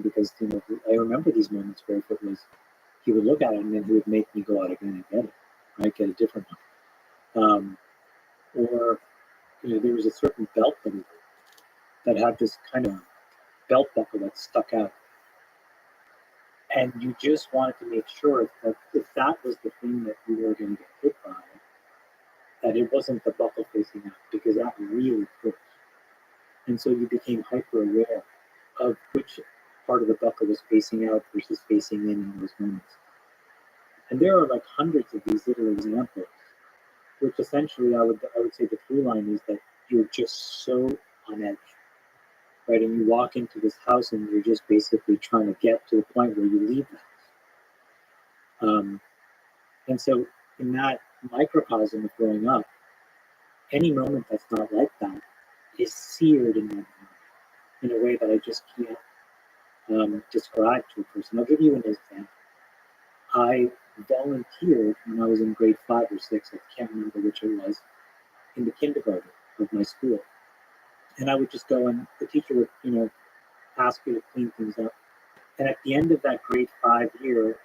because I remember these moments where if it was, he would look at it and then he would make me go out again and get it, right? Get a different one. Or there was a certain belt that had this kind of belt buckle that stuck out, and you just wanted to make sure that if that was the thing that you were going to get hit by, that it wasn't the buckle facing out, because that really hurt. And so you became hyper aware of which part of the buckle was facing out versus facing in those moments. And there are like hundreds of these little examples, which essentially I would say the through line is that you're just so on edge, right? And you walk into this house and you're just basically trying to get to the point where you leave the house. And so in that microcosm of growing up, any moment that's not like that is seared in my mind in a way that I just can't describe to a person. I'll give you an example. I volunteered when I was in grade 5 or 6, I can't remember which it was, in the kindergarten of my school. And I would just go and the teacher would, ask you to clean things up. And at the end of that grade 5 year,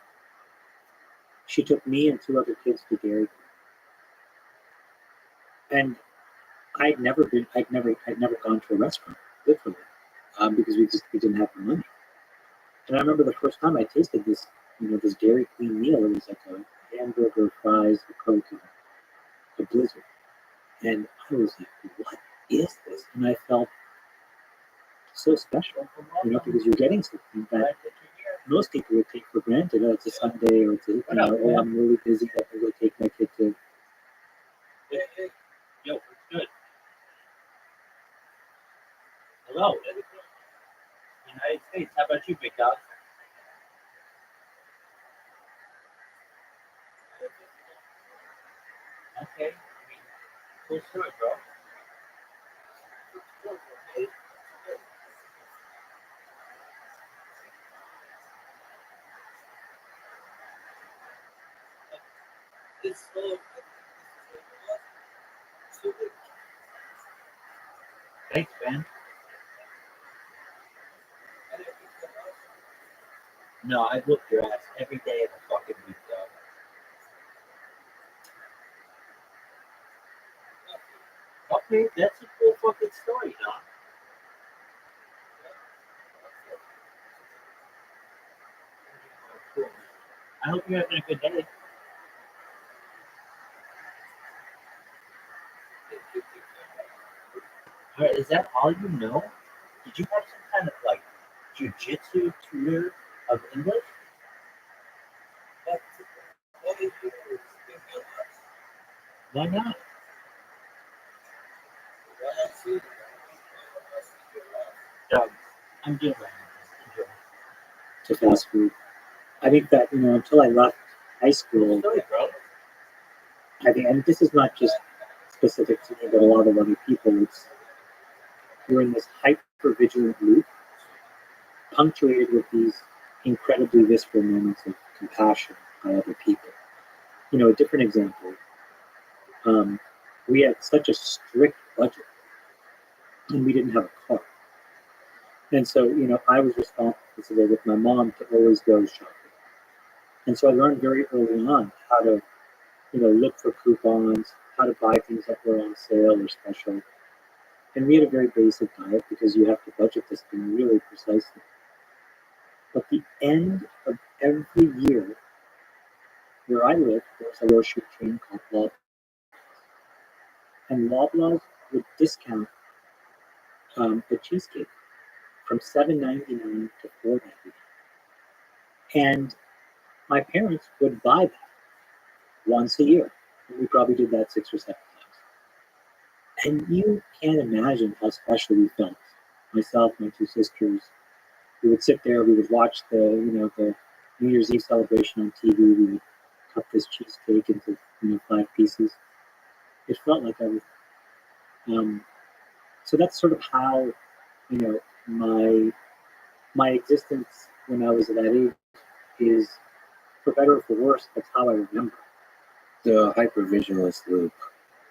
she took me and 2 other kids to Dairy Queen. And I'd never gone to a restaurant, literally, because we didn't have the money. And I remember the first time I tasted this, this Dairy Queen meal. It was like a hamburger, fries, a Coke, and a Blizzard. And I was like, what is this? And I felt so special, because you're getting something that most people would take for granted. Oh, it's a Sunday, or it's oh, I'm really busy, I can go take my kid to. Yo, it's good. Hello. United States. How about you, big dog? Okay. Cool story, bro. Thanks, man. No, I whooped your ass every day of the fucking week, dog. Okay, that's a cool fucking story, dog. Cool. I hope you're having a good day. All right, is that all you know? Did you have some kind of like jujitsu tutor of English? Why not? I'm doing right. To fast food. I think that until I left high school, I think, and this is not just specific to me, but a lot of other people, you're in this hyper vigilant loop, punctuated with these incredibly visceral moments of compassion by other people. A different example. We had such a strict budget, and we didn't have a car. And so, I was responsible with my mom to always go shopping. And so I learned very early on how to, look for coupons, how to buy things that were on sale or special. And we had a very basic diet because you have to budget this thing really precisely. But the end of every year, where I lived, there was a grocery chain called Loblaws. And Loblaws would discount the cheesecake from $7.99 to $4.99. And my parents would buy that once a year. And we probably did that 6 or 7 times. And you can't imagine how special we felt. Myself, my 2 sisters, we would sit there, we would watch the New Year's Eve celebration on TV. We would cut this cheesecake into 5 pieces. It felt like everything. So that's sort of how my existence when I was at that age is, for better or for worse, that's how I remember. The hypervigilance loop,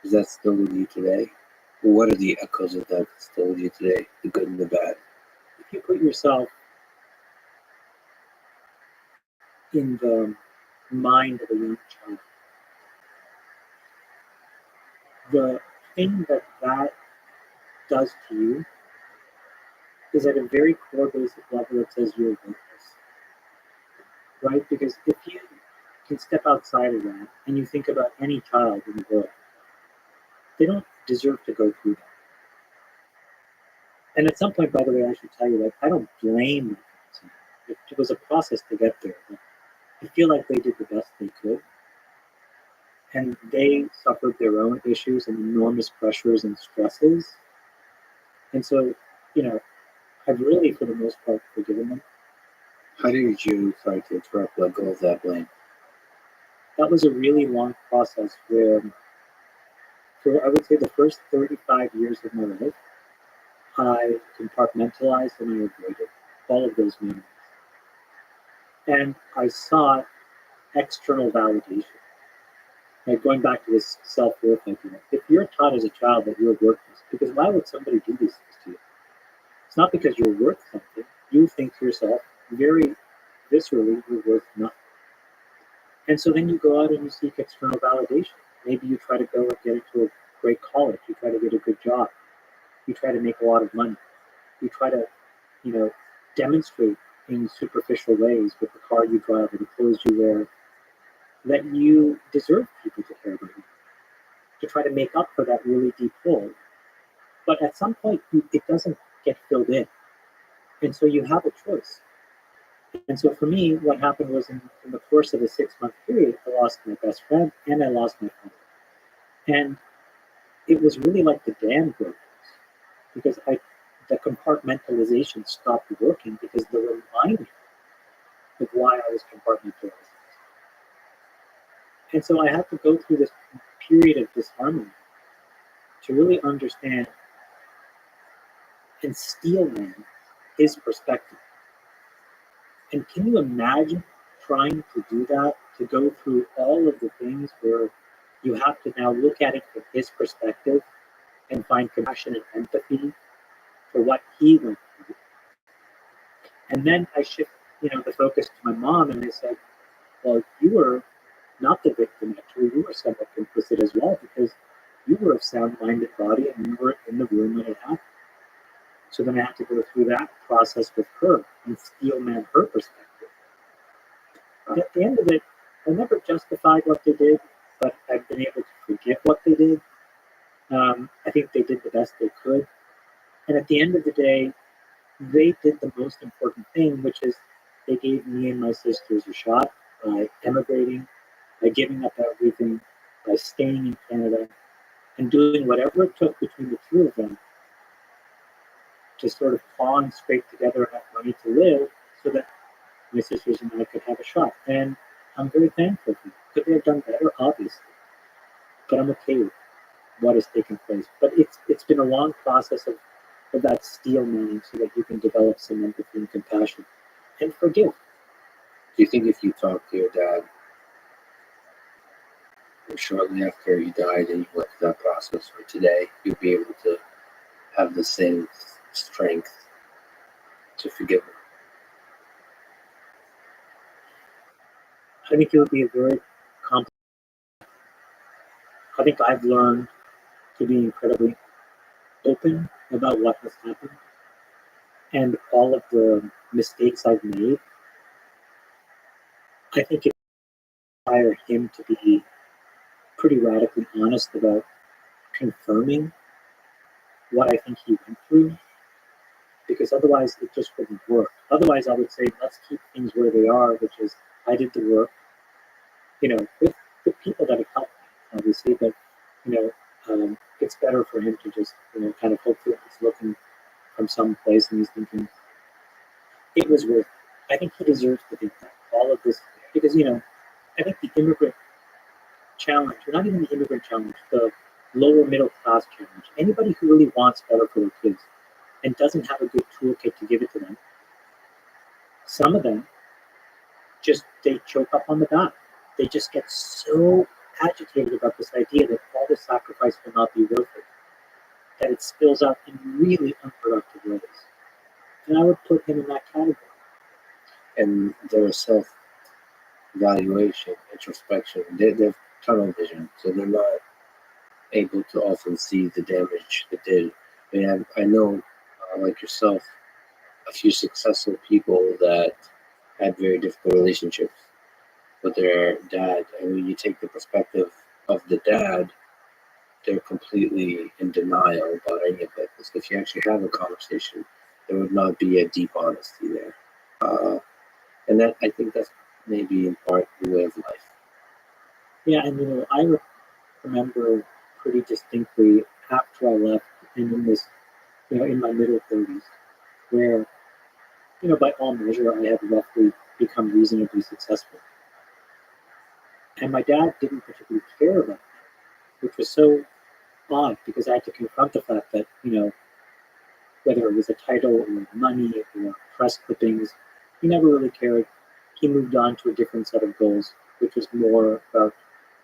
is that still with you today? Or what are the echoes of that still with you today, the good and the bad? If you put yourself in the mind of a young child. The thing that does to you is at a very core basic level, it says you're worthless, right? Because if you can step outside of that and you think about any child in the world, they don't deserve to go through that. And at some point, by the way, I should tell you, like, I don't blame them. It was a process to get there. But I feel like they did the best they could. And they suffered their own issues and enormous pressures and stresses. And so, I've really, for the most part, forgiven them. How did you, sorry to interrupt, let go of that blame? That was a really long process where, for I would say the first 35 years of my life, I compartmentalized and I avoided all of those memories. And I sought external validation. Like going back to this self-worth idea. If you're taught as a child that you're worthless, because why would somebody do these things to you? It's not because you're worth something. You think to yourself very viscerally you're worth nothing. And so then you go out and you seek external validation. Maybe you try to go and get into a great college. You try to get a good job. You try to make a lot of money. You try to, demonstrate in superficial ways with the car you drive or the clothes you wear that you deserve people to care about you, to try to make up for that really deep hole. But at some point, it doesn't get filled in. And so you have a choice. And so for me, what happened was in the course of a 6-month period, I lost my best friend and I lost my father. And it was really like the dam broke because the compartmentalization stopped working because the reminder of why I was compartmentalized. And so I had to go through this period of disharmony to really understand and steel man his perspective. And can you imagine trying to do that, to go through all of the things where you have to now look at it from his perspective and find compassion and empathy for what he went through? And then I shift, the focus to my mom and I said, well, you were not the victim, actually. You were somewhat complicit as well because you were of sound-minded body and you were in the room when it happened. So then I had to go through that process with her and steel man her perspective. And at the end of it, I never justified what they did, but I've been able to forget what they did. I think they did the best they could. And at the end of the day, they did the most important thing, which is they gave me and my sisters a shot by emigrating, by giving up everything, by staying in Canada, and doing whatever it took between the two of them to sort of claw and scrape together enough money to live so that my sisters and I could have a shot. And I'm very thankful for it. Could they have done better? Obviously. But I'm okay with what has taken place. But it's been a long process of that steel manning so that you can develop some empathy and compassion and forgive. Do you think if you talked to your dad shortly after he died and you went through that process for today, you'd be able to have the same strength to forgive him? I think it would be a very complex. I think I've learned to be incredibly open about what has happened and all of the mistakes I've made. I think it requires him to be pretty radically honest about confirming what I think he went through, because otherwise it just wouldn't work. Otherwise, I would say let's keep things where they are, which is I did the work, with people that have helped me, obviously, but it's better for him to just kind of hopefully he's looking from some place and he's thinking it was worth it. I think he deserves to think that all of this because I think the immigrant challenge, or not even the immigrant challenge, the lower middle class challenge, anybody who really wants better for their kids and doesn't have a good toolkit to give it to them, some of them they choke up on the back. They just get so agitated about this idea that all the sacrifice will not be worth it, that it spills out in really unproductive ways. And I would put him in that category. And their evaluation, introspection. They're tunnel vision, so they're not able to often see the damage they did. And I know, like yourself, a few successful people that had very difficult relationships with their dad. And when you take the perspective of the dad, they're completely in denial about any of it. Because if you actually have a conversation, there would not be a deep honesty there. And that I think that's maybe in part the way of life. Yeah, and I remember pretty distinctly after I left, and in this, in my middle 30s, where, by all measure, I had roughly become reasonably successful. And my dad didn't particularly care about that, which was so odd because I had to confront the fact that, whether it was a title or money or press clippings, he never really cared. He moved on to a different set of goals, which was more about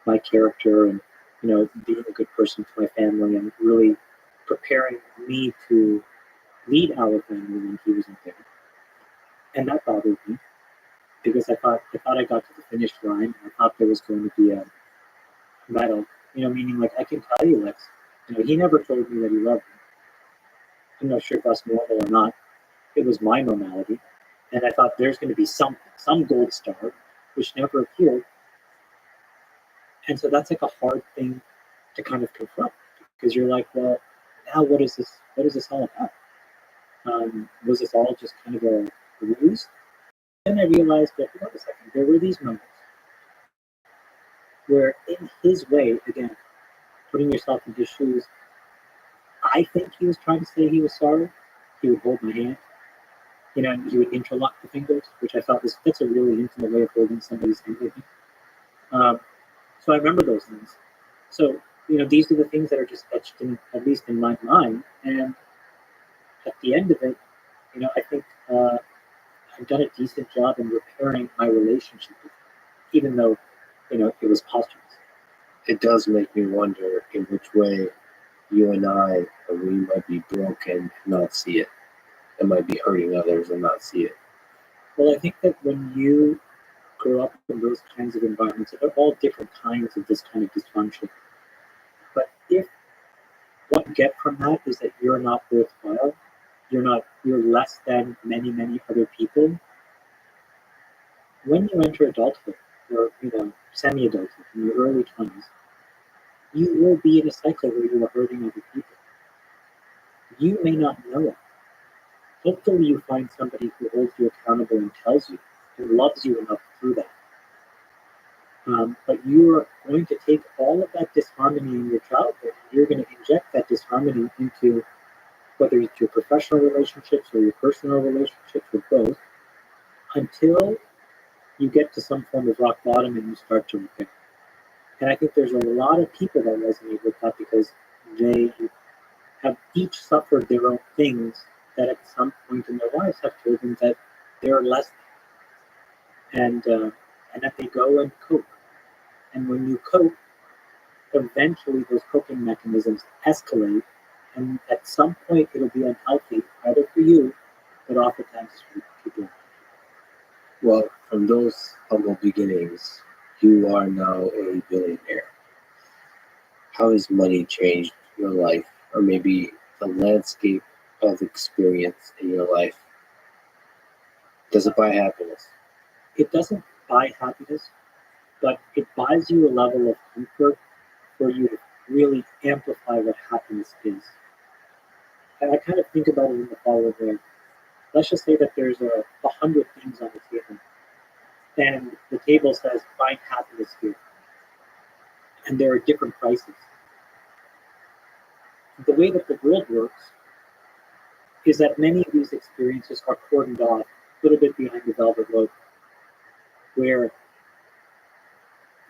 my character and, being a good person to my family and really preparing me to lead our family when he wasn't there. And that bothered me because I thought I got to the finish line. I thought there was going to be a medal, meaning like I can tell you, Lex, he never told me that he loved me. I'm not sure if that's normal or not. It was my normality. And I thought there's going to be something, some gold star, which never appeared. And so that's like a hard thing to kind of confront because you're like, well, now what is this? What is this all about? Was this all just kind of a ruse? Then I realized that, wait a second, there were these moments where, in his way, again, putting yourself in his shoes, I think he was trying to say he was sorry. He would hold my hand, and he would interlock the fingers, which I thought that's a really intimate way of holding somebody's hand, I think. So I remember those things. So, these are the things that are just etched in, at least in my mind. And at the end of it, I think I've done a decent job in repairing my relationship with him, even though, it was posthumous. It does make me wonder in which way you and I, we might be broken and not see it. It might be hurting others and not see it. Well, I think that when you grow up in those kinds of environments, there are all different kinds of this kind of dysfunction. But if what you get from that is that you're not worthwhile, you're less than many, many other people, when you enter adulthood or, semi-adulthood in your early 20s, you will be in a cycle where you are hurting other people. You may not know it. Hopefully you find somebody who holds you accountable and tells you and loves you enough through that. But you are going to take all of that disharmony in your childhood and you're going to inject that disharmony into whether it's your professional relationships or your personal relationships with both until you get to some form of rock bottom and you start to repair. And I think there's a lot of people that resonate with that because they have each suffered their own things that at some point in their lives have told them that they're less than, and that they go and cope. And when you cope, eventually those coping mechanisms escalate, and at some point it'll be unhealthy, either for you, but oftentimes for people. Well, from those humble beginnings, you are now a billionaire. How has money changed your life, or maybe the landscape of experience in your life? Does it buy happiness? It doesn't buy happiness, but it buys you a level of comfort for you to really amplify what happiness is. And I kind of think about it in the following way. Let's just say that there's 100 things on the table, and the table says find happiness here, and there are different prices. The way that the world works is that many of these experiences are cordoned off a little bit behind the velvet rope, where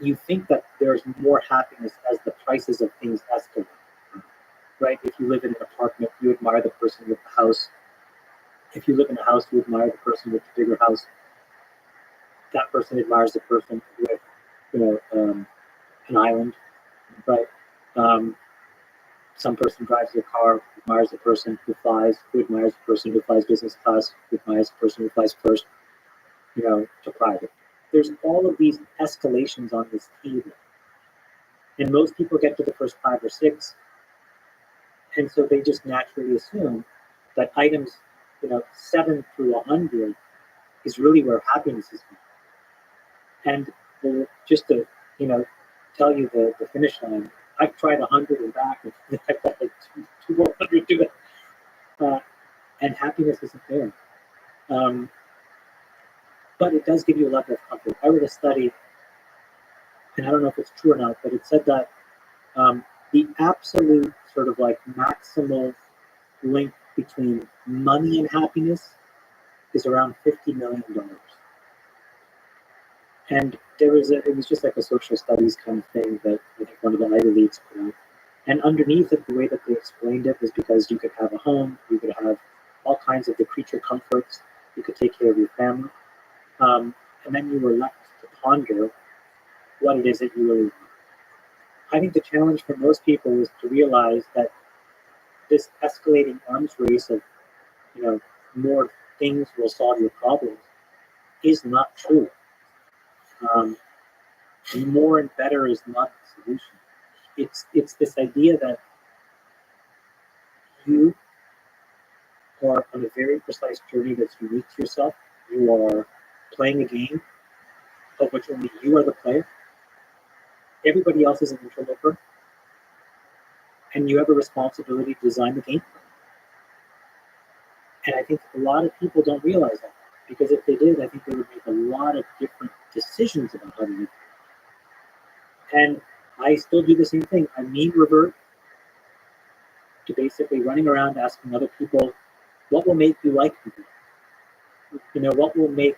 you think that there's more happiness as the prices of things escalate. Right? If you live in an apartment, you admire the person with the house. If you live in a house, you admire the person with the bigger house. That person admires the person with, an island, right? Some person drives their car, admires the person who flies, who admires the person who flies business class, who admires the person who flies first, to private. there's all of these escalations on this table. And most people get to the first 5 or 6, and so they just naturally assume that items, 7 through 100 is really where happiness is found. And just to, tell you the finish line, I've tried 100 and back, and I've got like two more hundred to it. And happiness isn't there. But it does give you a level of comfort. I read a study, and I don't know if it's true or not, but it said that the absolute sort of like maximal link between money and happiness is around $50 million. And it was just like a social studies kind of thing that I think one of the Ivy Leagues put out. And underneath it, the way that they explained it was because you could have a home, you could have all kinds of the creature comforts, you could take care of your family, and then you were left to ponder what it is that you really want. I think the challenge for most people is to realize that this escalating arms race of, more things will solve your problems is not true. More and better is not the solution. It's this idea that you are on a very precise journey that's unique to yourself. You are playing a game of which only you are the player. Everybody else is an interloper, and you have a responsibility to design the game. And I think a lot of people don't realize that, because if they did, I think they would make a lot of different decisions about how to live. And I still do the same thing. I mean revert to basically running around asking other people, what will make you like me? What will make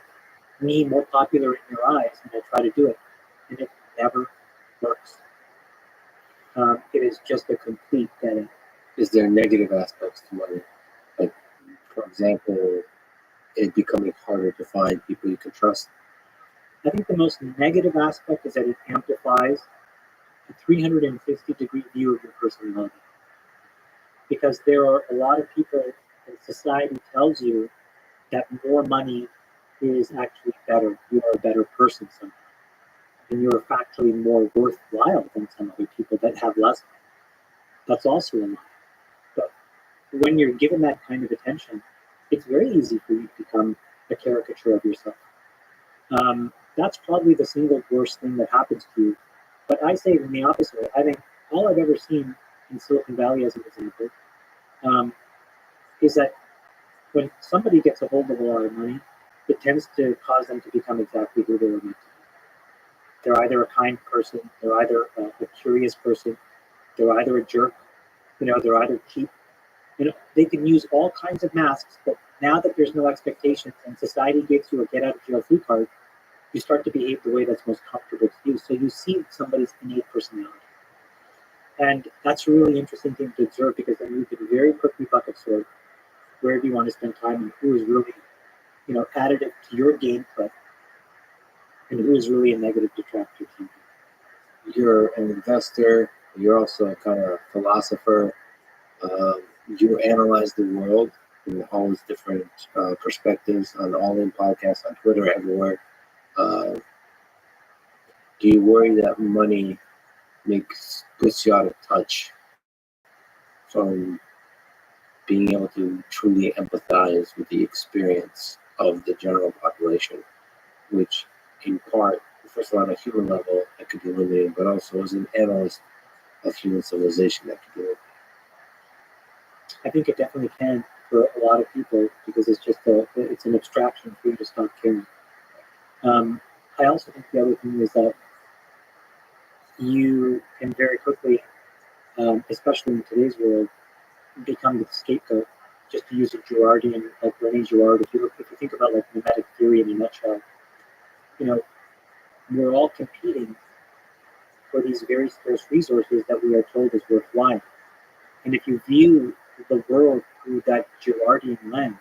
me more popular in your eyes? And I try to do it. And it never works. It is just a complete dead end. Is there negative aspects to money? Like, for example, it becoming harder to find people you can trust? I think the most negative aspect is that it amplifies a 360-degree view of your personality. Because there are a lot of people, and society tells you that more money is actually better. You are a better person somehow. And you're factually more worthwhile than some other people that have less. That's also a lie. But when you're given that kind of attention, it's very easy for you to become a caricature of yourself. That's probably the single worst thing that happens to you. But I say it in the opposite way. I think all I've ever seen in Silicon Valley, as an example, is that when somebody gets a hold of a lot of money, it tends to cause them to become exactly who they were meant to be. They're either a kind person, they're either a curious person, they're either a jerk, they're either cheap. They can use all kinds of masks, but now that there's no expectations and society gives you a get out of jail free card, you start to behave the way that's most comfortable to you. So you see somebody's innate personality. And that's a really interesting thing to observe, because then you can very quickly bucket sort where do you want to spend time and who is really, additive to your gameplay and who is really a negative detractor to you. You're an investor, you're also a kind of philosopher. You analyze the world in all its different perspectives on All In podcasts, on Twitter, everywhere. Do you worry that money puts you out of touch from being able to truly empathize with the experience of the general population, which in part, first of all, on a human level, that could be limiting, but also as an analyst of human civilization, that could be limiting? I think it definitely can for a lot of people, because it's an abstraction for you to stop caring. I also think the other thing is that you can very quickly, especially in today's world, become the scapegoat. Just to use a Girardian, like René Girard, if you think about like mimetic theory in a nutshell, we're all competing for these very scarce resources that we are told is worthwhile. And if you view the world through that Girardian lens,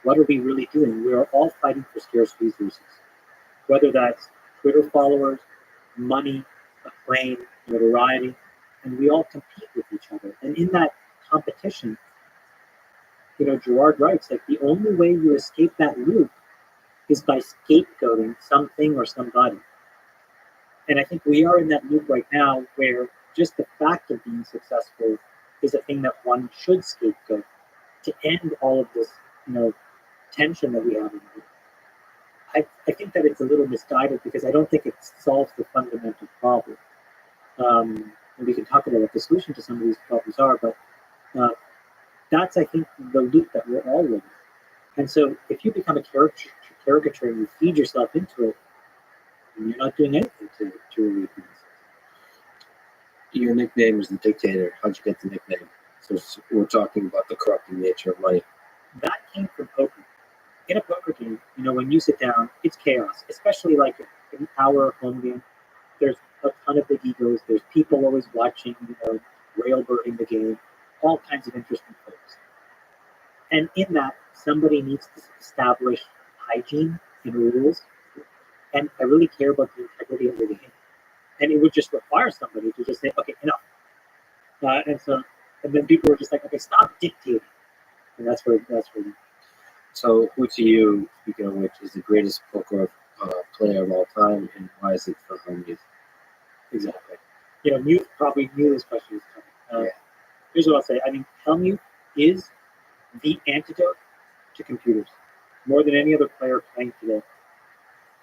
what are we really doing? We are all fighting for scarce resources, whether that's Twitter followers, money, acclaim, notoriety, and we all compete with each other. And in that competition, Girard writes, like, the only way you escape that loop is by scapegoating something or somebody. And I think we are in that loop right now where just the fact of being successful is a thing that one should scapegoat to end all of this, tension that we have in the world. I think that it's a little misguided because I don't think it solves the fundamental problem. And we can talk about what the solution to some of these problems are, but that's, I think, the loop that we're all in. And so if you become a caricature and you feed yourself into it, you're not doing anything to relieve this. Your nickname is the dictator. How'd you get the nickname? So we're talking about the corrupting nature of money. That came from poker. In a poker game, when you sit down, it's chaos, especially like an hour home game. There's a ton of big egos. There's people always watching, railbirding the game, all kinds of interesting folks. And in that, somebody needs to establish hygiene and rules. And I really care about the integrity of the game. And it would just require somebody to just say, okay, enough. And then people were just like, okay, stop dictating. And that's where. So who to you, speaking of which, is the greatest poker player of all time, and why is it for Hermes? Exactly. You probably knew this question was coming. Here's what I'll say. I mean, Helmuth is the antidote to computers, more than any other player playing today.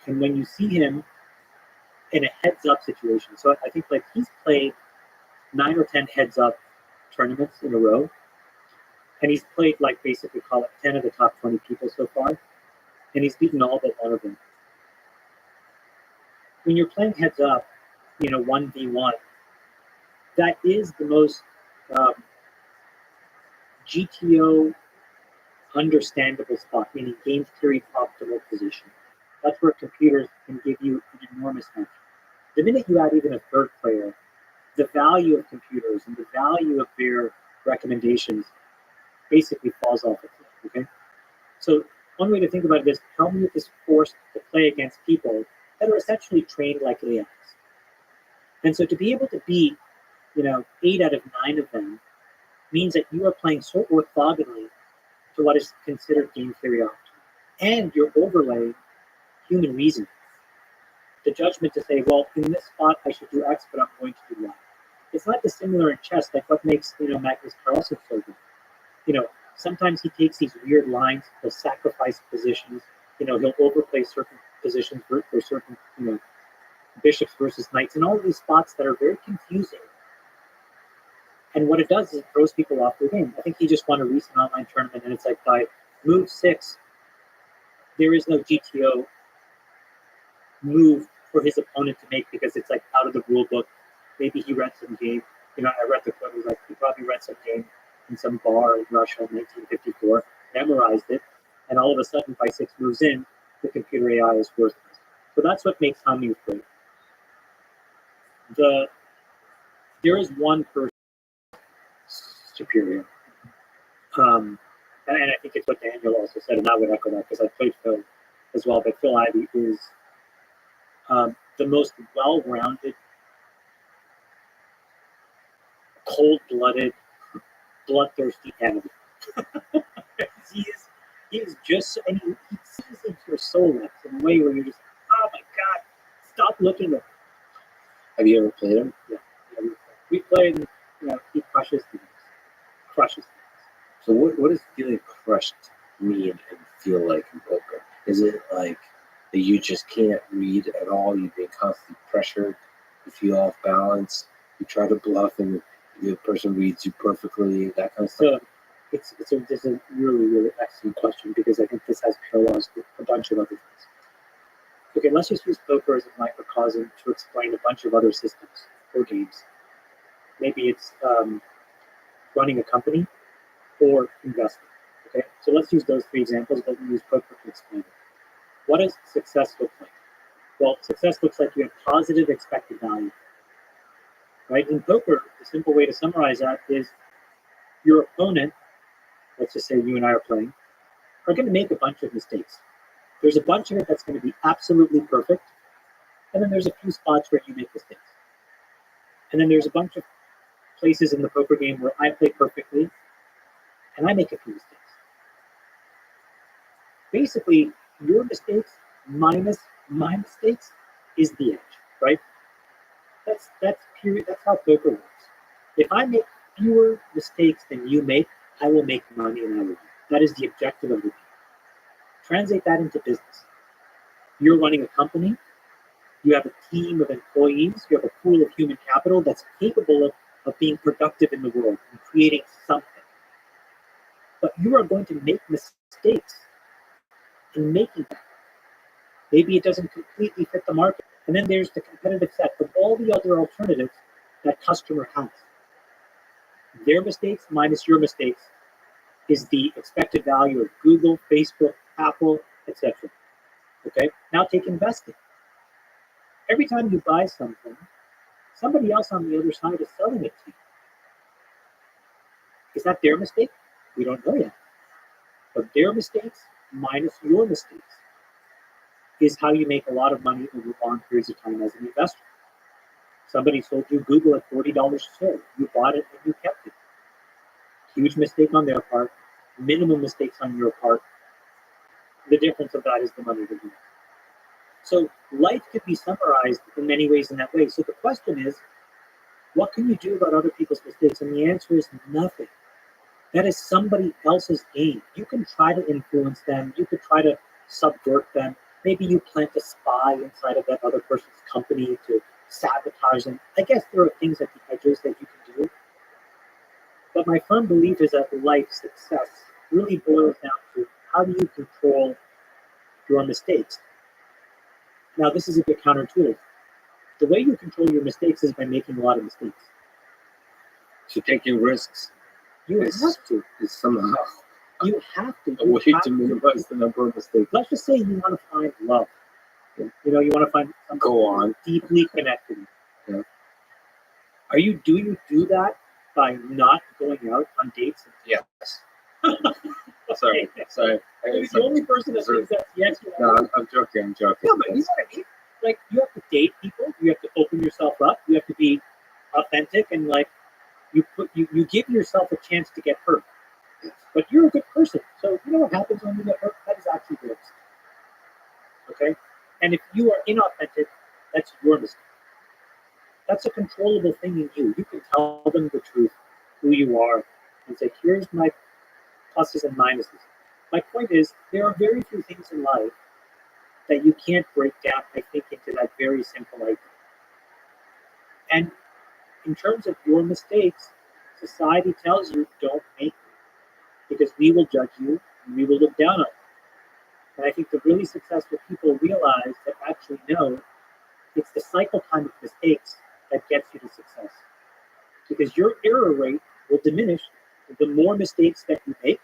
And when you see him in a heads-up situation, so I think like he's played 9 or 10 heads-up tournaments in a row, and he's played like basically call it 10 of the top 20 people so far, and he's beaten all but one of them. When you're playing heads-up, 1v1, that is the most GTO understandable spot, meaning game theory optimal position. That's where computers can give you an enormous edge. The minute you add even a third player, the value of computers and the value of their recommendations basically falls off a cliff, okay? So one way to think about it is Helmuth is forced to play against people that are essentially trained like AIs. And so to be able to beat, 8 out of 9 of them means that you are playing so orthogonally to what is considered game theory optimal. And you're overlaying human reason. The judgment to say, well, in this spot I should do X, but I'm going to do Y. It's not dissimilar in chess, like what makes Magnus Carlsen so good. Sometimes he takes these weird lines, he'll sacrifice positions, he'll overplay certain positions for certain, bishops versus knights, and all of these spots that are very confusing. And what it does is it throws people off their game. I think he just won a recent online tournament, and it's like by move 6, there is no GTO move for his opponent to make because it's like out of the rule book. Maybe he read some game. I read the quote. It was like he probably read some game in some bar in Russia in 1954, memorized it, and all of a sudden, by 6 moves in, the computer AI is worthless. So that's what makes Helmuth great. There is one person superior, and I think it's what Daniel also said, and I would echo that because I played Phil as well. But Phil Ivey is the most well-rounded, cold-blooded, bloodthirsty enemy. he is just, and he sees into your soul in a way where you're just, oh my God, stop looking at him. Have you ever played him? Yeah, we played, he crushes things. So what does feeling crushed mean and feel like in poker? Is it like that you just can't read at all, you're being constantly pressured, you feel off balance, you try to bluff and the person reads you perfectly, that kind of stuff? So it's a really, really excellent question because I think this has parallels with a bunch of other things. Okay, let's just use poker as a microcosm to explain a bunch of other systems or games. Maybe it's running a company or investing. Okay, so let's use those 3 examples, but we use poker to explain it. What does success look like? Well, success looks like you have positive expected value. Right? In poker, the simple way to summarize that is your opponent, let's just say you and I are playing, are going to make a bunch of mistakes. There's a bunch of it that's going to be absolutely perfect, and then there's a few spots where you make mistakes. And then there's a bunch of places in the poker game where I play perfectly, and I make a few mistakes. Basically, your mistakes minus my mistakes is the edge, right? That's period. That's how poker works. If I make fewer mistakes than you make, I will make money and I will win. That is the objective of the game. Translate that into business. You're running a company. You have a team of employees. You have a pool of human capital that's capable of being productive in the world and creating something. But you are going to make mistakes in making that. Maybe it doesn't completely fit the market. And then there's the competitive set of all the other alternatives that customer has. Their mistakes minus your mistakes is the expected value of Google, Facebook, Apple, etc. Okay? Now take investing. Every time you buy something, somebody else on the other side is selling it to you. Is that their mistake? We don't know yet. But their mistakes minus your mistakes is how you make a lot of money over long periods of time as an investor. Somebody sold you Google at $40 a share. You bought it and you kept it. Huge mistake on their part, minimal mistakes on your part. The difference of that is the money that you make. So life could be summarized in many ways in that way. So the question is, what can you do about other people's mistakes? And the answer is nothing. That is somebody else's game. You can try to influence them. You could try to subvert them. Maybe you plant a spy inside of that other person's company to sabotage them. I guess there are things at the edges that you can do. But my firm belief is that life success really boils down to how do you control your mistakes. Now, this is a bit counterintuitive. The way you control your mistakes is by making a lot of mistakes. So taking risks You have to. is somehow You have to. a You way have to minimize the number of mistakes. Let's just say you want to find love. You know, you want to find something Go on. deeply connected. Yeah. Do you do that by not going out on dates? Yes. Sorry. You're the only person that thinks that's yes. No, I'm joking. No, but you know what I mean? Like, you have to date people. You have to open yourself up. You have to be authentic, and like, you give yourself a chance to get hurt. But you're a good person. So you know what happens when you get hurt? That is actually good. Okay? And if you are inauthentic, that's your mistake. That's a controllable thing in you. You can tell them the truth, who you are, and say, here's my pluses and minuses. My point is, there are very few things in life that you can't break down, I think, into that very simple idea. And in terms of your mistakes, society tells you don't make them because we will judge you and we will look down on you. And I think the really successful people realize that actually no, it's the cycle time of mistakes that gets you to success. Because your error rate will diminish the more mistakes that you make.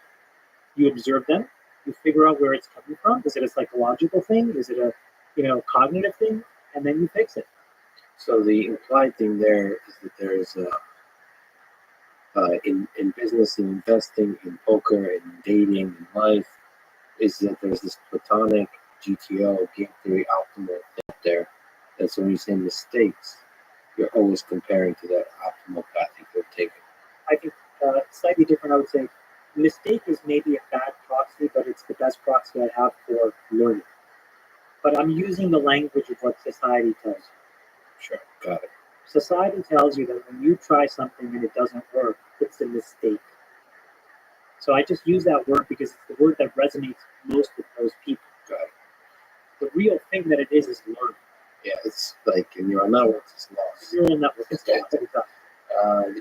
You observe them, you figure out where it's coming from. Is it a psychological thing? Is it a cognitive thing? And then you fix it. So the implied thing there is that there is in business, in investing, in poker, in dating, in life, is that there's this platonic GTO, game theory optimal out there. That's when you say mistakes, you're always comparing to that optimal path you could have taken. I think slightly different, I would say. Mistake is maybe a bad proxy, but it's the best proxy I have for learning. But I'm using the language of what society tells you. Sure, got it. Society tells you that when you try something and it doesn't work, it's a mistake. So I just use that word because it's the word that resonates most with those people. Got it. The real thing that it is learning. Yeah, it's like in neural networks, it's lost. Neural network is lost.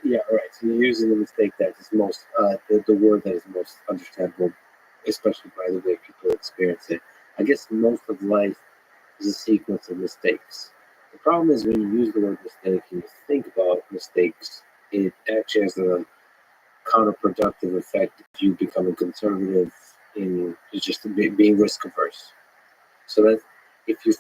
Yeah, right. So you're using the mistake that is most, the word that is most understandable, especially by the way people experience it. I guess most of life is a sequence of mistakes. The problem is when you use the word mistake and you think about mistakes, it actually has a counterproductive effect if you become a conservative in just being risk averse. So that if you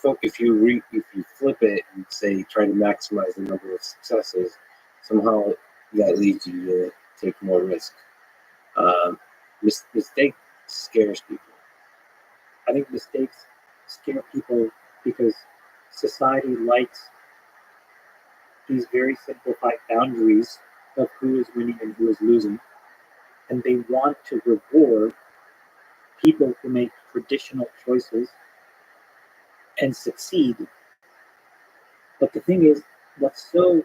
flip it and say try to maximize the number of successes, somehow that leads you to take more risk. Mistake scares people. I think mistakes scare people because society likes these very simplified boundaries of who is winning and who is losing. And they want to reward people who make traditional choices and succeed. But the thing is, what's so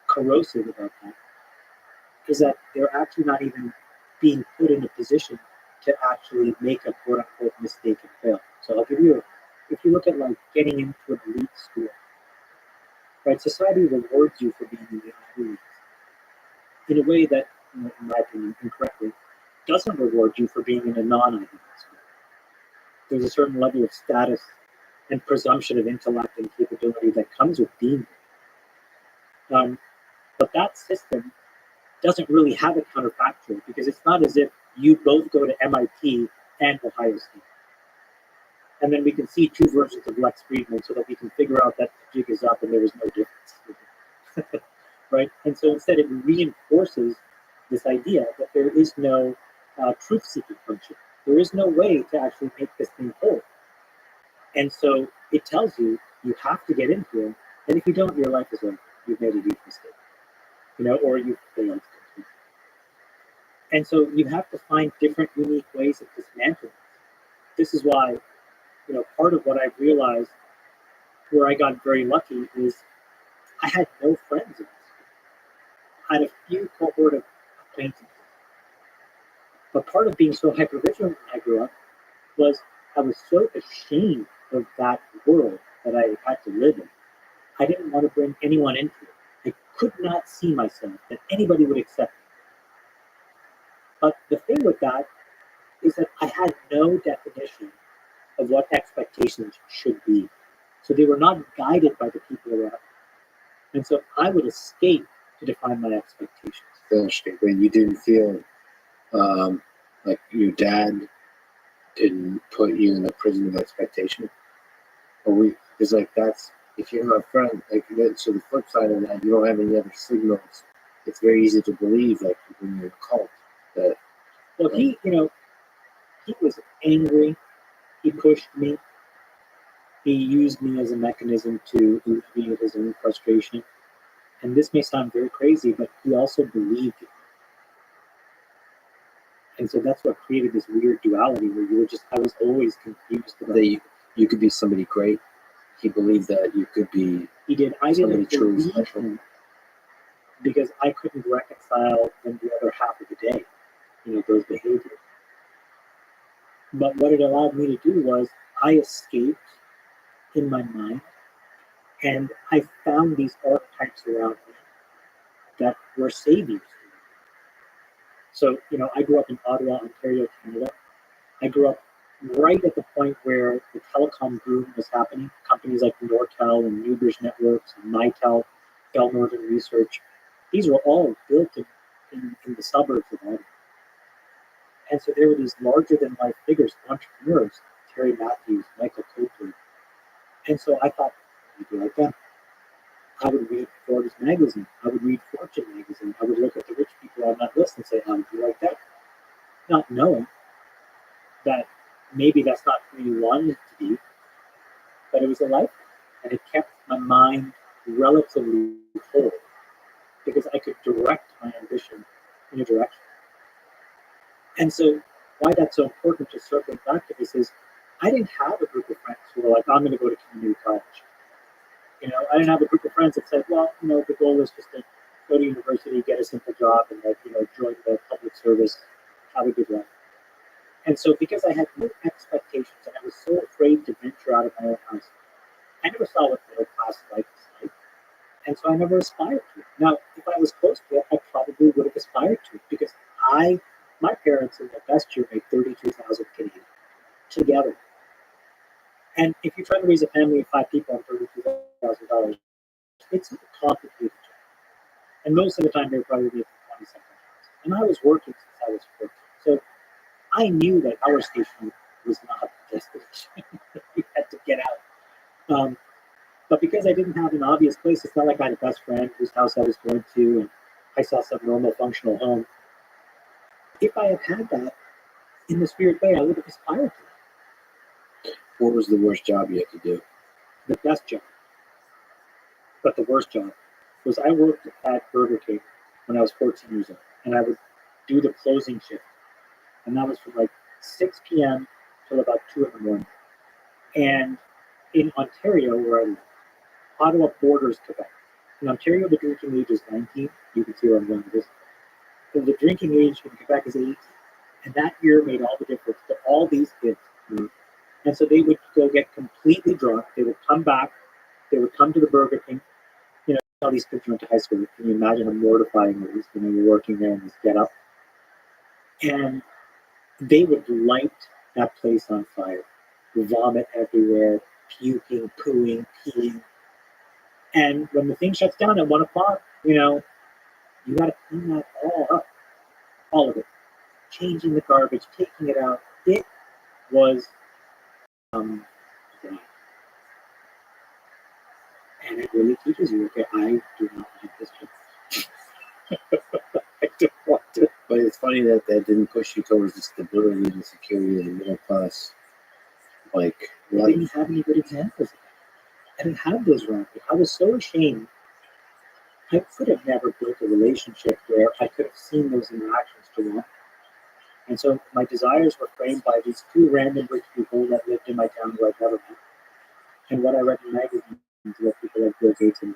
corrosive about that is that they're actually not even being put in a position to actually make a quote unquote mistake and fail. So I'll give you, if you look at like getting into an elite school, right? Society rewards you for being in the Ivy League in a way that, in my opinion, incorrectly, doesn't reward you for being in a non-Ivy League school. There's a certain level of status and presumption of intellect and capability that comes with being there. But that system doesn't really have a counterfactual because it's not as if you both go to MIT and Ohio State. And then we can see two versions of Lex Friedman so that we can figure out that the jig is up and there was no difference. Right? And so instead it reinforces this idea that there is no truth-seeking function. There is no way to actually make this thing whole. And so it tells you you have to get into it, and if you don't, your life is over. You've made a huge mistake, or you've failed. And so you have to find different, unique ways of dismantling. This is why, part of what I've realized where I got very lucky is I had no friends in this. I had a few cohort of acquaintances. But part of being so hypervigilant when I grew up was I was so ashamed of that world that I had to live in. I didn't want to bring anyone into it. I could not see myself that anybody would accept me. But the thing with that is that I had no definition of what expectations should be. So they were not guided by the people around me. And so I would escape to define my expectations. When you didn't feel like your dad didn't put you in a prison of expectation, it's like that's if you have a friend like that. So the flip side of that, you don't have any other signals. It's very easy to believe, like when you're in a cult, that. Well, he was angry. He pushed me. He used me as a mechanism to alleviate his own frustration. And this may sound very crazy, but he also believed in me. And so that's what created this weird duality where I was always confused about that you could be somebody great. He believed that you could be I somebody didn't truly believe special. him because I couldn't reconcile them the other half of the day, those behaviors. But what it allowed me to do was I escaped in my mind and I found these archetypes around me that were saviors. So, I grew up in Ottawa, Ontario, Canada. I grew up right at the point where the telecom boom was happening. Companies like Nortel and Newbridge Networks and Mitel, Bell Northern Research, these were all built in the suburbs of Ottawa. And so there were these larger-than-life figures, entrepreneurs, Terry Matthews, Michael Copeland. And so I thought, I'd be like them. I would read Forbes magazine. I would read Fortune magazine. I would look at the rich people on that list and say, I would be like that. Not knowing that maybe that's not who you wanted to be, but it was a life. And it kept my mind relatively whole because I could direct my ambition in a direction. And so why that's so important to circle back to this is I didn't have a group of friends who were like, I'm going to go to community college. I didn't have a group of friends that said, well, the goal is just to go to university, get a simple job, and join the public service, have a good life. And so because I had no expectations and I was so afraid to venture out of my own house, I never saw what middle class life was like. And so I never aspired to it. Now, if I was close to it, I probably would have aspired to it because my parents in their best year made 32,000 Canadian together. And if you're trying to raise a family of 5 people on $32,000, it's a complicated job. And most of the time, they're probably making 27,000. And I was working since I was 14. So I knew that our station was not the destination. We had to get out. But because I didn't have an obvious place, it's not like I had a best friend whose house I was going to, and I saw some normal, functional home. If I had had that in this weird way, I would have aspired to it. What was the worst job you had to do? The best job, but the worst job, was I worked at Burger King when I was 14 years old, and I would do the closing shift and that was from like 6 p.m. till about 2 in the morning. And in Ontario, where I live, Ottawa borders Quebec. In Ontario, the drinking age is 19. You can see where I'm going with this. So the drinking age in Quebec is 18. And that year made all the difference to all these kids. And so they would go get completely drunk. They would come back. They would come to the Burger King. You know, all these kids went to high school. Can you imagine how mortifying it is? You know, you're working there and just get up. And they would light that place on fire. Vomit everywhere, puking, pooing, peeing. And when the thing shuts down at 1 o'clock, you know, you got to clean that all up. All of it. Changing the garbage, taking it out. It was, and it really teaches you, okay, I do not like this job. I don't want to. But it's funny that didn't push you towards the stability and the security of the middle class. Like, I didn't have any good examples. I didn't have those around me. I was so ashamed. I could have never built a relationship where I could have seen those interactions to one. And so my desires were framed by these two random rich people that lived in my town who I'd never met. And what I read in magazines were people like Bill Gates and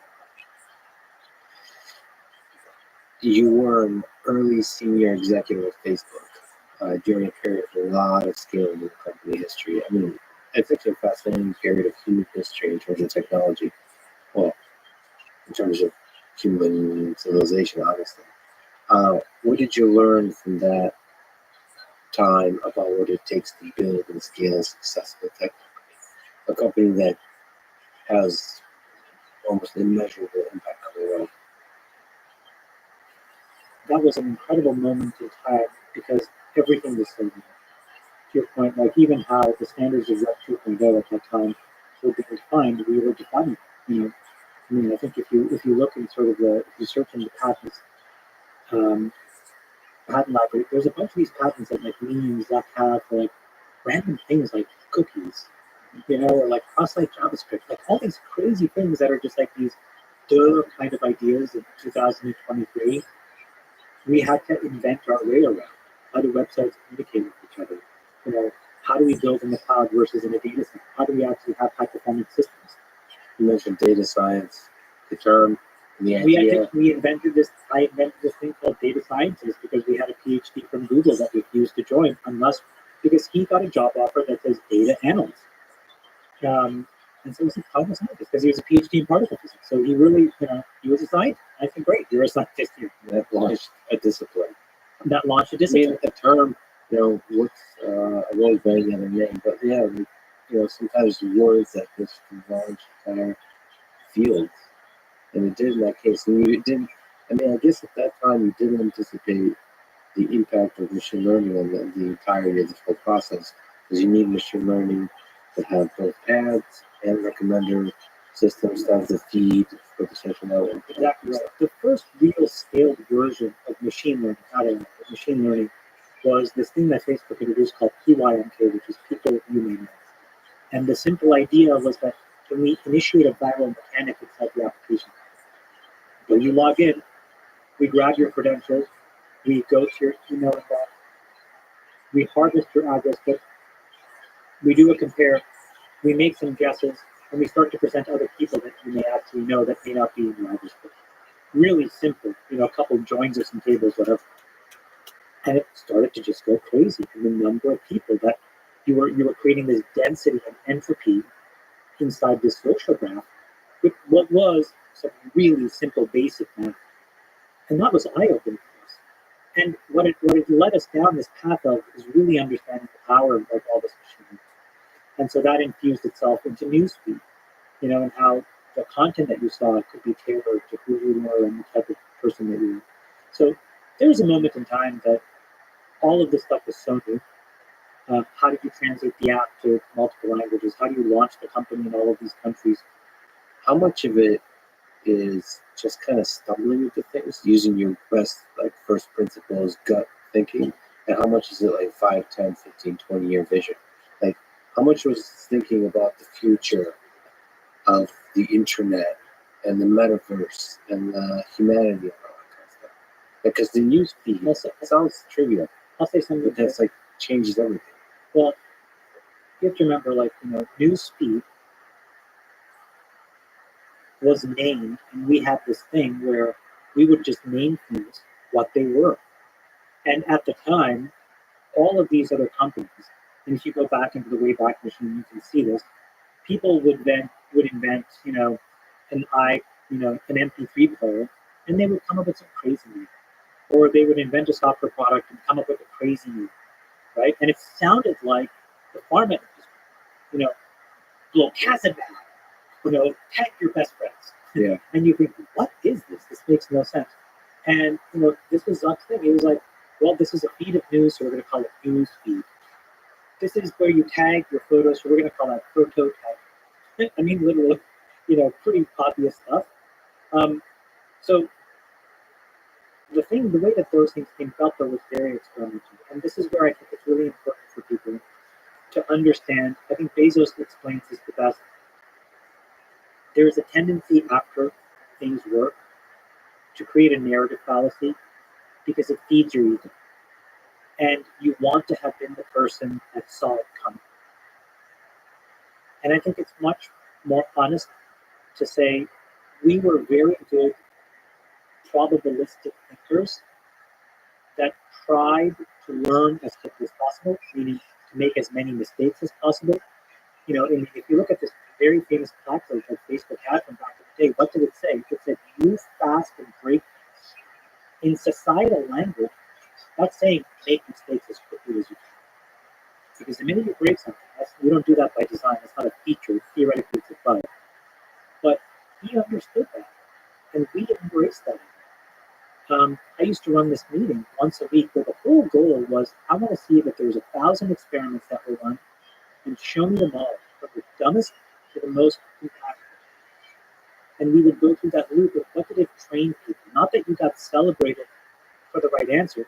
you were an early senior executive at Facebook during a period of a lot of scale in the company history. I mean, it's actually a fascinating period of human history in terms of technology. Well, in terms of human civilization, obviously. What did you learn from that time about what it takes to build and scale a successful tech company? A company that has almost immeasurable impact on the world. that was an incredible moment in time because everything was so new. To your point, like even how the standards of Web 2.0 at that time were being defined, we were defining. You know, I mean, I think if you look in sort of if you search in the patents, patent library, there's a bunch of these patents that like memes that have like random things like cookies, you know, or like cross-site JavaScript, like all these crazy things that are just like these duh kind of ideas in 2023. We had to invent our way around how do websites communicate with each other. You know, how do we build in the cloud versus in a data center? How do we actually have high performance systems? You mentioned data science, the term, and the idea. I invented this thing called data scientist because we had a PhD from Google that we refused to join because he got a job offer that says data analyst. And so he said, how was scientist? Because he was a PhD in particle physics. So he really, you know, he was a scientist. I said, great, you're a scientist here. That launched a discipline. That launched a I discipline. mean, the term, you know, what's a really very other name, but yeah, you know, sometimes words that just launch entire fields, and it did in that case. And you didn't. I mean, I guess at that time you didn't anticipate the impact of machine learning on the entirety of the whole process, because you need machine learning to have both ads and recommender systems to have the feed for the social network. Exactly right. The first real scaled version of machine learning was this thing that Facebook introduced called PYMK, which is people you may know. And the simple idea was that can we initiate a viral mechanic inside the application? When you log in, we grab your credentials, we go to your email inbox, we harvest your address book, we do a compare, we make some guesses, and we start to present other people that you may actually know that may not be in your address book. Really simple, you know, a couple of joins or some tables, whatever. And it started to just go crazy. And the number of people that you were creating this density and entropy inside this social graph with what was some really simple basic math. And that was eye-opening for us. And what it led us down this path of is really understanding the power of all this machine. And so that infused itself into newsfeed, you know, and how the content that you saw could be tailored to who you were and the type of person that you were. So there was a moment in time that all of this stuff was so new. How did you translate the app to multiple languages? How do you launch the company in all of these countries? How much of it is just kind of stumbling into things, using your best, like, first principles, gut thinking, and how much is it like 5, 10, 15, 20-year vision? Like, how much was thinking about the future of the internet and the metaverse and the humanity and all that kind of stuff? Because the news feed sounds trivial. I'll say something But that's like changes everything. well, you have to remember, like, news feed was named, and we had this thing where we would just name things what they were. And at the time, all of these other companies, and if you go back into the Wayback Machine, you can see this. People would invent, an MP3 player, and they would come up with some crazy name, or they would invent a software product and come up with a crazy name, right? And it sounded like the pharma industry, you know, Blocazimab, tag your best friends. Yeah. And you think, what is this? This makes no sense. And this was Zuck's thing. It was like, well, this is a feed of news, so we're going to call it news feed. This is where you tag your photos, so we're going to call that photo tag. I mean, literally, pretty obvious stuff. So the way that those things came about, though, was very experimental. And this is where I think it's really important for people to understand. I think Bezos explains this the best. There is a tendency after things work to create a narrative fallacy because it feeds your ego. And you want to have been the person that saw it coming. And I think it's much more honest to say we were very good probabilistic thinkers that tried to learn as quickly as possible, meaning to make as many mistakes as possible. And if you look at this very famous placard that Facebook had from back in the day, what did it say? It said, move fast and break things. In societal language, that's saying make mistakes as quickly as you can. Because the minute you break something, we don't do that by design. It's not a feature. Theoretically, it's a bug. But he understood that, and we embraced that. I used to run this meeting once a week where the whole goal was I want to see that there was 1,000 experiments that were run and show me them all, from the dumbest to the most impactful. And we would go through that loop of what did it train people? Not that you got celebrated for the right answer,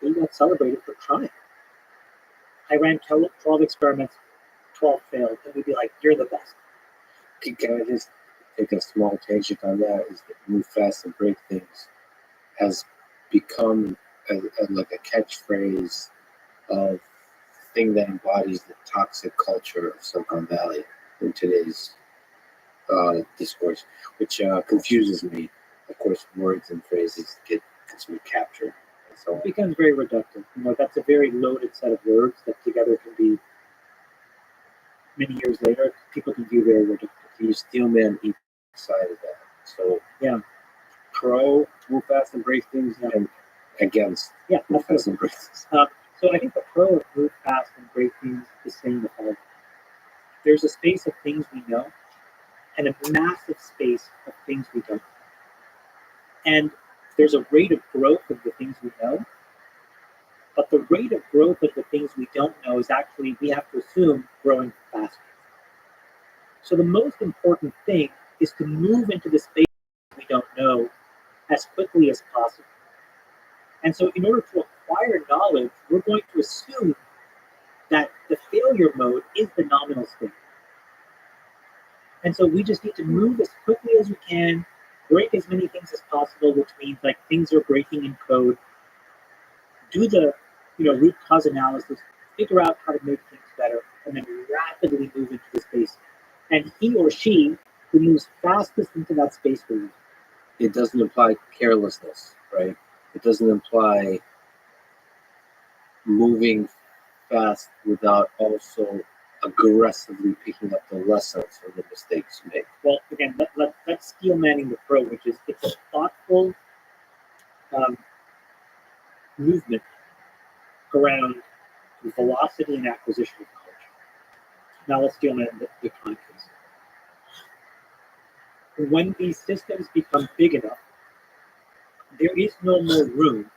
but you got celebrated for trying. I ran 12 experiments, 12 failed, and we'd be like, you're the best. Can I just take a small tangent on that? Is that move fast and break things has become like a catchphrase of thing that embodies the toxic culture of Silicon Valley in today's discourse, which confuses me. Of course, words and phrases get sort of captured. So it becomes very reductive. That's a very loaded set of words that together can be, many years later, people can view very reductive. you steel man each side of that. So Yeah. pro move fast and break things, and against Yeah, move fast absolutely. and break things. So I think the pro of move fast and break things is saying the following. There's a space of things we know and a massive space of things we don't. And there's a rate of growth of the things we know, but the rate of growth of the things we don't know is actually, we have to assume, growing faster. So the most important thing is to move into the space we don't know as quickly as possible. And so in order to acquire knowledge, we're going to assume that the failure mode is the nominal state. And so we just need to move as quickly as we can, break as many things as possible, which means like things are breaking in code, do the root cause analysis, figure out how to make things better, and then rapidly move into the space. And he or she who moves fastest into that space will win. It doesn't imply carelessness, right? It doesn't imply moving fast without also aggressively picking up the lessons from the mistakes you make. Well, again, that's steel manning the pro, which is it's a thoughtful movement around velocity and acquisition of knowledge. Now let's steel man the context. When these systems become big enough, there is no more room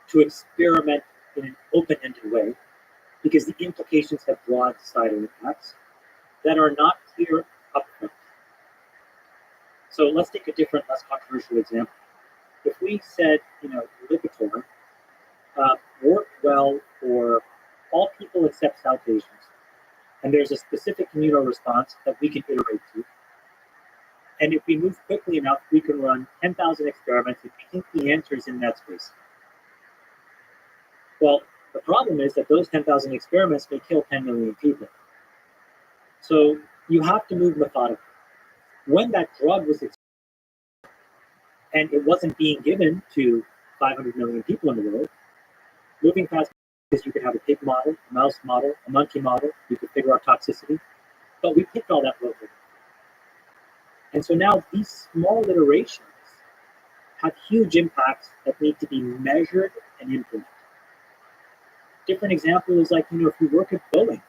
to experiment in an open-ended way because the implications have broad societal impacts that are not clear upfront. So let's take a different, less controversial example. If we said, Lipitor worked well for all people except South Asians, and there's a specific immunoresponse that we can iterate to, and if we move quickly enough, we can run 10,000 experiments if we think the answer is in that space. Well, the problem is that those 10,000 experiments may kill 10 million people. So you have to move methodically. When that drug was and it wasn't being given to 500 million people in the world, moving fast is you could have a pig model, a mouse model, a monkey model, you could figure out toxicity, but we picked all that locally. And so now these small iterations have huge impacts that need to be measured and implemented. Different example is like, if you work at Boeing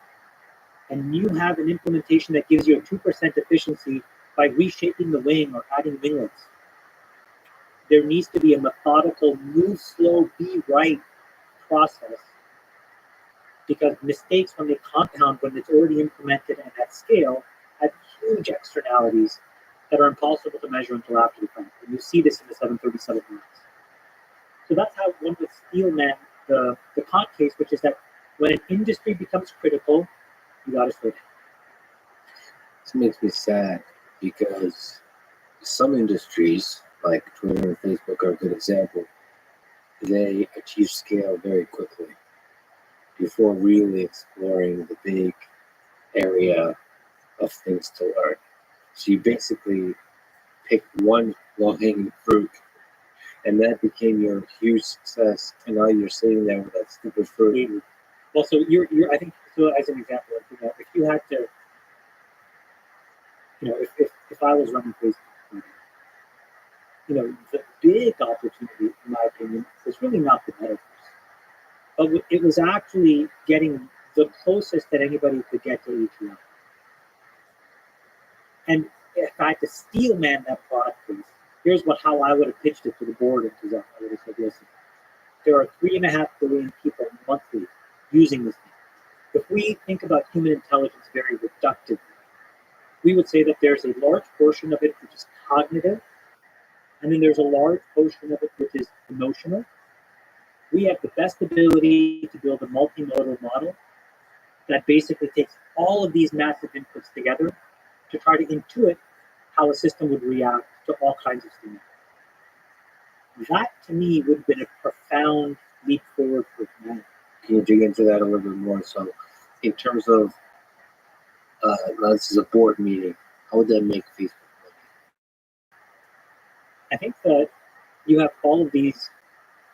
and you have an implementation that gives you a 2% efficiency by reshaping the wing or adding winglets, there needs to be a methodical, move slow, be right process, because mistakes when they compound, when it's already implemented and at scale, have huge externalities that are impossible to measure until after the fact. And you see this in the 737 MAX. So that's how one would steelman the Kant case, which is that when an industry becomes critical, you got to slow down. This makes me sad because some industries, like Twitter and Facebook, are a good example. They achieve scale very quickly before really exploring the big area of things to learn. So you basically pick one low-hanging fruit, and that became your huge success. And now you're sitting there with that stupid fruit. Well, so you're I think, so as an example, if you had to, if I was running Facebook, the big opportunity, in my opinion, was really not the metaverse, but it was actually getting the closest that anybody could get to ATM. And if I had to steelman that product, please, here's how I would have pitched it to the board and to Zuck. I would have said, listen, there are 3.5 billion people monthly using this thing. If we think about human intelligence very reductively, we would say that there's a large portion of it which is cognitive, and then there's a large portion of it which is emotional. We have the best ability to build a multimodal model that basically takes all of these massive inputs together to try to intuit how a system would react to all kinds of stimuli. That, to me, would have been a profound leap forward for humanity. Can you dig into that a little bit more? So, in terms of, now this is a board meeting, how would that make Facebook money? I think that you have all of these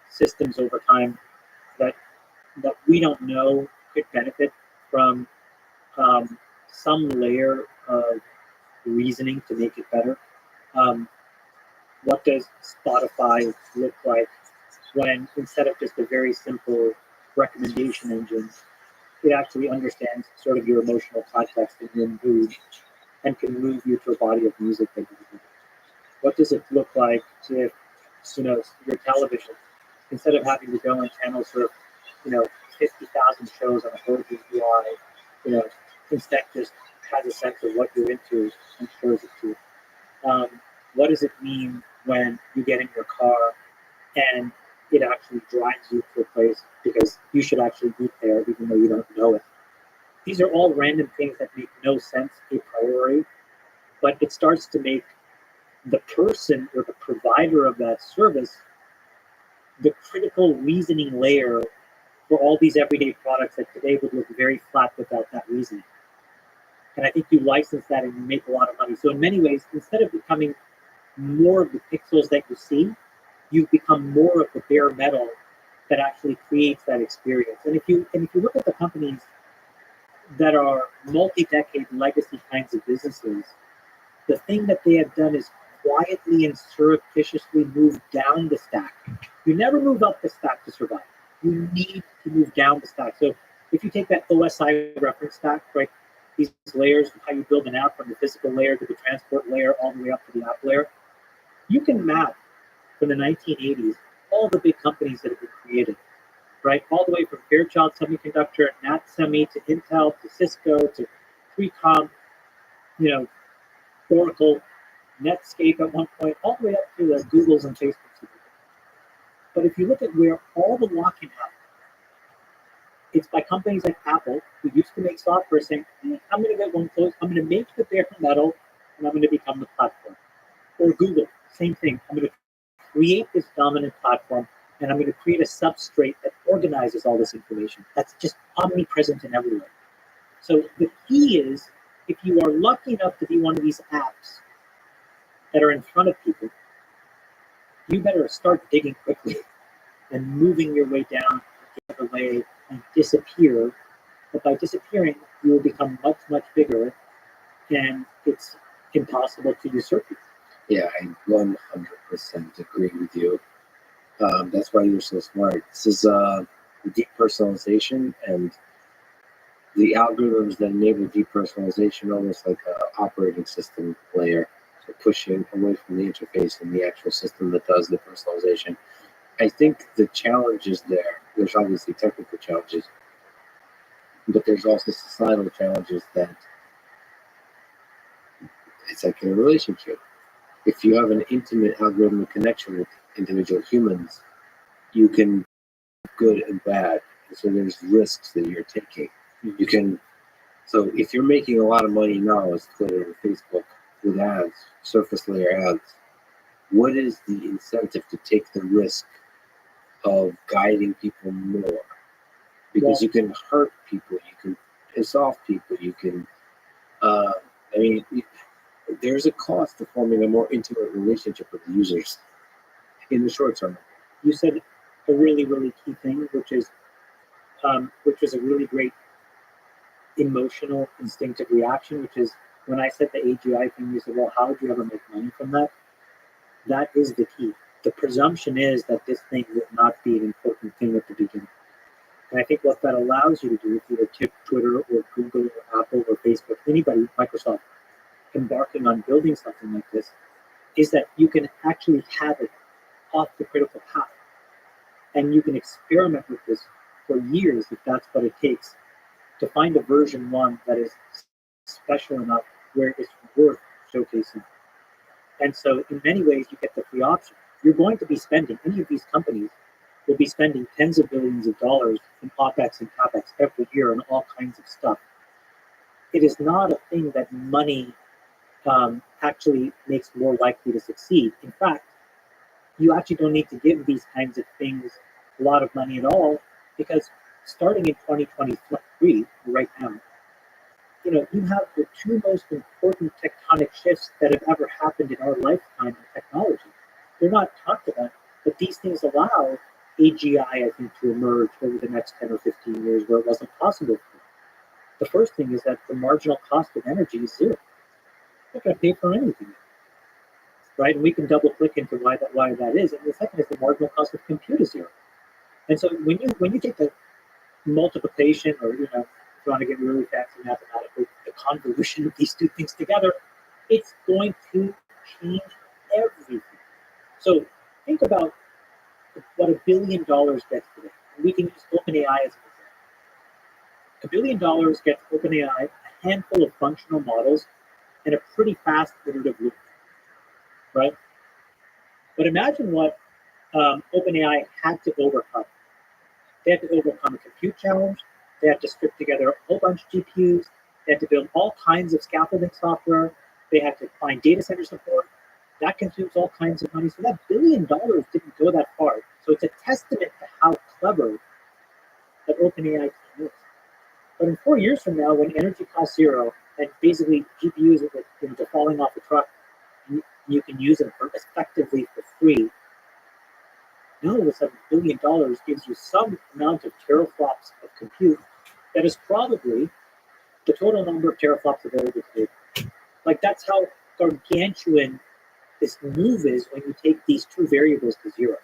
systems over time that we don't know could benefit from some layer of reasoning to make it better. What does Spotify look like when, instead of just a very simple recommendation engine, it actually understands sort of your emotional context and your mood and can move you to a body of music that you like? What does it look like if, your television, instead of having to go and channel sort of, 50,000 shows on a whole DVI, instead just has a sense of what you're into and shows it to you. What does it mean when you get in your car and it actually drives you to a place because you should actually be there even though you don't know it? These are all random things that make no sense a priori, but it starts to make the person or the provider of that service the critical reasoning layer for all these everyday products that today would look very flat without that reasoning. And I think you license that and you make a lot of money. So in many ways, instead of becoming more of the pixels that you see, you become more of the bare metal that actually creates that experience. And if you look at the companies that are multi-decade legacy kinds of businesses, the thing that they have done is quietly and surreptitiously move down the stack. You never move up the stack to survive. You need to move down the stack. So if you take that OSI reference stack, right, these layers, how you build an app from the physical layer to the transport layer all the way up to the app layer, you can map from the 1980s all the big companies that have been created, right? All the way from Fairchild Semiconductor, NatSemi, to Intel, to Cisco, to 3Com, Oracle, Netscape at one point, all the way up to Google's and Facebook's. But if you look at where all the lock-in happened, it's by companies like Apple, who used to make software, saying, I'm going to get one close, I'm going to make the bare metal, and I'm going to become the platform. Or Google, same thing. I'm going to create this dominant platform, and I'm going to create a substrate that organizes all this information. That's just omnipresent and everywhere. So the key is, if you are lucky enough to be one of these apps that are in front of people, you better start digging quickly and moving your way down, get away, and disappear. But by disappearing, you will become much, much bigger, and it's impossible to usurp you. Yeah, I 100% agree with you. That's why you're so smart. This is deep personalization, and the algorithms that enable depersonalization, almost like an operating system layer, so pushing away from the interface and the actual system that does the personalization. I think the challenge is there. There's obviously technical challenges, but there's also societal challenges that it's like in a relationship. If you have an intimate algorithmic connection with individual humans, you can be good and bad. So there's risks that you're taking. You can. So if you're making a lot of money now as Twitter or Facebook with ads, surface layer ads, what is the incentive to take the risk of guiding people more? Because you can hurt people, you can piss off people, you can. I mean, there's a cost to forming a more intimate relationship with the users in the short term. You said a really, really key thing, which is a really great emotional, instinctive reaction, which is when I said the AGI thing, you said, well, how would you ever make money from that? That is the key. The presumption is that this thing will not be an important thing at the beginning. And I think what that allows you to do, if you were Twitter or Google or Apple or Facebook, anybody, Microsoft, embarking on building something like this, is that you can actually have it off the critical path. And you can experiment with this for years if that's what it takes to find a version 1 that is special enough where it's worth showcasing. And so in many ways, you get the free option. You're going to be spending, any of these companies will be spending tens of billions of dollars in OPEX and CAPEX every year on all kinds of stuff. It is not a thing that money actually makes more likely to succeed. In fact, you actually don't need to give these kinds of things a lot of money at all, because starting in 2023, right now, you have the 2 most important tectonic shifts that have ever happened in our lifetime in technology. They're not talked about, but these things allow AGI, I think, to emerge over the next 10 or 15 years where it wasn't possible before. The first thing is that the marginal cost of energy is 0. You're not going to pay for anything, right? And we can double click into why that is. And the second is the marginal cost of compute is 0. And so when you take the multiplication, or if you want to get really fancy mathematically, the convolution of these 2 things together, it's going to change everything. So think about what $1 billion gets today. We can use OpenAI as an example. $1 billion gets OpenAI a handful of functional models and a pretty fast iterative loop, right? But imagine what OpenAI had to overcome. They had to overcome a compute challenge. They had to strip together a whole bunch of GPUs. They had to build all kinds of scaffolding software. They had to find data center support. That consumes all kinds of money. So that $1 billion didn't go that far. So it's a testament to how clever that OpenAI team is. But in 4 years from now, when energy costs 0 and basically GPUs are falling off a truck, you can use them effectively for free. Now all of a sudden, $1 billion gives you some amount of teraflops of compute that is probably the total number of teraflops available today. Like, that's how gargantuan this move is when you take these 2 variables to 0.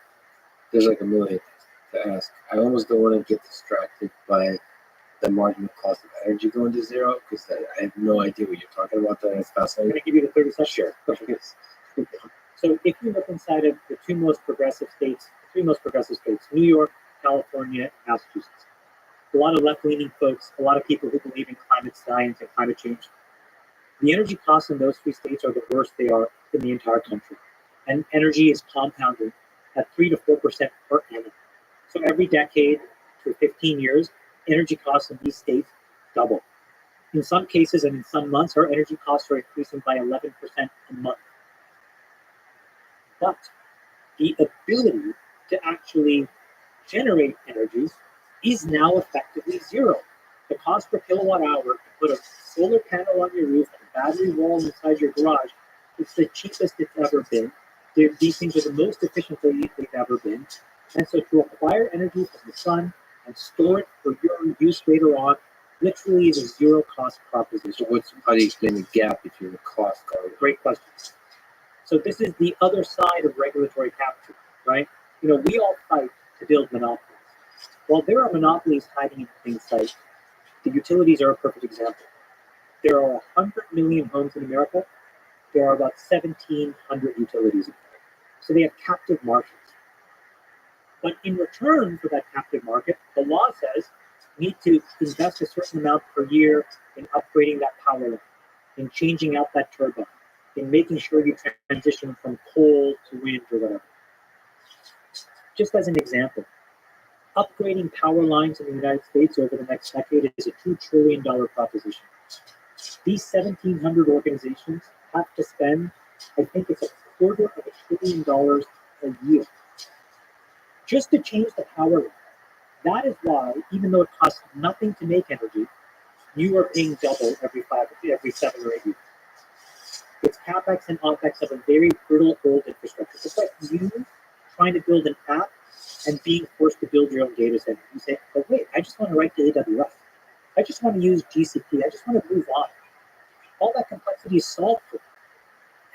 There's like a million things to ask. I almost don't want to get distracted by the marginal cost of energy going to 0, because I have no idea what you're talking about. That it's fascinating. I'm going to give you the 30 seconds. Sure. So if you look inside of the 3 most progressive states, New York, California, and Massachusetts, a lot of left-leaning folks, a lot of people who believe in climate science and climate change, the energy costs in those 3 states are the worst they are in the entire country. And energy is compounding at 3 to 4% per annum. So every decade for 15 years, energy costs in these states double. In some cases and in some months, our energy costs are increasing by 11% a month. But the ability to actually generate energy is now effectively zero. The cost per kilowatt hour to put a solar panel on your roof and a battery wall inside your garage is the cheapest it's ever been. These things are the most efficient they've ever been. And so to acquire energy from the sun and store it for your use later on literally is a zero cost proposition. So how do you explain the gap between the cost? Great question. So this is the other side of regulatory capture, right? You know, we all fight to build monopolies. Well, there are monopolies hiding in plain sight. The utilities are a perfect example. There are 100 million homes in America. There are about 1,700 utilities in America. So they have captive markets. But in return for that captive market, the law says you need to invest a certain amount per year in upgrading that power line, in changing out that turbine, in making sure you transition from coal to wind or whatever. Just as an example, upgrading power lines in the United States over the next decade is a $2 trillion proposition. These 1,700 organizations have to spend, I think it's $250 billion a year just to change the power line. That is why, even though it costs nothing to make energy, you are paying double every 7 or 8 years. It's CapEx and OpEx of a very brittle old infrastructure. It's like you trying to build an app and being forced to build your own data center. You say, oh wait, I just want to write to AWS. I just want to use GCP. I just want to move on. All that complexity is solved for.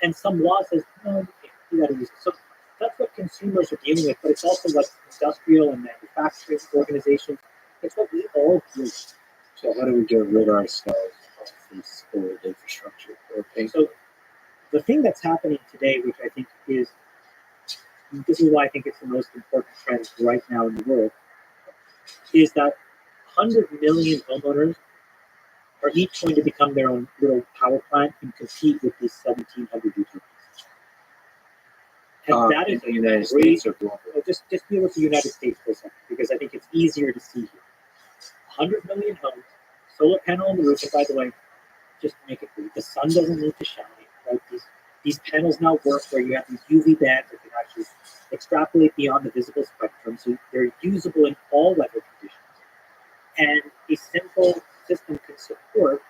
And some law says, no, you can't. You got to use it. So that's what consumers are dealing with, but it's also what industrial and manufacturing organizations, it's what we all do. So how do we get rid of ourselves of this old infrastructure? So the thing that's happening today, which I think is, this is why I think it's the most important trend right now in the world, is that 100 million homeowners are each going to become their own little power plant and compete with these 1,700 utilities. And that is in the United States or global? Just deal with the United States for a second, because I think it's easier to see here. 100 million homes, solar panel on the roof, and by the way, just to make it clear, the sun doesn't need to shine, right? These panels now work where you have these UV bands that can actually extrapolate beyond the visible spectrum, so they're usable in all weather conditions. And a simple system can support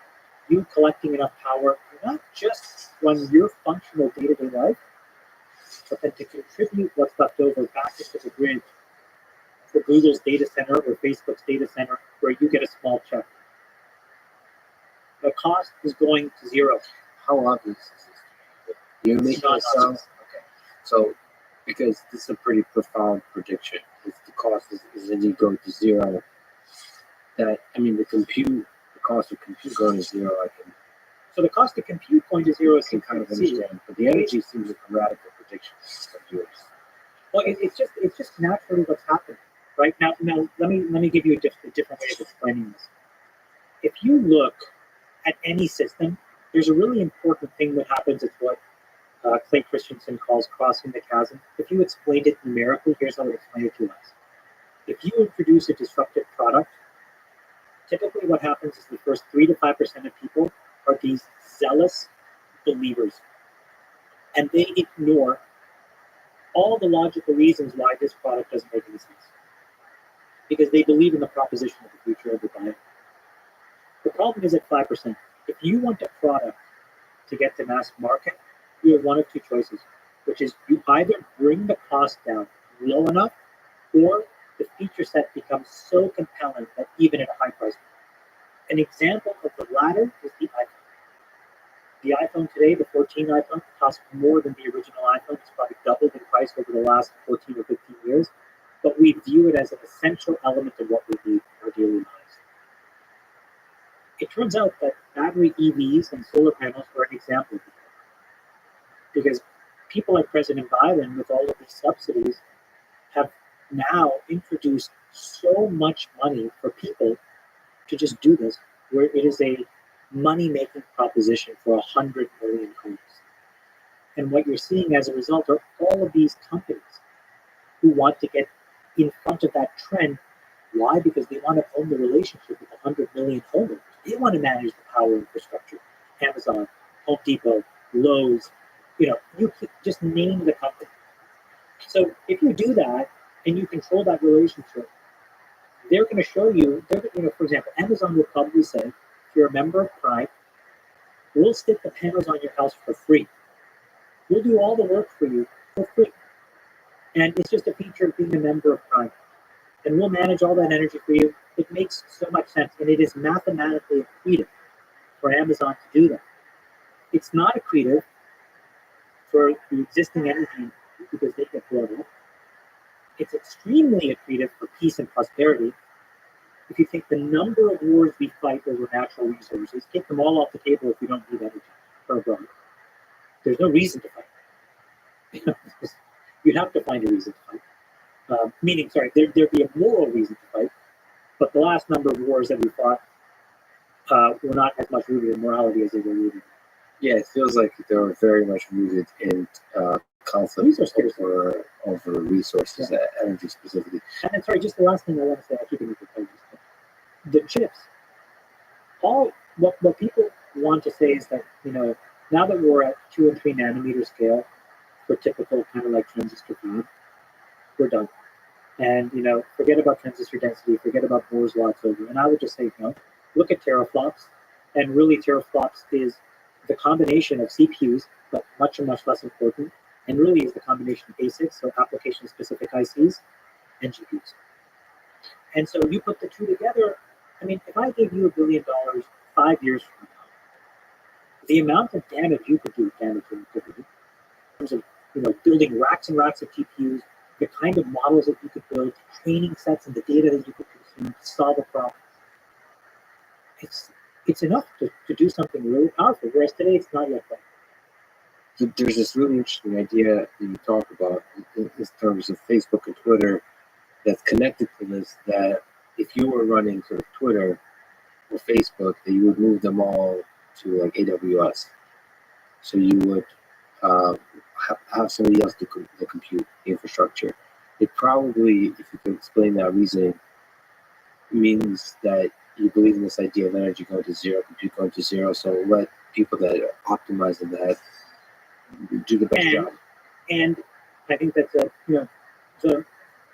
you collecting enough power, not just run your functional day-to-day life, but then to contribute what's left over back into the grid for Google's data center or Facebook's data center, where you get a small check. The cost is going to zero. How obvious is this? You're making it sound okay. So, because this is a pretty profound prediction. If the cost is indeed going to zero, that the cost of compute going to zero, So the cost of compute going to zero is kind of understand, but the energy seems like a radical prediction of yours. Well, it's just naturally what's happening, right? Now let me give you a different way of explaining this. If you look at any system, there's a really important thing that happens. It's what Clay Christensen calls crossing the chasm. If you explained it numerically, here's how I would explain it to us. If you introduce a disruptive product, typically what happens is the first 3 to 5% of people are these zealous believers, and they ignore all the logical reasons why this product doesn't make any sense, because they believe in the proposition of the future of the buyer. The problem is at 5%. If you want a product to get to mass market, you have one of two choices, which is you either bring the cost down low enough, or the feature set becomes so compelling that even at a high price point. An example of the latter is the iPhone. The iPhone today, the 14 iPhone, costs more than the original iPhone. It's probably doubled in price over the last 14 or 15 years, but we view it as an essential element of what we need in our daily lives. It turns out that battery EVs and solar panels are an example of that, because people like President Biden, with all of these subsidies, have now introduced so much money for people to just do this, where it is a money-making proposition for 100 million homes. And what you're seeing as a result are all of these companies who want to get in front of that trend. Why? Because they want to own the relationship with 100 million homeowners. They want to manage the power infrastructure. Amazon, Home Depot, Lowe's, you just name the company. So if you do that, and you control that relationship, they're going to show you, for example, Amazon will probably say, if you're a member of Prime, we'll stick the panels on your house for free. We'll do all the work for you for free. And it's just a feature of being a member of Prime. And we'll manage all that energy for you. It makes so much sense, and it is mathematically accretive for Amazon to do that. It's not accretive for the existing energy because they get blown up. It's extremely accretive for peace and prosperity. If you take the number of wars we fight over natural resources, take them all off the table if we don't need energy for abroad. There's no reason to fight. You'd have to find a reason to fight. Meaning, there'd be a moral reason to fight, but the last number of wars that we fought were not as much rooted in morality as they were rooted. Yeah, it feels like they were very much rooted in conflict over resources, energy specifically. And then, just the last thing I want to say, I'll keep it with the chips. What people want to say is that, now that we're at 2 and 3 nanometer scale for typical kind of like transistor fab, we're done. And, forget about transistor density, forget about Moore's law, it's over. And I would just say, look at teraflops. And really, teraflops is the combination of CPUs, but much and much less important, and really is the combination of ASICs, so application-specific ICs, and GPUs. And so you put the two together. I mean, if I gave you $1 billion 5 years from now, the amount of damage you could do, damage in terms of building racks and racks of GPUs, the kind of models that you could build, training sets, and the data that you could consume to solve a problem. It's enough to do something really powerful, whereas today it's not yet done. There's this really interesting idea that you talk about in terms of Facebook and Twitter that's connected to this, that if you were running sort of Twitter or Facebook, that you would move them all to like AWS. So you would have somebody else do the compute infrastructure. It probably, if you can explain that reasoning, means that you believe in this idea of energy going to zero, compute going to zero, so let people that are optimizing that do the best job. And I think that's so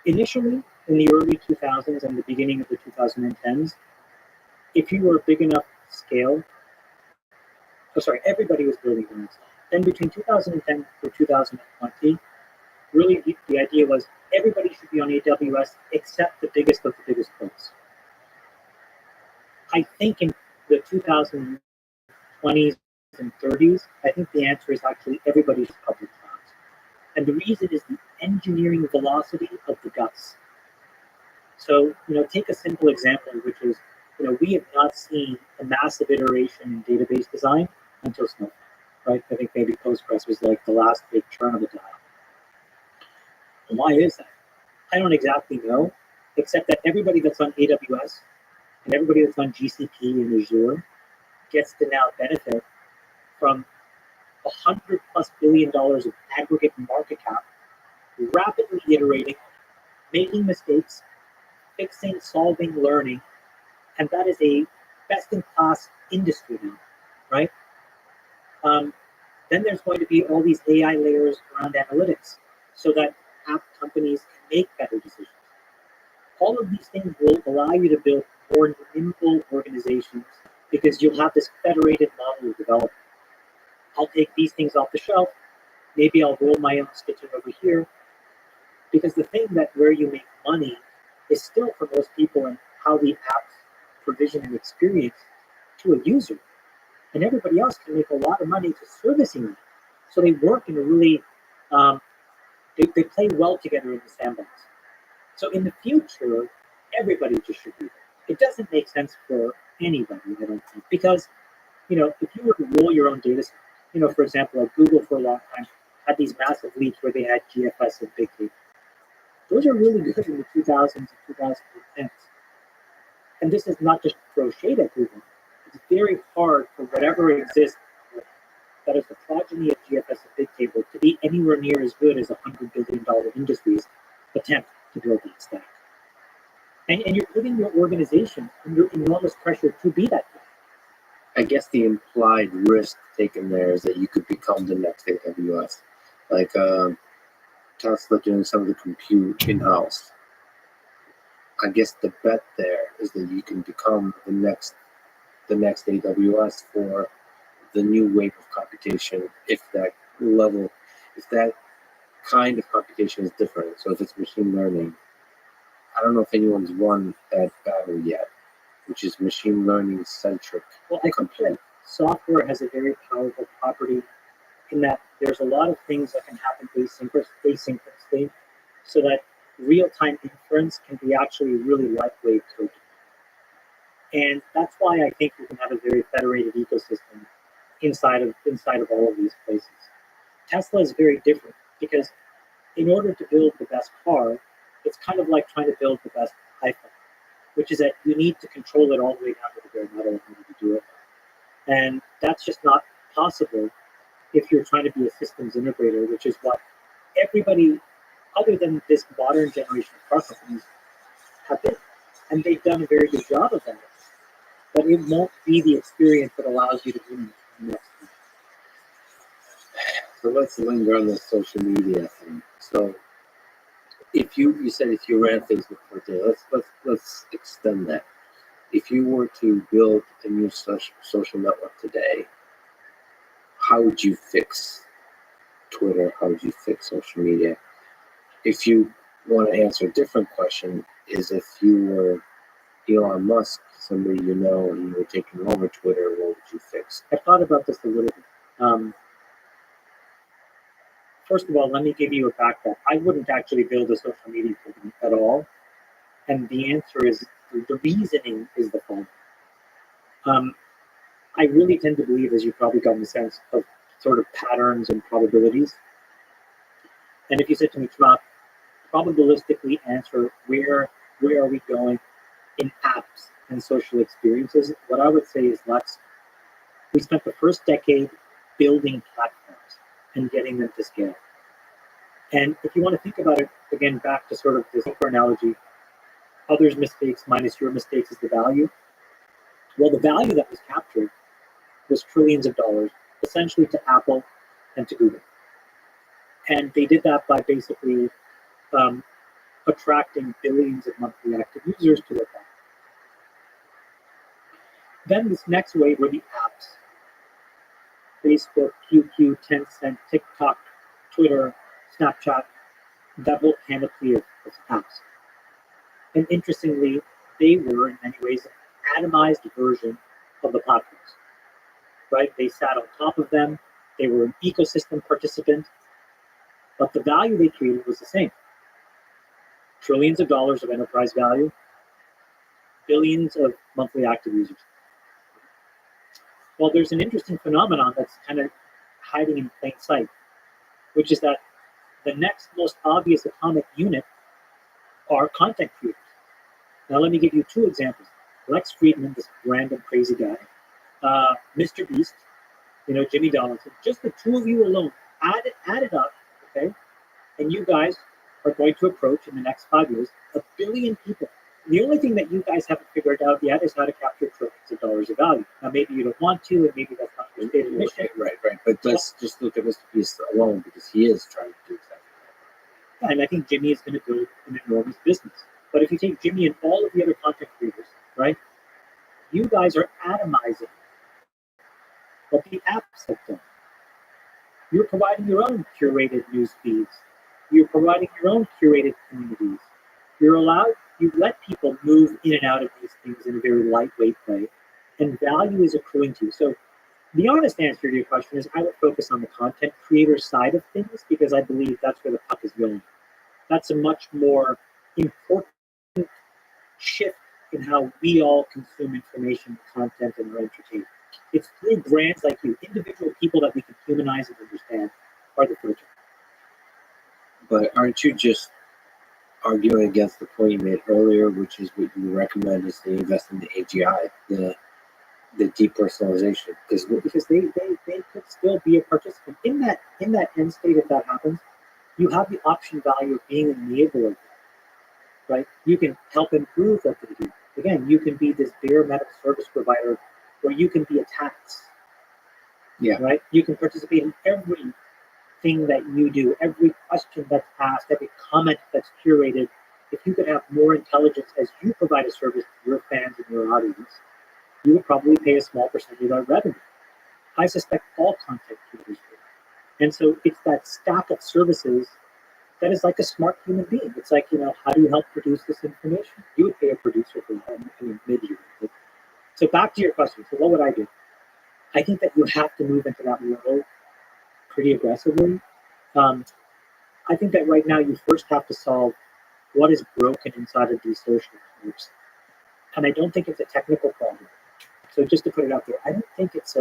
initially in the early 2000s and the beginning of the 2010s, if you were a big enough scale, everybody was building Linux. Then between 2010 to 2020, really the idea was everybody should be on AWS except the biggest of the biggest folks. I think in the 2020s and 30s, I think the answer is actually everybody's public clouds. And the reason is the engineering velocity of the guts. So, take a simple example, which is, we have not seen a massive iteration in database design until Snowflake, right? I think maybe Postgres was like the last big turn of the dial. And why is that? I don't exactly know, except that everybody that's on AWS and everybody that's on GCP and Azure gets to now benefit from $100+ billion of aggregate market cap, rapidly iterating, making mistakes, fixing, solving, learning, and that is a best-in-class industry now, right? Then there's going to be all these AI layers around analytics so that app companies can make better decisions. All of these things will allow you to build more nimble organizations because you'll have this federated model of development. I'll take these things off the shelf. Maybe I'll roll my own stitching over here. Because the thing that where you make money is still for most people in how the apps provision an experience to a user. And everybody else can make a lot of money to servicing them. So they work in a really, they play well together in the sandbox. So in the future, everybody just should be there. It doesn't make sense for anybody, I don't think, because, if you were to roll your own data set, for example, like Google for a long time had these massive leaps where they had GFS and big data. Those are really good in the 2000s and 2010s. And this is not just throw shade at Google. It's very hard for whatever exists that is the progeny of GFS and big table to be anywhere near as good as $100 billion industries attempt to build that stack. And you're putting your organization under enormous pressure to be that good. I guess the implied risk taken there is that you could become the next AWS. Like, Tesla doing some of the compute in-house. I guess the bet there is that you can become the next AWS for the new wave of computation if that kind of computation is different. So if it's machine learning, I don't know if anyone's won that battle yet, which is machine learning centric Well, I think compute. that software has a very powerful property in that there's a lot of things that can happen asynchronously, so that real-time inference can be actually really lightweight code. And that's why I think we can have a very federated ecosystem inside of all of these places. Tesla is very different because in order to build the best car, it's kind of like trying to build the best iPhone, which is that you need to control it all the way down to the bare metal in order to do it. And that's just not possible if you're trying to be a systems integrator, which is what everybody other than this modern generation of car companies have been. And they've done a very good job of that. But it won't be the experience that allows you to do next. So let's linger on this social media thing. So if you said if you ran Facebook for a day, let's extend that. If you were to build a new social network today, how would you fix Twitter? How would you fix social media? If you want to answer a different question, is if you were Elon Musk, somebody you know, and you were taking over Twitter, what would you fix? I thought about this a little bit. First of all, let me give you a backdrop. I wouldn't actually build a social media company at all. And the answer is, the reasoning is the following. I really tend to believe, as you've probably gotten a sense, of sort of patterns and probabilities. And if you said to me, Trump, probabilistically answer where are we going in apps and social experiences, what I would say is we spent the first decade building platforms and getting them to scale. And if you want to think about it, again, back to sort of this analogy, others' mistakes minus your mistakes is the value. Well, the value that was captured was trillions of dollars, essentially to Apple and to Google. And they did that by basically attracting billions of monthly active users to their platform. Then this next wave were the apps. Facebook, QQ, Tencent, TikTok, Twitter, Snapchat, that whole panoply of apps. And interestingly, they were in many ways an atomized version of the platforms, right? They sat on top of them. They were an ecosystem participant, but the value they created was the same. Trillions of dollars of enterprise value, billions of monthly active users. Well, there's an interesting phenomenon that's kind of hiding in plain sight, which is that the next most obvious atomic unit are content creators. Now, let me give you two examples. Lex Friedman, this random crazy guy, Mr. Beast, Jimmy Donaldson, just the two of you alone, add it up, okay? And you guys are going to approach, in the next 5 years, 1 billion people. The only thing that you guys haven't figured out yet is how to capture trillions of dollars of value. Now, maybe you don't want to, and maybe that's not your stated mission. Right. But let's just look at Mr. Beast alone, because he is trying to do exactly that. And I think Jimmy is going to build an enormous business. But if you take Jimmy and all of the other content creators, right, you guys are atomizing what the apps have done. You're providing your own curated news feeds. You're providing your own curated communities. You let people move in and out of these things in a very lightweight way, and value is accruing to you. So the honest answer to your question is I would focus on the content creator side of things, because I believe that's where the puck is going. That's a much more important shift in how we all consume information, content, and are entertained. It's through brands like you, individual people that we can humanize and understand are the filter. But aren't you just arguing against the point you made earlier, which is what you recommend is to invest in the AGI, the depersonalization? Because they could still be a participant in that end state. If that happens, you have the option value of being an enabler, right? You can help improve what they do. Again, you can be this bare metal service provider, where you can be a tax. Yeah. Right. You can participate in every thing that you do, every question that's asked, every comment that's curated, if you could have more intelligence as you provide a service to your fans and your audience, you would probably pay a small percentage of that revenue. I suspect all content creators would. And so it's that stack of services that is like a smart human being. It's like, how do you help produce this information? You would pay a producer for that. I mean, maybe you would. So back to your question. So what would I do? I think that you have to move into that world pretty aggressively. I think that right now you first have to solve what is broken inside of these social networks. And I don't think it's a technical problem. So just to put it out there, I don't think it's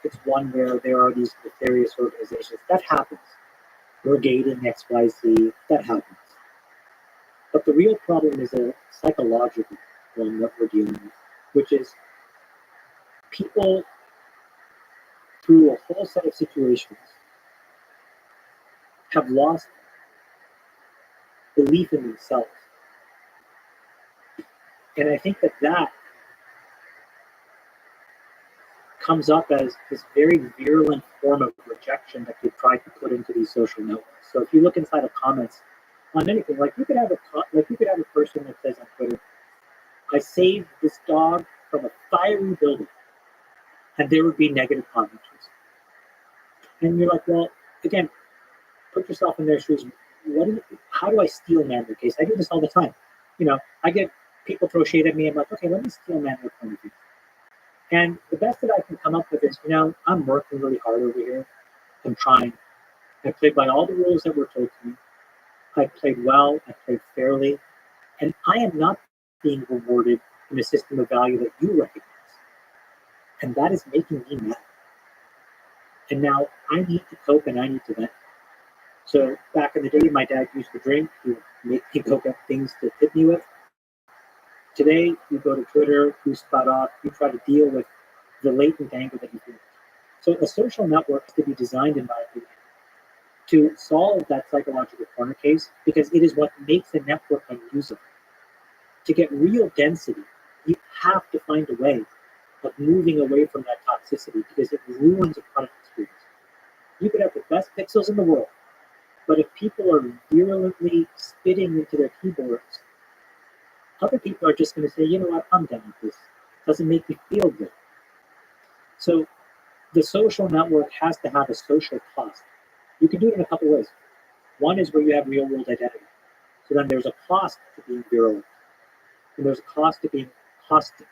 it's one where there are these nefarious organizations. That happens. Brigading XYZ, that happens. But the real problem is a psychological one that we're dealing with, which is people through a whole set of situations have lost belief in themselves. And I think that comes up as this very virulent form of rejection that you try to put into these social networks. So if you look inside of comments on anything, like you could have a person that says on Twitter, "I saved this dog from a fiery building," and there would be negative comments. And you're like, well, again, put yourself in their shoes. How do I steel man their case? I do this all the time. I get people throw shade at me. I'm like, okay, let me steel man their point of view. And the best that I can come up with is, I'm working really hard over here. I'm trying. I played by all the rules that were told to me. I played well. I played fairly. And I am not being rewarded in a system of value that you recognize. And that is making me mad. And now I need to cope and I need to vent. So back in the day, my dad used to drink. He would make me go get things to tip me with. Today, you go to Twitter, you spot off, you try to deal with the latent anger that you feel. So a social network is to be designed, in my opinion, to solve that psychological corner case, because it is what makes a network unusable. To get real density, you have to find a way of moving away from that toxicity, because it ruins a product experience. You could have the best pixels in the world, but if people are virulently spitting into their keyboards, other people are just going to say, you know what, I'm done with this. It doesn't make me feel good. So the social network has to have a social cost. You can do it in a couple ways. One is where you have real world identity. So then there's a cost to being virulent, and there's a cost to being caustic.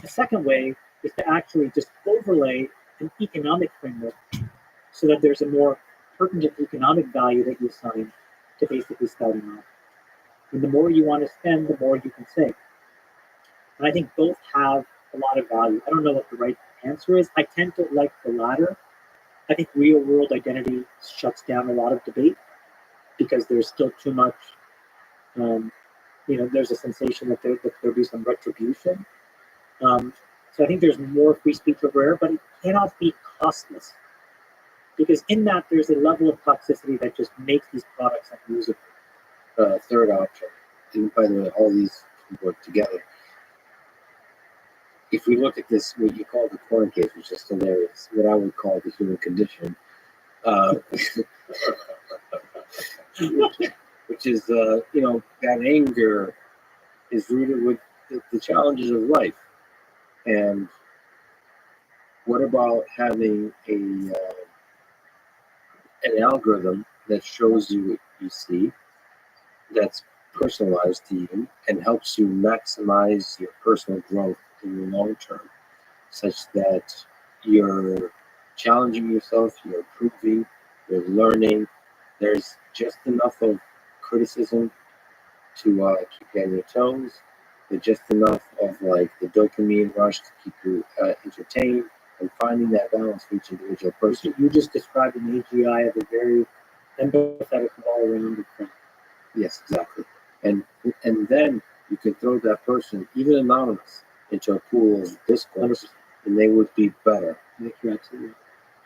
The second way is to actually just overlay an economic framework so that there's a more pertinent economic value that you assign to basically spouting off. And the more you want to spend, the more you can save. And I think both have a lot of value. I don't know what the right answer is. I tend to like the latter. I think real world identity shuts down a lot of debate because there's still too much, there's a sensation that there'll be some retribution. So I think there's more free speech over there, but it cannot be costless. Because in that, there's a level of toxicity that just makes these products unusable. Third option, and by the way, all these work together. If we look at this, what you call the corner case, which is hilarious, what I would call the human condition, which is, that anger is rooted with the challenges of life. And what about having an algorithm that shows you what you see, that's personalized to you and helps you maximize your personal growth in the long term, such that you're challenging yourself, you're improving, you're learning. There's just enough of criticism to keep you on your toes. There's just enough of the dopamine rush to keep you entertained, and finding that balance for each individual person. You just described an AGI of a very empathetic all-around friend. Yes, exactly. And then you can throw that person, even anonymous, into a pool of discourse, 100%. And they would be better. You're absolutely right.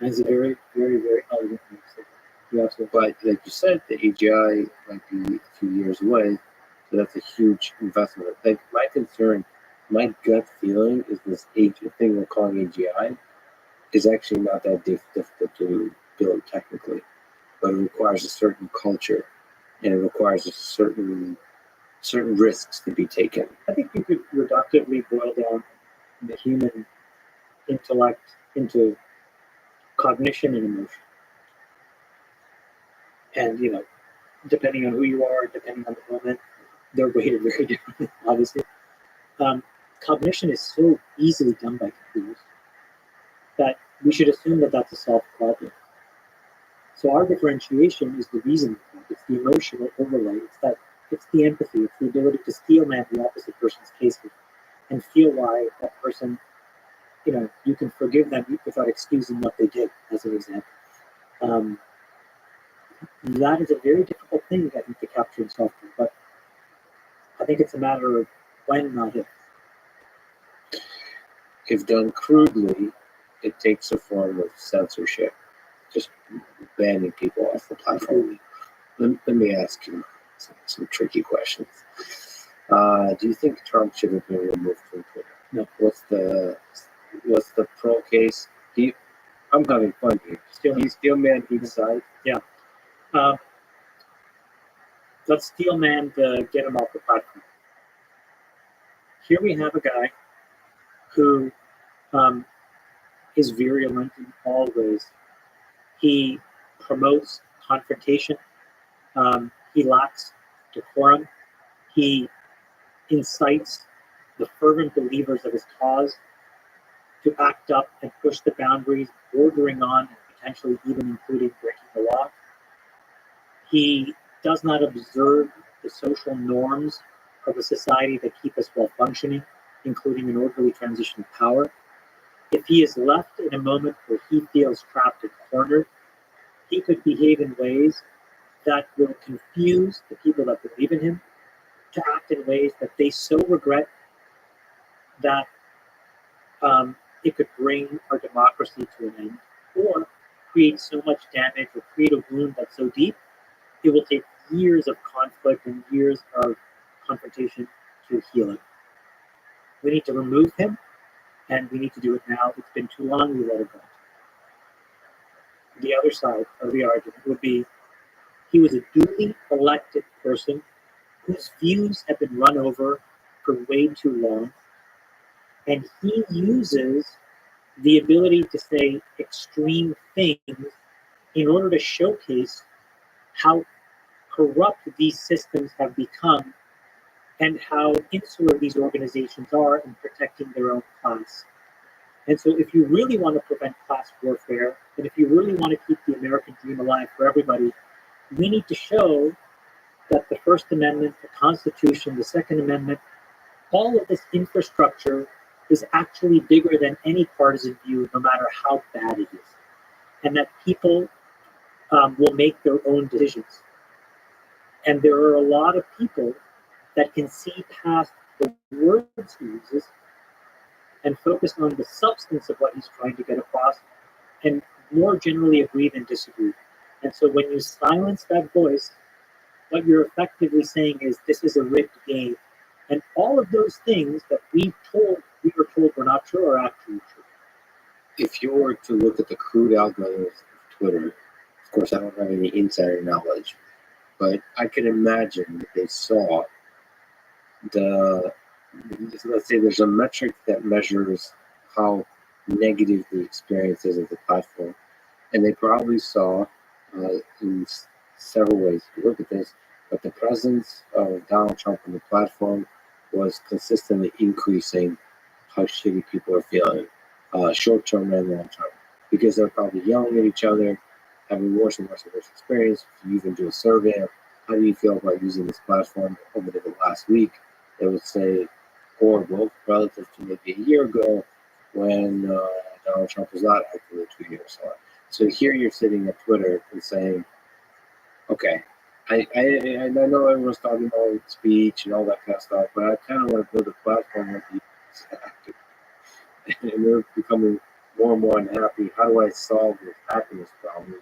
That's a very, very, very elegant thing to say. You're absolutely right. But like you said, the AGI might be a few years away, so that's a huge investment. My concern, my gut feeling is this thing we're calling AGI is actually not that difficult to build technically, but it requires a certain culture, and it requires a certain risks to be taken. I think you could reductively boil down the human intellect into cognition and emotion. And, depending on who you are, depending on the moment, they're weighted very differently, obviously. Cognition is so easily done by computers that we should assume that that's a solved problem. So our differentiation is the reason. It's the emotional overlay. It's the empathy. It's the ability to steel man the opposite person's case and feel why that person, you can forgive them without excusing what they did, as an example. That is a very difficult thing, I think, to capture in software, but I think it's a matter of when, not if. If done crudely, it takes a form of censorship, just banning people off the platform. Let me ask you some tricky questions. Do you think Trump should have been removed from Twitter? No. What's the pro case? I'm having fun here. He's steel man each side. Yeah. Let's steel man to get him off the platform. Here we have a guy who is virulent in all ways. He promotes confrontation. He lacks decorum. He incites the fervent believers of his cause to act up and push the boundaries, bordering on and potentially even including breaking the law. He does not observe the social norms of a society that keep us well functioning, including an orderly transition of power. If he is left in a moment where he feels trapped and cornered, he could behave in ways that will confuse the people that believe in him, to act in ways that they so regret that it could bring our democracy to an end, or create so much damage or create a wound that's so deep, it will take years of conflict and years of confrontation to heal it. We need to remove him, and we need to do it now. It's been too long, we let it go. The other side of the argument would be he was a duly elected person whose views have been run over for way too long, and he uses the ability to say extreme things in order to showcase how corrupt these systems have become and how insular these organizations are in protecting their own class. And so if you really want to prevent class warfare, and if you really want to keep the American dream alive for everybody, we need to show that the First Amendment, the Constitution, the Second Amendment, all of this infrastructure is actually bigger than any partisan view, no matter how bad it is. And that people will make their own decisions. And there are a lot of people that can see past the words he uses and focus on the substance of what he's trying to get across, and more generally agree than disagree. And so when you silence that voice, what you're effectively saying is this is a rigged game. And all of those things that we were told were not true are actually true. If you were to look at the crude algorithms of Twitter, of course I don't have any insider knowledge, but I can imagine that they saw let's say there's a metric that measures how negative the experience is of the platform. And they probably saw in several ways to look at this, but the presence of Donald Trump on the platform was consistently increasing how shitty people are feeling, short-term and long-term, because they're probably yelling at each other, having worse and worse and worse experience. If you even do a survey of how do you feel about using this platform over the last week, they would say horrible relative to maybe a year ago when Donald Trump was not actively tweeting or so on. So here you're sitting at Twitter and saying, okay, I know everyone's talking about speech and all that kind of stuff, but I kind of want to build a platform where people are active. And they're becoming more and more unhappy. How do I solve this happiness problem?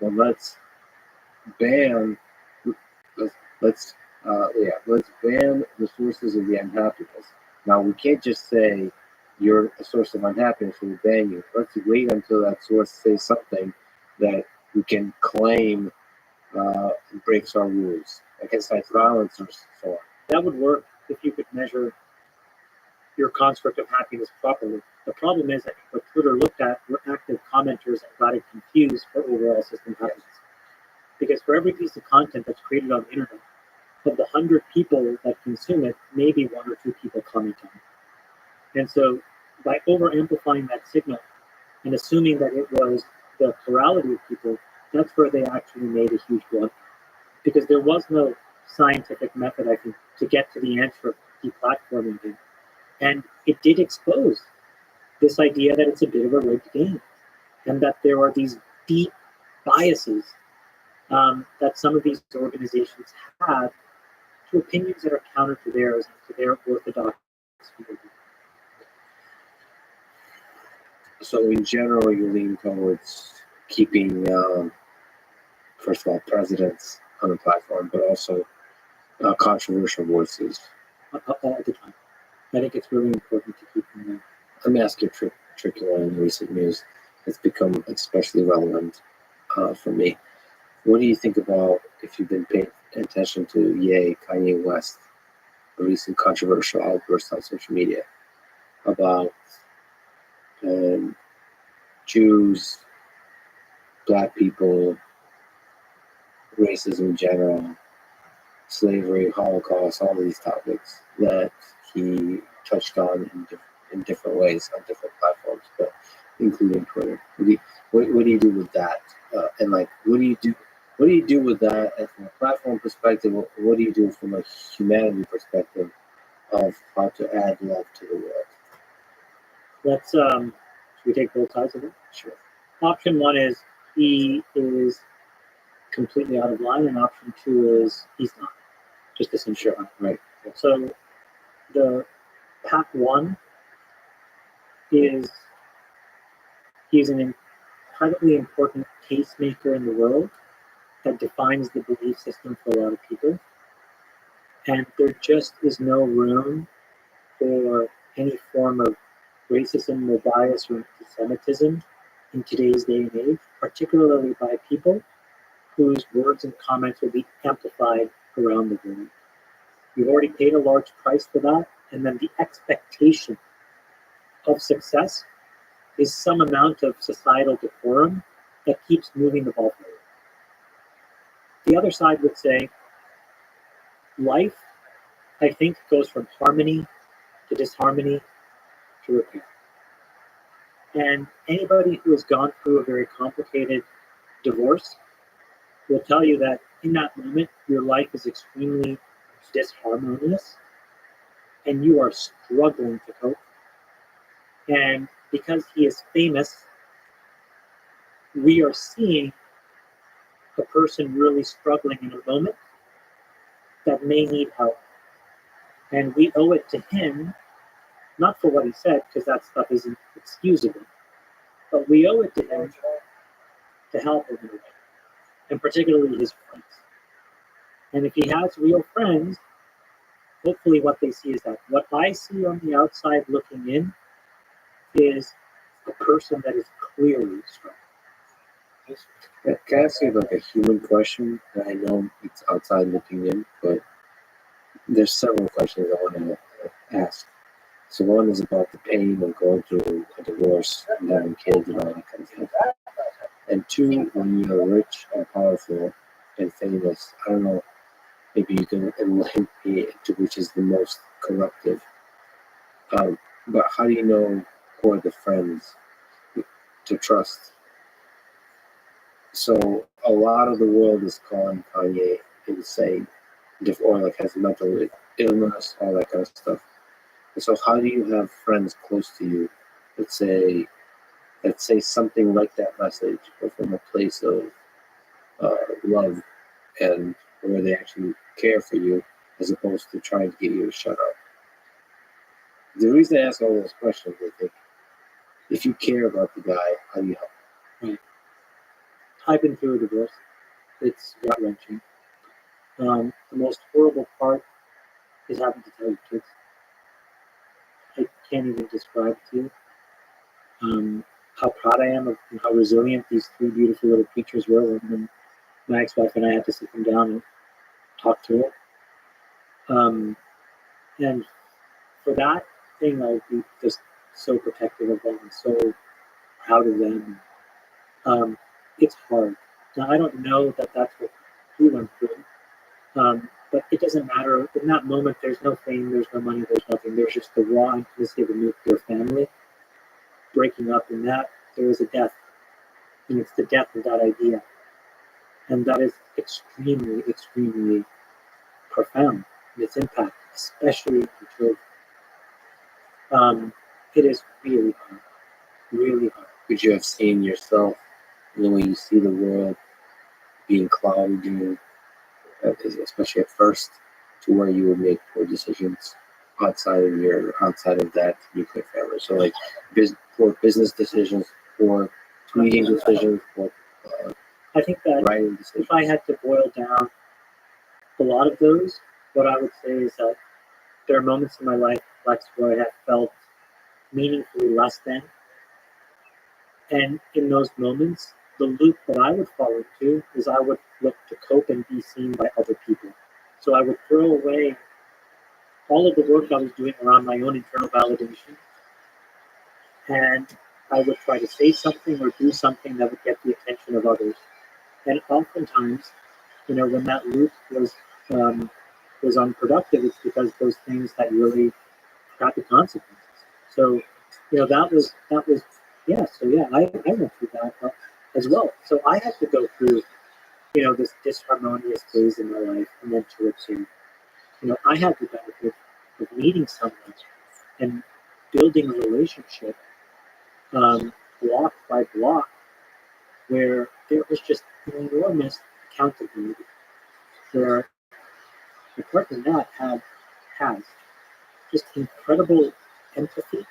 Well, let's ban ban the sources of the unhappiness. Now we can't just say you're a source of unhappiness, we'll ban you. Let's wait until that source says something that we can claim breaks our rules, like incites violence or so on. That would work if you could measure your construct of happiness properly. The problem is that what Twitter looked at were active commenters and got it confused for overall system happiness. Because for every piece of content that's created on the internet, of the 100 people that consume it, maybe 1 or 2 people comment on it. And so by over-amplifying that signal and assuming that it was the plurality of people, that's where they actually made a huge blunder. Because there was no scientific method, I think, to get to the answer of deplatforming it. And it did expose this idea that it's a bit of a rigged game and that there are these deep biases that some of these organizations have to opinions that are counter to theirs and to their orthodox view. So in general, you lean towards keeping, first of all, presidents on the platform, but also controversial voices. All the time. I think it's really important to keep them there. Let me ask you a tricky one in recent news. It's become especially relevant for me. What do you think about, if you've been paying attention to Kanye West, a recent controversial outburst on social media about Jews, Black people, racism in general, slavery, Holocaust, all of these topics that he touched on in different ways on different platforms, but including Twitter. What do you do with that? And like, what do you do with that? And from a platform perspective, what do you do from a humanity perspective of how to add love to the world? Let's should we take both sides of it? Sure. Option 1 is he is completely out of line, and option 2 is he's not. Just to censure him. Right. So the path 1 is he's an incredibly important tastemaker in the world that defines the belief system for a lot of people. And there just is no room for any form of racism or bias or anti-Semitism in today's day and age, particularly by people whose words and comments will be amplified around the world. You've already paid a large price for that, and then the expectation of success is some amount of societal decorum that keeps moving the ball forward. The other side would say life, I think, goes from harmony to disharmony to repair. And anybody who has gone through a very complicated divorce will tell you that in that moment, your life is extremely disharmonious and you are struggling to cope. And because he is famous, we are seeing a person really struggling in a moment that may need help. And we owe it to him, not for what he said, because that stuff isn't excusable, but we owe it to him to help him in a way, and particularly his friends. And if he has real friends, hopefully what they see is that. What I see on the outside looking in is a person that is clearly struggling. Can I ask you like a human question? I know it's outside looking in, but there's several questions I want to ask. So one is about the pain of going through a divorce and having kids and all that kind of stuff. And 2, when you're rich and powerful and famous, I don't know, maybe you can enlighten me to which is the most corruptive. But how do you know who are the friends to trust? So a lot of the world is calling Kanye insane, or like has mental illness, all that kind of stuff. And so how do you have friends close to you that say something like that message, but from a place of love and where they actually care for you, as opposed to trying to get you to shut up? The reason I ask all those questions, I think, if you care about the guy, how do you help? Right. I've been through a divorce. It's gut-wrenching. The most horrible part is having to tell your kids. I can't even describe to you how proud I am of how resilient these three beautiful little creatures were when my ex-wife and I had to sit them down and talk to her. And for that thing, I'll be just so protective of them and so proud of them. It's hard. Now, I don't know that that's what he went through, but it doesn't matter. In that moment, there's no fame, there's no money, there's nothing. There's just the raw intimacy of a nuclear family breaking up, and that there is a death, and it's the death of that idea. And that is extremely, extremely profound in its impact, especially for children. It is really hard, really hard. Could you have seen yourself in the way you see the world being clouded, especially at first, to where you would make poor decisions outside of that nuclear family? So like poor business decisions, poor tweeting decisions, poor I think that writing decisions. if I had to boil down a lot of those, what I would say is that there are moments in my life, Lex, where I have felt meaningfully less than. And in those moments, the loop that I would fall into is I would look to cope and be seen by other people. So I would throw away all of the work I was doing around my own internal validation, and I would try to say something or do something that would get the attention of others. And oftentimes, when that loop was unproductive, it's because those things had really crappy consequences. So, that was yeah. So yeah, I went through that as well. So I had to go through, this disharmonious phase in my life, and then to return. I had the benefit of meeting someone and building a relationship, block by block, where there was just enormous accountability. Where the partner that has just incredible empathy,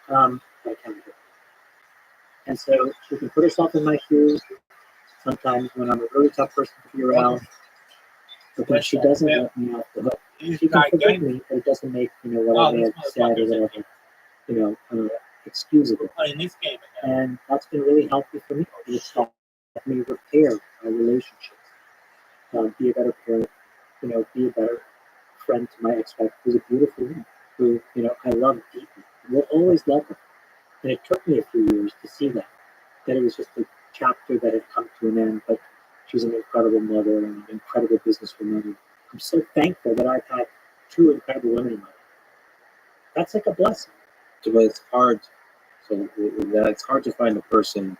by accountability. And so she can put herself in my shoes sometimes when I'm a really tough person to be around, but then she doesn't let me off the hook. She can forgive me, but it doesn't make what I may have said or whatever excusable. And that's been really helpful for me. It's helped me repair my relationships, be a better parent, be a better friend to my ex-wife, who's a beautiful woman, who I love deeply, will always love her. And it took me a few years to see that it was just a chapter that had come to an end, but she's an incredible mother and an incredible businesswoman. I'm so thankful that I've had two incredible women in my life. That's like a blessing. So, but it's hard. So it's hard to find a person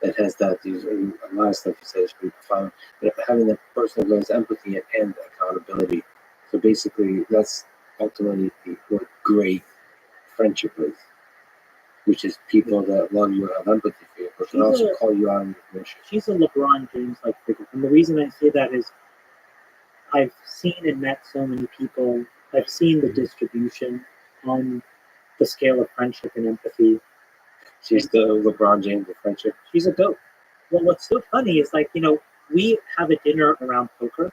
that has that. A lot of stuff you say is pretty profound. But having that person who has empathy and accountability. So basically, that's ultimately what great friendship is, which is people that love you and have empathy for you, but can also call you out on your mission. She's a LeBron James-like figure. And the reason I say that is I've seen and met so many people. I've seen the distribution on the scale of friendship and empathy. She's the LeBron James of friendship. She's a goat. Well, what's so funny is we have a dinner around poker,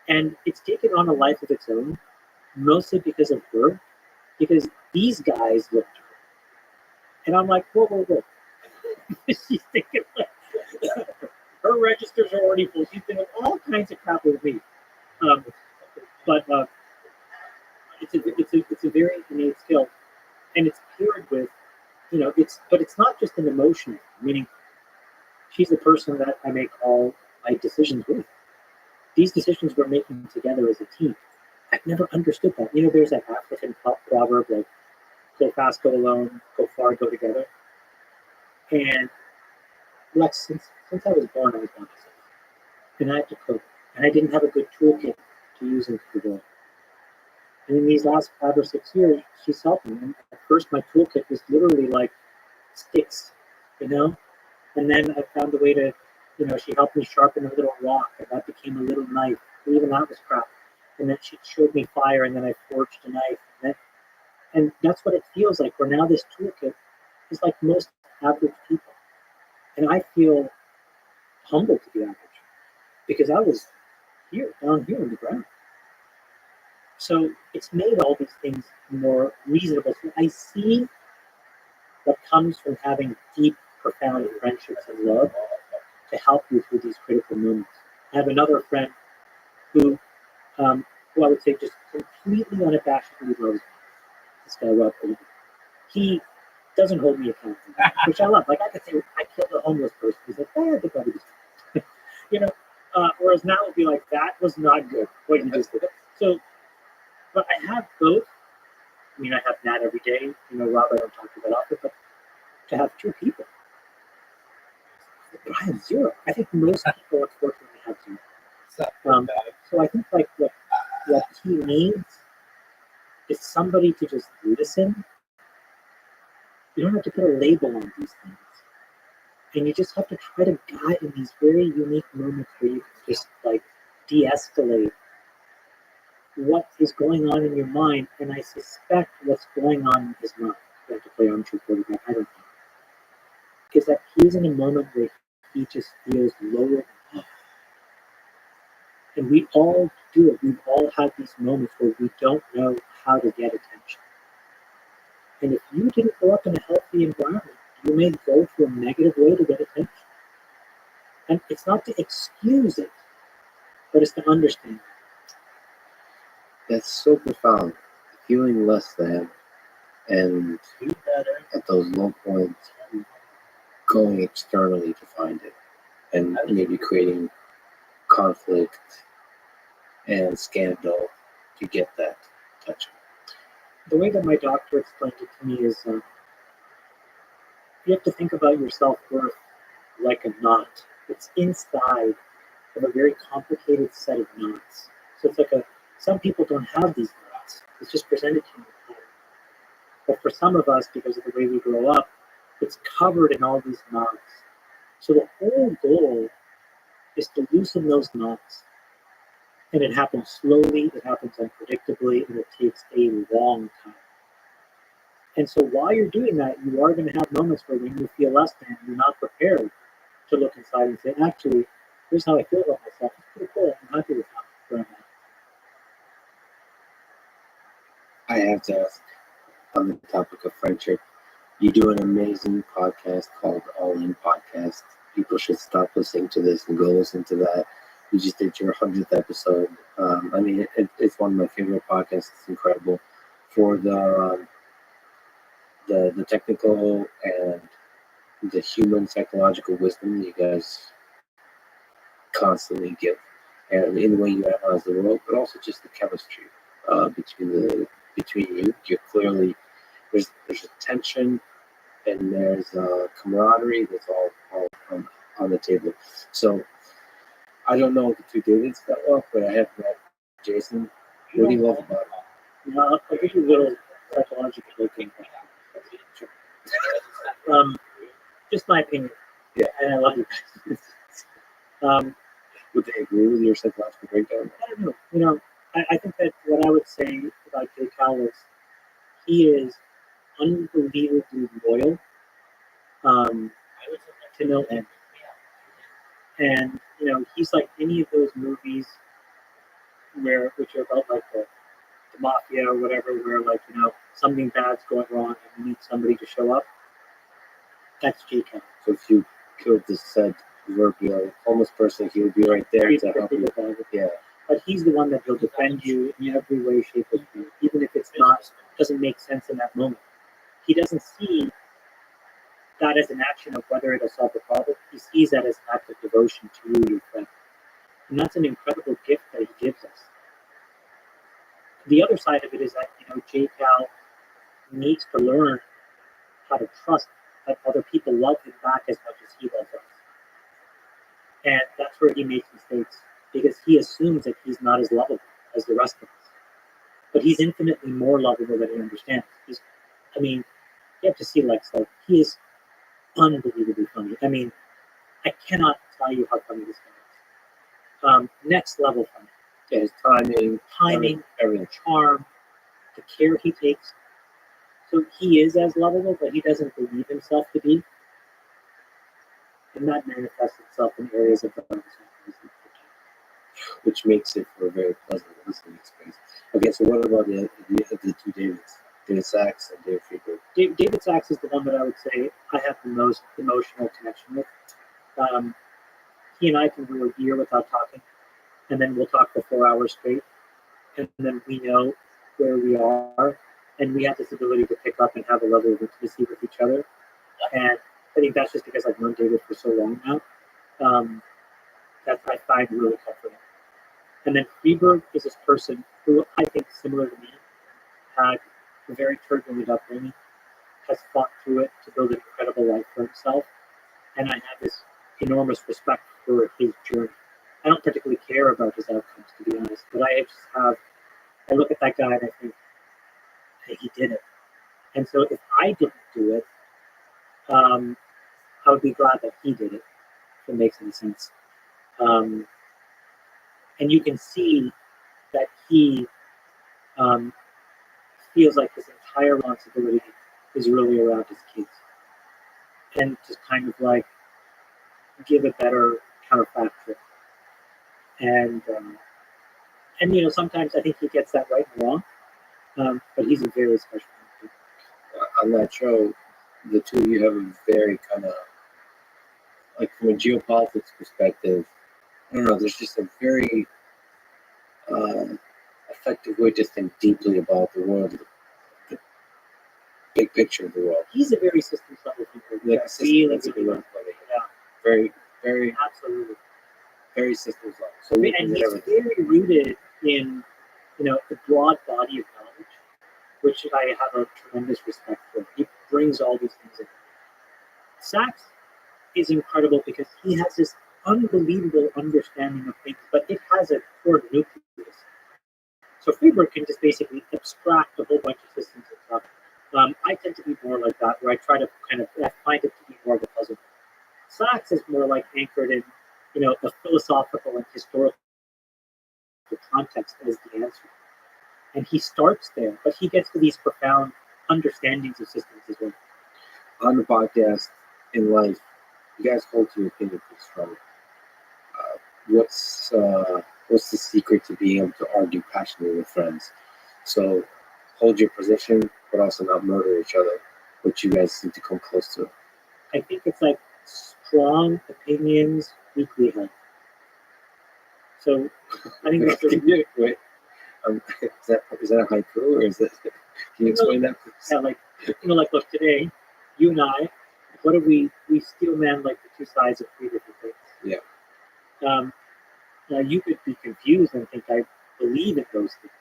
and it's taken on a life of its own, mostly because of her, because these guys look to her. And I'm like, whoa. She's thinking her registers are already full. She's doing all kinds of crap with me. But it's a very innate skill, and it's paired with, but it's not just an emotion. Meaning, she's the person that I make all my decisions with. These decisions we're making together as a team. I've never understood that. There's that African proverb like, "Go fast, go alone; go far, go together." And Lex, since I was born, I was by myself, and I had to cope, and I didn't have a good toolkit to use into the world. And in these last 5 or 6 years, she's helped me. And at first, my toolkit was literally like sticks, and then I found a way to, she helped me sharpen a little rock, and that became a little knife. And even that was crap. And then she showed me fire, and then I forged a knife. And that's what it feels like. Where now this toolkit is like most average people. And I feel humbled to be average because I was down here in the ground. So it's made all these things more reasonable. So I see what comes from having deep, profound friendships and love to help you through these critical moments. I have another friend who I would say just completely unabashedly loves me. This guy, Rothschild. He doesn't hold me accountable, which I love. Like I could say, I killed a homeless person. He's like, I think I'll do this. you know, whereas now it'd be like, that was not good, what you just did. So, but I have both. I mean, I have Nat every day. Rob, I don't talk to that often, but to have two people. But I have zero. I think most people, unfortunately, have zero. So I think like what he needs is somebody to just listen. You don't have to put a label on these things. And you just have to try to guide in these very unique moments where you can just like de-escalate what is going on in your mind. And I suspect what's going on in his mind, you have to play armchair quarterback, I don't know, is that he's in a moment where he just feels lower. And we all do it. We've all had these moments where we don't know how to get attention. And if you didn't grow up in a healthy environment, you may go to a negative way to get attention. And it's not to excuse it, but it's to understand. That's so profound. Feeling less than, and at those low points, going externally to find it, and maybe creating conflict and scandal to get that touch. The way that my doctor explained it to me is you have to think about your self-worth like a knot. It's inside of a very complicated set of knots. So it's like some people don't have these knots. It's just presented to you. But for some of us, because of the way we grow up, it's covered in all these knots. So the whole goal is to loosen those knots. And it happens slowly, it happens unpredictably, and it takes a long time. And so while you're doing that, you are going to have moments where when you feel less than, you're not prepared to look inside and say, actually, here's how I feel about myself. It's pretty cool. I'm happy with where I'm at. I have to ask, on the topic of friendship, you do an amazing podcast called All In Podcast. People should stop listening to this and go listen to that. You just did your 100th episode. I mean, it's one of my favorite podcasts. It's incredible for the technical and the human psychological wisdom that you guys constantly give, and in the way you analyze the world, but also just the chemistry between you. You're clearly there's a tension and there's a camaraderie that's all on the table. So I don't know if the two Davids that well, but I have met Jason. What do you love about him? I'll give you a little psychological looking. Just my opinion. Yeah. And I love you guys. Would they agree with your psychological breakdown? I don't know. I think that what I would say about Jay Cal is he is unbelievably loyal to no end. And, he's like any of those movies which are about like the mafia or whatever, where like, something bad's going wrong and you need somebody to show up. That's Jay Cal. So if you killed this said proverbial homeless person, he would be right there to help you. Yeah. But he's the one that will defend you in every way, shape, or form, even if it's doesn't make sense in that moment. He doesn't see that as an action of whether it'll solve the problem. He sees that as an act of devotion to you, your friend. And that's an incredible gift that he gives us. The other side of it is that, Jay Cal needs to learn how to trust that other people love him back as much as he loves us. And that's where he makes mistakes, because he assumes that he's not as lovable as the rest of us. But he's infinitely more lovable than he understands. You have to see Lex, like, he is unbelievably funny. I cannot tell you how funny this guy is. Next level funny. Yeah, his timing, everything, charm, the care he takes. So he is as lovable, but he doesn't believe himself to be. And that manifests itself in areas of the which makes it for a very pleasant listening experience. Okay, so what about the two Davids? David Sachs and David Friedberg. David Sachs is the one that I would say I have the most emotional connection with. He and I can go a year without talking, and then we'll talk for 4 hours straight, and then we know where we are, and we have this ability to pick up and have a level of intimacy with each other. And I think that's just because I've known David for so long now. That I find really comforting. And then Friedberg is this person who I think, similar to me, had a very turbulent upbringing, has fought through it to build an incredible life for himself. And I have this enormous respect for his journey. I don't particularly care about his outcomes, to be honest, but I look at that guy and I think, hey, he did it. And so if I didn't do it, I would be glad that he did it, if it makes any sense. And you can see that he feels like his entire responsibility is really around his kids, and to kind of like give a better counterfactual. And sometimes I think he gets that right and wrong, but he's a very special man. On that show, the two of you have a very kind of, like, from a geopolitics perspective, I don't know, there's just a very effective way to think deeply about the world, the big picture of the world. He's a very systems level thinker. Like, Yeah, that's a good way to put it. Yeah, Very, very, absolutely. very systems level. So And he's very rooted in, the broad body of knowledge, which I have a tremendous respect for. He brings all these things in. Sachs is incredible because he has this unbelievable understanding of things, but it has a core nucleus. So Friedberg can just basically abstract a whole bunch of systems and stuff. I tend to be more like that, where I try to I find it to be more of a puzzle. Sachs is more like anchored in, the philosophical and historical context as the answer. And he starts there, but he gets to these profound understandings of systems as well. On the podcast, in life, you guys hold to your opinion pretty strongly. What's the secret to being able to argue passionately with friends? So hold your position, but also not murder each other, which you guys seem to come close to. I think it's like strong opinions, weakly held. So I think that's Wait, is that a haiku, or is it? Can you explain that, please? Yeah, like look, today, you and I, what do we steel man like the two sides of three different things. Yeah. Now you could be confused and think I believe in those things.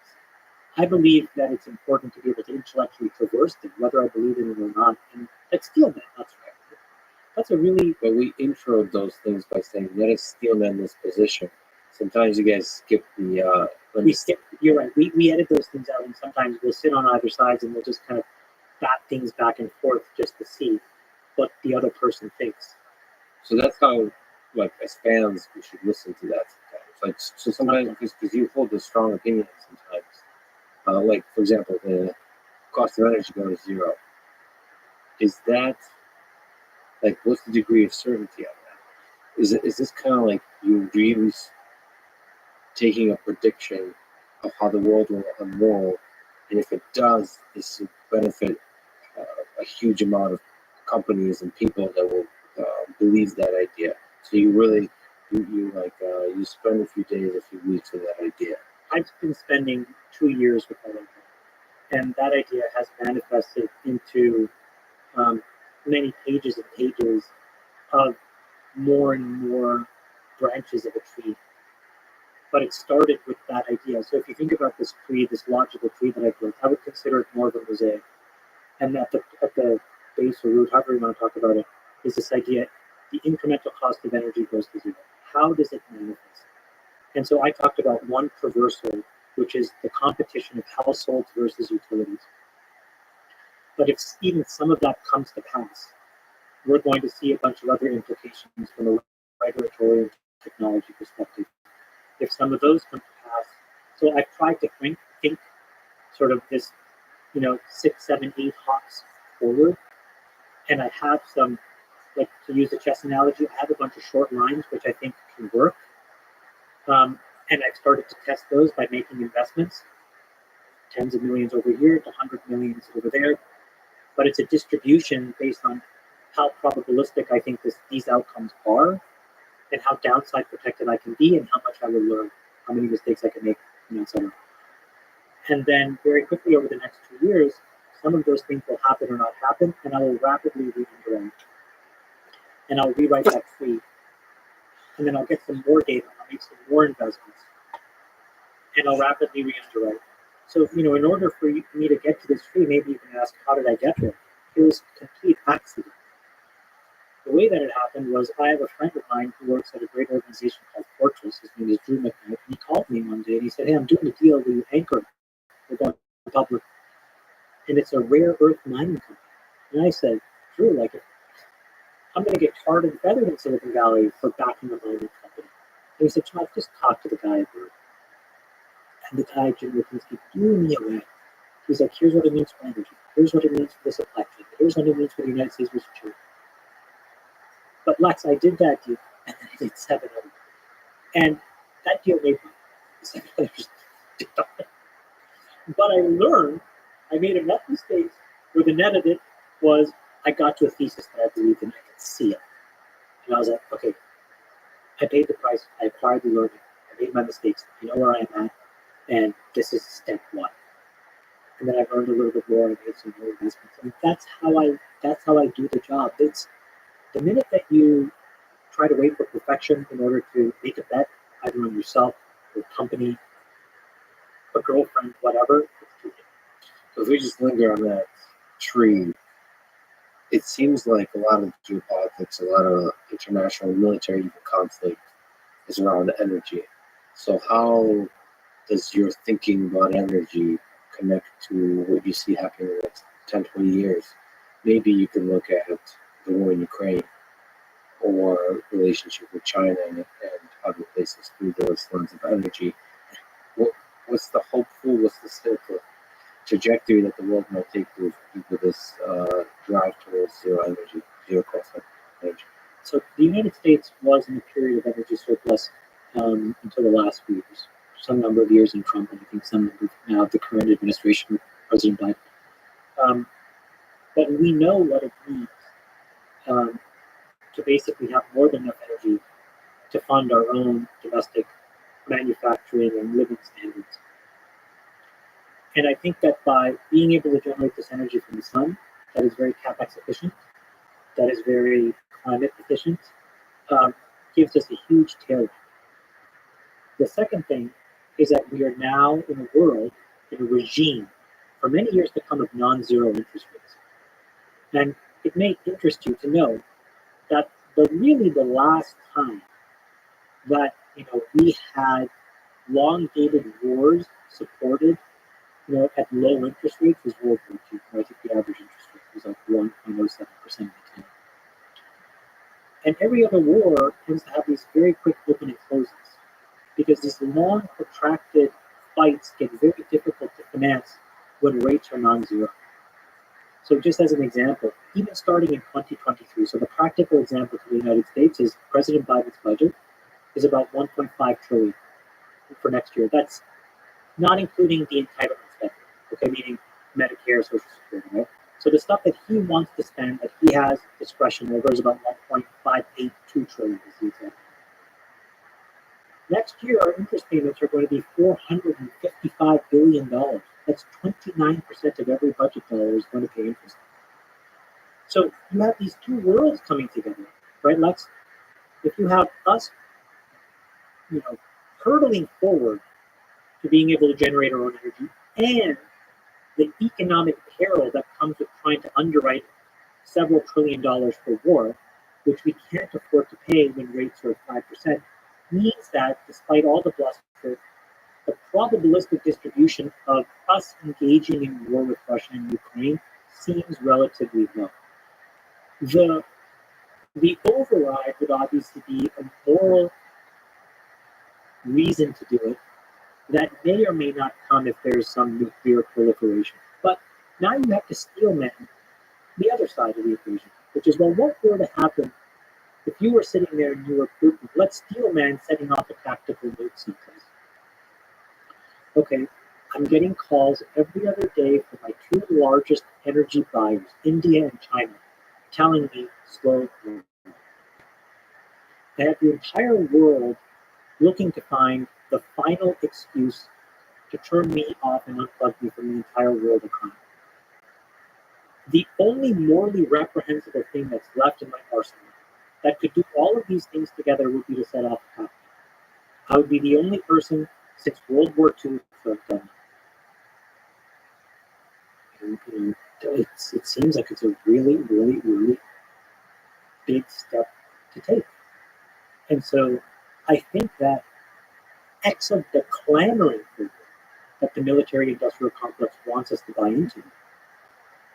I believe that it's important to be able to intellectually traverse them, whether I believe in it or not. And that's steel man. That's right. That's a really. But we introed those things by saying, let us steel man this position. Sometimes you guys skip the. We skip. You're right. We edit those things out, and sometimes we'll sit on either sides and we'll just kind of bat things back and forth just to see what the other person thinks. So that's how, like, as fans, we should listen to that sometimes. Like, so sometimes, because you hold a strong opinion sometimes. Like, for example, the cost of energy going to zero. Is that, like, what's the degree of certainty on that? Is this kind of like you really taking a prediction of how the world will unroll, and if it does, this will benefit a huge amount of companies and people that will believe that idea. So you really, you spend a few days, a few weeks with that idea. I've been spending 2 years with that idea, and that idea has manifested into many pages and pages of more and more branches of a tree. But it started with that idea. So if you think about this tree, this logical tree that I built, I would consider it more of a mosaic. And at the base or root, however you want to talk about it, is this idea: the incremental cost of energy goes to zero. How does it manifest? And so I talked about one traversal, which is the competition of households versus utilities. But if even some of that comes to pass, we're going to see a bunch of other implications from a regulatory and technology perspective. If some of those come to pass, so I've tried to think sort of this, 6, 7, 8 hops forward, and I have some, like, to use a chess analogy, I have a bunch of short lines which I think can work, and And I've started to test those by making investments, tens of millions over here to 100 millions over there. But it's a distribution based on how probabilistic I think these outcomes are, and how downside protected I can be, and how much I will learn, how many mistakes I can make, etc. And then very quickly over the next 2 years, some of those things will happen or not happen, and I will rapidly re-underwrite. And I'll rewrite that tree. And then I'll get some more data, I'll make some more investments, and I'll rapidly re-underwrite. So, in order for me to get to this tree, maybe you can ask, how did I get here? It was a complete accident. The way that it happened was, I have a friend of mine who works at a great organization called Fortress. His name is Drew McKnight. He called me one day and he said, hey, I'm doing a deal with Anchor. We're going public. And it's a rare earth mining company. And I said, Drew, I'm going to get tarred and feathered in Silicon Valley for backing a mining company. And he said, just talk to the guy at work. And the guy, Jim Lipinski, blew me away. He's like, here's what it means for energy. Here's what it means for the supply chain. Here's what it means for the United States research. But Lex, I did that deal, and then I did 7 others. And that deal made money. 7 others did not. But I made enough mistakes where the net of it was, I got to a thesis that I believed in, I could see it. And I was like, okay, I paid the price, I acquired the learning, I made my mistakes, I know where I am at, and this is step 1. And then I learned a little bit more and made some more investments. And that's how I do the job. It's the minute that you try to wait for perfection in order to make a bet, either on yourself, or a company, a girlfriend, whatever, it's too late. So if we just linger on that tree, it seems like a lot of geopolitics, a lot of international military conflict is around energy. So how does your thinking about energy connect to what you see happening in the next 10, 20 years? Maybe you can look at the war in Ukraine or relationship with China and other places through those lens of energy. What's the hopeful, what's the cynical trajectory that the world might take with this drive towards zero cost energy? So the United States was in a period of energy surplus until the last few years. Some number of years in Trump, and I think some number now of the current administration with President Biden. But we know what it means to basically have more than enough energy to fund our own domestic manufacturing and living standards. And I think that by being able to generate this energy from the sun, that is very capex efficient, that is very climate efficient, gives us a huge tailwind. The second thing is that we are now in a world, in a regime, for many years to come, of non-zero interest rates. And it may interest you to know that really the last time that we had long-dated wars supported at low interest rates was World War II. I think the average interest rate was like 1.07% at the time. And every other war tends to have these very quick open and closes, because these long, protracted fights get very difficult to finance when rates are non-zero. So just as an example, even starting in 2023, so the practical example for the United States is President Biden's budget is about $1.5 trillion for next year. That's not including the entitlement spending, okay, meaning Medicare, Social Security, right? So the stuff that he wants to spend, that he has discretion over, is about $1.582 trillion, is the example. Next year, our interest payments are going to be $455 billion. That's 29% of every budget dollar is going to pay interest. So you have these two worlds coming together, right, Lex? If you have us, hurtling forward to being able to generate our own energy, and the economic peril that comes with trying to underwrite several $1 trillion for war, which we can't afford to pay when rates are at 5%, means that despite all the bluster, the probabilistic distribution of us engaging in war with Russia and Ukraine seems relatively low. The override would obviously be a moral reason to do it that may or may not come if there's some nuclear proliferation. But now you have to steelman the other side of the equation, which is, well, what were to happen if you were sitting there and you were Putin? Let's steelman setting off a tactical nuke someplace. Okay, I'm getting calls every other day from my two largest energy buyers, India and China, telling me slow down. I have the entire world looking to find the final excuse to turn me off and unplug me from the entire world economy. The only morally reprehensible thing that's left in my arsenal that could do all of these things together would be to set off a power. I would be the only person since World War II to have done it. And it seems like it's a really, really, really big step to take. And so I think that X of the clamoring for it that the military industrial complex wants us to buy into,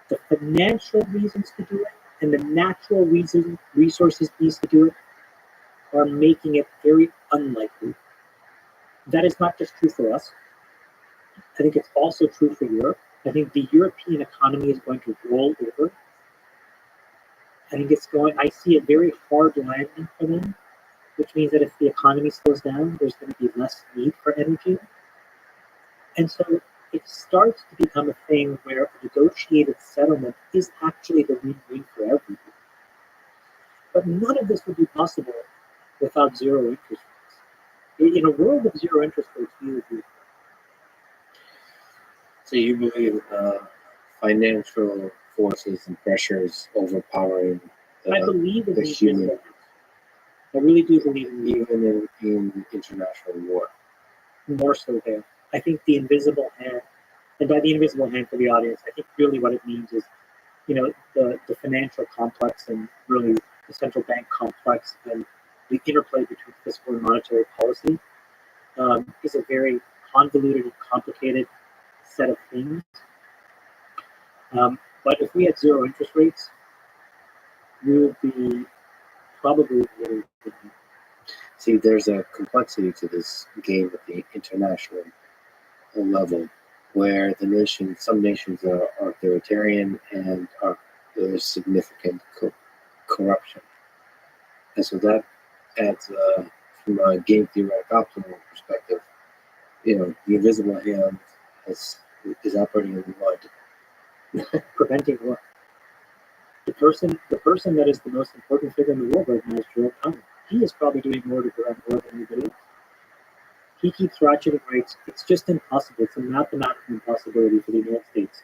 the financial reasons to do it and the natural resources needs to do it are making it very unlikely. That is not just true for us. I think it's also true for Europe. I think the European economy is going to roll over. I see a very hard landing for them, which means that if the economy slows down, there's going to be less need for energy. And so it starts to become a thing where a negotiated settlement is actually the win-win for everyone. But none of this would be possible without zero interest rates. In a world of zero interest rates, we would be. So you believe financial forces and pressures overpowering I believe in the the human, invisible. I really do believe in even in international war? more so there. I think the invisible hand, and by the invisible hand for the audience, I think really what it means is, the financial complex and really the central bank complex and the interplay between fiscal and monetary policy is a very convoluted and complicated set of things. But if we had zero interest rates, we would be probably really good. See, there's a complexity to this game at the international level, where some nations are authoritarian and there's significant corruption, and so that adds, from a game theoretic optimal perspective, the invisible hand is operating in mud. Preventing what? The person that is the most important figure in the world right now is Joe Biden. He is probably doing more to prevent war than anybody else. He keeps ratcheting rates. It's just impossible. It's a mathematical impossibility for the United States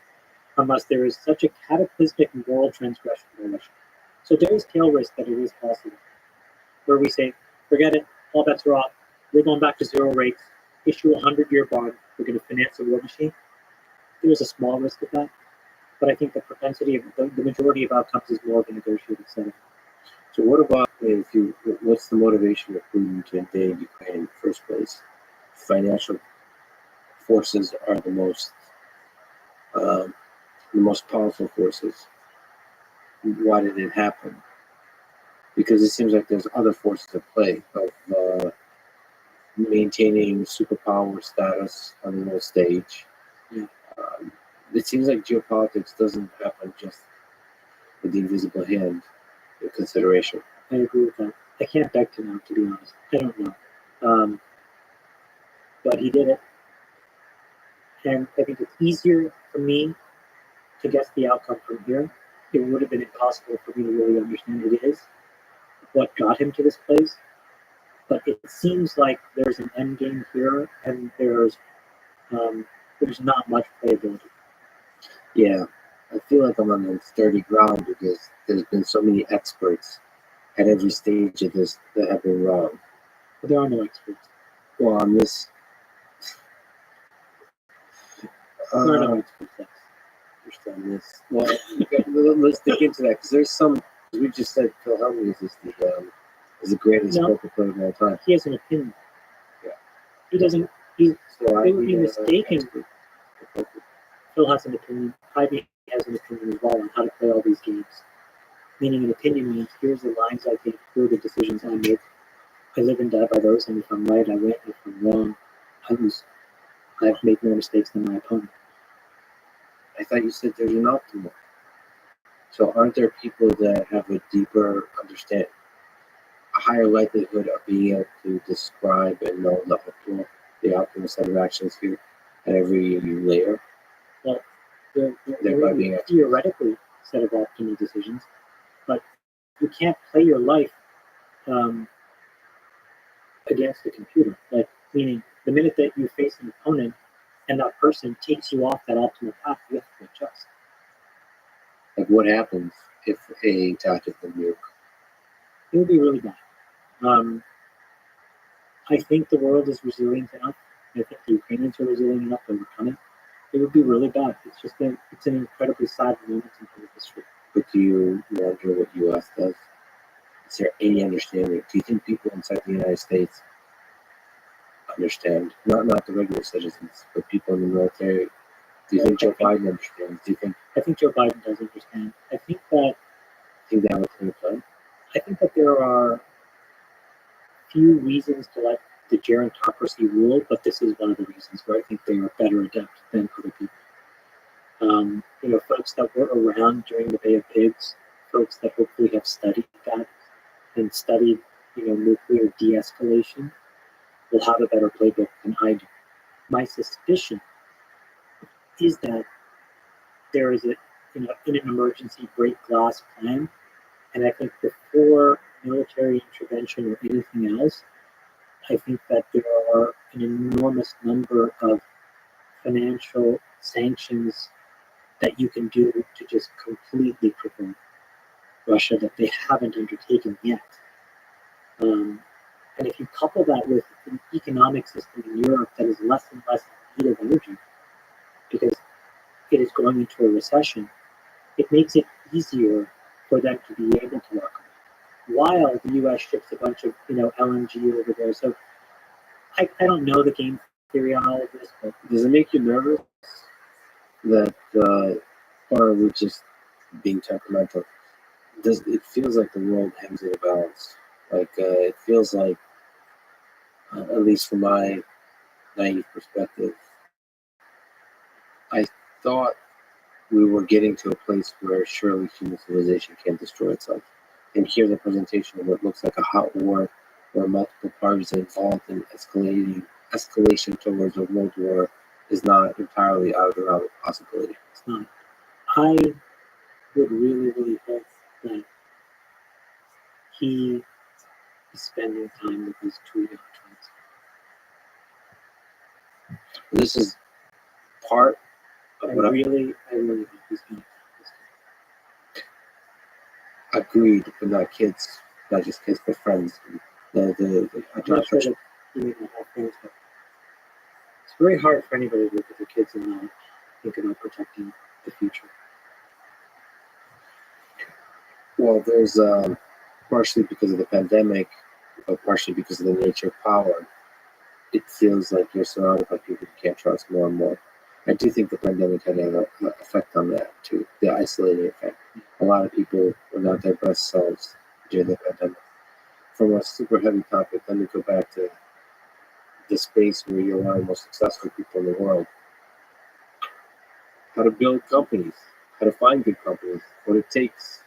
unless there is such a cataclysmic moral transgression by Russia. So there is tail risk that it is possible, where we say, forget it, all bets are off. We're going back to zero rates, issue a 100-year bond. We're going to finance a war machine. There's a small risk of that, but I think the propensity of the majority of outcomes is more of a negotiated settlement. So what about what's the motivation of Putin to invade Ukraine in the first place? Financial forces are the most powerful forces. Why did it happen? Because it seems like there's other forces at play of maintaining superpower status on the world stage. Yeah. It seems like geopolitics doesn't happen just with the invisible hand in consideration. I agree with that. I can't beg to know, to be honest. I don't know. But he did it. And I think it's easier for me to guess the outcome from here. It would have been impossible for me to really understand what got him to this place. But it seems like there's an end game here, and there's not much playability. Yeah, I feel like I'm on sturdy ground because there's been so many experts at every stage of this that have been wrong. But there are no experts. Well, on this, There are no experts. on this. Well, let's dig into that because there's some. We just said Phil Hellmuth is the greatest poker player of all time. He has an opinion. Yeah. He doesn't. It would be mistaken. Phil has an opinion. Ivy has an opinion as well on how to play all these games. Meaning, an opinion means here's the lines I take, here are the decisions I make. I live and die by those, and if I'm right, I win. If I'm wrong, I lose. I've made more mistakes than my opponent. I thought you said there's an optimal. So aren't there people that have a deeper understanding, a higher likelihood of being able to describe and know the optimal set of actions here? at every layer. Well, there Thereby are being theoretically set of optimal decisions, but you can't play your life um, against the computer. Like, meaning, the minute that you face an opponent and that person takes you off that optimal path, you have to adjust. Like, what happens if a tactical nuke? It would be really bad. I think the world is resilient enough. I think the Ukrainians are resilient enough to overcome it. It would be really bad. It's an incredibly sad moment in human history. But do you wonder what U.S. does? Is there any understanding? Do you think people inside the United States understand? Not the regular citizens, but people in the military. Do you think Joe Biden understands? Do you think I think Joe Biden does understand. I think they have a clear plan? there are few reasons to let the gerontocracy rule, but this is one of the reasons where I think they are better adept than other people. Folks that were around during the Bay of Pigs, folks that hopefully have studied that and studied, nuclear de-escalation, will have a better playbook than I do. My suspicion is that there is in an emergency break glass plan, and I think before military intervention or anything else, I think that there are an enormous number of financial sanctions that you can do to just completely cripple Russia that they haven't undertaken yet. And if you couple that with an economic system in Europe that is less and less in need of energy because it is going into a recession, it makes it easier for them to be able to work while the U.S. ships a bunch of LNG over there. So I don't know the game theory on all of this, but Does it make you nervous that, or are we just being temperamental? It feels like the world hangs in a balance. Like it feels like, at least from my naive perspective, I thought we were getting to a place where surely human civilization can destroy itself. And here, the presentation of what looks like a hot war, where multiple parties are involved in escalation towards a world war, is not entirely out of the realm of possibility. it's not. I would really, really hope that he is spending time with his 2 young twins. This is part of I what really hope he's going to I agreed, but not kids, not just kids, but friends. I'm not sure that he may not have friends, but it's very hard for anybody to look at their kids and not think about protecting the future. Well, there's partially because of the pandemic, but partially because of the nature of power. It feels like you're surrounded by people you can't trust more and more. I do think the pandemic had an effect on that too, the isolating effect. A lot of people were not their best selves during the pandemic. From a super heavy topic, let me go back to the space where you're one of the most successful people in the world. How to build companies, how to find good companies, what it takes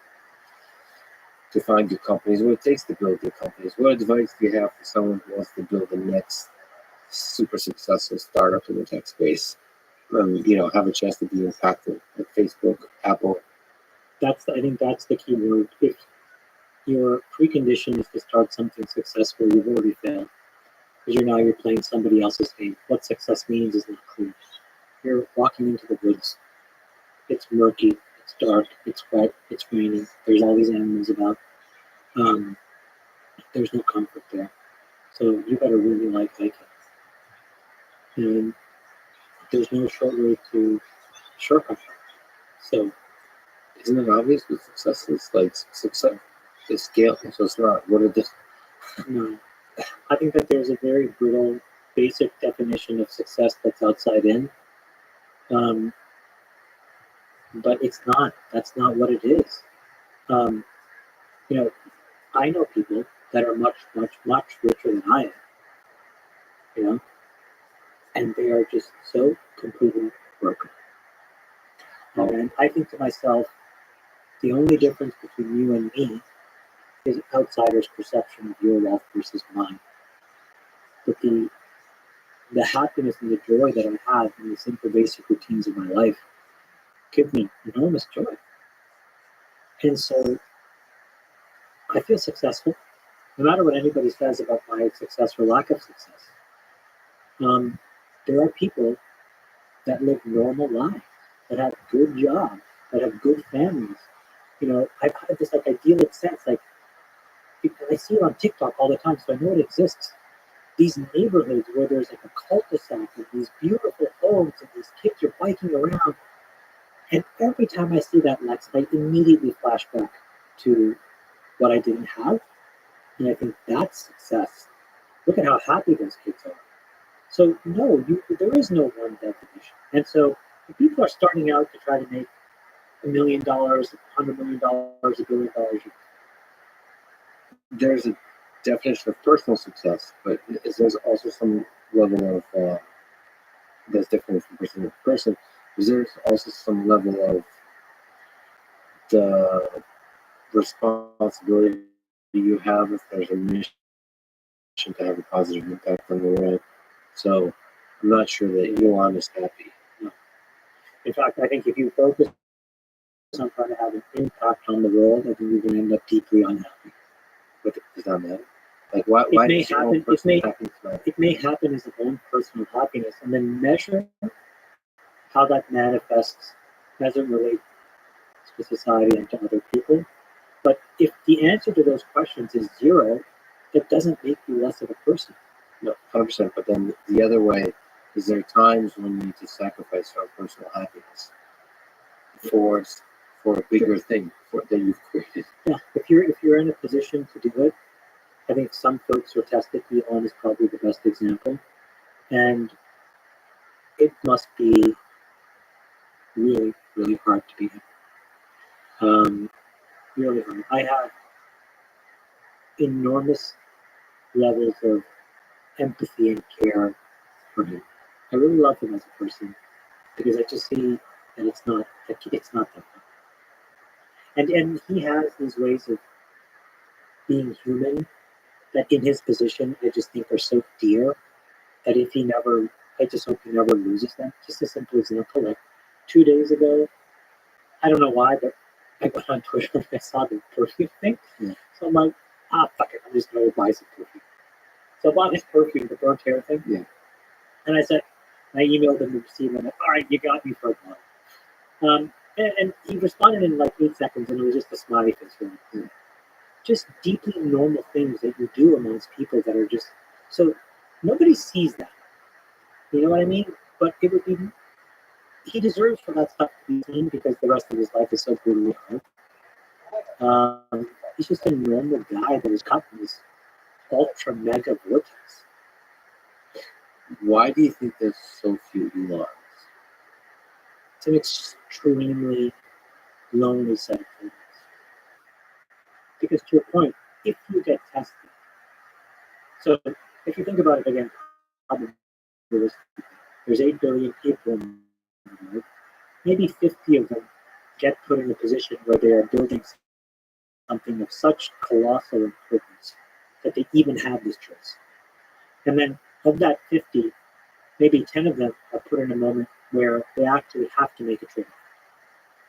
to find good companies, what it takes to build good companies. What advice do you have for someone who wants to build the next super successful startup in the tech space? Have a chance to be impactful, like Facebook, Apple. I think that's the key word. If your precondition is to start something successful, you've already failed. Because you're playing somebody else's game. What success means is not clear. You're walking into the woods. It's murky, it's dark, it's wet, it's raining. There's all these animals about. There's no comfort there. So you better really like hiking. And there's no short way to shortcut. So Isn't it obvious with success is like success is scale, so it's not. What are the no, I think that there's a very brutal, basic definition of success that's outside in. But it's not. That's not what it is. Um, I know people that are much, much, much richer than I am. And they are just so completely broken. And I think to myself, the only difference between you and me is outsiders' perception of your wealth versus mine. But the the happiness and the joy that I have in the simple basic routines of my life give me enormous joy. And so I feel successful, no matter what anybody says about my success or lack of success. There are people that live normal lives, that have good jobs, that have good families. I've had this like idyllic sense, like I see it on TikTok all the time, so I know it exists. These neighborhoods where there's like a cul-de-sac with these beautiful homes and these kids are biking around. And every time I see that, Lex, I immediately flash back to what I didn't have. And I think that's success. Look at how happy those kids are. So no, there is no one definition. And so if people are starting out to try to make $1 million, $100 million, $1 billion, there's a definition of personal success, but there's also some level of that's different from person to person. Is there also some level of the responsibility you have if there's a mission to have a positive impact on the world? So I'm not sure that Elon is happy. No. In fact, I think if you focus on trying to have an impact on the world, I think you're going to end up deeply unhappy. But does that matter? Like, why does your own personal happiness matter? It may happen as its own personal happiness, and then measure how that manifests as it relates to society and to other people. But if the answer to those questions is zero, that doesn't make you less of a person. No, 100%. But then the other way is there times when you need to sacrifice your personal happiness for a bigger thing that you've created. Yeah, if you're in a position to do it, I think some folks are tested. Elon is probably the best example, and it must be really, really hard to be him. Really hard. I have enormous levels of empathy and care for him. I really love him as a person because I just see that it's not that fun. And he has these ways of being human that in his position I just think are so dear that I just hope he never loses them. Just a simple example, like 2 days ago, I don't know why, but I went on Twitter and I saw the perfume thing. Yeah. So I'm like, fuck it, I'm just going to buy some perfume. So I bought his perfume, the burnt hair thing. Yeah. And I emailed him to receive him. Like, all right, you got me for a bottle. And he responded in like 8 seconds, and it was just a smiley face for him. Yeah. Just deeply normal things that you do amongst people that are just so nobody sees that. You know what I mean? But it would be he deserves for that stuff to be seen because the rest of his life is so brutally hard. He's just a normal guy that is caught in this ultra mega vortex. Why do you think there's so few Elons? It's an extremely lonely set of things. Because to your point, if you get tested, so if you think about it again, probably there's 8 billion people in the world. Maybe 50 of them get put in a position where they are building something of such colossal importance that they even have this choice. And then of that 50, maybe 10 of them are put in a moment where they actually have to make a trade-off.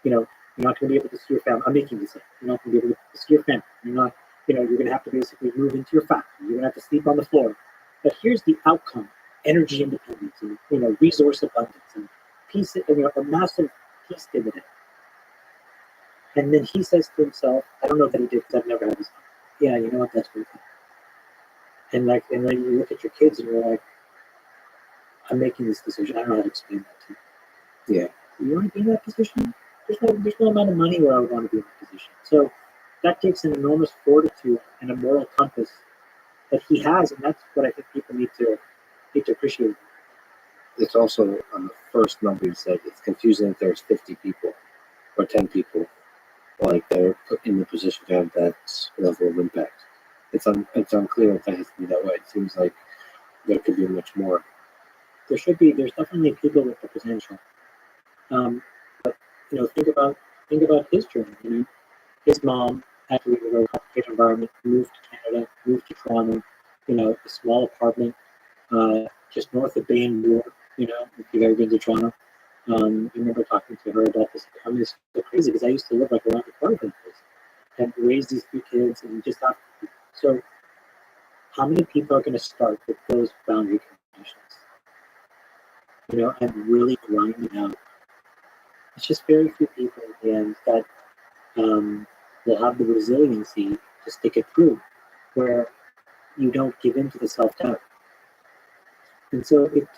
You're not going to be able to see your family. I'm making this up. You're not going to be able to see your family. You're going to have to basically move into your factory. You're going to have to sleep on the floor. But here's the outcome: energy independence, and resource abundance, and peace, a massive peace dividend. And then he says to himself, I don't know that he did because I've never had this. Yeah, you know what? That's pretty cool. And then you look at your kids and you're like, I'm making this decision. I don't know how to explain that to you. Yeah. You want to be in that position? There's no amount of money where I would want to be in that position. So that takes an enormous fortitude and a moral compass that he has, and that's what I think people need to appreciate. It's also on the first number you said, it's confusing if there's 50 people or 10 people like they're put in the position to have that level of impact. It's unclear if that has to be that way. It seems like there could be much more. There's definitely people with the potential. But think about his journey. His mom had to leave a very complicated environment, moved to Canada, moved to Toronto, a small apartment. just north of Bay and Door, if you've ever been to Toronto. I remember talking to her about this. I mean, it's so crazy because I used to live like around the corner from this and raise these 3 kids and just have. So, how many people are going to start with those boundary conditions? And really grind it out. It's just very few people at the end that will have the resiliency to stick it through, where you don't give in to the self-doubt. And so it's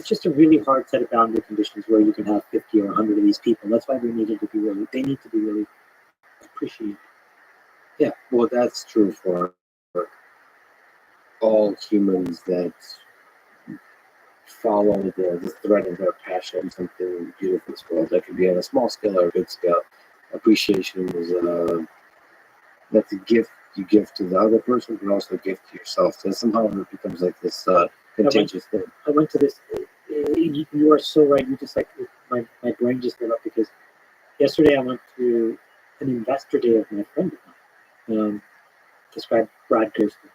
just a really hard set of boundary conditions where you can have 50 or 100 of these people. That's why they need to be really appreciated. Yeah, well, that's true for all humans that follow the thread of their passion, something beautiful in this world. That could be on a small scale or a big scale. Appreciation is that's a gift you give to the other person, but also a gift to yourself. So somehow it becomes like this contagious thing. I went to this. You are so right. You just my brain just lit up because yesterday I went to an investor day of my friend of mine, described Brad Gersten.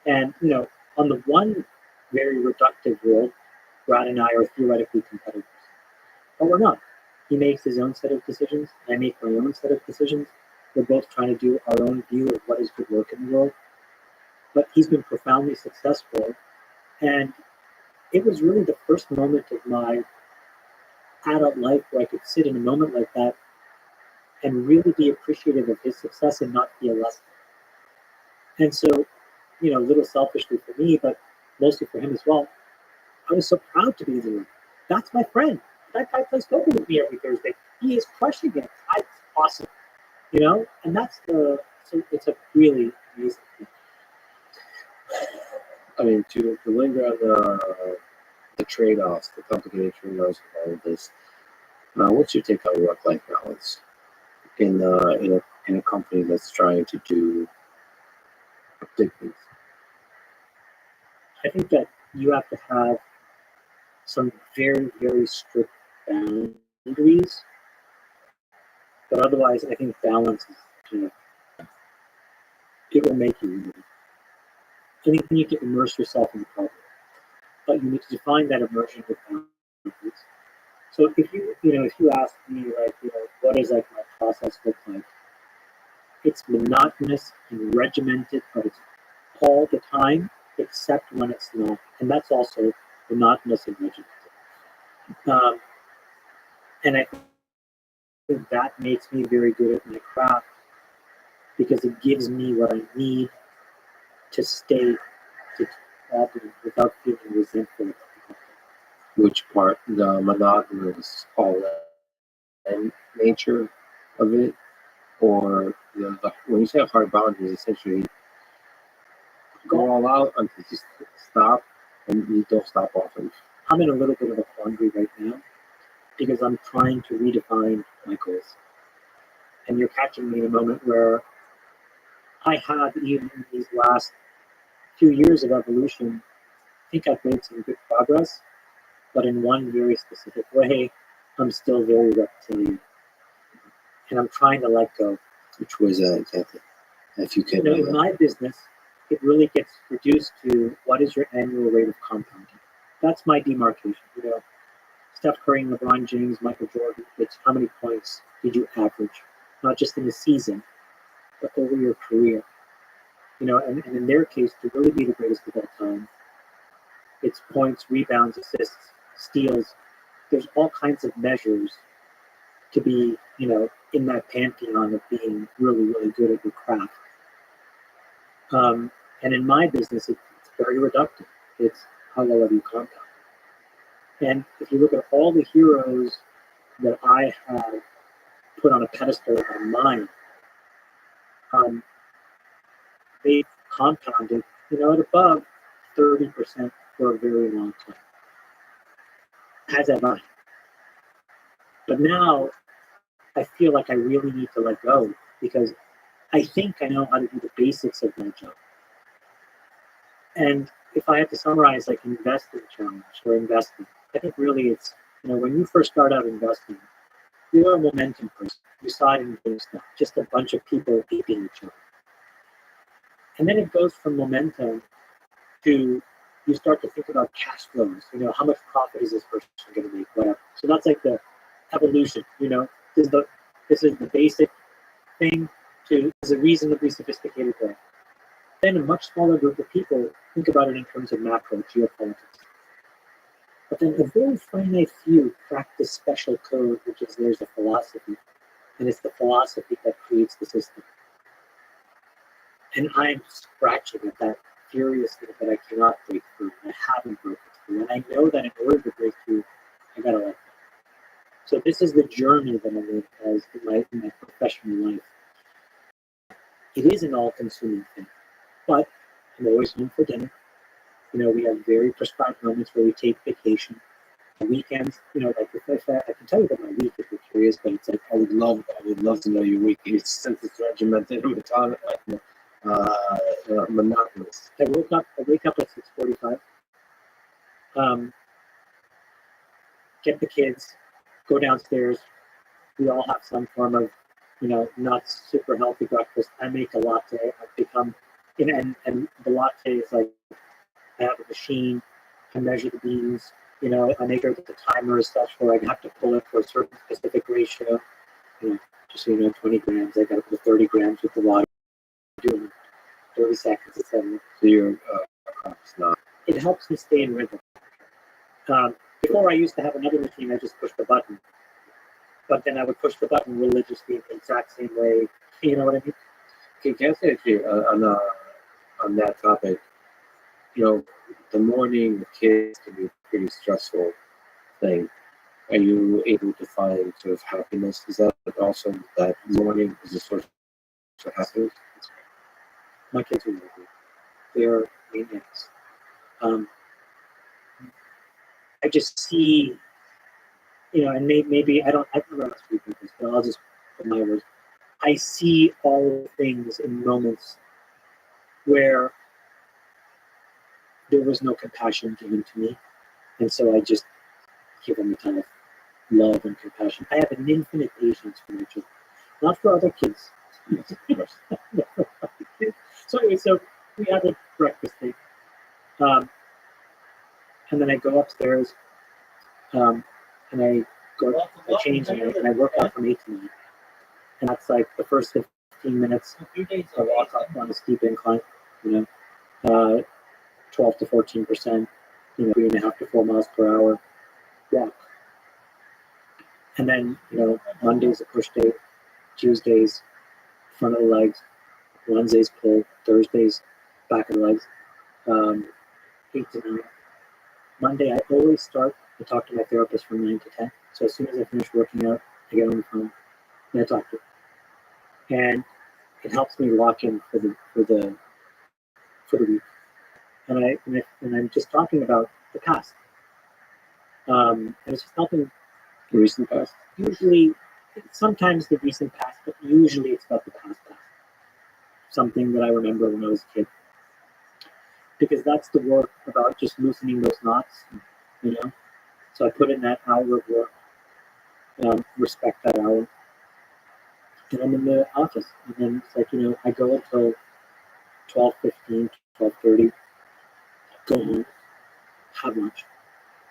And, on the one very reductive world, Brad and I are theoretically competitors. But we're not. He makes his own set of decisions. I make my own set of decisions. We're both trying to do our own view of what is good work in the world. But he's been profoundly successful. And it was really the first moment of my adult life where I could sit in a moment like that and really be appreciative of his success and not feel less. And so, a little selfishly for me, but mostly for him as well, I was so proud to be there. That's my friend. That guy plays poker with me every Thursday. He is crushing it. It's awesome. And that's it's a really amazing thing. I mean, to linger on the trade-offs, the complicated trade-offs of all of this. What's your take on work-life balance in a company that's trying to do big things? I think that you have to have some very, very strict boundaries, but otherwise, I think balance is, it will make you. I think you need to immerse yourself in the problem, but you need to define that immersion with boundaries. So if you ask me, what does like my process look like? It's monotonous and regimented, but it's all the time, except when it's not, and that's also monotonous and regimented. And I think that makes me very good at my craft because it gives me what I need to stay to problem without feeling resentful. Which part, the monotonous, all that nature of it, or when you say hard boundaries, essentially go all out until you stop, and you don't stop often. I'm in a little bit of a quandary right now because I'm trying to redefine my goals. And you're catching me in a moment where I have, even in these last few years of evolution, I think I've made some good progress, but in one very specific way, I'm still very reptilian. And I'm trying to let go. Which was exactly? If you can. In my business, it really gets reduced to what is your annual rate of compounding. That's my demarcation. Steph Curry, LeBron James, Michael Jordan, it's how many points did you average, not just in the season, but over your career. And in their case, to really be the greatest of all time, it's points, rebounds, assists, steals. There's all kinds of measures to be, in that pantheon of being really, really good at your craft. And in my business, it's very reductive. It's how well have you compound. And if you look at all the heroes that I have put on a pedestal on mine, they've compounded, at above 30% for a very long time. As have I. But now I feel like I really need to let go because I think I know how to do the basics of my job. And if I had to summarize like investing challenge or investing, I think really it's, when you first start out investing, you're a momentum person. You saw it in GameStop, just a bunch of people beating each other. And then it goes from momentum to you start to think about cash flows. How much profit is this person going to make? Whatever. So that's like the evolution. This is the basic thing to is a reasonably sophisticated way. Then a much smaller group of people think about it in terms of macro geopolitics. But then a very finite few practice special code, which is there's a philosophy, and it's the philosophy that creates the system. And I'm scratching at that furiously that I cannot break through, and I haven't broken through. And I know that in order to break through, I gotta let go. So this is the journey that I live as in my professional life. It is an all-consuming thing, but I'm always home for dinner. We have very prescribed moments where we take vacation. On weekends, like if I can tell you about my week if you're curious, but it's like I would love to know your week. Since it's regimented, monotonous. I wake up at 6:45. Get the kids, go downstairs. We all have some form of, not super healthy breakfast. I make a latte. I've become, and the latte is like, I have a machine. I measure the beans. I make sure that the timer is such where I have to pull it for a certain specific ratio. Just so 20 grams. I got to put 30 grams with the water. Doing 30 seconds, etc. So you're not. It helps me stay in rhythm. Before I used to have another machine, I just pushed the button. But then I would push the button religiously in the exact same way. You know what I mean? Okay, can I say actually on that topic? The morning with kids can be a pretty stressful thing. Are you able to find sort of happiness? Is that also that morning is a source of happiness? My kids are lovely. They're maniacs. I just see, and maybe I don't know how to speak with this, but I'll just put my words. I see all the things in moments where there was no compassion given to me, and so I just give them a ton of love and compassion. I have an infinite patience for my children, not for other kids. So anyway, we have a breakfast thing, and then I go upstairs, and I change and I work out from 8 to 9, and that's like the first 15 minutes. I walk up on a steep incline, 12 to 14%, 3.5 to 4 miles per hour walk. And then, Monday's a push day, Tuesdays, front of the legs, Wednesdays pull, Thursdays, back of the legs, 8 to 9. Monday, I always start to talk to my therapist from 9 to 10. So as soon as I finish working out, I get on the phone and I talk to her. And it helps me lock in for the week. And I'm just talking about the past. And it's just helping The recent past. usually, sometimes the recent past, but usually it's about the past. Something that I remember when I was a kid. Because that's the work about just loosening those knots, So I put in that hour of work, respect that hour. And I'm in the office. And then it's like, I go until 12:15, 12:30, go home, have lunch.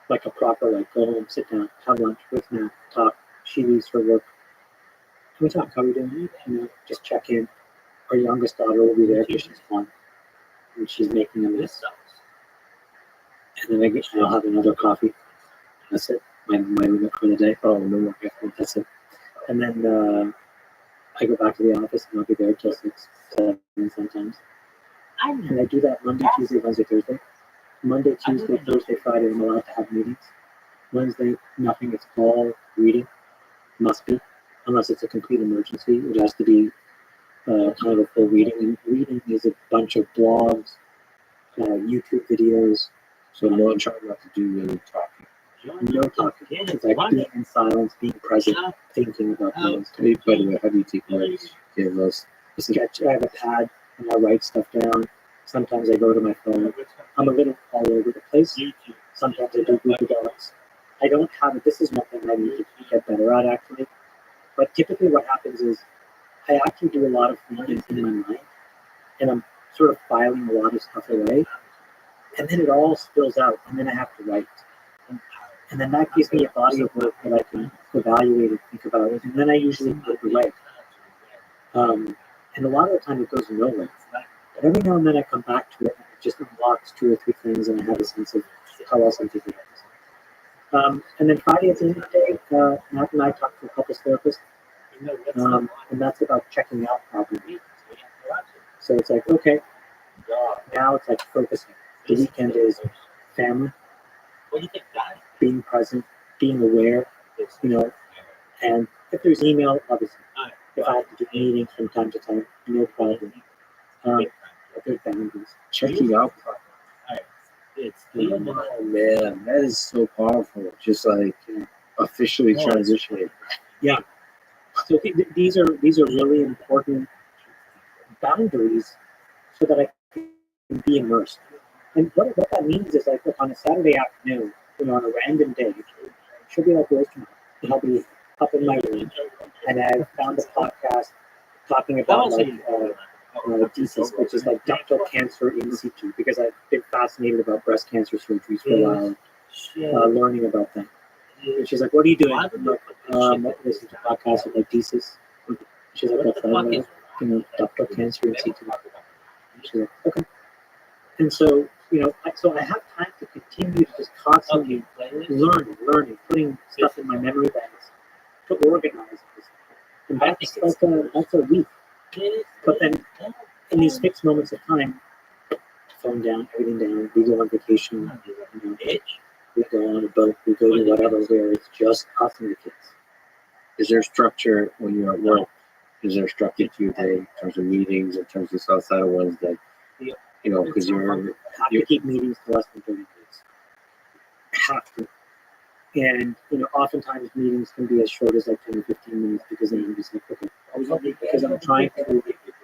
Like a proper, go home, sit down, have lunch, with nap, talk. She leaves for work. Can we talk? How are we doing? Just check in. Our youngest daughter will be there because she's fun. And she's making a mess. And then I'll have another coffee. That's it. My limit for the day. Oh, no more coffee. That's it. And then I go back to the office and I'll be there till 6, 7 sometimes. And I do that Monday, Tuesday, Wednesday, Thursday. Monday, Tuesday, Thursday, Friday, I'm allowed to have meetings. Wednesday, nothing. It's all reading. Must be. Unless it's a complete emergency. It has to be kind of a full reading. And reading is a bunch of blogs, YouTube videos. So no, try not to do any talking. No talking. It's like being in silence, being present, thinking about things. Hey, by the way, how do you take notes? Give us Sketch. I have a pad and I write stuff down. Sometimes I go to my phone. I'm a little all over the place. Sometimes I do Google Docs. I don't have it. This is one thing I need to get better at, actually. But typically what happens is I actually do a lot of thinking in my mind, and I'm sort of filing a lot of stuff away. And then it all spills out, and then I have to write. And then that gives me a body of work that I can evaluate and think about it. And then I usually put it away. And a lot of the time it goes nowhere. But every now and then I come back to it, and it just unlocks 2 or 3 things, and I have a sense of how else I'm thinking about this. And then Friday at the end of the day, Matt and I talked to a couples therapist, and that's about checking out properly. So it's like, okay, now it's like focusing. The weekend is family, being present, being aware, and if there's email, obviously. If I have to do meetings from time to time, no problem. There's boundaries. Checking out. Oh man, that is so powerful. Just like officially transitioning. Yeah. So these are really important boundaries so that I can be immersed. And what that means is like, look, on a Saturday afternoon, on a random day, she'll be like, where's tomorrow? And I'll be up in my room, and I found a podcast talking about DCIS, which is like ductal cancer in situ, because I've been fascinated about breast cancer surgeries for a while, learning about them. And she's like, what are you doing? I'm like, listen to podcasts of like DCIS. She's like, what's that? Ductal cancer in situ. She's like, okay. And so, so I have time to continue to just constantly learning, putting stuff in my memory banks to organize this. And that's a week. But then in these fixed moments of time, phone down, everything down, we go on vacation, we go on a boat, we go to whatever, where it's just us and the kids. Is there structure when you're at work? Is there structure to your day in terms of meetings, in terms of outside of Wednesday? Because you have to keep meetings to less than 30 minutes. Have to. And, oftentimes meetings can be as short as like 10 or 15 minutes, because then I'm just like, okay, because I'm trying to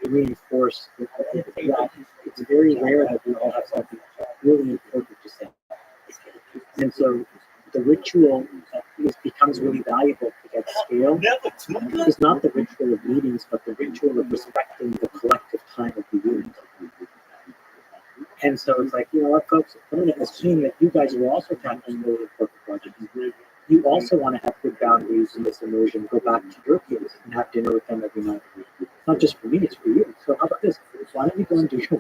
reinforce that it's very rare that we all have something really important to say. And so the ritual becomes really valuable to get scale. It's not the ritual of meetings, but the ritual of respecting the collective time of the unit. And so it's like, what, folks, I'm going to assume that you guys are also tackling really important projects. You also want to have good boundaries in this immersion. Go back to your kids and have dinner with them every night. It's not just for me, it's for you. So how about this? Why don't you go and do your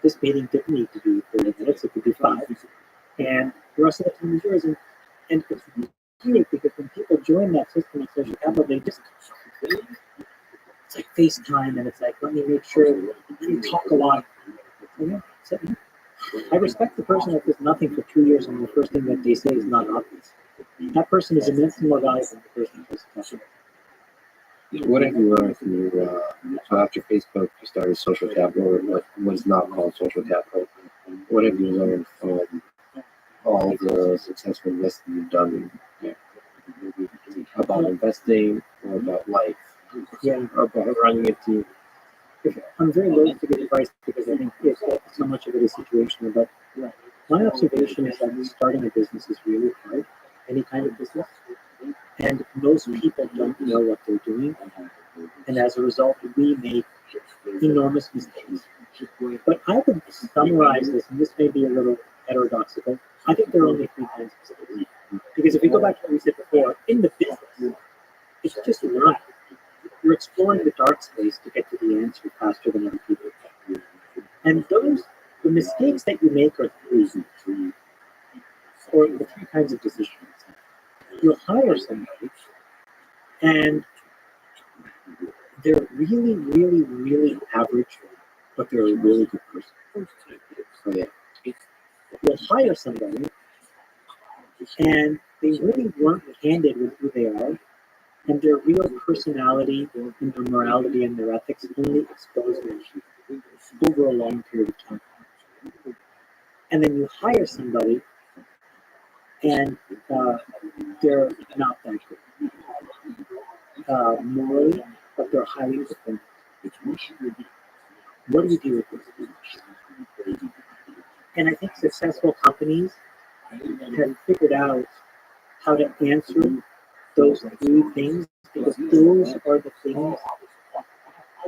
This meeting didn't need to be 30 minutes. It could be 5. And the rest of the time is yours. And it's unique, because when people join that system of social capital, they just, it's like FaceTime, and it's like, let me make sure you talk a lot. So, I respect the person that does nothing for 2 years, and the first thing that they say is not obvious. That person is immensely more valuable than the person who does nothing. What have you learned from your, so after Facebook, you started social capital, what was not called social capital? What have you learned from all the successful investing you've done about investing, or about life, or about running a team? I'm very loath to give advice, because I think so much of it is situational, but my observation is that starting a business is really hard, any kind of business, and most people don't know what they're doing, and as a result, we make enormous mistakes. But I would summarize this, and this may be a little heterodoxical. I think there are only 3 kinds of mistakes. Because if we go back to what we said before, in the business, it's just learning. You're exploring the dark space to get to the answer faster than other people. And the mistakes that you make are 3, or the 3 kinds of decisions. You'll hire somebody, and they're really, really, really average, but they're a really good person. So yeah, you'll hire somebody, and they really weren't candid with who they are, and their real personality and their morality and their ethics only expose them over a long period of time. And then you hire somebody, and they're not that good morally, but they're highly dependent. What do you do with this? And I think successful companies have figured out how to answer those 3 things, because those are the things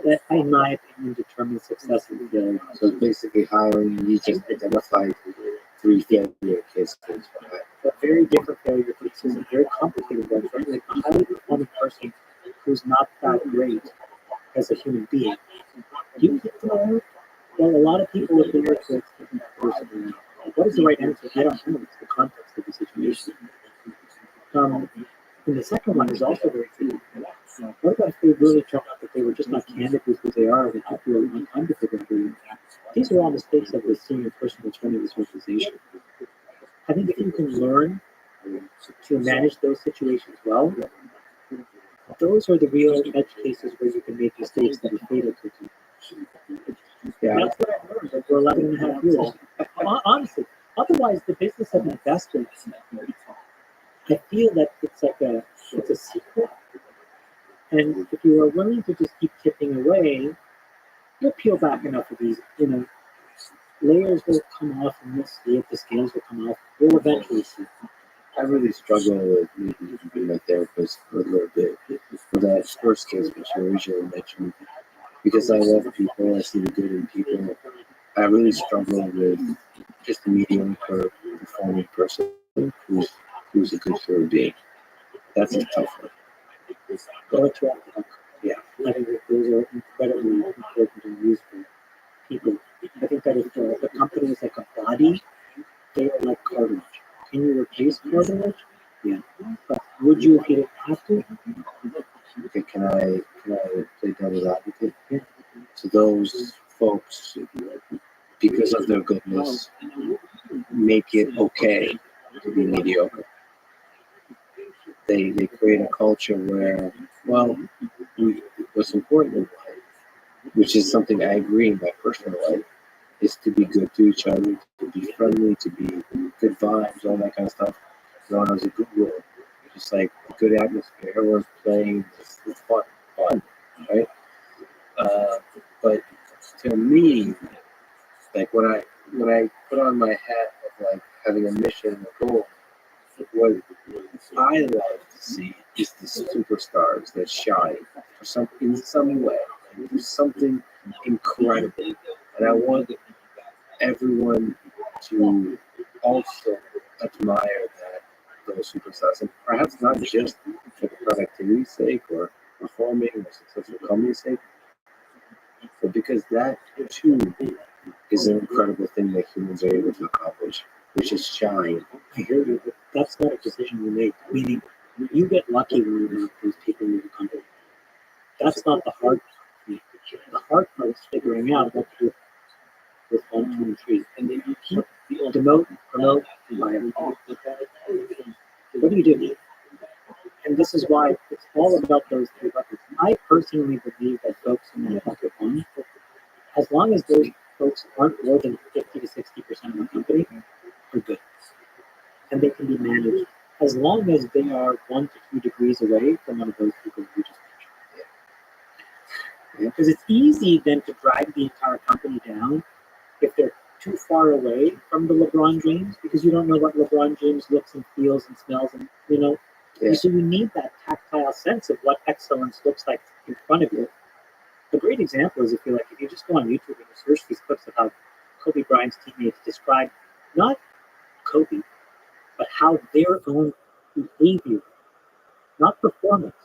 that, in my opinion, determine success and failure. So basically hiring, you just identified 3 failure cases. But very different failure cases and very complicated ones, right? Like a highly performing person who's not that great as a human being. Do you think that? Well, a lot of people would think it's different person. What is the right answer? I don't know. It's the context of the situation. And the second one is also very true. What about if they really turned out that they were just not candid with who they are, that took you a long time to figure out? These are all mistakes of the senior person that's running this organization. I think if you can learn to manage those situations well, those are the real edge cases where you can make mistakes that are fatal to you. Yeah. That's what I learned over 11 and a half years. Honestly, otherwise the business of investing, I feel that it's a secret. And if you are willing to just keep chipping away, you'll peel back enough of these, layers will come off and you'll see it, the scales will come off. You'll eventually see it. I really struggle with maybe being my therapist for a little bit for that first case, which you originally mentioned. Because I love people, I see the good in people. I really struggle with just a mediocre performing person who's a good human being. That's a tough one. Go to it. Yeah, I think that those are incredibly important and useful people. I think that if the company is like a body, they are like cartilage. Can you replace cartilage? Yeah. But would you if you didn't have to? Okay, can I play devil's advocate? Yeah. So those folks, because of their goodness, make it okay to be mediocre. They create a culture where, well, what's important in life, which is something I agree in my personal life, is to be good to each other, to be friendly, to be good vibes, all that kind of stuff. Known as a good world, just like a good atmosphere, everyone's playing, it's fun, right? But to me, like when I put on my hat of like having a mission and a goal, what I love to see is the superstars that shine for in some way, and do something incredible, and I want everyone to also admire those superstars, and perhaps not just for the productivity's sake or performing or successful company's sake, but because that too is an incredible thing that humans are able to accomplish, which is shine. I hear you, but that's not a decision you make. Meaning, you get lucky when you have those people in your company. That's not the hard part. The hard part is figuring out what to do with 1, 2, and 3. And then you keep demote, promote, fire. What do you do? And this is why it's all about those 3 buckets. I personally believe that folks in that bucket 1, as long as those folks aren't more than 50 to 60% of the company, are good. And they can be managed as long as they are 1 to 2 degrees away from one of those people you just mentioned. Because it's easy then to drag the entire company down if they're too far away from the LeBron James, because you don't know what LeBron James looks and feels and smells, and Yeah. So you need that tactile sense of what excellence looks like in front of you. A great example is if you just go on YouTube and you search these clips of how Kobe Bryant's teammates describe not Kobe, but how their own behavior, not performance,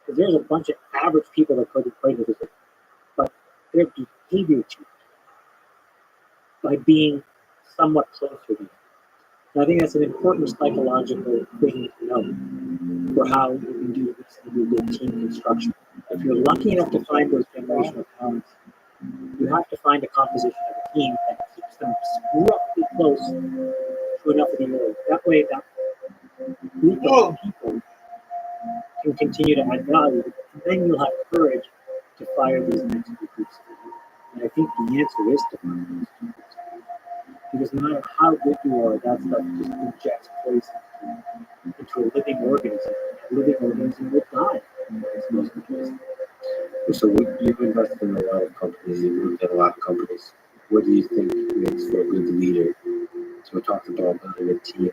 because there's a bunch of average people that Kobe played with, but their behavior changed by being somewhat closer to them. And I think that's an important psychological thing to know for how you can do this and do good team construction. If you're lucky enough to find those generational talents, you have to find a composition of a team that keeps them roughly close to enough of the old. That way, that group of people can continue to add value, and then you'll have courage to fire these next two groups. And I think the answer is to fire those two groups. Because no matter how good you are, that stuff just injects poison into a living organism. A living organism will die. It's most important. So you've invested in a lot of companies, you've looked at a lot of companies. What do you think makes for a good leader? So we talked about building a team,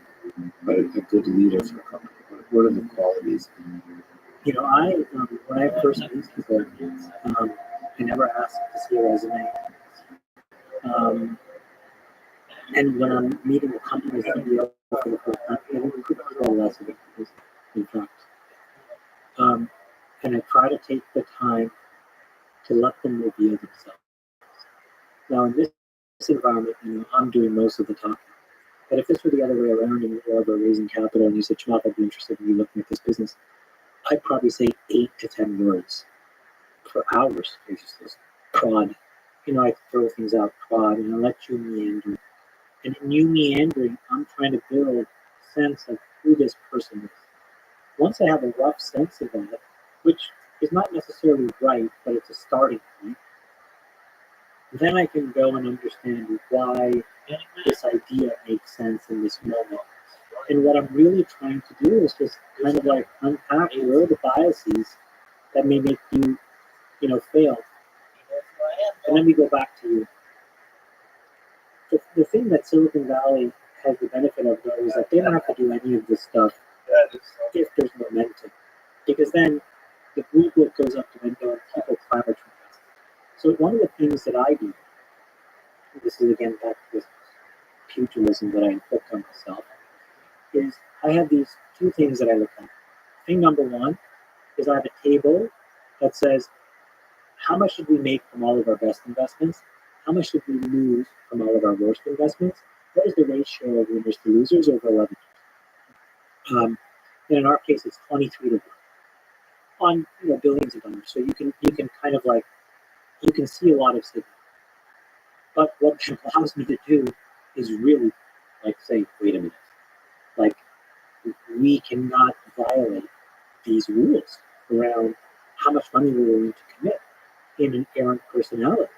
but a good leader for a company. What are the qualities? When I first meet people, I never ask to see a resume. And when I'm meeting a company CEO for the first time, I could care less of it, in fact. And I try to take the time to let them reveal themselves. Now, in this environment, I'm doing most of the talking. But if this were the other way around and you were raising capital and you said, Chamath, I'd be interested in you looking at this business, I'd probably say 8 to 10 words for hours. Just prod. I throw things out, prod, and I let you meander. And in you meandering, I'm trying to build a sense of who this person is. Once I have a rough sense of that, which is not necessarily right, but it's a starting point, then I can go and understand why this idea makes sense in this moment. And what I'm really trying to do is just kind of like unpack where are the biases that may make you, fail. And then we go back to you. The thing that Silicon Valley has the benefit of, though, is that they don't have to do any of this stuff if there's momentum. Because then the rule book goes up the window and people clamor to invest. So one of the things that I do, this is again back to this pugilism that I inflict on myself, is I have these two things that I look at. Thing number one is I have a table that says, how much did we make from all of our best investments? How much did we lose from all of our worst investments? What is the ratio of winners to losers over 11 years? And in our case, it's 23 to 1 on billions of dollars. So you can kind of like, you can see a lot of signal. But what that allows me to do is really like say, wait a minute, like we cannot violate these rules around how much money we're willing to commit in an errant personality.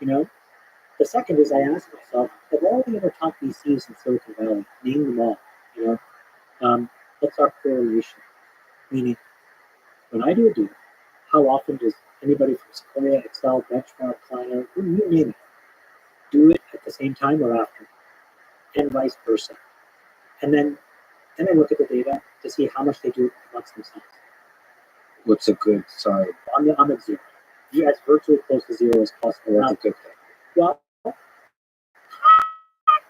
The second is I ask myself, of all the other top VCs in Silicon Valley, name them all, what's our correlation? Meaning, when I do a deal, how often does anybody from Sequoia, Excel, Benchmark, Kleiner, you name it, do it at the same time or after? And vice versa. And then I look at the data to see how much they do amongst themselves. What's a good sign? I'm at 0. You're as virtually close to 0 as possible. That's a good thing. Well,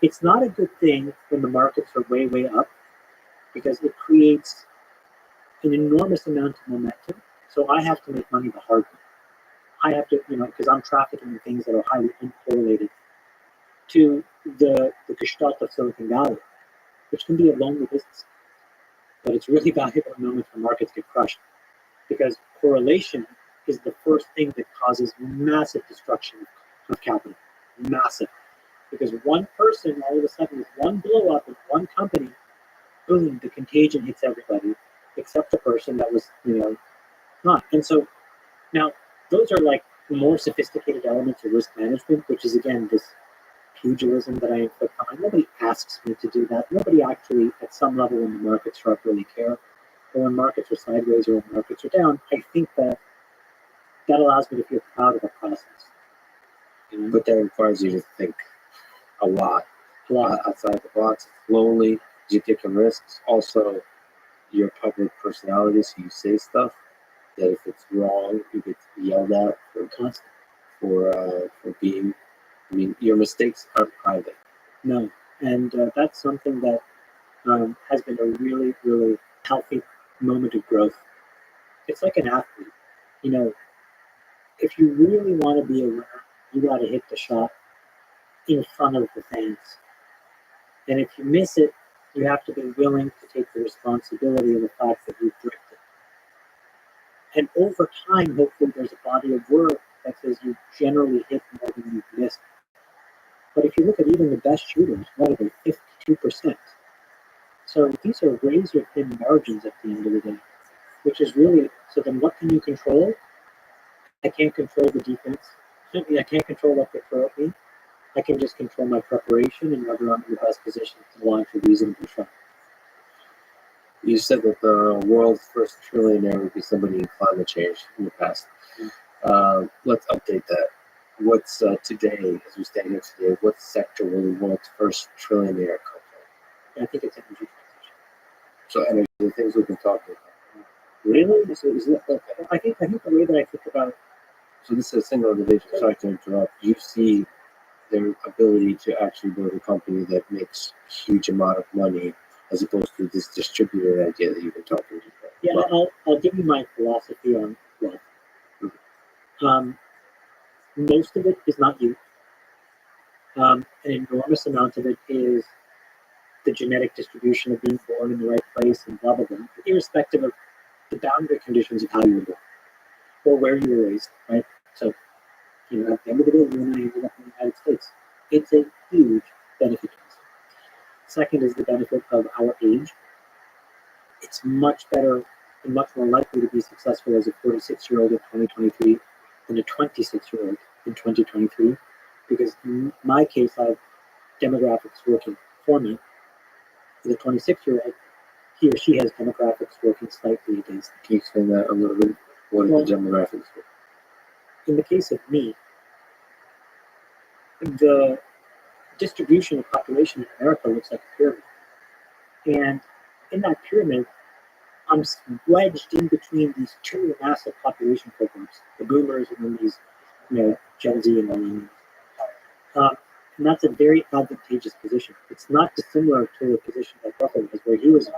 it's not a good thing when the markets are way, way up because it creates an enormous amount of momentum. So I have to make money the hard way. I have to, because I'm trafficking in things that are highly uncorrelated to the gestalt of Silicon Valley, which can be a lonely business. But it's really valuable in moments when markets get crushed because correlation is the first thing that causes massive destruction of capital. Massive. Because one person, all of a sudden, with one blow up in one company, boom, the contagion hits everybody, except the person that was, not. And so now those are like more sophisticated elements of risk management, which is again this pugilism that I inflict on. Nobody asks me to do that. Nobody actually, at some level, when the markets are up, really care. Or when markets are sideways or when markets are down, I think that allows me to feel proud of a process. But that requires you to think a lot outside the box, slowly. You're taking risks. Also, you're a public personality, so you say stuff that if it's wrong, you get yelled at for being. I mean, your mistakes aren't private. No, and that's something that has been a really, really healthy moment of growth. It's like an athlete. If you really want to be a winner, you got to hit the shot in front of the fans. And if you miss it, you have to be willing to take the responsibility of the fact that you bricked it. And over time, hopefully, there's a body of work that says you generally hit more than you've missed. But if you look at even the best shooters, what are they? 52%. So these are razor thin margins at the end of the day, which is really, so then what can you control? I can't control the defense. I can't control what they throw at me. I can just control my preparation and whether I'm in the best position to launch a reasonable shot. You said that the world's first trillionaire would be somebody in climate change in the past. Let's update that. What's today, as we stand here today, what sector will the world's first trillionaire come from? I think it's energy transition. So energy, the things we've been talking about. Really? So is it, I think the way that I think about it. So this is a single individual. Sorry to interrupt. You see their ability to actually build a company that makes a huge amount of money, as opposed to this distributed idea that you've been talking about. Yeah, I'll give you my philosophy on wealth. Most of it is not you. An enormous amount of it is the genetic distribution of being born in the right place and blah, blah, blah, irrespective of the boundary conditions of how you were born or where you were raised, right? So, at the end of the day, you and I ended up in the United States. It's a huge benefit to us. Second is the benefit of our age. It's much better and much more likely to be successful as a 46-year-old in 2023 than a 26-year-old in 2023, because in my case, I have demographics working for me. For the 26-year-old, he or she has demographics working slightly against them. Can you explain that a little bit? What are the demographics? In the case of me, the distribution of population in America looks like a pyramid. And in that pyramid, I'm wedged in between these two massive population cohorts, the boomers and then these, Gen Z and millennials. And that's a very advantageous position. It's not dissimilar to a position that Buffett was, where he was,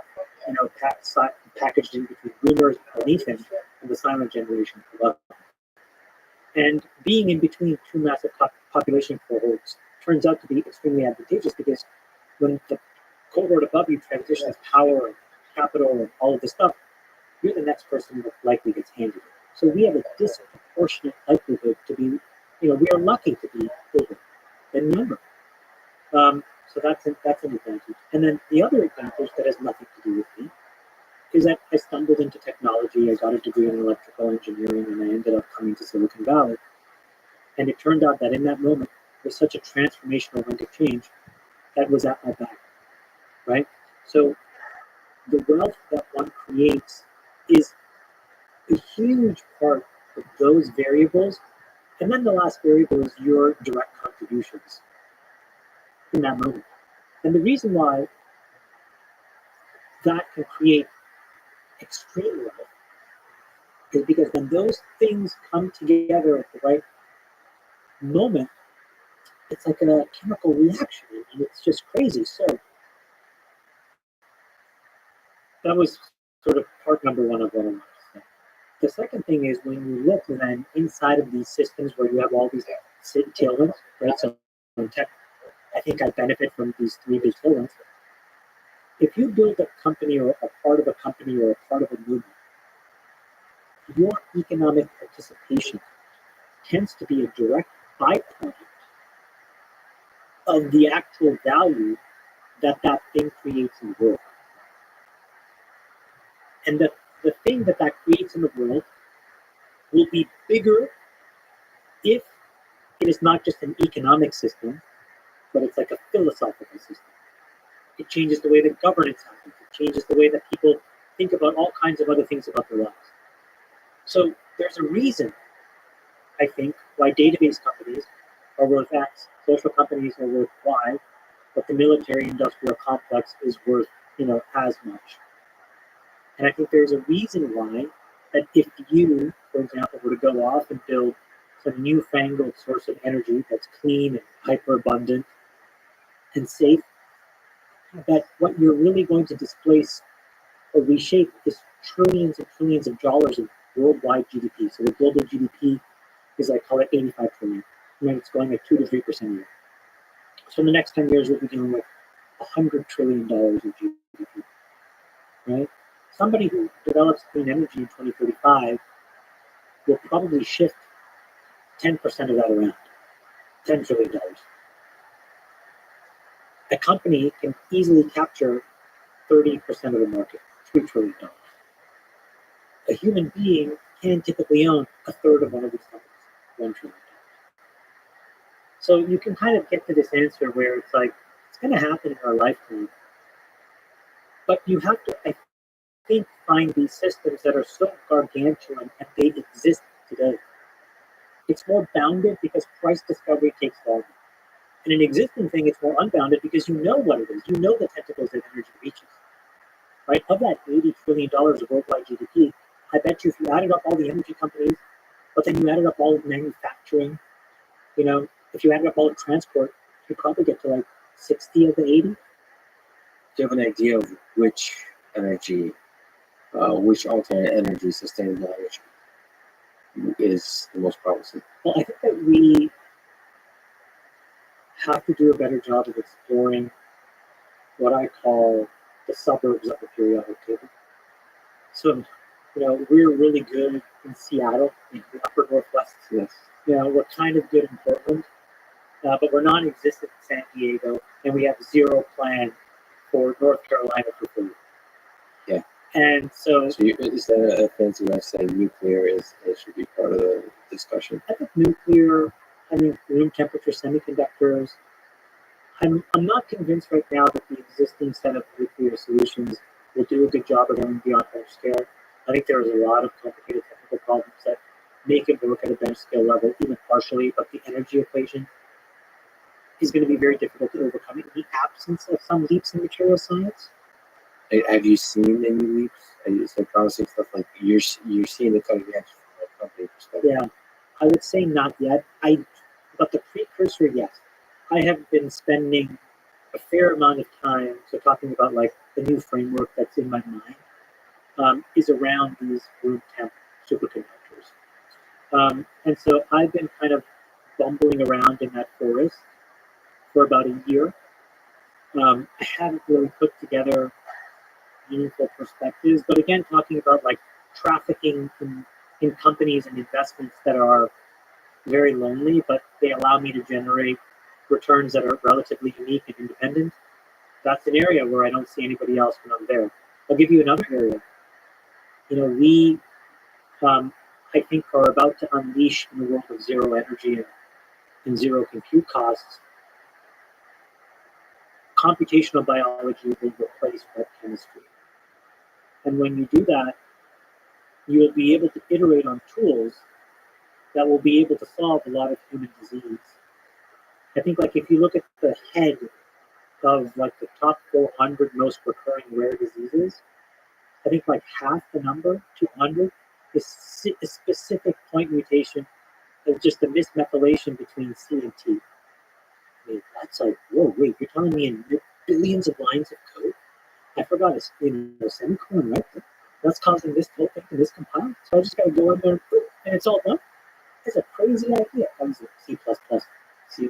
packaged in between boomers beneath him and the silent generation above him. And being in between two massive population cohorts turns out to be extremely advantageous, because when the cohort above you transitions power and capital and all of this stuff, you're the next person that likely gets handed it. So we have a disproportionate likelihood to be, we are lucky to be older than younger. So that's an advantage. And then the other advantage that has nothing to do with me is that I stumbled into technology. I got a degree in electrical engineering, and I ended up coming to Silicon Valley. And it turned out that in that moment was such a transformational moment of change that was at my back, right? So the wealth that one creates is a huge part of those variables. And then the last variable is your direct contributions in that moment. And the reason why that can create extreme wealth is because when those things come together at the right moment, it's like a chemical reaction, and it's just crazy. So that was sort of part number one of what I wanted to say. The second thing is, when you look then inside of these systems where you have all these tailwinds, right? So in tech, I think I benefit from these three big tailwinds. If you build a company or a part of a company or a part of a movement, your economic participation tends to be a direct byproduct of the actual value that thing creates in the world. And the thing that creates in the world will be bigger if it is not just an economic system, but it's like a philosophical system. It changes the way that governance happens. It changes the way that people think about all kinds of other things about their lives. So there's a reason, I think, why database companies are worth X, social companies are worth Y, but the military-industrial complex is worth, as much. And I think there's a reason why that if you, for example, were to go off and build some newfangled source of energy that's clean and hyper-abundant and safe, that what you're really going to displace or reshape is trillions and trillions of dollars in worldwide GDP. So the global GDP is, I call it 85 trillion. It's going at 2 to 3% a year. So in the next 10 years, we'll be dealing with $100 trillion of GDP, right? Somebody who develops clean energy in 2035 will probably shift 10% of that around, $10 trillion. A company can easily capture 30% of the market, $3 trillion. A human being can typically own a third of one of these companies, $1 trillion. So you can kind of get to this answer where it's like, it's going to happen in our lifetime. But you have to, I think, find these systems that are so gargantuan and they exist today. It's more bounded because price discovery takes longer. In an existing thing, it's more unbounded because you know what it is. You know the tentacles that energy reaches. Right? Of that $80 trillion of worldwide GDP, I bet you if you added up all the energy companies, but then you added up all of manufacturing, if you add up all the transport, you probably get to like 60 of the 80. Do you have an idea of which energy, which alternate energy, sustainable energy, is the most promising? Well, I think that we have to do a better job of exploring what I call the suburbs of the periodic table. So, we're really good in Seattle, in the upper Northwest. Yes. We're kind of good in Portland, but we're non-existent in San Diego, and we have zero plan for North Carolina for food. Yeah. And so is that a fancy way of saying nuclear should be part of the discussion? I think nuclear, room temperature semiconductors. I'm not convinced right now that the existing set of nuclear solutions will do a good job of going beyond bench scale. I think there's a lot of complicated technical problems that make it work at a bench scale level, even partially, but the energy equation is going to be very difficult to overcome in the absence of some leaps in material science. Have you seen any leaps? So promising stuff like you're seeing the cutting edge from a company perspective. Yeah, I would say not yet. But the precursor, yes. I have been spending a fair amount of time talking about like the new framework that's in my mind is around these room temp superconductors. And so I've been kind of bumbling around in that forest for about a year. I haven't really put together meaningful perspectives, but again, talking about like trafficking in companies and investments that are very lonely, but they allow me to generate returns that are relatively unique and independent. That's an area where I don't see anybody else when I'm there. I'll give you another area. We, I think, are about to unleash in the world of zero energy and zero compute costs. Computational biology will replace wet chemistry. And when you do that, you will be able to iterate on tools that will be able to solve a lot of human disease. I think like if you look at the head of like the top 400 most recurring rare diseases, I think like half the number, 200, is a specific point mutation of just the mismethylation between C and T. That's like, whoa, wait, you're telling me in billions of lines of code? I forgot a semicolon, right? That's causing this whole thing to miscompile. So I just got to go in there and it's all done. It's a crazy idea. I was C++. C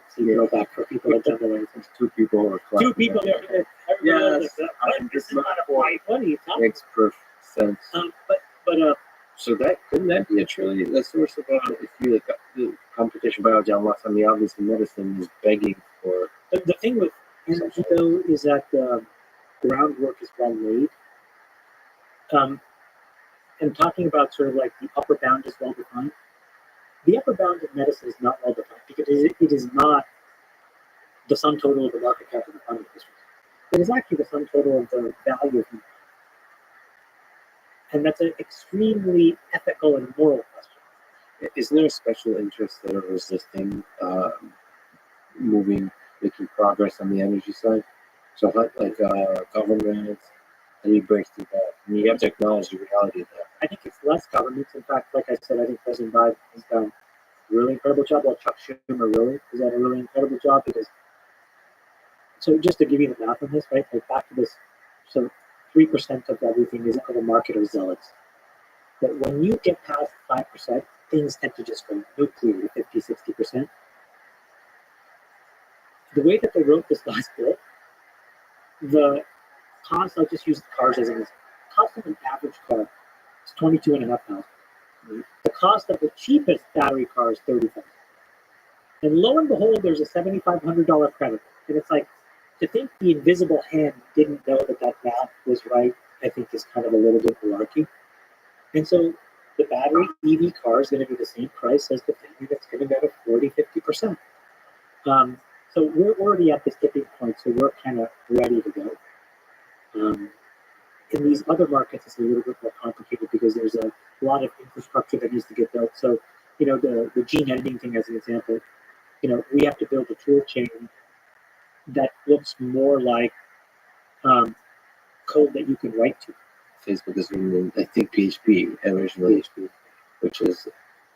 back for people that don't know anything. Two people or Two people there. Yes. This is not a fight. What are you talking Makes perfect sense. But so couldn't that be a source of if you look at the competition biology on what's on the obviously medicine is begging for the thing with energy though is that the groundwork is well laid. And talking about sort of like the upper bound is well defined. The upper bound of medicine is not well defined because it is not the sum total of the market cap of the funding history. It is actually the sum total of the value of money. And that's an extremely ethical and moral question. Isn't there a special interest that are resisting making progress on the energy side? So like governments, and you break through that. You have to acknowledge the reality of that. I think it's less governments. In fact, like I said, I think President Biden has done a really incredible job. Well, Chuck Schumer really has done a really incredible job because. So just to give you the math on this, right? Like back to this. So 3% of everything is of a market of zealots. But when you get past 5%, things tend to just go nuclear to 50, 60%. The way that they wrote this last bill, the cost, I'll just use the cars as an example. The cost of an average car is $22,500. The cost of the cheapest battery car is $30,000. And lo and behold, there's a $7,500 credit. And it's like, to think the invisible hand didn't know that math was right, I think is kind of a little bit malarkey. And so the battery EV car is going to be the same price as the thing that's going to go to 40, 50%. So we're already at this tipping point, so we're kind of ready to go. In these other markets, it's a little bit more complicated because there's a lot of infrastructure that needs to get built. So, the gene editing thing as an example, we have to build a tool chain that looks more like code that you can write to. Facebook is written in, I think, PHP, originally PHP, which is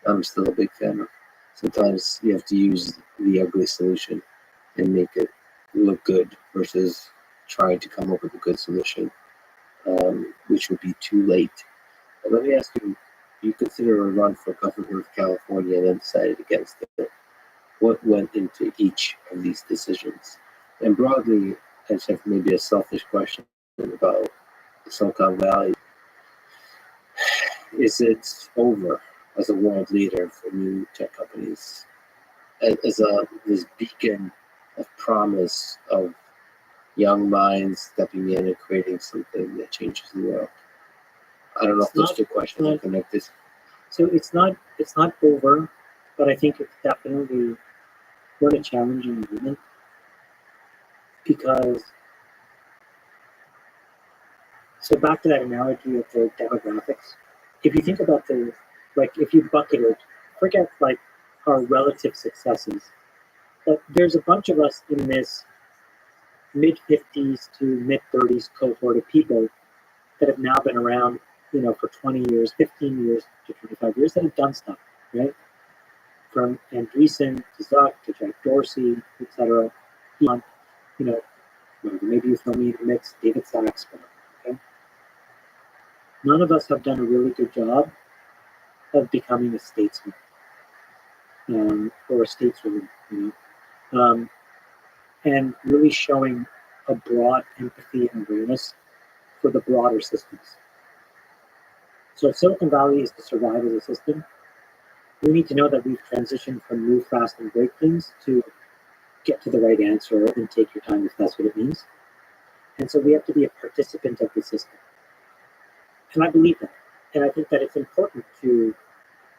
I'm still a big fan of. sometimes you have to use the ugly solution and make it look good versus trying to come up with a good solution, which would be too late. But let me ask you, you consider a run for governor of California and then decided against it. What went into each of these decisions? And broadly, I just have maybe a selfish question about the Silicon Valley. Is it over as a world leader for new tech companies? As this beacon of promise of young minds stepping in and creating something that changes the world? I don't know if those two questions are connected. So it's not over, but I think it's definitely quite a challenging moment because, so back to that analogy of the demographics, if you think about if you bucket it, forget like our relative successes, but there's a bunch of us in this mid 50s to mid 30s cohort of people that have now been around, for 20 years, 15 years to 25 years that have done stuff, right? From Andreessen to Zuck to Jack Dorsey, etc. Maybe you throw me in the mix, David Sachs, okay? None of us have done a really good job of becoming a statesman or a stateswoman, and really showing a broad empathy and awareness for the broader systems. So if Silicon Valley is to survive as a system, we need to know that we've transitioned from move fast and break things to get to the right answer and take your time if that's what it means. And so we have to be a participant of the system. And I believe that. And I think that it's important to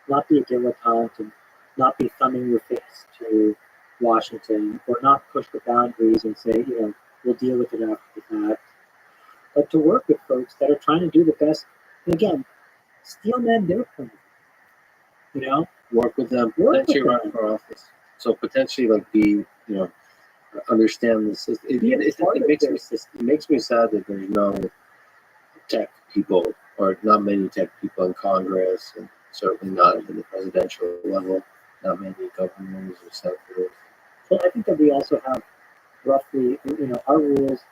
not be a dilettante and not be thumbing your face to Washington or not push the boundaries and say, we'll deal with it after the fact. But to work with folks that are trying to do the best. And again, steel man their point. Work with them, potentially run for office. So potentially understand the system. It makes me sad that there's no tech people or not many tech people in Congress, and certainly not at the presidential level, not many governors or senators. Well, I think that we also have roughly, our rules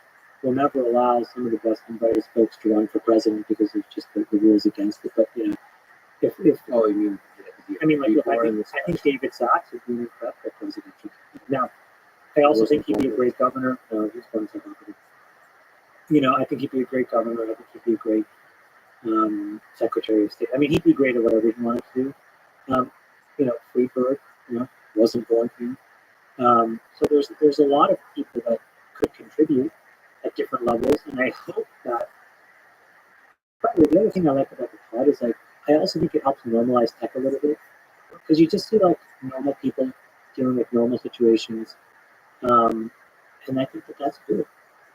will never allow some of the best and brightest folks to run for president because of just the rules against it. But, if I think David Sachs would be an incredible president. Now, I also think he'd be a great governor. He's one of the I think he'd be a great governor. I think he'd be a great Secretary of State. He'd be great at whatever he wanted to do. Free bird, wasn't born here. So there's a lot of people that could contribute at different levels, and I hope that. Probably the other thing I like about the pod is I also think it helps normalize tech a little bit because you just see normal people dealing with normal situations, and I think that that's good.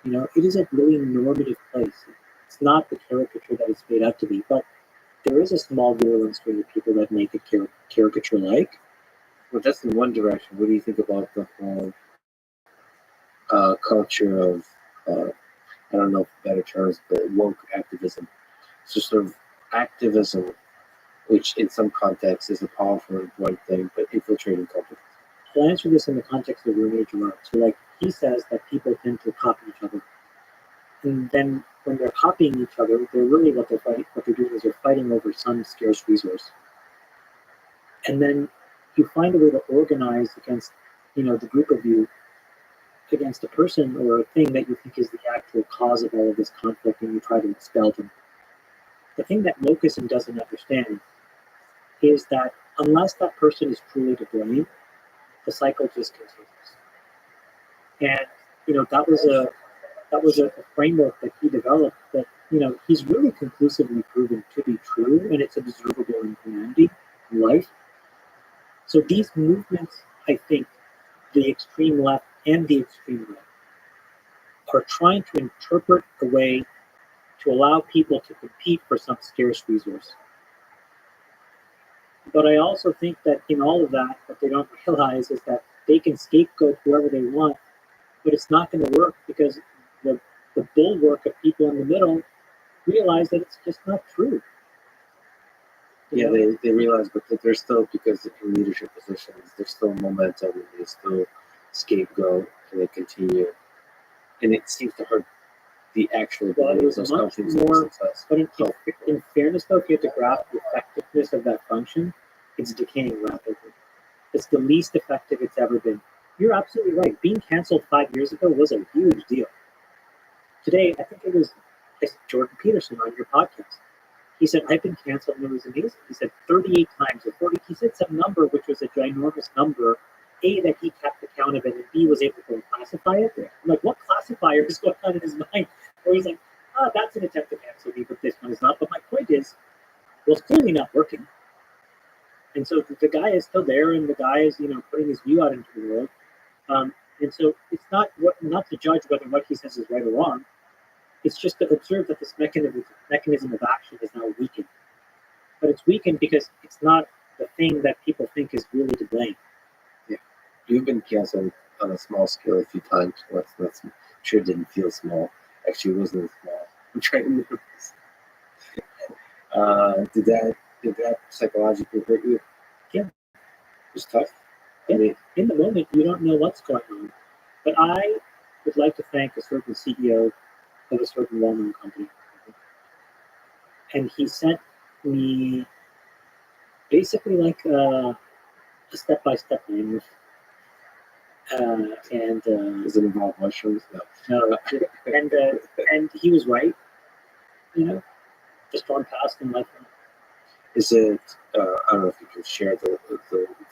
It is a really normative place. It's not the caricature that it's made out to be, but there is a small virulence for the people that make it caricature-like. Well, that's in one direction. What do you think about the whole culture of, I don't know if better terms, but woke activism? So sort of activism, which in some contexts is a powerful and important thing, but infiltrating companies. I'll answer this in the context of Rene Girard. So he says that people tend to copy each other. And then when they're copying each other, they're really what they're doing is they're fighting over some scarce resource. And then you find a way to organize against, the group of you against a person or a thing that you think is the actual cause of all of this conflict, and you try to expel them. The thing that Locusm doesn't understand is that unless that person is truly to blame, the cycle just continues. And that was a framework that he developed that he's really conclusively proven to be true, and it's observable in humanity, in life. So these movements, I think, the extreme left and the extreme right, are trying to interpret a way to allow people to compete for some scarce resource. But I also think that in all of that, what they don't realize is that they can scapegoat whoever they want, but it's not going to work because the bulwark of people in the middle realize that it's just not true. Yeah, they realize, but that they're still, because they're in leadership positions, there's still momentum, and they still scapegoat, and they continue. And it seems to hurt the actual ability of those companies to be successful. But in fairness, though, if you have to grasp the effectiveness of that function, it's decaying rapidly. It's the least effective it's ever been. You're absolutely right. Being canceled 5 years ago was a huge deal. Today, I think it was Jordan Peterson on your podcast. He said, I've been canceled, and it was amazing. He said 38 times or 40. He said some number, which was a ginormous number, A, that he kept account of it, and B, was able to classify it. I'm like, what classifier is going on in his mind? Where he's like, that's an attempt to cancel me, but this one is not. But my point is, well, it's clearly not working. And so the guy is still there, and the guy is, putting his view out into the world. And so it's not to judge whether what he says is right or wrong. It's just to observe that this mechanism of action is now weakened. But it's weakened because it's not the thing that people think is really to blame. Yeah. You've been canceled on a small scale a few times. Well, that's sure it didn't feel small. Actually, it wasn't small. I'm trying to remember this. Did that psychologically hurt you? Yeah. It was tough. In the moment, you don't know what's going on. But I would like to thank a certain CEO of a certain well-known company. And he sent me basically like a step-by-step manual. Does it involve mushrooms? No. And he was right. The storm passed and life went. Is it, I don't know if you can share the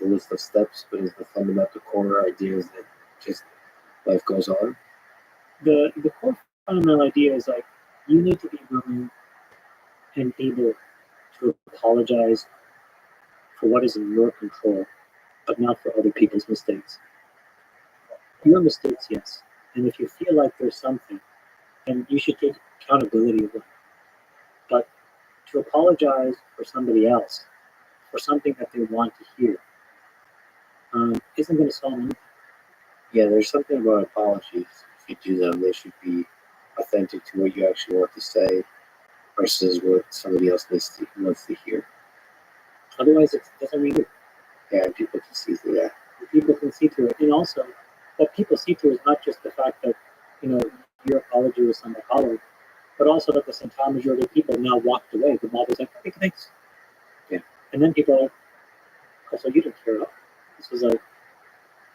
list of steps, but is the fundamental core idea is that just life goes on? The core fundamental idea is like, you need to be willing and able to apologize for what is in your control, but not for other people's mistakes. Your mistakes, yes. And if you feel like there's something, then you should take accountability of it. But to apologize for somebody else, for something that they want to hear, isn't going to solve anything. Yeah, there's something about apologies. If you do them, they should be authentic to what you actually want to say versus what somebody else wants to hear. Otherwise, it doesn't mean it. Yeah, and people can see through that. People can see through it. And also, what people see through is not just the fact that, your apology was somewhat hollow, but also at the same time, majority of people now walked away. The mob was like, okay, thanks. Yeah. And then people are like, oh, so you didn't care. This was like,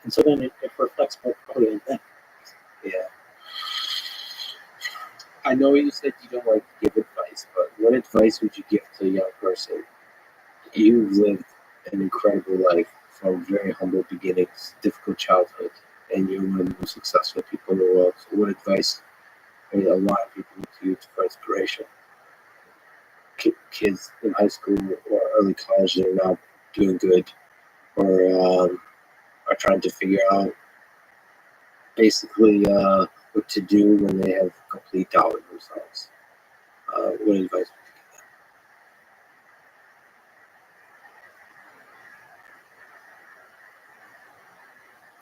and so then it reflects more probably on them. Yeah. I know you said you don't like to give advice, but what advice would you give to a young person? You've lived an incredible life from very humble beginnings, difficult childhood, and you're one of the most successful people in the world. So what advice are a lot of people look to you for inspiration? Kids in high school or early college that are now doing good or are trying to figure out basically what to do when they have complete doubt in themselves. What advice would you give them?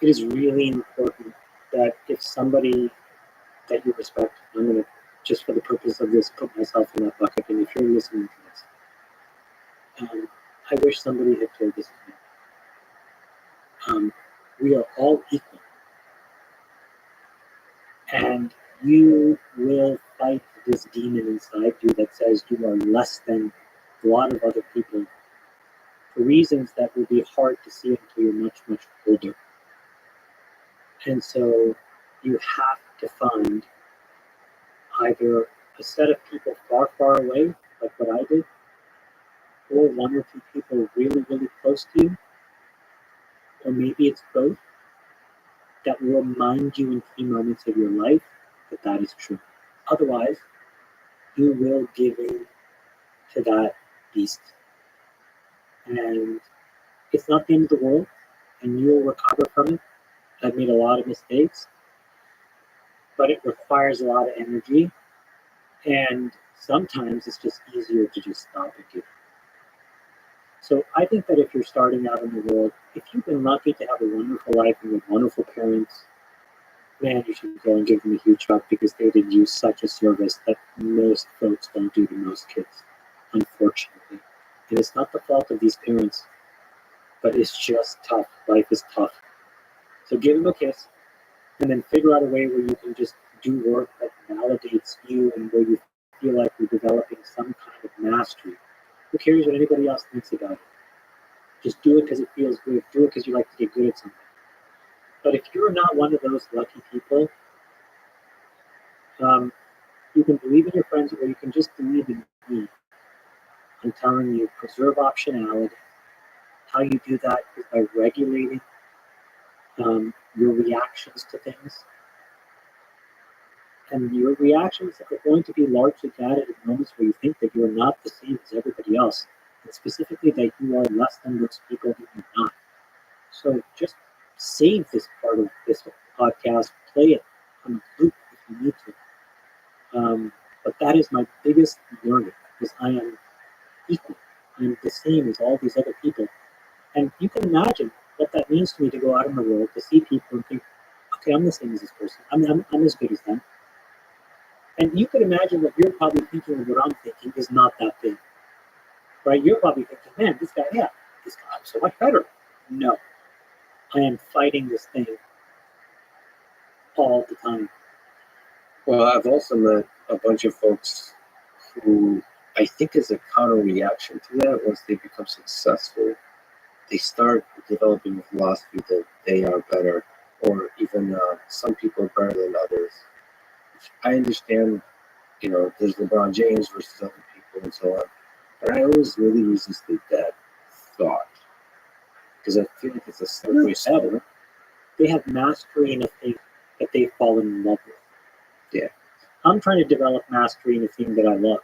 It is really important that if somebody that you respect, I'm going to, just for the purpose of this, put myself in that bucket, and if you're listening to this, I wish somebody had told this to me. We are all equal. And you will fight this demon inside you that says you are less than a lot of other people for reasons that will be hard to see until you're much, much older. And so you have to find either a set of people far, far away, like what I did, or one or two people really, really close to you, or maybe it's both, that will remind you in key moments of your life that is true. Otherwise, you will give in to that beast. And it's not the end of the world, and you'll recover from it. I've made a lot of mistakes, but it requires a lot of energy, and sometimes it's just easier to just stop and give. So I think that if you're starting out in the world, if you've been lucky to have a wonderful life and with wonderful parents, man, you should go and give them a huge hug because they did you such a service that most folks don't do to most kids, unfortunately. And it's not the fault of these parents, but it's just tough. Life is tough. So give them a kiss, and then figure out a way where you can just do work that validates you and where you feel like you're developing some kind of mastery. Who cares what anybody else thinks about it? Just do it because it feels good. Do it because you like to get good at something. But if you're not one of those lucky people, you can believe in your friends or you can just believe in me. I'm telling you, preserve optionality. How you do that is by regulating your reactions to things. And your reactions are going to be largely guided at moments where you think that you're not the same as everybody else, and specifically that you are less than those people that you're not. So just save this part of this podcast, play it on a loop if you need to. But that is my biggest learning, because I am equal. I'm the same as all these other people. And you can imagine what that means to me to go out in the world, to see people and think, okay, I'm the same as this person. I'm as good as them. And you can imagine what you're probably thinking and what I'm thinking is not that big. Right? You're probably thinking, man, this guy's so much better. No. I am fighting this thing all the time. Well, I've also met a bunch of folks who I think is a counter reaction to that. Once they become successful, they start developing a philosophy that they are better, or even some people are better than others. I understand, there's LeBron James versus other people and so on, but I always really resisted that thought because I feel like it's a slippery slope. They have mastery in a thing that they've fallen in love with. Yeah. I'm trying to develop mastery in a thing that I love.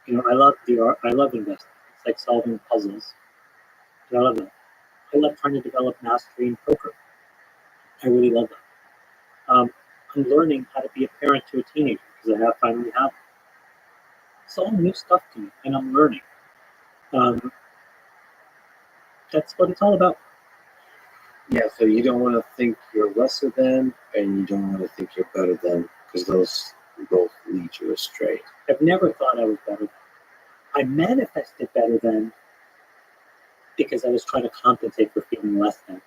I love the art. I love investing. It's like solving puzzles. And I love that. I love trying to develop mastery in poker. I really love that. I'm learning how to be a parent to a teenager because I finally have. It's all new stuff to me, and I'm learning. That's what it's all about. Yeah, so you don't want to think you're lesser than, and you don't want to think you're better than, because those both lead you astray. I've never thought I was better than. I manifested better than because I was trying to compensate for feeling less than.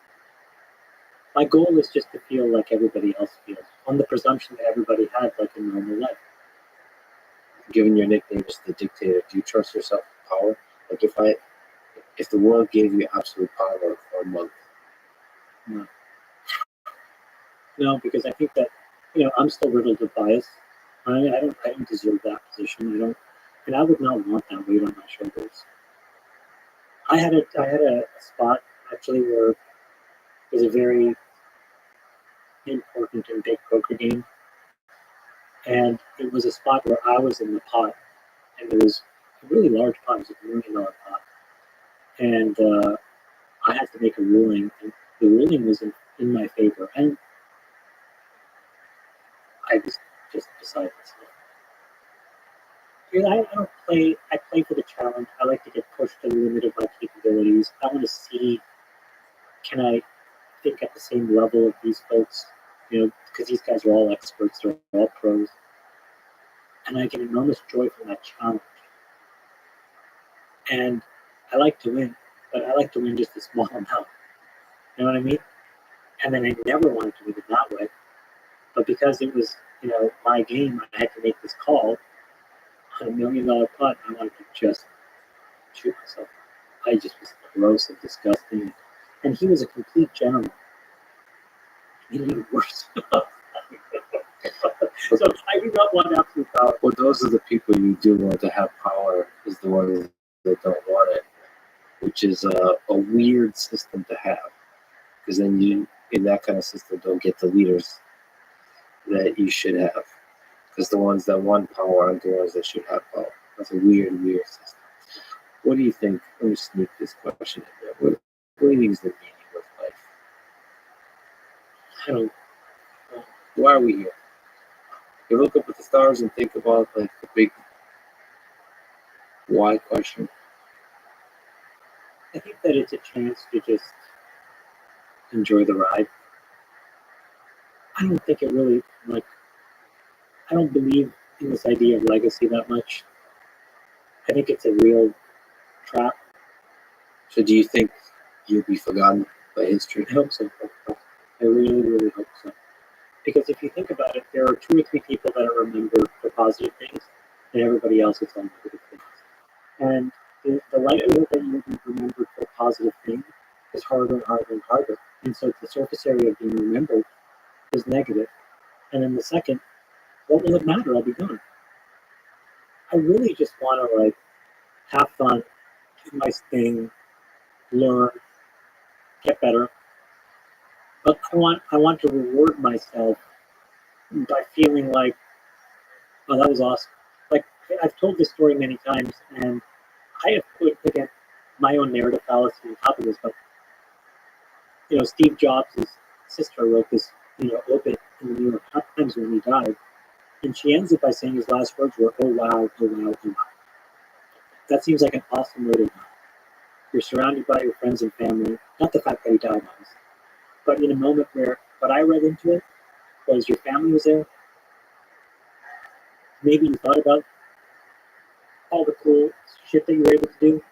My goal is just to feel like everybody else feels, on the presumption that everybody had like a normal life. Given your nickname is the dictator, do you trust yourself with power? Like if the world gave you absolute power for a month? No, because I think that I'm still riddled with bias. I don't deserve that position. I would not want that weight on my shoulders. I had a spot actually where it was a very important and big poker game, and it was a spot where I was in the pot, and it was a really large pot. It was $1 million pot, and I had to make a ruling, and the ruling was in my favor, and I was just beside myself. I don't play. I play for the challenge. I like to get pushed to the limit of my capabilities. I want to see, can I think at the same level of these folks? Because these guys are all experts. They're all pros, and I get enormous joy from that challenge. And I like to win, but I like to win just a small amount. You know what I mean? And then I never wanted to win it that way. But because it was, my game, I had to make this call on $1 million pot. I wanted to just shoot myself. I just was gross and disgusting. And he was a complete gentleman. He made it worse. So I do not want absolute power. Well, those are the people you do want to have power, is the ones that don't want it, which is a weird system to have. Because then you, in that kind of system, don't get the leaders that you should have. Because the ones that want power aren't the ones that should have power. That's a weird system. What do you think? Let me sneak this question in there. What do you think is the meaning of life? I don't. Why are we here? You look up at the stars and think about like the big why question. I think that it's a chance to just enjoy the ride. I don't think it really, I don't believe in this idea of legacy that much. I think it's a real trap. So do you think you'll be forgotten by history? I hope so. I really, really hope so. Because if you think about it, there are 2 or 3 people that are remembered for positive things, and everybody else is on negative things. And the likelihood that you'll be remembered for positive things is harder and harder and harder. And so the surface area of being remembered is negative. And then the second, what will it matter? I'll be gone. I really just want to have fun, do my thing, learn, get better. But I want to reward myself by feeling like, oh, that was awesome. Like I've told this story many times, and I have put again my own narrative fallacy on top of this. But Steve Jobs' sister wrote this obit in the New York Times when he died, and she ends it by saying his last words were, "Oh wow, oh wow, oh wow." That seems like an awesome way to die. You're surrounded by your friends and family. Not the fact that he died, obviously, but in a moment where what I read into it was your family was there. Maybe you thought about all the cool shit that you were able to do.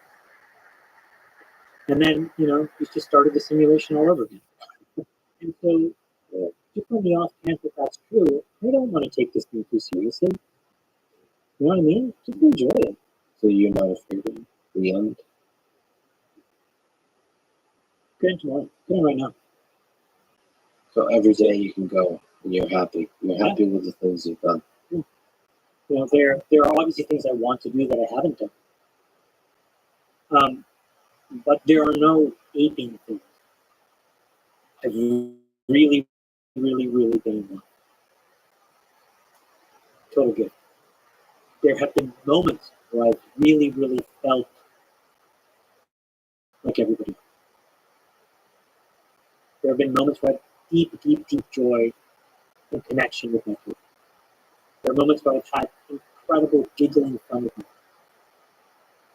And then, you just started the simulation all over again. And so, just on the off chance that that's true, I don't want to take this thing too seriously. You know what I mean? Just enjoy it. So you're not afraid of the end? Get in tomorrow. Get in right now. So every day you can go and you're happy. You're happy with the things you've done. There are obviously things I want to do that I haven't done. But there are no aping things. I've really, really, really been in love. Total gift. There have been moments where I've really, really felt like everybody. There have been moments where I have deep, deep, deep joy and connection with my kids. There are moments where I've had incredible giggling fun with them.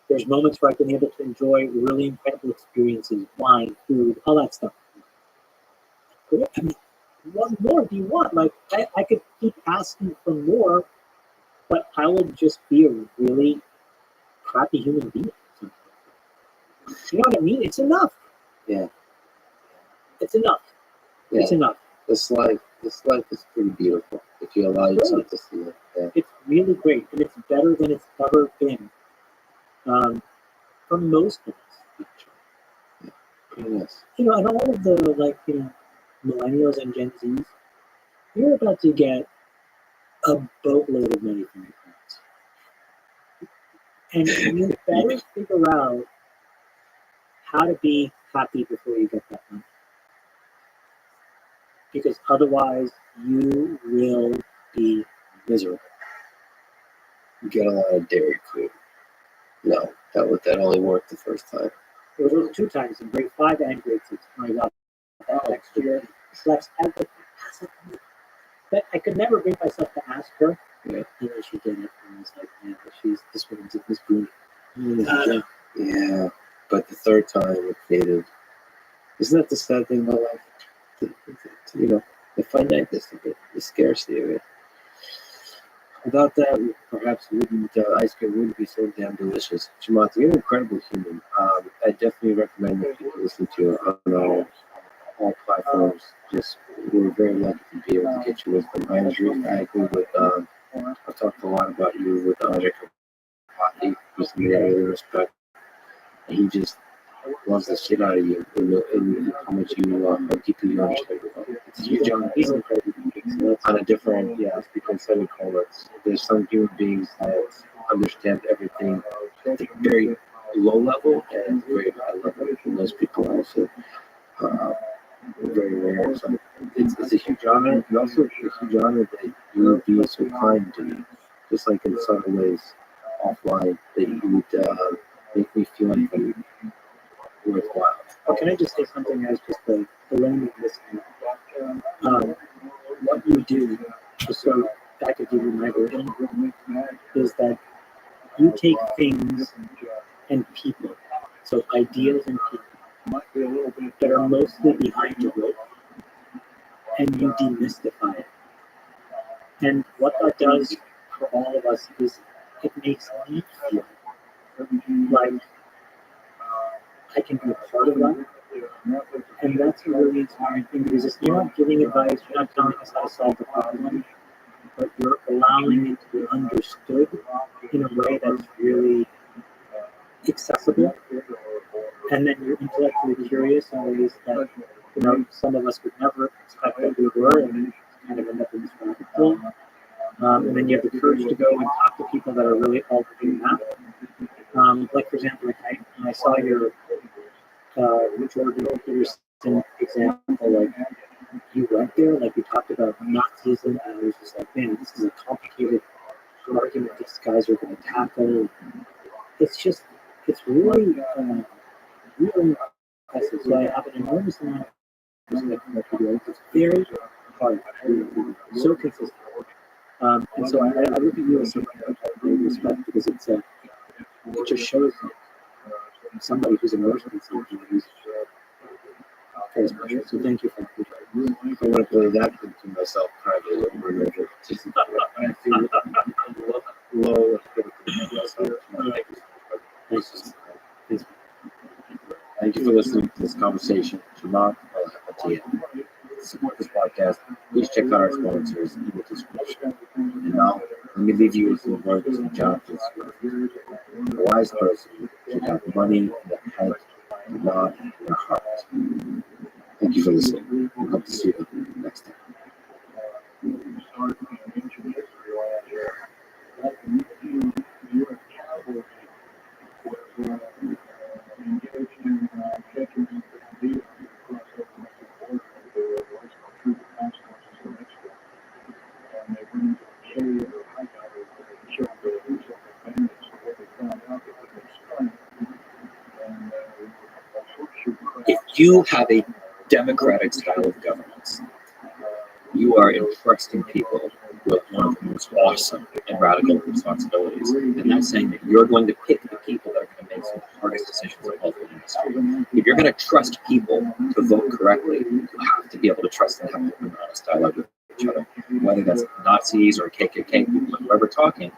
There's moments where I've been able to enjoy really incredible experiences, wine, food, all that stuff. I mean, what more do you want? I could keep asking for more, but I would just be a really crappy human being. You know what I mean? It's enough. Yeah. It's enough. Yeah. It's enough. This life is pretty beautiful if you allow yourself to see it. Yeah. It's really great, and it's better than it's ever been for most of us. Yes. And all of the millennials and Gen Zs, you're about to get a boatload of money from your parents, and you better figure out how to be happy before you get that money, because otherwise you will be miserable. You get a lot of dairy food. No, that only worked the first time. It was 2 times in grade 5 and grade 6. I got that next year. Flex but I could never bring myself to ask her. Yeah. And then she did it, and I was like, man, this woman's a Miss Boone. Yeah, but the third time it faded. Isn't that the sad thing about life? The finiteness of it, the scarcity of it. Without that, perhaps ice cream wouldn't be so damn delicious. Shamata, you're an incredible human. I definitely recommend that people listen to you on all platforms. We're very lucky to be able to get you with them. I agree with, I've talked a lot about you with Andre Kapati, who's somebody I really respect. And he just loves the shit out of you in how much how deeply you understand the world. It's a huge honor. He's incredible. On a different, because semicolons. There's some human beings that understand everything at the very low level and very high level. And those people are also very rare. So it's a huge honor. And also a huge honor that you would be so kind to me. Just like in some ways offline, that you would make me feel like I'm worthwhile. Oh, can I just say something as just the learning of this? What you do, just so I could give you my version, is that you take things and people, so ideas and people that are mostly behind your rope, and you demystify it. And what that does for all of us is it makes me feel like I can be a part of that. And that's a really inspiring thing because you're not giving advice, you're not telling us how to solve the problem, but you're allowing it to be understood in a way that's really accessible. And then you're intellectually curious in ways that some of us would never expect that we were, and then kind of end up in this rabbit hole. And then you have the courage to go and talk to people that are really already in that. Like for example, I saw your Jordan Peterson example. Like you went there, like you talked about Nazism, and I was just like, man, this is a complicated argument these guys are going to tackle. It's really really impressive. So I have an enormous amount of respect for that. It's very hard, so consistent. And so I look at you as someone I have great respect because it just shows somebody who's immersed in something who's very special. So thank you for that. I want to play that into myself privately over and over. I feel low Thank you for listening to this conversation. Shema, support this podcast. Please check out our sponsors in the description. And now, let me leave you with the words of Jonathan Swift. A wise person should have money in their head, but not in their heart. Thank you for listening. I hope to see you next time. If you have a democratic style of governance, you are entrusting people with one of the most awesome and radical responsibilities. And that's saying that you're going to pick the people that are going to make some of the hardest decisions of all the industry. If you're going to trust people to vote correctly, you have to be able to trust them to have an open, honest dialogue with each other. Whether that's Nazis or KKK people, whoever talking,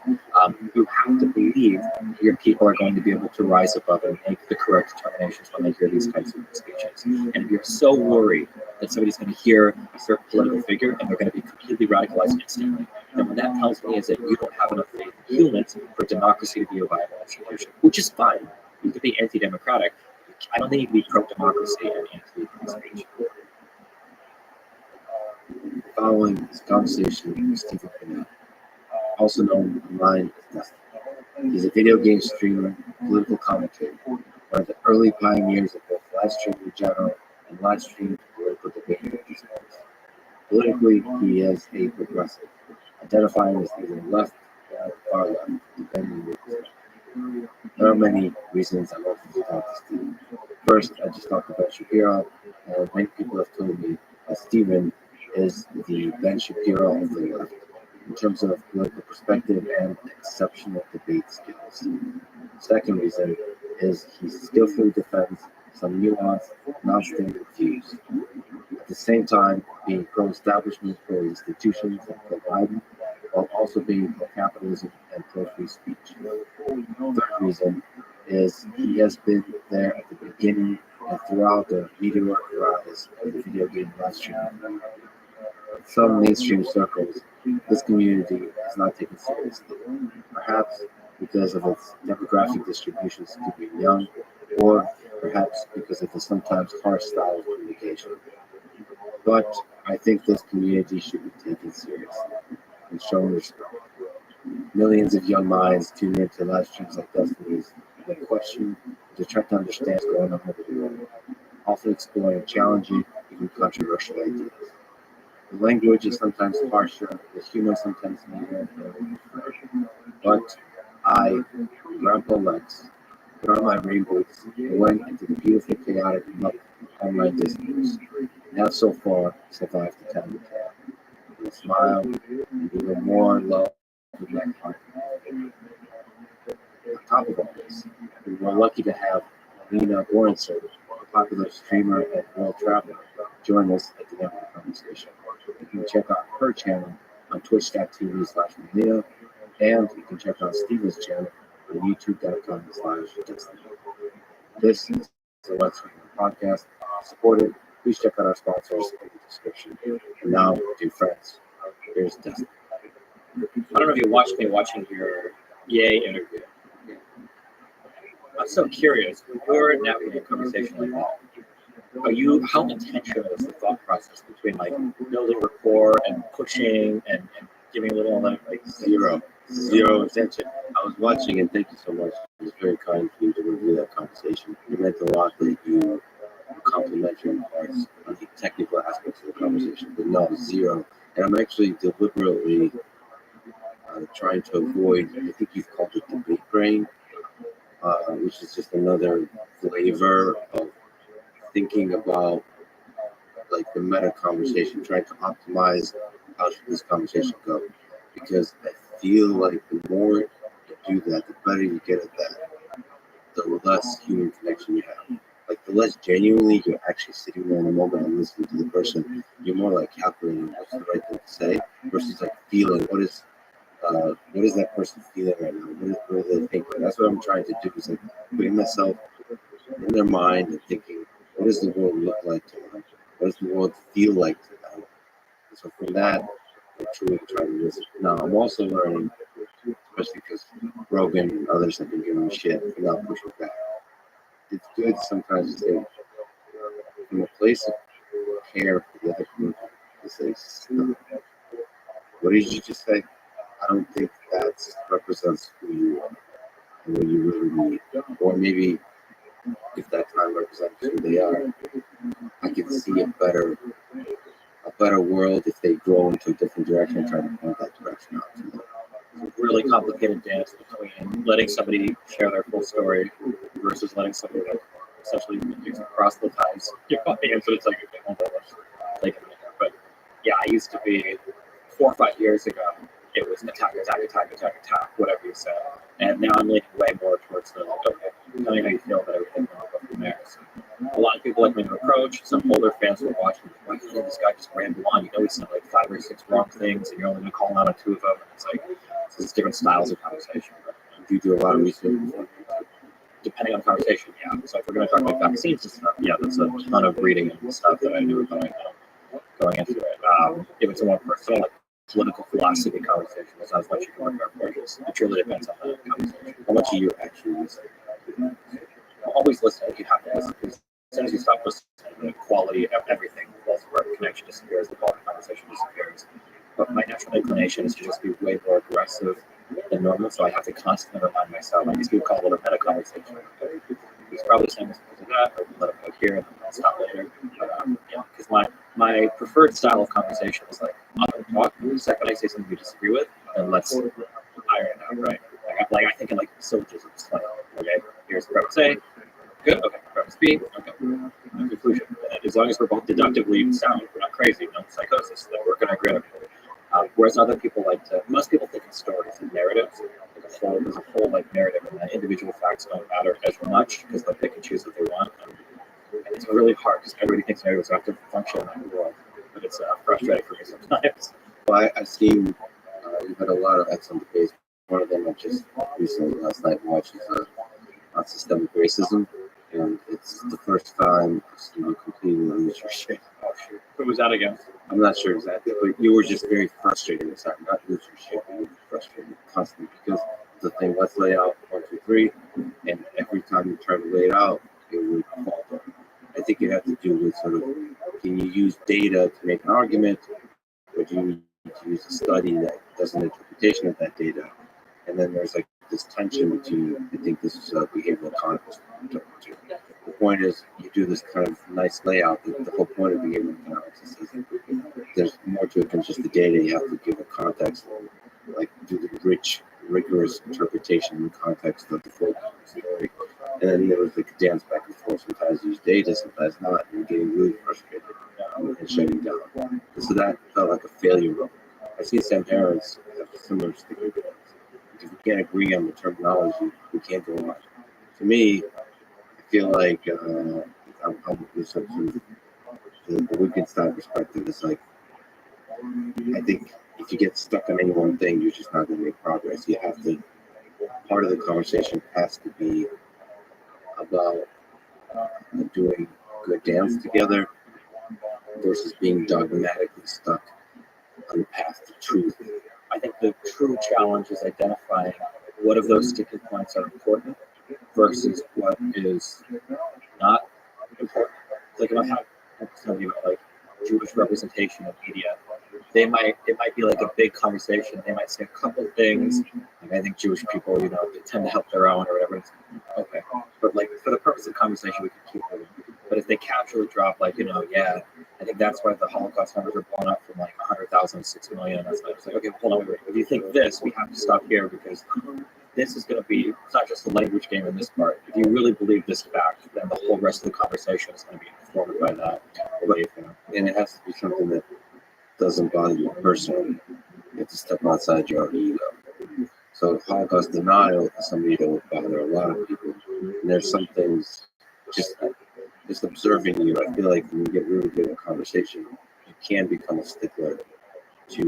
you have to believe your people are going to be able to rise above and make the correct determinations when they hear these kinds of speeches. And if you're so worried that somebody's going to hear a certain political figure and they're going to be completely radicalized instantly, then what that tells me is that you don't have enough faith in humans for democracy to be a viable institution, which is fine. You could be anti-democratic. I don't think you can be pro-democracy and anti-free speech. Following this conversation with Stephen Guinness, also known online as Dustin. He's a video game streamer, political commentator, one of the early pioneers of both live streaming in general and live streaming political debate. Politically, he is a progressive, identifying as either left or far left, depending on your perspective. There are many reasons I love to talk to Stephen. First, I just talked about Shapiro, and many people have told me that Stephen is the Ben Shapiro of the left in terms of political perspective and exceptional debate skills. Second reason is he skillfully defends some nuanced, non-standard views. At the same time, being pro-establishment, pro-institutions, and pro-Biden, while also being pro-capitalism and pro-free speech. Third reason is he has been there at the beginning and throughout the meteoric rise of the video game live streaming. In some mainstream circles, this community is not taken seriously, perhaps because of its demographic distribution skewing young, or perhaps because of the sometimes harsh style of communication. But I think this community should be taken seriously and shown respect. Millions of young minds tune into live streams like Destiny's to question, to try to understand what's going on over the world, often exploring challenging, even controversial ideas. The language is sometimes harsher, the humor sometimes neither, but I, Grandpa Lex, put on my rain boots and went into the beautiful, chaotic muck of online discourse, and have so far survived the time of care. With a smile and even more love in my heart. On top of all this, we were lucky to have Alina Orenser, a popular streamer and world traveler, join us at the end of the conversation. You can check out her channel on twitch.tv/Melina, and you can check out Steven's channel on youtube.com/Destiny. This is the website and podcast. Support it. Please check out our sponsors in the description. And now, dear friends, here's Dustin. I don't know if you watched me watching your EA interview. I'm so curious. When you're navigating a conversation like that, how intentional is the thought process between like building rapport and pushing and giving a little like Zero attention. I was watching, and thank you so much. It was very kind of you to review that conversation. It meant a lot that you complimentary parts on the technical aspects of the conversation, but no, zero. And I'm actually deliberately trying to avoid, I think you've called it debate brain, which is just another flavor of thinking about like the meta conversation, trying to optimize how should this conversation go. Because I feel like the more you do that, the better you get at that, the less human connection you have. Like the less genuinely you're actually sitting there in the moment and listening to the person, you're more like calculating what's the right thing to say versus like feeling what is that person feeling right now? What are they thinking? That's what I'm trying to do is like putting myself in their mind and thinking, what does the world look like to them? What does the world feel like to them? And so from that, I'm truly trying to listen. Now I'm also learning, especially because Rogan and others have been giving me shit for not pushing back. It's good sometimes to say from a place of care for the other person to say, "Stop. What did you just say? I don't think that represents who you are and what you really need. Or maybe if that time represents who they are, I can see a better world if they grow into a different direction and try to point that direction out to them." really complicated dance between letting somebody share their full story versus letting somebody like essentially proselytize your audience. So it's like, okay, hold on, let's take it. But yeah, I used to be 4 or 5 years ago. It was attack, whatever you said. And now I'm leaning way more towards the like, okay, tell me how you feel about everything, and I'll go from there. So a lot of people like me to approach. Some older fans were watching, like, why did this guy just ramble on? You know, he said like 5 or 6 wrong things, and you're only going to call him out on 2 of them. And it's like, it's just different styles of conversation. But, Do you do a lot of research? depending on the conversation, yeah. So if we're going to talk about vaccines and stuff, yeah, that's a ton of reading and stuff that I knew about going into it. If it's a more personal, like political philosophy conversation, there's not as much you can work on. It truly depends on the conversation. How much are you actually listening? Always listen. You have to listen because as soon as you stop listening, the quality of everything falls apart. The connection disappears. The quality of the conversation disappears. But my natural inclination is to just be way more aggressive than normal, so I have to constantly remind myself. Like these people call it a meta conversation. He's probably saying this because of that, or let him go here and then I'll stop later. But yeah, because my preferred style of conversation is like I'm gonna talk. The second I say something you disagree with, then let's iron it out, right? I think in like syllogisms. Like, okay, here's the premise A. Good. Okay. Premise B. Okay. Conclusion. As long as we're both deductively sound, we're not crazy, no psychosis, then we're going to agree on it. Whereas other people most people think in stories and narratives. There's a whole like narrative, and the individual facts don't matter as much because they pick and choose what they want. And it's really hard because everybody thinks narratives have to function in the world, but it's frustrating for me sometimes. Well, I've seen you've had a lot of excellent debates. One of them I just recently last night watched is on systemic racism, and it's the first time I've seen you completely lose your shit. Who was that again? I'm not sure exactly, but you were just very frustrated this time. Not lose your shit, but you were frustrated constantly because the thing, let's lay out 1, 2, 3, and every time you try to lay it out, it would fall down. I think it had to do with sort of, can you use data to make an argument, or do you need to use a study that does an interpretation of that data? And then there's like this tension between, I think this is a behavioral economist. The point is, you do this kind of nice layout. The whole point of behavioral economics is there's more to it than just the data. You have to give a context, like do the rich, rigorous interpretation in context of the full story. And then there was like a dance back and forth. Sometimes use data, sometimes not. And you're getting really frustrated and shutting down. And so that felt like a failure role. I see Sam Harris have similar sticking points. If we can't agree on the terminology, we can't go on. To me, I feel like I'm this sort of the Wittgenstein perspective is like, I think if you get stuck on any one thing, you're just not going to make progress. You have to, part of the conversation has to be about doing good dance together versus being dogmatically stuck on the path to truth. I think the true challenge is identifying what of those sticking points are important versus what is not important. Like if I have somebody about like Jewish representation in media, it might be like a big conversation. They might say a couple things. Like I think Jewish people, they tend to help their own or whatever. It's, okay, but like for the purpose of the conversation, we can keep moving. But if they casually drop like, yeah, I think that's why the Holocaust numbers are blown up from like 100,000 to 6 million. That's like, it's like, okay, hold on, wait. If you think this, we have to stop here because this is going to be, it's not just a language game in this part. If you really believe this fact, then the whole rest of the conversation is going to be informed by that. What do you think? And it has to be something that doesn't bother you personally. You have to step outside your own ego. So Holocaust denial is something that will bother a lot of people. And there's some things just observing you. I feel like when you get really good at conversation, you can become a stickler to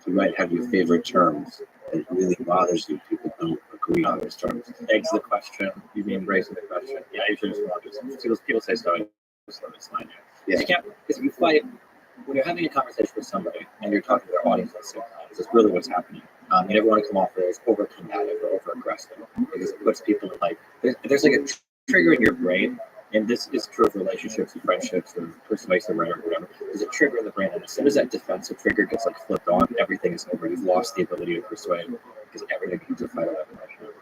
you might have your favorite terms that really bothers you. People don't agree on those terms. Eggs the question, you be embracing the question. Yeah, you should just want to people say so. It's fine. Yeah. You can't, because if you fight, when you're having a conversation with somebody and you're talking to their audience at the same time, this is really what's happening. You never want to come off as over combative or over aggressive because it puts people in like, there's like a trigger in your brain. And this is true of relationships and friendships or persuasive rhetoric or whatever. There's a trigger in the brain, and as soon as that defensive trigger gets like flipped on, everything is over. You've lost the ability to persuade because everything becomes a fight or emotion.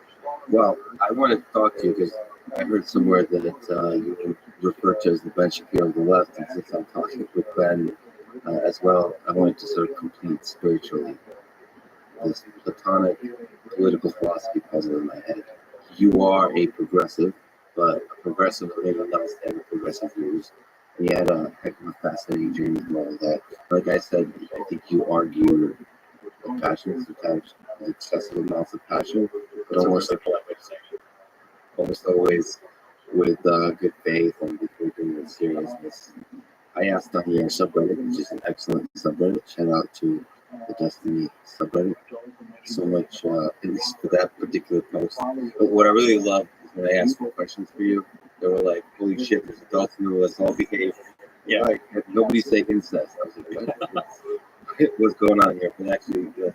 Well, I want to talk to you because I heard somewhere that you refer to as the Ben Shapiro of the left, and since I'm talking with Ben as well, I wanted to sort of complete spiritually this Platonic political philosophy puzzle in my head. You are a progressive, but a progressive that maybe understand progressive views. And you had a heck of a fascinating journey through all of that. Like I said, I think you argue with passion, sometimes excessive amounts of passion, but almost always with good faith and with seriousness. I asked on your subreddit, which is an excellent subreddit. Shout out to the Destiny subreddit. So much, at least for that particular post. But what I really love is when I asked for questions for you, they were like, holy shit, there's adults in the room, let's all behave. Yeah. Like, nobody say incest. I was like, what? What's going on here? But actually, the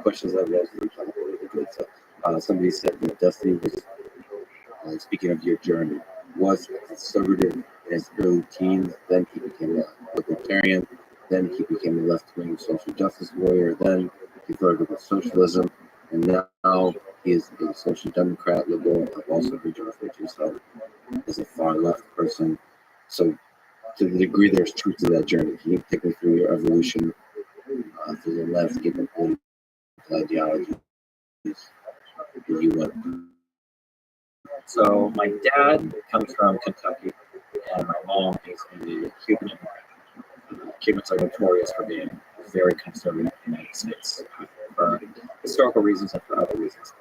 questions I raised were really good. So, somebody said that Destiny was, speaking of your journey, was conservative in his early teens, then he became a libertarian, then he became a left-wing social justice warrior, then he flirted with socialism, and now he is a social democrat, liberal. I've also heard you refer to yourself as a far-left person. So to the degree there's truth to that journey, can you take me through your evolution through the landscape of political ideologies that you went through? So my dad comes from Kentucky, and my mom is a Cuban immigrant. Cubans are notorious for being very conservative in the United States for historical reasons and for other reasons.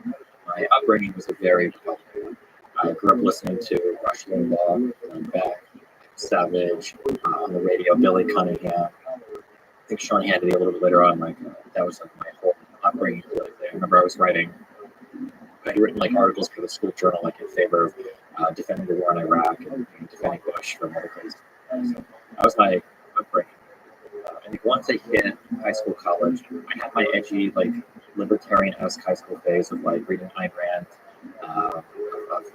But my upbringing was a very Republican one. I grew up listening to Rush Limbaugh, Beck, Savage, on the radio, Billy Cunningham. I think Sean Hannity a little bit later on. That was like my whole upbringing politically. I remember I'd written like articles for the school journal, like in favor of defending the war in Iraq and defending Bush from other places. So that was my upbringing. I think once I hit high school, college, I had my edgy, like libertarian-esque high school phase of like reading Ayn Rand, of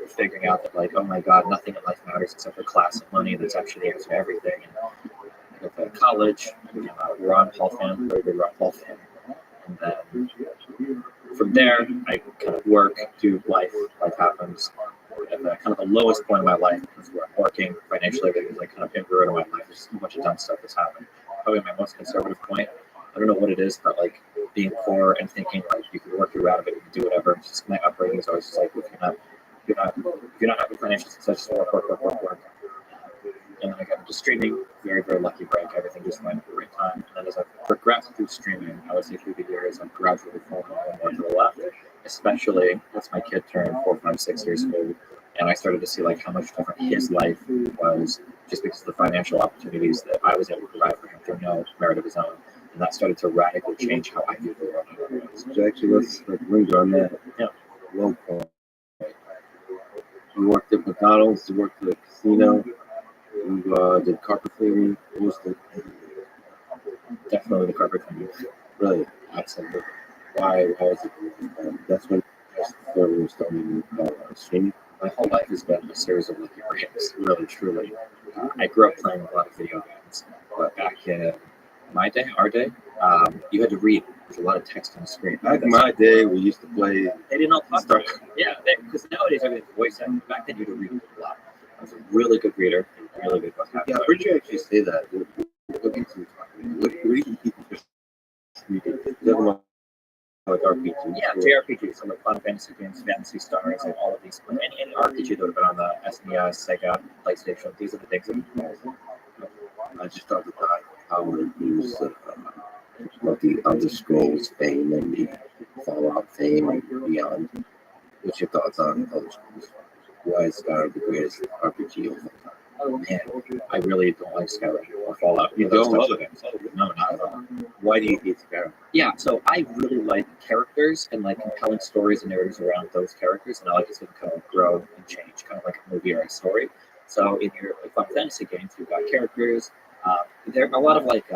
figuring out that like, oh my God, nothing in life matters except for class and money. That's actually the answer to everything. And I college, I became a Ron Paul fan, very big Ron Paul fan. And then from there, I kind of work, do life happens. At the kind of the lowest point of my life is where I'm working financially. Everything's like kind of in ruin of my life. There's a bunch of dumb stuff that's happened. Probably my most conservative point. I don't know what it is, but like being poor and thinking like you can work your way out of it, you can do whatever. It's just my upbringing is always just like if you're not having financial success, just work. And then I got into streaming, very, very lucky break. Everything just went at the right time. And then as I progressed through streaming, I would say through the years, I'm gradually falling more to the left, especially as my kid turned 4, 5, 6 years old. And I started to see like how much different his life was just because of the financial opportunities that I was able to provide for him through no merit of his own. And that started to radically change how I view the world. So actually, let's linger on that low point. You worked at McDonald's, who worked at a casino, who did carpet cleaning. What was the Definitely the carpet cleaning. really? Absolutely. Why was it? That's when before we were starting streaming. My whole life has been a series of lucky breaks, really, truly. I grew up playing a lot of video games, but back in my day, our day, you had to read. There's a lot of text on the screen. Back in my day, we used to play. They didn't all talk about it. Yeah, because nowadays everything's voice acting. Back then you had to read a lot. I was a really good reader, and really good vocabulary. Yeah, where'd you actually say that? Looking through what reading people just reading. Like RPG. Yeah, JRPGs, so like Final Fantasy games, Fantasy Stars, and all of these. Any RPG that would have been on the SNES, Sega, PlayStation, these are the things that we play. I just talked about how it was about the Elder Scrolls fame and the Fallout fame and beyond. What's your thoughts on Elder Scrolls? Why is Skyrim the greatest RPG of all time? Oh man, I really don't like Skyrim or Fallout. You don't love it? No, not at all. Why do you hate Skyrim? Yeah, so I really like characters and like compelling stories and narratives around those characters, and I like to see them kind of grow and change, kind of like a movie or a story. So in your like Final Fantasy games, you've got characters. There are a lot of like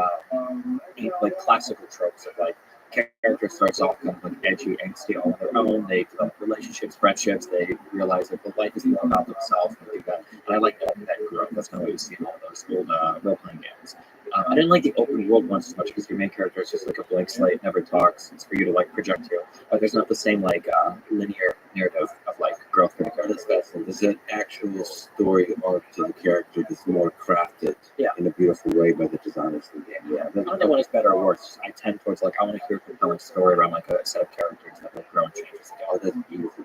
classical tropes of like character starts off kind of like edgy, angsty all on their own. They develop relationships, friendships. They realize that the life is more about themselves and like that. And I like that growth. That's kind of what you see in all those old role-playing games. I didn't like the open world ones as much because your main character is just like a blank slate, never talks. It's for you to like project to. But there's not the same like linear narrative of like growth for the character. There's an actual story arc to the character that's more crafted Yeah. in a beautiful way by the designers in the game. Yeah, I don't know when it's better or worse. I tend towards like I want to hear a compelling story around like a set of characters that like grow and change as they go. oh, that's beautiful.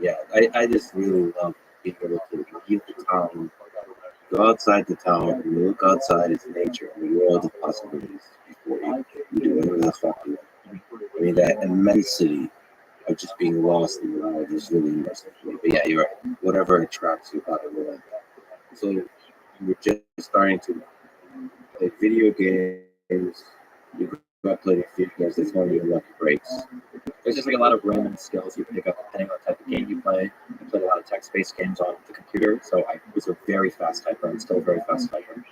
Yeah, I just really love being able to leave the town, go outside the town, and you look outside, it's nature, and you all the possibilities before you do whatever the fuck you want. I mean, that immensity of just being lost in the world is really immersive for me. But yeah, you're right. Whatever attracts you about the world. So you were just starting to play video games. You grew up playing video games. That's one of your lucky breaks. There's just like a lot of random skills you pick up depending on the type of game you play. I played a lot of text-based games on the computer, so I was a very fast typer. I'm still a very fast typer.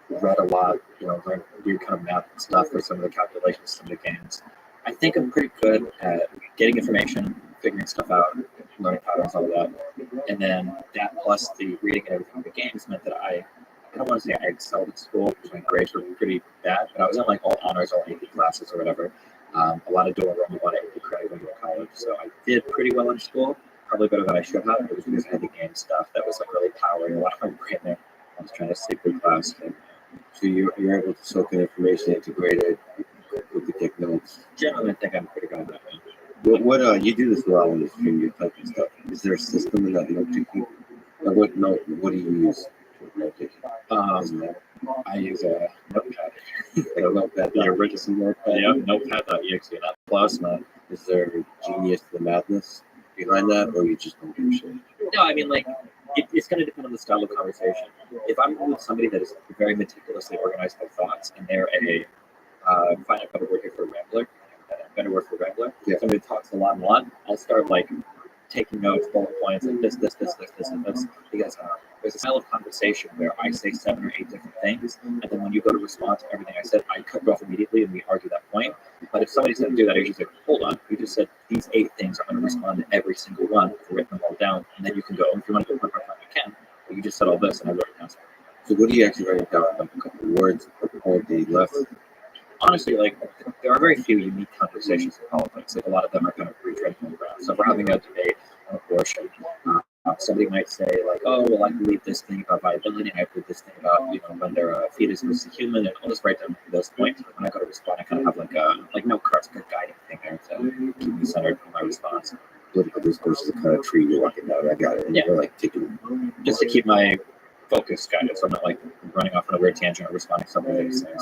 Read a lot, learned weird kind of math stuff for some of the calculations, some of the games. I think I'm pretty good at getting information, figuring stuff out, learning patterns, all of that. And then that plus the reading and everything of the games meant that I don't want to say I excelled at school because my grades were pretty bad, but I was in like all honors, all AP classes or whatever. A lot of dual enrollment, a lot of AP credit when you were in college. So I did pretty well in school, probably better than I should have. It was because I had the game stuff that was like really powering a lot of my brain there. I was trying to sleep through class. So you're able to soak in information, integrate it, quickly take notes. Generally, I think I'm pretty good at that. What you do this a lot when you stream your type of stuff. Is there a system in that note taking? Like what do you use for note taking? I use a notepad. Like a notepad, the original notepad. Yeah, notepad.exe. Not plus, not. Is there genius to the madness behind that, or you just don't give a shit? No, I mean, like, it's going to depend on the style of conversation. If I'm with somebody that is very meticulously organized by thoughts, and they're find a better word here for rambler, better word for rambler. Yeah. Somebody talks a lot, I'll start like taking notes, bullet points, and this, and this. Because there's a style of conversation where I say 7 or 8 different things, and then when you go to respond to everything I said, I cut you off immediately and we argue that point. But if somebody's going to do that, I usually say, hold on, you just said these 8 things. I'm going to respond to every single one. I've written them all down, and then you can go. If you want to go one more time, you can. But you just said all this, and I wrote it down. So what do you actually write down? Like a couple of words or point that you left? Honestly, like, there are very few unique conversations in politics. Like, a lot of them are kind of retreading the ground. So if we're having a debate on abortion, somebody might say, like, oh, well, I believe this thing about viability, and I believe this thing about, when a fetus versus a human, and I'll just write down those points. When I go to respond, I kind of have like note cards, like a guiding thing there to keep me centered in my response. Political discourse is the kind of tree you're walking down. I got it. And Yeah. You're like taking. Just to keep my focus guided, so I'm not, like, running off on a weird tangent or responding to something that he's saying.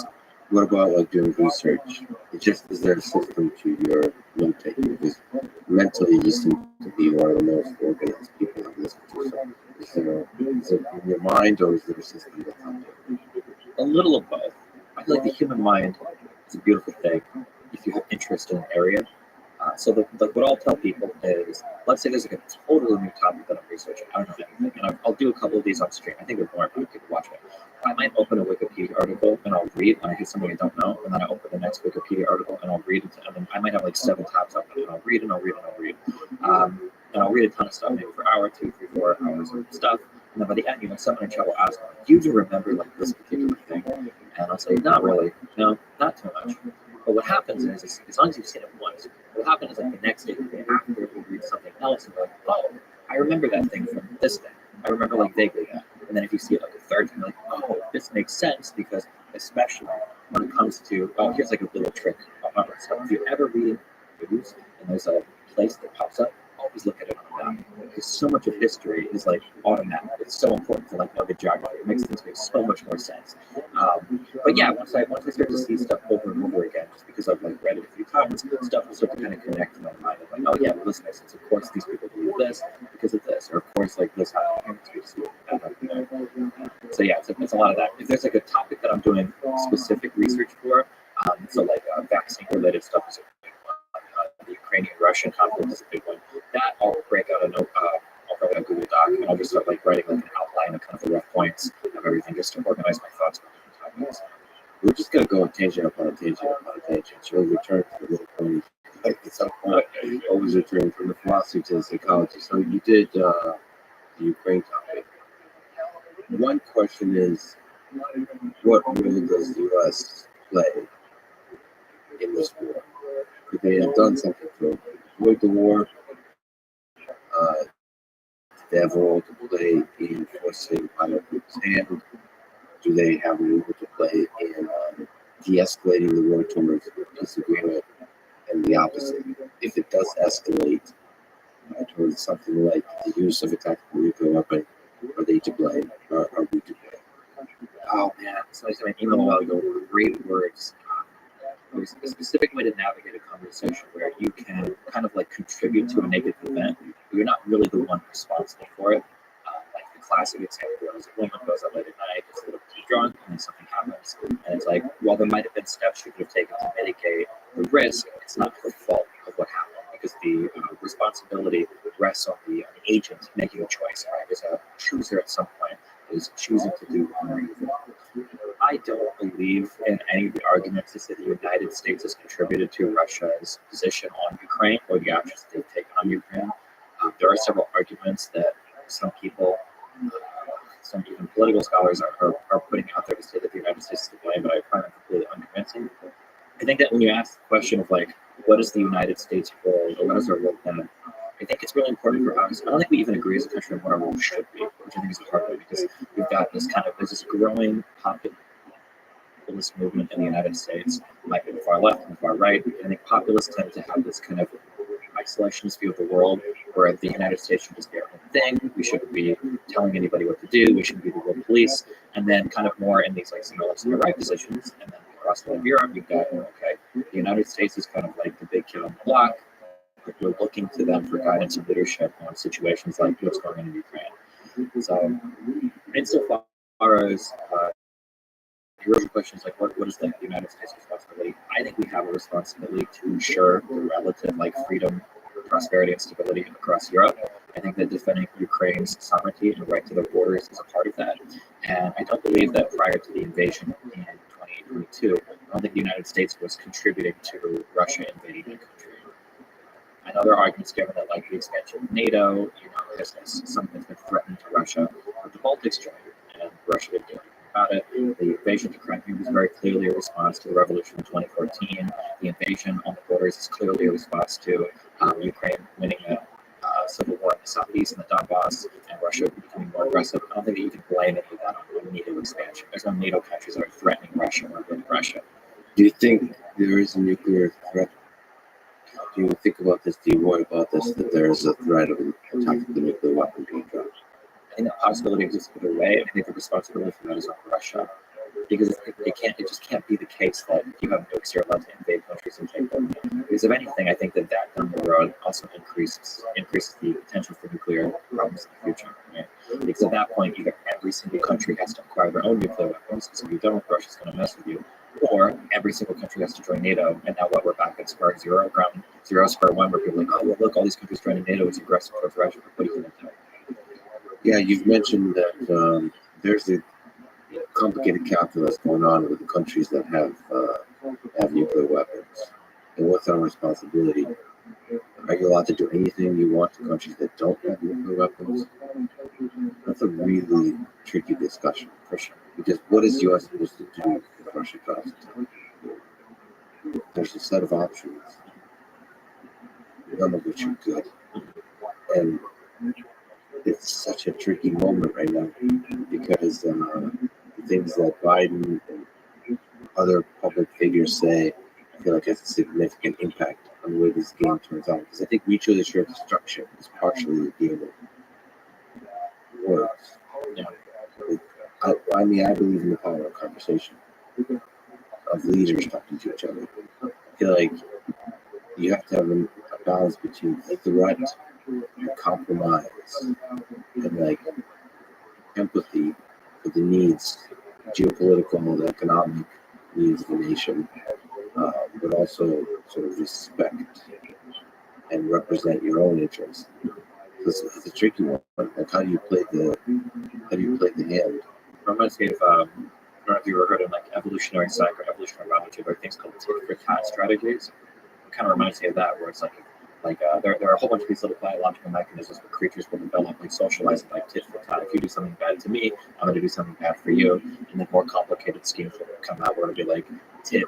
What about like doing research? Is there a system to your note taking? Because mentally you seem to be one of the most organized people I've listened to. So is it in your mind, or is there a system that's out there? A little of both. I feel like the human mind is a beautiful thing if you have interest in an area. like what I'll tell people is, let's say there's like a totally new topic that I'm researching. I don't know anything, and I'll do a couple of these on stream. I think there's more about people watching it. I might open a Wikipedia article and I'll read when I hit something I don't know, and then I open the next Wikipedia article and I'll read it, and then I might have like 7 tabs open, and I'll read and I'll read and I'll read, and I'll read a ton of stuff, maybe for an hour, 2, 3, 4 hours of stuff, and then by the end, someone in chat will ask, "Do you remember like this particular thing?" And I'll say, "Not really, no, not too much." But what happens is, as long as you've seen it once, what happens is like the next day, the day after, you read something else and you're like, "Oh, I remember that thing from this thing. I remember like vaguely that." And then if you see it like a third time, you're like, "Oh, this makes sense," because especially when it comes to, oh, here's like a little trick about stuff. If you're ever reading news and there's a place that pops up, always look at it on a map, because so much of history is like automatic. It's so important to like know the geography. It makes things make so much more sense. But yeah, once I start to see stuff over and over again, just because I've like read it a few times, stuff will start to kind of connect in my mind. I'm like, oh yeah, well, this makes sense. Of course, these people believe this because of this, or of course, like this happened. So yeah, it's a lot of that. If there's like a topic that I'm doing specific research for, so like vaccine related stuff is a big one. The Ukrainian-Russian conflict is a big one. That I'll break out a note. I'll probably a Google Doc, and I'll just start like writing like an outline of kind of the rough points of everything, just to organize my thoughts on different topics. We're just gonna go tangent upon a tangent upon a tangent. So we'll return to the little point. Like at some point, always return from the philosophy to the psychology. So you did the Ukraine topic. One question is, what role does the U.S. play in this war? Could they have done something to avoid the war? They have a role to play in forcing other people's hand? Do they have a role to play in de-escalating the war towards peace agreement? And the opposite, if it does escalate towards something like the use of a tactical nuclear weapon, are they to blame? Or are we to blame? Oh man, so I sent an email a while ago. Great words. There's a specific way to navigate a conversation where you can kind of like contribute to a negative event, but you're not really the one responsible for it. Like the classic example is a woman goes out late at night, gets a little too drunk, and then something happens. And it's like, while there might have been steps she could have taken to mitigate the risk, it's not her fault of what happened, because the responsibility rests on the agent making a choice, right? There's a chooser at some point is choosing to do one or evil. I don't believe in any of the arguments to say the United States has contributed to Russia's position on Ukraine or the actions they've taken on Ukraine. There are several arguments that some people, some even political scholars are putting out there to say that the United States is to blame, but I find it completely unconvincing. I think that when you ask the question of like, what is the United States role, or what is our role then, I think it's really important for us. I don't think we even agree as a country on what our role should be, which I think is a hard way, because we've got this kind of, there's this growing populist movement in the United States, might be the far left and the far right. I think populists tend to have this kind of isolationist view of the world, where the United States should just be our own thing. We shouldn't be telling anybody what to do. We shouldn't be the world police. And then kind of more in these like center right positions. And then across the Europe, you've got, okay, the United States is kind of like the big kid on the block. We're looking to them for guidance and leadership on situations like what's going on in Ukraine. So, insofar as the original question is like, what is the United States' responsibility? I think we have a responsibility to ensure the relative like freedom, prosperity, and stability across Europe. I think that defending Ukraine's sovereignty and right to their borders is a part of that. And I don't believe that prior to the invasion in 2022, I don't think the United States was contributing to Russia invading the country. I know there are arguments given that like the expansion of NATO, has something that's been threatening to Russia, but the Baltics joined, and Russia didn't do anything about it. The invasion of Crimea was very clearly a response to the revolution in 2014. The invasion on the borders is clearly a response to Ukraine winning a civil war in the southeast and the Donbass, and Russia becoming more aggressive. I don't think that you can blame any of that on NATO expansion. There's no NATO countries that are threatening Russia or winning Russia. Do you think there is a nuclear threat? Do you think about this? Do you worry about this? That there is a threat of a tactical nuclear weapon being dropped? I think that possibility exists either way, and I think the responsibility for that is on Russia, because it just can't be the case that you have nukes, you're allowed to invade countries and take them. Because if anything, I think that down the road also increases the potential for nuclear problems in the future. Right? Because at that point, either every single country has to acquire their own nuclear weapons, because if you don't, Russia's going to mess with you, or every single country has to join NATO, and now we're back at square zero, ground 0 square one where people are like, oh, well, look, all these countries joining NATO is aggressive towards Russia. What are you going to do? Yeah, you've mentioned that there's a complicated calculus going on with the countries that have nuclear weapons. And what's our responsibility? Are you allowed to do anything you want to countries that don't have nuclear weapons? That's a really tricky discussion, for sure. Because what is the U.S. supposed to do if Russia drops attack? There's a set of options, none of which are good. And it's such a tricky moment right now because the things that Biden and other public figures say, I feel like has a significant impact on the way this game turns out. Because I think mutually assured destruction is partially the game of words. Yeah. I mean, I believe in the power of conversation, of leaders talking to each other. I feel like you have to have a balance between threat and compromise and like empathy for the needs, geopolitical and economic needs of the nation, but also sort of respect and represent your own interests. It's a tricky one. Like, how do you play the hand? Reminds me of, I don't know if you ever heard of like evolutionary psych or evolutionary biology, there are things called tit for tat strategies. It kind of reminds me of that, where it's like there are a whole bunch of these little biological mechanisms where creatures will develop, like socializing, like tit for tat. If you do something bad to me, I'm going to do something bad for you. And then more complicated schemes will come out where it'll be like tit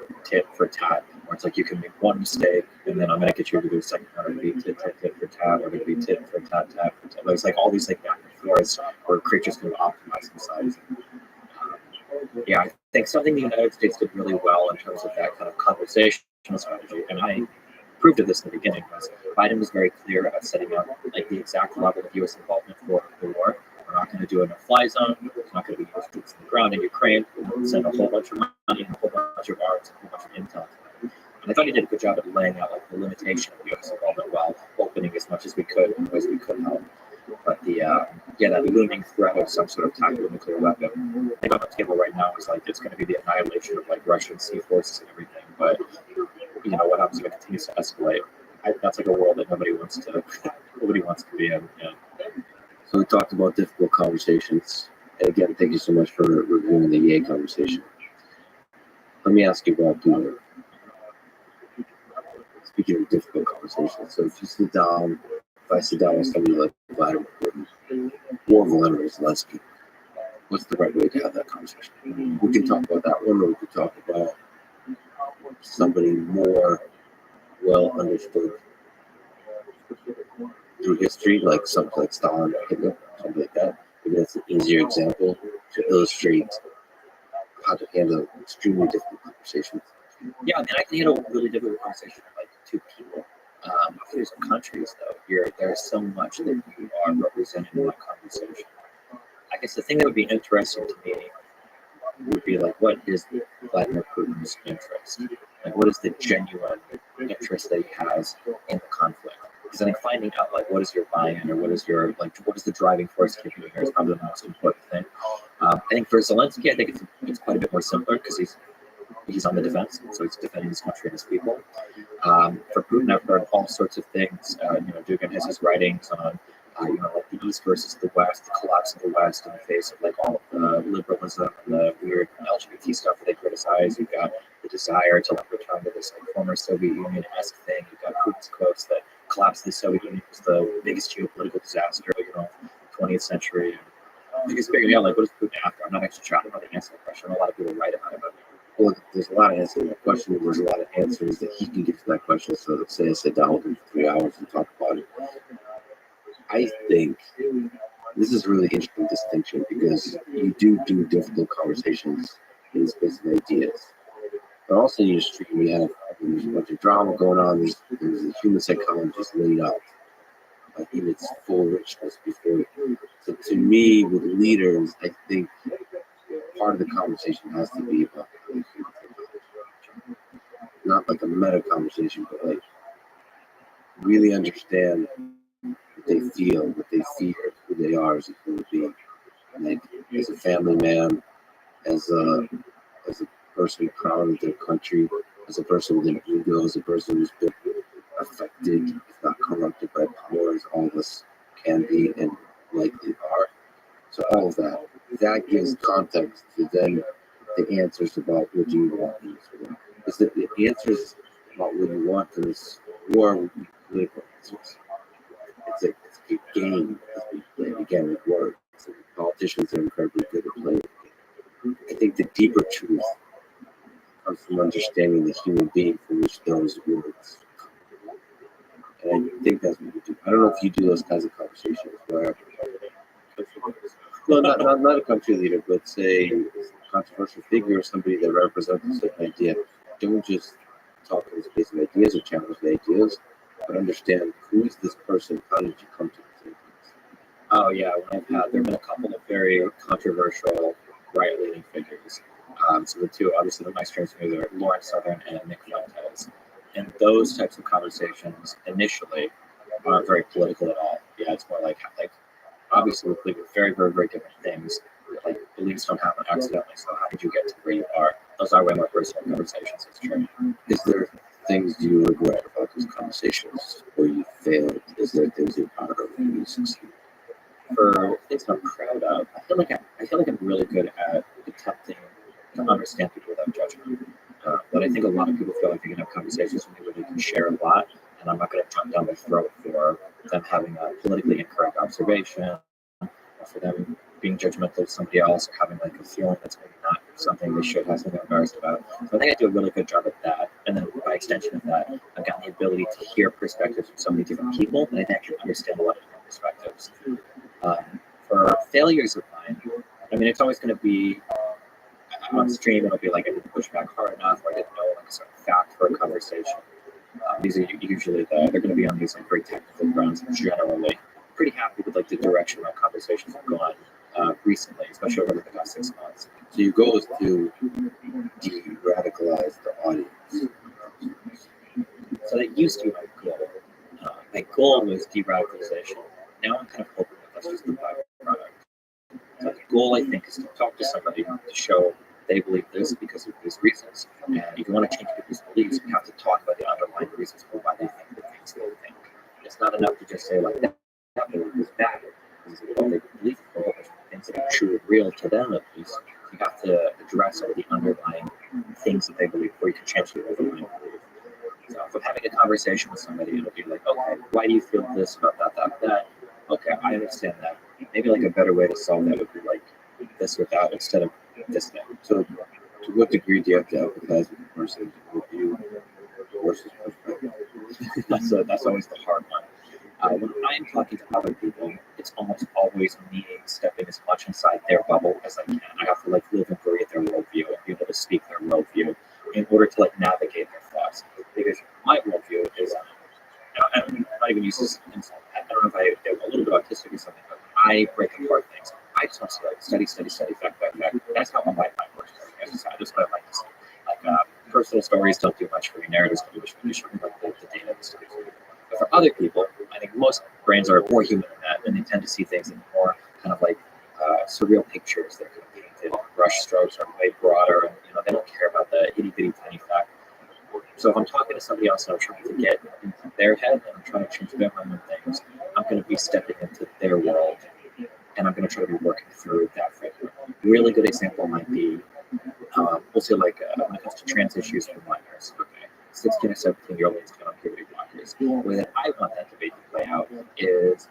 for tat, where it's like you can make one mistake, and then I'm going to get you to do a second one. It'll be tit for tat, or it'll be tit for tat for tat. It's like all these like back and forths where creatures can optimize themselves. Yeah, I think something the United States did really well in terms of that kind of conversational strategy, and I proved of this in the beginning, was Biden was very clear about setting up like the exact level of U.S. involvement for the war. We're not going to do a no-fly zone. There's not going to be U.S. troops on the ground in Ukraine. We'll send a whole bunch of money, a whole bunch of arms, a whole bunch of intel. And I thought he did a good job at laying out like the limitation of U.S. involvement while opening as much as we could in ways we could help. But that looming threat of some sort of tactical nuclear weapon, I think on the table right now is like it's going to be the annihilation of like Russian sea forces and everything. But you know what happens if it continues to escalate? That's like a world that nobody wants to be in. Yeah. So we talked about difficult conversations. And again, thank you so much for reviewing the EA conversation. Let me ask you about Putin. Speaking of difficult conversations, so if I sit down with somebody like Vladimir Putin or Vladimir Zelensky, what's the right way to have that conversation? We can talk about that one, or we could talk about somebody more well understood through history, like something like Stalin or Hitler, something like that. Maybe that's an easier example to illustrate how to handle extremely difficult conversations. Yeah, I mean, I can handle a really difficult conversation with like two people. There's countries though. There's so much that you are representing in that conversation. I guess the thing that would be interesting to me would be like, what is Vladimir Putin's interest? Like, what is the genuine interest that he has in the conflict? Because I think finding out like what is your buy-in or what is the driving force keeping you here is probably the most important thing. I think for Zelensky, I think it's quite a bit more simpler because he's on the defense, so he's defending his country and his people. For Putin, I've heard all sorts of things. Dugin has his writings on, like the East versus the West, the collapse of the West in the face of like all of the liberalism and the weird LGBT stuff that they criticize. You've got the desire to like return to this like former Soviet Union-esque thing. You've got Putin's quotes that collapse of the Soviet Union was the biggest geopolitical disaster, 20th century. I guess figuring out like what is Putin after. I'm not actually sure. I don't know the answer to that question. A lot of people write about it, but well, there's a lot of answers to that question. There's a lot of answers that he can give to that question. So let's say I sit down with him for 3 hours and talk about it. I think this is a really interesting distinction because you do difficult conversations in the space of ideas. But also in the street, there's a bunch of drama going on. There's a human psychologist laid out in its full richness before. So to me, with leaders, I think part of the conversation has to be about the human psychology. Not like a meta conversation, but like really understand what they feel, what they fear, who they are as a human being. Like as a family man, as a person proud of their country, as a person with an ego, as a person who's been corrupted, if not corrupted by power, as all of us can be and likely are. So all of that gives context to then the answers about what do you want in this war. Because the answers about what you want in this war would be political answers. It's a game that we play again with words. Politicians are incredibly good at playing. I think the deeper truth comes from understanding the human being from which those words come. And I think that's what you do. I don't know if you do those kinds of conversations where, well, not a country leader, but say a controversial figure or somebody that represents a certain idea. Don't just talk in the space of ideas or challenge the ideas, but understand who is this person, how did you come to this idea? Oh yeah, there have been a couple of very controversial right-leaning figures. So the two, obviously, the my strengths are Lawrence Southern and Nick Fuentes. And those types of conversations initially aren't very political at all. Yeah, it's more like obviously we believe in very, very, very different things. Like beliefs don't happen accidentally. So how did you get to where you are? Those are way more personal conversations. It's true. Is there things you regret about those conversations where you failed? Is there things you're proud of when you succeed? For things I'm proud of, I feel like I'm really good at attempting to understand people without judgment. But I think a lot of people feel like they can have conversations with me where they can share a lot, and I'm not going to jump down their throat for them having a politically incorrect observation, or for them being judgmental of somebody else, or having like a feeling that's maybe not something they should have something embarrassed about. So I think I do a really good job at that. And then by extension of that, I've gotten the ability to hear perspectives from so many different people, and I think I can understand a lot of different perspectives. For failures of mine, I mean, it's always going to be on stream. It'll be like I didn't push back hard enough, or I didn't know like a certain fact for a conversation. These are usually they're going to be on these like very technical grounds. Generally, pretty happy with like the direction my conversations have gone recently, especially over the past 6 months. So your goal is to de-radicalize the audience. So that used to be my goal. My goal was de-radicalization. Now I'm kind of hoping that that's just the byproduct. So the goal, I think, is to talk to somebody to show they believe this because of these reasons. And if you want to change people's beliefs, you have to talk about the underlying reasons for why they think the things they think. It's not enough to just say, like, that belief is bad. Because they believe a whole bunch of things that are true and real to them, at least. You have to address all the underlying things that they believe, or you can change the underlying belief. So if I'm having a conversation with somebody, it'll be like, okay, why do you feel this about that? Okay, I understand that. Maybe like a better way to solve that would be like this or that instead of this thing. So to what degree do you have to empathize with the person with you versus perspective? That's always the hard one. When I'm talking to other people, it's almost always me stepping as much inside their bubble as I can. I have to like live and breathe their worldview and be able to speak their worldview in order to like navigate their thoughts. Because my worldview is, I'm not even used to, I don't know if I'm a little bit autistic or something, but I break apart things. I just want to like study, fact by fact. That's how my mind works. That's what I like to say. Like personal stories don't do much for you, narratives don't do much for you, just like the data and stuff. But for other people, I think most brains are more human than that, and they tend to see things in more kind of like surreal pictures that are kind of painted, brush strokes are way broader, and they don't care about the itty bitty tiny fact. So if I'm talking to somebody else and I'm trying to get into their head and I'm trying to change their mind on things, I'm going to be stepping into their world, and I'm going to try to be working through that framework. A really good example might be, we'll say like when it comes to trans issues for minors, okay, 16 or 17-year-old ones on puberty blockers. The way that I want that debate to play out is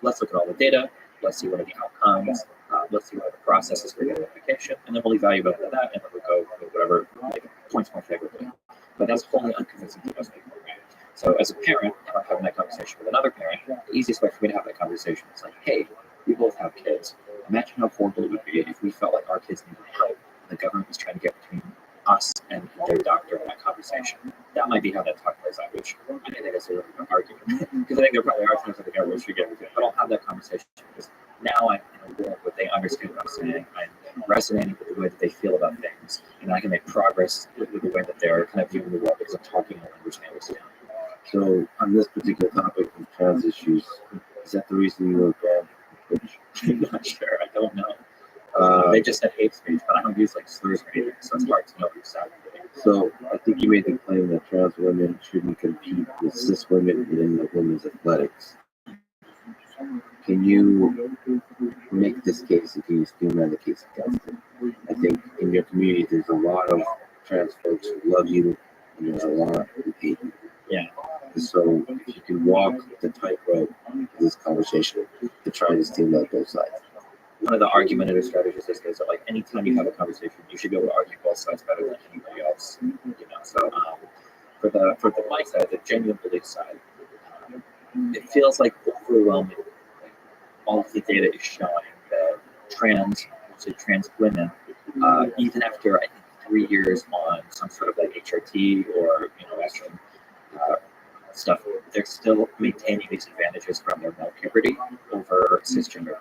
let's look at all the data, let's see what are the outcomes, let's see what are the processes for identification, and then we'll evaluate that, and then we'll go with whatever like, points more favorably. But that's wholly unconvincing to most people, right? So as a parent, if I'm having that conversation with another parent, the easiest way for me to have that conversation is like, hey, we both have kids. Imagine how horrible it would be if we felt like our kids needed help and the government was trying to get between us and their doctor in that conversation. That might be how that talk plays out, which I think is a really good argument. Because I think there probably are times that the government should get everything. But I'll have that conversation because now I'm in a world where they understand what I'm saying. I'm resonating with the way that they feel about things. And I can make progress with the way that they're kind of viewing the world because I'm talking in a language they understand. So on this particular topic of trans issues, is that the reason you were banned from Twitch? I'm not sure. I don't know. They just said hate speech, but I don't use like slurs or anything, so it's hard to know exactly. So I think you made the claim that trans women shouldn't compete with cis women within the women's athletics. Can you make this case and can you streamline the case against it? I think in your community there's a lot of trans folks who love you and there's a lot who hate you. Yeah. And so if you can walk the tightrope of this conversation to try to streamline both sides. One of the argumentative strategies is that like anytime you have a conversation, you should be able to argue both sides better than anybody else. So for the my side, the genuine belief side, it feels like overwhelming. All of the data is showing that trans women, even after I think 3 years on some sort of like HRT or estrogen stuff, they're still maintaining these advantages from their male puberty over cisgender women.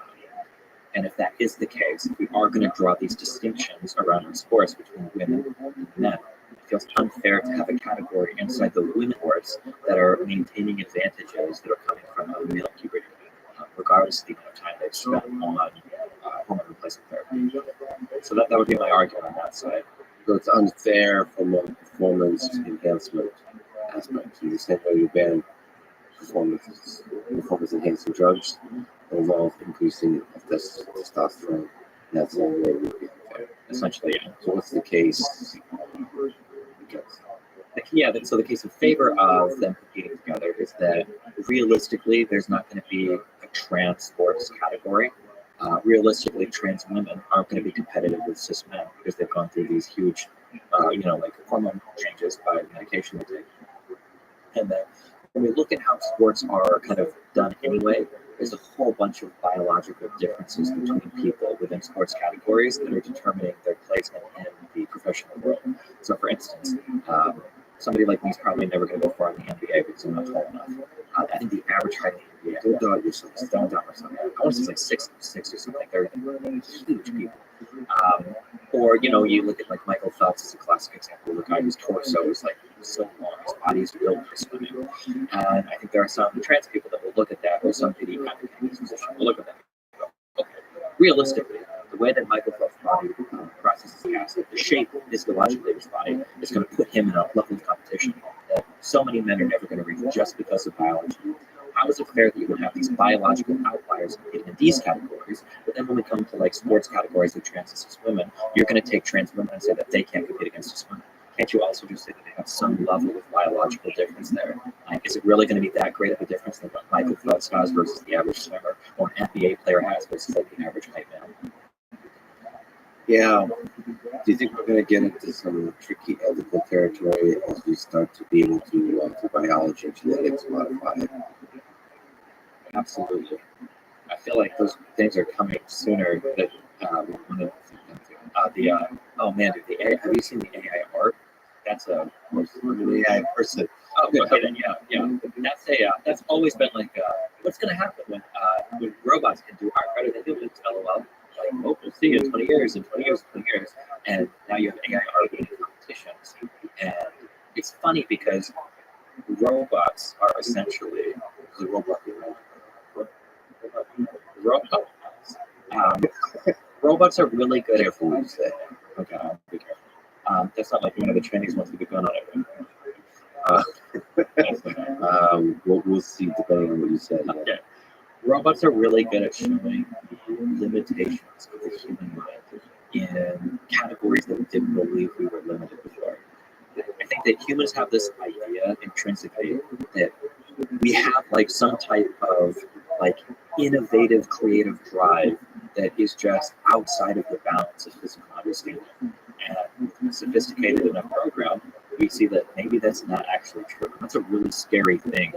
And if that is the case, we are going to draw these distinctions around our sports between women and men. It feels unfair to have a category inside the women's sports that are maintaining advantages that are coming from a male puberty, regardless of the amount of time they've spent on hormone replacement therapy. So that would be my argument on that side. So it's unfair from a performance enhancement aspect. In the same way you ban performance enhancing drugs that involve increasing of testosterone. That's the only way it would be unfair. Essentially, yeah. So what's the case? So the case in favor of them competing together is that realistically, there's not going to be a trans sports category. Realistically, trans women aren't going to be competitive with cis men because they've gone through these huge, like hormone changes by medication they take. And then when we look at how sports are kind of done anyway, there's a whole bunch of biological differences between people within sports categories that are determining their placement in the professional world. So, for instance, somebody like me is probably never going to go far in the NBA because I'm not tall enough. I think the average height in the NBA, don't doubt yourself. Don't doubt myself. I want to say it's like 6'6" or something. They're huge people. Or you look at like Michael Phelps as a classic example. The guy whose torso is like so long, his body is built for swimming. And I think there are some trans people that will look at that, or some PD advocates in this position will look at that and go, okay, realistically, the way that Michael Phelps' body processes the acid, the shape physiologically of his body is going to put him in a level of competition that so many men are never going to reach just because of biology. How is it fair that you would have these biological outliers competing in these categories, but then when we come to like sports categories like trans and cis women, you're going to take trans women and say that they can't compete against cis women? Can't you also just say that they have some level of biological difference there? Like, is it really going to be that great of a difference than what Michael Phelps has versus the average swimmer, or an NBA player has versus like the average height man? Yeah. Do you think we're going to get into some tricky ethical territory as we start to be able to, through biology and genetics, modify it? Absolutely. I feel like those things are coming sooner than oh man, dude, the AI, have you seen the AI art? That's an AI person. Oh, okay, then yeah. That's always been like what's gonna happen when robots can do art better than humans? LOL. Like, oh, we'll see in 20 years, and now you have AI art winning competitions, and it's funny because robots are essentially The robot. robots are really good at Careful what you say. Okay, I'll be careful. That's not like one of the Chinese ones with the gun on it. We'll see depending on what you said. Yeah. Robots are really good at showing the limitations of the human mind in categories that we didn't believe we were limited before. I think that humans have this idea intrinsically that we have like some type of like innovative, creative drive that is just outside of the bounds of physical understanding. And with a sophisticated enough program, we see that maybe that's not actually true. That's a really scary thing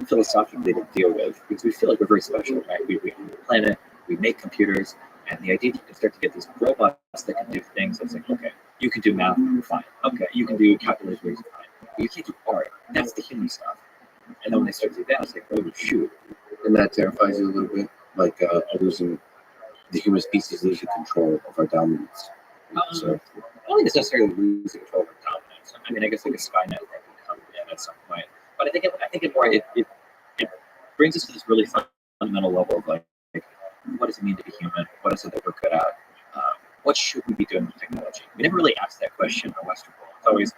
philosophically to deal with because we feel like we're very special, right? We planet, we make computers, and the idea that you can start to get these robots that can do things that's like, okay, you can do math, fine. Okay, you can do calculations, fine. But you can't do art. That's the human stuff. And then when they start to do that, it's like, oh shoot. And that terrifies you a little bit, like losing the human species losing control of our dominance. So I don't think it's necessarily losing control of our dominance. I mean, I guess like a Skynet that can come in at some point. But I think it brings us to this really fundamental level of like what does it mean to be human? What is it that we're good at? What should we be doing with technology? We never really asked that question in the Western world. It's always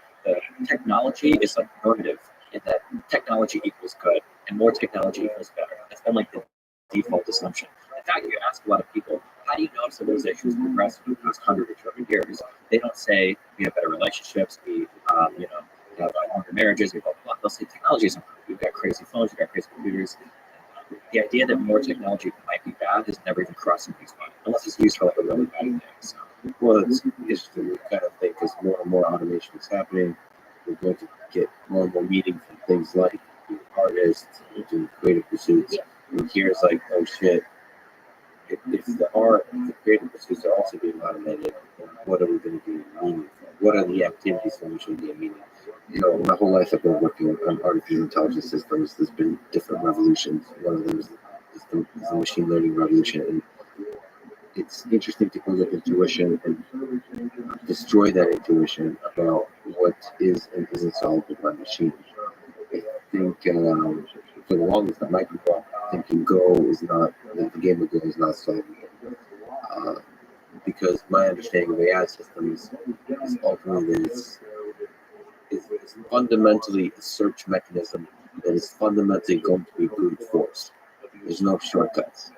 technology is like normative in that technology equals good and more technology equals better. That's been like the default assumption. In fact, you ask a lot of people, how do you know civilization has progressed in the past 100 or 200 years? They don't say we have better relationships, we have longer marriages, we blah, blah, blah. They'll say technology is improved. We've got crazy phones, we've got crazy computers. The idea that more technology might be bad has never even crossed anybody's mind, unless it's used for like a really bad thing. So. Well, it's interesting. We kind of think as more and more automation is happening, we're going to get more and more meaning from things like being artists, doing creative pursuits. And here's like, oh shit, if the art, if the creative pursuits are also being automated, then what are we going to do meaningful? What are the activities from which we get meaning? You know, my whole life I've been working on artificial intelligence systems. There's been different revolutions. One of them is the machine learning revolution. And it's interesting to go look at intuition and destroy that intuition about what is and isn't solvable by machine. I think for the longest time I grew up thinking Go is not, the game of Go is not solvable. Because my understanding of AI systems is ultimately that it's fundamentally a search mechanism that is fundamentally going to be brute force. There's no shortcuts.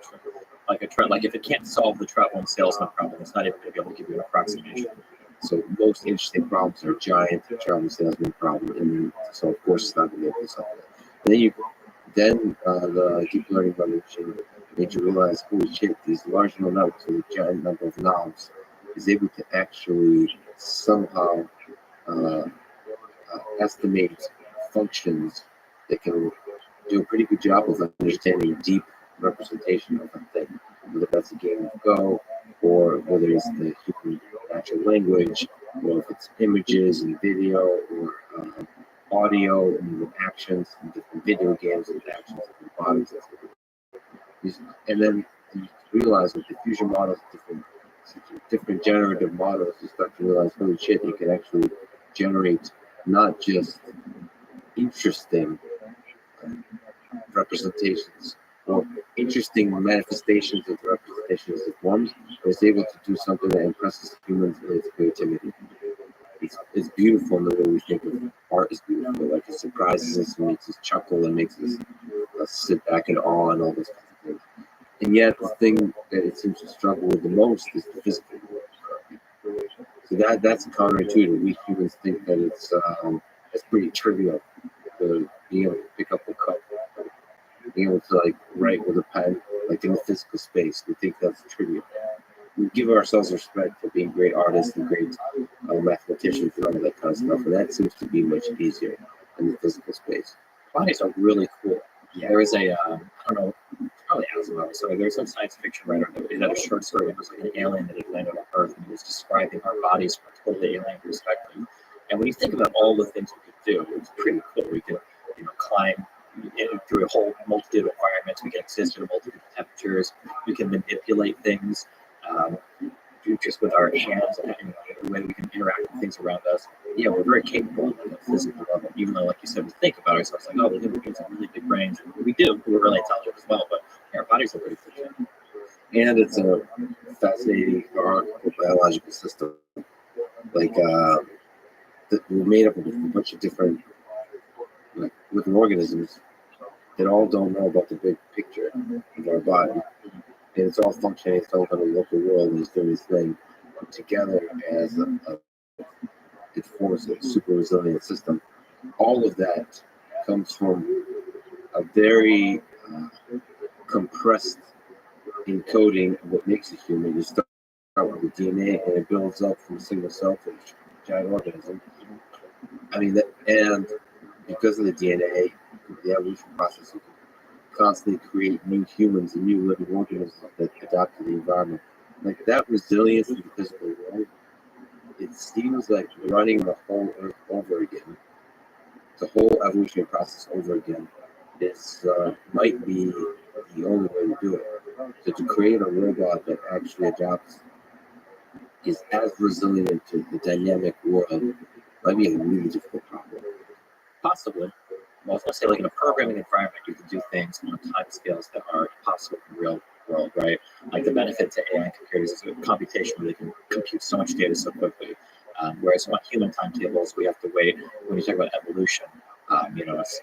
Like if it can't solve the travel and salesman problem, it's not even going to be able to give you an approximation. So most interesting problems are giant travel salesman problem, and so of course it's not going to be able to solve it. And then the deep learning revolution made you realize, holy shit, these large neural networks with a giant number of knobs is able to actually somehow estimate functions that can do a pretty good job of understanding deep representation of a thing, whether that's a game of Go, or whether it's the human natural language, or if it's images and video, or audio and actions, and different video games and actions, different bodies. And then you realize with diffusion models, different generative models, you start to realize, holy shit, you can actually generate not just interesting representations or interesting manifestations of the representations of forms, but it's able to do something that impresses humans in its creativity. It's beautiful in the way we think of art is beautiful. Like it surprises us and makes us chuckle and makes us sit back in awe and all those kinds of things. And yet the thing that it seems to struggle with the most is the physical world. So that's counterintuitive. We humans think that it's pretty trivial to being able to pick up a cup, being able to like write with a pen, like in the physical space. We think that's trivial. We give ourselves respect for being great artists and great mathematicians and all that kind of stuff, and that seems to be much easier in the physical space. Bodies are really cool. Yeah. There was a, I don't know, probably Asimov. So there's some science fiction writer that had a short story. It was like an alien that had landed on Earth, and he was describing our bodies from a totally alien perspective. And when you think about all the things we could do, it's pretty cool. We could, climb through a whole multitude of environments. We can exist at a multitude of temperatures. We can manipulate things just with our hands and the way we can interact with things around us. Yeah, we're very capable on a physical level, even though, like you said, we think about ourselves like, oh, we human beings have really big brains. And we do. We're really intelligent as well, but our bodies are pretty cool. And it's a fascinating hierarchical biological system. Like, we're made up of a bunch of different living organisms that all don't know about the big picture of our body. And it's all functioning, it's all in the local world, and it's doing this thing together as it forms a super resilient system. All of that comes from a very compressed encoding of what makes a human. You start with the DNA, and it builds up from a single cell to a giant organism. I mean, and because of the DNA, the evolution process, you can constantly create new humans and new living organisms that adapt to the environment. Like that resilience in the physical world, it seems like running the whole Earth over again, the whole evolutionary process over again, is might be the only way to do it. So to create a robot that actually adapts, is as resilient to the dynamic world, might be a really difficult problem. Possibly. Well, I was going to say, like in a programming environment, you can do things on time scales that are impossible in the real world, right? Like the benefit to AI computers is a computation where they can compute so much data so quickly. Whereas on human timetables, we have to wait. When you talk about evolution, it's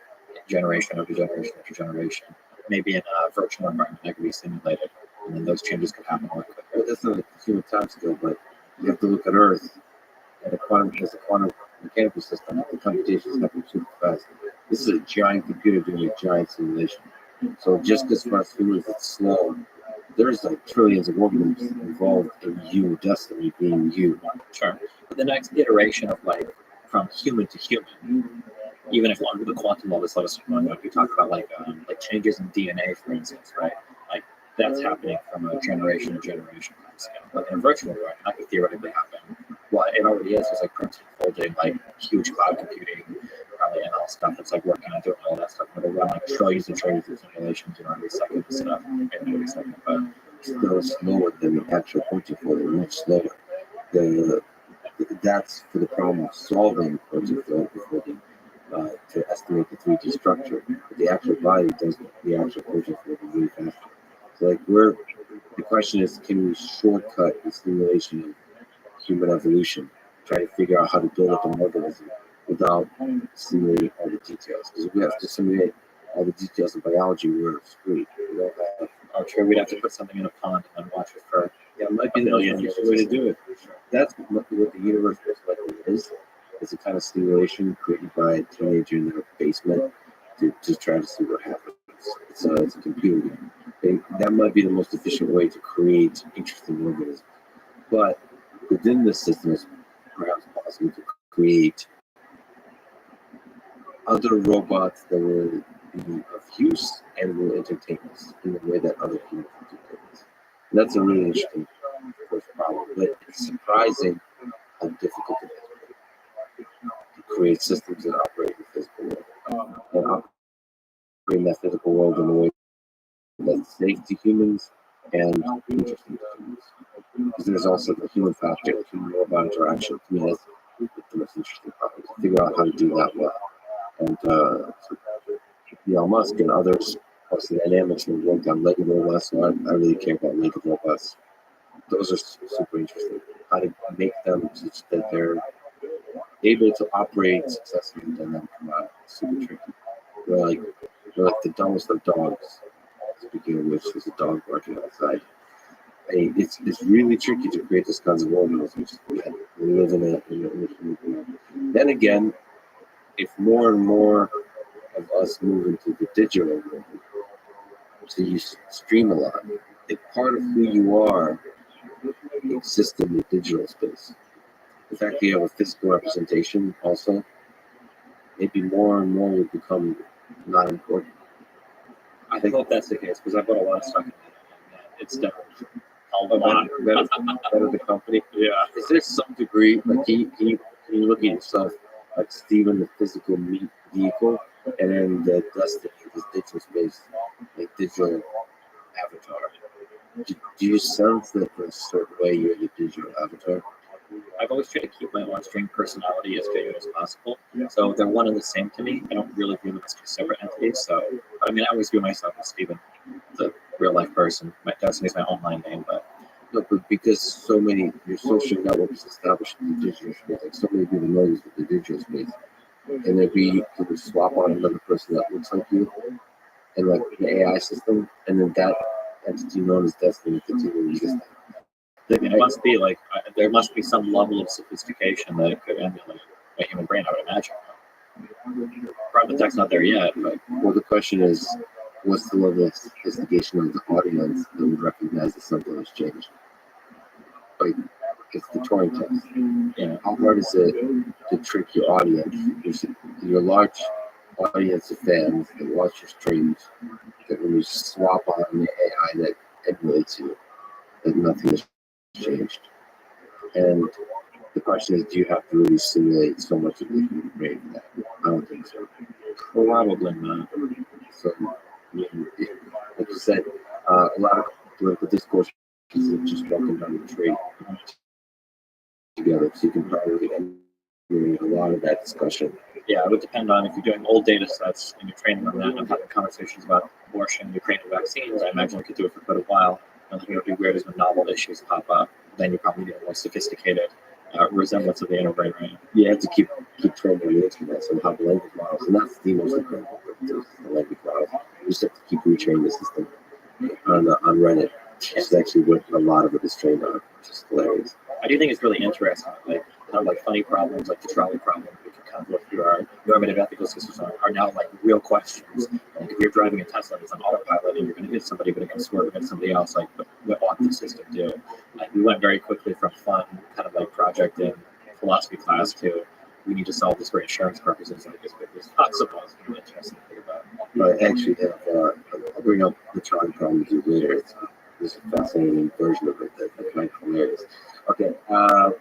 generation after generation after generation. Maybe in a virtual environment that can be simulated, and then those changes can happen a lot quicker. Well, that's not a human time scale, but you have to look at Earth and as a quantum mechanical system. The computation is happening super fast. This is a giant computer doing a giant simulation. So just because for us humans it's slow, there's like trillions of organisms involved in you, destiny being you. Sure. But the next iteration of from human to human, even if under the quantum law is let us we talk about like changes in DNA, for instance, right? Like that's happening from a generation to generation kind of scale. But in a virtual environment, that could theoretically happen. Well, it already is. It's like protein folding, like huge cloud computing, probably and all stuff. It's like working on doing all that stuff. But it'll run like trillions and trillions of simulations every second and stuff. Maybe every second, but Still slower than the actual protein folding, much slower. That's for the problem of solving protein folding. To estimate the 3D structure, but the actual body does the actual protein folding really fast. So the question is, can we shortcut the simulation of human evolution, try to figure out how to build up an organism without simulating all the details? Because if we have to simulate all the details of biology, we're screwed. We don't have. I'm sure we'd have to put something in a pond and then watch it for Yeah, it might be the easiest way to do it. That's what the universe most likely is. It's a kind of simulation created by a teenager in their basement to try to see what happens. It's a computer game. That might be the most efficient way to create interesting organisms. But within the system, it's perhaps possible to create other robots that will be of use and will entertain us in the way that other humans entertain us. And that's a really interesting first problem. But it's surprising how difficult it is to create systems that operate in the physical world. And operate in that physical world in a way that's safe to humans and interesting to humans. Because there's also the human factor, the human robot interaction. To me, that's the most interesting part, to figure out how to do that well. And Elon Musk and others, also dynamics and worked on Lego robots, so I really care about Lego robots. Those are super interesting. How to make them such that they're able to operate successfully and then come out super tricky. They're like the dumbest of dogs. Speaking of which, there's a dog barking outside. It's really tricky to create this kinds of organisms. We live in a then again, if more and more of us move into the digital world, so you stream a lot, if part of who you are exists in the digital space, the fact that you have a physical representation also, maybe more and more will become not important. I hope that's the case because I put a lot of stock in that. It's definitely a lot. Better the company. Yeah. Is there some degree, like, can you look at yourself like Steven, the physical meat vehicle, and then the Destiny, this digital space, like digital avatar? Do you sense that in a certain way you're the digital avatar? I've always tried to keep my on-screen personality as genuine as possible. So they're one and the same to me. I don't really view them as two separate entities. So, I mean, I always view myself as Steven, the real-life person. My Destiny is my online name, but No, but because so many your social networks established in the digital space, like so many people know you with the digital space, and then you can swap on another person that looks like you, and like an AI system, and then that entity known as Destiny continually exists. it must be like there must be some level of sophistication that it could emulate a human brain, I would imagine. Probably the tech's not there yet, but Well, the question is, what's the level of sophistication of the audience that would recognize that something has changed? Like, it's the Turing test. How hard is it to trick your audience, your large audience of fans that watch your streams, that when you swap on the AI that emulates you, that nothing has changed? And the question is, do you have to really simulate so much of the human brain for that? I don't think so. probably not. So, I mean, like you said, a lot of political discourse is just walking down the tree together, so you can probably emulate a lot of that discussion. Yeah, it would depend on if you're doing old data sets and you're training on that and having conversations about abortion, Ukrainian vaccines. I imagine we could do it for quite a while. And what would be weird is when novel issues pop up, then you probably need a more sophisticated resemblance of the inner brain, right? You have to keep training the instruments and how the language models, and that's the most important part, the language models. You just have to keep retraining the system on Reddit. It's actually what a lot of it is trained on, which is hilarious. I do think it's really interesting, like kind of like funny problems, like the trolley problem. We can kind of look through our normative ethical systems are now like real questions. Like if you're driving a Tesla and it's on autopilot and you're going to hit somebody, but you're going to swerve against somebody else, like what ought the system do? Like we went very quickly from fun, kind of like project in philosophy class to we need to solve this for insurance purposes like as quickly as possible. It's really interesting to think about. But I actually have, I'll bring up the trolley problem with you later. It's a fascinating version of it that I find hilarious. Okay,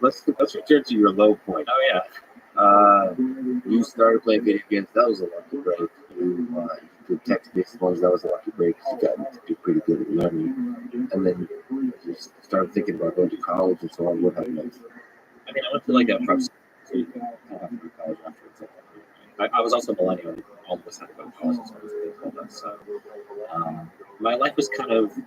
let's return to your low point. Oh yeah. You started playing video games. That was a lucky break. You did text-based ones. That was a lucky break because you got to be pretty good at learning. And then you started thinking about going to college and so on. What happened next? I mean, I went to like a prep school, so you can have to go to college afterwards. I was also a millennial. All of us had to go to college, so they told us. So my life was kind of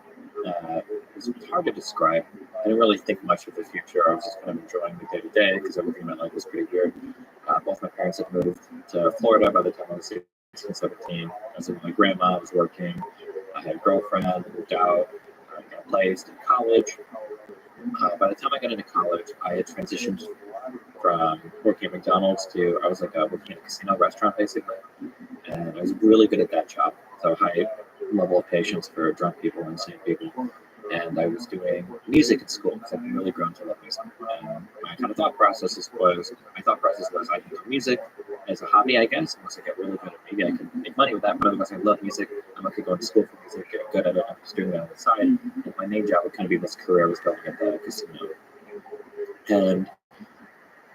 it was hard to describe. I didn't really think much of the future. I was just kind of enjoying the day to day because everything in my life was pretty weird. Both my parents had moved to Florida by the time I was 16, 17. I was with my grandma. I was working. I had a girlfriend. Moved out. I got placed in college. By the time I got into college, I had transitioned from working at McDonald's to I was like working in a casino restaurant basically, and I was really good at that job. So high level of patience for drunk people and insane people. And I was doing music at school because I've really grown to love music. And my kind of thought process was I can do music as a hobby, I guess. Once I get really good at it, maybe I can make money with that. But otherwise, I love music. I'm going to go to school for music, get good at it. I'm just doing that on the side. And my main job would kind of be this career I was building at the casino. And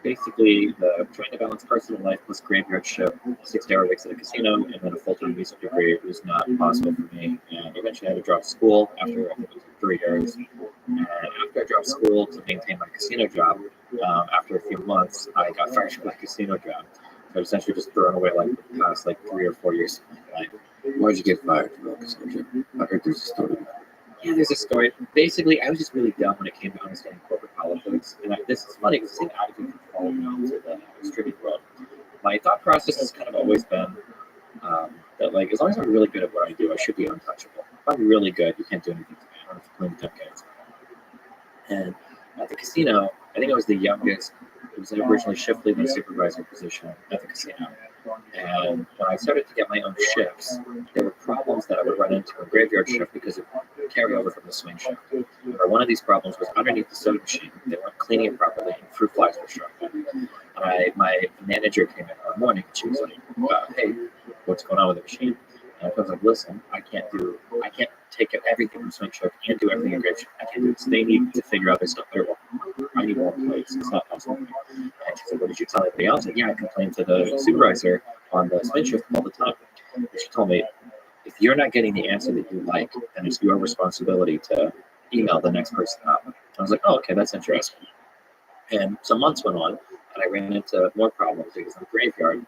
basically, trying to balance personal life plus graveyard shift, 6-hour weeks at a casino, and then a full-time music degree was not possible for me. And eventually, I had to drop school after I think it was 3 years. And after I dropped school to maintain my casino job, after a few months, I got fired from my casino job. So I essentially just thrown away like the past 3 or 4 years of my life. Why'd you get fired from the casino job? I heard there's a story. Yeah, there's a story. Basically, I was just really dumb when it came to understanding corporate politics. And this is funny because it's out of control into the distributed world. My thought process has kind of always been that, as long as I'm really good at what I do, I should be untouchable. If I'm really good, you can't do anything to me. I don't have to clean the decades. And at the casino, I think I was the youngest. It was originally shift lead and supervisor position at the casino. And when I started to get my own shifts, there were problems that I would run into in graveyard shift because of carryover from the swing shift. One of these problems was underneath the soda machine. They weren't cleaning it properly, and fruit flies were showing up. My manager came in one morning, and she was like, "Hey, what's going on with the machine?" And I was like, "Listen, I can't take everything from swing shift and do everything in grave shift. I can't do this. They need to figure out this stuff better. I need more employees. It's not possible." And she said, "What did you tell everybody else?" I said, "Yeah, I complained to the supervisor on the swing shift all the time." And she told me, "If you're not getting the answer that you like, then it's your responsibility to email the next person up." I was like, "Oh, okay, that's interesting." And some months went on, and I ran into more problems because in the graveyard,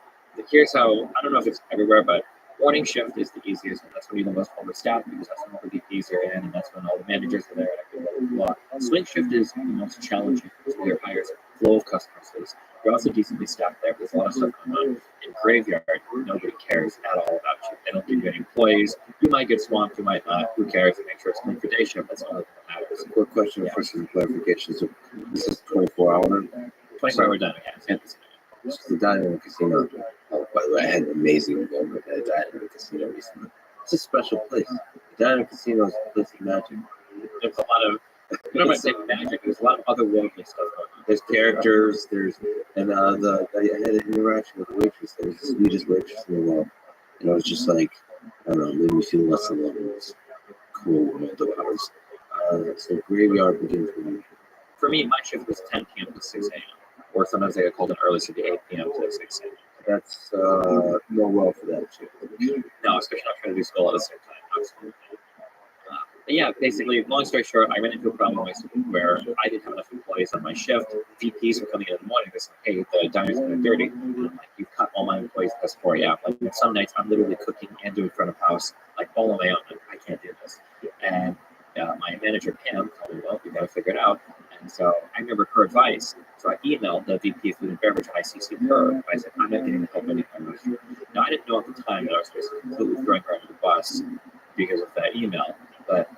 here's how, I don't know if it's everywhere, but morning shift is the easiest, and that's when you're the most overstaffed because that's when all the VPs are in, and that's when all the managers are there, and blah, blah, blah. Swing shift is the most challenging because there hires a flow of customers. You're also decently staffed there. There's a lot of stuff going on. In graveyard, nobody cares at all about you. They don't give you any employees. You might get swamped, you might not. Who cares? They make sure it's clean for day shift. That's all that matters. Quick question for some clarification. So this is 24-hour? 24-hour dining, yeah. This is the dining in the casino. Oh, by the way, I had an amazing moment at a dining in the casino recently. It's a special place. The dining casino is a place of magic. There's a lot of, I don't want to say magic, there's a lot of otherworldly stuff going on. There's characters, I had an interaction with a waitress. There was the sweetest waitress in the world. And I was just like, I don't know, made me feel less alone. It was cool random hours. So graveyard begins when... For me, my shift was 10 p.m. to 6 a.m. Or sometimes I get called in early, so it'd be 8 p.m. to 6 a.m. That's no well for that shit. No, especially not trying to do school at the same time. Absolutely. But yeah, basically, long story short, I ran into a problem where I didn't have enough employees on my shift. VPs were coming in the morning. They said, "Hey, the diner's kind of dirty." And I'm like, "You've cut all my employees past 4 a.m. Like some nights, I'm literally cooking and doing front of house, all on my own. I can't do this. And my manager Pam told me, "Well, you got to figure it out." And so I remember her advice. So I emailed the VP of Food and Beverage and I CC'd her. I said, I'm not getting the help anymore. Now, I didn't know at the time that I was basically completely throwing her under the bus because of that email. But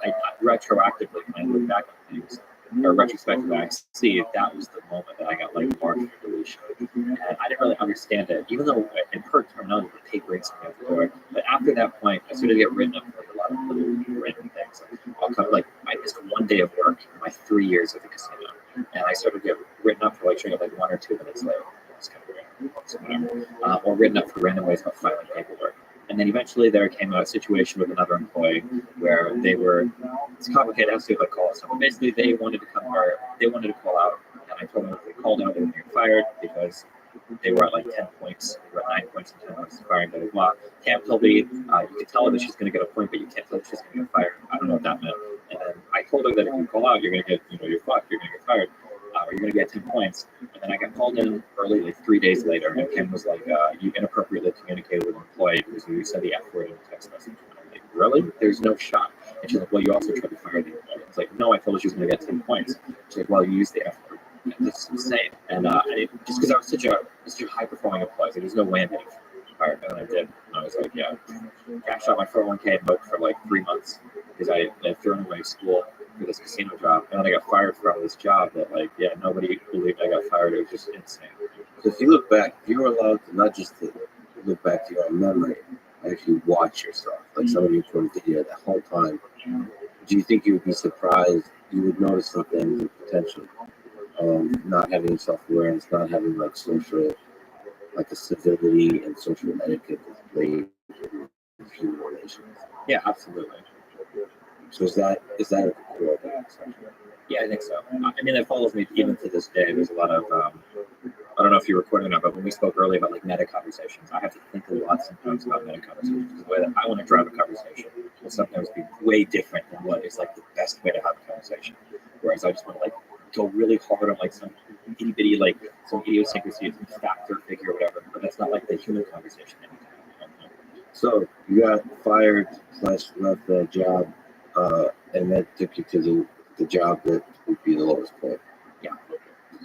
retroactively, when I look back on things, or retrospectively, I see that was the moment that I got like marked for deletion. And I didn't really understand it, even though in her terminology, the pay grades me out the door. But after that point, I started to get written up for like a lot of little random things. I'll come like I missed one day of work in my 3 years at the casino, and I started to get written up for like showing up like 1 or 2 minutes late. It's kind of weird, so whatever. Or written up for random ways about filing paperwork. And then eventually there came a situation with another employee where they were, it's complicated, it has to do with like call out stuff. But basically they wanted to call out, and I told them if they called out, they would get fired because they were at like 10 points, they were at 9 points and 10 points firing, blah, blah, blah. Camp told me, you can tell her that she's going to get a point, but you can't tell her she's going to get fired. I don't know what that meant. And then I told her that if you call out, you're going to get, you're fucked, you're going to get fired. Or you're going to get 10 points. And then I got called in early, like 3 days later, and Kim was like, you inappropriately communicated with an employee because you said the F word in a text message. And I'm like, really? There's no shot. And she's like, well, you also tried to fire the employee. I was like, no, I told her she was going to get 10 points. She's like, well, you used the F word. And this is insane. And just because I was such a high-performing employee, so there's no way I'm getting fired. And I did. And I was like, yeah. Cashed out my 401k and worked for like 3 months because I had thrown away school for this casino job, and then I got fired from this job that, like, yeah, nobody believed I got fired. It was just insane. So if you look back, if you were allowed to not just to look back to your own memory, actually watch yourself, like somebody recorded video that whole time, do you think you would be surprised? You would notice something potential, not having self-awareness, not having like social, like a civility and social etiquette display in human relations. Yeah, absolutely. So is that a core of that? Yeah, I think so. I mean, it follows me even to this day. There's a lot of, I don't know if you're recording or not, but when we spoke earlier about like meta conversations, I have to think a lot sometimes about meta conversations because the way that I want to drive a conversation will sometimes be way different than what is like the best way to have a conversation. Whereas I just want to like go really hard on like some itty bitty, like some idiosyncrasy, some fact or figure or whatever, but that's not like the human conversation anytime. So you got fired / left the job, and that took you to the job that would be the lowest point. Yeah.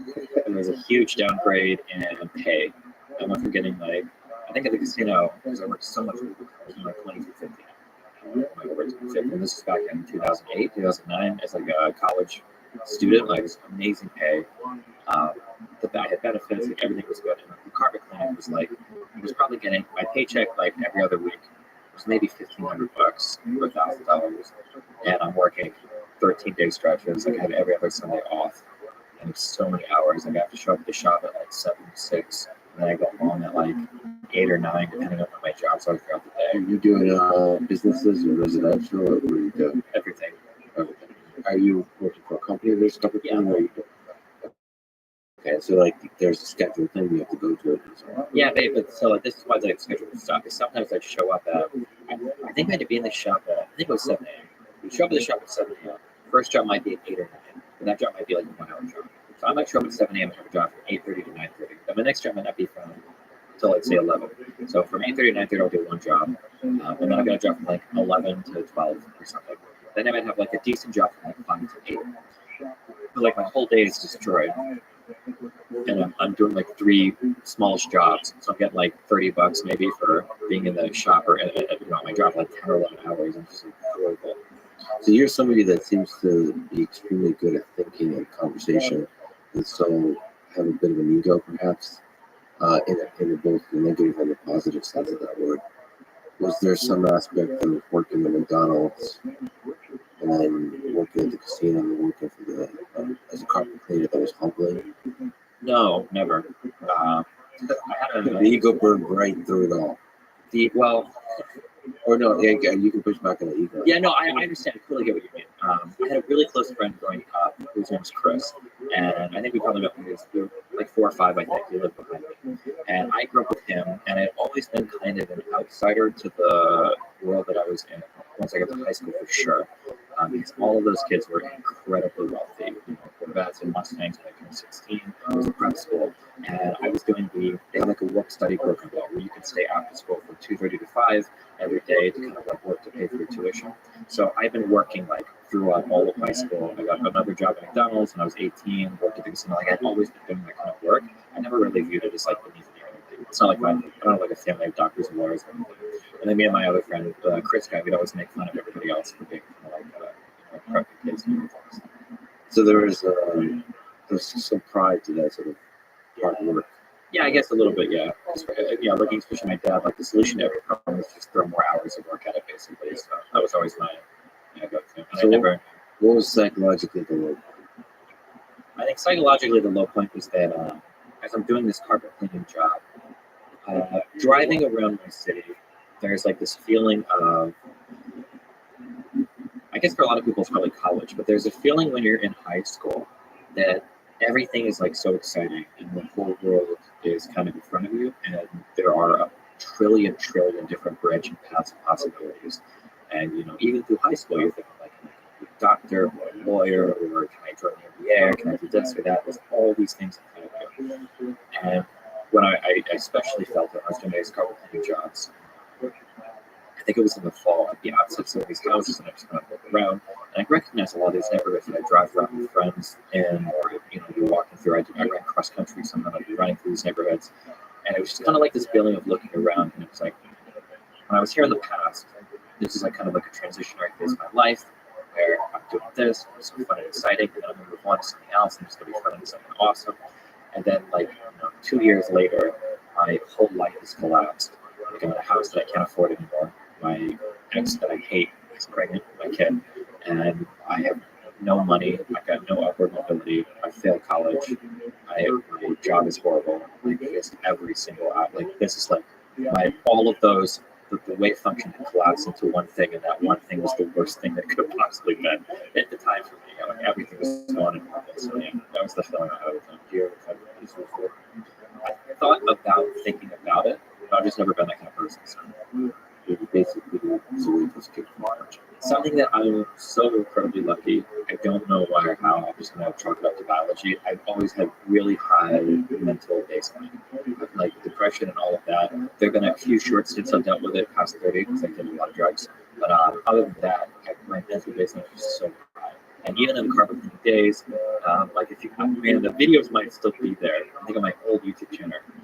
It was a huge downgrade in pay. I went from getting like, I think at the casino, because I worked so much, I was doing like 2250. And this is back in 2008, 2009, as like a college student. Like, it was amazing pay. I had benefits, like everything was good. And the carpet cleaning was like, I was probably getting my paycheck like every other week. It was maybe $1,500 or $1,000, and I'm working 13-day stretches. Like, I had every other Sunday off, and it's so many hours. Like, I have to show up at the shop at like 7 to 6, and then I go home at like 8 or 9, depending on what my jobs are throughout the day. Are you doing businesses or residential, or what are you doing? Everything. Are you working for a company that's covered? Yeah. Okay, so like there's a scheduled thing you have to go to it. Yeah, but so like, this is why the schedule is stuck. Because sometimes I show up at, I think I had to be in the shop at, I think it was 7 a.m. You show up at the shop at 7 a.m. First job might be at 8 or 9, and that job might be like a 1 hour job. So I might show up at 7 a.m. and have a job from 8:30 to 9:30. But my next job might not be from until let's say 11. So from 8:30 to 9:30 I'll do one job, and then I'll get a job from like 11 to 12 or something. Then I might have like a decent job from like 5 to 8. But like my whole day is destroyed. And I'm doing like 3 smallish jobs, so I'm getting like $30 maybe for being in the shop or at my job like 10 or 11 hours. I'm just like horrible. So you're somebody that seems to be extremely good at thinking and conversation, and so have a bit of an ego, perhaps, in both the negative and the positive sense of that word. Was there some aspect of working at McDonald's and then working at the casino and working for the as a carpet cleaner that was humbling? No, never. I had The ego burned right through it all. Or no, yeah, you can push back on the ego. Yeah, no, I understand. I totally get what you mean. I had a really close friend growing up whose name was Chris, and I think we probably met when he was like 4 or 5. I think he lived behind me, and I grew up with him, and I'd always been kind of an outsider to the world that I was in once I got to high school for sure. Because all of those kids were incredibly wealthy. Corvettes and Mustangs when I was 16. It was a prep school. and I was doing they have like a work study program there where you can stay after school from 2:30 to 5 every day to kind of like work to pay for your tuition. So I've been working like throughout all of high school. I got another job at McDonald's when I was 18, worked at the like I've always been doing that kind of work. I never really viewed it as like beneath me or anything. It's not like I don't have like a family of doctors and lawyers or anything. And then me and my other friend, Chris guy, we'd always make fun of everybody else for being kind of like prepping kids and everything. So there's some pride to that sort of hard work. Yeah, I guess a little bit, yeah. Yeah, looking especially my dad, like the solution to every problem is just throw more hours of work at it, basically. So that was always my go-to. So what was psychologically the low point? I think psychologically the low point was that as I'm doing this carpet cleaning job, driving around my city, there's like this feeling of, I guess for a lot of people it's probably college, but there's a feeling when you're in high school that everything is like so exciting and the whole world is kind of in front of you, and there are a trillion different branching paths and possibilities. And even through high school, you're thinking like, can I be a doctor or a lawyer, or can I join the NBA, or can I do this or that? There's all these things in front of you. And when I especially felt it, I was doing these carpet cleaning jobs. I think it was in the fall. I'd be outside some of these houses and I just kind of look around, and I recognize a lot of these neighborhoods that I drive around with friends in, or you're walking through. I ran cross country, sometimes I'd be running through these neighborhoods, and it was just kind of like this feeling of looking around, and it was like when I was here in the past, this is like kind of like a transitionary phase of my life where I'm doing this, it's fun and exciting, and then I'm gonna move on to something else, and it's gonna be fun and something awesome, and then 2 years later, my whole life has collapsed. Like I'm in a house that I can't afford anymore. My ex that I hate is pregnant with my kid, and I have no money. I got no upward mobility. I failed college. My job is horrible. Like it's every single out. Like this is like all of those. The wave function had collapsed into one thing, and that one thing was the worst thing that could have possibly been at the time for me. Like everything was gone and awful. So yeah, that was the feeling I had here. I thought about thinking about it, but I've just never been that kind of person. So. Basically, Something that I'm so incredibly lucky. I don't know why or how. I'm just going to chalk it up to biology. I've always had really high mental baseline, like depression and all of that. There have been a few short stints I've dealt with it past 30 because I did a lot of drugs. But other than that, my mental baseline is so high. And even in the carpet cleaning days, like if you, man, the videos might still be there. I think on my old YouTube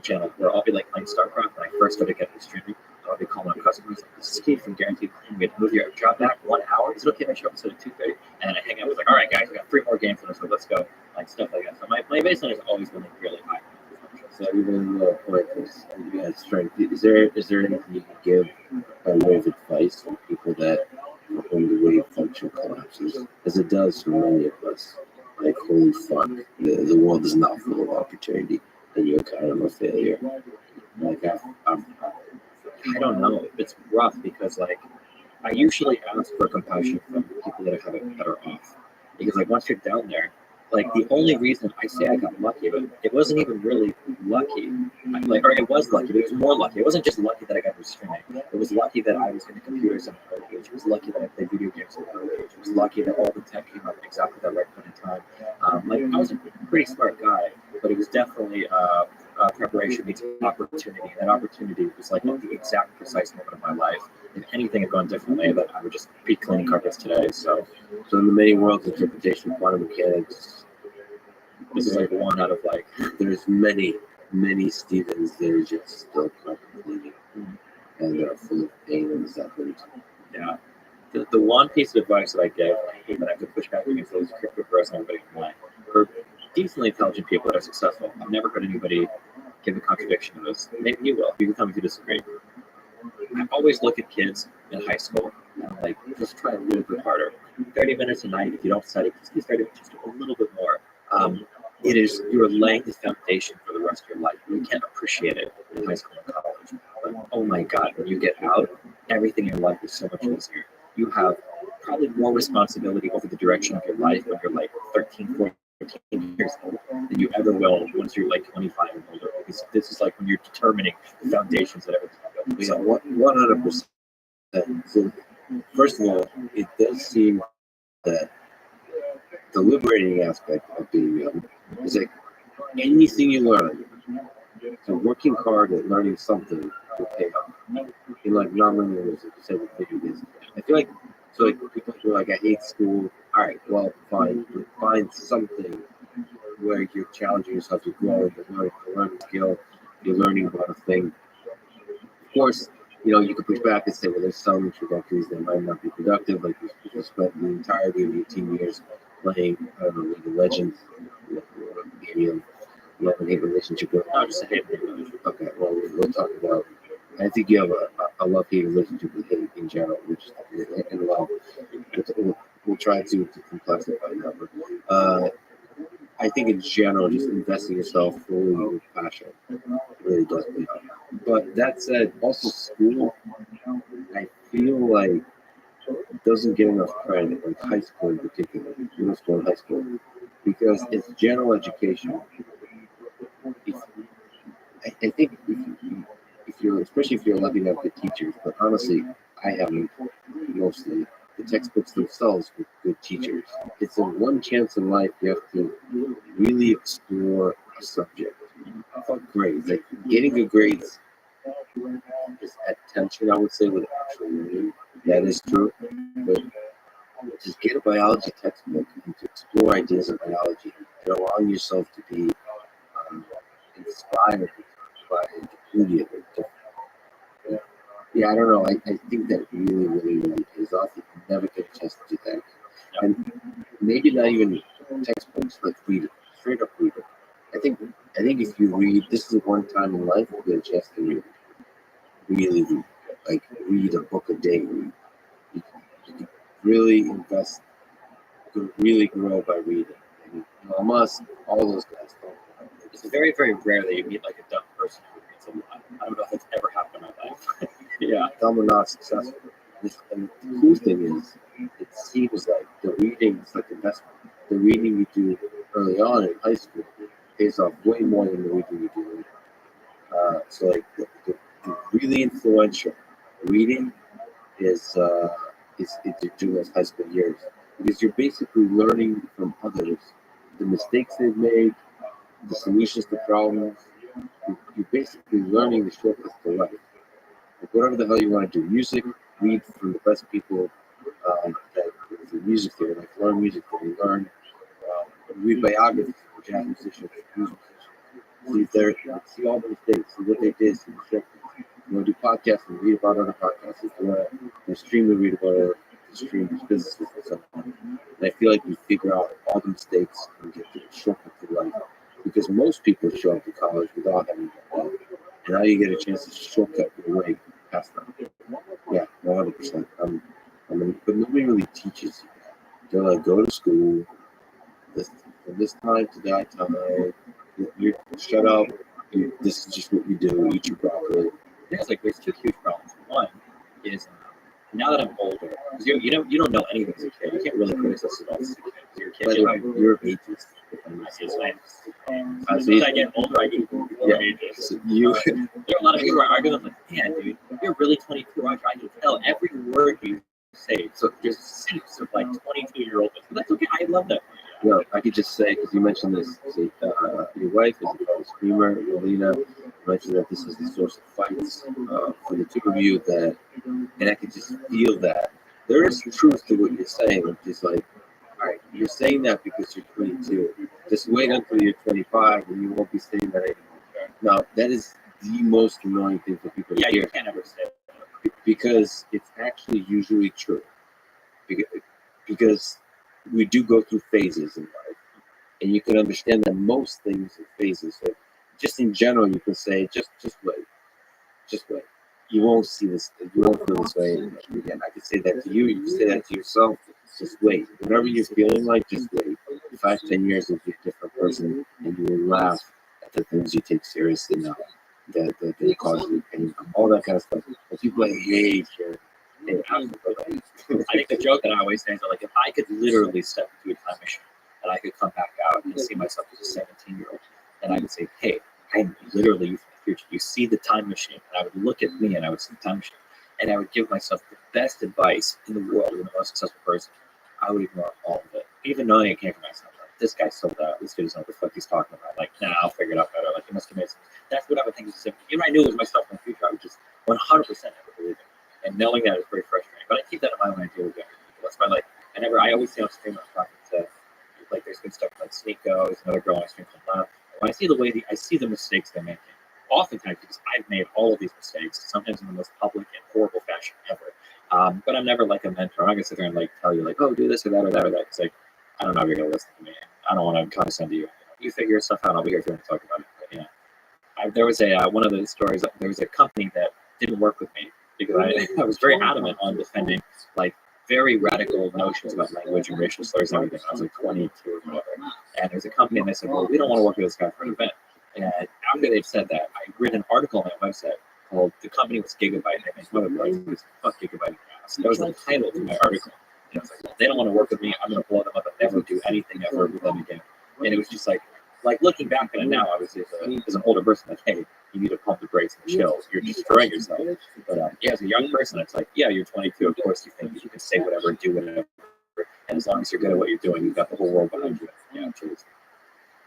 channel where I'll be like playing StarCraft when I first started getting streaming. I'll be calling up customers like, this is Keith from Guaranteed Clean. We have to move your job back 1 hour. Is it okay if I show up instead of 2:30? And I hang out with like, all right, guys, we got 3 more games for this, so let's go. Like stuff like that. So my baseline has always been like really high. So even like this, is there anything you can give by way of advice for people that when the wave function collapses, as it does for many of us? Like, holy fuck, the world is not full of opportunity, and you're kind of a failure. Like I don't know. It's rough because like I usually ask for compassion from people that have it better off. Because like once you're down there, like the only reason I say I got lucky, but it wasn't even really lucky. Or it was lucky, but it was more lucky. It wasn't just lucky that I got restrained. It was lucky that I was into computers at an early age. It was lucky that I played video games at an early age. It was lucky that all the tech came up at exactly the right point in time. Like I was a pretty smart guy, but it was definitely preparation meets opportunity. And that opportunity was like at the exact precise moment of my life. If anything had gone differently, then I would just be cleaning carpets today. So in the many worlds interpretation of quantum mechanics, this is like one out of like, there's many Stevens that are just still carpet cleaning, and they're full of pain and suffering. yeah. The one piece of advice that I give, I hate that I have to push back against those crypto bros and everybody online, for decently intelligent people that are successful, I've never heard anybody give a contradiction to this. Maybe you will. You can tell me if you disagree. I always look at kids in high school and I'm like, just try a little bit harder. 30 minutes a night. If you don't study, just do 30 minutes, just do a little bit more. You're laying the foundation for the rest of your life. You can't appreciate it in high school and college. But oh my God, when you get out, everything in your life is so much easier. You have probably more responsibility over the direction of your life when you're like 13, 14 years old than you ever will once you're like 25 and older. Because this is like when you're determining the foundations that everything will So 100%. So first of all, it does seem that the liberating aspect of being young is like anything you learn So working hard at learning something will pay off. In like non-linear ways, like you said with video games. I feel like so like people who are like I hate school. All right, well fine, but find something where you're challenging yourself, you're growing, you're learning a skill, you're learning about a thing. Of course, you can push back and say, well, there's some trajectories that might not be productive, like you spent the entirety of your teen years playing, I don't know, League of Legends, maybe a love-hate relationship with. No, just a hate relationship. Okay, well, we'll talk about. I think you have a love-hate relationship with hate in general, which is in love. We'll try to complexify that, but I think in general, just investing yourself fully with passion really does pay off. But that said, also school, I feel like doesn't get enough credit, like high school in particular, middle school and high school, because it's general education. If, I think if you're, especially if you're lucky enough to get teachers, but honestly, I haven't mostly. The textbooks themselves with good teachers. It's a one chance in life you have to really explore a subject. Fuck grades. Like getting good grades is at tension, I would say, with actual learning. That is true. But just get a biology textbook and to explore ideas of biology and allowing yourself to be inspired by the beauty of it. Yeah, I don't know. I think that really pays off. You never get a chance to do that. And maybe not even textbooks, like read it, straight up read it. I think if you read, this is one time in life you get a chance to read. Really read. Like read a book a day. You can really invest, you can really grow by reading. And Musk, all those guys don't. It's very, very rare that you meet like a dumb person who reads a lot. I don't know if it's ever happened in my life. Yeah, dumb or not successful. And the cool thing is, it seems like the reading is like investment. The reading you do early on in high school pays off way more than the reading you do later. So like the really influential reading is during those high school years because you're basically learning from others the mistakes they've made, the solutions to problems. You're basically learning the shortcuts to life. Like whatever the hell you want to do, music, read from the best people that the music theory, like learn music theory, read biographies of jazz musicians, blues musicians, see all the mistakes, see what they did, see the shortcuts. You want to do podcasts and read about other podcasts. If you want to stream and read about other streamers, businesses, and stuff. And I feel like you figure out all the mistakes and get the shortcut to life. Because most people show up to college without having done that. And now you get a chance to shortcut your way past them. Yeah, 100%. But nobody really teaches you that. They're like, go to school, from this time to that time, you shut up, this is just what you do, eat your broccoli. There's two huge problems. One is now that I'm older, because you don't know anything as a kid. You can't really criticize adults as a kid. You're a kid. By the way, you're atheist. As soon as I get older, I get more ages. So There are a lot of people who are arguing like, man, dude, you're really 22. I can tell every word you say. So there's seeps of like 22-year-old. But that's okay. I love that. No, I could just say, because you mentioned this, your wife is a screamer, Melina, mentioned that this is the source of fights for the two of you, and I could just feel that. There is truth to what you're saying. It's just like, all right, you're saying that because you're 22. Just wait until you're 25 and you won't be saying that anymore. Now, that is the most annoying thing for people to hear. You can't ever say that. Because it's actually usually true. Because we do go through phases in life, and you can understand that most things are phases. So, just in general, you can say, just wait, You won't see this. You won't feel this way again. I can say that to you. You can say that to yourself. Just wait. Whatever you're feeling like, just wait. 5, 10 years, you'll be a different person, and you will laugh at the things you take seriously now. That cause you pain, all that kind of stuff. But people hate here. I think the joke that I always say is that, like, if I could literally step into a time machine and I could come back out and see myself as a 17-year-old, and I would say, hey, I'm literally you from the future. You see the time machine, and I would look at me and I would see the time machine, and I would give myself the best advice in the world, and the most successful person. I would ignore all of it, even knowing it came from myself. this guy sold out. This dude doesn't know what the fuck he's talking about. Like, nah, I'll figure it out better. Like, he must have made some. That's what I would think is simple. Even I knew it was myself in the future. I would just 100% never believe it. And knowing that is very frustrating. But I keep that in mind when I deal with young people. That's why, like, I always see on stream when I'm talking to, like, there's good stuff like Sneeko, there's another girl on stream called Lana. When I see I see the mistakes they're making. Oftentimes, because I've made all of these mistakes, sometimes in the most public and horrible fashion ever. But I'm never like a mentor. I'm not gonna sit there and like tell you like, oh, do this or that or that or that. It's like, I don't know if you're gonna listen to me. I don't want to condescend to you. You figure your stuff out. I'll be here if you want to talk about it. But yeah, there was one of the stories. There was a company that didn't work with me because I was very adamant on defending like very radical notions about language and racial slurs and everything. I was like 22 or whatever. And there's a company and they said, well, we don't want to work with this guy for an event. And after they'd said that, I read an article on my website called "The Company Was Gigabyte." And my mother was fuck Gigabyte in your ass. That was the title to my article. And I was like, well, they don't want to work with me. I'm going to blow them up and never do anything ever with them again. And it was just like looking back at it now, I was as an older person, like, hey, you need to pump the brakes and chill. You're destroying yourself. But yeah, as a young person, it's like, yeah, you're 22. Of course, you think that you can say whatever, do whatever. And as long as you're good at what you're doing, you've got the whole world behind you. Yeah, truly.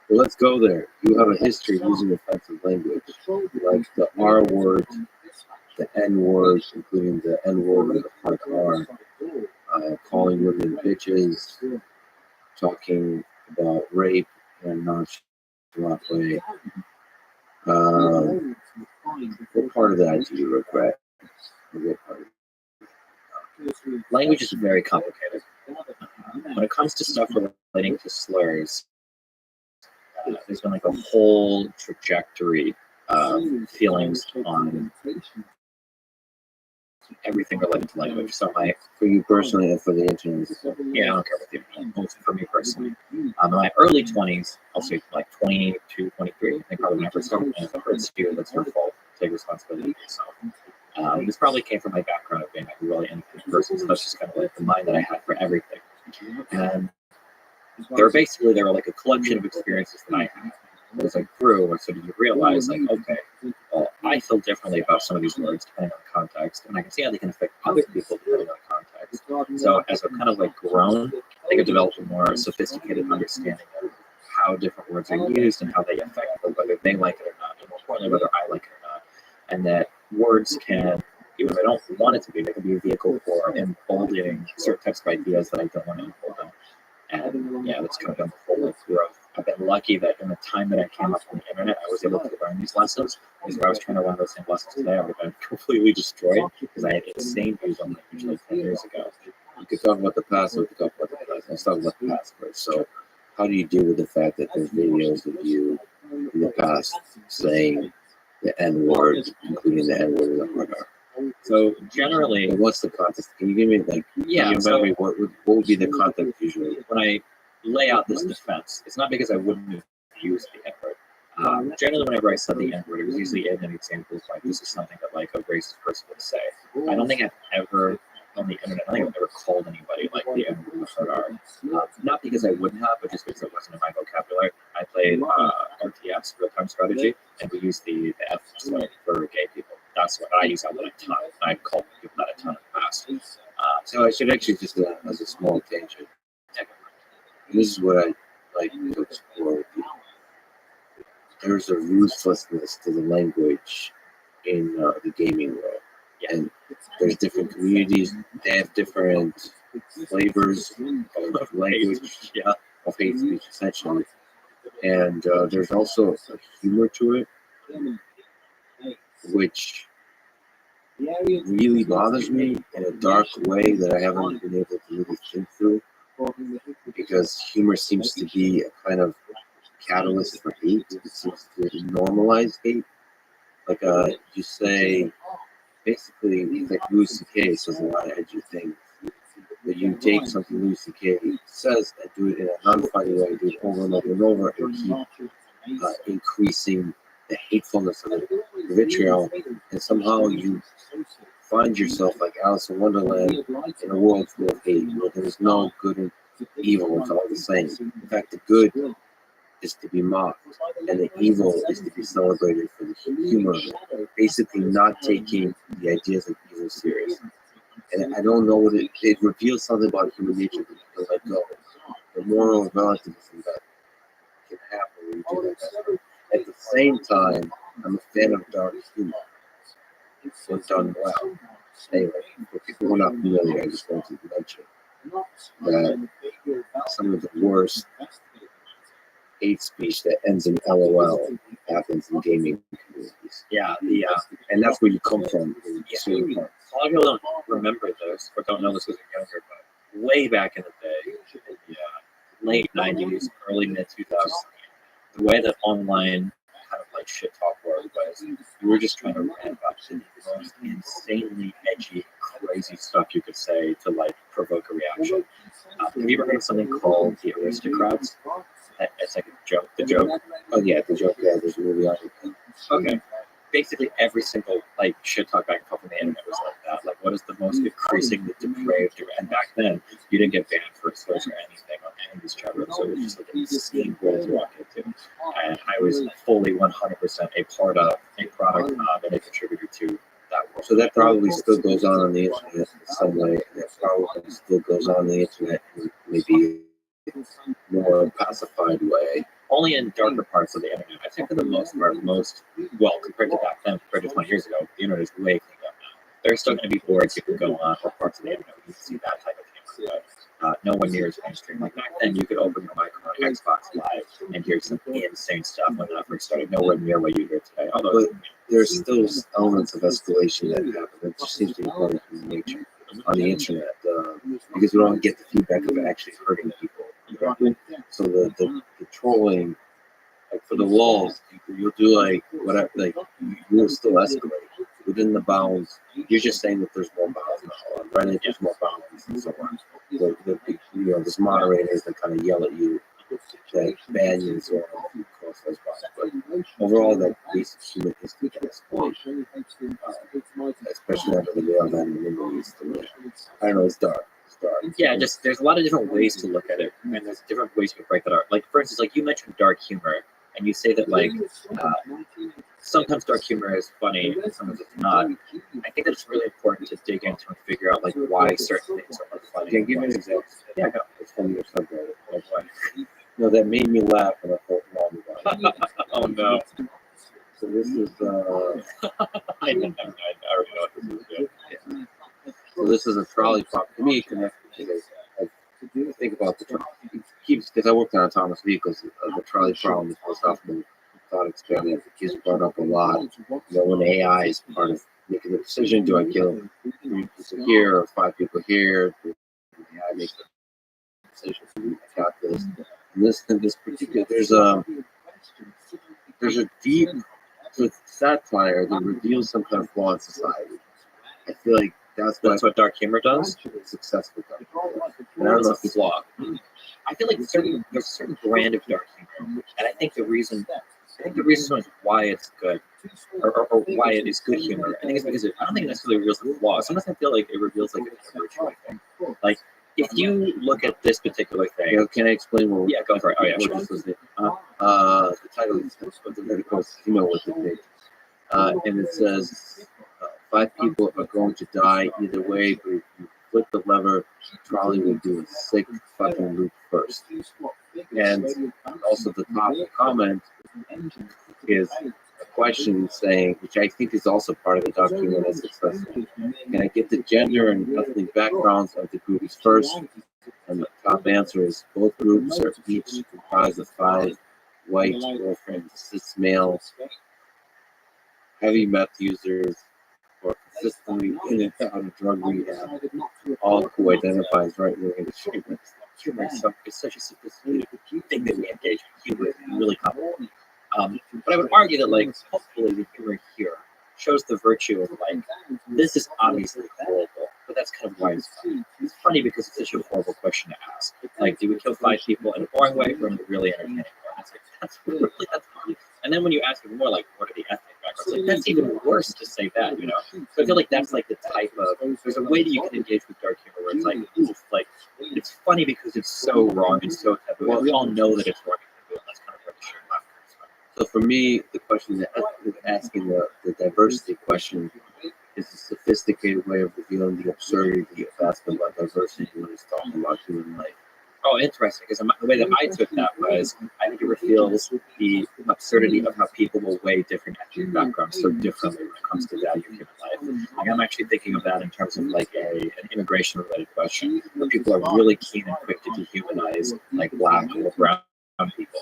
Well, let's go there. You have a history using offensive language, like the R word, the N word, including the N word with the hard R, calling women bitches, talking about rape in a nonchalant way. What part of that do you regret? What part? Language is very complicated. When it comes to stuff relating to slurs, there's been like a whole trajectory of feelings on everything related to language. So for you personally and for the internet. Yeah, I don't care what the internet, for me personally. In my early 20s, I'll say like 22, 23, I think probably when I first started, and if it hurts you, that's your fault. Take responsibility for yourself. This probably came from my background of being like a really independent person, so that's just kind of like the mind that I had for everything. And there were like a collection of experiences that I had. As I grew, and so did you realize, like, okay, well, I feel differently about some of these words depending on context, and I can see how they can affect other people depending on context. So as I've kind of like grown, I think I've developed a more sophisticated understanding of how different words are used and how they affect them, whether they like it or not, and more importantly, whether I like it or not. And that words can, even if I don't want it to be, they can be a vehicle for emboldening certain types of ideas that I don't want to embolden. And yeah, that's kind of been the whole like growth. I've been lucky that in the time that I came up on the internet, I was able to learn these lessons. Because if I was trying to learn those same lessons today, I would have been completely destroyed because I had insane views on language like 10 years ago. You could talk about the past, or we could talk about the present. Let's talk about the past first. So, how do you deal with the fact that there's videos of you in the past saying the N word, including the N word in the hard R? So generally, And what's the context? Can you give me like? Yeah, Can you so- remember what would be the context usually? when I lay out this defense, it's not because I wouldn't have used the N-word. Generally, whenever I said the N-word, it was usually in an example of like, this is something that like a racist person would say. I don't think I've ever, on the internet, I don't think I've ever called anybody like the N-word in the hard R. Not because I wouldn't have, but just because it wasn't in my vocabulary. I played RTS, real-time strategy, and we used the F slur for gay people. That's what I use that one a ton. I've called people that a ton in the past. So I should actually just as a small tangent. This is what I like to explore with you. There's a ruthlessness to the language in the gaming world, and there's different communities. They have different flavors of language, of hate speech, essentially. And there's also a humor to it, which really bothers me in a dark way that I haven't been able to really think through, because humor seems to be a kind of catalyst for hate. It seems to normalize hate. Like you say, basically, like Louis C.K. says a lot of edgy things. But you take something Louis C.K. says and do it in a non-funny way, do it over and over and over, and keep increasing the hatefulness of it, the vitriol, and somehow you find yourself like Alice in Wonderland in a world full of hate, where there's no good and evil, it's all the same. In fact, the good is to be mocked, and the evil is to be celebrated for the humor of it. Basically, not taking the ideas of evil serious. And I don't know what it reveals something about human nature that you can let go. the moral relativism that can happen when you do that. At the same time, I'm a fan of dark humor. When done well. Anyway, for people who are not familiar, I just want to mention that some of the worst hate speech that ends in LOL happens in gaming communities. Yeah, And that's where you come from. a lot of people don't remember this or don't know this because they're younger, but way back in the day, in the late 90s, early mid 2000s, the way that online kind of like shit talk worked was you were just trying to rant about the most insanely edgy, crazy stuff you could say to like provoke a reaction. Have you ever heard of something called the aristocrats? It's like a joke. The joke. Oh yeah, the joke. Yeah, there's a movie on it. Okay. Basically, every single like shit talk back and forth on the internet was like that. Like, what is the most increasingly depraved? And back then, you didn't get banned for exposure or anything on any of these chat rooms, so it was just like an insane world to walk into. And I was fully 100% a part of, a product of, and a contributor to that world. So that probably still goes on the internet in some way. And that probably still goes on the internet in maybe more pacified way. Only in darker parts of the internet. I think for the most part, well, compared to back then, compared to 20 years ago, the internet is way cleaned up now. There's still going to be boards you can go on or parts of the internet where you can see that type of humor, but no one near as mainstream. Like back then, you could open your mic on Xbox Live and hear some insane stuff when that first started. Nowhere near what you hear today. Although There's still elements of escalation that happen. It just seems to be part of human nature on the internet because we don't get the feedback of actually hurting people. So the trolling, like for the walls, you'll do like whatever, like you'll still escalate within the bounds. You're just saying that there's more bounds now. On Reddit, there's more bounds and so on. There's moderators that kind of yell at you, that ban you and so on. But overall, that basic human instinct to escalate, especially under the veil of anonymity, is the way. I don't know. It's dark. yeah, just there's a lot of different ways to look at it, and there's different ways to break that out. Like for instance, like you mentioned dark humor, and you say that like sometimes dark humor is funny, and sometimes it's not. I think that it's really important to dig into and figure out like why certain things are more funny. Can you give me an example? Yeah, go. It's funny or something. Like what? No, that made me laugh, and I thought, no. Oh no. So this is I already know what this is. Yeah. so this is a trolley prop to me connected to this. I think about the trolley. Keeps because I worked on autonomous vehicles. The trolley problem is most often thought experiment. It gets brought up a lot. When AI is part of making the decision, do I kill 3 people here or 5 people here? Do AI make the decision through the calculus? In this particular, there's a deep satire that reveals some kind of flaw in society. I feel like that's what dark humor does. Successful. And I don't know if it's flaw. I feel like there's a certain brand of dark humor, and I think the reason is why it's good, or why it is good humor. I think it's because I don't think it necessarily reveals the flaw. Sometimes I feel like it reveals like a virtue. I think. Like if you look at this particular thing, Can I explain what? Yeah, go for it. Oh yeah, what sure. this was the title is the vertical. You know what it is. And it says 5 people are going to die either way, but if you flip the lever, trolley will do a sick fucking loop first. And also the top comment is a question saying, which I think is also part of the document as successful. Can I get the gender and ethnic backgrounds of the groups first? And the top answer is both groups are each comprised of 5 white girlfriends, cis males, heavy meth users, or consistently in and out of drug rehab, all who identify as right-wing extremists. Humor is such a sophisticated thing that we engage in. Humor is really complicated. But I would argue that, like, hopefully the humor here shows the virtue of, like, this is obviously horrible, but that's kind of why it's funny. It's funny because it's such a horrible question to ask. Like, do we kill 5 people in a boring way or in a really entertaining way? It's like, that's funny. And then when you ask them more, like, what are the ethnic backgrounds? Like, that's even worse to say that, you know? So I feel like that's, like, the type of, there's a way that you can engage with dark humor where it's like, oof, like, it's funny because it's so wrong and so taboo. Well, we all know that it's wrong and taboo, and that's kind of where the sheer laugh comes from. So for me, the question that asking the diversity question is a sophisticated way of revealing the absurdity of asking about diversity when it's talking about human life. Oh, interesting. Because the way that I took that was, I think it reveals the absurdity of how people will weigh different ethnic backgrounds so differently when it comes to value of human life. Like, I'm actually thinking of that in terms of like an immigration-related question, where people are really keen and quick to dehumanize like black or brown people.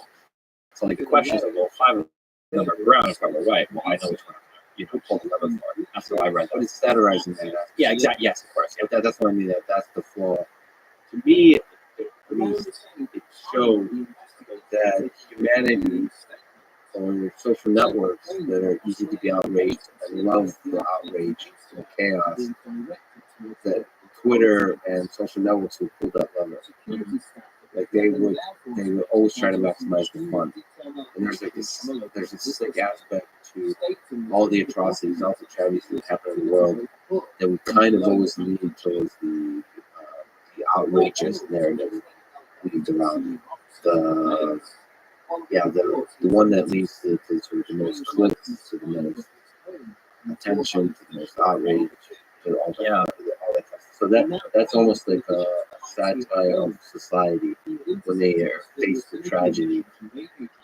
So like the question is like, well, 5 of them are brown, 5 are white. Well, I know which one I'm going to pull the lever for. That's how I read But that. it's satirizing that. Yeah, exactly. Yes, of course. But that's what I mean. That's the flaw. To me, it shows that humanity or social networks that are easy to be outraged and love the outrage and chaos, that Twitter and social networks would pull that lever. Like they would always try to maximize the fun. And there's this sick aspect to all the atrocities, all the tragedies that happen in the world that we kind of always lean towards the outrageous narrative leads around the one that leads to sort of the most clicks, to the most attention, to the most outrage, to all that, all that stuff. So that's almost like a satire of society. When they are faced with tragedy,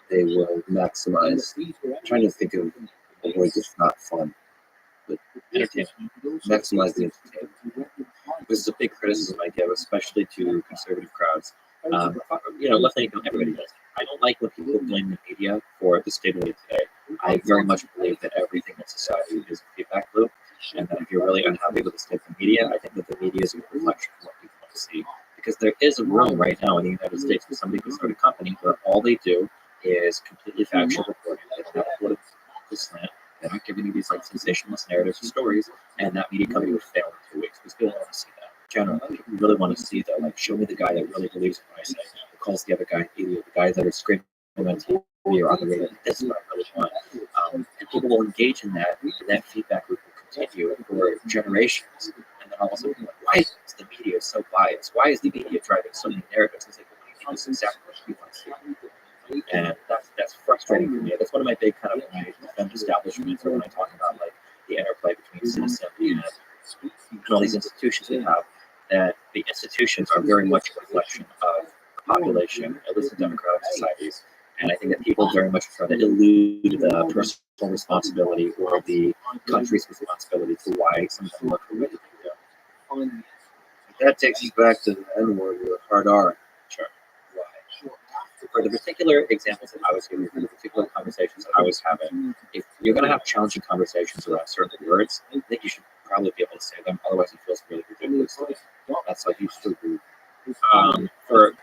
they will maximize. I'm trying to think of a word that's not fun, but Entertainment. maximize the entertainment. This is a big criticism I give, especially to conservative crowds. Left wing, everybody does. I don't like when people blame the media for the state of it today. I very much believe that everything in society is a feedback loop, and that if you're really unhappy with the state of the media, I think that the media is a reflection of what people want to see. Because there is a room right now in the United States where somebody can start a company where all they do is completely factual reporting. They don't have a political slant. They're not giving you these like sensationalist narratives or stories, and that media company would fail in 2 weeks. Because people don't want to see that. Generally, we really want to see that. Like, show me the guy that really believes in what I say, who calls the other guy an idiot, the guys that are screaming on TV or on the radio. This is what I really want. And people will engage in that, and that feedback loop will continue for generations. And then all of a sudden, like, why is the media so biased? Why is the media driving so many narratives? It's like, well, this is exactly what we want to see. And that's frustrating for me. That's one of my big kind of when I defend establishments, or when I talk about like the interplay between citizen and all these institutions we have, that the institutions are very much a reflection of the population, at least in democratic societies. And I think that people very much try to elude the personal responsibility or the country's responsibility for why some of them look the way they do. That takes us back to the N word with a hard R. Sure. Why? For the particular examples that I was giving, for the particular conversations that I was having, if you're going to have challenging conversations around certain words, I think you should probably be able to say them. Otherwise, it feels really ridiculous to me. That's like you still do.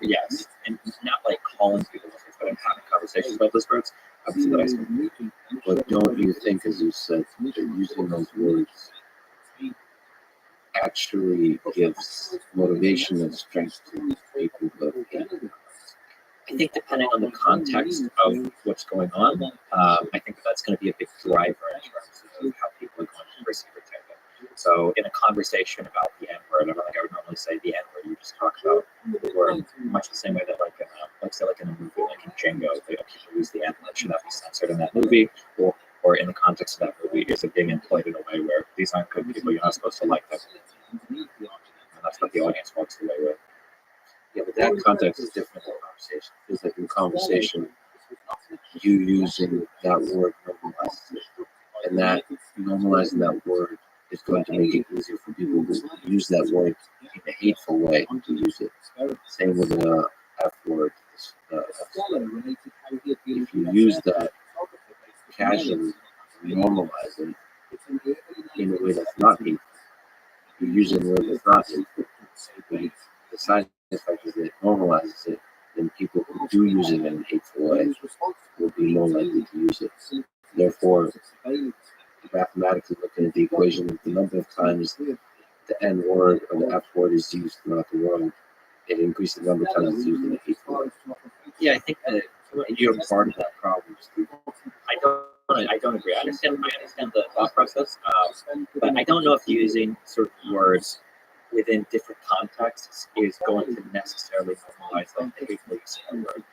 Yes, and not like calling people things, but I'm having conversations about those words. Obviously, that I speak. But don't you think, as you said, that using those words actually gives motivation and strength to people who have hate? I think depending on the context of what's going on, I think that's going to be a big driver in terms of how people are going to perceive or take it. So in a conversation about the N-word, I don't think I would normally say the N-word. You just talk about the word much the same way that like in a movie, like in Django, people use the N-word. Should that be censored in that movie? Or in the context of that movie, is it being employed in a way where these aren't good people, you're not supposed to like them? And that's what the audience walks away with. Yeah, but that context is different than conversation. It's like in conversation, you using that word normalizes it. And that normalizing that word is going to make it easier for people who use that word in a hateful way to use it. Same with the F word. If you use that casually, normalize it in a way that's not hateful. If you use it in a way that's not hateful, the side effect is that it normalizes it, then people who do use it in a hateful way will be more likely to use it. Therefore, mathematically looking at the equation, the number of times the N word or the F word is used throughout the world, it increases the number of times it's used in a hateful way. Yeah, I think that you're part of that problem, Steve. I don't agree. I understand the thought process, but I don't know if using certain words within different contexts is going to necessarily normalize like the hateful use of the word.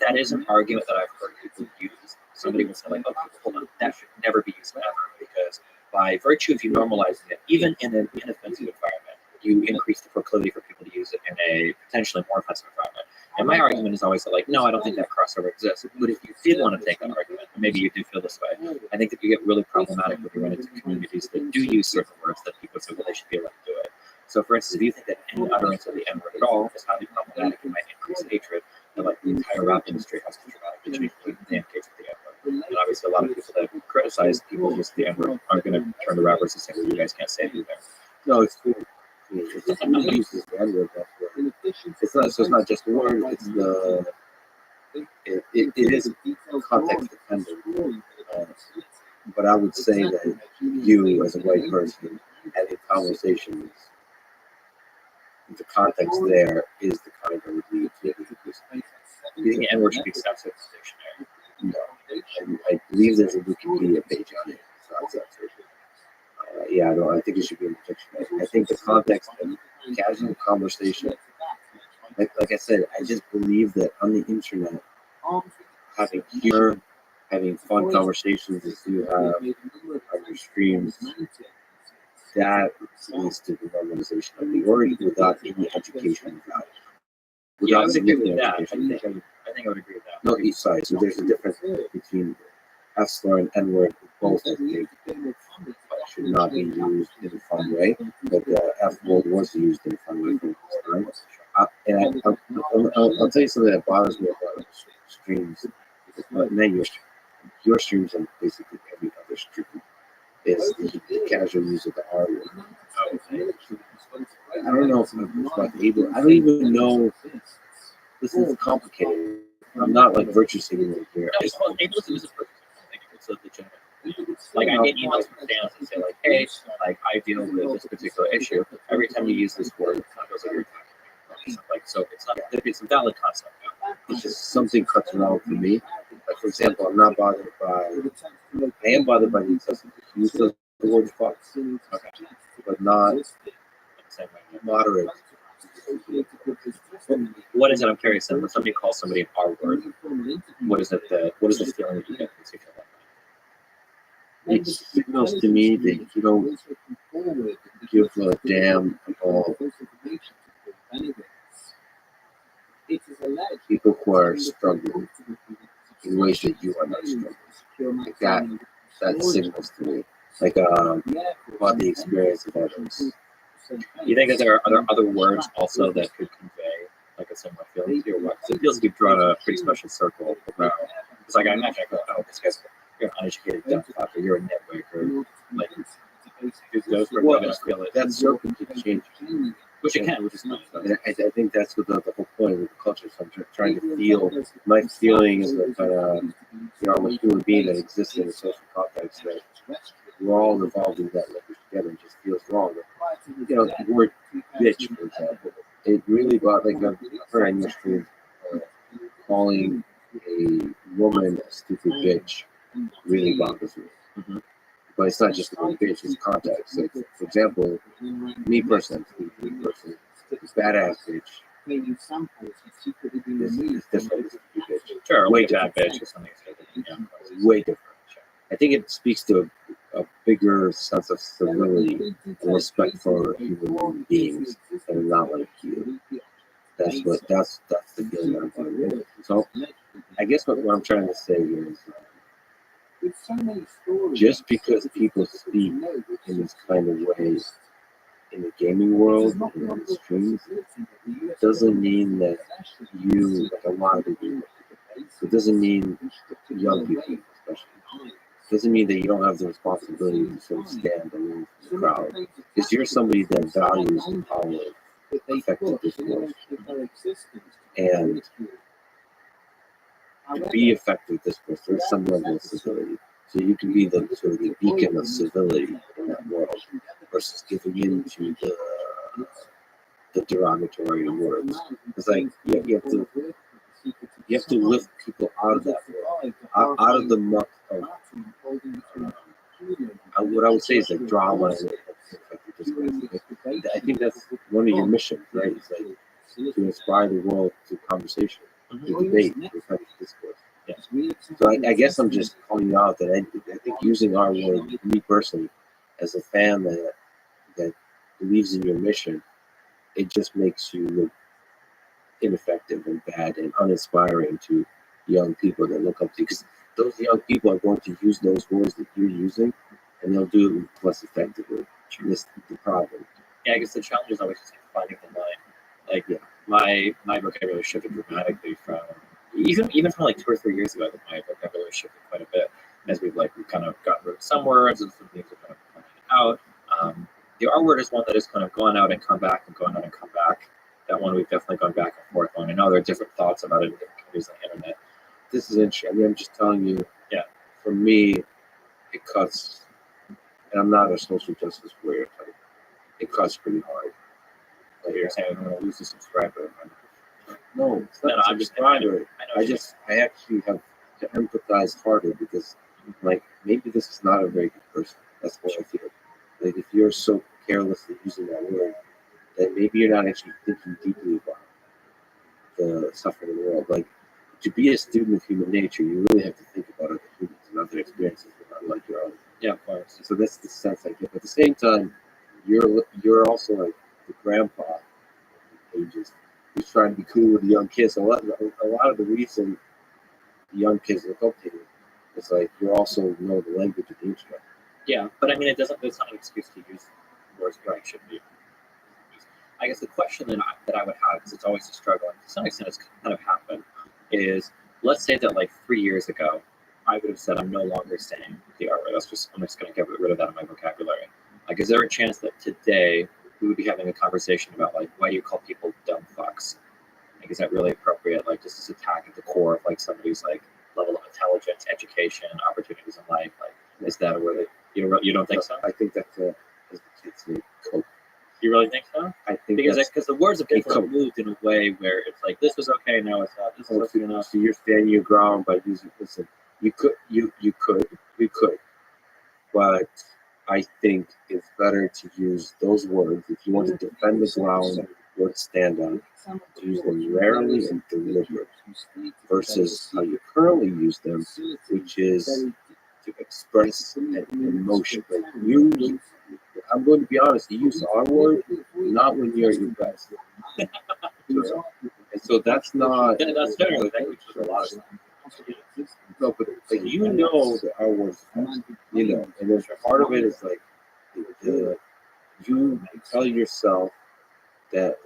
That is an argument that I've heard people use. Somebody will say like, okay, hold on, that should never be used ever, because by virtue of you normalizing it, even in an inoffensive environment, you increase the proclivity for people to use use it in a potentially more offensive environment. And my argument is always that, like, no, I don't think that crossover exists. But if you did want to take that argument, and maybe you do feel this way, I think that you get really problematic when you run into communities that do use certain words that people say, well, they should be able to do it. So, for instance, if you think that any utterance of the N word at all is highly problematic and might increase hatred, then like the entire rap industry has to dramatically change the damn case of the N word. And obviously, a lot of people that criticize people use the N word are going to turn to rappers and say, well, you guys can't say it either. No, it's cool. It's just uses the N-word. It's not. So it's not just the word. It's the. It is context dependent. But I would say that you, as a white person, having conversations, the context there is the kind that would lead to. You think N-word should be censored in the dictionary? No, I believe there's a Wikipedia page on it. It's not censored. Yeah, no, I think it should be in the dictionary. I think the context of casual conversation, like I said, I just believe that on the internet, having humor, having fun conversations as you have on your streams, that leads to the normalization of the word without any education about it. Yeah, I would agree with that. I think I would agree with that. No, each side. So there's a difference between F-slur and N-word. Both, I think, should not be used in a fun way. But the F-word was used in a fun way for the time. And I'll tell you something that bothers me about streams. Your streams and basically every other stream is the casual use of the R word. I don't know if I'm able. I don't even know. This is complicated. I'm not like virtue signaling here. No, it's well, able to use it for it's a legitimate. Like I get emails from fans that say like, hey, like I deal with this particular issue. Every time you use this word, it kind of goes like you're attacking me. Like so, it's not. It's a valid concept. It's just something cuts wrong for me. Like for example, I'm not bothered by. I am bothered by the excessive use of the word fuck, but not moderate. What is it? I'm curious. When somebody calls somebody an R word, what is it? What is the feeling that you get when you feel that? It signals to me that you don't give a damn about people who are struggling in ways that you are not struggling. Like that signals to me. Like about the experience of others. You think that there are other words also that could convey like a similar feeling to your work? So it feels like you've drawn a pretty special circle around. It's like I imagine I go, oh, this guy's you're an uneducated dumb fuck, or you're a nitwit, or like those words are gonna feel it. That circle can change. Which it can, which is nice. I think that's what the whole point of the culture. So I'm trying to feel my feeling is that kind of I'm a human being that exists in a social context that we're all involved in that language together. It just feels wrong. The word bitch, for example, it really brought like I've heard on your stream calling a woman a stupid bitch really bothers me. Mm-hmm. But it's not just the word bitch; it's context. Like, for example, me personally, badass bitch. This is different. Bitch. Sure, way bad bitch or something. Yeah. Way different. I think it speaks to a bigger sense of civility and respect for human beings and not like you. That's the feeling I'm getting. So I guess what I'm trying to say is just because people speak in this kind of way in the gaming world and in the streams doesn't mean that you, like a lot of people, it doesn't mean young people especially. It doesn't mean that you don't have the responsibility to sort of stand alone from the crowd. Because you're somebody that values the power of effective discourse. And to be effective discourse, there's some level of civility. So you can be the sort of the beacon of civility in that world versus giving in to the derogatory words. It's like you have to lift people out of that world, out of the muck of what I would say is like drama and effective discourse. I think that's one of your missions, right? It's like to inspire the world to conversation, to debate, to effective discourse. Yeah. So I guess I'm just calling you out that I think using our word, me personally, as a fan that believes in your mission, it just makes you look ineffective and bad and uninspiring to young people that look up to you. Because those young people are going to use those words that you're using, and they'll do it less effectively. This is the problem. Yeah, I guess the challenge is always just like finding the line. Like, Yeah. my vocabulary shifted dramatically from even from like 2 or 3 years ago. My vocabulary shifted quite a bit as we've kind of gotten rid of some words and some things are kind of coming out. The R word is one that has kind of gone out and come back and gone out and come back. That one we've definitely gone back and forth on. I know there are different thoughts about it in different communities on the internet. This is interesting. I mean, I'm just telling you. Yeah. For me, it cuts, and I'm not a social justice warrior type. It cuts pretty hard. Like you're saying, I'm going to lose a subscriber. No, it's not No, I'm just subscriber. I know. I actually have to empathize harder because, like, maybe this is not a very good person. That's what I feel. Like, if you're so carelessly using that word, then maybe you're not actually thinking deeply about the suffering in the world. Like, to be a student of human nature, you really have to think about other humans and other experiences that are like your own. Yeah, of course. So that's the sense I get. But at the same time, you're also like the grandpa ages who's trying to be cool with the young kids. A lot of the reason the young kids look up to you is like you also know the language of the internet. Yeah, but I mean, it's not an excuse to use words where I shouldn't be. I guess the question that I would have, because it's always a struggle, and to some extent it's kind of happened, is let's say that like 3 years ago, I would have said I'm no longer saying the R word. I'm just going to get rid of that in my vocabulary. Like, is there a chance that today we would be having a conversation about like why do you call people dumb fucks? Like, is that really appropriate? Like, just this attack at the core of like somebody's like level of intelligence, education, opportunities in life. Like, is that really you don't think so? I think that's as the kids say, cope. You really think so? I think Because the words have Hey, definitely come. moved in a way where it's like this was okay, now it's not. This is okay enough. So you're standing your ground by using. Listen, we could, but I think it's better to use those words if you want to defend the ground or to stand on, to use them rarely and deliberately, versus how you currently use them, which is to express an emotion. Like I'm going to be honest, you use our word not when you're at your best. And so that's not. Yeah, that's generally language with a lot of No, but like you know that our words, you know, and there's part of it is like you tell yourself that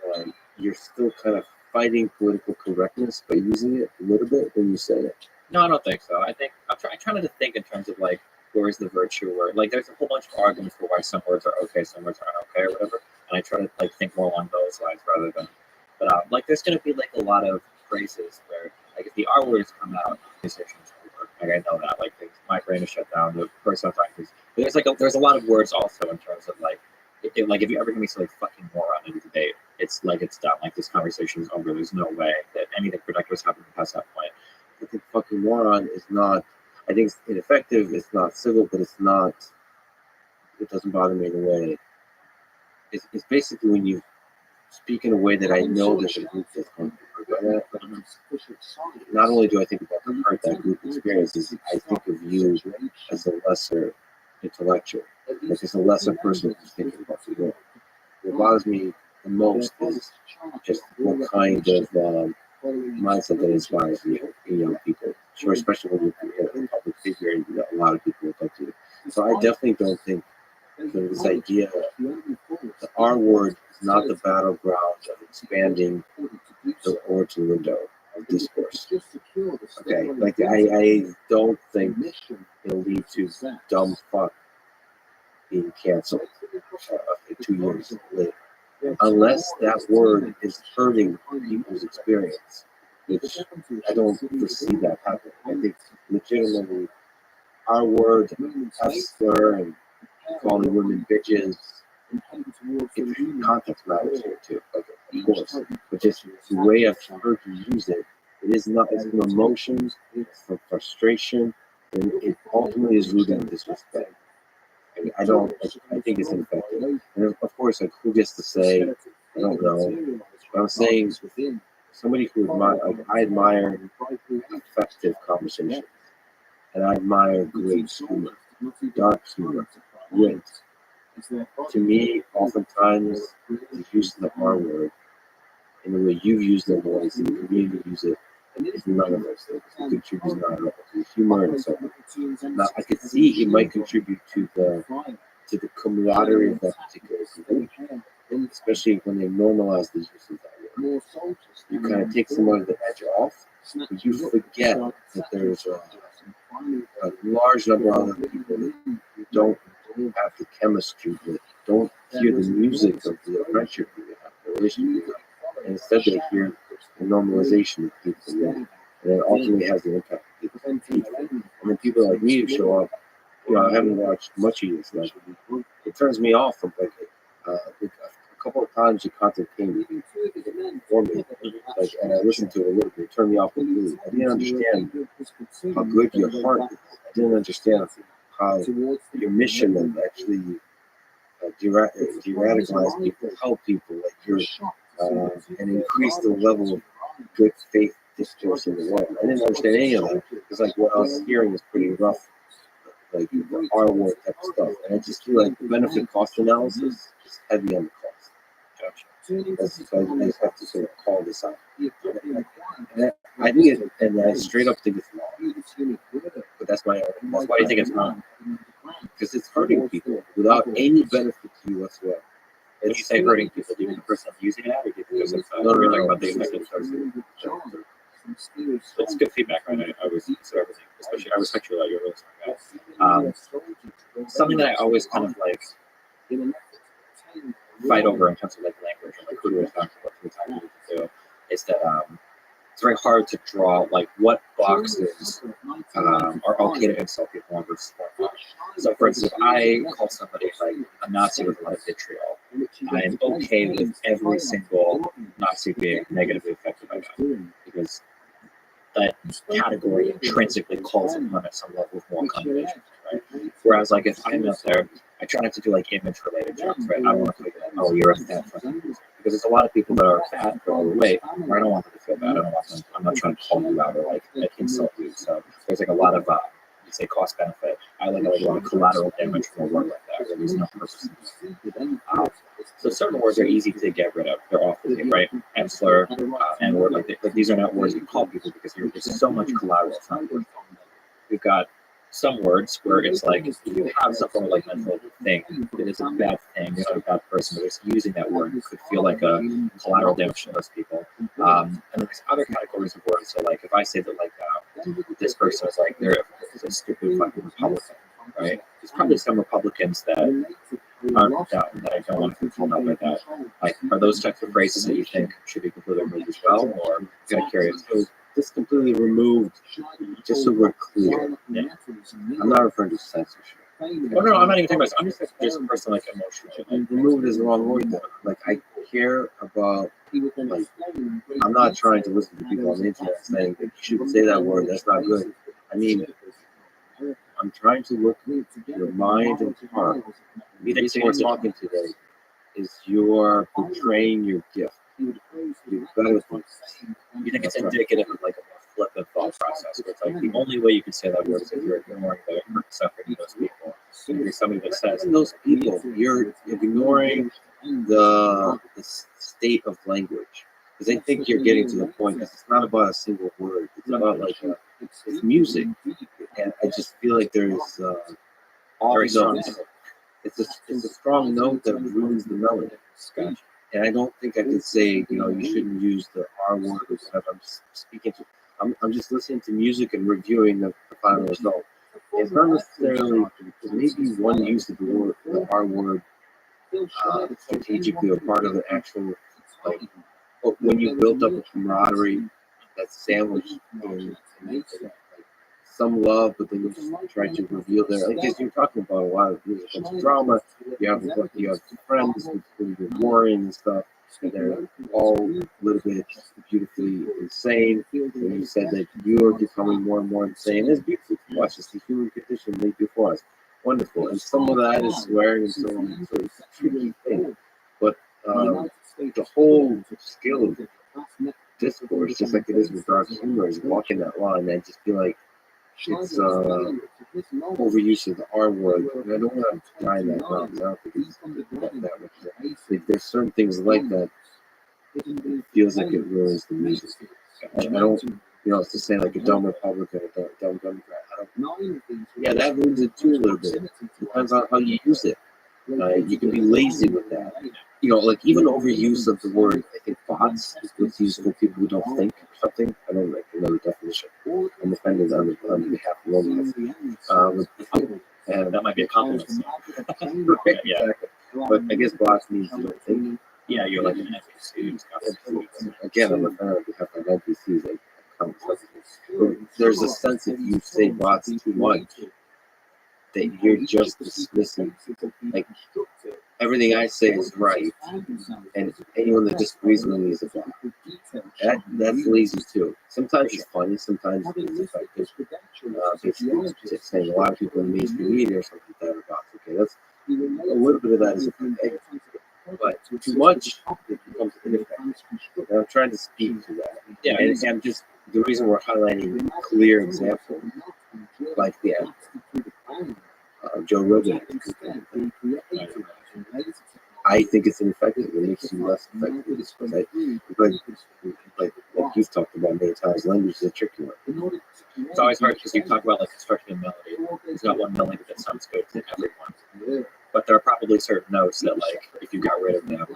you're still kind of fighting political correctness by using it a little bit when you say it. No, I don't think so. I think I'm trying not to think in terms of like where is the virtue word. Like there's a whole bunch of arguments for why some words are okay, some words aren't okay, or whatever. And I try to like think more along those lines rather than. But like there's gonna be like a lot of phrases where like if the R words come out, conversations over. Like I know that like my brain is shut down. The person I'm talking to. But there's a lot of words also in terms of like. Like if you ever hear me say like fucking moron in a debate, it's like it's done. Like this conversation is over. There's no way that anything productive has happened past that point. I think fucking moron is not. I think it's ineffective. It's not civil, but it's not. It doesn't bother me in a way. It's basically when you speak in a way that I know that the group is going to be hurt by that. Not only do I think about the hurt that group experiences, I think of you as a lesser intellectual. Like it's a lesser person who's thinking about the world. What bothers me the most is just what kind of mindset that inspires you in young people. Sure, especially when you're a public figure and a lot of people look up to you. So I definitely don't think this idea, the R word is not the battleground of expanding the origin window of discourse. Okay, like I don't think it'll lead to dumb fuck being canceled 2 years later, unless that word is hurting people's experience, which I don't foresee that happening. I think legitimately our word, hustler and calling women bitches, context matters here too, of course, but just the way I've heard you use it, it is not, it's from emotions, it's from frustration, and it ultimately is rooted in disrespect. I think it's ineffective. And of course, like, who gets to say, I don't know. But I'm saying, somebody who I admire effective conversation. And I admire great humor, dark humor, wit. to me, oftentimes the use of the R word and the way you've used the voice and the community use it is none of those things. It contributes not at all to the humor and so on. Now, I could see it might contribute to the camaraderie of that particular community, especially when they normalize the use of that word. You kind of take some of the edge off, but you forget that there's a large number of other people that you don't have the chemistry with, don't hear the music of the friendship you have, the relationship you have. And instead they hear the normalization of people. And it ultimately has an impact on people. And then people like me who show up, I haven't watched much of this stuff. It turns me off from a couple of times the content came for me, and I listened to it a little bit. It turned me off completely. I didn't understand how good your heart is. I didn't understand how your mission of actually de-radicalize people, help people, and increase the level of good faith discourse in the world. I didn't understand any of that. It's like what I was hearing is pretty rough, like the R word type of stuff. And I just feel like the benefit cost analysis is heavy on the cost. Gotcha. That's so I just have to sort of call this out. And I think it, and I straight up think it's wrong. But that's why Why do you think it's wrong? Because it's hurting people without any benefit to you whatsoever. When you say hurting people, do you mean the person using it, or do you think there's No, talking about the effect of person? It's good feedback, right? I always consider everything, especially I respect you a lot. You're really smart guy. Something that I always kind of like fight over in terms of like language and like who do I talk about, who time to do, is that it's very hard to draw like what boxes are okay to insult people on versus not. So, for instance, if I call somebody like a Nazi with a lot of vitriol, I am okay with every single Nazi being negatively affected by that because that category intrinsically calls upon at some level of more condemnation, right? Whereas, like, if I'm out there, I try not to do like image-related jokes, right? I don't want to be like, oh, you're a fat fucking loser. Because there's a lot of people that are fat or overweight, where I don't want them to feel bad. I don't want them. I'm not trying to call you out or like insult you. So there's like a lot of you say cost benefit. I like a lot of collateral damage from a word like that, where there's no purpose. So certain words are easy to get rid of. They're off the table, right? And slur, and word like these are not words you call people because there's so much collateral. It's not worth it. We've got some words where it's like you have some form of like mental thing. It is a bad thing. You're not a bad person, but just using that word could feel like a collateral damage to those people. And then there's other categories of words. So like if I say that like this person is like they're a stupid fucking Republican, right? There's probably some Republicans that aren't that I don't want to be called out by that. Like are those types of phrases that you think should be completely removed as well, or you gotta carry it? This completely removed, just so we're clear. Yeah. I'm not referring to censorship. Oh no, I'm not even talking about. I'm just person like emotional. And removed is the wrong word though. Like I care about. Like I'm not trying to listen to people on the internet saying that you shouldn't say that word. That's not good. I mean, I'm trying to look at your mind and heart. People who are talking today is you're portraying your gift. You're better than You think it's indicative of like a more flippant thought process, where it's like the only way you can say that word is if you're ignoring the suffering of those people. So if you're somebody that says those people, you're ignoring the state of language. Because I think you're getting to the point that it's not about a single word. It's about like it's music. And I just feel like there's very strong. It's a strong note that ruins the melody. And I don't think I can say, you shouldn't use the R word or whatever. I'm just speaking to, I'm just listening to music and reviewing the final result. It's not necessarily, maybe one use of the R word strategically or part of an actual, like, when you built up a camaraderie that's sandwiched in some love, but then you just try to reveal their. I guess you're talking about a lot of drama. You have friends with warring and stuff, and they're all a little bit beautifully insane. And you said that you are becoming more and more insane. It's beautiful to watch. It's the human condition made before us. Wonderful. And some of that is swearing and so on. So it's a tricky thing. But the whole skill of discourse, just like it is with dark humor, is walking that line. And I just feel like it's overuse of the R word, and I don't want to die that now because I don't think it's that much. Like, there's certain things like that. It feels like it ruins the music. I don't, it's to say like a dumb Republican or a dumb Democrat. Yeah, that ruins it too a little bit. Depends on how you use it. You can be lazy with that. Like even overuse of the word, I think bots is used for people who don't think or something. I don't know the definition. I'm offended on behalf of robots. And That might be a compliment. right, Yeah. exactly. But I guess bots means you don't think. Yeah, you're like an NPC. Again, I'm offended on behalf of NPCs. There's a sense if you say bots too much that you're just dismissing. Like everything I say is right, and anyone that disagrees with me is a bot. That's lazy too. Sometimes it's funny, sometimes it's effective. Basically, it's saying a lot of people in the mainstream media or something like that are bots. Okay, that's a little bit of that is effective, but too much it becomes ineffective. And I'm trying to speak to that. Yeah, And just the reason we're highlighting clear examples, like Joe Rogan. I think it's ineffective. It makes you less effective. But like you've talked about many times, language is a tricky one. it's always hard because you talk about like constructing a melody. There's not one melody that sounds good to everyone. But there are probably certain notes that, like, if you got rid of them,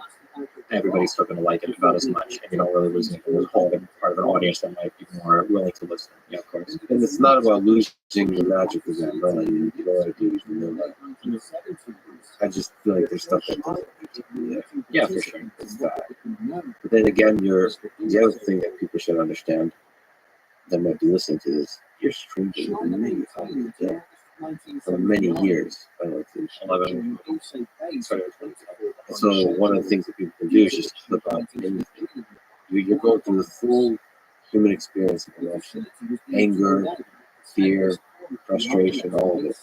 everybody's still going to like it about as much, and you don't really lose a whole part of an audience that might be more willing to listen. Yeah, of course. And it's not about losing the magic of that melody. You know what I do, you know that. I just feel like there's stuff that doesn't need to be there. Yeah, for sure. It's that. But then again, the other thing that people should understand that might be listening to this, you're streaming many times a day for many years. I don't think 11. So one of the things that people can do is just clip out anything. You're going through the full human experience of emotion, anger, fear, frustration, all of it.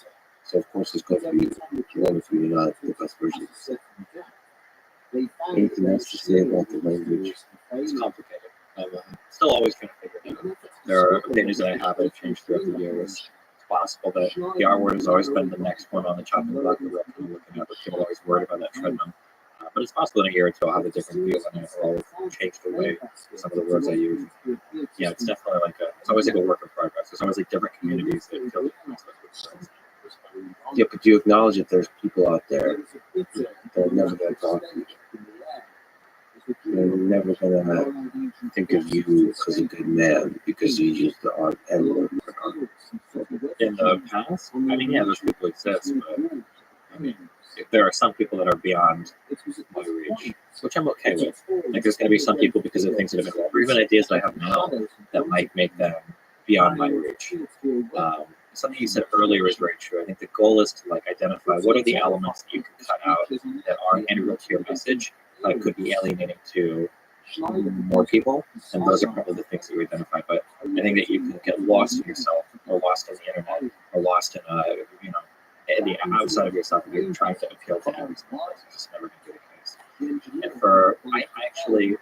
So of course it's going to be wonderful. You're not the best version of yourself. Anything else to say about the language? It's complicated. I'm still always trying to figure it out. There are opinions that I have that have changed throughout the years. It's possible that the R word has always been the next one on the chopping block that we're kind of looking at, but people are always worried about that treadmill. But it's possible in a year or two I'll have a different view on it, or I'll change the way some of the words I use. Yeah, it's definitely it's always like a work in progress. There's always like different communities that feel different words. Yeah, but do you acknowledge that there's people out there that are never going to talk to you? They're never going to think of you as a good man because you use the N word. In the past, I mean, yeah, those people exist, but I mean, there are some people that are beyond my reach, which I'm okay with. Like, there's going to be some people because of things that have evolved, or even ideas that I have now that might make them beyond my reach. Something you said earlier is very true. I think the goal is to like identify what are the elements that you can cut out that aren't integral to your message, but could be alienating to more people, and those are probably the things that you identify. But I think that you can get lost in yourself, or lost in the internet, or lost in in the outside of yourself, and you're trying to appeal to every single person. It's just never going to be the case. And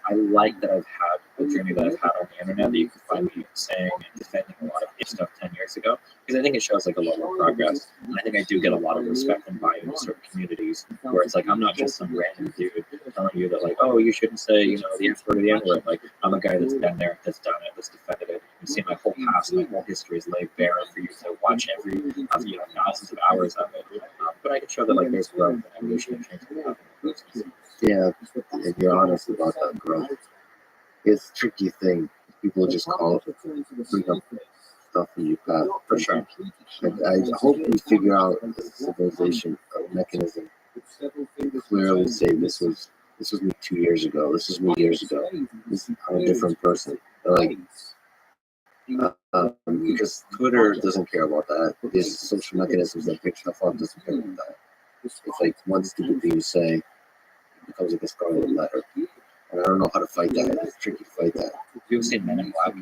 I like that I've had a journey that I've had on the internet that you can find me saying and defending a lot of stuff 10 years ago, because I think it shows like a level of progress. And I think I do get a lot of respect and buy-in in certain communities where it's like I'm not just some random dude telling you that like, oh, you shouldn't say, the F word or the N word. Like, I'm a guy that's been there, that's done it, that's defended it. You see my whole past, my whole history is laid bare for you to watch every thousands of hours of it. But I can show that like there's growth and evolution and change. Yeah, and you're honest about that growth. It's a tricky thing. People just bring up stuff in your past. For sure. I hope we figure out as a civilization a mechanism to clearly say this was me 2 years ago. This was me years ago. I'm a different person. Because Twitter doesn't care about that. These social mechanisms that pick stuff up doesn't care about that. It's like one stupid thing you say becomes like a scarlet letter. And I don't know how to fight that. It's tricky to fight that. You've seen Men in Black?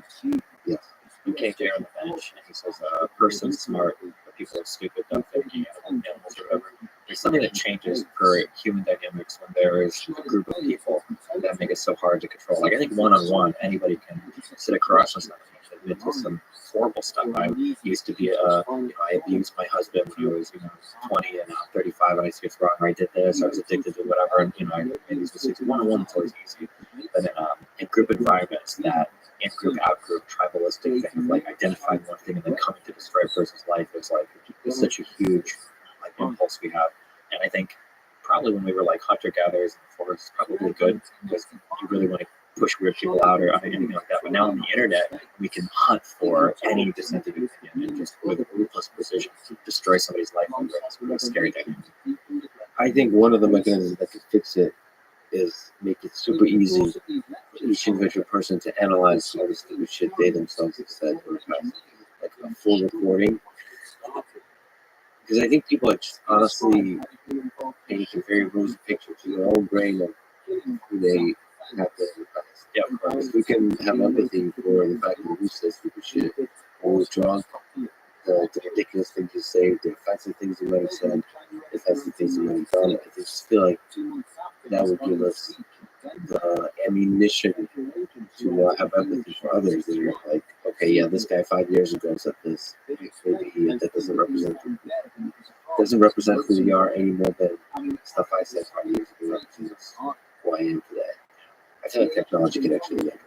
Yes. He came there on the bench and he says, a person's smart, but people are stupid, dumb thinking, animals or whatever. There's something that changes for human dynamics when there is a group of people that make it so hard to control. Like, I think one-on-one, anybody can sit across from something. into some horrible stuff. I used to be I abused my husband when I was 20, and now I'm 35, and I see it's wrong. Or I did this. I was addicted to whatever, and I made these mistakes. One-on-one, it's always easy, but in group environments, that in-group, out-group, tribalistic thing of like identifying one thing and then coming to destroy a person's life is like it's such a huge like impulse we have, and I think probably when we were like hunter-gatherers in the forest, probably good because you really want to push weird people out or anything like that. But now on the internet, we can hunt for any dissenting opinion and just with ruthless precision destroy somebody's life. It's a really scary thing. I think one of the mechanisms that could fix it is make it super easy for each individual person to analyze all the stupid shit they themselves have said or have, like a full recording. Because I think people are just honestly painting a very rosy picture to their own brain of who they have to empathize. Yeah, of course. We can have empathy for the fact that we say stupid shit or was drunk, the ridiculous things you say, the offensive things you might have said, the offensive things you might have done. I just feel like that would give us the ammunition to have empathy for others. And you're like, okay, yeah, this guy 5 years ago said this. Maybe that doesn't represent who we are any more than stuff I said 5 years ago represents who I am today. I feel like technology can actually make it.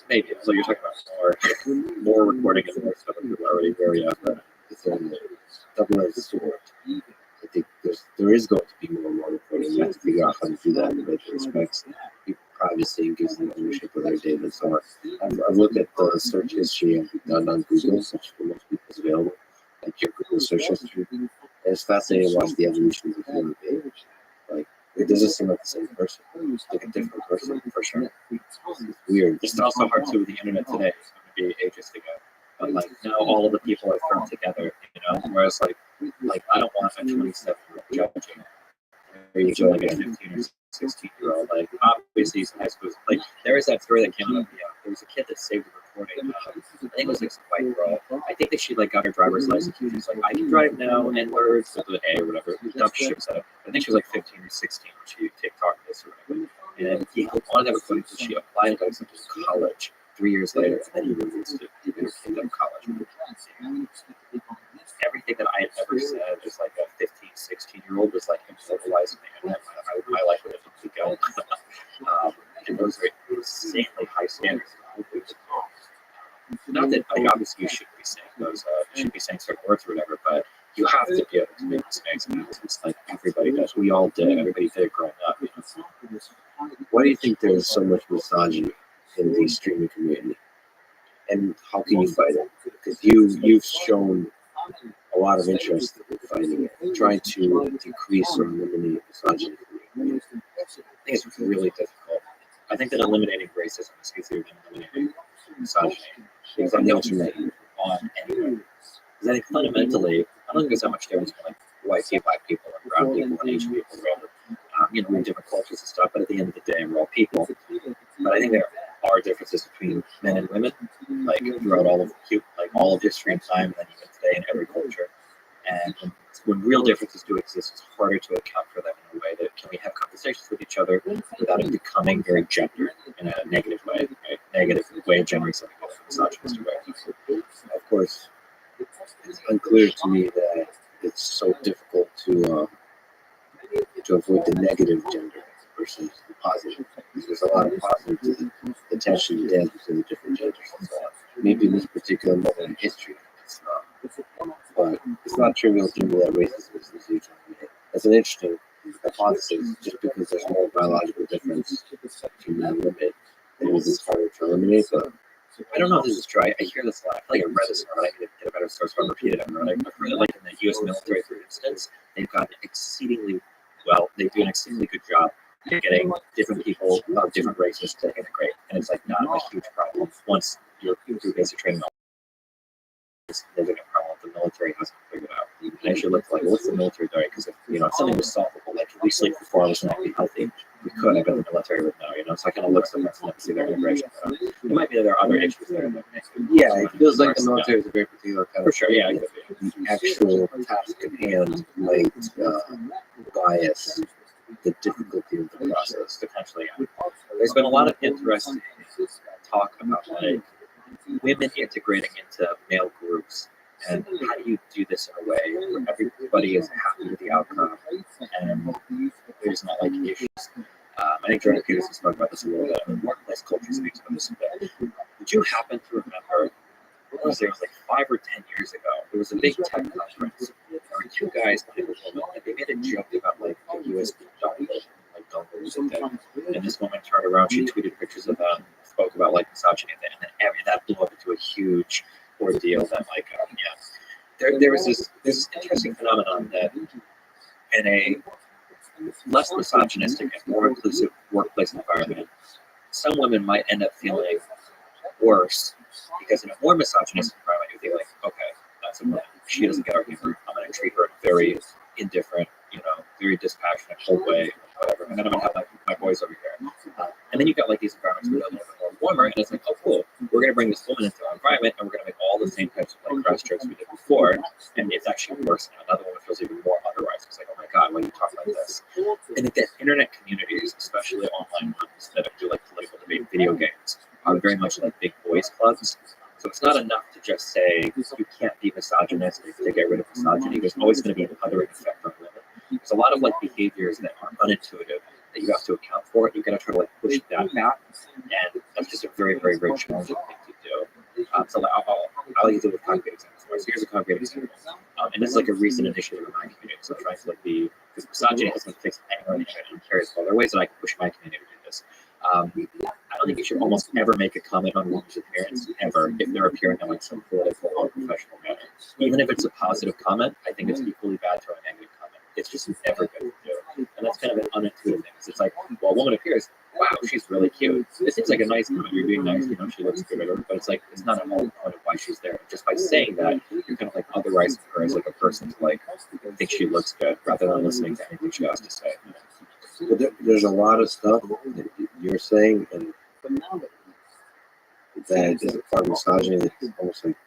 Maybe. So you're talking about more recording and more stuff that people are already very it's a double-edged sword. I think there is going to be more and more recording. You have to figure out how to do that in a way that respects people's privacy and gives them ownership of their data and so on. I've looked at the search history I've done on Google, which for most people is available, like your Google search history. And it's fascinating to watch the evolution of the human being. Like, it doesn't seem like the same person. It's like a different person, for sure. It's weird. It's also hard too with the internet today. It's going to be ages ago. But like now all of the people are thrown together, whereas like I don't want a 27-year-old judging like a 15 or 16-year-old. Like obviously he's in high school. Like there is that story that came out. Yeah, there was a kid that saved the recording. I think it was like some white girl. I think that she like got her driver's license. She's like, I can drive now, N-words with an A or whatever. Dumb shit set up. I think she was like 15 or 16 when she TikToked this or whatever. And he wanted that recording, so she applied and got accepted to college 3 years later, and then he released it. He ended up college. Everything that I had ever said as like a 15, 16-year-old was like immortalized on the internet. I like where it would go. And those are insanely high standards. Not that like obviously you shouldn't be saying those, you shouldn't be saying certain words or whatever, but you have to be able to make mistakes. And it's like everybody does. We all did. Everybody did it growing up. Why do you think there's so much misogyny in the streaming community? And how can you fight it? Because you've shown a lot of interest in fighting it, trying to decrease or eliminate misogyny. I think it's really difficult. I think that eliminating racism is easier than eliminating misogyny. Because on the internet, on anywhere. Because I think fundamentally, I don't think there's that much difference between like white people, black people, and brown people, and Asian people, whatever. We're in different cultures and stuff, but at the end of the day, we're all people. But I think there are differences between men and women, like throughout all of history and time, and then even today in every culture. And when real differences do exist, it's harder to account for them in a way that can we have conversations with each other without it becoming very gendered in a negative way, right? Negative way of generating something in a misogynistic way. Of course, it's unclear to me that it's so difficult to avoid the negative gender versus the positive. Because there's a lot of positive to the tension and dance between the different genders. Maybe in this particular moment in history, it's not. But it's not trivial to me that racism is huge. That's an interesting hypothesis. Just because there's more biological difference between men and women, it was harder to eliminate. But I don't know if this is true. I hear this a lot. I feel like I read this, but I need to get a better source from repeated. I've heard that like in the U.S. military, for instance, they've gotten exceedingly well. They do an exceedingly good job getting different people of different races to integrate, and it's like not a huge problem once you're through basic training. There's a problem the military hasn't figured out. And I should look like, what's the military doing? Because if something was solvable, like if we sleep for 4 hours and not be healthy, we could. I bet the military would know. So I kind of look somewhere and see their integration. It might be that there are other issues there. Yeah, it feels like the military is a very particular kind for sure. Yeah, the actual task at hand might bias the difficulty of the process. Potentially. Yeah. There's been a lot of interesting talk about like women integrating into male groups, and how do you do this in a way where everybody is happy with the outcome and there's not like issues? I think Jordan Peterson spoke about this a little bit. Workplace culture speaks about this a bit. Would you happen to remember? What was there? It was like 5 or 10 years ago. There was a big tech conference. There were two guys playing with a woman, and they made a joke about like the USB dongle, like dongles and things. And this woman turned around, she tweeted pictures of them, spoke about like misogyny, and then that blew up into a huge ordeal. That like, there was this interesting phenomenon that in a less misogynistic and more inclusive workplace environment, some women might end up feeling worse because in a more misogynistic environment, you feel like, okay, that's a woman. She doesn't get our humor. I'm going to treat her in a very indifferent, very dispassionate, cold way, whatever. And then I'm going to have my boys over here. And then you've got like these environments where they're a little bit more warmer, and it's like, oh, cool. We're going to bring this woman into our environment, and we're going to make all the same types of like crass jokes we did before. And it's actually worse now. Another woman feels even more otherwise. It's like, oh my God, why do you talk like this? And the internet communities, especially online ones that do like political debate video games, are very much like big boys clubs. So it's not enough to just say you can't be misogynistic to get rid of misogyny. There's always going to be an othering effect on women. There's a lot of like behaviors that are unintuitive that you have to account for. You got to try to like push that back, and that's just a very, very, very challenging thing to do. So I'll use it with concrete examples. So here's a concrete example, and this is like a recent initiative in my community. So I'm trying to like because misogyny hasn't fixed anyone in cares. Well, there are ways that I can push my community to do this. I don't think you should almost ever make a comment on women's appearance ever if they're appearing in like some political or professional manner. Even if it's a positive comment, I think it's equally bad to a negative comment. It's just never good to do. And that's kind of an unintuitive thing. It's like, well, a woman appears, wow, she's really cute. It seems like a nice comment. You're being nice, she looks good, but it's like, it's not a whole point of why she's there. Just by saying that, you're kind of like otherizing her as like a person to like think she looks good rather than listening to anything she has to say. But there's a lot of stuff that you're saying and that is a part of misogyny that's almost like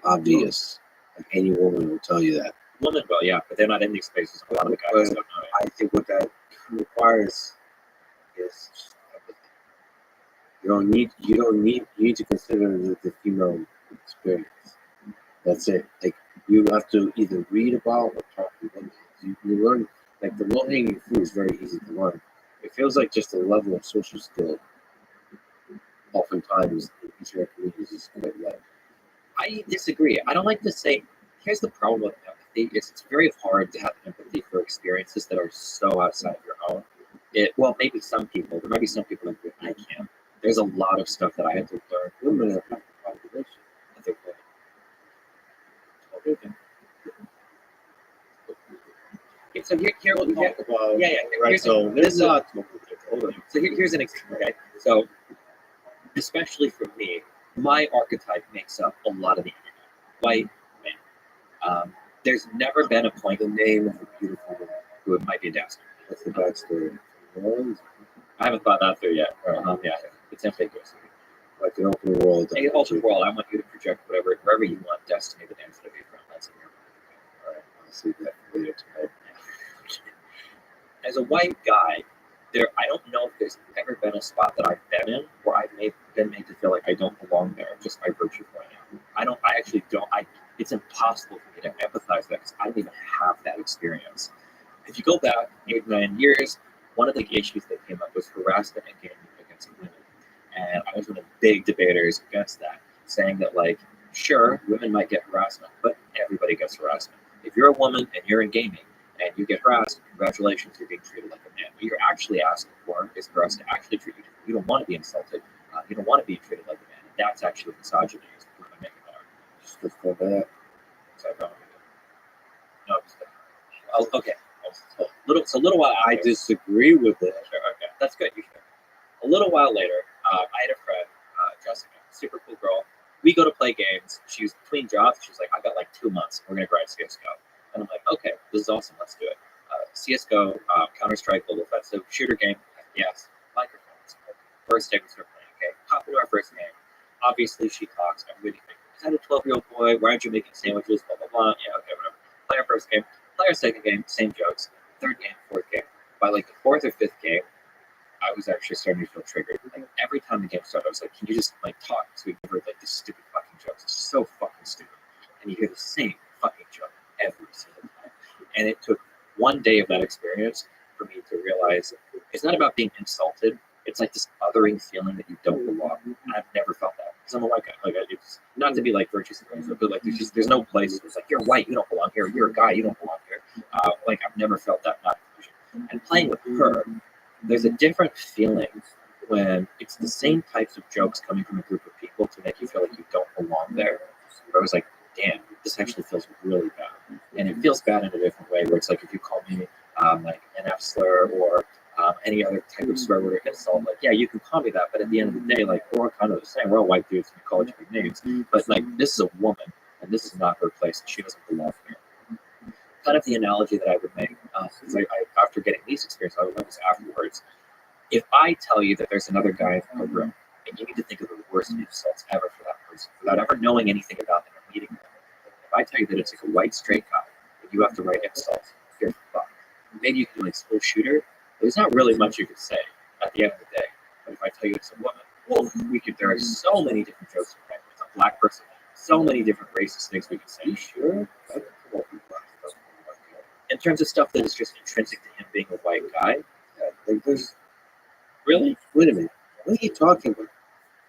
obvious. Like any woman will tell you that. Women will, yeah, but they're not in these spaces. A lot of the guys don't know it. I think what that requires is just empathy. You need to consider the female experience. That's it. Like you have to either read about or talk to women. You learn, like the low hanging fruit is very easy to learn. It feels like just a level of social skill. Oftentimes, in internet communities is quite low. I disagree. I don't like to say. Here's the problem with empathy: it's very hard to have empathy for experiences that are so outside of your own. Well, maybe some people. There might be some people that I can't. There's a lot of stuff that I had to learn. Women are half the population. I think women. Okay, so here we'll talk about. Yeah. Right. So there's a. So here's an example. Okay, so especially for me, my archetype makes up a lot of the internet. White men. There's never been a point. The name of a beautiful woman. Who it might be a dastard. That's the backstory. I haven't thought that through yet. Yeah, it's ambiguous. Like an open world. An open world. I want you to project wherever you want destiny to dance to be from. That's in your mind. All right, I'll see that later tonight. As a white guy, I don't know if there's ever been a spot that I've been in where I've been made to feel like I don't belong there just by virtue of who I am. I actually don't. It's impossible for me to empathize that because I don't even have that experience. If you go back 8 or 9 years, one of the issues that came up was harassment and gaming against women. And I was one of the big debaters against that, saying that, like, sure, women might get harassment, but everybody gets harassment. If you're a woman and you're in gaming and you get harassed, congratulations, you're being treated like a man. What you're actually asking for is for us to actually treat you. You don't want to be insulted. You don't want to be treated like a man. And that's actually what misogyny is. We're going to make it better. Just for that. So I don't. No, okay. So a little while I disagree with it. Sure, okay, that's good. You should. A little while later, I had a friend, Jessica, super cool girl. We go to play games. She was between jobs. She's like, I've got like 2 months. We're gonna grind CS:GO. And I'm like, okay, this is awesome. Let's do it. CS:GO, Counter-Strike, Global Offensive, shooter game. Yes, microphones. First day we start playing. Okay, hop into our first game. Obviously, she talks. Everybody thinks, is that a 12-year-old boy? Why aren't you making sandwiches? Blah blah blah. Yeah, okay, whatever. Play our first game. Play our second game. Same jokes. Third game, fourth game. By like the fourth or fifth game, I was actually starting to feel triggered. Like every time the game started, I was like, can you just like talk so we can hear like these stupid fucking jokes? It's so fucking stupid. And you hear the same fucking joke every single time. And it took one day of that experience for me to realize it's not about being insulted. It's like this othering feeling that you don't belong. And I've never felt that because I'm a white guy. Like it's not to be like virtuous, but like there's no place. It's like you're white, you don't belong here. You're a guy, you don't belong here. Like I've never felt that not inclusion. And playing with her, there's a different feeling when it's the same types of jokes coming from a group of people to make you feel like you don't belong there. Where I was like, damn, this actually feels really bad. And it feels bad in a different way where it's like if you call me like an F slur or any other type of swear word or insult, like, yeah, you can call me that, but at the end of the day, like, we're all kind of the same. We're all white dudes and we call each other names. But like, this is a woman and this is not her place and she doesn't belong here. Kind of the analogy that I would make, because I after getting these experiences, I would love this afterwards. If I tell you that there's another guy in a room and you need to think of the worst insults ever for that person without ever knowing anything about them or meeting them, if I tell you that it's like a white straight guy and you have to write insults, you're fucked. Maybe you can do like school shooter. There's not really much you could say at the end of the day. But if I tell you it's a woman, well, there are so many different jokes to make. It's a black person, so many different racist things we can say. You sure? In terms of stuff that is just intrinsic to him being a white guy, Like there's really? wait a minute. What are you talking about?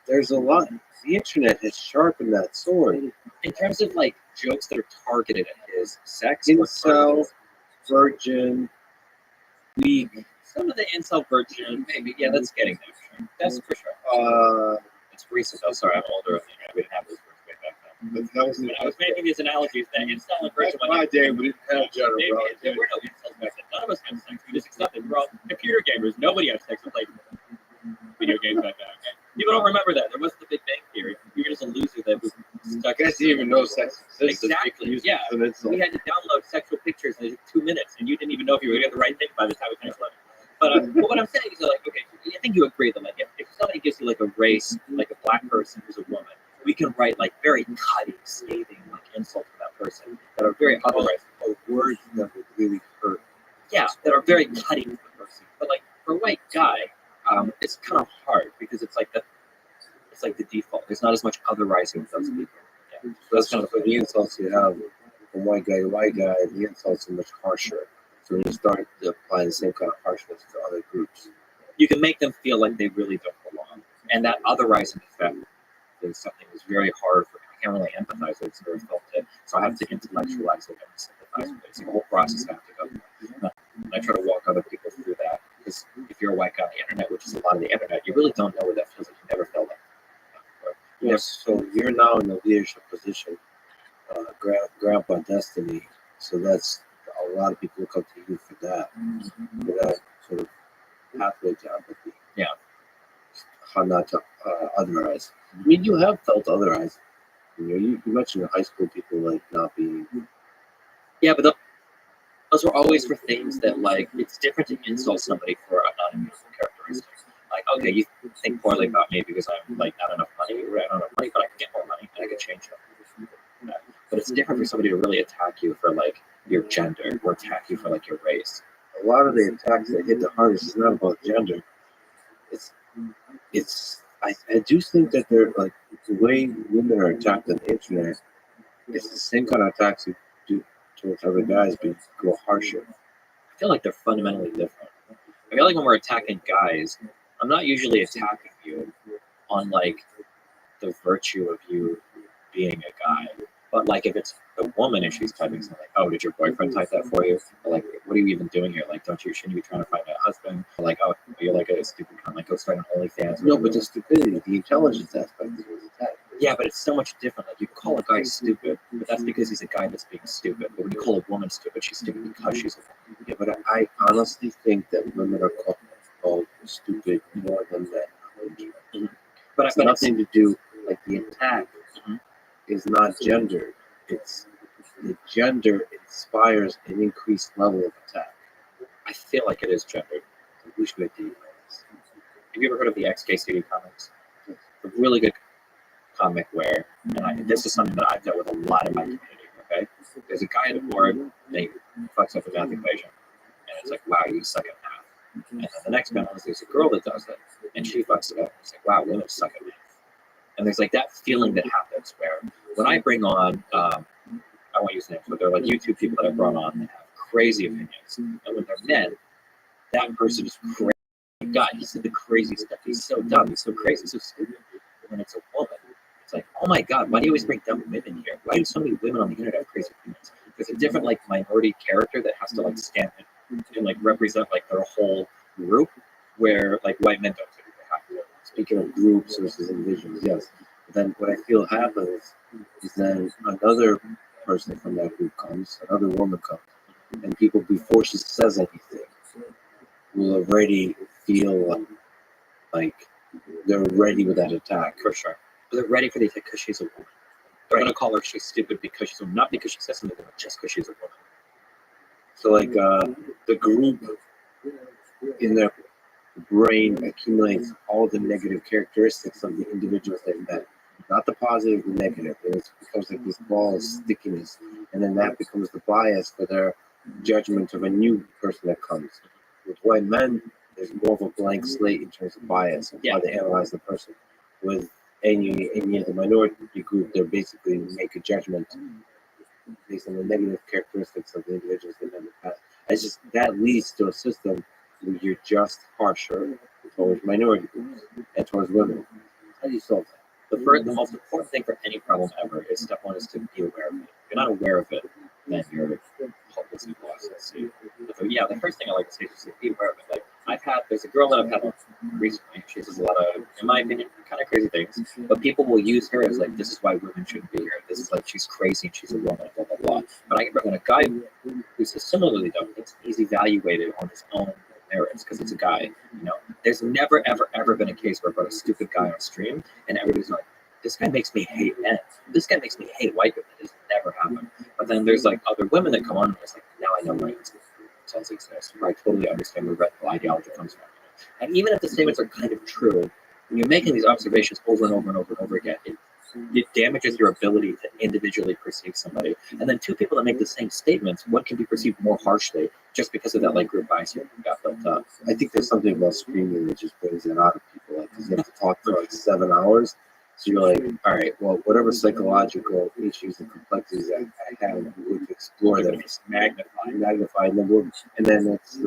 There's a lot. The internet has sharpened that sword. In terms of like jokes that are targeted at his sex, or Incel, virgin, weak. some of the incel virgin, maybe, yeah, that's getting there. Sure. That's for sure. It's recent though. Sorry, I'm older. We didn't have those words way back then. But that was When I was making these analogies, that incel and virgin. my day. We didn't have gender, bro. There were no incels back then. None of us had sex. We just accepted. We're all computer gamers. Nobody had sex and played video games back then. Okay? People don't remember that. There wasn't the Big Bang Theory. You were just a loser that was stuck. I guess you even know sex exists. Exactly. Yeah. We had to download sexual pictures in 2 minutes, and you didn't even know if you were getting the right thing by the time we finished learning. But what I'm saying is, like, okay, I think you agree that, like, if somebody gives you like a race, like a black person who's a woman, we can write like very cutting, scathing, like insults for that person that are very otherwise Words that would really hurt. yeah, that are very cutting to the person. But like for a white guy, it's kind of hard because it's like the default. There's not as much otherizing with those people. Yeah. So that's kind of for the insults you have from white guy to white guy. The insults are much harsher. So when you start to apply the same kind of harshness to other groups, you can make them feel like they really don't belong, and that otherizing effect is something that's very hard for me. I can't really empathize with it. It's very felt it, so I have to intellectualize it and sympathize with it. It's a whole process I have to go through. And I try to walk other people through that because if you're a white guy on the internet, which is a lot of the internet, you really don't know what that feels like. You never felt like that. yes. So you're now in a leadership position, Grandpa Destiny. So that's a lot of people look up to you for that sort of pathway to empathy. Yeah. How not to otherize. I mean, you have felt otherized. You mentioned in high school people like not being. Yeah, but those were always for things that, like, it's different to insult somebody for a non-immutable characteristic. Like, okay, you think poorly about me because I'm like not enough money, or I don't have enough money, but I can get more money and I can change them. But it's different for somebody to really attack you for like your gender or attack you for like your race. A lot of the attacks that hit the hardest is not about gender. I do think that they're like the way women are attacked on the internet. It's the same kind of attacks you do towards other guys, but go harsher. I feel like they're fundamentally different. I feel like when we're attacking guys, I'm not usually attacking you on like the virtue of you being a guy. But like if it's a woman and she's typing something like, oh, did your boyfriend type that for you? Or like, what are you even doing here? Like, shouldn't you be trying to find a husband? Or like, oh, you're like a stupid cunt, like go start an OnlyFans. No, but the stupidity, the intelligence aspect is what's attacked. Yeah, but it's so much different. Like you call a guy stupid, but that's because he's a guy that's being stupid. But when you call a woman stupid, she's stupid because she's a woman. Yeah, but I honestly think that women are called stupid more than men. Mm-hmm. But It's nothing to do like the attack is not gendered. It's the gender inspires an increased level of attack. I feel like it is gendered. We should get deep. Have you ever heard of the XKCD comics? A really good comic where, and this is something that I've dealt with a lot in my community. Okay, there's a guy at a board, and he fucks up a math equation, and it's like, wow, you suck at math. And then the next panel is there's a girl that does it, and she fucks it up. It's like, wow, women suck at math. And there's like that feeling that happens where when I bring on, I won't use names, but they're like YouTube people that I brought on that have crazy opinions. And when they're men, that person is crazy. God, he said the crazy stuff. He's so dumb. He's so crazy. He's so stupid. But when it's a woman, it's like, oh my God, why do you always bring dumb women here? Why do so many women on the internet have crazy opinions? There's a different like minority character that has to like stand and like represent like their whole group, where like white men don't typically have to. Speaking of groups versus individuals, yes. But then what I feel happens is then another person from that group comes, another woman comes, and people before she says anything will already feel like they're ready with that attack. For sure. But they're ready for the attack because she's a woman. They're going to call her she's stupid because she's a woman, not because she says something, but just because she's a woman. So like the group in their brain accumulates all the negative characteristics of the individuals they've met. Not the positive, the negative. It becomes like this ball of stickiness, and then that becomes the bias for their judgment of a new person that comes. With white men, there's more of a blank slate in terms of bias and how they analyze the person. With any of the minority group, they basically make a judgment based on the negative characteristics of the individuals they've met in the past. It's just that leads to a system where you're just harsher towards minority groups and towards women. How do you solve that? The most important thing for any problem ever is step one is to be aware of it. If you're not aware of it, then you're hopelessly lost at sea. So yeah, the first thing I like to say is just be aware of it. Like there's a girl that I've had on recently. She says a lot of, in my opinion, kind of crazy things. But people will use her as like, this is why women shouldn't be here. This is like she's crazy and she's a woman, blah blah blah. But I can bring on a guy who's similarly dumb. He's evaluated on his own merits because it's a guy. You know, there's never ever been a case where I brought a stupid guy on stream and everybody's like, this guy makes me hate men. This guy makes me hate white women. It's never happened. But then there's like other women that come on and it's like, now I know why it does exist. Where I totally understand where radical ideology comes from. And even if the statements are kind of true, when you're making these observations over and over and over and over again, it damages your ability to individually perceive somebody. And then two people that make the same statements, one can be perceived more harshly just because of that like group bias you got built up. I think there's something about streaming that just brings it out of people. Like, because you have to talk for like 7 hours. So you're like, all right, well, whatever psychological issues and complexities I have, we would explore them. Just magnify, and then it's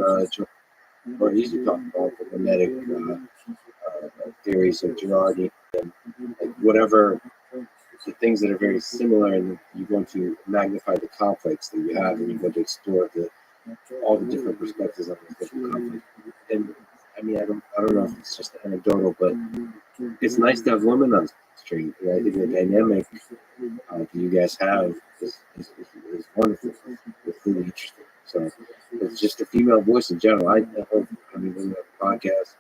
or easy to talk about the mimetic theories of Girardi and like whatever the things that are very similar, and you're going to magnify the conflicts that you have, and you're going to explore all the different perspectives on these different conflicts. And I mean, I don't know if it's just anecdotal, but it's nice to have women on stream. I think the dynamic that you guys have is wonderful. It's really interesting. So it's just a female voice in general. I mean, in the podcast,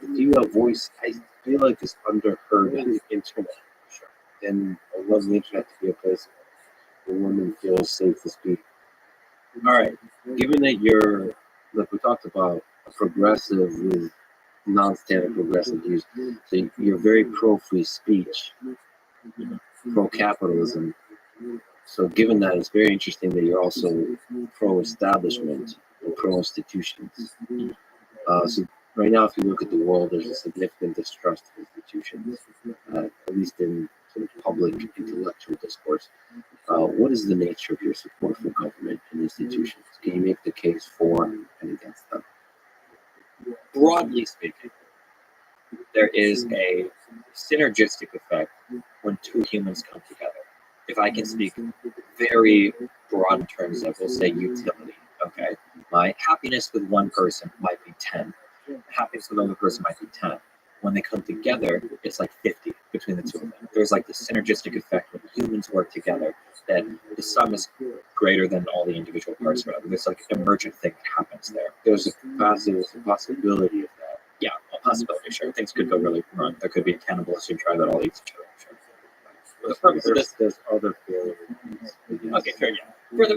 the female voice, I feel like is underheard on the internet. And I love the internet to be a place where women feel safe to speak. All right, given that you're, like we talked about, a progressive with non-standard progressive views, so you're very pro-free speech, pro-capitalism. So given that, it's very interesting that you're also pro-establishment and pro-institutions. So right now, if you look at the world, there's a significant distrust of institutions, at least in sort of public intellectual discourse. What is the nature of your support for government and institutions? Can you make the case for and against them? broadly speaking, there is a synergistic effect when two humans come together. If I can speak very broad in terms of, we'll say, utility, okay? My happiness with one person might be 10. Happiness with another person might be 10. When they come together, it's like 50 between the two of them. There's like the synergistic effect when humans work together, that the sum is greater than all the individual parts. Whatever. There's like an emergent thing that happens there. There's a possibility of that. Yeah, a possibility, sure. Things could go really wrong. There could be a cannibalistic tribe that all eats each other. Sure. For the purpose of this, There's other failures. okay, sure, yeah. Well,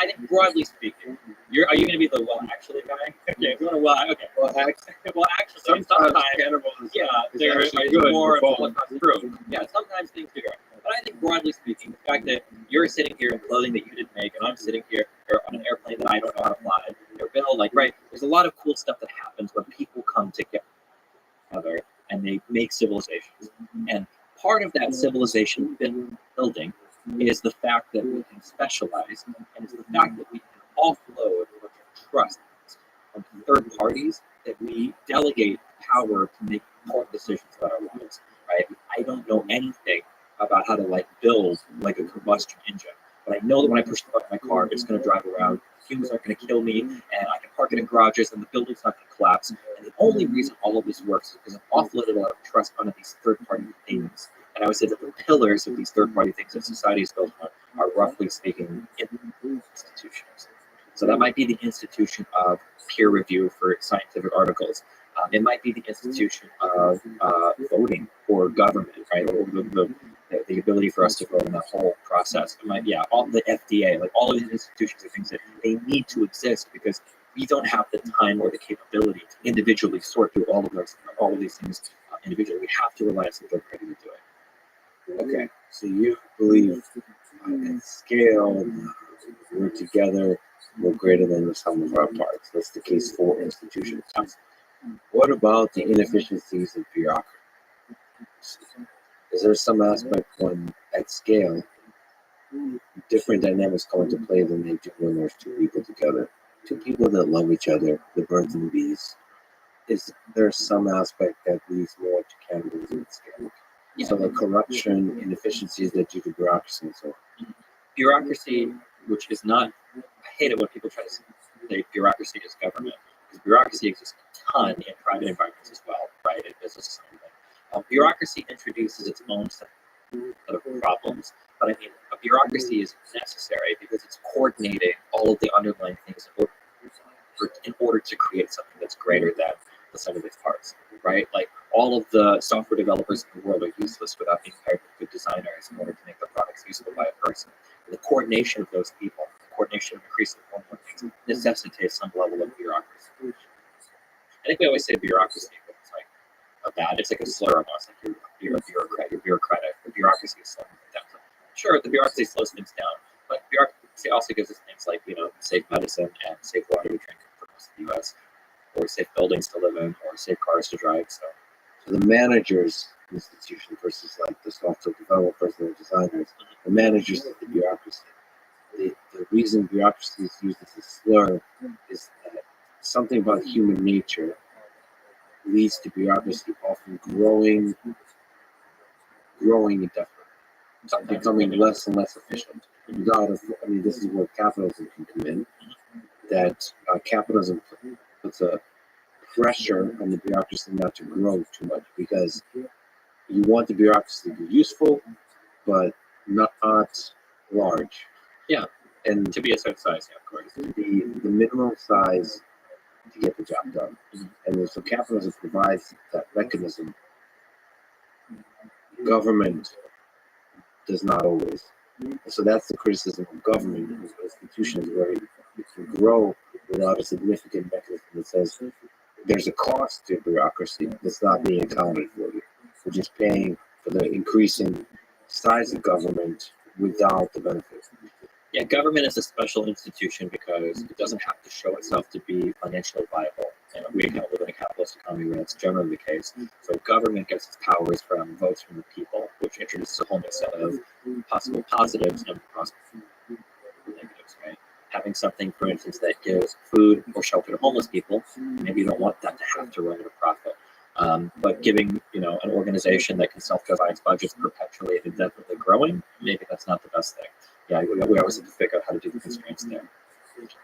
I think broadly speaking, are you going to be the actually guy? Okay, if you want to okay. Well, actually, sometimes cannibalism, yeah, there is more of a Holocaust true. Yeah, sometimes things do go. But I think broadly speaking, the fact that you're sitting here in clothing that you didn't make, and I'm sitting here on an airplane that I don't know how to fly, or build, like, right, there's a lot of cool stuff that happens when people come together. together and they make civilizations. And part of that civilization building is the fact that we can specialize, and it's the fact that we can offload or trust on third parties, that we delegate power to make important decisions about our lives, right? I don't know anything about how to like build like a combustion engine, but I know that when I push the button on my car, it's going to drive around. Humans aren't going to kill me, and I can park it in garages, and the building's not going to collapse. And the only reason all of this works is because I've offloaded a lot of trust onto these third-party things. And I would say that the pillars of these third-party things that society is built on are, roughly speaking, institutions. So that might be the institution of peer review for scientific articles. It might be the institution of voting or government, right? Or the ability for us to vote in that whole process. It might, yeah, all the FDA, like all of these institutions are things that they need to exist because we don't have the time or the capability to individually sort through all of these things individually. We have to rely on some third party to do it. Okay, so you believe at scale, we're together, we're greater than the sum of our parts. That's the case for institutions. What about the inefficiencies of bureaucracy? Is there some aspect when at scale, different dynamics come into play than they do when there's two people together? Two people that love each other, the birds and bees. Is there some aspect that leads more to cannibalism at scale? Yeah. So like corruption, inefficiencies that due to bureaucracy and so on. Bureaucracy, which is not, I hate it when people try to say bureaucracy is government, because bureaucracy exists a ton in private environments as well, right? In business. Bureaucracy introduces its own set of problems, but I mean, a bureaucracy is necessary because it's coordinating all of the underlying things in order to create something that's greater than the sum of its parts, right? Like all of the software developers in the world are useless without being paired with good designers in order to make the products usable by a person. The coordination of those people, the coordination of increasing hormone things necessitates some level of bureaucracy. I think we always say bureaucracy, but it's like it's like a slur almost, like you're a bureaucrat, you're bureaucratic. The bureaucracy is slowing things down. Sure, the bureaucracy slows things down, but bureaucracy also gives us things like, safe medicine and safe water to drink for most of the U.S., or safe buildings to live in, or safe cars to drive. So the managers institution versus like the software developers and the designers, the managers of the bureaucracy. The reason bureaucracy is used as a slur is that something about human nature leads to bureaucracy often growing indefinitely, becoming less and less efficient. This is where capitalism can come in. That capitalism puts a pressure on the bureaucracy not to grow too much because you want the bureaucracy to be useful, but not large. Yeah, and to be a certain size, yeah, of course. The minimum size to get the job done. And so capitalism provides that mechanism. Government does not always. So that's the criticism of government as institutions, where it can grow without a significant mechanism that says there's a cost to bureaucracy that's not being accounted for. We're just paying for the increasing size of government without the benefits. Yeah, government is a special institution because it doesn't have to show itself to be financially viable. We kind of live in a capitalist economy where that's generally the case. So government gets its powers from votes from the people, which introduces a whole new set of possible positives and possible negatives, right? Having something, for instance, that gives food or shelter to homeless people, maybe you don't want that to have to run at a profit. But giving, an organization that can self-justify its budgets perpetually and indefinitely growing, maybe that's not the best thing. Yeah, we always have to figure out how to do the constraints there.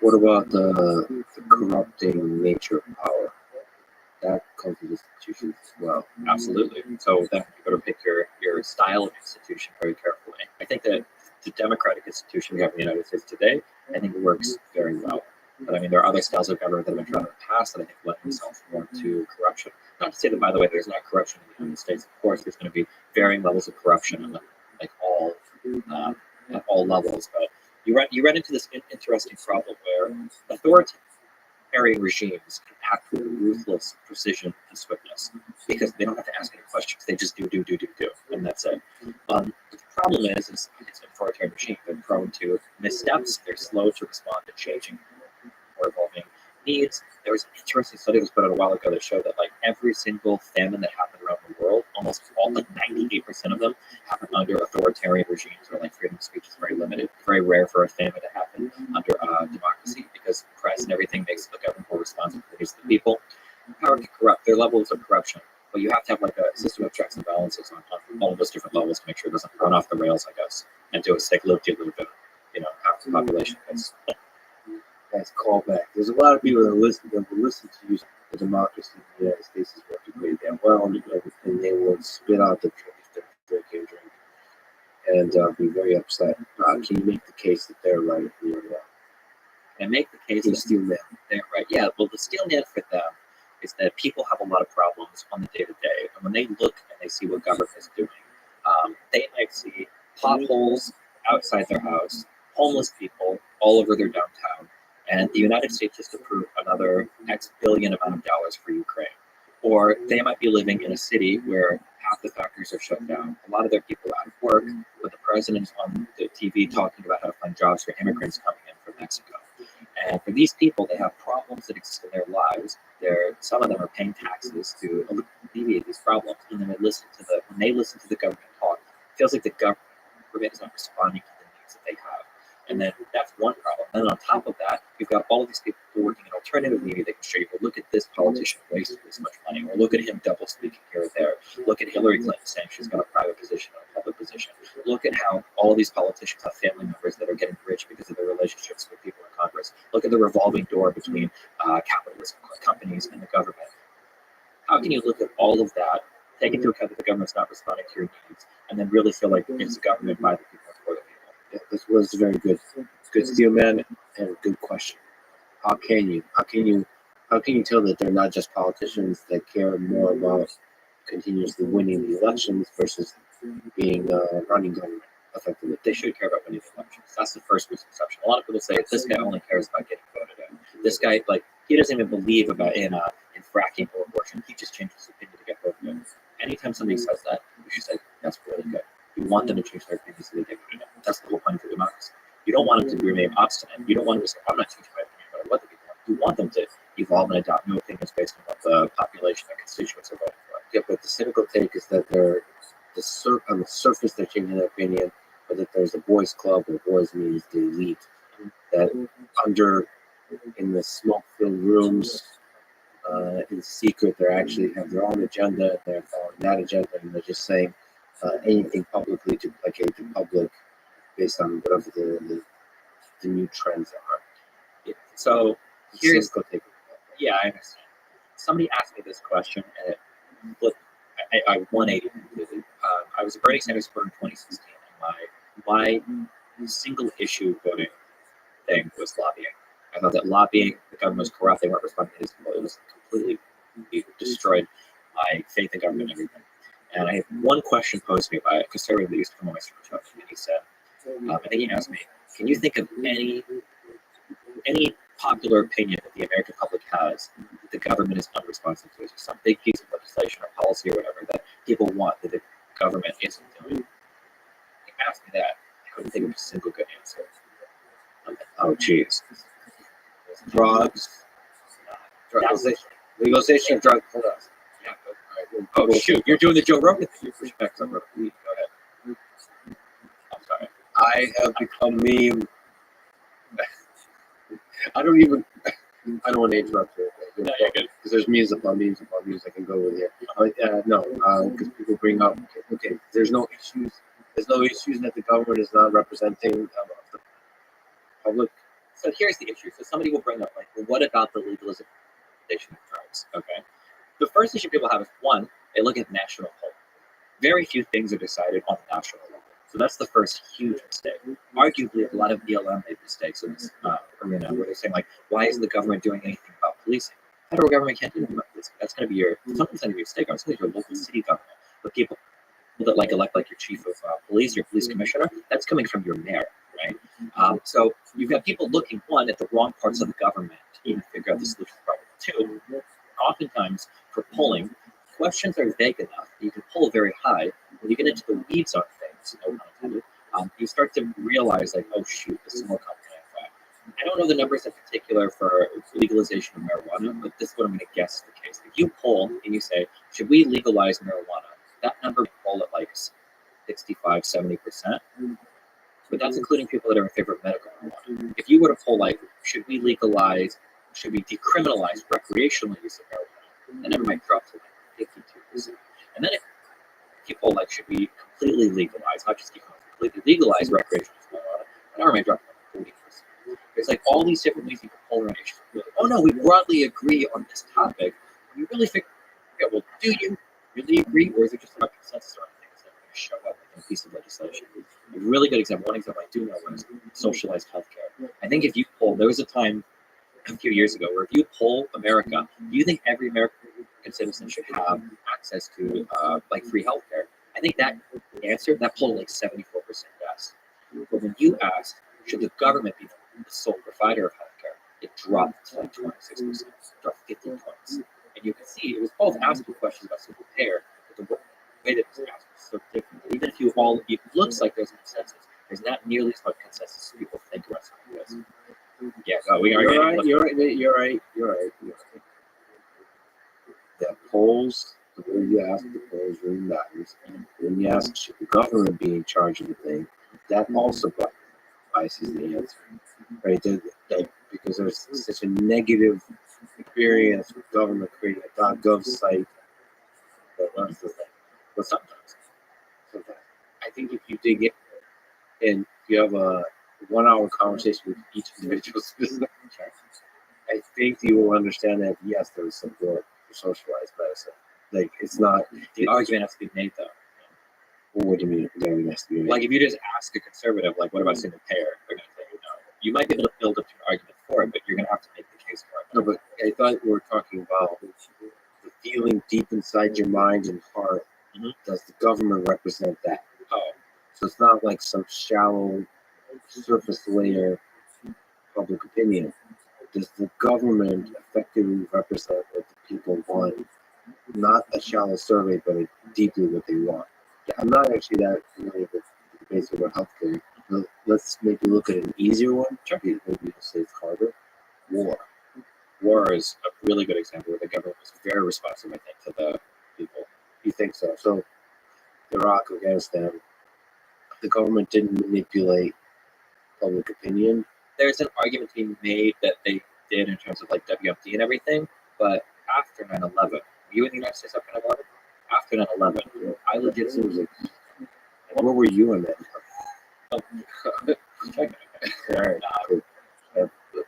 What about the corrupting nature of power? That comes with institutions as well. Absolutely. So then you got to pick your style of institution very carefully. I think that the democratic institution we have in the United States today, I think it works very well. But I mean, there are other styles of government that have been tried in the past that I think lend themselves more to corruption. Not to say that, by the way, there's not corruption in the United States. Of course, there's going to be varying levels of corruption at all levels. But you run into this interesting problem where authoritarian regimes can act with ruthless precision and swiftness because they don't have to ask any questions. They just do, and that's it. The problem is it's an authoritarian regime. They're prone to missteps. They're slow to respond to changing or evolving needs. There was an interesting study that was put out a while ago that showed that like every single famine that happened around the world, almost all, like 98% of them, happened under authoritarian regimes where like freedom of speech is very limited. Very rare for a famine to happen under democracy because press and everything makes the government more responsible to the needs of the people. Power can corrupt. There are levels of corruption, but you have to have like a system of checks and balances on all of those different levels to make sure it doesn't run off the rails, I guess, and do a sick little bit, half the population gets. That's callback. There's a lot of people that will listen to you. The democracy in the United States is working pretty damn well, and they will spit out the drink if they're drinking drink, and be very upset. Can you make the case that they're right if you're wrong? And make the case Can you that steal man? they're right. Yeah, well, the steel man for them is that people have a lot of problems on the day to day, and when they look and they see what government is doing, they might see potholes outside their house, homeless people all over their downtown, and the United States just approved another X billion amount of dollars for Ukraine. Or they might be living in a city where half the factories are shut down, a lot of their people are out of work, but the president's on the TV talking about how to find jobs for immigrants coming in from Mexico. And for these people, they have problems that exist in their lives. Some of them are paying taxes to alleviate these problems. And then when they listen to the government talk, it feels like the government is not responding to the needs that they have. And then that's one problem. And then on top of that, you've got all of these people who are working in alternative media that can show you, well, look at this politician wasting this much money, or look at him double speaking here or there. Look at Hillary Clinton saying she's got a private position or a public position. Look at how all of these politicians have family members that are getting rich because of their relationships with people in Congress. Look at the revolving door between capitalist companies and the government. How can you look at all of that, take into account that the government's not responding to your needs, and then really feel like it's a government by the people and for the people? Yeah, this was very good. Good steel man and a good question. How can you tell that they're not just politicians that care more about continuously winning the elections versus being running government effectively? They should care about winning the elections. That's the first misconception. A lot of people say this guy only cares about getting voted in. This guy, like, he doesn't even believe in fracking or abortion. He just changes his opinion to get voted in. Anytime somebody says that, you should say that's really good. You want them to change their opinions so they get voted in. That's the whole point of democracy. You don't want them to remain obstinate. You don't want them to say, I'm not changing my opinion about what the people want. You want them to evolve and adopt new opinions based on what the population and constituents are voting for. Yeah, but the cynical take is that on the surface they're changing their opinion, but that there's a boys' club or boys means the elite that in the smoke-filled rooms, in secret, they actually have their own agenda. They're following that agenda, and they're just saying anything publicly to placate the public based on whatever the new trends are. Yeah. So here's cynical take. yeah, I understand. Somebody asked me this question, and it flipped. I 180 completely. I was a Bernie Sanders supporter in 2016, and my single issue voting thing was lobbying. I thought that lobbying, the government was corrupt. They weren't responding to these people. It was completely destroyed my faith in government and everything. And I had one question posed to me by a conservative that used to come on my super show, and he said, I think he asked me, can you think of any popular opinion that the American public has that the government is unresponsive to? Is there some big piece of legislation or policy or whatever that people want that the government isn't doing? He asked me that. I couldn't think of a single good answer. I'm like, oh, geez. Drugs, legalization of drugs. Hold on. Yeah. Oh, shoot. You're doing the Joe Rogan thing. You push back some. Go ahead. I'm sorry. I have become meme. I don't want to interrupt you. No, you're good. Because there's memes upon memes upon memes I can go with here. But no, because people bring up, okay, there's no issues that the government is not representing the public. So here's the issue. So somebody will bring up, like, well, what about the legalization of drugs? Okay. The first issue people have is, one, they look at national whole. Very few things are decided on the national level. So that's the first huge mistake. Arguably, a lot of BLM made mistakes in this arena where they're saying, like, why isn't the government doing anything about policing? Federal government can't do anything about policing. That's going to be something's going to be your stake. It's going to be your local city government. But people that elect like your chief of police, your police commissioner, that's coming from your mayor, right? So you've got people looking, one, at the wrong parts of the government to even figure out the solution problem. Two, oftentimes for polling, questions are vague enough that you can pull very high. When you get into the weeds on things, no pun intended, you start to realize, like, oh shoot, this is more complicated than I thought. I don't know the numbers in particular for legalization of marijuana, but this is what I'm going to guess is the case. If you poll and you say, should we legalize marijuana? That number would poll at like 65, 70%. But that's including people that are in favor of medical marijuana. If you were to poll like, should we decriminalize recreational use of marijuana? That number might drop to like 52%. And then if you poll like, should we completely legalize, not just completely legalize recreational use of marijuana? That number might drop to like 40%. There's like all these different ways you can poll around issues. Like, oh no, we broadly agree on this topic. You really think, okay, well, do you really agree, or is it just about consensus around things that are going to show up in a piece of legislation? A really good example, one example I do know was socialized healthcare. I think if you poll, there was a time a few years ago where if you poll America, do you think every American citizen should have access to like free healthcare? I think that answer, that poll like 74% yes. But when you asked, should the government be the sole provider of healthcare, it dropped to like 26%, dropped 15 points. And you can see it was both asking questions about single payer, but the way that it was asked was so different. Even if it looks like there's a consensus, there's not nearly as much consensus as people think about something like this. Yeah, no, we are. You're right. The polls, the way you ask the polls really matters. And when you ask, should the government be in charge of the thing, that also biases the answer, right? Because there's such a negative experience with government creating a .gov site that runs the thing. But sometimes, I think if you dig it and you have a 1 hour conversation with each individual citizen, I think you will understand that yes, there is support for socialized medicine. Like it's not The argument has to be made though. well, what do you mean the argument has to be made? Like if you just ask a conservative, like, what about single payer? They're going to say no. You might be able to build up your argument for it, but you're going to have to make the case for it. No, but I thought we were talking about the feeling deep inside your mind and heart. Mhm. Does the government represent that? Oh, So it's not like some shallow surface layer public opinion. Does the government effectively represent what the people want? Not a shallow survey, but deeply what they want. Yeah, I'm not actually that familiar with the debates about healthcare. But let's maybe look at an easier one. Sure. Maybe it'll save harder. War. war is a really good example where the government was very responsive, I think, to the people. You think so? So Iraq, Afghanistan, the government didn't manipulate public opinion. There's an argument to be made that they did in terms of like WMD and everything, but after 9/11, were you in the United States after 9/11? After 9/11, I legit It was like, what were you in that?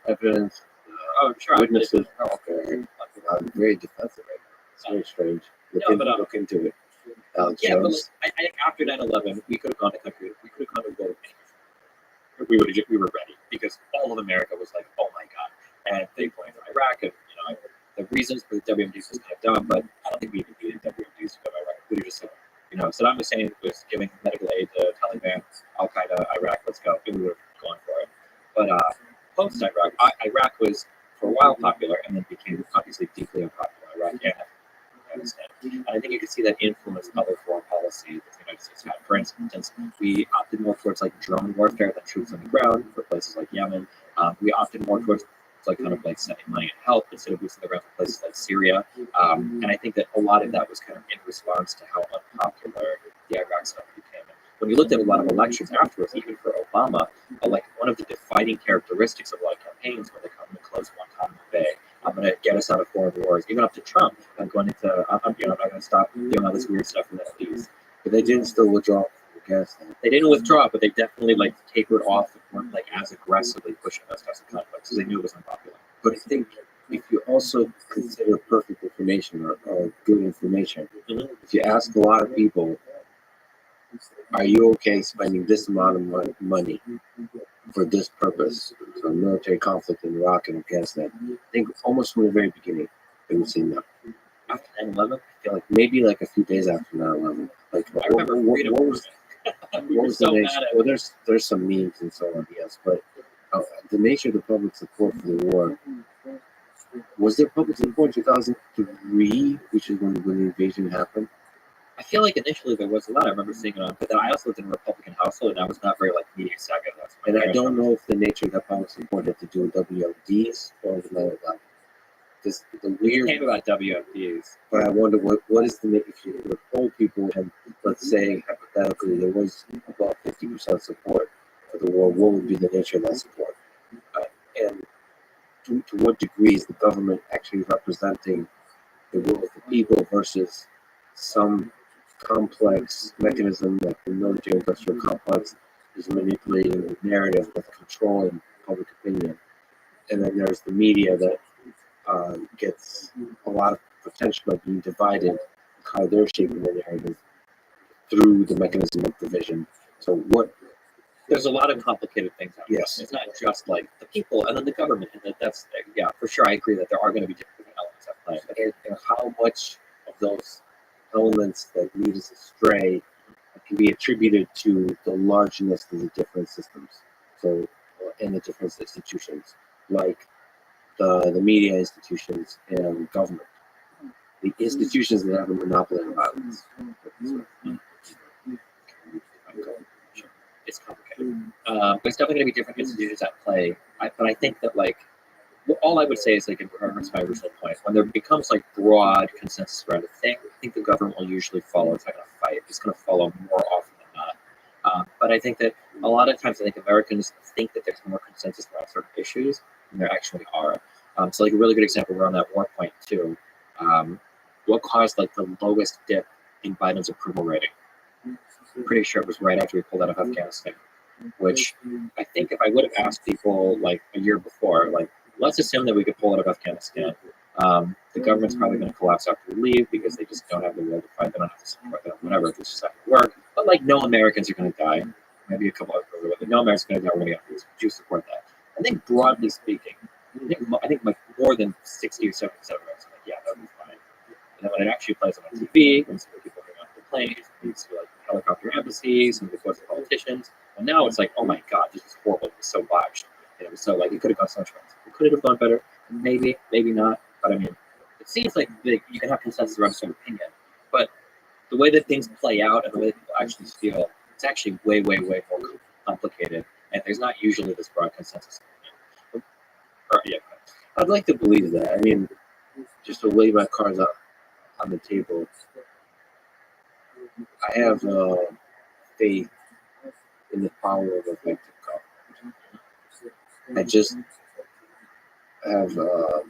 Evidence, oh, sure. witnesses. Oh, Okay. I'm very defensive right now. It's very strange. Look into it. Alex yeah, but Jones. like, I think after 9/11, we could have gone to country. We could have gone to war. We were ready because all of America was like, oh my god, and they pointed to Iraq, and the reasons for the WMDs was kind of dumb, but I don't think we even needed WMDs to go to Iraq. We were just Saddam Hussein was giving medical aid to Taliban, Al Qaeda, Iraq. Let's go. And we would have gone for it. But post Iraq, Iraq was for a while popular, and then became obviously deeply unpopular. Iraq and Afghanistan. And I think you can see that influence other foreign policy that the United States had. For instance, we opted more towards like drone warfare than troops on the ground for places like Yemen. We opted more towards like kind of like sending money and help instead of boosting the ground for places like Syria. And I think that a lot of that was kind of in response to how unpopular the Iraq stuff became. And when you looked at a lot of elections afterwards, even for Obama, like one of the defining characteristics of a lot of campaigns where they come to close Guantanamo Bay, I'm going to get us out of foreign wars, even up to Trump. I'm not going to stop doing all this weird stuff with FDs. But they didn't still withdraw from Afghanistan. They didn't withdraw, but they definitely like tapered off and weren't like as aggressively pushing those types of conflicts because they knew it was unpopular. But I think if you also consider perfect information or good information, if you ask a lot of people, are you okay spending this amount of money for this purpose? So military conflict in Iraq and Afghanistan. I think almost from the very beginning, they would say no. After 9/11, I feel like maybe like a few days after 9/11. Like I remember what freedom. was We were so mad at it. well, there's some memes and so on, yes, but the nature of the public support for the war, was there public support in 2003, which is when the invasion happened? I feel like initially there was a lot. I remember seeing it on, but then I also lived in a Republican household, and I was not very like media savvy. That's And I don't know if the nature of that public support had to do with WMDs or with another level. This the It weird. came about WFDs. But I wonder what is the if you would poll people and let's say hypothetically there was about 50% support for the war, what would be the nature of that support? And to what degree is the government actually representing the will of the people versus some complex mechanism like the military industrial complex is manipulating the narrative with controlling public opinion. And then there's the media that gets a lot of potential by being divided, how they're shaping the narrative through the mechanism of division. So what? There's a lot of complicated things happening. Yes. It's not just like the people and then the government. And that's yeah, for sure. I agree that there are going to be different elements at play. But And how much of those elements that lead us astray can be attributed to the largeness of the different systems, so and the different institutions, like the media institutions and government, the institutions that have a monopoly on violence. it's complicated. There's definitely going to be different institutions at play. But I think that like all I would say is like in reference to my original point, when there becomes like broad consensus around a thing, I think the government will usually follow. It's not going to fight. It's going to follow more often than not. But I think that a lot of times I think Americans think that there's more consensus around certain issues than there actually are. So like a really good example, we're on that war point too. What caused like the lowest dip in Biden's approval rating? I'm pretty sure it was right after we pulled out of Afghanistan, which I think if I would have asked people like a year before, like, let's assume that we could pull out of Afghanistan. The government's probably going to collapse after we leave because they just don't have the will to fight. They don't have to support them, whatever. This just not going to work. But like, no Americans are going to die. Maybe a couple of people, but no Americans are going to die. We're going to have to support that. I think broadly speaking, I think like more than 60 or 70% of Americans are like, yeah, that would be fine. And then when it actually plays on TV, when people are on the planes, when you see like helicopter embassies and before the politicians, and now it's like, oh my god, this is horrible. It was so botched. It was so like it could have gone so much better. It could have gone better. Maybe, maybe not. But I mean, it seems like you can have consensus around a certain opinion, but the way that things play out and the way that people actually feel, it's actually way, way, way more complicated. And there's not usually this broad consensus. Yeah. I'd like to believe that. I mean, just to lay my cards out on the table, I have faith in the power of effective government. I just have a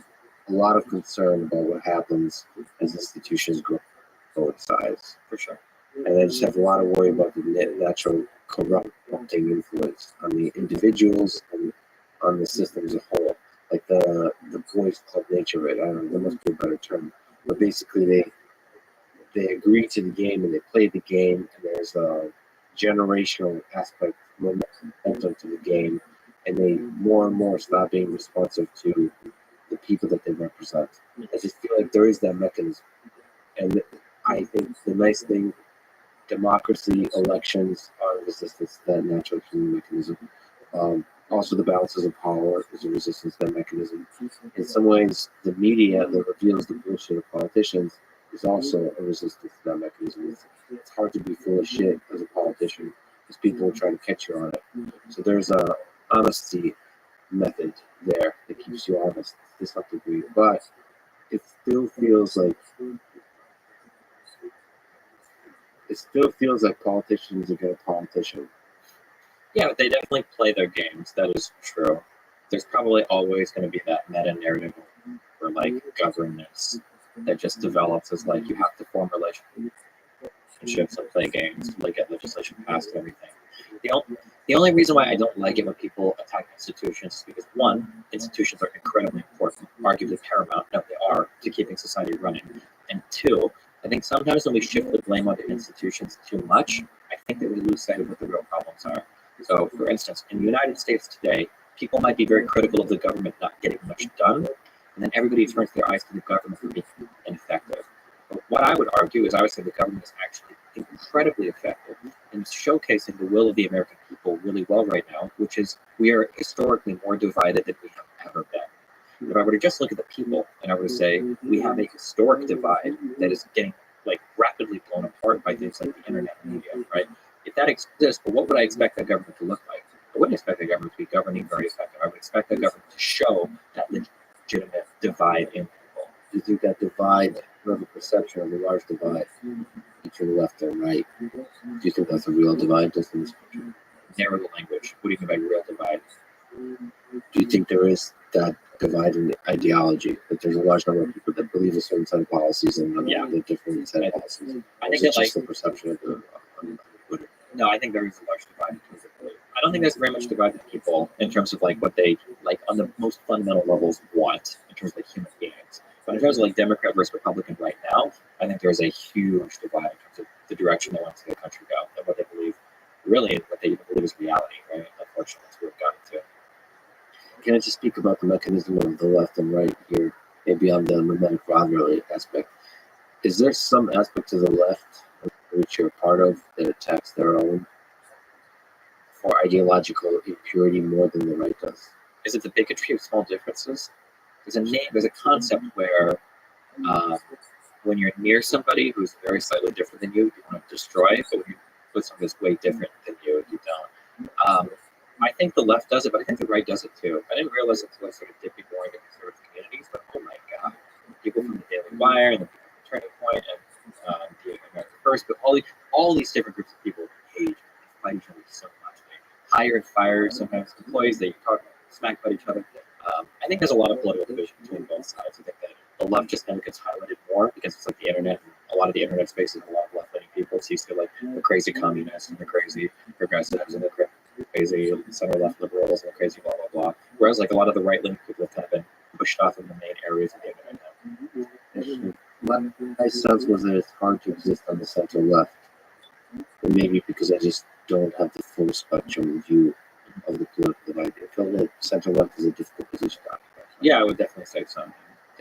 lot of concern about what happens as institutions grow in size, For sure. and I just have a lot of worry about the natural corrupting influence on the individuals and on the system as a whole. Like the boys club nature of it. I don't know, there must be a better term. But basically they agree to the game and they play the game, and there's a generational aspect momentum to the game, and they more and more stop being responsive to the people that they represent. I just feel like there is that mechanism. And I think the nice thing, democracy, elections are a resistance to that natural human mechanism. Also, the balances of power is a resistance to that mechanism. In some ways, the media that reveals the bullshit of politicians is also a resistance to that mechanism. It's hard to be full of shit as a politician because people will try to catch you on it. So there's a honesty method there that keeps you honest to some degree, but it still feels like politicians are going to politician. Yeah, they definitely play their games. That is true. There's probably always going to be that meta narrative for like governance that just develops as like you have to form relationships and play games to like get legislation passed and everything. The only reason why I don't like it when people attack institutions is because one, institutions are incredibly important, arguably paramount, no, they are, to keeping society running. And two, I think sometimes when we shift the blame onto institutions too much, I think that we lose sight of what the real problems are. So, for instance, in the United States today, people might be very critical of the government not getting much done, and then everybody turns their eyes to the government for being ineffective. But what I would argue is I would say the government is actually incredibly effective in showcasing the will of the American people really well right now, which is we are historically more divided than we have ever been. If I were to just look at the people and I were to say we have a historic divide that is getting like rapidly blown apart. part by things like the internet and media, right? If that exists, well, what would I expect that government to look like? I wouldn't expect the government to be governing very effective. I would expect the government to show that legitimate divide in people. Do you think that divide, you have a perception of a large divide between left and right? Do you think that's a real divide just in this country? Narrow the language. What do you mean by real divide? Do you think there is that divide in ideology? That there's a large number of people that believe a certain set of policies and another different set of policies? I think it's that, just the perception of the no, I think there is a large divide in terms of belief. I don't think there's very much divide in people in terms of like what they like on the most fundamental levels want in terms of like human beings. But in terms of like Democrat versus Republican right now, I think there's a huge divide in terms of the direction they want to see the country go and what they believe, really what they believe is reality, right? Unfortunately, that's where we've gotten to. Can I just speak about the mechanism of the left and right here, maybe on the mimetic rivalry aspect? Is there some aspect to the left which you're a part of that attacks their own for ideological impurity more than the right does? Is it the bigotry of small differences? There's a concept where when you're near somebody who's very slightly different than you want to destroy it, but when you put somebody that's way different than you don't. I think the left does it, but I think the right does it too. I didn't realize it until I started dipping more into conservative communities, but oh my god, people from the Daily Wire and the people from Turning Point and the America First, but all these different groups of people hate and fight each other so much. They hire and fire sometimes employees, they talk smack about each other. I think there's a lot of political division between both sides. I think that the left just kind of gets highlighted more because it's like the internet. And a lot of the internet space is a lot of left-leaning people. So you see like the crazy communists and the crazy progressives and the crazy center-left liberals and the crazy blah blah blah. Whereas like a lot of the right-leaning people have kind of been pushed off in the main areas of the internet now. My sense was that it's hard to exist on the center left, and maybe because I just don't have the full spectrum view of the political divide. I feel like center left is a difficult position to occupy. Yeah, I would definitely say so.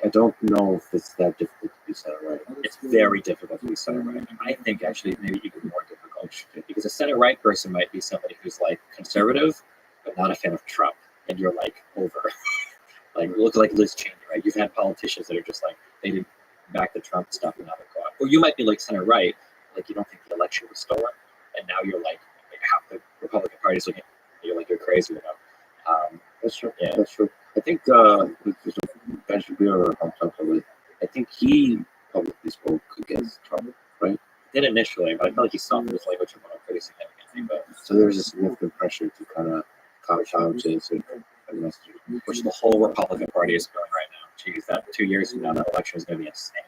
I don't know if it's that difficult to be center right. It's very difficult to be center right. I think actually maybe even more difficult because a center right person might be somebody who's like conservative but not a fan of Trump, and you're like over. Like look like Liz Cheney, right? You've had politicians that are just like they didn't back the Trump stuff and now they're caught. Or you might be like center right, like you don't think the election was stolen, and now you're like half the Republican Party is looking at you, you're like you're crazy, you know. That's true. Yeah. That's true. I think Ben Shapiro I'm talking with. I think he publicly spoke against Trump, right? Did initially, but I feel like he softened his language pretty significantly. But so there's a significant pressure to kind of couch out to message, which the whole Republican Party is feeling right now. Geez, that 2 years from now, that election is going to be insane.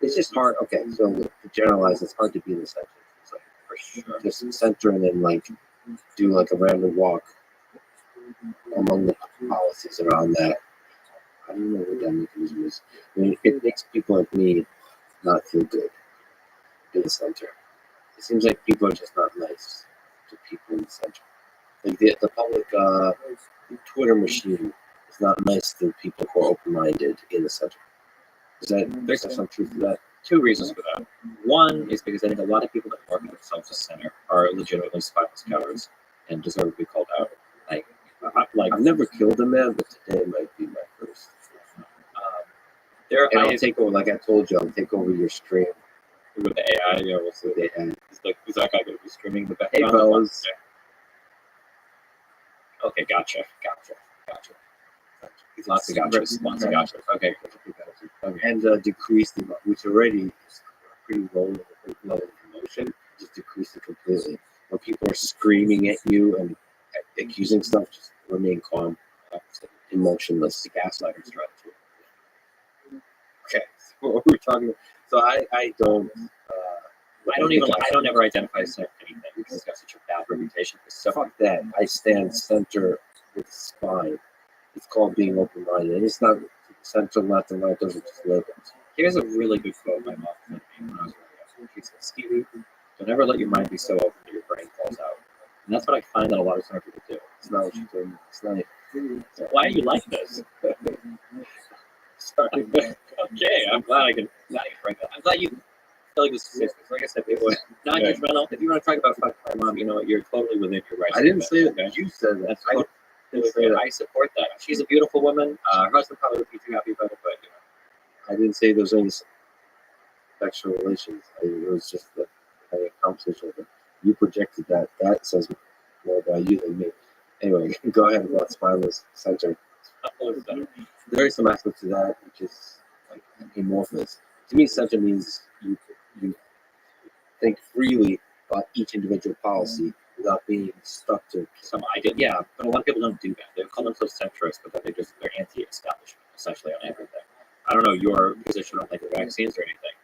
It's just hard. Okay, so to generalize, it's hard to be in the center. It's like For sure. just center and then like do like a random walk among the policies around that. I don't know what that mechanism is. I mean, it makes people like me not feel good in the center. It seems like people are just not nice to people in the center. Like the public Twitter machine is not nice to people who are open-minded in the center. There's some truth to that? 2 reasons for that. One is because I think a lot of people that market themselves as center are legitimately spineless cowards and deserve to be called out. I've never killed a man, but today might be my first. And I'll take over, like I told you, I'll take over your stream. With the AI, you know, we'll see. The AI. Is that guy going to be streaming the Hey, background? fellas. Okay, gotcha. Lots of gotchas. Okay. And decrease the, which already is pretty low level of emotion, just decrease it completely. When people are screaming at you and accusing stuff, just remain calm, emotionless. The gaslighter strategy. Okay, so what we're talking about. So I don't ever identify as anything because it's got such a bad reputation. So fuck that. I stand center with spine. It's called being open-minded. And it's not center, left, and right. Those are just labels. Here's a really good quote my mom said to me when I was really young. She said, "Stevie, don't ever let your mind be so open that your brain falls out." And that's what I find that a lot of center people do. It's not what you're doing. It's not it. So why do you like this? Sorry. Okay, I'm glad I can write that. I'm glad you feel like this is safe. Like I said, people are not judgmental. If you want to talk about fuck my mom, you know what? You're totally within your rights. I didn't say that. that. Okay? You said that. I support that. She's a beautiful woman. Her husband probably would be too happy about it, but you know. I didn't say there's any sexual relations. It was just a conversation. But you projected that. That says more about you than me. Anyway, go ahead about spineless center. There is some aspect to that, which is like amorphous. To me, center means you think freely about each individual policy without being stuck to some idea. Yeah, but a lot of people don't do that. They call themselves centrist, but then they're anti-establishment essentially on everything. I don't know your position on like the vaccines or anything,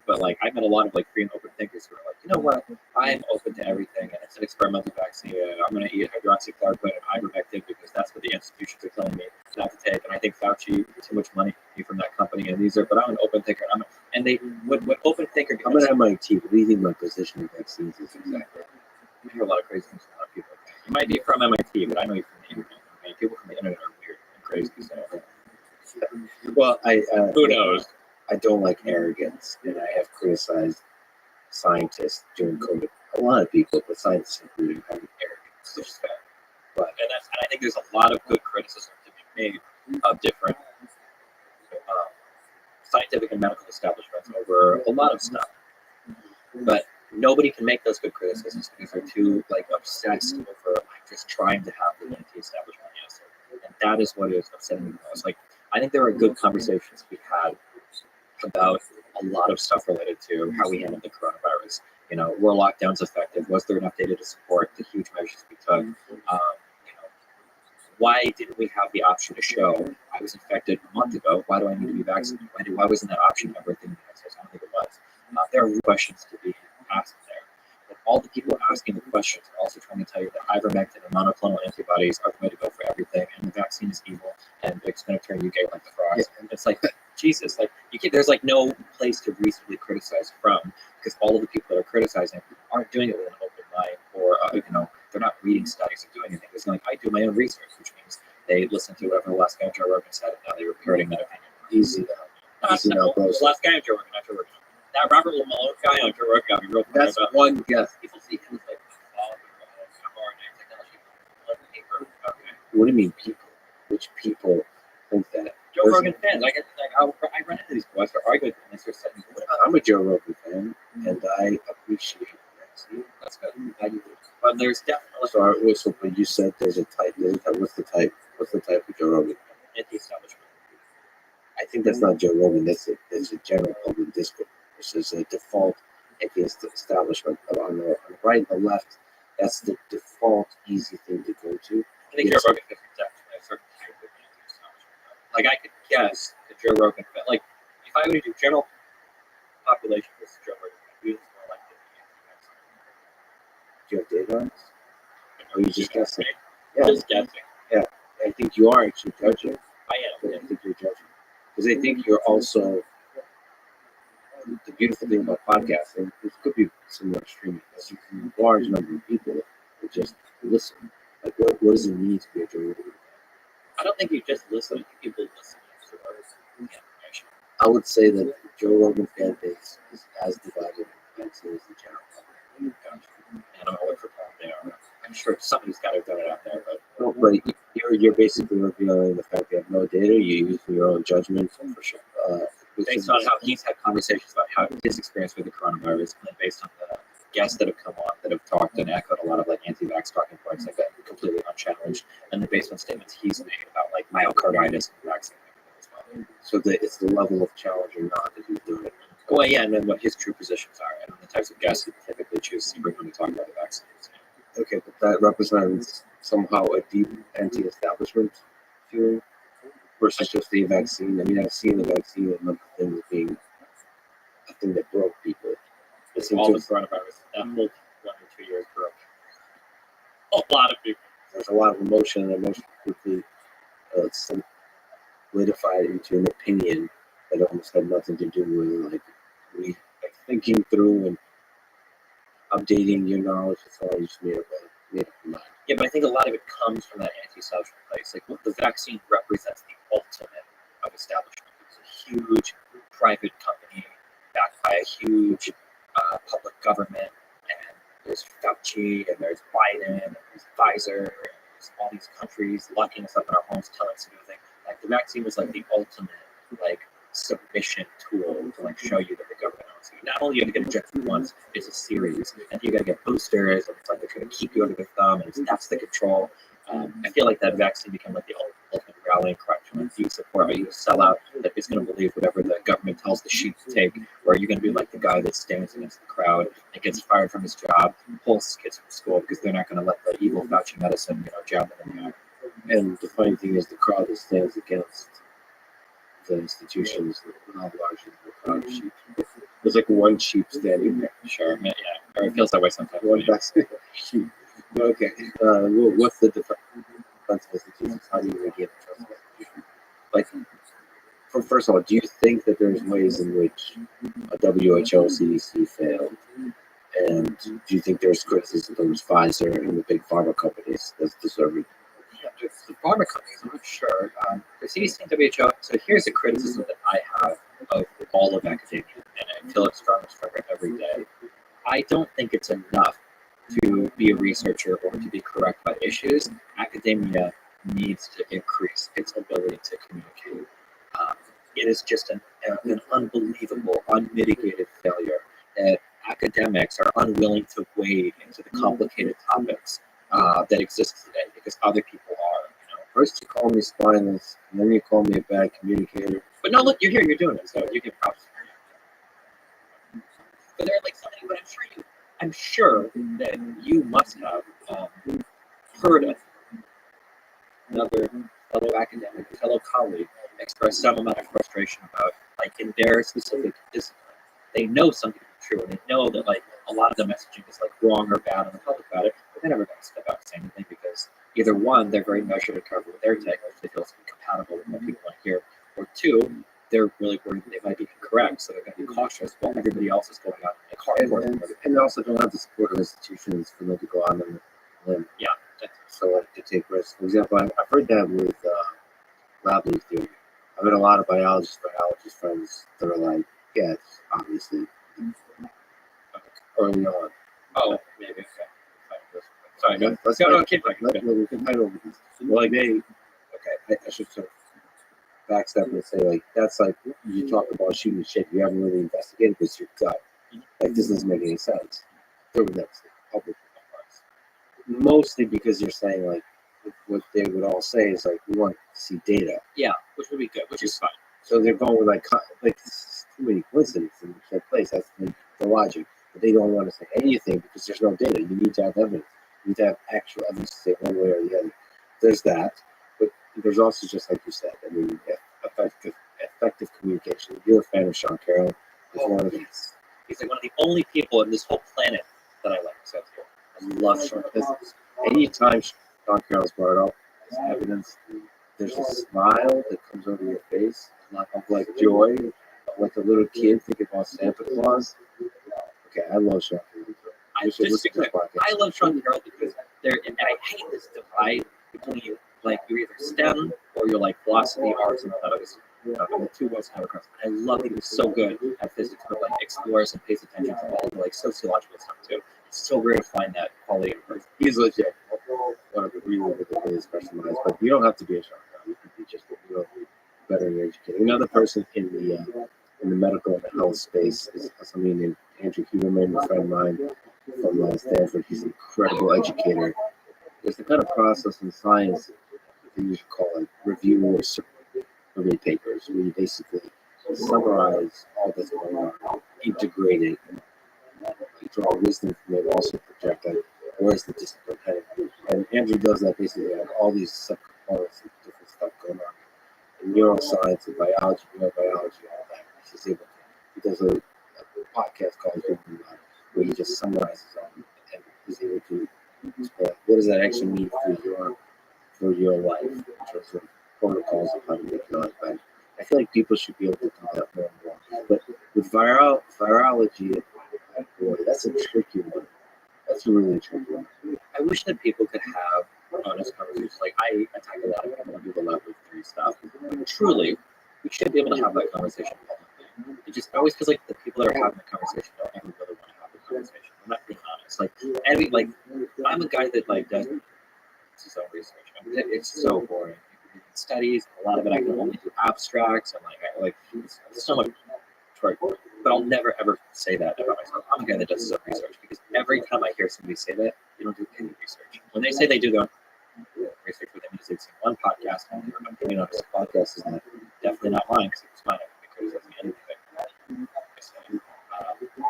but like I've met a lot of like free and open thinkers who are like, you know what, I'm open to everything, and it's an experimental vaccine. And I'm going to eat hydroxychloroquine and ivermectin because that's what the institutions are telling me not to take. And I think Fauci too much money from that company, and these are. But I'm an open thinker. And they what open thinker. I'm at MIT. What do you think my position on vaccines is exactly? I hear a lot of crazy things from a lot of people. You might be from MIT, but I know you're from the internet. I mean, people from the internet are weird and crazy. So. Well, Who knows? I don't like arrogance, and I have criticized scientists during COVID. A lot of people, but scientists included, having arrogance, which is fair. But and I think there's a lot of good criticism to be made of different scientific and medical establishments over a lot of stuff. But nobody can make those good criticisms because they're too like obsessed over like just trying to have the anti-establishment answer, and that is what is upsetting me most. Like I think there are good conversations to be had about a lot of stuff related to how we handled the coronavirus. You know, were lockdowns effective? Was there enough data to support the huge measures we took? Why didn't we have the option to show I was infected a month ago? Why do I need to be vaccinated? Why wasn't that option ever a thing in the United States? I don't think it was. There are questions to be asked there. But all the people asking the questions are also trying to tell you that ivermectin and monoclonal antibodies are the way to go for everything, and the vaccine is evil, and it's going to turn you gay like the frogs. Yeah. And it's like, Jesus, like there's like no place to reasonably criticize from, because all of the people that are criticizing aren't doing it with an open mind, or they're not reading studies or doing anything. It's like I do my own research, which means they listen to whatever the last guy Joe Rogan said, and now they're parroting that opinion. Easy now. Easy now, bro. The last guy on Joe Rogan, not Joe Rogan. That Robert Malone guy on Joe Rogan got me real. That's one guess. People see him as like mRNA technology. What do you mean, people? Which people think that? Joe Rogan fans. I run into these boys. They're arguing and they start saying, "What about?" I'm a Joe Rogan fan, and I appreciate that. See, that's good. But there's definitely. So, but you said there's a type. What's the type? What's the type of Joe Rogan? Anti-establishment. I think that's not Joe Rogan. That's a general public discourse. This is a default anti-establishment. On the right and the left, that's the default easy thing to go to. I think Joe Rogan fits exactly a certain type of anti-establishment. Like I could guess the Joe Rogan fit. Like if I were to do general population versus Joe Rogan, who's more likely to be anti-vaccine? Do you have data on this? Or are you just guessing? Yeah, just guessing. Yeah, I think you are actually judging. I am. I think you're judging because I think you're also. The beautiful thing about podcasting, it could be similar to streaming, is you can large number of people that just listen. Like, what does it mean to be a Joe Rogan? I don't think you just listen. I think people listen to information. I would say that the Joe Rogan fan base is as divided as the general public. I don't know what they are. I'm sure somebody's got to have done it out there, but no, but you're basically revealing the fact that you have no data. You use your own judgment for sure. Based on how he's had conversations about how his experience with the coronavirus, and based on the guests that have come on that have talked and echoed a lot of like anti-vax talking points like that, completely unchallenged, and then based on statements he's made about like myocarditis and vaccine as well. So it's the level of challenge or not that he's doing it. Well, yeah, and then what his true positions are, and the types of guests he typically chooses to bring when we talk about the vaccines. Okay, but that represents somehow a deep anti-establishment feeling versus just the vaccine. I mean, I've seen the vaccine and other things being a thing that broke people. All the coronavirus, that whole 1 or 2 years broke a lot of people. There's a lot of emotion, and emotion quickly solidified into an opinion that almost had nothing to do with like thinking through and updating your knowledge. It's all just made up mind. Yeah, but I think a lot of it comes from that anti-establishment place. Like, the vaccine represents the ultimate of establishment. It's a huge private company backed by a huge public government, and there's Fauci, and there's Biden, and there's Pfizer, and there's all these countries locking us up in our homes, telling us to do things. Like, the vaccine was like the ultimate, like, submission tool to like show you that the government owns you. Not only are you going to get injected once, it's a series, and you got to get boosters, and it's like they're going to keep you under their thumb, and that's the control. I feel like that vaccine became like the ultimate rallying cry. Like, do you support? Are you a sellout that is going to believe whatever the government tells the sheep to take, or are you going to be like the guy that stands against the crowd and gets fired from his job, pulls his kids from school because they're not going to let the evil Fauci medicine, jab them in the eye? And the funny thing is, the crowd that stands against the institutions, not largely the crowd of sheep. There's like one sheep standing there. Sure, yeah, or it feels that way sometimes. One vaccinated sheep. Okay. What's the defense of institutions? How do you regain the trust of institutions? Like, first of all, do you think that there's ways in which a WHO, CDC failed? And do you think there's criticism towards Pfizer and the big pharma companies that's deserving? Yeah, the pharma companies, I'm not sure. The CDC and WHO, so here's a criticism that I have of all of academia, and I feel it's stronger and stronger every day. I don't think it's enough to be a researcher or to be correct by issues. Academia needs to increase its ability to communicate. It is just an unbelievable, unmitigated failure that academics are unwilling to wade into the complicated topics that exist today because other people are. First you call me spineless, and then you call me a bad communicator. But no, look, you're here, you're doing it, so you get props. But they're like something. But I'm sure that you must have heard of another fellow academic, fellow colleague express some amount of frustration about, like, in their specific discipline, they know something is true, and they know that like a lot of the messaging is like wrong or bad on the public about it, but they're never going to step out and say anything because either one, they're very measured and careful with their take, which they feel is compatible with what people want to hear, or two, they're really worried that they might be incorrect, so they're going to be cautious while everybody else is going out and hardcore. And they also don't have the support of institutions for them to go on and limb. Yeah. So like to take risks. For example, I've heard that with lab leak theory. I've had a lot of biologist friends that are like, yeah, it's obviously early on. Oh, maybe. Okay. Sorry, Okay, let's go. No, keep going. We can fight over this. Well, like I should sort of backstep and say, like, that's like you talk about shooting shit you haven't really investigated because your gut. Like, this doesn't make any sense. Through the public advice. Mostly because you're saying, like, what they would all say is, like, we want to see data. Yeah, which would be good, which is fine. So they're going with, like this is too many coincidences in that place. That's the logic. But they don't want to say anything because there's no data. You need to have evidence. You need to have actual evidence to say one way or the other. There's that. But there's also, just like you said, I mean, effective communication. You're a fan of Sean Carroll. One of these. He's like one of the only people on this whole planet that I like. So I love Sean Carroll. Anytime Sean Carroll's brought up as evidence, there's a smile that comes over your face of like joy, of like a little kid thinking about Santa Claus. Okay, I love Sean Carroll. I love Sean Carroll because and I hate this divide between, like, you're either STEM or you're like philosophy, arts, and all that other stuff. The two worlds come across. I love that he was so good at physics, but like explores and pays attention to all the like sociological stuff too. It's so rare to find that quality in person. He's legit. One of the really specialized, but you don't have to be a Sean Carroll. You can be just better educated. Another person in the medical and the health space is somebody named Andrew Huberman, a friend of mine from Stanford. He's an incredible educator. There's the kind of process in science that you should call it review or survey papers, where you basically summarize all that's going on, integrate it, draw wisdom from it, also project it. Where's the discipline heading? And Andrew does that basically on all these subcomponents and different stuff going on in neuroscience and biology, neurobiology, all that. He's able to, he does a podcast called Human Mind, where he just summarizes all of it and is able to explain what does that actually mean for your life in terms of protocols of how to make your life better. I feel like people should be able to do that more and more. But with virology, boy, that's a tricky one. That's a really tricky one. I wish that people could have honest conversations. Like, I attack a lot of people who do the level 3 stuff. But truly, we should be able to have that conversation publicly. It just always feels like the people that are having the conversation don't ever really want to have the conversation. I'm not being honest. Like, I'm a guy that like does his own research. It's so boring. Studies, a lot of it I can only do abstracts, and like there's so much toward, but I'll never ever say that about myself. I'm a guy that does his own research because every time I hear somebody say that, they don't do any research. When they say they do their own research, what that means is they've seen one podcast and their opinion on this podcast is not definitely not mine because it was mine. I can be criticizing anything.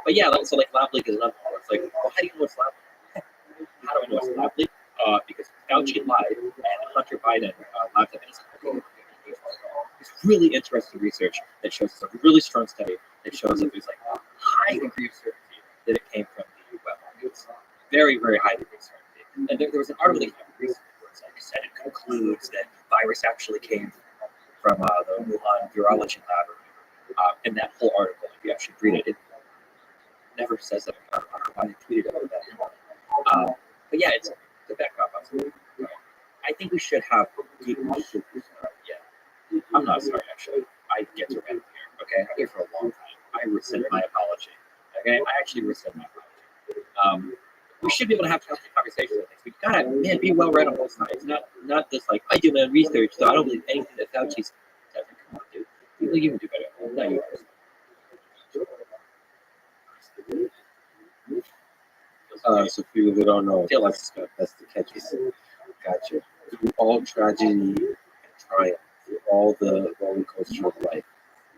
But yeah, so like lab leak is another one. It's like, well, how do you know it's lab leak? How do I know it's lab leak? Because Fauci lied and Hunter Biden lied to innocent. It's really interesting research that shows it's a really strong study that shows that there's like a high degree of certainty that it came from the web markets. Very, very high degree of certainty. And there was an article that came out recently where it's like said it concludes that virus actually came from the Wuhan virology lab. And that whole article, if you actually read it, it never says that. I don't know why they tweeted about that. But yeah, it's to back up on something. I think we should have good. Yeah, I'm not sorry. Actually, I get to rant here. Okay, I'm here for a long time. I rescind my apology. Okay, I actually rescind my apology. We should be able to have healthy conversations with things. We gotta be well read on both sides. Not just like I do my research, so I don't believe anything that Fauci says. Come on, dude. You can do better. Not you. So for people who don't know, that's the catchy. Gotcha. Through all tragedy and triumph, through all the roller coaster of life,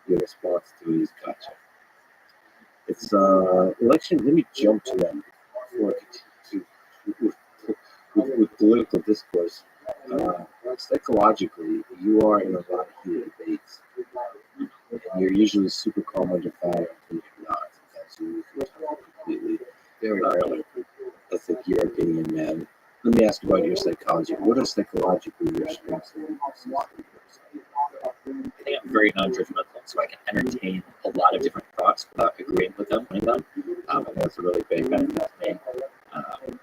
your response to it is gotcha. It's election. Let me jump to that before I continue with political discourse. Psychologically, you are in a lot of heated debates, and you're usually super calm under fire until you're not. That's you completely. Very rarely. That's like your opinion, man. Let me ask you about your psychology. What are psychologically your strengths and weaknesses? I think I'm very non-judgmental, so I can entertain a lot of different thoughts without agreeing with them. I think that's a really big benefit to me.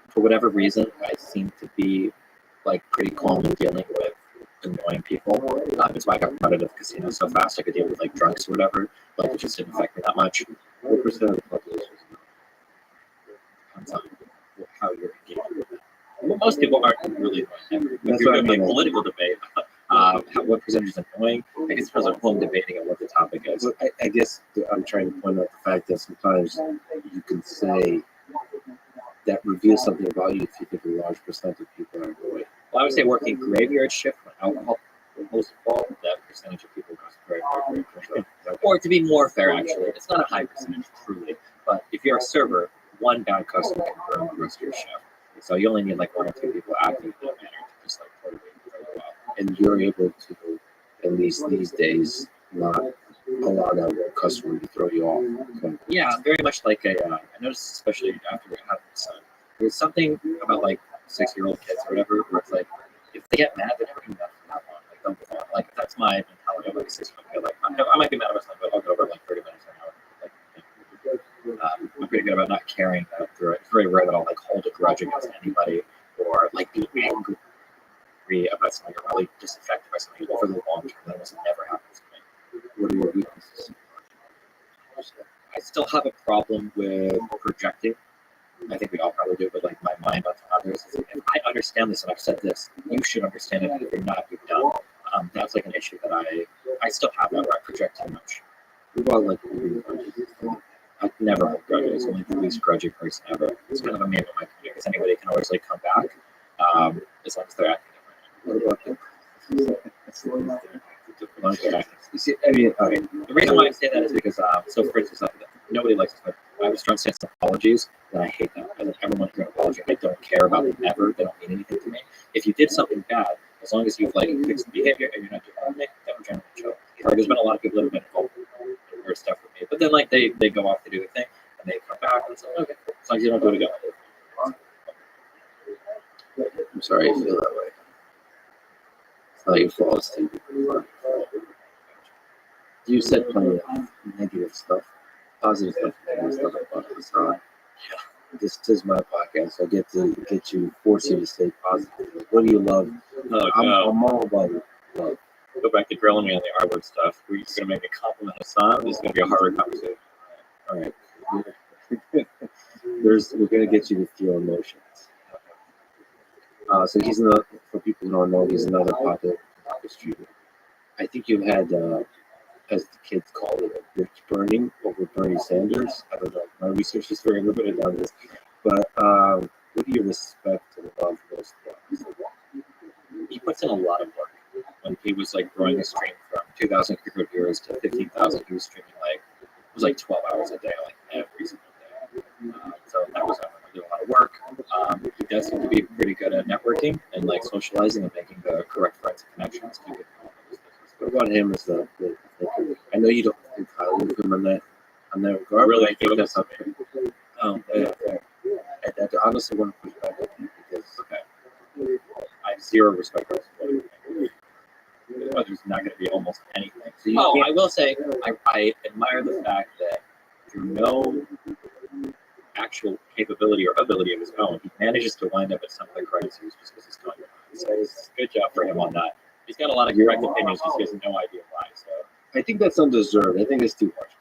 For whatever reason, I seem to be like pretty calm in dealing with annoying people. It's why I got promoted to the casino so fast. I could deal with like drunks or whatever. Like it just didn't affect me that much. What percent of the population? Depends on how you're engaged with it. Well, most people aren't really annoying. If That's you're what I doing like mean. political debate, what percentage is annoying? I guess it depends on who I'm debating and what the topic is. But I guess I'm trying to point out the fact that sometimes you can say that reveals something about you if you think a large percent of people are annoyed. Well, I would say working graveyard shift when alcohol most of all, that percentage of people goes very, very, very quickly. Or to be more fair, actually, it's not a high percentage truly, but if you're a server, one bad customer can ruin the rest of your shift. So you only need like one or two people acting in that manner to just like totally very well. And you're able to, at least these days, not allow that one customer to throw you off. Yeah, very much like I noticed, especially after we had my son, there's something about like 6-year-old kids or whatever, where it's like, if they get mad, they're never going to be mad for that long. Like, don't get mad. Like, that's my mentality. I'm like 6-year-old. Like, I might be mad at my son, but I'll get over it in like 30 minutes or an hour. I'm pretty good about not carrying that through. It's very rare that I'll like hold a grudge against anybody or like be angry about something or really disaffected by something over the long term. That almost never happens to me. What are your weaknesses? I still have a problem with projecting. I think we all probably do, but like my mind onto others. If I understand this and I've said this, you should understand it. If you're not, you're done. That's like an issue that I still have that where I project too much. What about like I never hold grudges. I'm like the least grudgy person ever. It's kind of a meme in my community because anybody can always like come back as long as they're acting different. what about them? As long as they're acting. You see, I mean, all right. The reason why I say that is because, so for instance, nobody likes to I have a strong sense of apologies, and I hate that. I don't ever want to hear an apology. I don't care about them ever. They don't mean anything to me. If you did something bad, as long as you've like fixed the behavior and you're not doing anything, that would generally show. Or there's been a lot of people that have been involved in weird stuff with me, but then like they go off to do the thing, and they come back and it's like, okay, as long as you don't do it again. I'm sorry you feel that way. It's not your fault, Steve. You said plenty of negative stuff, positive stuff, negative stuff about this. This is my podcast. So I get to force you to stay positive. Like, what do you love? I'm all about love. Go back to grilling me on the R-word stuff. We're just gonna make a compliment of Hassan. This is gonna be a harder conversation. All right. We're gonna get you to feel emotions. So he's for people who don't know, he's another popular streamer. I think you've had as the kids call it, a rich burning over Bernie Sanders. I don't know. My research is very limited on this, but what do you respect and love most about him? He puts in a lot of work. When he was like growing his stream from 2,000 viewers to 15,000, he was streaming like it was like 12 hours a day, like every single day. So that was a lot of work. He does seem to be pretty good at networking and like socializing and making the correct friends and connections. What about him as the I know you don't think highly of him on that regard. Really but I think that's good. something. Yeah, fair. I honestly want to push back on him because I have zero respect for him. There's not going to be almost anything. So you I can't- will say I admire the fact that through no actual capability or ability of his own, he manages to wind up at some of the credit series just because he's going on. So it's good job for him on that. He's got a lot of correct opinions, just he has no idea why. So I think that's undeserved. I think it's too harsh.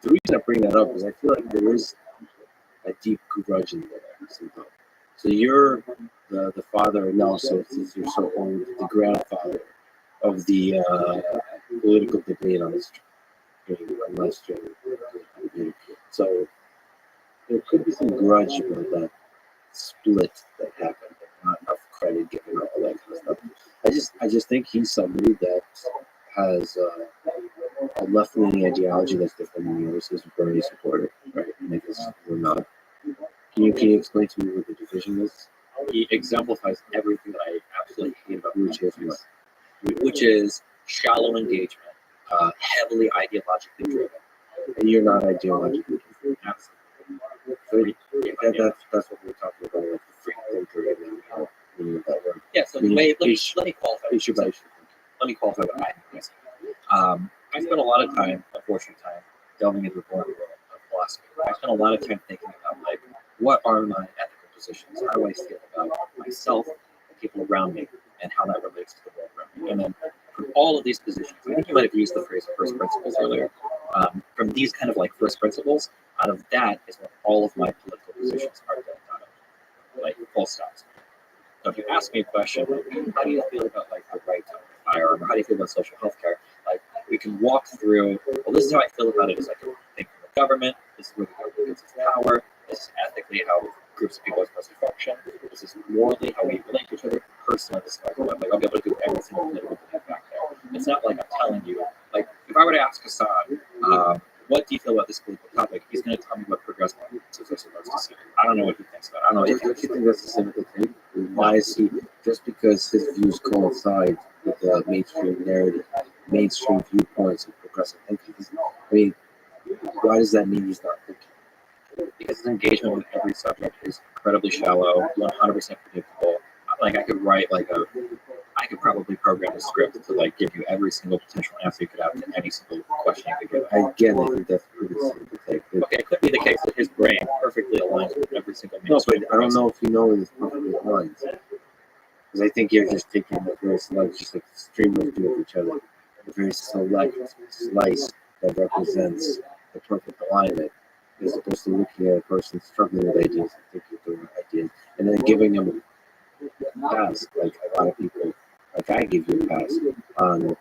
The reason I bring that up is I feel like there is a deep grudge in there somehow. So you're the father now, so since you're so old, the grandfather of the political debate on this last stream. So there could be some grudge about that split that happened, and not enough credit given or all that kind of stuff. I just think he's somebody that has a left-leaning ideology that's different than yours. He's a Bernie supporter, right? Because we're not. Can you explain to me what the division is? he exemplifies everything that I absolutely hate about Which is what? which is shallow engagement, heavily ideologically driven. And you're not ideologically. Absolutely. That's what we're talking about, like the free thinker and that word. Yeah, so let me qualify. Issue by issue. Let me qualify what I mean. I spent a lot of time, unfortunate time, delving into the boring world of philosophy. I spent a lot of time thinking about like what are my ethical positions? How do I feel about myself, the people around me, and how that relates to the world around me? And then from all of these positions, I think you might have used the phrase first principles earlier. From these kind of like first principles, out of that is what all of my political positions are built out of. Like full stops. So if you ask me a question like, how do you feel about like the right to own a firearm, or how do you feel about social health care? Like we can walk through, well, this is how I feel about it as I can think from the government, this is where the government gets its power, this is ethically how groups of people are supposed to function, this is morally how we relate to each other, personally this is how I like I'll be able to do every single political thing back there. It's not like I'm telling you, like if I were to ask Hassan, what do you feel about this political topic? He's going to tell me what progressive politics are supposed to say. I don't know what he thinks about it. I don't know what he Don't thinks. you think that's a simple thing? Why is he just because his views coincide with the mainstream narrative, mainstream viewpoints of progressive thinking? I mean, why does that mean he's not thinking? Because his engagement with every subject is incredibly shallow, 100% predictable. Like I could probably program a script to like give you every single potential answer you could have to any single question you could give. Again, I think that's a pretty simple thing. Okay, it could be the case that his brain perfectly aligns with every single No, but mainstream. I don't know if you know this perfectly aligns. Because I think you're just taking a very select, just like streamers do with each other, a very select slice that represents the perfect alignment, as opposed to looking at a person struggling with ideas and thinking through ideas, and then giving them a pass, like a lot of people, like I give you a pass on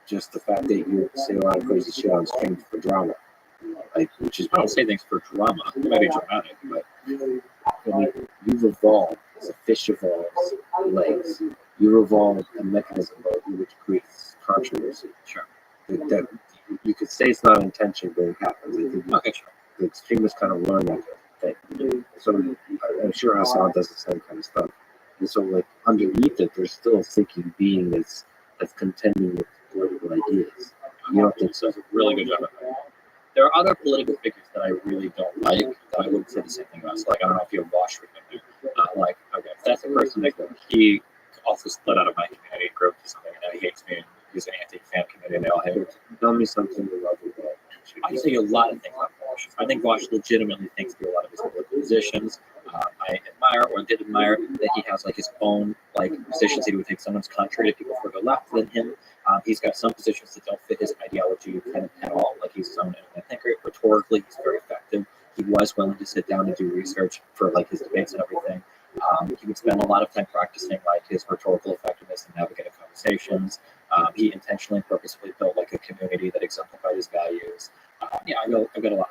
just the fact that you say a lot of crazy shit on stream for drama, like which is I don't say things for drama. It might be dramatic, but I mean, you've evolved as a fish evolves legs. You've evolved a mechanism which creates controversy. sure. That you could say it's not intention, but it happens. I think Okay, sure. the extremists kind of learn that thing. So I'm sure Hassan does the same kind of stuff. And so, like underneath it, there's still a thinking being that's contending with political ideas. You don't think so? Does a really good job at that. There are other political figures that I really don't like that I wouldn't say the same thing about. So, like, I don't know if you have watched with him. Like, okay, if that's a person that he also split out of my community group or something, and now he hates me, and he's an anti-fan community, and they all hate him. Tell me something you love about. I say a lot of things about Vosh. I think Vosh legitimately thinks through a lot of his political positions. I admire or did admire that he has like his own like positions that he would take someone's contrary to people further left than him. He's got some positions that don't fit his ideology kind of at all. Like he's his own independent thinker. Rhetorically, he's very effective. He was willing to sit down and do research for like his debates and everything. He would spend a lot of time practicing like his rhetorical effectiveness and navigating conversations. He intentionally and purposefully built like a community that exemplified his values. Yeah, I've got a lot.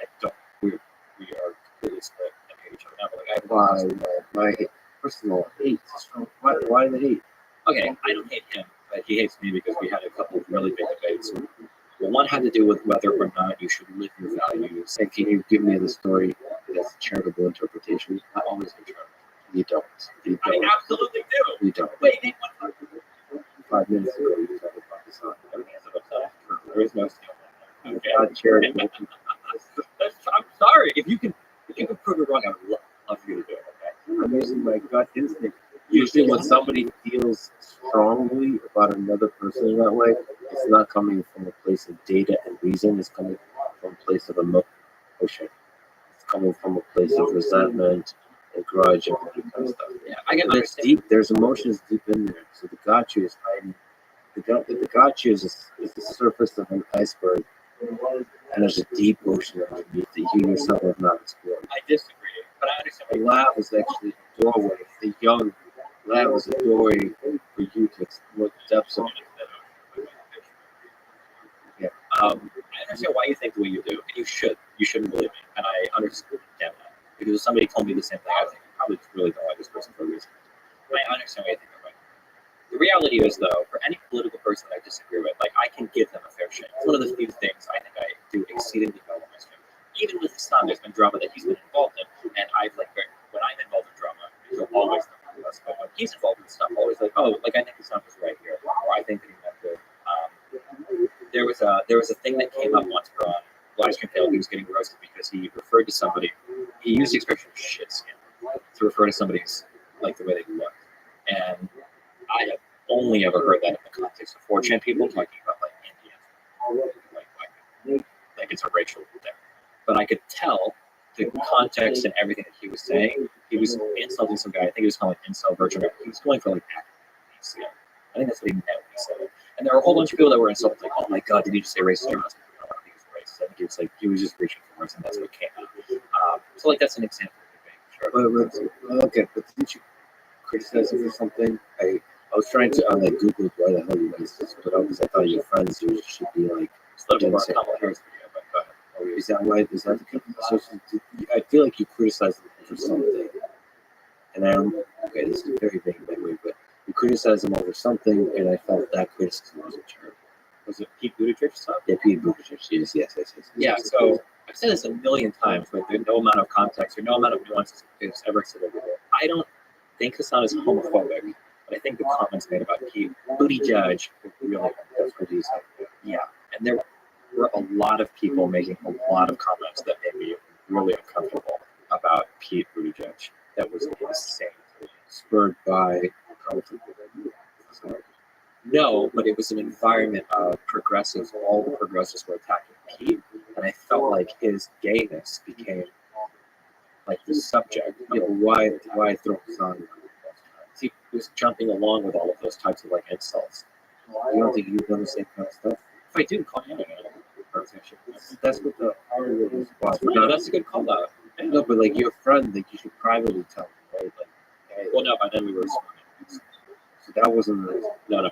We are completely split and hate each other now. But like, Why hate? First of all, hate. Why the hate? okay, I don't hate him, but he hates me because we had a couple of really big debates. Well, one had to do with whether or not you should live your values. And can you give me the story that's charitable interpretation? I always do. You don't. You I don't. absolutely do. You don't. Wait, name one. 5 minutes ago, you talked about this on. Everything is about that. There is no stealing. Okay. Not charitable. I'm sorry. If you can prove it wrong, I would love for you to do it. Okay. I'm using my gut instinct. Usually, when somebody feels strongly about another person in that way, it's not coming from a place of data and reason. It's coming from a place of emotion. It's coming from a place of resentment and grudge and all that kind of stuff. Yeah, I can There's understand. deep. There's emotions deep in there. So the gotcha is hiding. The gotcha is the surface of an iceberg, and there's a deep ocean underneath that you yourself have not explored. I disagree, but I understand The what lab is actually a doorway. The young lab is a doorway for you to explore the depths of it. Yeah. I understand why you think the way you do, and you should. You shouldn't believe me, and I understand that. Because if somebody told me the same thing, I think I probably really don't like this person for a reason. I understand why you think that way. The reality is, though, for any political person that I disagree with, like, I can give them a fair shake. It's one of the few things I think I do exceedingly well in this film. Even with Hassan, there's been drama that he's been involved in, and I've, like, when I'm involved in drama, he'll always know us. But when he's involved in stuff, always like, oh, like, I think Hassan was right here, or I think that he meant good. There was a thing that came up once where on live stream failed, he was getting roasted because he referred to somebody, he used the expression shit skin to refer to somebody's, like, the way they looked. And I have only ever heard that in the context of 4chan people talking about like Indians, like white people. Like it's a racial thing. But I could tell the context and everything that he was saying. He was insulting some guy. I think he was calling incel virgin. He was going for like acting. I think that's what he meant when he said it. And there were a whole bunch of people that were insulting, like, "Oh my God, did he just say racist?" I don't think he was racist. I think he was like he was just reaching for us, and that's what came out. So like that's an example of the thing. Sure. Okay, but didn't you criticize him for something? I was trying to like Google why the hell you guys split up because I thought your friends you should be like. Still more Kamala Harris video, but go ahead. Oh, is that right? Is that the so I feel like you criticized him for something, and okay, this is very vague memory, but you criticized him over something, and I felt that criticism was a turn. Was it Pete Buttigieg stuff? Yeah, Pete Buttigieg. Yes. Yeah, so I've said this a million times, but there's no amount of context or no amount of nuance is ever said over there. I don't think Hassan is homophobic, but I think the comments made about Pete Buttigieg were really that's what he said. Yeah, and there were a lot of people making a lot of comments that made me really uncomfortable about Pete Buttigieg. That was insane. Spurred by conflict. No, but it was an environment of progressives. All the progressives were attacking Pete, and I felt like his gayness became like the subject. Yeah, but why throw this on? He was jumping along with all of those types of like insults. You don't think you've done the same kind of stuff? If I do, call me out. That's what the Hollywood was about. No, that's a good call out. No, but like your friend, like you should privately tell him, right? Like, hey, Well, no, by then we were sworn. so that wasn't the No.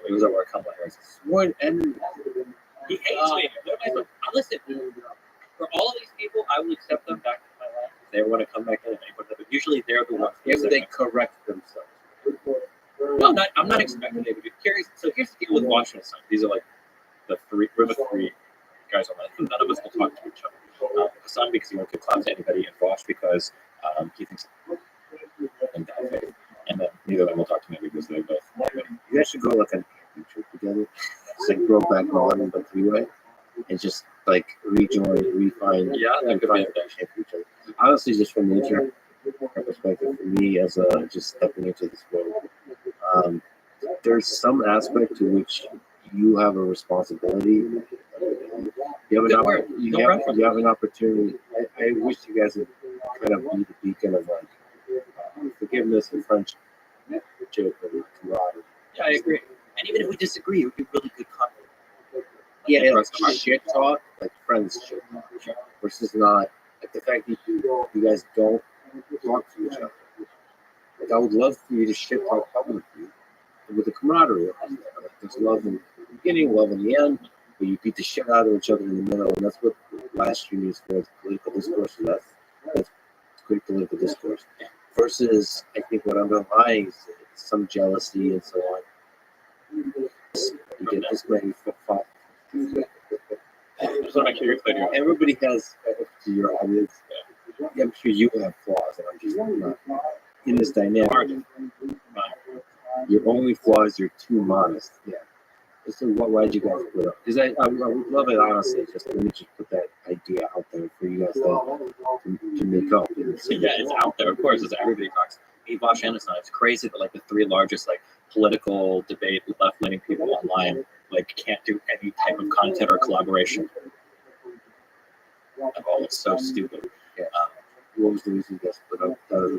It was over Kamala Harris. sworn enemy. He hates me. Listen, for all of these people, I will accept them back into my life. If they want to come back in and put them, but usually they're the ones. If they correct themselves. No, I'm not expecting them to be curious. So here's the deal with Washington. These are like we're the three guys on that. None of us will talk to each other. Hassan because he won't give clout to anybody, and Vosh because he thinks in bad faith. And then neither of them will talk to me because they both. You guys should go like a camping trip together. It's like go back on but three-way and just like rejoin, refine. Yeah, that could be a thing for each other. Honestly, just from nature perspective, for me as a just stepping into this world, there's some aspect to which you have a responsibility. You have an opportunity. I wish you guys would kind of be the beacon of like forgiveness and friendship and camaraderie. Yeah, I agree. And even if we disagree, it would be really good content. Yeah, like shit talk, like friends shit talk, versus not like the fact that you guys don't talk to each other. Like I would love for you to shit talk publicly, with the camaraderie. Like, there's love in the beginning, love in the end, but you beat the shit out of each other in the middle, and that's what last year is for political discourse. So that's great political discourse. Versus, I think what underlies some jealousy and so on. You get this many football. I just want to make sure you're clear. Everybody has, to your audience, I'm sure you have flaws, and I'm just not in this dynamic. Your only flaw is you're too modest. Yeah. So why'd you guys put up? Because I would love it, honestly. Just let me just put that idea out there for you guys to make up. Yeah, it's out there. Of course, as everybody talks. Bosch and Hassan, it's crazy that like the three largest like political debate left-leaning people online like can't do any type of content or collaboration at all. It's so stupid. Yeah. What was the reason you guys put up the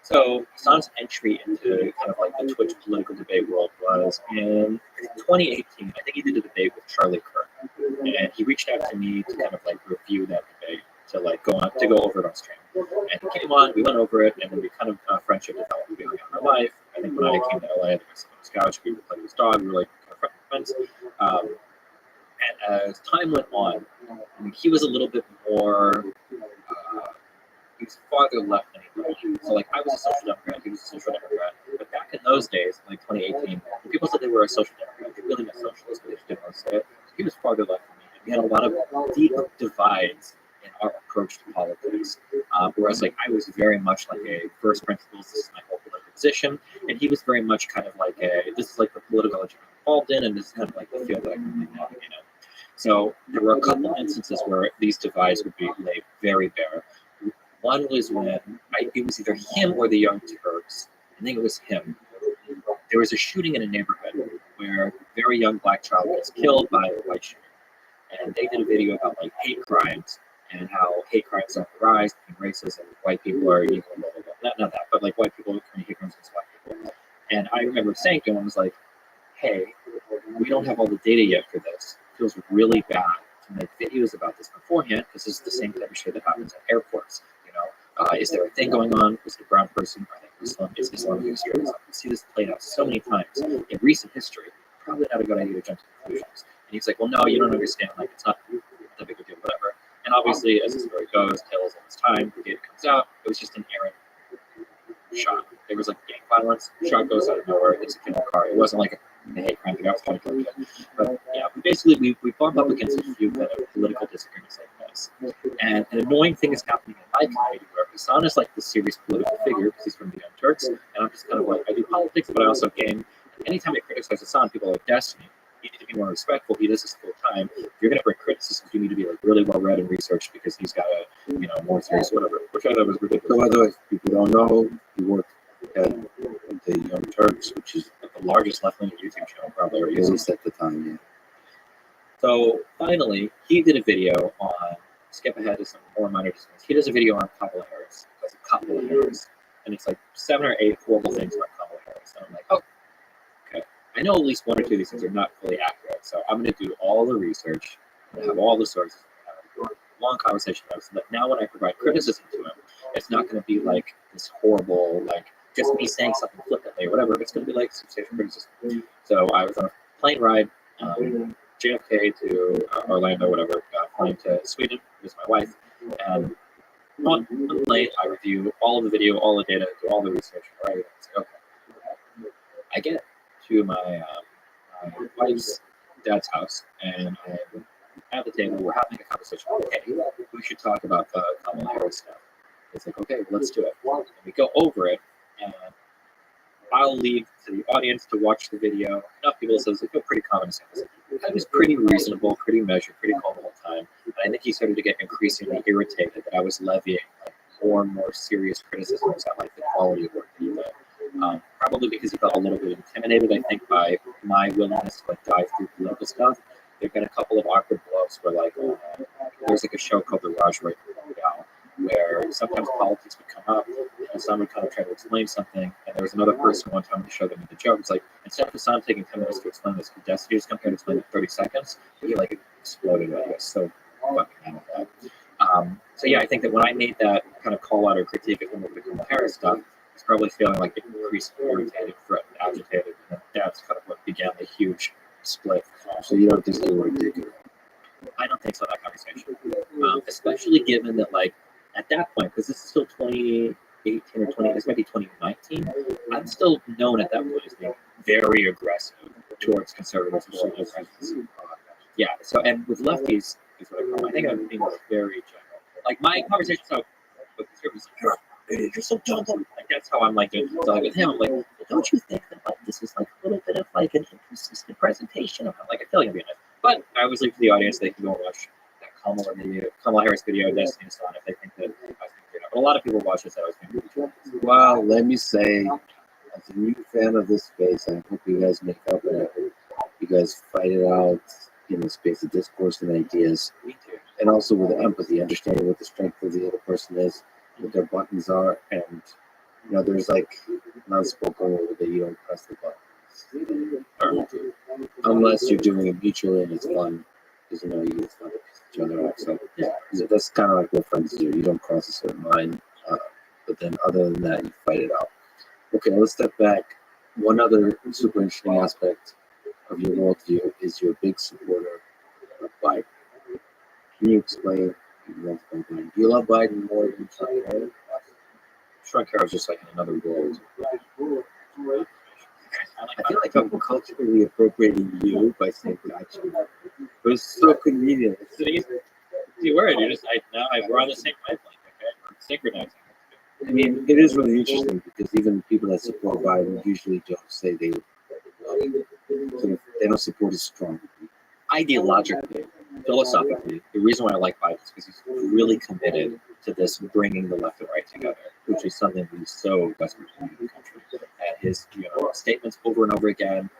So Hassan's entry into kind of like the Twitch political debate world was in 2018. I think he did a debate with Charlie Kirk, and he reached out to me to kind of like review that debate, to like go over it on stream. And he came on, we went over it, and then we kind of friendship developed really on our life. I think when I came to LA, I think I sat on his couch, we would play with his dog, we were like kind of friends. And as time went on, I mean, he was a little bit more. He was farther left than anybody. So like I was a social democrat, he was a social democrat. But back in those days, like 2018, when people said they were a social democrat, they really meant socialist, but they just didn't want to say it. He was farther left than me. We had a lot of deep divides in our approach to politics. Whereas like I was very much like a first principles, this is my whole political position, and he was very much kind of like this is like the political that you're involved in, and this is kind of like the field that I can navigate in. So there were a couple of instances where these divides would be laid very bare. One was when it was either him or the Young Turks. I think it was him. There was a shooting in a neighborhood where a very young black child was killed by a white shooter. And they did a video about like hate crimes and how hate crimes are on the rise and racism. White people are evil, blah, blah, blah. Not that, but like white people commit hate crimes against black people. And I remember saying to him, I was like, hey, we don't have all the data yet for this. It feels really bad to make videos about this beforehand, because this is the same type of shit that happens at airports. Is there a thing going on? Is it a brown person? Are they Muslim? Is Islamic extremism? We see this played out so many times in recent history. Probably not a good idea to jump to conclusions. And he's like, well, no, you don't understand. Like, it's not that big a deal, whatever. And obviously, as the story goes, tales of its time, the data comes out. It was just an errant shot. There was like gang violence. Shot goes out of nowhere. It's a kid in a car. It wasn't like a hate crime. The guy was trying to kill a kid. But yeah, basically, we bump up against a few kind of political disagreements like this. And an annoying thing is happening in my community where Hassan is like the serious political figure because he's from the Young Turks, and I'm just kind of like, I do politics, but I also game. Anytime I criticize Hassan, people are like, Destiny, you need to be more respectful. He does this full time. If you're going to bring criticism, you need to be like really well read and researched because he's got a more serious whatever. Which I thought was ridiculous. So by the way, if people don't know, he worked at the Young Turks, which is the largest left-leaning YouTube channel probably, or at least at the time, yeah. So finally, he did a video on, skip ahead to some more minor details. He does a video on Kamala Harris. He does a couple of Harris. And it's like 7 or 8 horrible things about Kamala Harris. And I'm like, oh, okay. I know at least 1 or 2 of these things are not fully accurate. So I'm going to do all the research and have all the sources. Have a long conversation about it. So that now when I provide criticism to him, it's not going to be like this horrible, like just me saying something flippantly or whatever. It's going to be like substantial criticism. So I was on a plane ride. JFK to Orlando, whatever, flying to Sweden with my wife. And on the plane, I review all of the video, all the data, do all the research, right? And say, okay. I get to my wife's dad's house, and I'm at the table, we're having a conversation. Hey, we should talk about the Kamala Harris stuff. It's like, okay, let's do it. And we go over it, and I'll leave to the audience to watch the video. Enough people says I feel pretty common sense. I was pretty reasonable, pretty measured, pretty calm the whole time. And I think he started to get increasingly irritated that I was levying like more and more serious criticisms at like the quality of work that he did. Probably because he felt a little bit intimidated, I think, by my willingness to like dive through political stuff. There've been a couple of awkward blows where like there's like a show called The Raj Right Now, where sometimes politics would come up and someone would kind of try to explain something, and there was another person one time who showed them the joke. It's like, instead of Hassan taking 10 minutes to explain this, could Destiny just come here and explain it in 30 seconds? He like exploded at us. So fucking mad at that. So yeah, I think that when I made that kind of call out or critique of him with the Kamala Harris stuff, He's probably feeling like increasingly irritated, threatened, agitated, and that's kind of what began the huge split. So you don't think they were addicted? I don't think so, that conversation. Especially given that, like, at that point, because this is still 2018 or 20, this might be 2019, I'm still known at that point as being very aggressive towards conservatives and social democrats. Yeah, so, and with lefties, is what I call them, I think I'm being very general. Like, my conversation with conservatives, like, you're so dumb. Like, that's how I'm like doing. So, like, with him, I'm like, don't you think that, like, this is like a little bit of like an inconsistent presentation? I'm like, I feel like I'm being nice. But I always leave to the audience, they can go and watch that Kamala Harris video, Destiny Son, if they think that I was being great. But a lot of people watch this, I was being great. Well, let me say, as a new fan of this space, I hope you guys make up and I hope you guys fight it out in the space of discourse and ideas. Me too. And also with empathy, understanding what the strength of the other person is, what their buttons are, and there's like an unspoken rule that you don't press the buttons. Unless you're doing it mutually and it's fun, because you get fun with each other out. So that's kind of like what friends do. You don't cross a certain line, but then other than that, you fight it out. Okay, let's step back. One other super interesting aspect of your worldview is you're a big supporter of Biden. Can you explain you love Biden? Do you love Biden more than Trump? Trump is just like in another world. I feel like I'm culturally appropriating you by saying gotcha. But it's so convenient. You were. You're just. We're on the same wavelength. Okay, we're synchronizing. I mean, it is really interesting because even people that support Biden usually don't say they don't support as strong. Ideologically, philosophically, the reason why I like Biden is because he's really committed to this bringing the left and right together, which is something we so desperately need in the country. And his statements over and over again,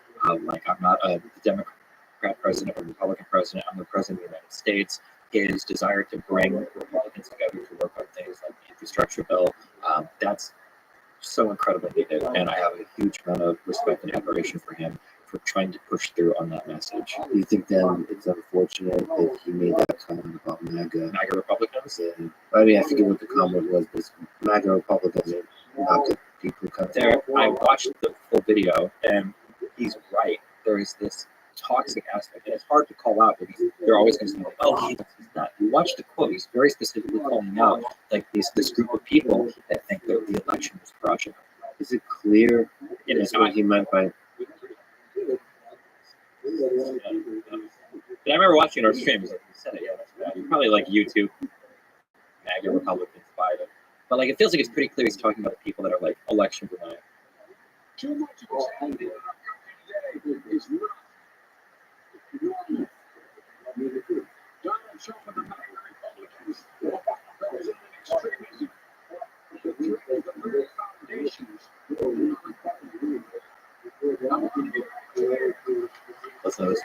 like I'm not a Democrat president or Republican president, I'm the president of the United States. His desire to bring Republicans together to work on things like the infrastructure bill, that's so incredibly needed. And I have a huge amount of respect and admiration for him for trying to push through on that message. Do you think then it's unfortunate that he made that comment about MAGA Republicans? Yeah. I mean, I forget what the comment was, but MAGA Republicans are not good people. I watched the full video, and he's right. There is this toxic aspect, and it's hard to call out because they're always going to say, "Oh, he's not." You watch the quote; he's very specifically calling out like this group of people that think that the election was fraudulent. Is it clear? It is what he meant by. But I remember watching our stream. He said it. Yeah, that's bad. You probably like YouTube, MAGA Republicans, Biden. But like, it feels like it's pretty clear he's talking about the people that are like election denied. Too much of this idea is not normal. Donald Trump and the MAGA Republicans representing extremism. The very foundations of the Let's know this.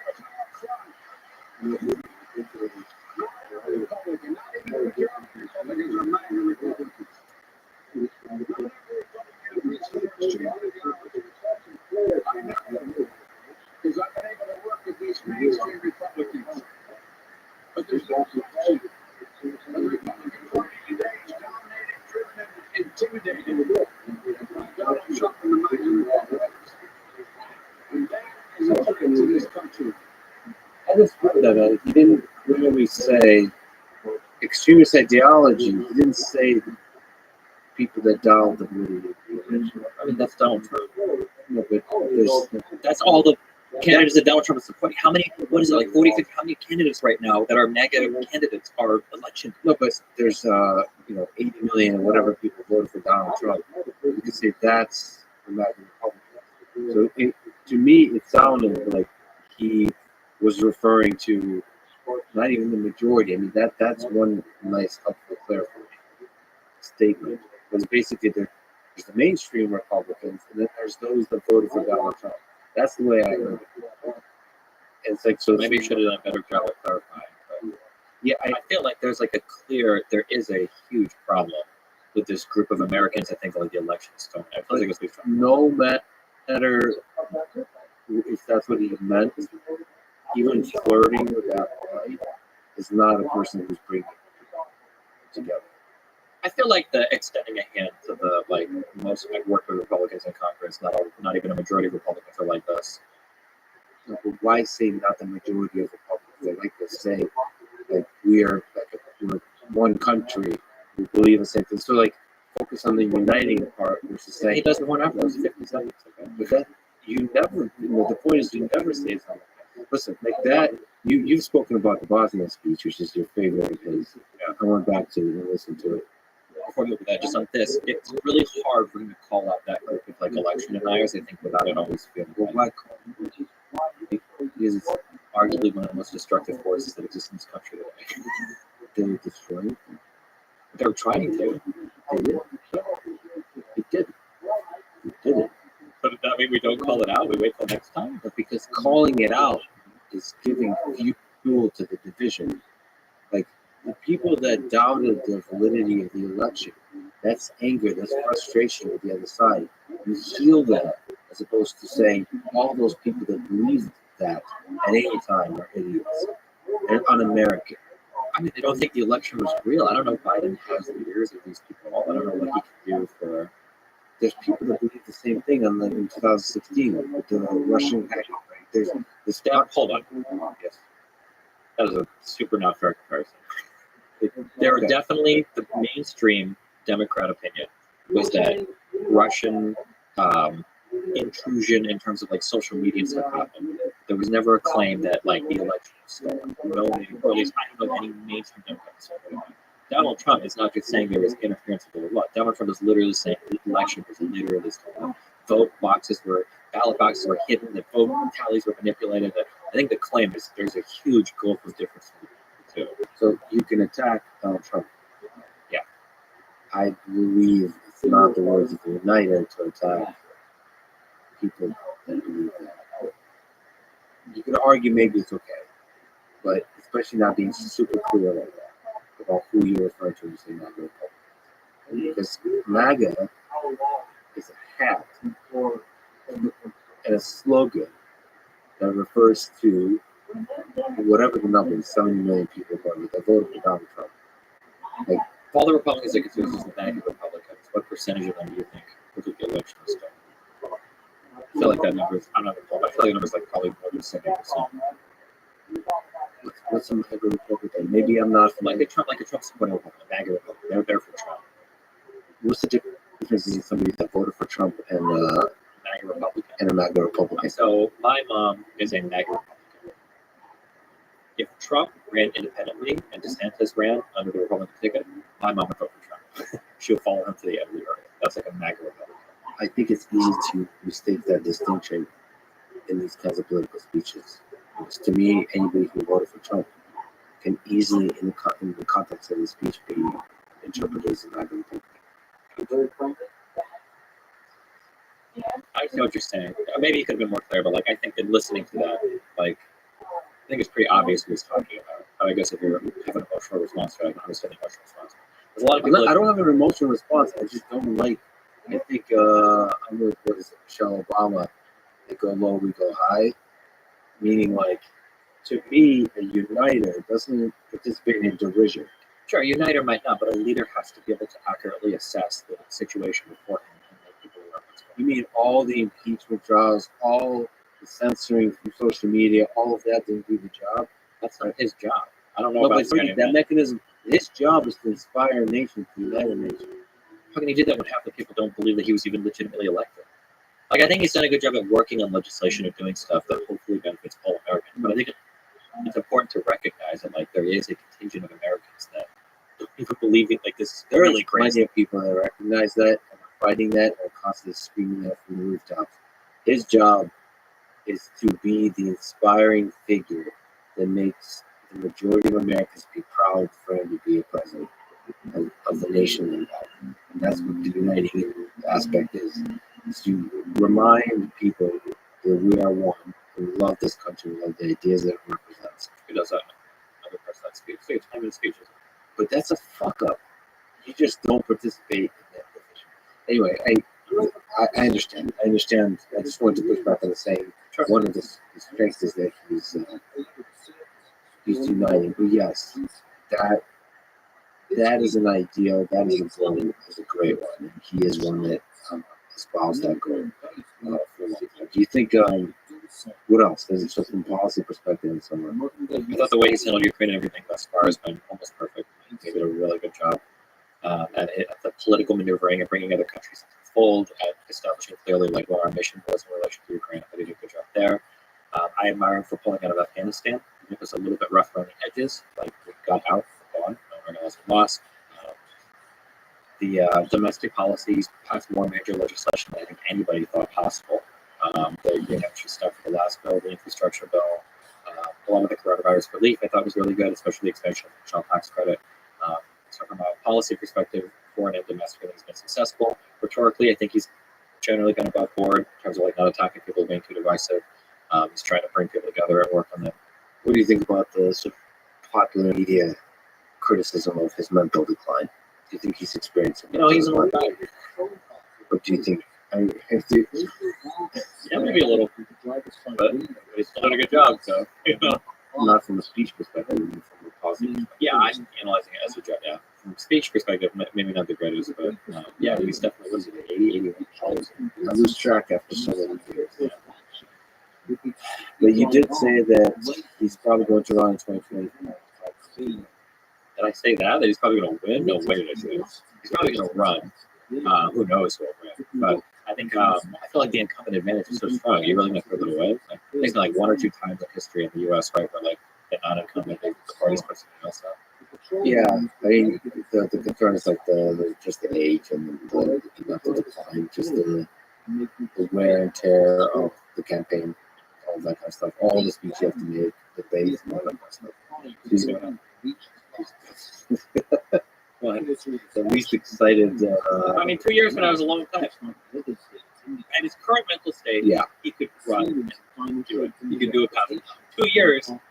Because I've been able to work with these mainstream Republicans. But there's no question. The Republican Party today is dominated, driven, and intimidated by Donald Trump and the MAGA Republicans. And that is a threat to this country. I just heard that he didn't really say extremist ideology. He didn't say people that Donald really. I mean, that's Donald Trump. No, but That's all the candidates that Donald Trump is supporting. How many? What is it like? 40, 50? How many candidates right now that are MAGA candidates are election? No, but there's 80 million or whatever people voted for Donald Trump. You can say that's the MAGA Republican. So to me, it sounded like he was referring to not even the majority. I mean, that's one nice, helpful, clarifying statement. Because basically, there's the mainstream Republicans, and then there's those that voted for Donald Trump. That's the way I heard it. And it's like, so Maybe you should have done a better job of clarifying. But yeah, I feel like there is a huge problem with this group of Americans that think like the election is stolen. I feel like it's Trump. no matter if that's what he meant, even flirting with that line is not a person who's bringing it together. I feel like the extending a hand to the like most like working Republicans in Congress, not even a majority of Republicans are like this. No, but why say not the majority of Republicans? They like to say like we're one country. We believe in the same thing. So like focus on the uniting part versus He saying does one after. It was 50 seconds. Okay. but that you never. The point is you never say something. Listen, like that. You've spoken about the Bosnia speech, which is your favorite of his. I went back to it and listened to it. Before we move to that, just on this, it's really hard for him to call out that group of like election deniers. I think without it always feeling Well, why call because it's arguably one of the most destructive forces that exists in this country today. they were destroyed? They're trying to. They did. It did. It did it. But does that mean we don't call it out? We wait till next time? But because calling it out is giving fuel to the division. Like the people that doubted the validity of the election, that's anger, that's frustration with the other side. You heal that as opposed to saying all those people that believe that at any time are idiots and un-American. I mean, they don't think the election was real. I don't know if Biden has the ears of these people all. I don't know what he can do for. There's people that believe the same thing in 2016 with the Russian hacking. Right? There's this. Hold on. Yes. That is a super not fair comparison. There are definitely the mainstream Democrat opinion was that Russian intrusion in terms of like social media and stuff happened. There was never a claim that like the election was stolen. No, or at least I don't know any mainstream Democrats. Donald Trump is not just saying there was interference with the law. Donald Trump is literally saying the election was literally stolen. Ballot boxes were hidden, that vote tallies were manipulated. I think the claim is there's a huge gulf of difference between the two. So you can attack Donald Trump. Yeah. I believe it's not the words of the United to attack people that believe that. You can argue maybe it's okay, but especially not being super clear like that about who you're referring to when you say MAGA Republicans. Because MAGA is a hat and a slogan that refers to whatever the number is, 70 million people that voted for Donald Trump. Like, of all the Republicans that consider themselves the MAGA Republicans, what percentage of them do you think would the election was stolen? I feel like that number is, I'm not involved. I feel like the number is like probably more than 70%. what's a MAGA Republican? Maybe I'm not Like a Trump supporting Republican, MAGA Republican. They're there for Trump. What's the difference between somebody that voted for Trump and MAGA Republican. a MAGA Republican? So my mom is a MAGA Republican. If Trump ran independently and DeSantis ran under the Republican ticket, my mom would vote for Trump. She'll follow him to the end of the earth. That's like a MAGA Republican. I think it's easy to mistake that distinction in these kinds of political speeches. Because to me, anybody who voted for Trump can easily, in the context of the speech, be interpreted as a MAGA Republican. I see what you're saying. Maybe it could have been more clear, but like I think that listening to that, like I think it's pretty obvious what he's talking about. But I guess if you have an emotional response to it, I can understand the emotional response. There's a lot of people. I don't have an emotional response. I just don't like. I think I'm with what is it, Michelle Obama. They go low, we go high. Meaning, like, to me, a uniter doesn't participate in derision. Sure, a uniter might not, but a leader has to be able to accurately assess the situation beforehand and make people aware of what's going on. You mean all the impeachment trials, all the censoring from social media, all of that didn't do the job? That's not his job. I don't know No, about but that mechanism. His job is to inspire a nation to unite a nation. How can he do that when half the people don't believe that he was even legitimately elected? Like, I think he's done a good job at working on legislation and doing stuff that hopefully benefits all Americans. But I think it's important to recognize that, like, there is a contingent of Americans that don't even believe it. Like, this is really crazy. Plenty of people that recognize that and are fighting that and are constantly screaming that from the rooftops. His job is to be the inspiring figure that makes the majority of Americans be proud for him to be a president of the nation. And that's what the uniting aspect is to remind people that we are one, we love this country, we love the ideas that it represents. He does that. Another person that speaks. So it's 10-minute speeches. But that's a fuck up. You just don't participate in that division. Anyway, I understand. I just wanted to push back on the saying one of his strengths is that he's uniting. But yes, that that is an ideal. That is a goal. Is a great one. He is one that espoused that goal. For a long time. Do you think? What else? So from policy perspective and so on. I thought the way he's handled Ukraine and everything thus far has been almost perfect. He did a really good job at the political maneuvering and bringing other countries into the fold, at establishing clearly like what our mission was in relation to Ukraine. I thought he did a good job there. I admire him for pulling out of Afghanistan. It was a little bit rough around the edges, like we got out, gone, organized a loss. The domestic policies passed more major legislation than I think anybody thought possible. The New Hampshire stuff for the last bill, the infrastructure bill, a lot of the coronavirus relief I thought was really good, especially the extension of the child tax credit. So from a policy perspective, foreign and domestic, I think he's been successful. Rhetorically, I think he's generally been above board in terms of like not attacking people being too divisive. He's trying to bring people together and work on them. What do you think about the sort of popular media criticism of his mental decline? Do you think he's experiencing? He's an old guy. What do you think? Yeah, maybe a little, but he's still done a good job. So not from a speech perspective, from a positive. Yeah, I'm analyzing it as a judge. Yeah, from a speech perspective, maybe not the greatest, but yeah, he's definitely was 81 pounds. I lose track after so many years. Yeah. But you did say that he's probably going to run in 2020. Did I say that he's probably going to win? No way did I say that. He's probably going to run. Who knows who will win? But I think I feel like the incumbent advantage is so strong. You're really going to throw it away. Like, I think it's been like one or two times in history in the U.S. right where like the non-incumbent the parties put something else up. Yeah, I mean the concern is like the just the age and not the decline, just the wear and tear of the campaign, all that kind of stuff, all the speech you have to make, the debates, and all that kind of stuff. Well, the least excited. I mean, 2 years from now is a long time. At his current mental state, Yeah, he could run and do it. He could do it past 2 years. And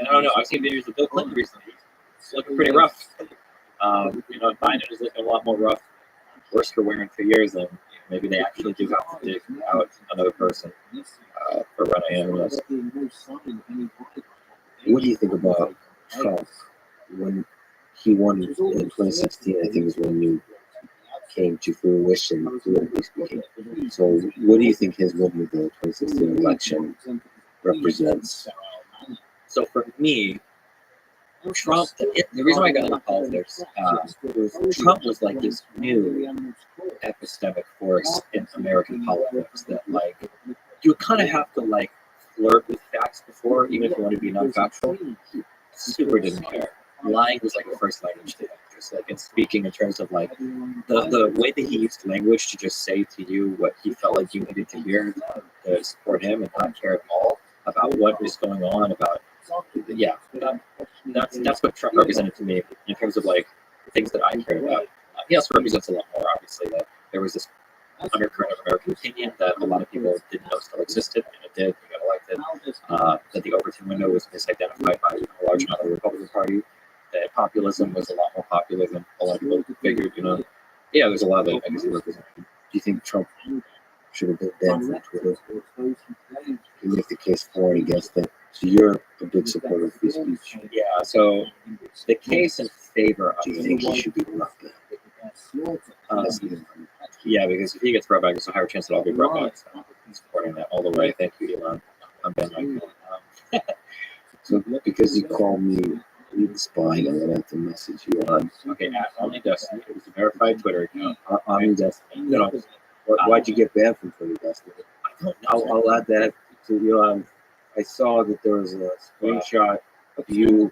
I don't know. I've seen videos of Bill Clinton recently. It's looking pretty rough. Biden is looking a lot more rough, worse for wearing 2 years. And maybe they actually do have to dig out another person for running analysts. what do you think about Trump when he won in 2016? I think is when you came to fruition, politically speaking. So, what do you think his win with the 2016 election represents? So for me, Trump, the reason why I got into politics was Trump was like this new epistemic force in American politics that like you kind of have to like flirt with facts before, even if you want to be non-factual. Super didn't care. Lying was like the first language to him, just like in speaking in terms of like the way that he used language to just say to you what he felt like you needed to hear to support him and not care at all about what is going on about. Yeah, that's what Trump represented to me in terms of like things that I cared about. He also represents a lot more, obviously. That there was this undercurrent of American opinion that a lot of people didn't know still existed, and it did. He got elected. That the Overton window was misidentified by a large amount of the Republican Party. That populism was a lot more popular than a lot of people figured. Yeah, there's a lot of that I guess he represented. Do you think Trump should have been banned from Twitter? You make the case for and against it. So you're a big supporter of free speech. Yeah, so the case in favor of Do you think he should be brought back? yeah, because if he gets brought back, there's a higher chance that I'll be brought back. So I'm supporting that all the way. Thank you, Elon. I'm Ben. So because you called me spying, I'm gonna have to message you on. Okay, at Omni Destiny. It was a verified Twitter account. Omni Destiny. Why'd you get banned from Twitter, Destiny? I don't know. I'll add that to you. I saw that there was a screenshot of you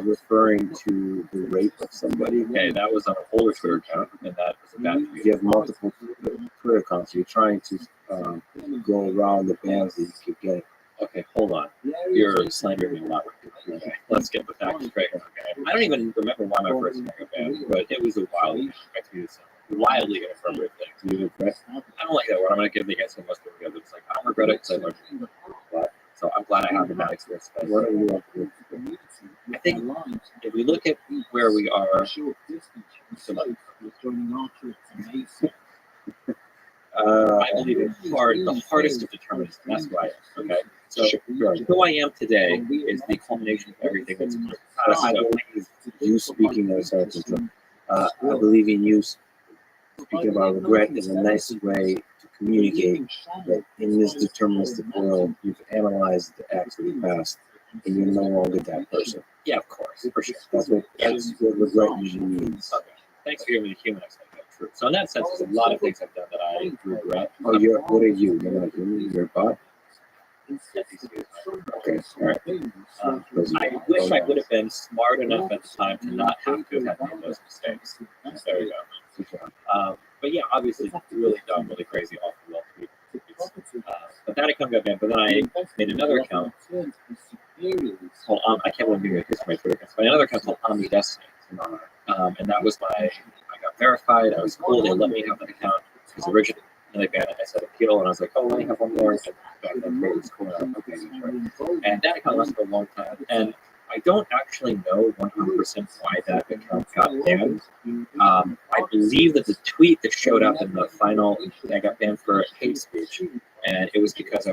referring to the rape of somebody. Okay, that was on an older Twitter account, and that was a bad tweet. You have multiple Twitter accounts. You're trying to go around the bans that you keep getting. Okay, hold on. You're slandering me a lot. Okay, let's get the facts straight. Okay. I don't even remember why my first account got banned, but it was a wild account. I tweeted some wildly inappropriate things. Do you regret? I don't like that word. I'm going to give the answer most people go. It's like, I don't regret it because I learned a lot. So I'm glad I have the bad experience. But What are you up to? I think if we look at where we are, so like, I believe it's the hardest of determinants, and that's who I am. Okay, so who I am today is the culmination of everything that's past. So you speaking of sorry to interrupt. I believe in you speaking about regret is a nice way to communicate that in this deterministic world, you've analyzed the acts of the past and you're no longer that person. Yeah, of course, for sure. That's what regret usually means. Okay. Thanks for giving me the human aspect of truth. So in that sense, there's a lot of things I've done that I regret. Oh, what are you? You're not human? You're a bot? Okay, all right. I wish I would have been smart enough at the time to not have to have made those mistakes. There you go. But yeah, obviously, really dumb, really crazy, off the wall tweets. But that account got banned. But then I made another account called I can't remember the history of my Twitter account. But another account called Omni Destiny, and that was I got verified. I was cool. They let me have that account because originally they banned it. I said appeal, and I was like, oh, let me have one more. And back then, it was cool. Okay, sure. And that account lasted for a long time. And I don't actually know 100% why that account got banned. I believe that the tweet that showed up in the final that I got banned for hate speech, and it was because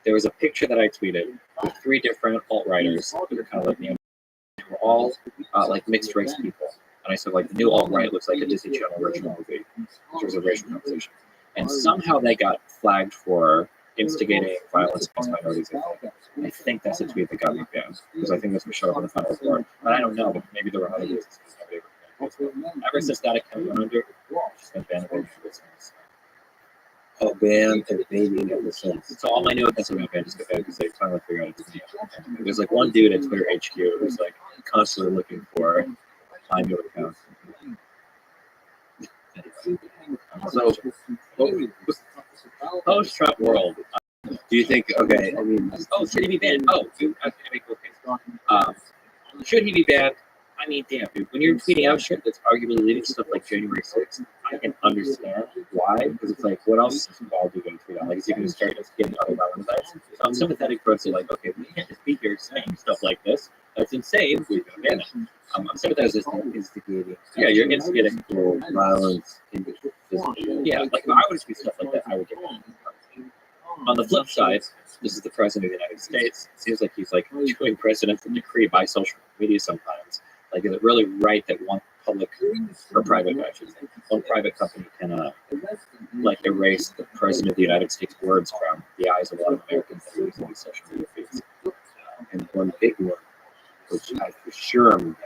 there was a picture that I tweeted with 3 different alt-writers that were kind of like me. They were all like mixed race people. And I said, like, the new alt-right looks like a Disney Channel original movie, which was a racial conversation. And somehow they got flagged for instigating violence against minorities. I think that's the tweet that got me banned, because I think that's what showed up in the final report. But I don't know, but maybe there were other reasons. Ever since that account went under, I've just been banned away from business. Oh, banned and maybe ever since. So all my new accounts are banned just because they finally figured out it's me. There's like one dude at Twitter HQ who's like constantly looking for my new account. So, Post-Trump world. do you think, okay, I mean, Oh, should he be banned? Oh, dude, I can make okay. Should he be banned? I mean, damn, dude. When you're tweeting out shit that's arguably leading stuff like January 6th, I can understand why. Because it's like, what else is Paul going to tweet out? Like, is he going to start getting other violent events? So I'm sympathetic towards it, like, okay, we can't just be here saying stuff like this. That's insane. We're going to ban it. I'm sympathetic to instigating. Yeah, you're instigating. Violence. Yeah, like if I would tweet stuff like that, I would get banned. On the flip side, this is the president of the United States. It seems like he's like doing presidential decree by social media sometimes. Like, is it really right that one public or private, I should say, one private company can like erase the president of the United States words from the eyes of a lot of Americans that are using these social media feeds? And one big one, which I for sure am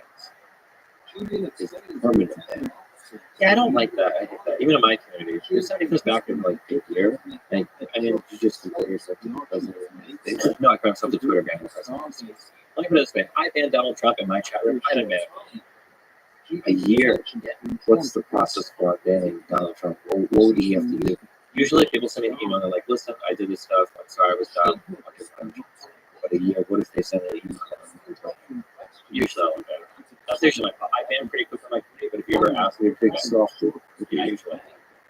against, is permanent ban. Yeah, I don't like that. I hate that. Even in my community, if somebody comes back in like a year, and I mean, you just compare yourself to the president of the United States. No, I compare myself to Twitter banning the president of the United States. Let me put it this way: I banned Donald Trump in my chat room. I didn't ban him. A year? What's the process for banning Donald Trump? What would he have to do? Usually, people send me an email. They're like, "Listen, I did this stuff. I'm sorry, I was dumb." Okay, fine. But a year, what if they send an email? Usually, I won't ban him. That's usually my fault. I ban pretty quick on my community, but if you ever ask me, You're a big software. yeah, usually.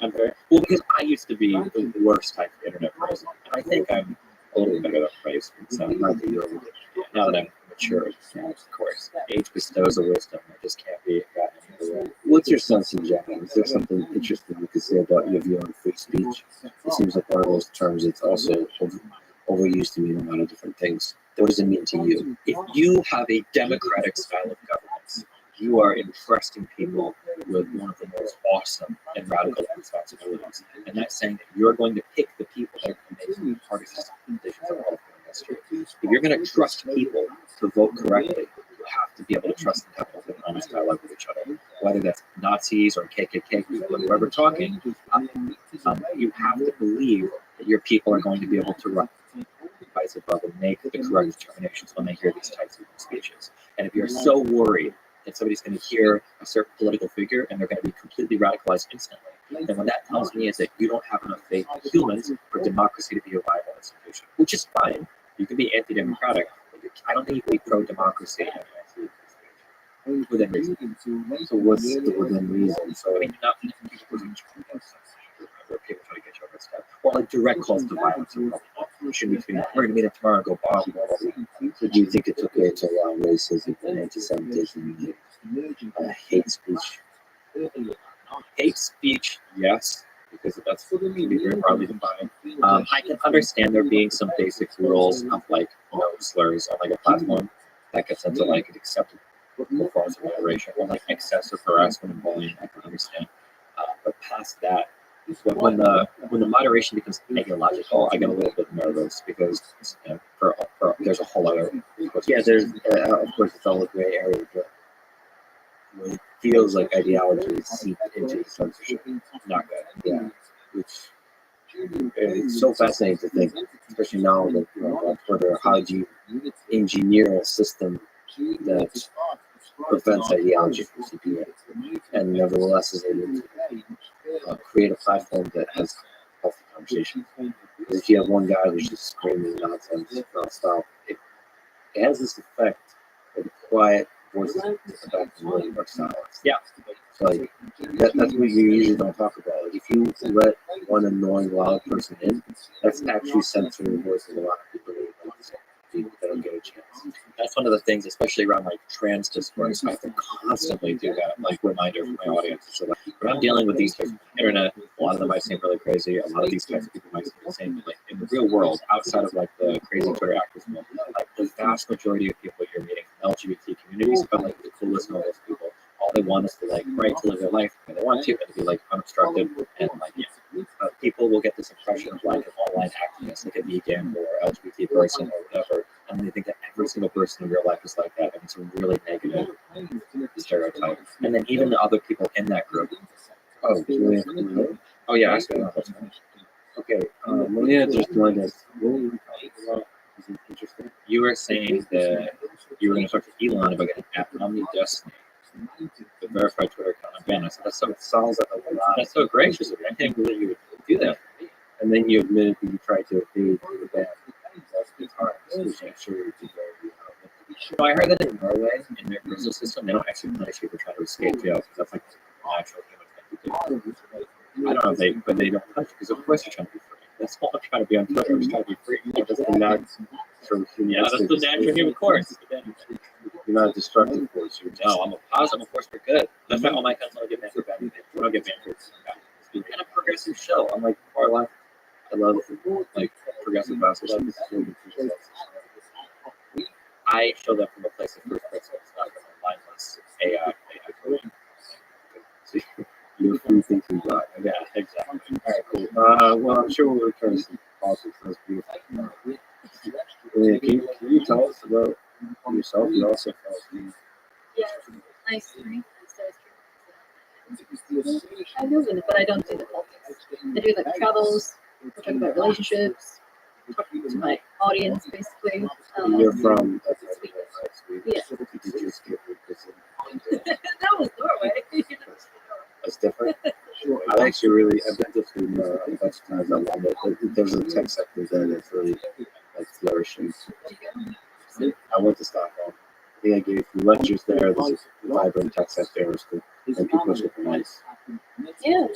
I'm very well because I used to be the worst type of internet person, and I think I'm a little bit better than I used to be. So Not that you're over there. now that I'm mature, of course, age bestows a wisdom that just can't be gotten any other way. What's your sense in general? Is there something interesting you could say about your view on free speech? It seems like one of those terms that's also overused to mean a lot of different things. What does it mean to you? If you have a democratic style of governance, you are entrusting people with one of the most awesome and radical responsibilities. And that's saying that you're going to pick the people that are going to make party decisions that are all history. If you're going to trust people to vote correctly, you have to be able to trust them to have an honest dialogue with each other. Whether that's Nazis or KKK people or whoever talking, you have to believe that your people are going to be able to rise above and make the correct determinations when they hear these types of speeches. And if you're so worried that somebody's going to hear a certain political figure and they're going to be completely radicalized instantly, then what that tells me is that you don't have enough faith in humans for democracy to be a viable institution, which is fine. You can be anti-democratic, but I don't think you can be pro-democracy and anti-democracy within reason. So what's the within reason? So I mean, not where people try to get you over stuff, or like direct calls to violence. Should we we're going to meet up tomorrow and go blah, blah, blah, blah. So do you think it's okay to allow racism and anti-Semitism and hate speech? Hate speech, yes, because that's to be very broadly defined. I can understand there being some basic rules of like no slurs on like a platform that gets into like an accepted false moderation or like excessive harassment and bullying. I can understand, but past that, when the moderation becomes ideological, I get a little bit nervous because there's a whole other. Yeah, there's of course it's all a gray area, but when it feels like ideology is seeped into the censorship, Not good. yeah, which it's so fascinating to think, especially now that about Twitter, how do you engineer a system that prevents ideology from seeping in, and nevertheless is able to create a platform that has healthy conversation. Because if you have one guy who's just screaming nonsense nonstop, it has this effect of the quiet voices at the back of the room are silenced. Yeah. It's like that's what you usually don't talk about. Like if you let one annoying loud person in, that's actually censoring the voice of a lot of people that don't want to say, people that don't get a chance. That's one of the things, especially around like trans discourse. I have to constantly do that, like reminder for my audience. So like when I'm dealing with these types of internet, a lot of them might seem really crazy. A lot of these types of people might seem the same. But like in the real world, outside of like the crazy Twitter activism, like the vast majority of people you're meeting from LGBT communities are like the coolest, noblest people. All they want is to like to live their life the way they want to and to be like unobstructed and like people will get this impression of like an online activist, like a vegan or LGBT person or whatever, and they think that every single person in real life is like that, and it's a really negative stereotype. And then even the other people in that group. Oh, Julian. Oh yeah, I see. Okay, Malia just joined us. What were we talking about? Is it interesting? You were saying that you were going to talk to Elon about getting at Omnidestiny, the verified Twitter account on ban. I said, that's so Sounds like a lot. that's so gracious of you. I can't believe you would do that. And then you admitted that you tried to evade the ban. That's the time, which I'm sure you did very So I heard that in Norway, in their prison system, they don't actually punish people trying to escape jail because that's like a natural human thing to do. I don't know if they don't punish because of course you're trying to be free. That's all I'm trying to be on Twitter. I'm just trying to be free. That's the not sort of Yeah, that's the natural human course. You're not a destructive force. You're No, I'm a positive force for good. That's why all my accounts don't get banned for bad things. I don't get banned for bad things. It's kind of progressive show. I'm like far left. I love like progressive basketball. I show that from a place of first principles, not from a mindless AI coding. So you're a free thinking guy. Yeah, exactly. All right, cool. Well, I'm sure we'll return to some politics. That's beautiful. Can you tell us about yourself? You also tell us. Yes, nice to meet you. I know it, but I don't do the politics. I do like travels, I talk about relationships, talk to my audience basically. You're from Sweden. Yeah. Did you just get That was Norway. That's different. I've been to Sweden a bunch of times. I love it. There's a tech sector there that's really like flourishing. I went to Stockholm. I think I gave a few lectures there. There's a vibrant tech sector. It was cool. And people are super nice. Yeah,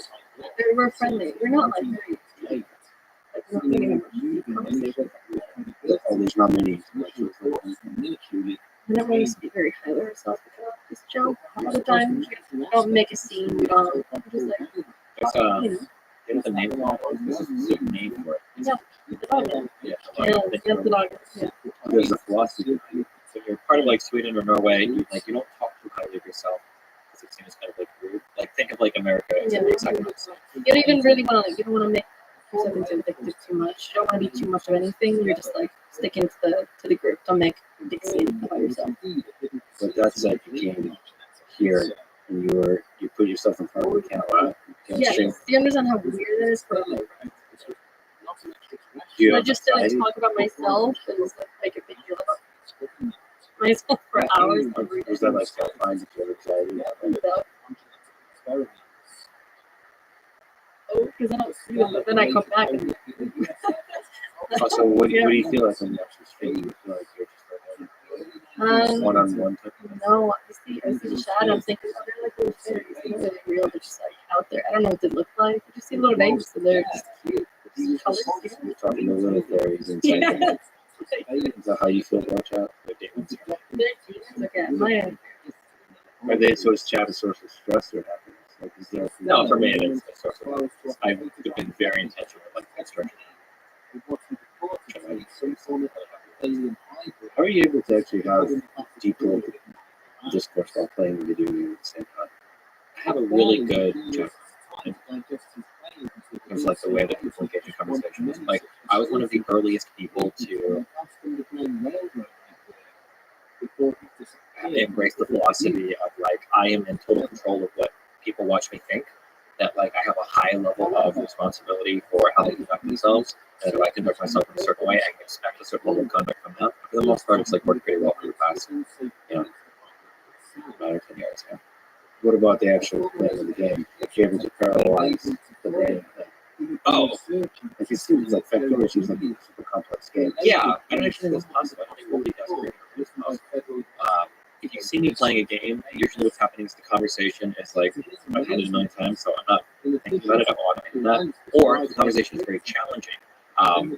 we're friendly. We're not like very not really conversation. Oh, there's not many. We don't really speak very highly of ourselves. Just chill all the time. We don't make a scene. We don't just like There's a name for it. There's a specific name for it. yeah, the dog. Yeah, Yeah, the dog. Yeah. There's a philosophy. So you're part of like Sweden or Norway. You don't talk too highly of yourself because it seems kind of like rude. Like think of like America as the exact opposite. You don't even really want to like. You don't want to make yourself into addicted too much. You don't want to be too much of anything. You're just like sticking to the group. Don't make a big scene about yourself. But that said, you came here and you put yourself in front of the camera. Yeah, do you understand how weird it is for like? You I just didn't talk about myself and just like make a big deal about myself for hours every day. Was that like satisfying to your anxiety? Oh, because I don't see them, but then I come back and So what do you feel like when you actually stream? You feel like you're just like one-on-one type of thing? no, I see the chat. I'm thinking, oh, they're like little fairies. They're not really real. They're just like out there. I don't know what they look like. I just see little babies, so they're just cute. These colors. You're talking to little fairies inside. Yeah. Is that how you feel about chat? They're demons. Okay, my Are they so is chat a source of stress or happiness? Like, is there No, for me it is a source of I've been very intentional with like construction. how are you able to actually have deep political discourse while playing the video game at the same time. I have a really good general of like the way that people engage in conversations. Like I was one of the earliest people to embrace the philosophy of like I am in total control of what people watch me think. That like I have a high level of responsibility for how they conduct themselves, and if I conduct myself in a certain way, I can expect a certain level of conduct from them. For the most part, it's like worked pretty well for the past, about 10 years. Yeah. What about the actual playing of the game? If you're able to parallelize the brain, Oh, like it seems like Factorio seems like a super complex game. yeah, I don't actually think that's possible. I don't think nobody does agree with this. If you see me playing a game, usually what's happening is the conversation is like, I've had it a million times, so I'm not thinking about it, I want to that. Or if the conversation is very challenging,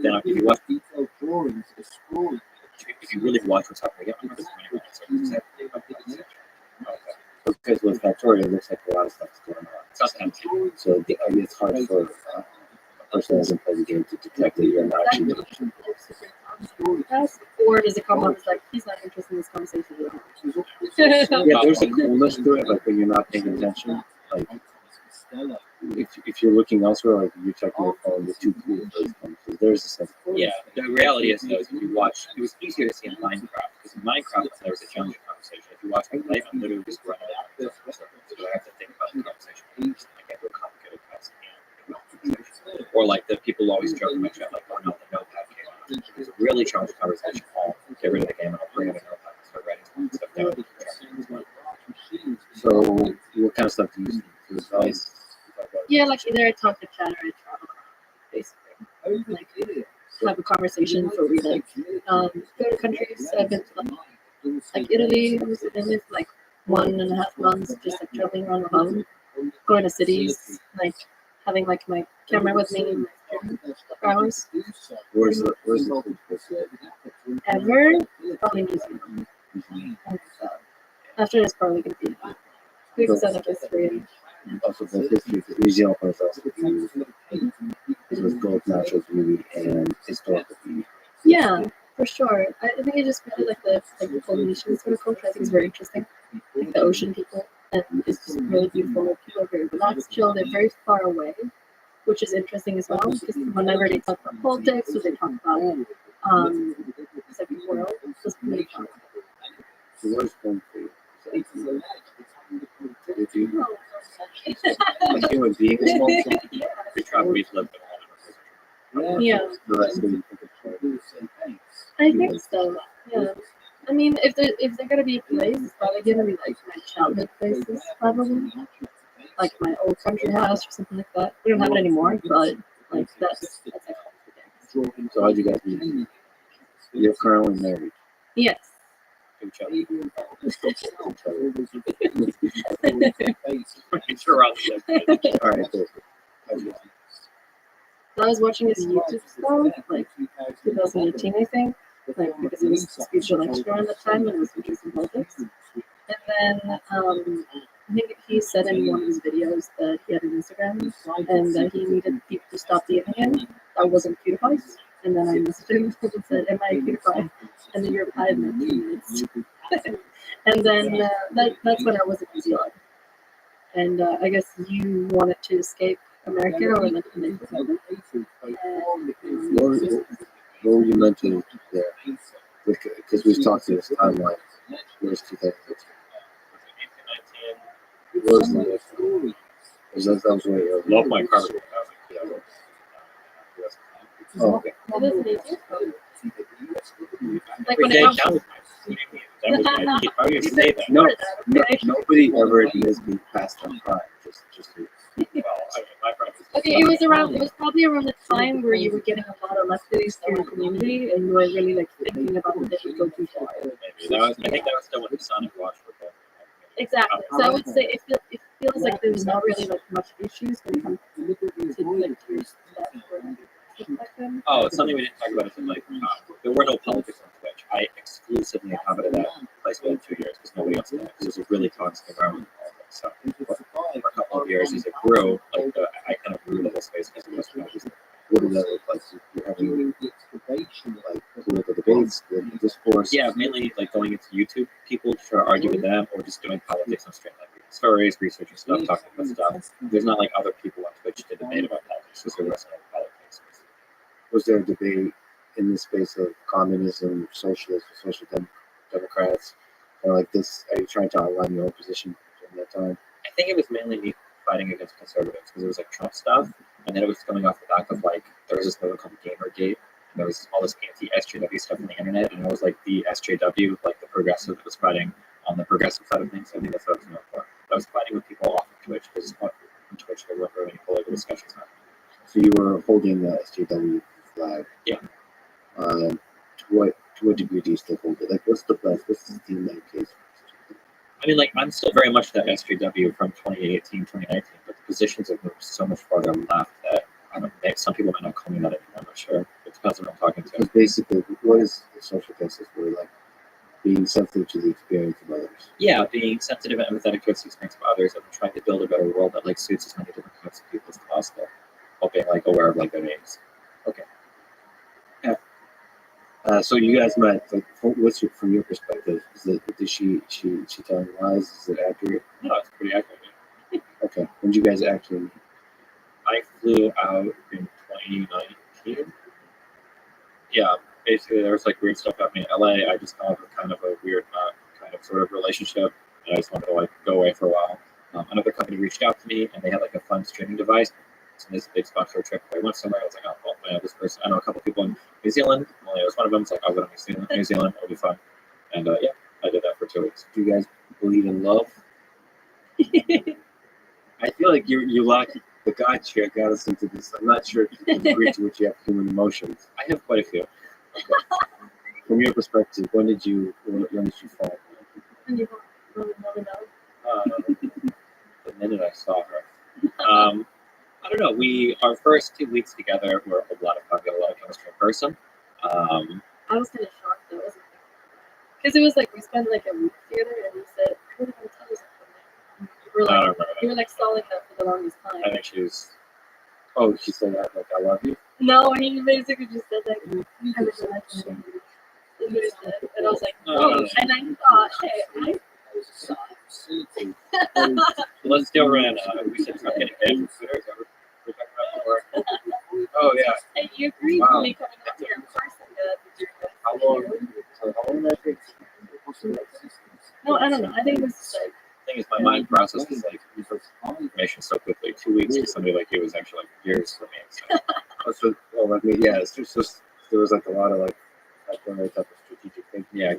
then if you watch, if you really watch what's happening, I'm not just Because with Factorio, it looks like a lot of stuff is going on. it's not empty. So it's hard for a person who hasn't played the game to detect that you're not actually. Or does it come off as like he's not interested in this conversation at all? Yeah, there's a coolness to it, like when you're not paying attention. Like if you're looking elsewhere, like you're checking your phone, you're too cool for this conversation. There's a sense. Yeah, the reality is though, if you watch, it was easier to see in Minecraft because in Minecraft there was a challenging conversation. If you watch me play, I'm literally just running around. So I have to think about the conversation. I get real complicated as or like the people always joke in my chat, like, oh no, the notepad came out. It's a really challenging conversation. I'll get rid of the game and I'll bring out a notepad and start writing stuff down. So what kind of stuff do you use? Advice? Yeah, like either I talk to chat or I travel around, basically. Like have a conversation for we like go to countries. I've been to like Italy, I was in Italy for like 1.5 months, just like traveling around the home, going to cities, like having like my camera with me for hours. Where's the Ever probably New Zealand. And, after this, probably gonna be quick setup history. also the history of New Zealand was also beautiful. It was both natural beauty and historical beauty. Yeah, for sure. I think I just really like the Polynesian sort of culture. I think it's very interesting. Like the ocean people, and it's just really beautiful. People are very relaxed, chill. They're very far away, which is interesting as well. Because whenever they talk about politics or they talk about second world, it's just really fun. So where's home for you? If you a human being is home, We travel, we've lived in Yeah, the rest of you think it's home. I think so. Yeah. I mean, if they're gonna be a place, it's probably gonna be like my childhood places, probably. Like my old country house or something like that. We don't have it anymore, but like that's like home. So how'd you guys meet? You're currently married. Yes. to each other. All right, cool. How'd you guys meet? So I was watching his YouTube stuff, like 2018, I think, like because he was a speech lecturer at the time and was interested in politics. And then I think he said in one of his videos that he had an Instagram and that he needed people to stop DMing him. That wasn't PewDiePie. And then I messaged him and said, "Am I PewDiePie?" And then he replied in 2 minutes. And then that's when I was a dealer. And I guess you wanted to escape America or like What were you meant to there? Because we've talked to this timeline. Where's 2015? What was the next? That was where you Love my car. Oh, okay. That doesn't easy. Like Every when day it comes down with my how do you say that? No, nobody ever admits being passed on crime. Just Well, my preference is Okay, it was probably around the time where you were getting a lot of lefties to your community and you were really like thinking about what they should go too far. maybe I think that was still when the Sonic Watch were both. Exactly. So I would say it feels like there's not really like much issues when it comes to like your stuff back then. Oh, it's something we didn't talk about. Is like there were no politics on Twitch. I exclusively inhabited that place within 2 years because nobody else did it. Because it was a really toxic environment. So for a couple of years, as it grew, like I kind of grew the whole space because it was what did that look like? You're having like political debates. Did discourse. Yeah, mainly like going into YouTube people to try to argue with them, or just doing politics on straight like stories, researching stuff, talking about stuff. There's not like other people on Twitch to debate about politics, because there wasn't any politics. Was there a debate in the space of communism, socialism, democrats, or like this? Are you trying to outline your own position during that time? I think it was mainly me fighting against conservatives because it was like Trump stuff, and then it was coming off the back of like there was this movie called Gamergate, and there was all this anti-SJW stuff on the internet, and I was like the SJW, like the progressive that was fighting on the progressive side of things. So I think that's what I was known for. I was fighting with people off of Twitch because on Twitch there weren't really any political discussions happening. So you were holding the SJW flag. Yeah. To what degree do you still hold it? Like, what's the best? What's the theme that case? I mean, like, I'm still very much that SJW from 2018, 2019, but the positions have moved so much farther left that I don't think some people might not call me that anymore. I'm not sure. It depends on who I'm talking to. Because basically, what is the social justice for? Like, being sensitive to the experience of others. Yeah, being sensitive and empathetic towards the experience of others and trying to build a better world that like suits as many different types of people as possible, while being like aware of like their needs. Okay. Yeah. So you guys met. Like, what's your, from your perspective? Is it, did she telling lies? Is it accurate? No, it's pretty accurate. Okay. When did you guys actually meet? I flew out in 2019. Yeah, basically there was like weird stuff happening in LA. I just found kind of a weird, kind of sort of relationship, and I just wanted to like go away for a while. Another company reached out to me, and they had like a fun streaming device. So this big sponsor trip. I went somewhere. I was like, oh, well, I know this person. I know a couple people in New Zealand. Well, I was one of them. It's like, I'll go to New Zealand. It'll be fun. And yeah, I did that for 2 weeks. Do you guys believe in love? I feel like you're lucky. The God chair got us into this. I'm not sure if you can agree to what you have human emotions. I have quite a few. From your perspective, when did you fall? And you don't really know. The minute I saw her. I don't know. Our first 2 weeks together were a lot of fun. We had a lot of chemistry in person. I was kind of shocked though, because it was like we spent like a week together, and you said, "I'm going to tell you something." You were I don't like, remember you that. were like stalling that for the longest time. I think she was. Oh, she said that, like, I love you? No, he basically just said like, "I really like you." That's what he said. And I was like, "Oh," and I thought, "Hey, Let's still run. We said Trump getting banned from Twitter. Is that what we're talking about before? Oh yeah. Hey, you agreed Wow. to me coming up here in person." How long did that take? No, I don't know. I think it was just like, The thing is, my mind processes like information so quickly. 2 weeks for somebody like you is actually like years for me. So. Yeah, it's just there was like a lot of like type of strategic thinking. Yeah.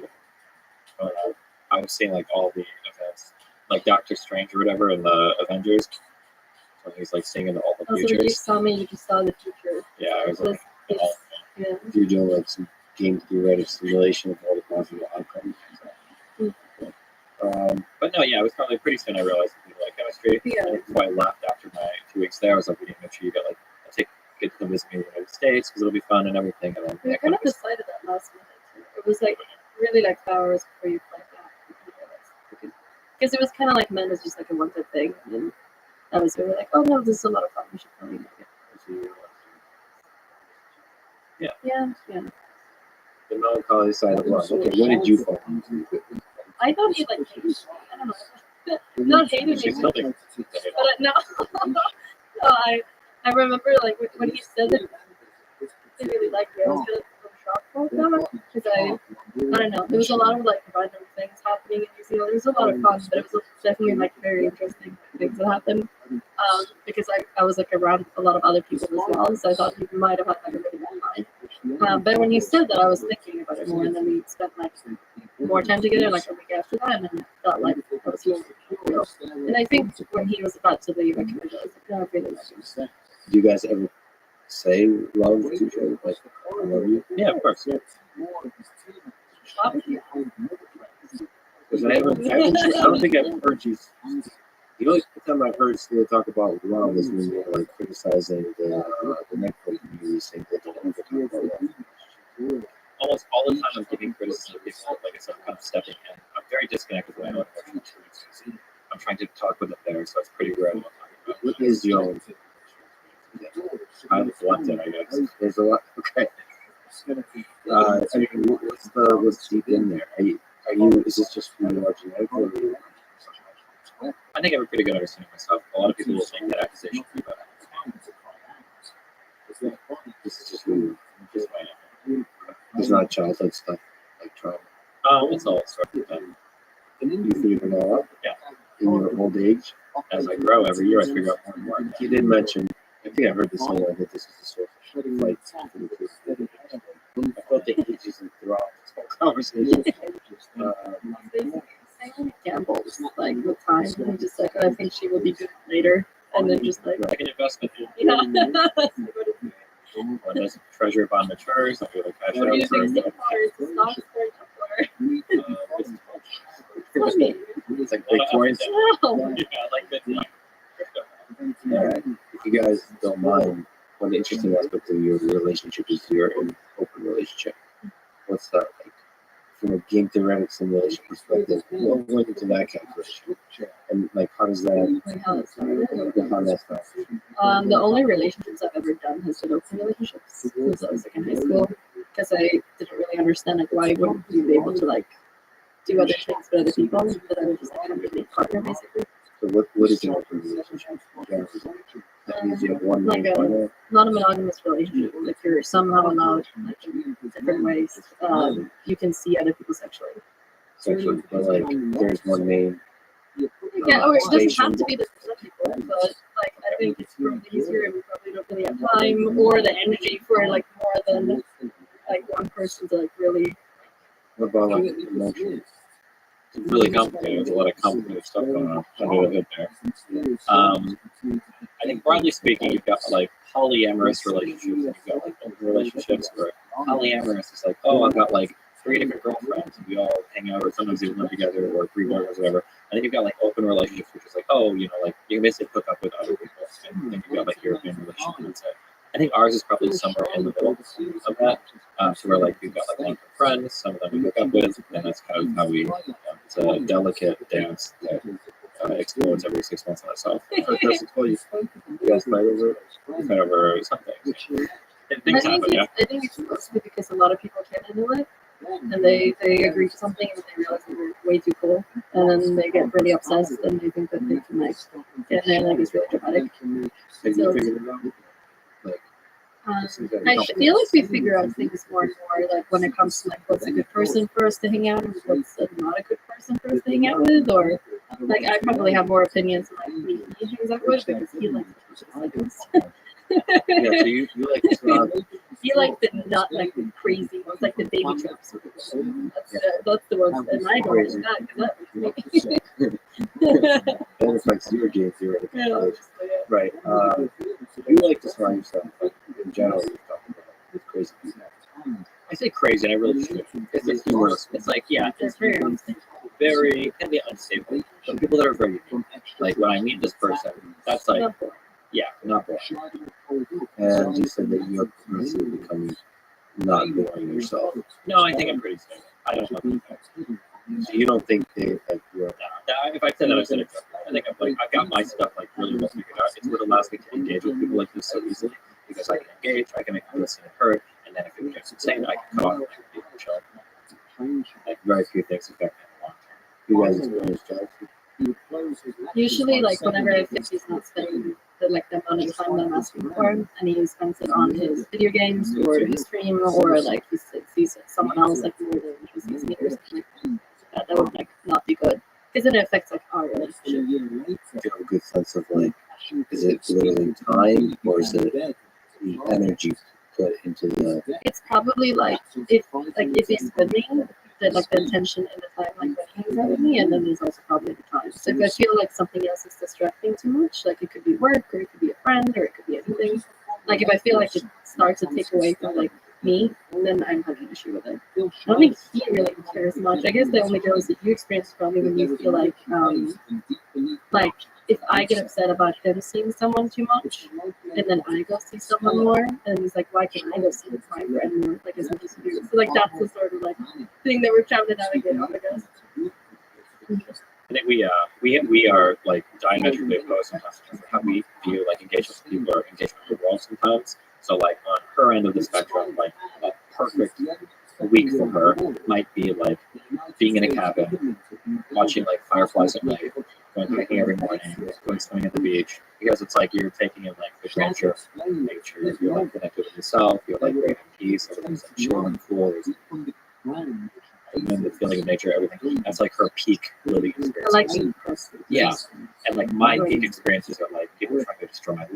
I was seeing like all the events, like Doctor Strange or whatever in the Avengers. So he's like seeing in all the also when you futures. saw me, you just saw the future. Yeah, I was like, It's, all, yeah. You're doing like some game theoretic simulation of all the possible outcomes. but no, yeah, it was probably pretty soon I realized that we like chemistry. Yeah. And before I left after my 2 weeks there, I was like, we need to make sure you get like get to come visit me in the United States because it'll be fun and everything. And then We yeah, kind of decided that last minute too. It was like really like hours before you flight out. Because it was kind of like meant as just like a one-time thing. And I was really like, oh no, this is a lot of fun. We should probably make it. Yeah. The melancholy side of love. Okay, when did you fall? I thought he like hated me. I don't know. Not hated me, She's still thinking. but no. No, I remember like when he said that he really liked me. I was kind of shocked about that because I don't know. There was a lot of like random things happening in New Zealand. There was a lot of fun, but it was definitely like very interesting things that happened. Because I was like around a lot of other people as well, so I thought he might have had like a really bad time. But when he said that, I was thinking about it more, and then we spent like more time together, like a week after that, and then I felt like that was more real. And I think when he was about to leave, I kind of realized, like, no, I really like him. Do you guys ever say love to each other? Like, I love you? Yeah, of course. Obviously, Because I don't think I've heard you. The only time I've heard Steele talk about love is when you're like criticizing the Netflix community, saying that they don't ever talk about love. Almost all the time I'm giving criticism of people, like I said, I'm kind of stepping in. I'm very disconnected with my own emotions. I'm trying to talk with them there, so it's pretty rare what I'm talking about. What is your own? I'm blunt, I guess. There's a lot. Okay. I mean, what's deep in there? Is this just who you are genetically? I think I have a pretty good understanding of myself. A lot of people will make that accusation, but This is just who you are. just my It's not childhood stuff like trauma. it's all sorts of them. You figured it all out Yeah. in your old age. As I grow every year, I figure out more and more. You did mention, I think I heard this somewhere, that this is the source of fights. I felt the ages throughout this whole conversation. I gambles like with time and just like I think she will be good later, and then just like Like an investment. yeah. When this treasury bond matures, I'll be able to cash What do you out for think so far? Is the stocks going up or? It's like Bitcoins. No. Yeah, like Bitcoin. All right. If you guys don't mind, one interesting aspect of your relationship is you're in an open relationship. What's that like? From a game theoretic simulation perspective, what went into that calculation? And like, how does that? Like how it started. How that's not? The only relationships I've ever done has been open relationships since I was like in high school, because I didn't really understand like why wouldn't you be able to like do other things with other people, but I would just like have a big partner basically. So what is an open relationship? Yeah. That means you have one Like main partner. not a monogamous relationship. Like you're somehow allowed like in different ways. You can see other people sexually. Sexually, but like there's one main. Yeah, or it doesn't have to be the other people, but like I think it's probably easier and we probably don't really have time or the energy for like more than like one person to like really. What about like emotions? It's really complicated. There's a lot of complicated stuff going on under the hood there. I think broadly speaking, you've got like polyamorous relationships, and you've got like open relationships where polyamorous is like, oh, I've got like 3 different girlfriends, and we all hang out, or sometimes even live together, or 3 boyfriends, whatever. And then you've got like open relationships, which is like, oh, you know, like you can basically hook up with other people, and then you've got like European relationship, and that's it. I think ours is probably somewhere in the middle of that. So we're like, we've got like long-term friends, some of them we hook up with, and that's kind of how we, it's a delicate dance that explodes every 6 months on itself. You guys fight over it? We fight over some things. And things happen, yeah. I think it's mostly because a lot of people can't handle it, and they agree to something and they realize that we're way too cool, and then they get really obsessed and they think that they can like get in there like it's really dramatic. Have you figured it out? Like, I feel like we figure out things more and more, like when it comes to like what's a good person for us to hang out with, what's not a good person for us to hang out with, or like I probably have more opinions on like he hangs out with because he likes cyclists. yeah, so you like this one. He like the not like the crazy ones, like the baby trips. That's the ones, and I don't like that because that That affects your game theory. yeah. Right. You like to surround yourself, but in general, you're talking about crazy people. I say crazy, and I really should. It's just humorous. It's like, yeah, It's very unstable. very, can be unstable. But people that are very unique. Like when I meet this person, that's like, Not boring. yeah, not boring. And you said that you're progressively becoming not boring yourself. No, I think I'm pretty stable. I don't know. So you don't think they like you're If I said that, I said it. I think I've got my stuff like really well figured out. It's what allows me to engage with people like this so easily because I can engage, I can make them listen and heard, and then if it gets insane, I can cut off and make people chill. Like very few things affect me in the long term. you guys experience jealousy? Usually, like whenever I think he's not spending the amount of time that I'm asking for, and he spends it on his video games or his stream, or like he sees someone else like more than he sees me or something like that, that would like not be good because then it affects like our relationship. Do you have a good sense of like, is it literally time or is it the energy put into the? It's probably like if he's with me, that like the intention and the time like when he hangs out with me, and then there's also probably the time. So if I feel like something else is distracting too much, like it could be work or it could be a friend or it could be anything. Like if I feel like it starts to take away from like me, then I'm having an issue with it. I don't think he really cares much. I guess the only goes that you experience probably when you feel like if I get upset about him seeing someone too much, and then I go see someone more, and he's like, why can't I go see my friend more? Like, as much as you do. So, like, that's the sort of, like, thing that we're trying to navigate on, I guess. I think we are like diametrically opposed sometimes in terms of how we view like engagement with people or engagement with the world sometimes. So like on her end of the spectrum, like a week for her might be like being in a cabin, watching like fireflies at night, going hiking every morning, going swimming at the beach, because it's like you're taking in like the nature, you're like connected with yourself, you're like great at peace, everything's like chill and cool, and then the feeling of nature, everything. That's like her peak living experience. I like being present. Yeah, and like my peak experiences are like people trying to destroy my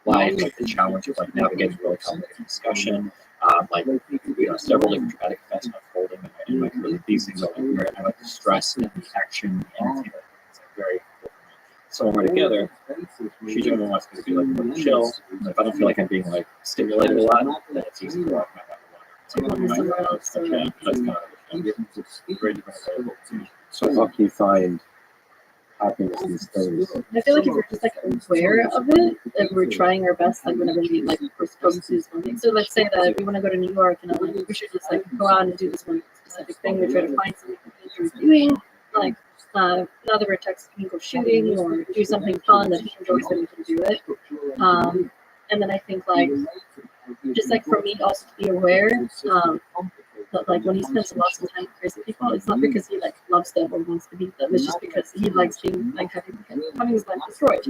life, like the challenge of like navigating really complicated discussion, like several different dramatic events unfolding in my career. These things are like where I like the stress and the action and it's like very cool. So when we're together, she generally wants me to be like more chill. And if I don't feel like I'm being like stimulated a lot, then it's easy to walk my back along. So yeah, that's kind of very different. So how can you find happiness in these things? I feel like if we're just like aware of it, and we're trying our best, like whenever we like we're supposed to do something. So let's say that we want to go to New York, and like we should just like go out and do this one specific thing. We try to find something that we're doing, like now that we're texting, we can go shooting or do something fun that he enjoys, that we can do it. And then I think like just like for me also to be aware, but like when he spends lots of time with crazy people, it's not because he like loves them or wants to meet them. It's just because he likes being like having his life destroyed,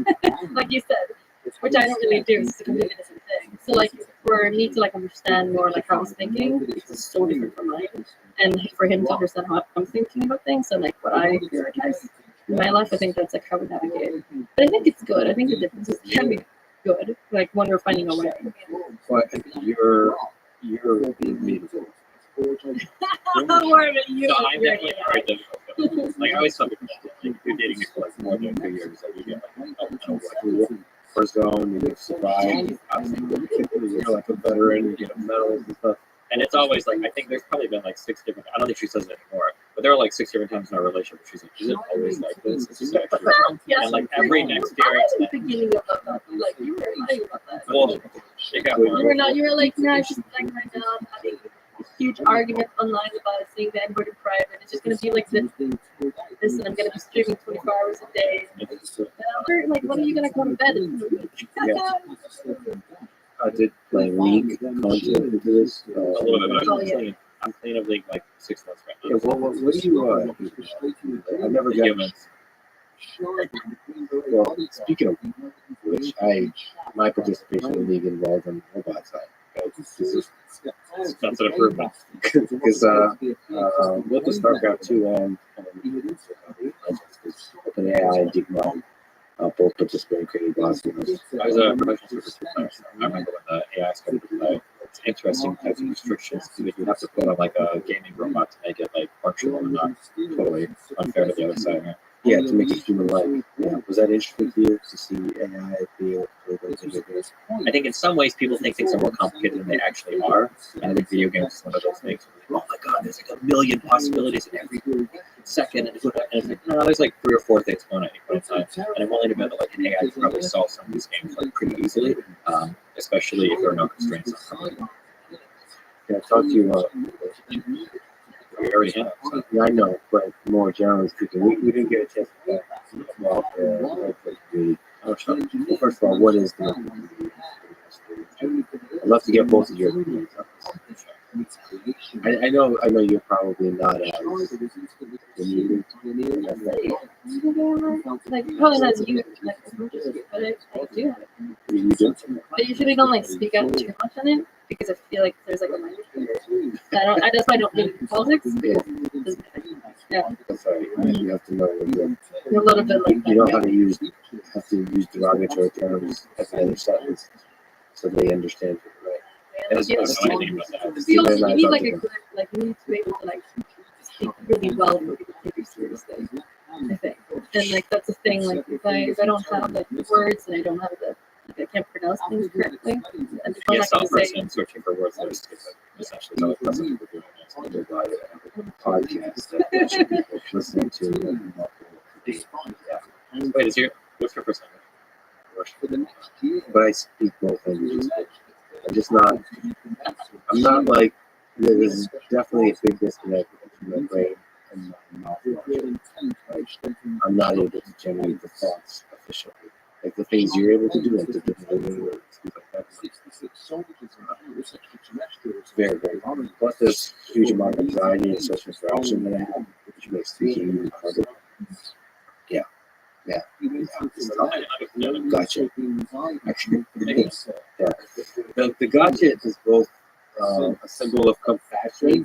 like you said, which I don't really do. It's a completely different thing. So like for me to like understand more like how I was thinking, it's so different from mine, and for him to understand how I'm thinking about things and like what I prioritize in my life, I think that's like how we navigate. But I think it's good. I think the differences can be good, like when we're finding a way. Well, I think you're beautiful. More of it, you. No, I'm definitely very difficult. Like I always tell people that like you're dating me for like more than 2 years, like you get like First round, you get surprised. You're like a veteran, you get medals and stuff. and it's always like I think there's probably been like 6 different. I don't think she says it anymore, but there are like 6 different times in our relationship where she's like, "Is it always like this?" It's just like, Yes. and like every next year, I it's was like, in the beginning of that. Like you were lying about that. well, she got You more. were not. You were like, no, it's just like right now I'm having a huge argument online about a thing that I'm going to private. It's just going to be like this, and I'm going to be streaming 24 hours a day. And I'm like, when are you going to go to bed? Did like league content into this? A little bit, but Oh, yeah. I'm clean of league like 6 months right Yeah, now. what do you I never The got. humans. Well, speaking of which, my participation in the league involved on the robot side. That's an improvement. Because with the StarCraft 2 and OpenAI and DeepMind both participated in creating bots. I was a professional super player, so I remember when the AI started to play. It's interesting types of restrictions because you have to put on like a gaming robot to make it like functional and not totally unfair to the other side. Right? Yeah, to make it human-like. Yeah. Was that interesting to you to see AI be able to play those individuals? I think in some ways people think things are more complicated than they actually are, and I think video games is one of those things. Where like, oh my god, there's like a million possibilities in every second, and it's like no, there's like 3 or 4 things going on at any point in time, and I'm willing to bet that like an AI can probably solve some of these games like pretty easily, especially if there are no constraints on something. Yeah, talk to you. We already have. So. Yeah, I know, but more generally speaking, we didn't get a chance to talk about the. Well, first of all, what is the? I'd love to get both of your opinions on this. I know you're probably not as like probably not you like as much as you, but I do have it. you do. But usually don't like speak out too much on it because I feel like there's like a language. That's why I don't do politics. Because, yeah, Sorry, you have to know a little bit like that. you know how to use derogatory terms at the end of sentence so they understand it, right? I don't know anything about that. You need like a good, like you need to be able to like speak really well for people to take you seriously. I think, and like that's the thing. Like if I don't have like the words and I don't have the like, I can't pronounce things correctly, and Be I'm a not gonna say. salesperson searching for words that are specific. Essentially, that's what people do. Podcast that should be listening to. Wait, what's your first language? But I speak both languages. I'm not like, there's definitely a big disconnect between my brain and my mouth. Like, I'm not able to generate the thoughts efficiently. like the things you're able to do, like the stuff like that. It's very, very common. Plus, there's huge amount of anxiety and social interaction that I have, which makes speaking even harder. Yeah. It's tough. Gotcha. Actually, yeah. The gotcha is both a symbol of compassion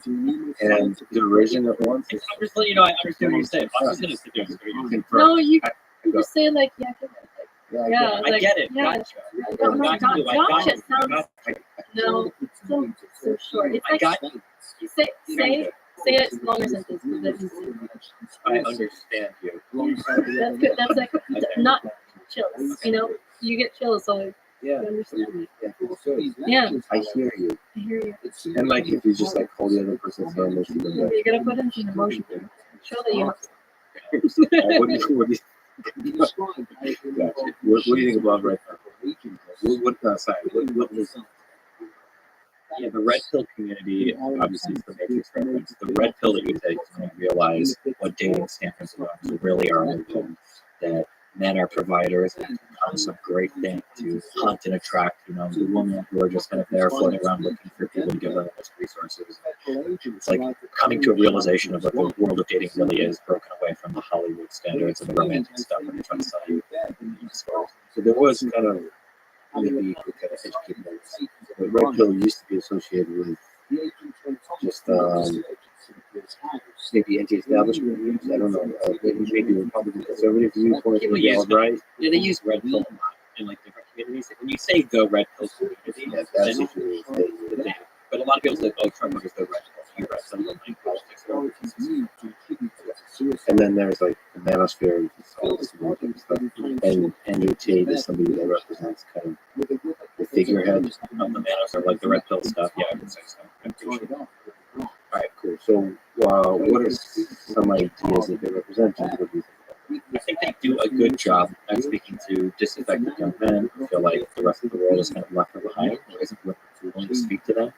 and derision at once. I'm just letting you know I understand what you're saying. I'm just gonna sit there and confirm. No, you just say like, yeah, get it. Yeah, I get it. Yeah. Gotcha. Gotcha sounds no so short. It's I like got you. say it longer sentence. I understand you. That's good. That's like not chills. You know, you get chills, so you understand me. Yeah, I hear you. I hear you. And like if you just like hold the other person's hand, and she's like, You gotta put in some emotion there. Show that you have. what do you gotcha. What do you think about right now? What was Yeah, the red pill community, obviously, is the matrix reference. The red pill that you take is when you realize what dating standards really are important. That men are providers, and it becomes a great thing to hunt and attract, the women who are just kind of there floating around looking for people to give them the most resources. It's like coming to a realization of what the world of dating really is, broken away from the Hollywood standards and the romantic stuff when they're trying to sell you. so there was kind of maybe kind of educated notes. But red pill used to be associated with just maybe anti-establishment views. I don't know. Maybe Republican conservative viewpoints. People use right? Yeah, they use red pill a lot in like different communities. Like, when you say the red pill community, Yeah, that's then usually but a lot of people say, "Oh, Trump is the red pill." You read some of the politics. and then there's like the manosphere, all this and stuff. And NUT is somebody that represents kind of the figurehead. The manos are like the red pill stuff. Yeah, I would say so. I'm pretty sure. All right, cool. So, what are some ideas that they represent? What do you think? I think they do a good job at speaking to disaffected young men who feel like the rest of the world is kind of left behind or isn't willing to speak to them.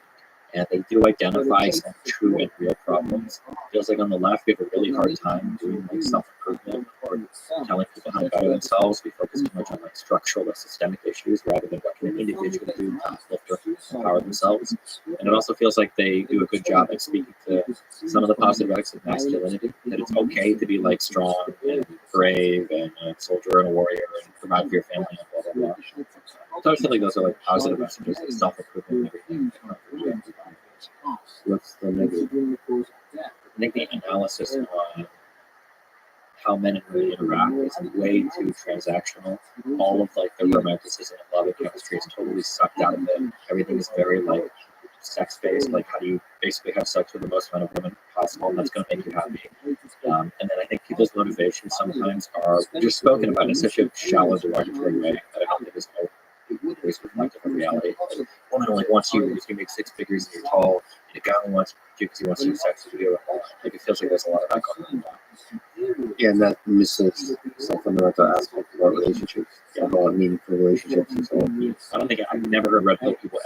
And they do identify some true and real problems. It feels like on the left, we have a really hard time doing like self-improvement or telling people how to better themselves. We focus too much on like structural or systemic issues rather than what can an individual do to uplift or empower themselves. And it also feels like they do a good job at speaking to some of the positive aspects of masculinity, that it's okay to be like strong and brave and a soldier and a warrior and provide for your family and blah, blah, blah. So I feel like those are like positive messages, like self-improvement and everything. What's the negative? I think the analysis on how men and women interact is way too transactional. All of like the romanticism and love and chemistry is totally sucked out of it. Everything is very like sex based. Like, how do you basically have sex with the most amount of women possible, and that's going to make you happy. And then I think people's motivations sometimes are just spoken about in such a shallow, derogatory way that I don't think is always reflective of reality. Like, a woman only wants you if you make six figures and you're tall, and a guy only wants you because he wants to have sex with you. Like, it feels like there's a lot of that going on. Yeah, and that misses some fundamental aspect about relationships, about meaningful relationships and so on. I don't think I've never heard red pill people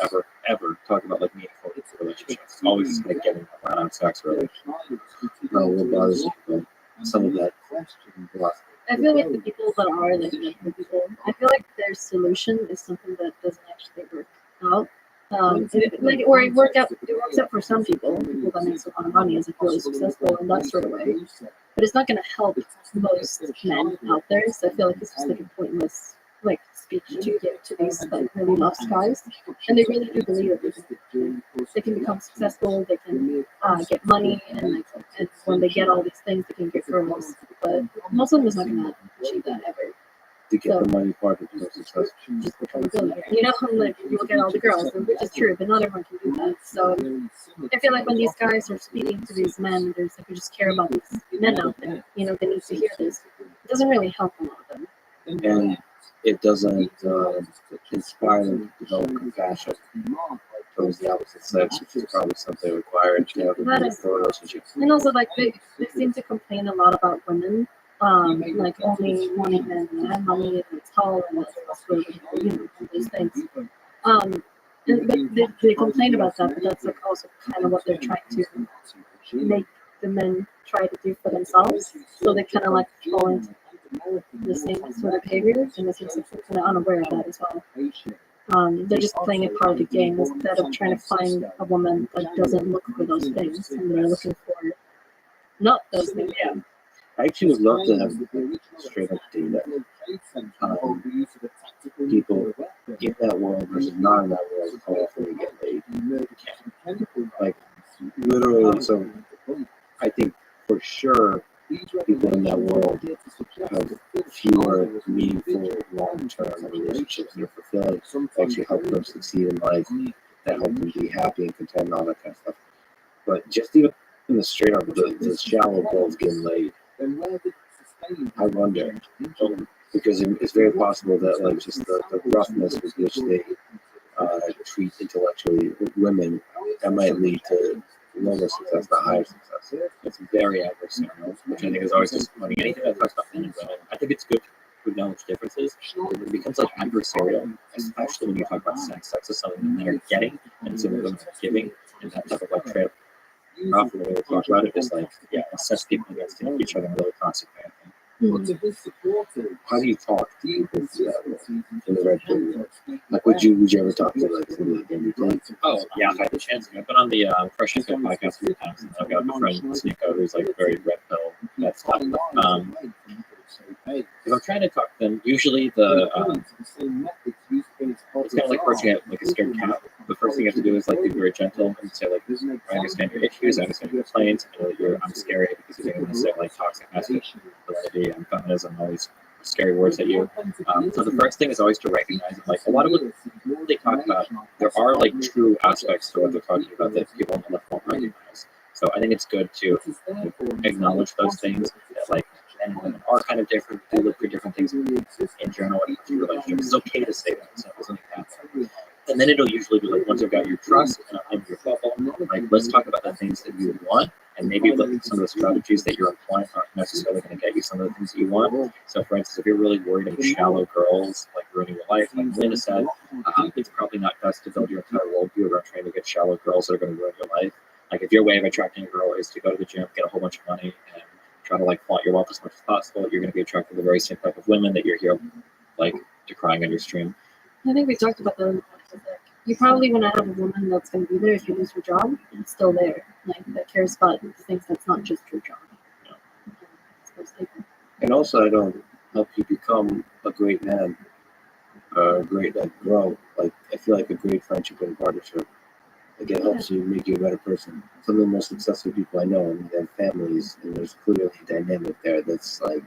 ever talk about like meaningful relationships. It's always just like getting around on sex, really. What bothers you about some of that? I feel like the people that are like medical people, I feel like their solution is something that doesn't actually work out. It works out for some people that makes a lot of money, is like really successful in that sort of way. But it's not going to help most men out there. So I feel like it's just like a pointless like speech to give to these like really lost guys, and they really do believe that they can become successful. They can get money, and when they get all these things, they can get girls. But most of them is not going to achieve that ever. To get the money part of the success. Just become a billionaire. You know, like you'll get all the girls, which is true, but not everyone can do that. So I feel like when these guys are speaking to these men, there's like, we just care about these men out there. You know, they need to hear this. It doesn't really help a lot of them. And it doesn't inspire them to develop compassion towards the opposite sex, which is probably something required to have a meaningful relationship. And also, like they seem to complain a lot about women. Like only wanting men that have money and it's tall and these things. And they complain about that, but that's like also kind of what they're trying to make the men try to do for themselves. So they kind of like fall into the same sort of behavior and the same sort of, kind of unaware of that as well. They're just playing a part of the game instead of trying to find a woman that doesn't look for those things, and they're looking for not those things. Yeah. I actually would love to have straight up data. People in that world versus not in that world, how often they get laid. Like, literally, so I think for sure people in that world have fewer meaningful long-term relationships that are fulfilling, actually help them succeed in life, that help them be happy and content and all that kind of stuff. But just even in the straight up, the shallow girls getting laid, I wonder, because it's very possible that like just the roughness with which they treat intellectually women, that might lead to lower success, not higher success. It's very adversarial, which I think is always disappointing. Anything that talks about men and women, I think it's good to acknowledge differences. It becomes like adversarial, especially when you talk about sex. Sex is something that men are getting and something that women are giving, and that type of like trade. Often when we talk about it, it's like, yeah, assess people against each other in a really toxic way. How do you talk to people in the red pill? Like, would you ever talk to like somebody like Andy Tate? Oh, yeah, I've had the chance. I've been on the Fresh Info podcast a few times, and I've got a friend, Sneeko, who's like very red pill, that stuff. If I'm trying to talk to them, usually it's kind of like approaching it like a scared cat. The first thing you have to do is like be very gentle and say like, I understand your issues, I understand your complaints, I know that I'm scary because you're going to say like toxic masculinity and feminism, all these scary words at you. So the first thing is always to recognize that like a lot of what they talk about, there are like true aspects to what they're talking about that people on the left won't recognize. So I think it's good to acknowledge those things that like men and women are kind of different, do look for different things in general in each relationship. It's okay to say that. So it's like, and then it'll usually be like, once you've got your trust and your bubble, like let's talk about the things that you want, and maybe look at some of the strategies that you're employing aren't necessarily going to get you some of the things that you want. So for instance, if you're really worried about shallow girls like ruining your life, like Linda said, it's probably not best to build your entire worldview around trying to get shallow girls that are going to ruin your life. Like if your way of attracting a girl is to go to the gym, get a whole bunch of money, and try to like flaunt your wealth as much as possible, you're going to be attracted to the very same type of women that you're here like decrying on your stream. I think we talked about that. Like, you probably want to have a woman that's going to be there if you lose your job. It's still there, like that cares about the things that's not just your job. And also, I don't help you become a great man, a great like grow. Like I feel like a great friendship and partnership. Like it helps you make you a better person. Some of the most successful people I know, I mean, they have families, and there's clearly a dynamic there that's like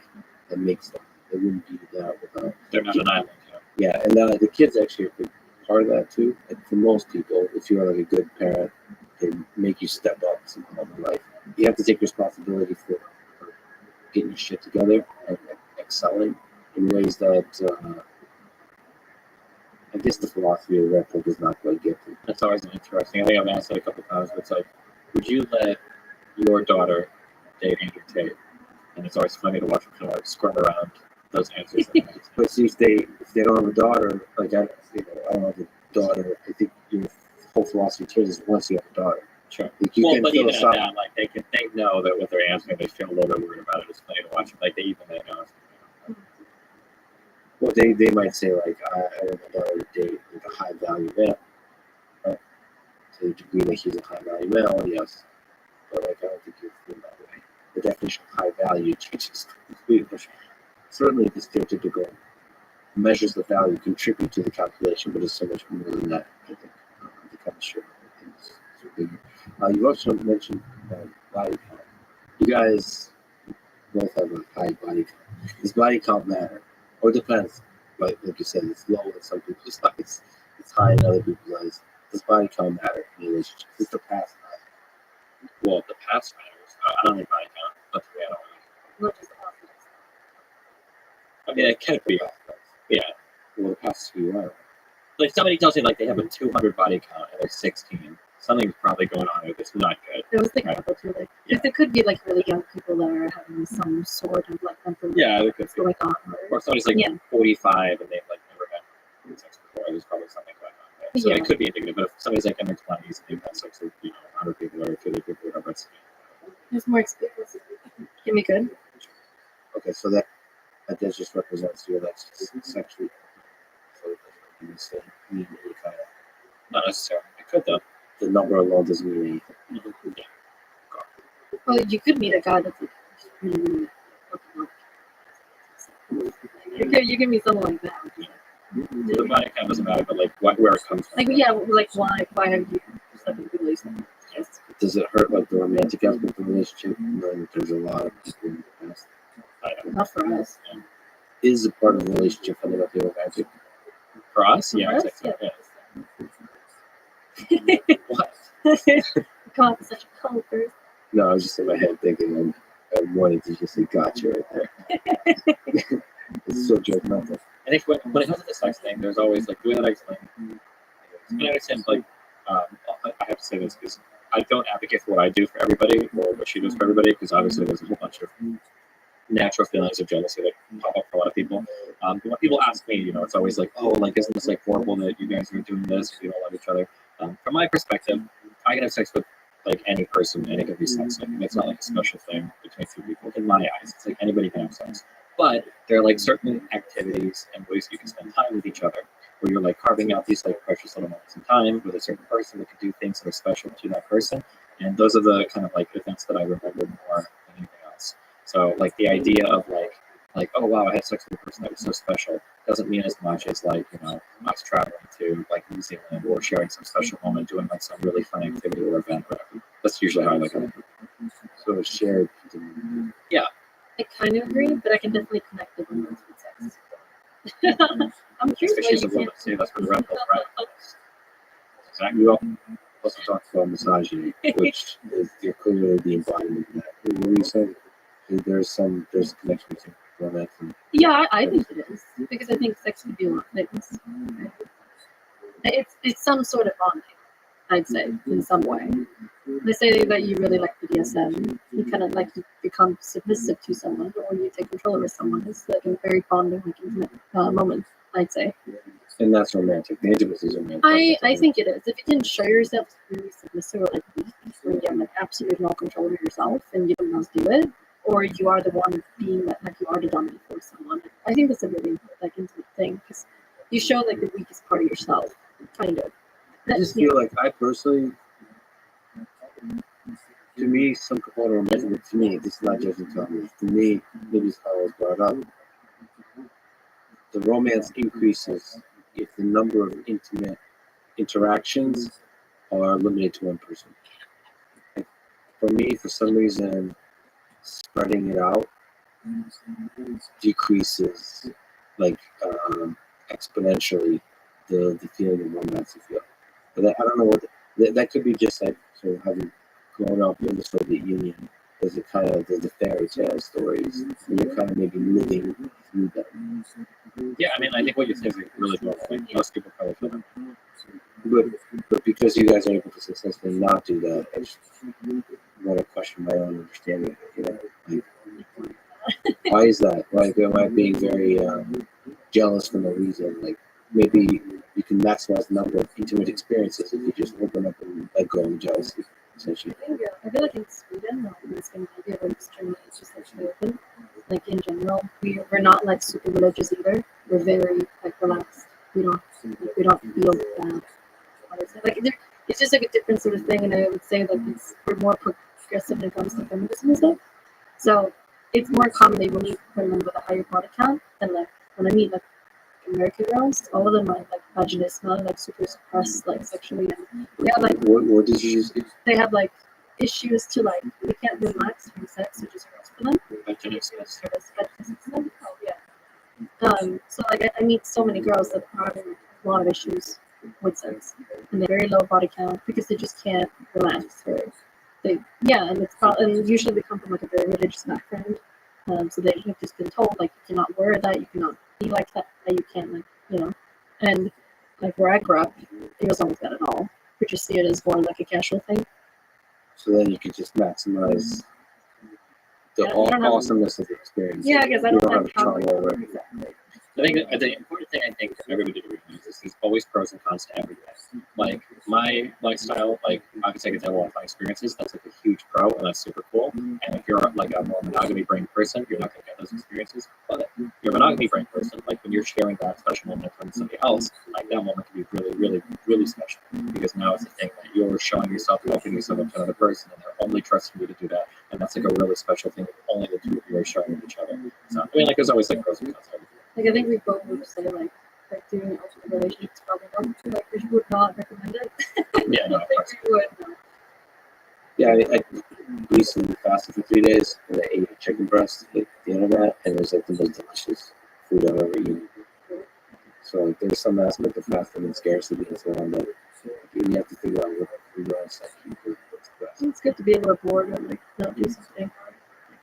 that makes them. They wouldn't be that without. They're not an island. Yeah, and the kids actually are a big part of that too. Like for most people, if you're like a good parent, they make you step up somehow in life. You have to take responsibility for getting your shit together and excelling in ways that I guess the philosophy of Red Pill does not quite get to. That's always interesting. I think I've asked it a couple times, but it's like, would you let your daughter date Andrew Tate? And it's always funny to watch them kind of like squirm around those answers. But see, if they don't have a daughter, like I don't have a daughter. I think your whole philosophy changes once you have a daughter. Sure. Like you can but even at philosoph- that, like they know that what they're answering, they feel a little bit worried about it. It's funny to watch. Like they know. Well, they might say like I want my daughter to date like a high value male, right? To the degree that he's a high value male, yes. But like I don't think you feel that way. The definition of high value changes completely. Certainly, the stereotypical measures the value contribute to the calculation, but it's so much more than that. I think the chemistry is bigger. You also mentioned body count. You guys both have a high body count. Does body count matter? Or it depends. Like you said, it's low in some people's eyes. It's high in other people's eyes. Does body count matter in a relationship? Does the past matter? Well, the past matters. I don't think body count. That's the way I don't Not just the opposite. I mean, it can be. Yeah. Well, the past is who you are. Like somebody tells me like they have a 200 body count and they're 16. Something's probably going on with it's not good. I was thinking about that too. Like, if there could be like really young people that are having some sort of like mental Yeah, it could be. going on. Or somebody's like Yeah. 45 and they've like never had sex before. There's probably something going on there. So Yeah. it could be indicative. But if somebody's like in their 20s and they've had sex with 100 people or 50 people, whatever, it's There's more experience. Can be good. Okay, so that that just represents you like sexually. So it doesn't necessarily mean any kind of. Not necessarily. It could though. The number alone doesn't mean anything. Well, you could meet a guy that's like really you can meet someone like that. The body count doesn't matter, but like where it comes from. Like yeah, like why have you stuck in a good relationship? Yes. Does it hurt like the romantic aspect of the relationship? Knowing that there's a lot of people in the past. I don't know. Not for us. Is a part of the relationship finding out the romantic? For us, yeah, For I'd us, say so. Yeah. What? God, it's such a cold person. No, I was just in my head thinking I wanted to just say gotcha right there. It's so judgmental. I think when it comes to the sex thing, there's always like the way that I explain. And I understand like I have to say this because I don't advocate for what I do for everybody or what she does for everybody because obviously there's a whole bunch of natural feelings of jealousy that pop up for a lot of people. But when people ask me, you know, it's always like, oh, like isn't this like horrible that you guys are doing this? You don't love each other. From my perspective, I can have sex with like any person, and it can be sex. Like, it's not like a special thing between two people. In my eyes, it's like anybody can have sex. But there are like certain activities and ways you can spend time with each other, where you're like carving out these like precious little moments in time with a certain person that can do things that are special to that person. And those are the kind of like events that I remember more than anything else. So like the idea of like oh wow, I had sex with a person that was so special doesn't mean as much as like, you know, us traveling to like New Zealand or sharing some special moment, doing like some really fun activity or event, whatever. That's usually how I like it. So it's shared. I kind of agree, but I can definitely connect the women with sex. I'm curious Because why she's you a woman, can't. see, that's where the red pill, right? Exactly. You also talked about misogyny, which is you're clearly the embodiment of that. What were you saying? There's a connection between romance and Yeah, I think it is because I think sex can be a lot of things. It's some sort of bonding, I'd say, in some way. They say that you really like BDSM. You kind of like to become submissive to someone, or you take control over someone. It's like a very bonding, like intimate moment, I'd say. and that's romantic. The intimacy is romantic. I think it is. If you can show yourself really submissive or like weak, where you have like absolutely no control over yourself and you don't know how to do it, or you are the one being like you are the dominant for someone. I think that's a really like intimate thing because you show like the weakest part of yourself, kind of. I just feel like I personally, to me, some component of romantic, to me, this is not judgmental. To me, maybe it's how I was brought up. The romance increases if the number of intimate interactions are limited to one person. Like, for me, for some reason, spreading it out decreases like exponentially the feeling of romance you feel. But I don't know what that could be just like sort of having grown up in the Soviet Union. There's a kind of the fairy tale stories, and you're kind of maybe living through them. Yeah, I mean, I think what you say is like really normal. Like most people probably feel that. But because you guys are able to successfully not do that, I just want to question my own understanding. You know, like, why is that? Like, am I being very jealous for no reason? Like, maybe you can maximize the number of intimate experiences if you just open up and let go of jealousy, essentially. I feel like in Sweden, in Scandinavia, we're extremely just like open. Like in general, we're not like super religious either. We're very like relaxed. We don't feel bad. Like it's just like a different sort of thing, and I would say like we're more progressive when it comes to feminism and stuff. So it's more common they will meet women with a higher body count than like when I meet like American girls. All of them are like vaginismal, like super suppressed, like sexually, and they have like What did you just do? they have like issues to like they can't relax from sex, which is gross for them. Oh yeah. So like I meet so many girls that are having a lot of issues with sex, and they're very low body count because they just can't relax. Or and it's probably and usually they come from like a very religious background, so they have just been told like you cannot wear that, you cannot be like that, you can't like and like where I grew up, it wasn't like that at all. We just see it as more like a casual thing. So then you could just maximize the awesomeness of the experience. Yeah, I guess I You don't have like how control over it. exactly. the important thing I think everybody to realize is there's always pros and cons to everything. Like my lifestyle, like I could take a lot of fun experiences. That's like a huge pro, and that's super cool. And if you're like a more monogamy brain person, you're not gonna get those experiences. But if you're a monogamy brain person, like when you're sharing that special moment with somebody else, like that moment can be really, really, really special because now it's a thing that you're showing yourself, you're opening yourself up to another person, and they're only trusting you to do that. And that's like a really special thing that only the two of you are sharing with each other. So I mean, like there's always like pros and cons. Like I think we both would say like doing ultimate relationships probably not too, like we would not recommend it. Yeah, no, I think we would. Yeah, I recently fasted for 3 days and I ate a chicken breast at the end of that, and it was like the most delicious food I've ever eaten. So like, there's some aspect of fasting and scarcity as well, but you have to figure out what food else what's the best. It's good to be able to board and like not do something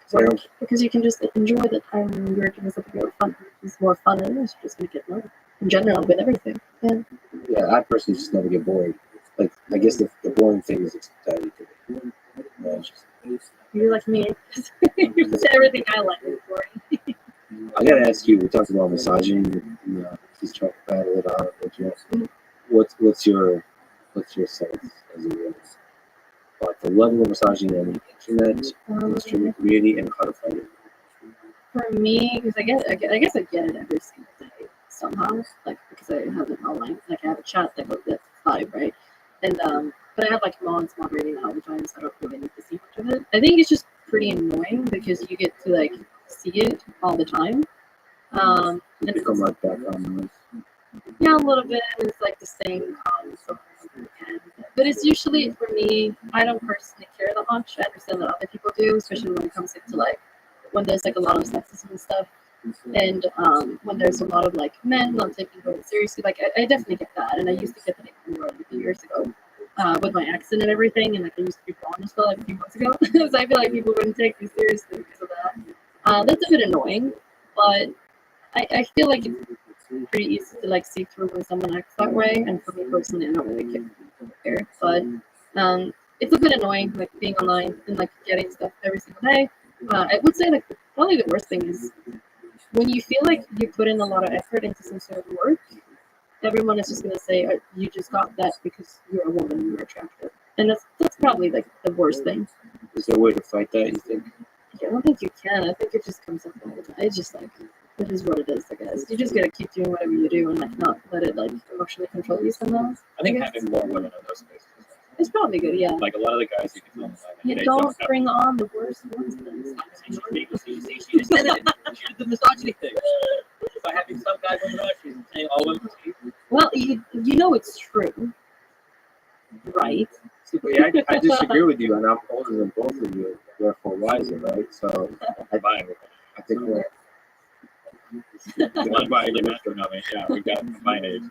So, because you can just enjoy the time when you're doing something more fun. It's more fun and it's just gonna get more in general with everything. Yeah. yeah, I personally just never get bored. Like, I guess the boring thing is exciting to me. It's just, You're like me. Everything I like is boring. I gotta ask you. We talked about massaging. Just trying to battle it out. What's your sense as a woman about the level of misogyny on the internet, in the streaming community, and how to fight it? For me, because I guess I get it every single day somehow, like because I have it online, like I have a chat that goes at 5, right? And but I have like mods moderating all the time, so I don't really need to see much of it. I think it's just pretty annoying because you get to like see it all the time. And Become like background noise. yeah, a little bit. And it's like the same comments over and over again. But it's usually for me. I don't personally care that much. I understand that other people do, especially when it comes into like when there's like a lot of sexism and stuff, and when there's a lot of like men not taking women seriously. Like I definitely get that, and I used to get that more like a few years ago with my accent and everything, and like I used to be blonde as well like a few months ago. So I feel like people wouldn't take me seriously because of that. That's a bit annoying, but I feel like it's pretty easy to like see through when someone acts that way, and for me personally, I don't really care. But it's a bit annoying, like being online and like getting stuff every single day. I would say like probably the worst thing is when you feel like you put in a lot of effort into some sort of work, everyone is just gonna say you just got that because you're a woman and you're attractive, and that's probably like the worst thing. Is there a way to fight that, you think? I don't think you can. I think it just comes up all the time. It's just like it is what it is, I guess. You just gotta keep doing whatever you do and like not let it like emotionally control you somehow. I think having more women in those spaces. It's probably good, yeah. Like a lot of the guys you can tell them You they don't have- bring on the worst ones then. She just said it. She did the misogyny thing. By having some guys on the she's saying all women. Well, you know it's true, right? See, but yeah, I disagree with you, and I'm older than both of you, therefore wiser, right? So I think we're Unbinding astronomy. Yeah, we got combined age.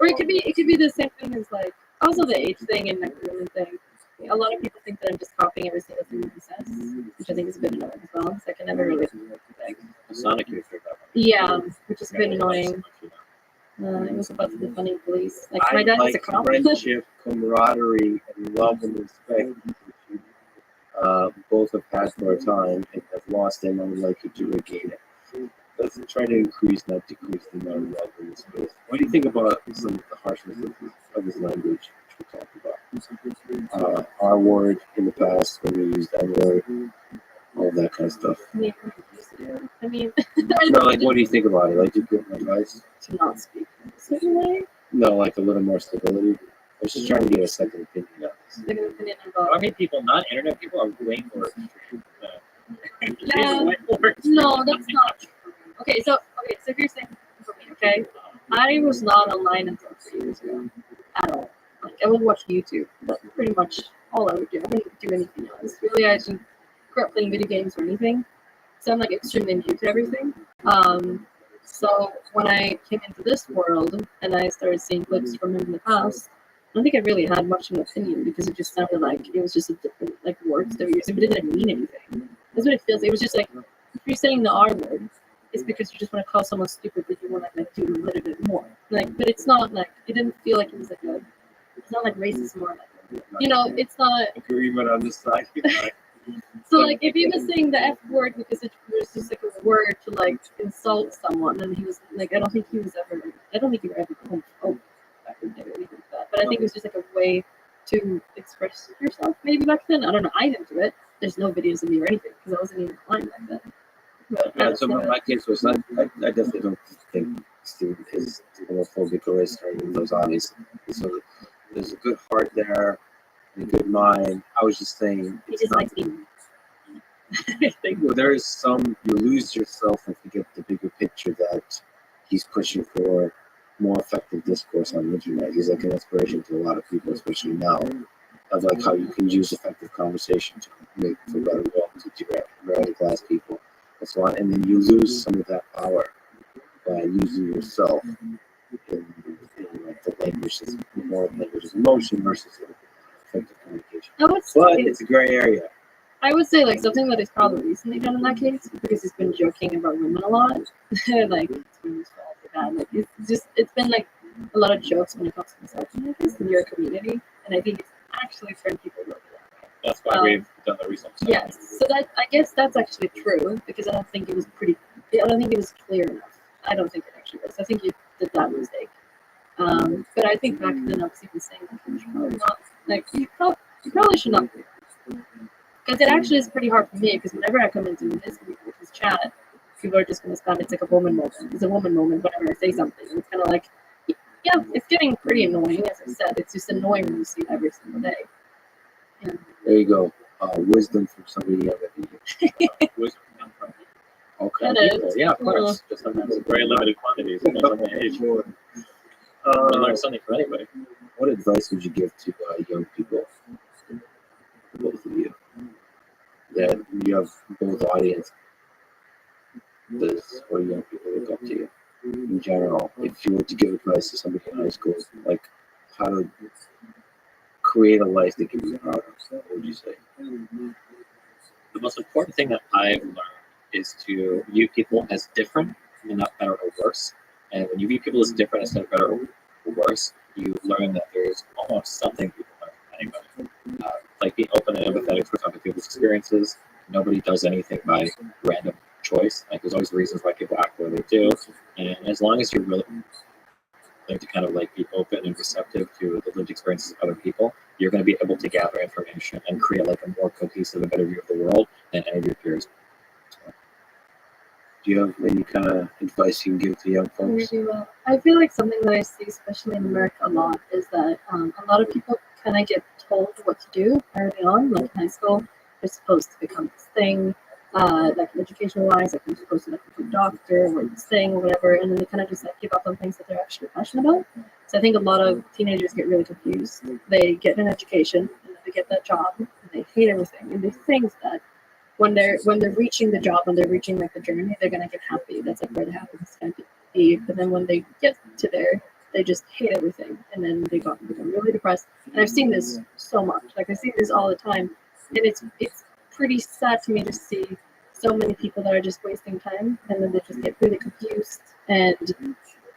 Or it could be the same thing as like also the age thing and like the women thing. A lot of people think that I'm just copying every single thing he says, which I think is a bit annoying as well. So I can never really like Sonic you figured out. yeah, which is a bit annoying. It was about the funny police. Like my I dad is a like cop. friendship, camaraderie, and love and respect. Both have had for a time and have lost them and would like you to regain it. Let's try to increase, not decrease, the amount of love in this space. What do you think about some of the harshness of this language which we talked about? R word in the past when we used N word, all that kind of stuff. I mean, No, like, what do you think about it? Like, you give advice? to not speak in a certain way. No, like a little more stability. I was just trying to get a second opinion on this. Like an opinion I about. mean, people, not internet people, are way more extreme. Yeah. No, that's not true. Okay, so if you're saying for me, okay, I was not online until 3 years ago at all. Like I would watch YouTube. That's pretty much all I would do. I wouldn't do anything else. Really, I didn't grow up playing video games or anything. So I'm like extremely new to everything. So when I came into this world and I started seeing clips from him in the past, I don't think I really had much of an opinion because it just sounded like it was just a different like words that we used, but it didn't mean anything. That's what it feels. It was just like if you're saying the R word, it's because you just want to call someone stupid, but you want to like do a little bit more. Like, but it's not like it didn't feel like it was like it's not like racism or like it's not. Agreement on this side. So like if you were saying the F word because it there's just like a word to like insult someone, and he was like, I don't think he was ever homophobic back in the day or anything like that. But I think it was just like a way to express yourself maybe back then. I don't know. I didn't do it. There's no videos of me or anything because I wasn't even blind back then. But Yeah, so my case was I definitely don't think Steve is homophobic or racist or any of those, obviously. So there's a good heart there, and a good mind. I was just saying, he it's just not. likes being. Well, there is some, you lose yourself and forget the bigger picture that he's pushing for more effective discourse on the internet. He's like an inspiration to a lot of people, especially now, of like how you can use effective conversation to make for better world to direct class people and so on. And then you lose some of that power by using yourself in like the language is more language is emotion versus effective communication. I would But say, it's a gray area. I would say like something that he's probably recently done in that case because he's been joking about women a lot. Like it's women's fault for that. Like it's been like a lot of jokes when it comes to misogyny, I guess, in your community, and I think it's actually turned people really well. That's why we've done the research. Yes, so that I guess that's actually true because I don't think it was clear enough. I don't think it actually was. I think you did that mistake. But I think back then I was even saying like you should probably not like you probably should not do that. Because it actually is pretty hard for me because whenever I come into his chat, people are just gonna spam it's like a woman moment. It's a woman moment whenever I say something. And it's kinda like yeah, it's getting pretty annoying, as I said. It's just annoying when you see it every single day. And There you go. Wisdom from somebody younger than you. Wisdom comes from Okay. That people. is. Yeah, of course. Just sometimes in very limited quantities. It doesn't age. You learn something from anybody. What advice would you give to young people, both of you, that you have both audiences or young people look up to you in general? If you were to give advice to somebody in high school, like how to create a life they can be proud of, what would you say? The most important thing that I've learned is to view people as different and not better or worse. And when you view people as different instead of better or worse, you learn that there's almost something people learn from anybody. Like being open and empathetic towards other people's experiences. Nobody does anything by random choice. Like there's always reasons why people act the way they do. And as long as you're really to kind of like be open and receptive to the lived experiences of other people, you're going to be able to gather information and create like a more cohesive and better view of the world than any of your peers. Do you have any kind of advice you can give to young folks? really well. I feel like something that I see, especially in America a lot, is that a lot of people kind of get told what to do early on, like in high school. They're supposed to become this thing, like education-wise, like you're supposed to like become a doctor or this thing or whatever, and then they kind of just like give up on things that they're actually passionate about. So I think a lot of teenagers get really confused. They get an education, and then they get that job, and they hate everything, and they think that when they're reaching the job, when they're reaching like the journey, they're gonna get happy. That's like where the happiness can be. But then when they get to there, they just hate everything, and then they become really depressed. And I've seen this so much. Like I see this all the time, and it's pretty sad to me to see so many people that are just wasting time, and then they just get really confused. And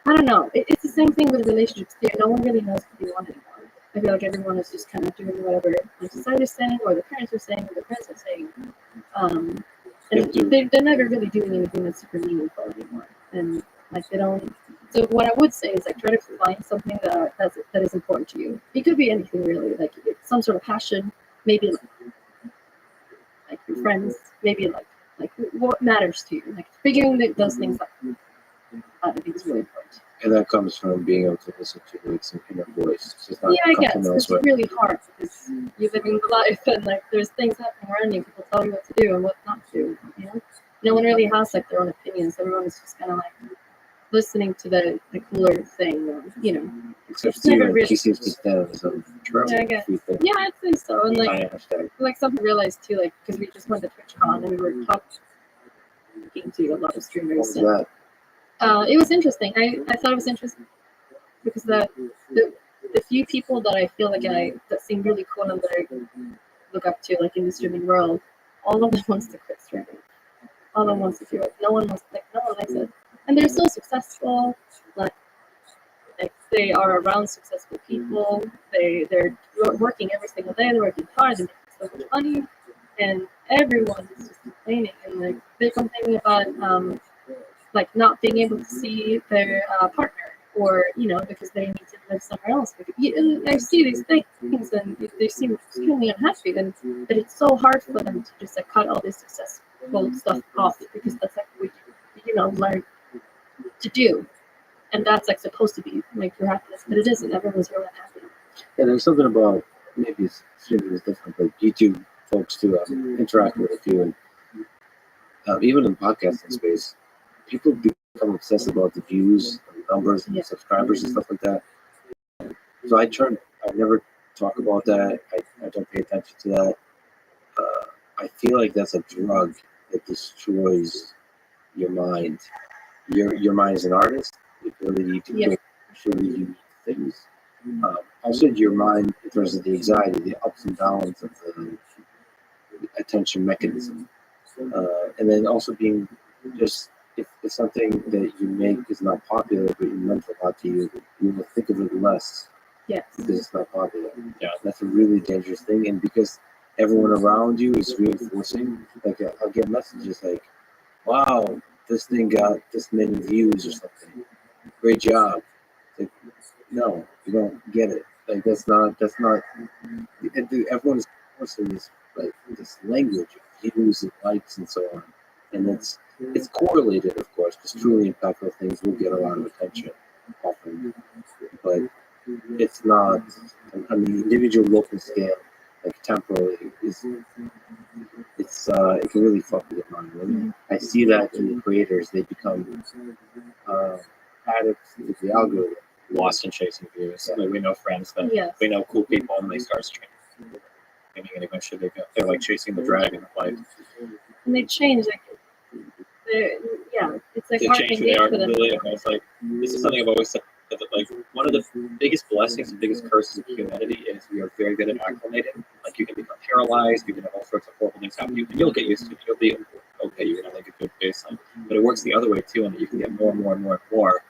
I don't know. It's the same thing with relationships too. No one really knows what they want anymore. I feel like everyone is just kind of doing whatever the society is saying, or the parents are saying, or the friends are saying. And they're never really doing anything that's super meaningful anymore. And like they don't. So what I would say is like try to find something that is important to you. It could be anything really, like it's some sort of passion, maybe like your friends, maybe like what matters to you, like figuring those things out. I think is really important. And that comes from being able to listen to like some inner voice. It's just not Yeah, I come guess from it's elsewhere. really hard because you're living the life and like there's things happening around you. People tell you what to do and what not to do. You know, no one really has like their own opinions. Everyone is just kind of like listening to the cooler thing. Or, you know, Except it's never Steven, really. he seems to stand on his own. Yeah, I guess. Yeah, I'd say so. And I like understand. something I realized too, like because we just went to TwitchCon and we were talking to a lot of What streamers. was that? It was interesting. I thought it was interesting because the few people that I feel like that seem really cool and that I look up to, like in the streaming world, all of them wants to quit streaming. All of them wants to do it. No one likes it, and they're so successful. Like they are around successful people. They're working every single day. They're working hard. They're making so much money. and everyone is just complaining, and like they're complaining about like not being able to see their partner, or because they need to live somewhere else. Because I see these things, and they seem extremely unhappy, and but it's so hard for them to just like cut all this successful stuff off, because that's like what learn to do, and that's like supposed to be like your happiness, but it isn't. Everyone's really unhappy. And there's something about maybe it's different, but YouTube folks too interact with you, and even in the podcasting space, people become obsessed about the views, and numbers, and subscribers and stuff like that. So I never talk about that. I don't pay attention to that. I feel like that's a drug that destroys your mind. Your mind as an artist, the ability to create truly unique things. Also, your mind in terms of the anxiety, the ups and downs of the attention mechanism, and then also being just if something that you make is not popular, but you meant a lot to you, you will think of it less. Yes. Because it's not popular. Yeah, that's a really dangerous thing, and because everyone around you is reinforcing. Like I'll get messages like, "Wow, this thing got this many views or something. Great job." Like, no, you don't get it. Like that's not. Everyone is forcing this language of views and likes and so on, and it's correlated, of course, because truly impactful things will get a lot of attention often, but it's not on the individual local scale, like temporarily, it can really fuck with your mind. And I see that in the creators, they become addicts with the algorithm. Lost in chasing views. Like we know friends that we know cool people, and they start streaming, and eventually they're like chasing the dragon of life. And they change, like it's like They hard change to who they engage are with them. completely. And it's like this is something I've always said, that like one of the biggest blessings and biggest curses of humanity is we are very good at acclimating. Like you can become paralyzed, you can have all sorts of horrible things happen to you, and you'll get used to it. You'll be okay. You're gonna like a good baseline, but it works the other way too, and you can get more and more and more and more.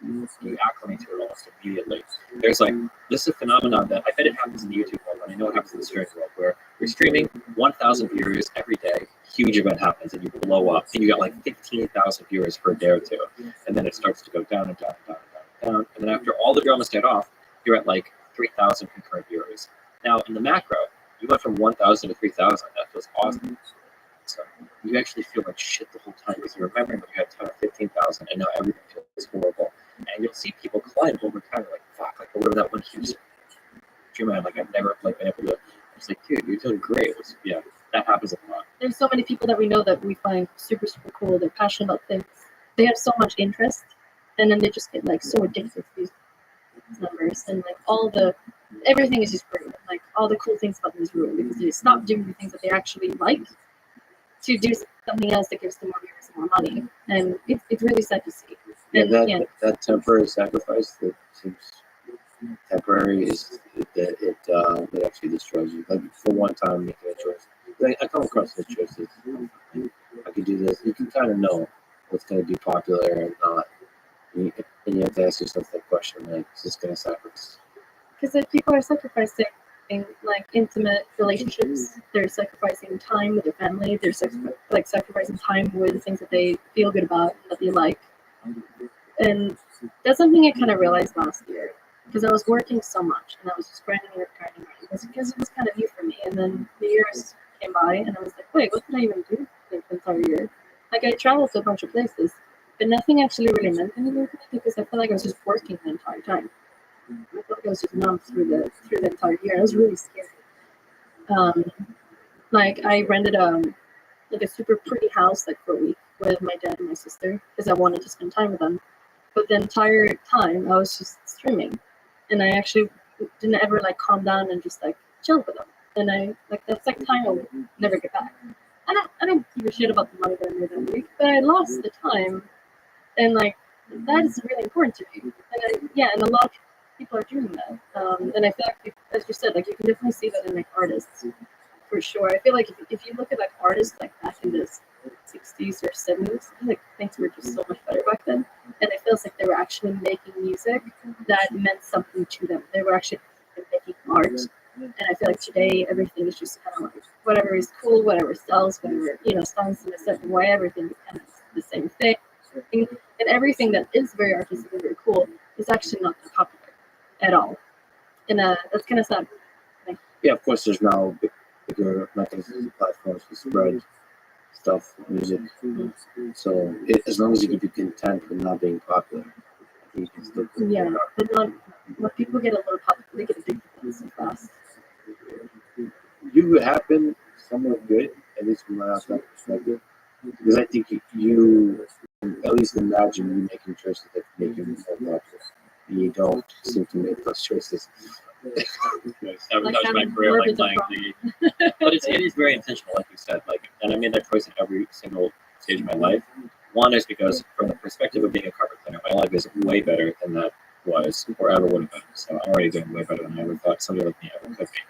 You acclimate to it almost immediately. There's like this is a phenomenon that I bet it happens in the YouTube world, and I know it happens in the streaming world, where you're streaming 1,000 viewers every day, huge event happens, and you blow up, and you got like 15,000 viewers for a day or two, and then it starts to go down and down and down and down and down, and then after all the drama's died off, you're at like 3,000 concurrent viewers. Now in the macro, you went from 1,000 to 3,000. That feels awesome. So you actually feel like shit the whole time because you're remembering when you had 10 or 15,000, and now everything feels horrible. And you'll see people climb over time, like fuck, like over that one huge dream I had. Like I've never like been able to. It's like, dude, you're doing great. That happens a lot. There's so many people that we know that we find super, super cool. They're passionate about things. They have so much interest, and then they just get like so addicted to these numbers, and like everything is just ruined. Like all the cool things about them is ruined because they stop doing the things that they actually like to do something else that gives them more viewers and more money, and it's really sad to see. And that temporary sacrifice that seems temporary is that it actually destroys you. Like for one time making a choice. Like, I come across the choices. I could do this. You can kind of know what's going to be popular and not. And you have to ask yourself that question: like, is this going to sacrifice? Because if people are sacrificing like intimate relationships, they're sacrificing time with their family. They're sacrificing time with the things that they feel good about and that they like. And that's something I kind of realized last year because I was working so much and I was just grinding because it was kind of new for me. And then the years came by and I was like, wait, what did I even do the entire year? Like I traveled to a bunch of places, but nothing actually really meant anything to me because I felt like I was just working the entire time. I felt like I was just numb through the entire year. It was really scary. Like I rented like a super pretty house like for a week with my dad and my sister because I wanted to spend time with them. But the entire time I was just streaming, and I actually didn't ever like calm down and just like chill with them. And I like that's like time I'll never get back. I don't give a shit about the money that I made that week, but I lost the time, and like that is really important to me. And a lot of people are doing that. And I feel like, as you said, like you can definitely see that in like artists. For sure. I feel like if you look at like artists like back in the 60s or 70s, I feel like things were just so much better back then. And it feels like they were actually making music that meant something to them. They were actually making art. And I feel like today everything is just kind of like whatever is cool, whatever sells, whatever sounds in a certain way, everything is kind of the same thing. And everything that is very artistic and very cool is actually not that popular at all. And that's kind of sad. Yeah, of course, there's now bigger mechanisms and platforms to spread stuff, music. So as long as you can be content with not being popular, I think you can still do it. Yeah, but when people get a little popular, they get addicted to it so fast. You have been somewhat good, at least from my outside perspective, because I think you at least imagine you making choices that make you more popular. You don't seem to make those choices. Sabotage my career like playing the, but it is very intentional, like you said. Like, and I made that choice in every single stage of my life. One is because, from the perspective of being a carpet cleaner, my life is way better than that was or ever would have been. So I'm already doing way better than I ever thought somebody like me ever could be.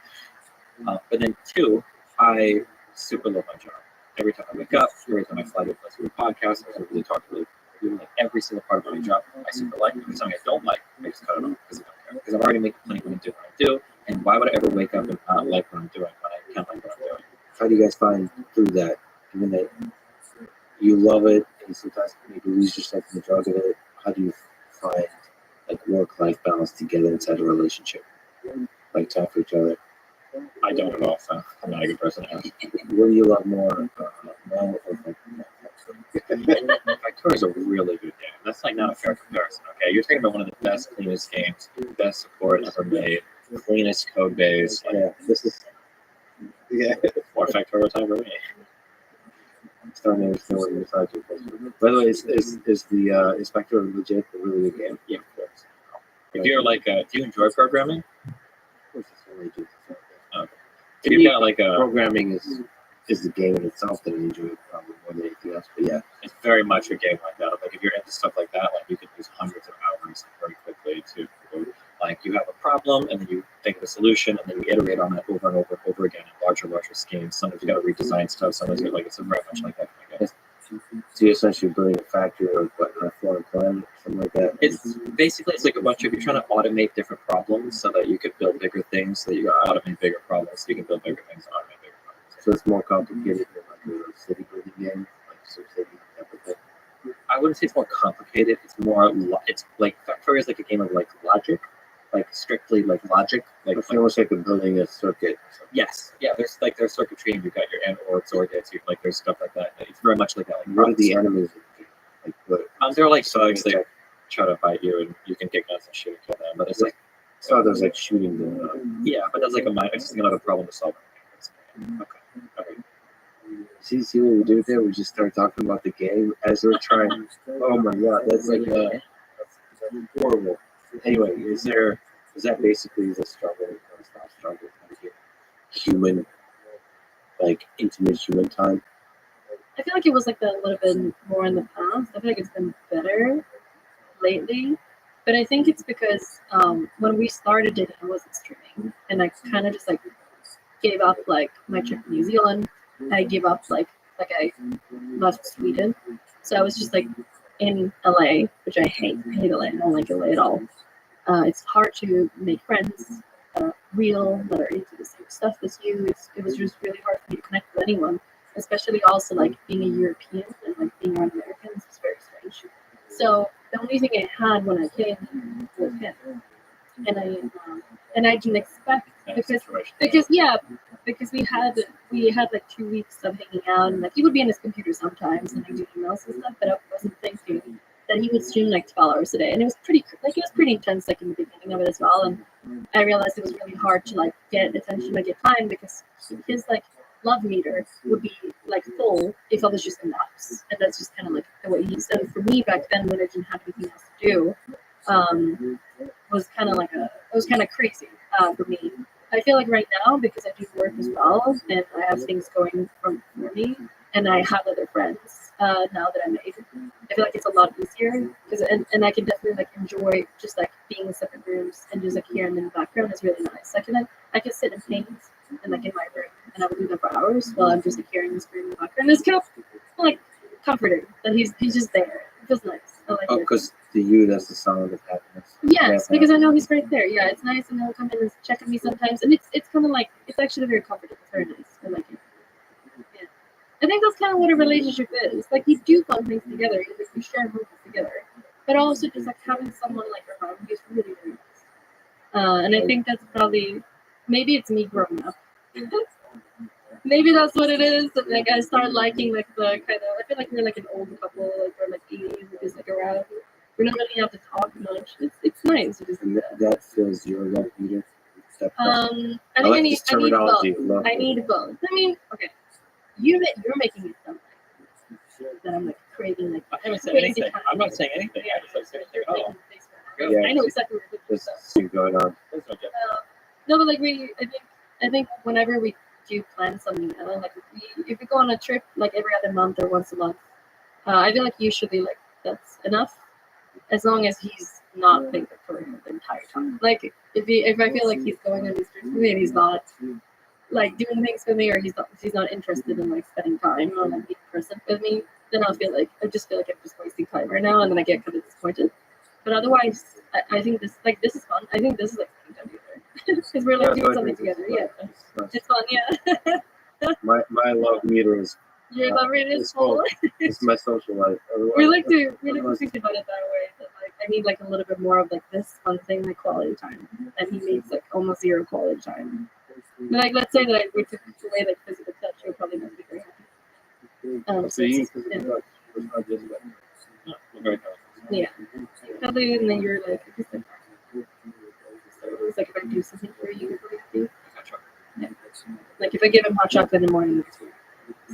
But then two, I super love my job. Every time I wake up, every time I fly to a place with a podcast, I really talk to like every single part of my job I super like. If it's something I don't like, I just cut it off because I don't care. Because I'm already making plenty of money doing what I do, and why would I ever wake up and not like what I'm doing when I can't like what I'm doing? How do you guys find through that? Even that you love it, and sometimes maybe lose yourself in the drug of it. How do you find like work-life balance together inside a relationship? Like time for each other. I don't at all, so I'm not a good person to ask. What do you love more, male or female? Factor is a really good game. That's like not a fair comparison, okay? You're talking about one of the best, cleanest games, best support ever made, cleanest code base. Like, Yeah, this is more Factor time for me. I'm starting to understand what you're talking about. By the way, is Spectre legit a really good game? Yeah, of course. If you're like, do you enjoy programming? Of course, it's really good. Okay. If you've got like a, Programming is the game in itself that I enjoy probably more than anything else. But yeah, it's very much a game like that. Like if you're into stuff like that, like you could use hundreds of hours very quickly to, like, you have a problem and then you think of a solution and then you iterate on it over and over and over again in larger schemes. Sometimes you got to redesign stuff. Sometimes you like, it's very much like that kind of game. so you're essentially building a factory or what, on a foreign planet, something like that. It's basically, it's like a bunch of, you're trying to automate different problems so that you could build bigger things, so you got automate bigger problems, so you can build bigger things and automate bigger problems. So it's more complicated than like a city building game, like Sim City type of thing. I wouldn't say it's more complicated. It's more, it's like Factorio is like a game of like logic, like strictly like logic. Like It's almost like building a circuit. yes, yeah. There's circuitry, and you've got your AND OR, XOR gates. Like there's stuff like that. It's very much like that. Like What are the enemies? Like what? they're like bugs. They try to bite you, and you can get guns and shoot and kill them. But it's like, So there's like shooting going on. yeah, but that's like it's just another problem to solve. Okay. See what we do there? We just start talking about the game as we're trying. Oh my god, that's like that's horrible. Anyway, is that basically the struggle? Stop struggle, human, like intimate human time. I feel like it was like that a little bit more in the past. I feel like it's been better lately, but I think it's because when we started it, I wasn't streaming, and I kind of just like gave up like my trip to New Zealand. I gave up like I left Sweden, so I was just like in LA, which I hate. I hate LA. I don't like LA at all. It's hard to make friends real that are into the same stuff as you. It was just really hard for me to connect with anyone, especially also like being a European and like being around Americans is very strange. So the only thing I had when I came was him, and I didn't expect because we had like 2 weeks of hanging out, and like he would be on his computer sometimes and like do emails and stuff, but I wasn't thinking that he would stream like 12 hours a day, and it was pretty intense like in the beginning of it as well. And I realized it was really hard to like get attention or get time because his like love meter would be like full if I was just in the house, and that's just kind of like the way he is. And for me back then, when I didn't have anything else to do, was kind of like it was kind of crazy for me. I feel like right now, because I do work as well and I have things going for me and I have other friends now that I'm made, I feel like it's a lot easier because and I can definitely like enjoy just like being in separate rooms and just like hearing in the background is really nice. I can sit and paint and like in my room and I would do that for hours while I'm just like hearing this room in the background. It's kind of like comforting that he's just there. It feels nice. I like it. Because to you, that's the sound of happiness. Yes, because I know he's right there. Yeah, it's nice, and he'll come in and check on me sometimes, and it's kind of like it's actually very comforting. It's very nice. I like it. I think that's kind of what a relationship is. Like you do fun things together, you share movies together, but also just like having someone like around you is really, really nice. And I think that's probably maybe it's me growing up. Maybe that's what it is. Like I started liking like the kind of. I feel like we're like an old couple, like we're like 80s, we're just like around. We don't really have to talk much. It's nice. To just And that fills your love meter. I think I like need this terminology. both. Love I need both. I mean, okay, you're making it sound like that I'm like craving like. I haven't said crazy anything. time. I'm not saying anything. I haven't said anything at all. Yeah. I know exactly what you're There's doing. something going on. There's no judgment. No, but like I think whenever we do plan something, like if we go on a trip like every other month or once a month, I feel like usually like that's enough, as long as he's not thinking for the entire time. Like if I feel like he's going on these trips with me and he's not like doing things with me, or he's not interested in like spending time or like being present with me, then I just feel like I'm just wasting time right now, and then I get kind of disappointed. But otherwise, I think this is fun. I think this is like something to do because we're like doing something together. Yeah, it's fun. Yeah. My love meter is Your love rate is full. it's my social life. We like to think about it that way. That like I need like a little bit more of like this fun thing, like quality time, and he needs like almost zero quality time. But, like let's say that we took away like physical touch, you'll probably not be very happy. So you Yeah, probably, and then you're like, so it's like if I do something for you, you're really happy. Yeah. Like if I give him hot chocolate in the morning,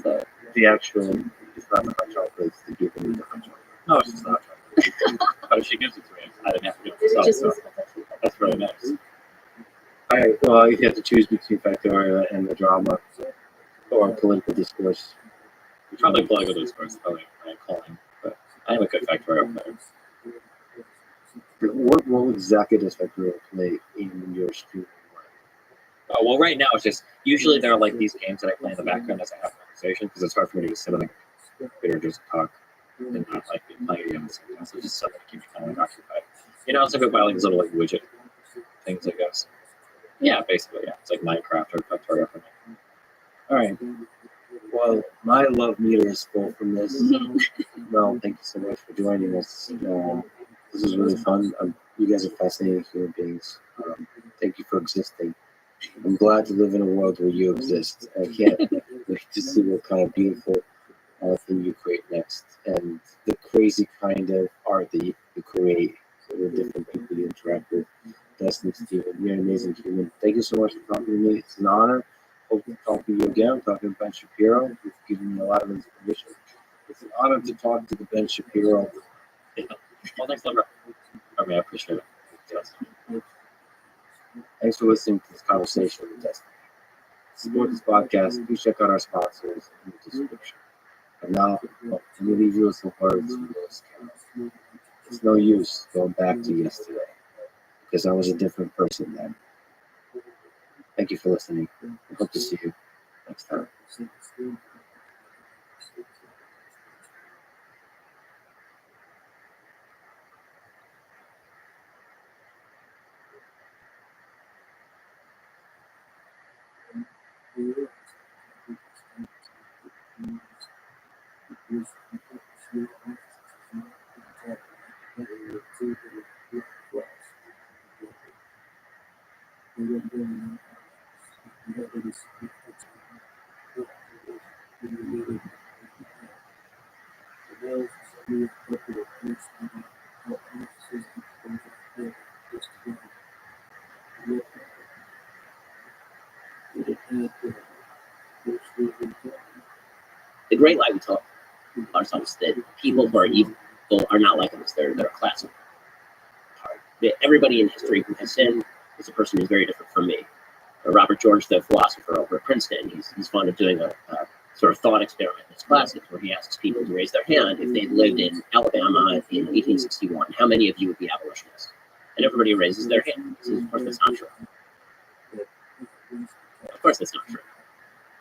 so the actual it's not the hot chocolate, it's the giving the hot chocolate. No, it's just not chocolate. But if she gives it to me, I didn't have to give it it's myself. just So physical touch. that's really nice. Alright, well if you have to choose between Factoria and the drama or political discourse. Probably political discourse, probably calling, but I am a good Factorio player. What role exactly does Factoria play in your streaming life? Well, right now it's just usually there are like these games that I play in the background as I have conversation because it's hard for me to just sit on the computer and just talk and not like be playing a game at the same time. So it's just something that keeps me kind of like occupied. You know, it's like by like these little like widget things, I guess. Yeah, basically, yeah. It's like Minecraft or Factorio for me. Alright. Well, my love meter is full from this. Well, thank you so much for joining us. This is really fun. You guys are fascinating human beings. Thank you for existing. I'm glad to live in a world where you exist. I can't wait to see what kind of beautiful thing you create next, and the crazy kind of art that you create with different people you interact with. Dustin, Steven, you're an amazing human. Thank you so much for talking to me. It's an honor. Hope to talk to you again. I'm talking to Ben Shapiro. You've given me a lot of inspiration. It's an honor to talk to the Ben Shapiro. Yeah. Well, thanks, Lumber. I mean, I appreciate it. Yes. Thanks for listening to this conversation with Dustin. To support this podcast, please check out our sponsors in the description. And now, let me leave you with some words from Lewis Carroll. It's no use going back to yesterday, because I was a different person then. Thank you for listening. I hope to see you next time. The great lie we tell ourselves that people who are evil are not like us. They're a class apart. Everybody in history who has sinned is a person who's very different from me. Robert George, the philosopher over at Princeton, he's fond of doing a sort of thought experiment in his classes where he asks people to raise their hand if they'd lived in Alabama in 1861. How many of you would be abolitionists? And everybody raises their hand. He says, of course, that's not true. Of course, that's not true.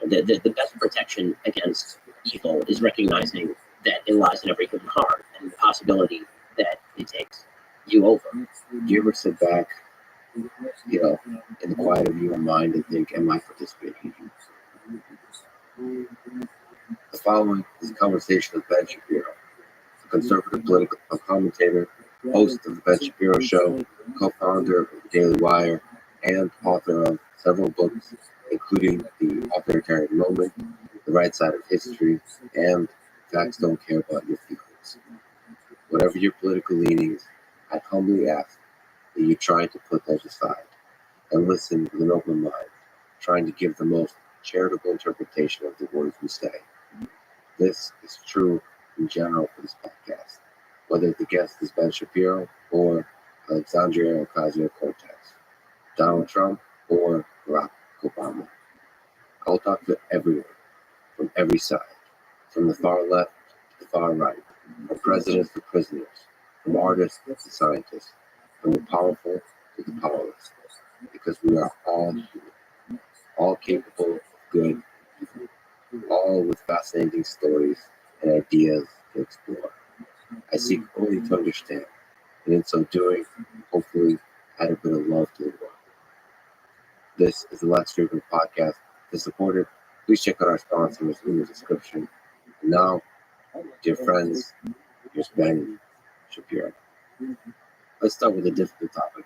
The best protection against evil is recognizing that it lies in every human heart and the possibility that it takes you over. Do you ever sit back, in the quiet of your mind and think, am I participating? The following is a conversation with Ben Shapiro, a conservative political commentator, host of the Ben Shapiro Show, co-founder of the Daily Wire, and author of several books, including The Authoritarian Moment, The Right Side of History, and Facts Don't Care About Your Feelings. Whatever your political leanings, I humbly ask that you try to put those aside and listen with an open mind, trying to give the most charitable interpretation of the words we say. This is true in general for this podcast, whether the guest is Ben Shapiro or Alexandria Ocasio-Cortez, Donald Trump or Barack Obama. I will talk to everyone from every side, from the far left to the far right, from presidents to prisoners, from artists to scientists, from the powerful to the powerless, because we are all human, all capable of good, all with fascinating stories and ideas to explore. I seek only to understand, and in so doing, hopefully add a bit of love to the world. This is the Let's Driven podcast. To support it, please check out our sponsors in the description. And now, dear friends, here's Ben Shapiro. Let's start with a difficult topic.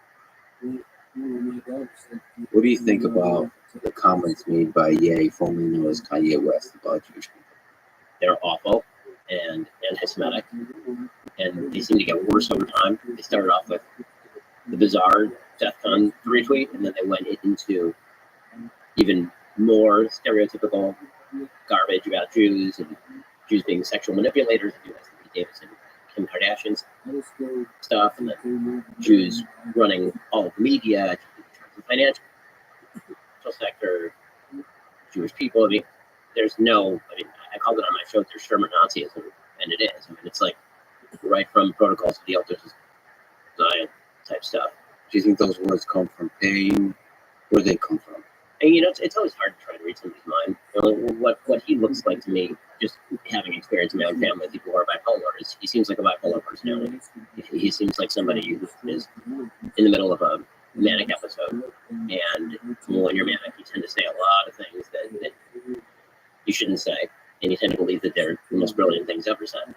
What do you think about the comments made by Ye, formerly known as Kanye West, about Jewish people? They're awful and anti-Semitic, and they seem to get worse over time. They started off with the bizarre DEFCON 3 tweet, and then they went into even more stereotypical garbage about Jews and Jews being sexual manipulators, and Anthony Davis and Kim Kardashian's stuff, and then Jews running all of the media, the financial sector, Jewish people. I mean, I called it on my show, there's Sherman Nazism, and it is. I mean, it's like right from Protocols to the Elders Zion type stuff. Do you think those words come from pain? Where do they come from? And it's always hard to try to read somebody's mind. What he looks like to me, just having experience in my own family, people who are bipolar, is he seems like a bipolar personality. He seems like somebody who is in the middle of a manic episode, and when you're manic, you tend to say a lot of things that you shouldn't say, and you tend to believe that they're the most brilliant things ever said.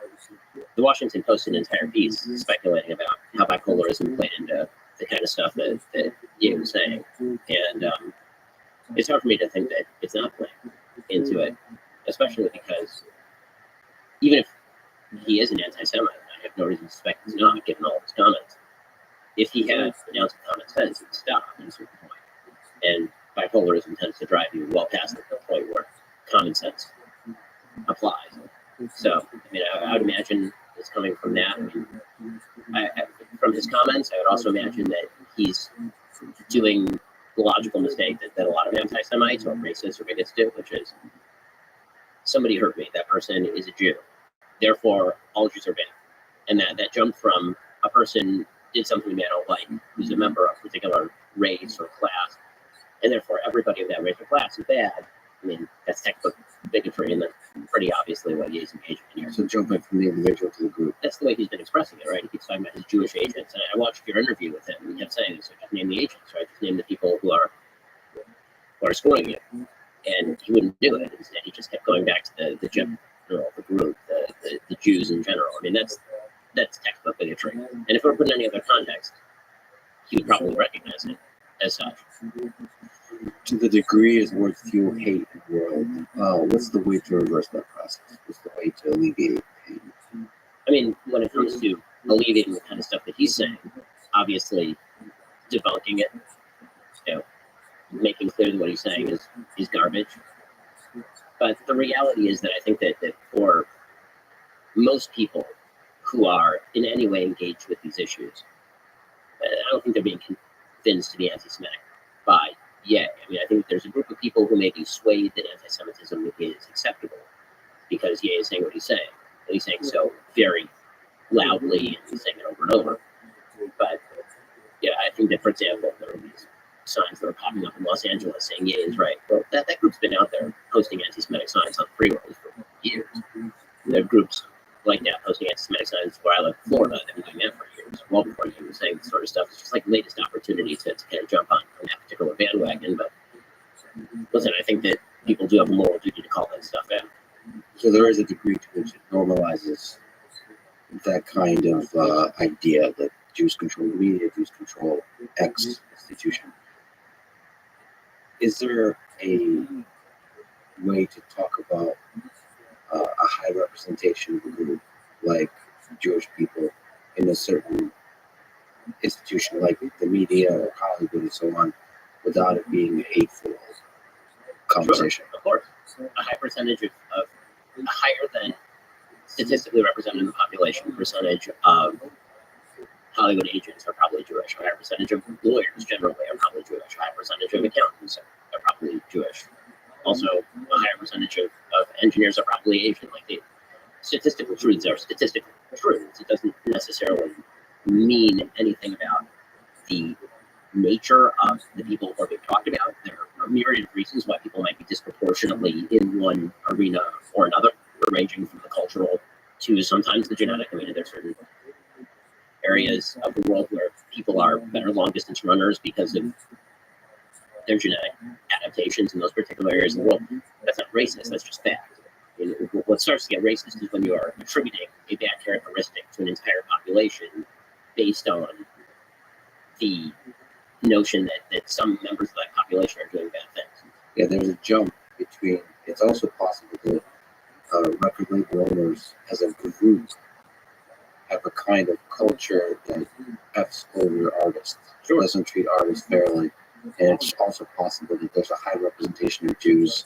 The Washington Post did an entire piece speculating about how bipolarism played into the kind of stuff that Ye was saying, and it's hard for me to think that it's not playing into it, especially because even if he is an anti-Semite, I have no reason to suspect he's not, given all of his comments. If he had an ounce of common sense, he would stop at a certain point. And bipolarism tends to drive you well past the point where common sense applies. So, I would imagine it's coming from that. From his comments, I would also imagine that he's doing the logical mistake that a lot of anti-Semites or racists or bigots do, which is somebody hurt me. That person is a Jew. Therefore, all Jews are bad. And that jump from a person did something I don't like, who's a member of a particular race or class, and therefore everybody of that race or class is bad. That's textbook bigotry, and that's pretty obviously what Ye's engaging in here. So jumping from the individual to the group. That's the way he's been expressing it, right? He keeps talking about his Jewish agents, and I watched your interview with him, and he kept saying, so just name the agents, right? Just name the people who are screwing you. And he wouldn't do it. Instead, he just kept going back to the general, the group, the Jews in general. That's textbook bigotry. And if it were put in any other context, he would probably recognize it as such. To the degree his words fuel hate in the world, what's the way to reverse that process? What's the way to alleviate hate? When it comes to alleviating the kind of stuff that he's saying, obviously debunking it, making clear that what he's saying is garbage. But the reality is that I think that for most people who are in any way engaged with these issues, I don't think they're being convinced to be anti-Semitic by Ye. I think there's a group of people who may be swayed that anti-Semitism is acceptable because Ye is saying what he's saying. And he's saying so very loudly, and he's saying it over and over. But I think that, for example, there are these signs that are popping up in Los Angeles saying Ye is right. Well, that group's been out there posting anti-Semitic signs on freeways for years. And there are groups like that posting anti-Semitic signs where I live in Florida that have been doing that for years, well before you were saying this sort of stuff. It's just like the latest opportunity to kind of jump on that particular bandwagon. But listen, I think that people do have a moral duty to call that stuff out. So there is a degree to which it normalizes that kind of idea that Jews control the media, Jews control X institution. Is there a way to talk about a high representation group like Jewish people in a certain institution like the media or Hollywood and so on without it being a hateful conversation? Sure, of course. A high percentage of a higher than statistically represented in the population percentage of Hollywood agents are probably Jewish. A higher percentage of lawyers generally are probably Jewish. A higher percentage of accountants are probably Jewish. Also, a higher percentage of engineers are probably Asian. Like the statistical truths are statistical truths. It doesn't necessarily mean anything about the nature of the people who are being talked about. There are a myriad of reasons why people might be disproportionately in one arena or another, ranging from the cultural to sometimes the genetic. I mean, there's certain areas of the world where people are better long distance runners because of their genetic adaptations in those particular areas of the world. That's not racist, that's just fact. What starts to get racist is when you are attributing a bad characteristic to an entire population based on the notion that some members of that population are doing bad things. Yeah, there's a jump between, it's also possible that record label owners as a group have a kind of culture that F's over artists, doesn't treat artists fairly. And it's also possible that there's a high representation of Jews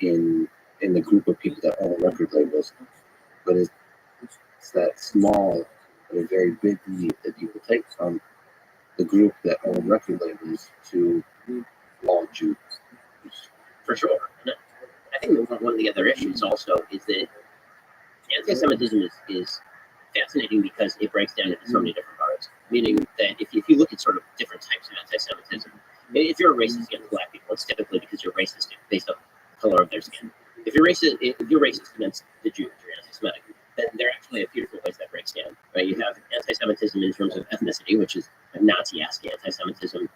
in the group of people that own record labels. But it's that small but a very big leap that you will take from the group that own record labels to all Jews. For sure. And I think one of the other issues also is that anti-Semitism is fascinating because it breaks down into so many different parts. Meaning that if you look at sort of different types of anti-Semitism, if you're a racist against black people, it's typically because you're racist based on the color of their skin. If you're racist against the Jews, you're anti-Semitic. Then there are actually a few different ways that breaks down. Right? You have anti-Semitism in terms of ethnicity, which is a Nazi-esque anti-Semitism.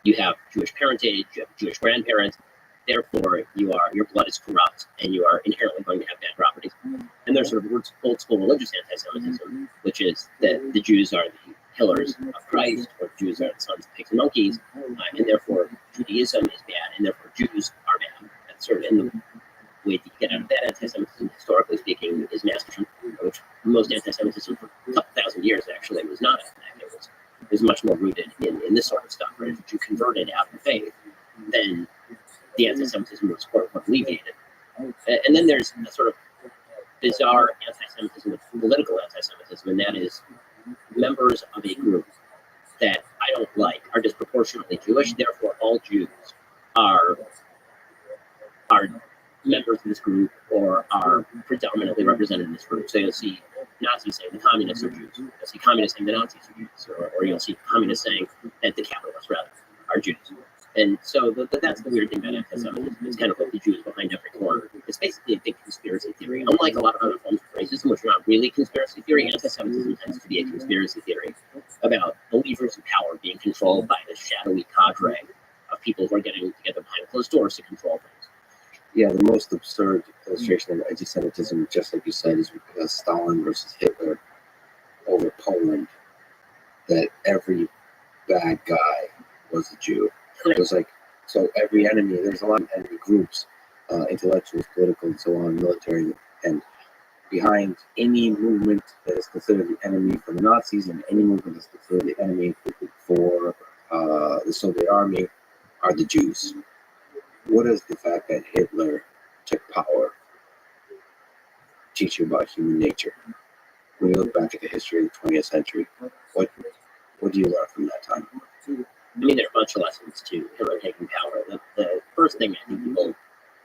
You have Jewish parentage, you have Jewish grandparents. Therefore, your blood is corrupt, and you are inherently going to have bad properties. And there's sort of old school religious anti-Semitism, which is that the Jews are the pillars of Christ, or Jews are the sons of pigs and monkeys, and therefore Judaism is bad, and therefore Jews are bad. That's sort of in the way to get out of that anti-Semitism, historically speaking, is masochism, which most anti-Semitism for a couple thousand years actually was not ethnic. It was much more rooted in this sort of stuff. Right? If you converted out of faith, then the anti-Semitism was quote unquote alleviated. And then there's a sort of bizarre anti-Semitism with political anti-Semitism, and that is members of a group that I don't like are disproportionately Jewish, therefore all Jews are members of this group or are predominantly represented in this group. So you'll see Nazis saying the communists are Jews. You'll see communists saying the Nazis are Jews, or you'll see communists saying that the capitalists rather are Jews. And so that's the weird thing about anti-Semitism. It's kind of like the Jews behind every corner. It's basically a big conspiracy theory. Unlike a lot of other forms of racism, which are not really conspiracy theory, anti-Semitism tends to be a conspiracy theory about believers in power being controlled by this shadowy cadre of people who are getting together behind closed doors to control things. Yeah, the most absurd illustration of anti-Semitism, just like you said, is Stalin versus Hitler over Poland, that every bad guy was a Jew. It was like, so every enemy, there's a lot of enemy groups, intellectuals, political, and so on, military, and behind any movement that is considered the enemy for the Nazis and any movement that's considered the enemy for the Soviet army are the Jews. What does the fact that Hitler took power teach you about human nature? When you look back at the history of the 20th century, what do you learn from that time? I mean, there are a bunch of lessons to Hitler taking power. The first thing I think people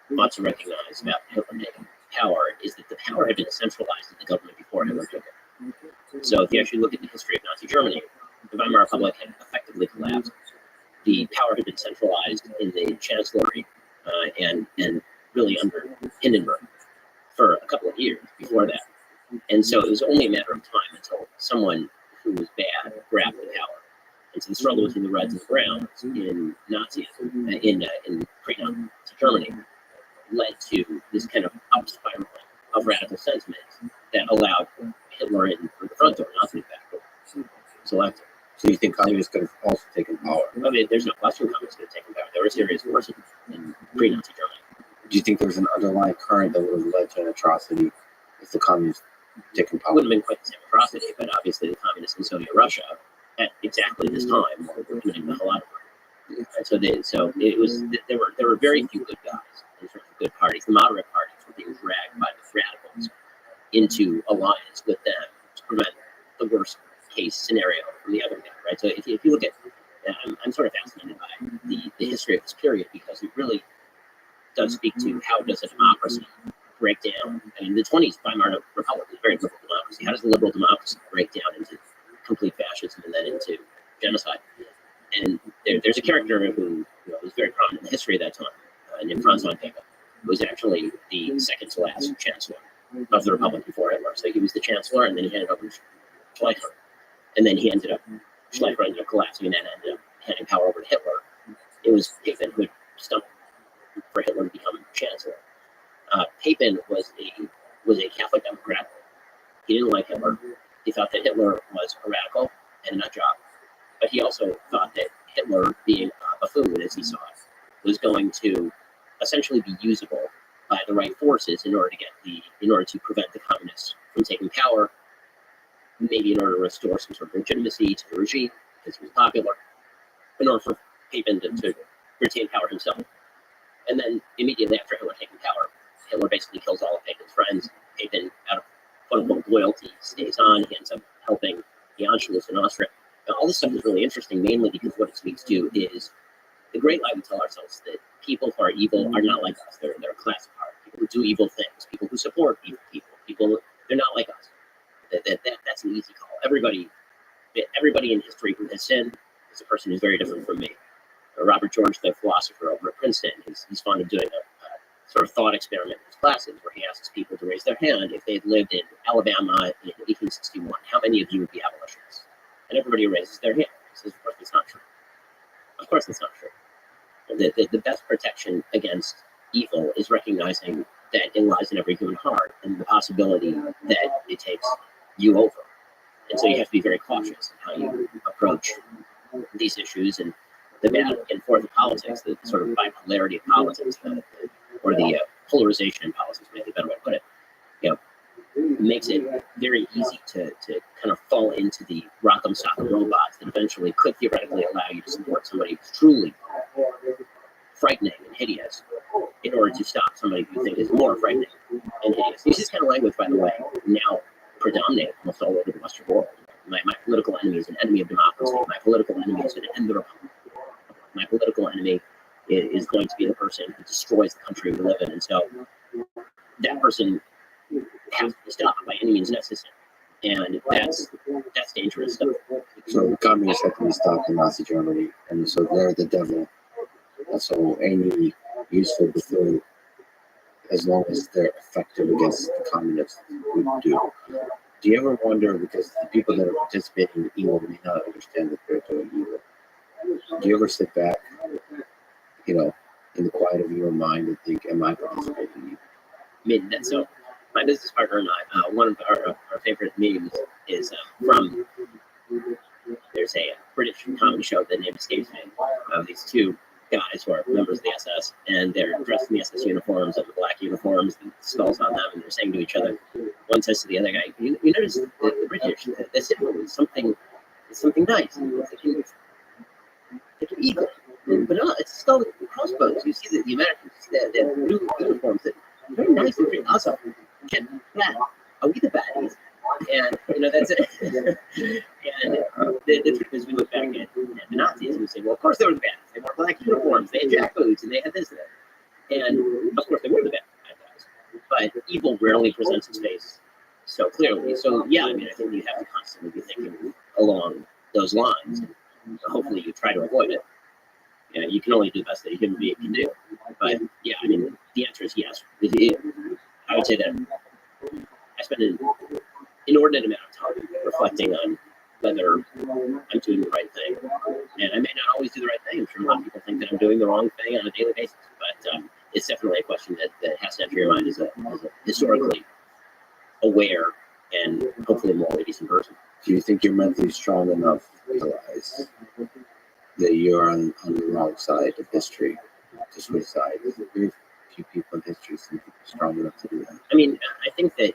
want to recognize about Hitler taking power is that the power had been centralized in the government before Hitler took it. So if you actually look at the history of Nazi Germany, the Weimar Republic had effectively collapsed. The power had been centralized in the chancellery and really under Hindenburg for a couple of years before that. And so it was only a matter of time until someone who was bad grabbed the power. And so the struggle between the Reds and the Browns in Nazism, in pre-Nazi Germany, led to this kind of up spiraling of radical sentiment that allowed Hitler in through the front door, not through the back door. Selected. So you think communists could have also taken power? I mean, there's no question communists could have taken power. They were serious forces in pre-Nazi Germany. Do you think there was an underlying current that would have led to an atrocity if the communists taken It power? wouldn't have been quite the same atrocity, but obviously the communists in Soviet Russia at exactly this time were committing the whole lot of murder. And so it was there were very few good guys in terms of good parties. The moderate parties were being dragged by the radicals into alliance with them to prevent the worst case scenario from the other guy, right? So if you look at, I'm sort of fascinated by the history of this period because it really does speak to how does a democracy break down. I mean, the 20s Weimar Republic was a very liberal democracy. How does the liberal democracy break down into complete fascism and then into genocide? And there's a character who was very prominent in the history of that time, named Franz von Papen, who was actually the second to last chancellor of the Republic before Hitler. So he was the chancellor, and then he handed over to Schleicher. And then Schleicher ended up collapsing, and then ended up handing power over to Hitler. It was Papen who had stumped for Hitler to become chancellor. Papen was a Catholic Democrat. He didn't like Hitler. He thought that Hitler was a radical and a nut job. But he also thought that Hitler, being a buffoon as he saw it, was going to essentially be usable by the right forces in order to prevent the communists from taking power, maybe in order to restore some sort of legitimacy to the regime because he was popular, in order for Papen to retain power himself. And then immediately after Hitler taking power, Hitler basically kills all of Papen's friends. Papen, out of quote-unquote loyalty, stays on. He ends up helping the Anschluss in Austria. Now, all this stuff is really interesting, mainly because what it speaks to is the great lie we tell ourselves that people who are evil are not like us. They're a class apart. People who do evil things, people who support evil people, they're not like us. That's an easy call. Everybody in history who has sinned is a person who's very different from me. Robert George, the philosopher over at Princeton, he's fond of doing a sort of thought experiment in his classes where he asks people to raise their hand if they'd lived in Alabama in 1861. How many of you would be abolitionists? And everybody raises their hand. He says, of course, that's not true. Of course, that's not true. The best protection against evil is recognizing that it lies in every human heart and the possibility that it takes you over. And so you have to be very cautious in how you approach these issues and the back and forth of politics, the sort of bipolarity of politics, or the polarization in politics, maybe a better way to put it, makes it very easy to kind of fall into the rock'em sock'em robots that eventually could theoretically allow you to support somebody who's truly frightening and hideous in order to stop somebody who you think is more frightening and hideous. This is kind of language, by the way, now predominate almost all over the Western world. My political enemy is an enemy of democracy. My political enemy is going to end the republic. My political enemy is going to be the person who destroys the country we live in. And so that person has to be stopped by any means necessary. And that's dangerous stuff. So the communists have to be stopped in Nazi Germany, and so they're the devil. And so any useful buffoon, as long as they're effective against the communists, would do. Do you ever wonder, because the people that are participating in evil may not understand that they're doing evil, do you ever sit back, in the quiet of your mind and think, am I participating in evil? I mean, that's so. My business partner and I, one of our favorite memes is from, there's a British comedy show that name escapes me, of these two guys who are members of the SS, and they're dressed in the SS uniforms and the black uniforms, and skulls on them, and they're saying to each other, one says to the other guy, you notice the British, the symbol is something nice, and it's like an eagle, but no, it's a skull with crossbones. You see the Americans, the blue uniforms, that are very nice and very awesome. Yeah, are we the baddies? And that's it. And the truth is, we look back at the Nazis and we say, well, of course they were the baddies. They wore black uniforms, they had jackboots, and they had this and that. And of course they were the bad guys. But evil rarely presents its face so clearly. So yeah, I think you have to constantly be thinking along those lines. Hopefully you try to avoid it. You can only do the best that a human being can do. But yeah, the answer is yes. I would say that I spend an inordinate amount of time reflecting on whether I'm doing the right thing. And I may not always do the right thing. I'm sure a lot of people think that I'm doing the wrong thing on a daily basis. But it's definitely a question that has to enter your mind as a historically aware and hopefully morally decent person. Do you think you're mentally strong enough to realize that you're on the wrong side of history, to switch sides? Very few people in history seem to be strong enough to do that. I mean, I think that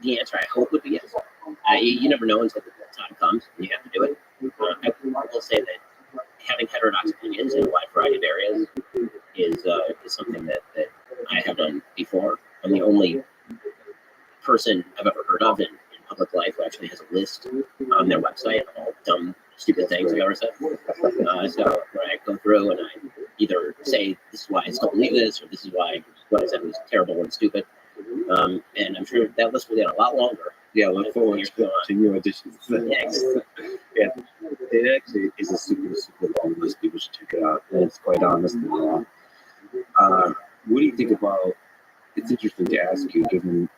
the answer I hope would be yes. You never know until the time comes and you have to do it. I will say that having heterodox opinions in a wide variety of areas is something that I have done before. I'm the only person I've ever heard of in public life who actually has a list on their website of all dumb, stupid things I've ever said. So where I go through and I either say this is why I still believe this, or this is why what I said was terrible and stupid. And I'm sure that list will get a lot longer. Yeah, look forward to new additions. Thanks. Yeah, it actually is a super long list. People should check it out. And it's quite honest and raw. What do you think about? It's interesting to ask you, given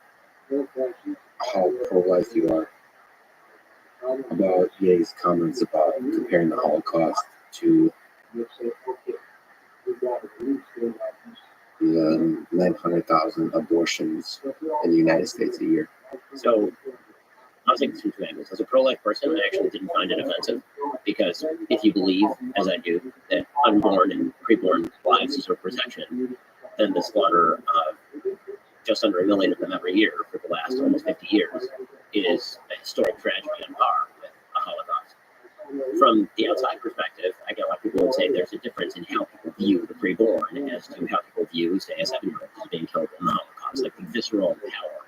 how pro-life you are, about Ye's comments about comparing the Holocaust to the 900,000 abortions in the United States a year. So I was thinking through two angles. As a pro-life person, I actually didn't find it offensive because if you believe, as I do, that unborn and preborn lives deserve protection, then the slaughter of just under 1 million of them every year for the last almost 50 years is a historic tragedy on par with a Holocaust. From the outside perspective, I get why people would say there's a difference in how people view the preborn as to how people view, say, a 7-year-old who's being killed in the Holocaust, like the visceral power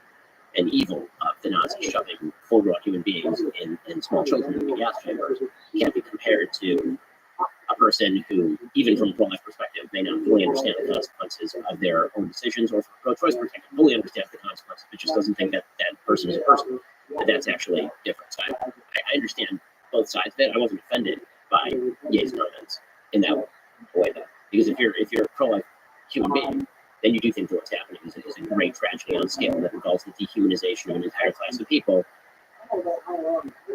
and evil of the Nazis shoving full-grown human beings in small children in the gas chambers can't be compared to a person who, even from a pro-life perspective, may not fully understand the consequences of their own decisions, or from a pro-choice perspective, fully understands the consequences, but just doesn't think that that person is a person. But that's actually different. So I understand both sides of it. I wasn't offended by Ye's comments in that way, though, because if you're a pro-life human being, then you do think that what's happening is a great tragedy on scale that involves the dehumanization of an entire class of people,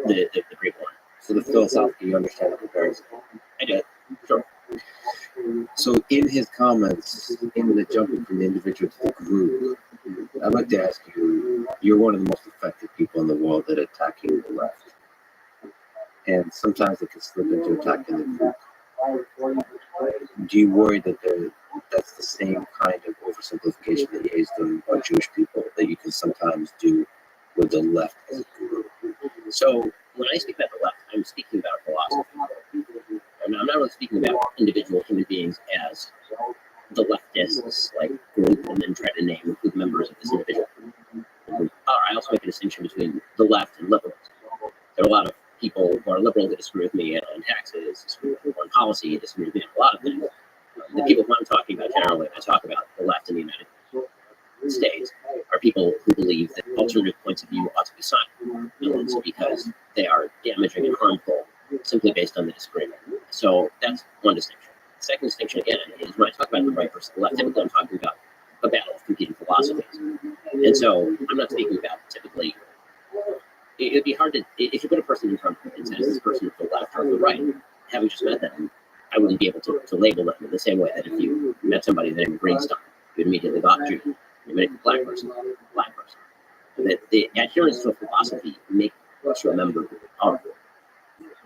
the preborn. So the philosophically, you understand the comparison. I do. Sure. So in his comments, in the jumping from the individual to the group, I'd like to ask you, you're one of the most effective people in the world at attacking the left. And sometimes it can slip into attacking the group. Do you worry that that's the same kind of oversimplification that he is doing about Jewish people that you can sometimes do with the left as a group? So when I speak about the left, I'm speaking about philosophy. And I'm not really speaking about individual human beings as the leftists, like group, and then try to include members of this individual group. I also make a distinction between the left and liberals. There are a lot of people who are liberal that disagree with me on taxes, disagree with me on policy, disagree with me on a lot of things. The people who I'm talking about generally, when I talk about the left in the United States, are people who believe that alternative points of view ought to be silenced because they are damaging and harmful simply based on the disagreement. So that's one distinction. The second distinction, again, is when I talk about the right versus the left, typically I'm talking about a battle of competing philosophies. And so I'm not speaking about typically, it would be hard to, if you put a person in front of me and says this person is the left or the right, having just met them, I wouldn't be able to label them in the same way that if you met somebody named Greenstein, you'd immediately thought Jew. You make a black person. That the adherence to a philosophy makes you a member of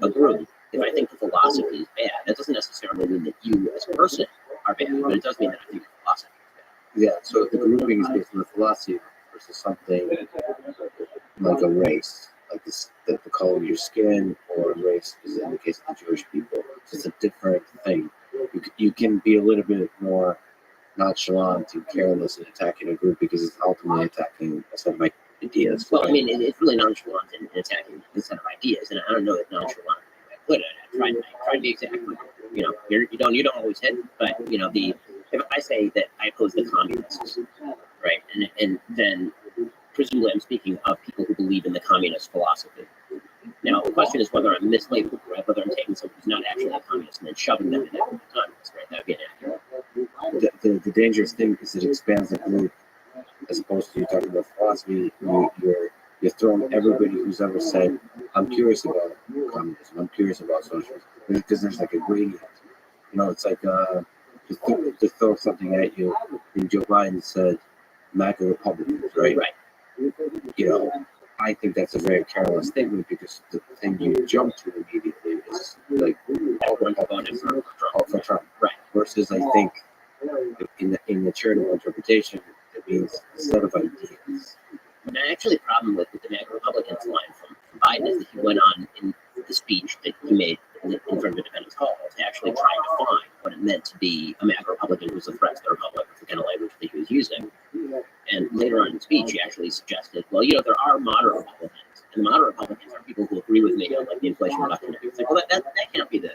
a group. If I think the philosophy is bad, that doesn't necessarily mean that you as a person are bad, but it does mean that I think the philosophy is bad. Yeah, so if the grouping is based on the philosophy versus something like a race, like this, the color of your skin, or a race, is in the case of the Jewish people, it's a different thing. You can be a little bit more nonchalant and careless in attacking a group because it's ultimately attacking a set of ideas. Well, I mean, it's really nonchalant in attacking a set of ideas, and I don't know that nonchalant I put it. I tried to be exact. You know, you don't always hit, but you know, if I say that I oppose the communists, right, and then presumably I'm speaking of people who believe in the communist philosophy. Now, the question is whether I'm mislabeled, right? Whether I'm taking someone who's not actually a communist and then shoving them in there with the communists, right? That would be inaccurate. The dangerous thing is it expands the group as opposed to you talking about philosophy. You're throwing everybody who's ever said, I'm curious about communism, I'm curious about socialism, because there's like a gradient. You know, it's like to throw something at you. And Joe Biden said, MAGA Republicans, right? Right. You know, I think that's a very careless statement because the thing you jump to immediately is like, Everyone voted for Trump. for Trump. Right. Versus, I think, in the charitable interpretation, it means a set of ideas. And actually, the problem with the MAGA Republicans line from Biden is that he went on in the speech that he made in front of Independence Hall to actually try and define what it meant to be a MAGA Republican who was a threat to the Republic, the kind of language that he was using. And later on in the speech, he actually suggested, well, you know, there are moderate Republicans, and the moderate Republicans are people who agree with me on like the Inflation Reduction Act. It's like, well, that can't be the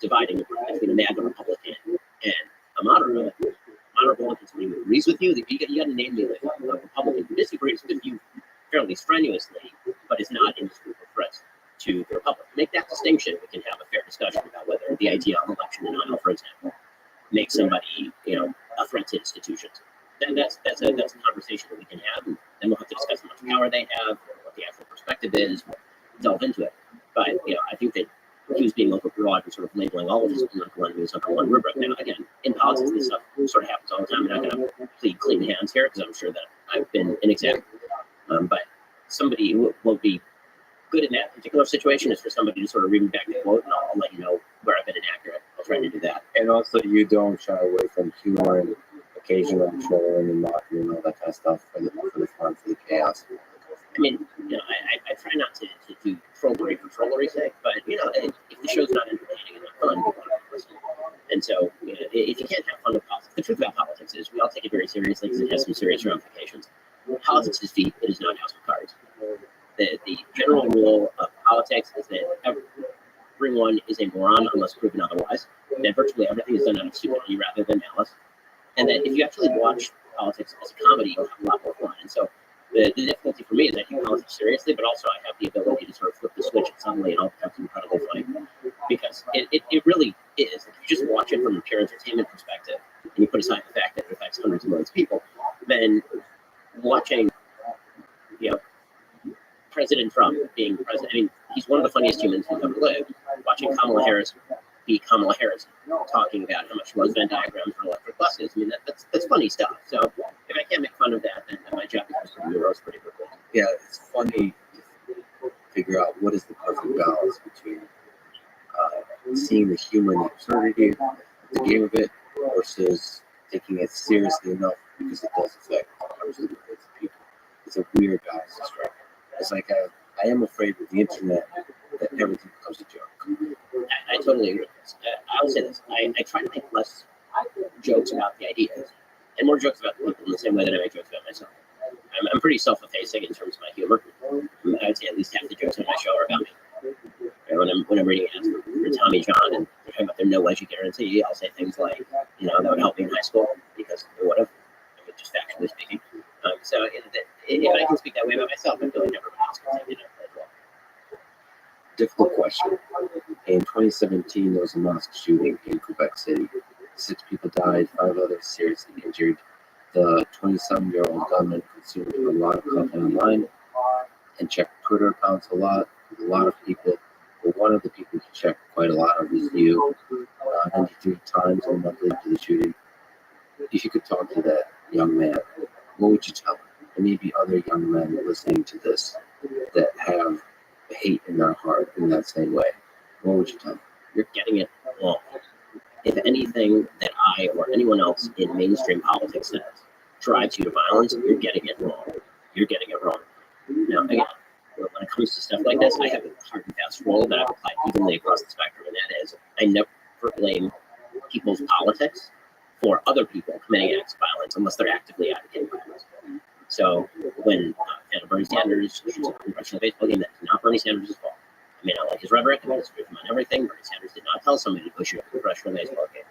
dividing between a MAGA Republican and a moderate Republican. Moderate Republican, somebody who agrees with you. You got to name me like a Republican who disagrees with you fairly strenuously, but is not in this group of threats to the Republic. Make that distinction. We can have a fair discussion about whether the idea of election denial, for example, makes somebody, you know, a threat to institutions. Then that's a conversation that we can have, and then we'll have to discuss how much power they have, what the actual perspective is, delve into it. But you know, I think that he was being overbroad and sort of labeling all of his political enemies under one rubric. Now, again, in politics, this stuff sort of happens all the time. I'm not going to plead clean hands here because I'm sure that I've been inexact. But somebody who will be good in that particular situation is for somebody to sort of read me back the quote, and I'll let you know where I've been inaccurate. I'll try to do that. And also, you don't shy away from humor and occasional trolling and mocking and all that kind of stuff for the fun, for the chaos. I mean, you know, I try not to do trollery for trollery's sake, but, you know, if the show's not entertaining and not fun, people don't listen. And so, you know, if you can't have fun with politics, the truth about politics is we all take it very seriously because it has some serious ramifications. Politics is deep, it is not House of Cards. The general rule of politics is that everyone is a moron unless proven otherwise, that virtually everything is done out of stupidity rather than malice, and that if you actually watch politics as a comedy, you'll have a lot more fun. And so, the difficulty for me is I take politics seriously, but also I have the ability to sort of flip the switch and suddenly it all becomes incredibly funny. Because it really is. If you just watch it from a pure entertainment perspective, and you put aside the fact that it affects hundreds of millions of people, then watching, you know, President Trump being president, I mean, he's one of the funniest humans who's ever lived. Watching Kamala Harris be Kamala Harris talking about how much she loves Venn diagrams for electric buses. I mean, that's funny stuff. So if I can't make fun of that, then my job becomes pretty morose pretty quickly. Yeah, it's funny to figure out what is the perfect balance between seeing the humor and the absurdity of the game of it versus taking it seriously enough because it does affect hundreds of millions of people. It's a weird balance to strike. It's like I am afraid with the internet that everything becomes a joke. I totally agree with this. I will say this. I try to make less jokes about the ideas and more jokes about the people in the same way that I make jokes about myself. I'm pretty self-effacing in terms of my humor. I would say at least half the jokes on my show are about me. When I'm reading ads for Tommy John and they're talking about their no wedgie guarantee, I'll say things like, you know, that would help me in high school because it would have. I mean, just factually speaking. So if I can speak that way about myself, I feel like everyone else can say that as well. Difficult question. In 2017, there was a mosque shooting in Quebec City. 6 people died, 5 others seriously injured. The 27-year-old gunman consumed a lot of content online and checked Twitter accounts a lot with a lot of people. But one of the people he checked quite a lot of was you, 93 times a month into the shooting. If you could talk to that young man, what would you tell him? And maybe other young men listening to this that have hate in their heart in that same way, what would you tell them? You're getting it wrong. If anything that I or anyone else in mainstream politics says drives you to violence, you're getting it wrong. You're getting it wrong. Now, again, when it comes to stuff like this, I have a hard and fast rule that I've applied evenly across the spectrum, and that is I never blame people's politics for other people committing acts of violence unless they're actively advocating violence. So when Bernie Sanders shoots a congressional baseball game, that's not Bernie Sanders' fault. I may not like his rhetoric, I may disagree with him on everything. Bernie Sanders did not tell somebody to go shoot a congressional baseball game.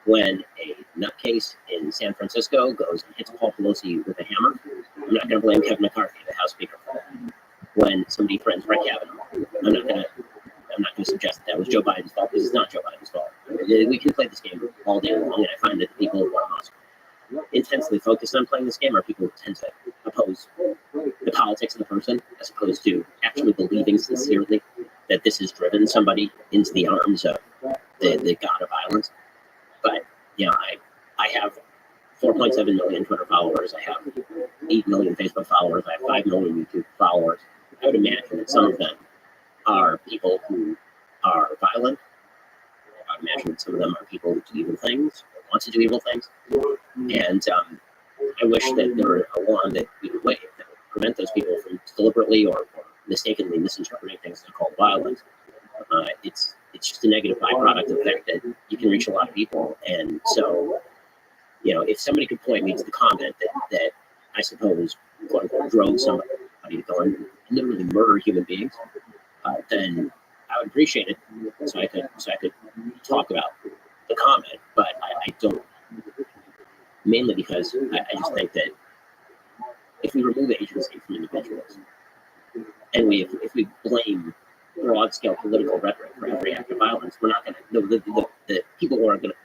When a nutcase in San Francisco goes and hits Paul Pelosi with a hammer, I'm not going to blame Kevin McCarthy, the House Speaker, for that. When somebody threatens Brett Kavanaugh, I'm not going to suggest that was Joe Biden's fault because it's not Joe Biden's fault. We can play this game all day long, and I find that the people who are most intensely focused on playing this game are people who tend to oppose the politics of the person as opposed to actually believing sincerely that this has driven somebody into the arms of the god of violence. But I have 4.7 million Twitter followers. I have 8 million Facebook followers. I have 5 million YouTube followers. I would imagine that some of them are people who are violent. I would imagine that some of them are people who do evil things or want to do evil things. And I wish that there were a law that we could waive that would prevent those people from deliberately or mistakenly misinterpreting things that are called violence. It's just a negative byproduct of the fact that you can reach a lot of people. And so, if somebody could point me to the comment that I suppose, quote unquote, drove somebody to go and literally murder human beings, then I would appreciate it. So I could talk about the comment, but I don't. Mainly because I just think that if we remove agency from individuals, and if we blame broad scale political rhetoric for every act of violence, we're not going to. The people who are going to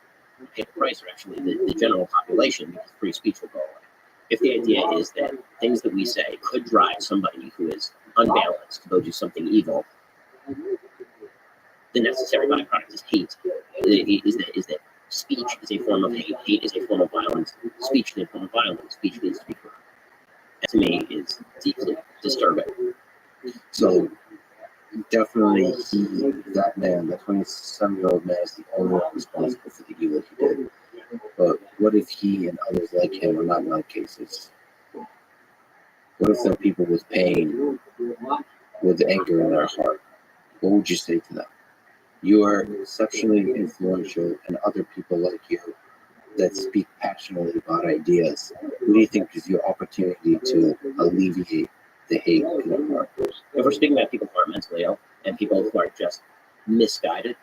pay the price are actually the general population, because free speech will go away. If the idea is that things that we say could drive somebody who is unbalanced to go do something evil, the necessary byproduct is hate. Is that speech is a form of hate. Hate is a form of violence. Speech is a form of violence. Speech needs to be heard. That to me is deeply disturbing. So definitely that man, that 27-year-old man, is the only one responsible for the evil he did. But what if he and others like him are not nutcases? What if they're people with pain, with anger in their heart? What would you say to them? You are exceptionally influential, and other people like you that speak passionately about ideas. What do you think is your opportunity to alleviate the hate in their heart? If we're speaking about people who are mentally ill and people who are just misguided,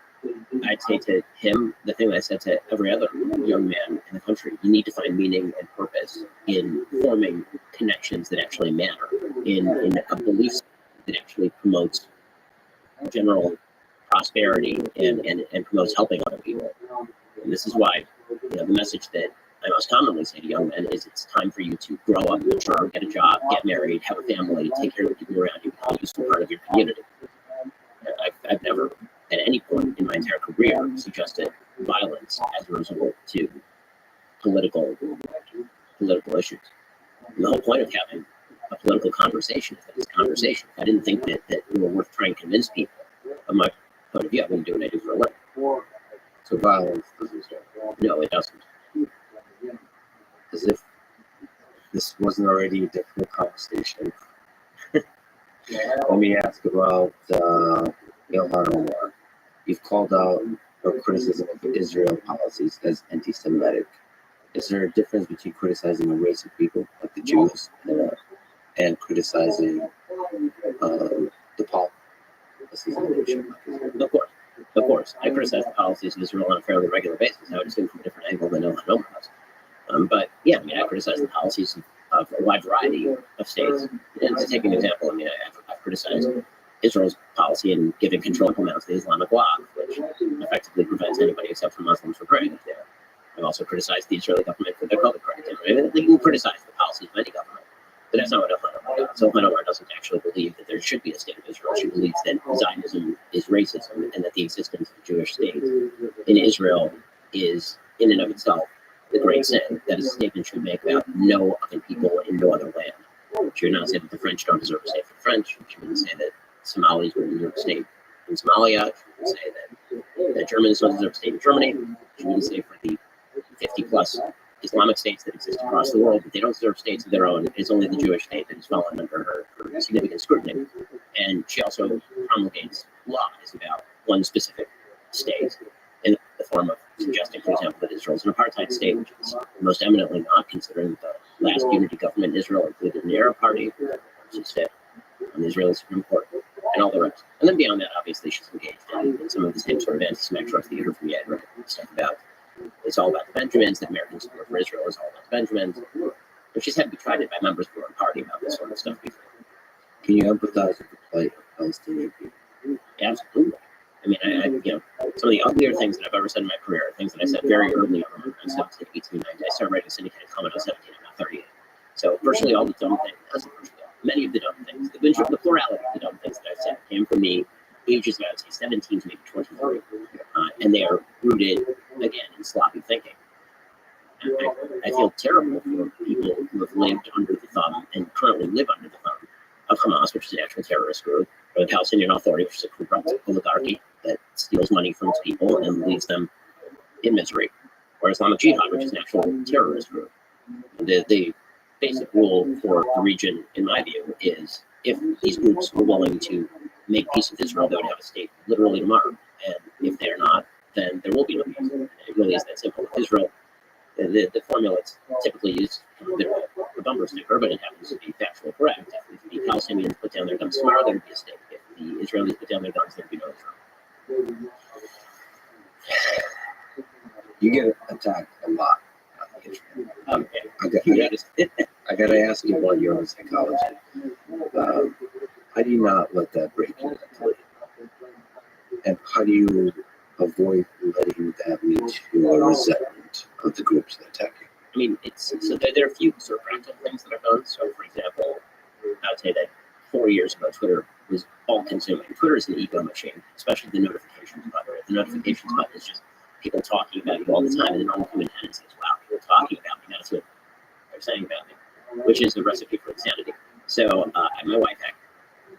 I'd say to him the thing that I said to every other young man in the country: you need to find meaning and purpose in forming connections that actually matter, in a belief that actually promotes general prosperity and promotes helping other people. And this is why the message that I most commonly say to young men is it's time for you to grow up, mature, get a job, get married, have a family, take care of the people around you, become a useful part of your community. I've never, at any point in my entire career, suggested violence as a result to political issues. And the whole point of having a political conversation is that it's a conversation. I didn't think that we were worth trying to convince people of my point of view. I wouldn't do what I do for a living. So violence doesn't start. No, it doesn't. As if this wasn't already a difficult conversation. Let me ask about Ilhan Omar. You've called out her criticism of Israel policies as anti-Semitic. Is there a difference between criticizing a race of people, like the Jews, and criticizing the policies of the nation? Of course. I criticize the policies of Israel on a fairly regular basis. I would assume from a different angle than Ilhan Omar does. But yeah, I criticize the policies of a wide variety of states. And to take an example, I've criticized Israel's policy in giving control pronouns to the Islamic Bloc, which effectively prevents anybody except for Muslims from praying up there. I've also criticized the Israeli government for their COVID crisis. You can criticize the policies of any government, but that's not what Ilhan Omar does. Ilhan Omar doesn't actually believe that there should be a state of Israel. She believes that Zionism is racism and that the existence of a Jewish state in Israel is, in and of itself, the great sin. That is a statement she would make about no other people in no other land. She would not say that the French don't deserve a state for the French. She wouldn't say that Somalis would deserve a state in Somalia. She wouldn't say that Germans don't deserve a state in Germany. She wouldn't say for the 50-plus Islamic states that exist across the world that they don't deserve states of their own. It's only the Jewish state that has fallen under her significant scrutiny. And she also promulgates lies about one specific state in the form of suggesting, for example, that Israel is an apartheid state, which is most eminently not, considering the last unity government in Israel included the Arab Party, which is fit on the Israeli Supreme Court, and all the rest. And then beyond that, obviously, she's engaged in some of the same sort of anti-Semitic truth that you heard from me, stuff about it's all about the Benjamins, that American support for Israel is all about the Benjamins. But she's had to be tried by members of her own party about this sort of stuff before. Can you empathize with the plight of Palestinian people? Absolutely. Some of the uglier things that I've ever said in my career, things that I said very early on, around 17, 18, 19. I started writing a syndicated comment on 17, I'm now 38. So virtually all the dumb things, many of the dumb things, the plurality of the dumb things that I've said came from me ages, I would say 17 to maybe 23. And they are rooted again, in sloppy thinking. I feel terrible for people who have lived under the thumb and currently live under the thumb of Hamas, which is an actual terrorist group, or the Palestinian Authority, which is a corrupt oligarchy that steals money from its people and leaves them in misery, or Islamic Jihad, which is an actual terrorist group. The basic rule for the region, in my view, is if these groups were willing to make peace with Israel, they would have a state literally tomorrow. And if they're not, then there will be no peace. It really is that simple. If Israel, the formula it's typically used, the bumper sticker, but it happens to be factually correct. If the Palestinians put down their guns tomorrow, there would be a state. If the Israelis put down their guns, there would be no Israel. You get attacked a lot. I gotta ask you about your own psychology. How do you not let that break you mentally? And how do you avoid letting that lead to a resentment of the groups that attack you? I mean, there are a few sort of practical things that I've done. So, for example, I would say that 4 years ago, Twitter was all-consuming. Twitter is an ego machine, especially the notifications button. The notifications button is just people talking about you all the time, and the normal human tendency as well. People talking about me, that's what they're saying about me, which is a recipe for insanity. So, my wife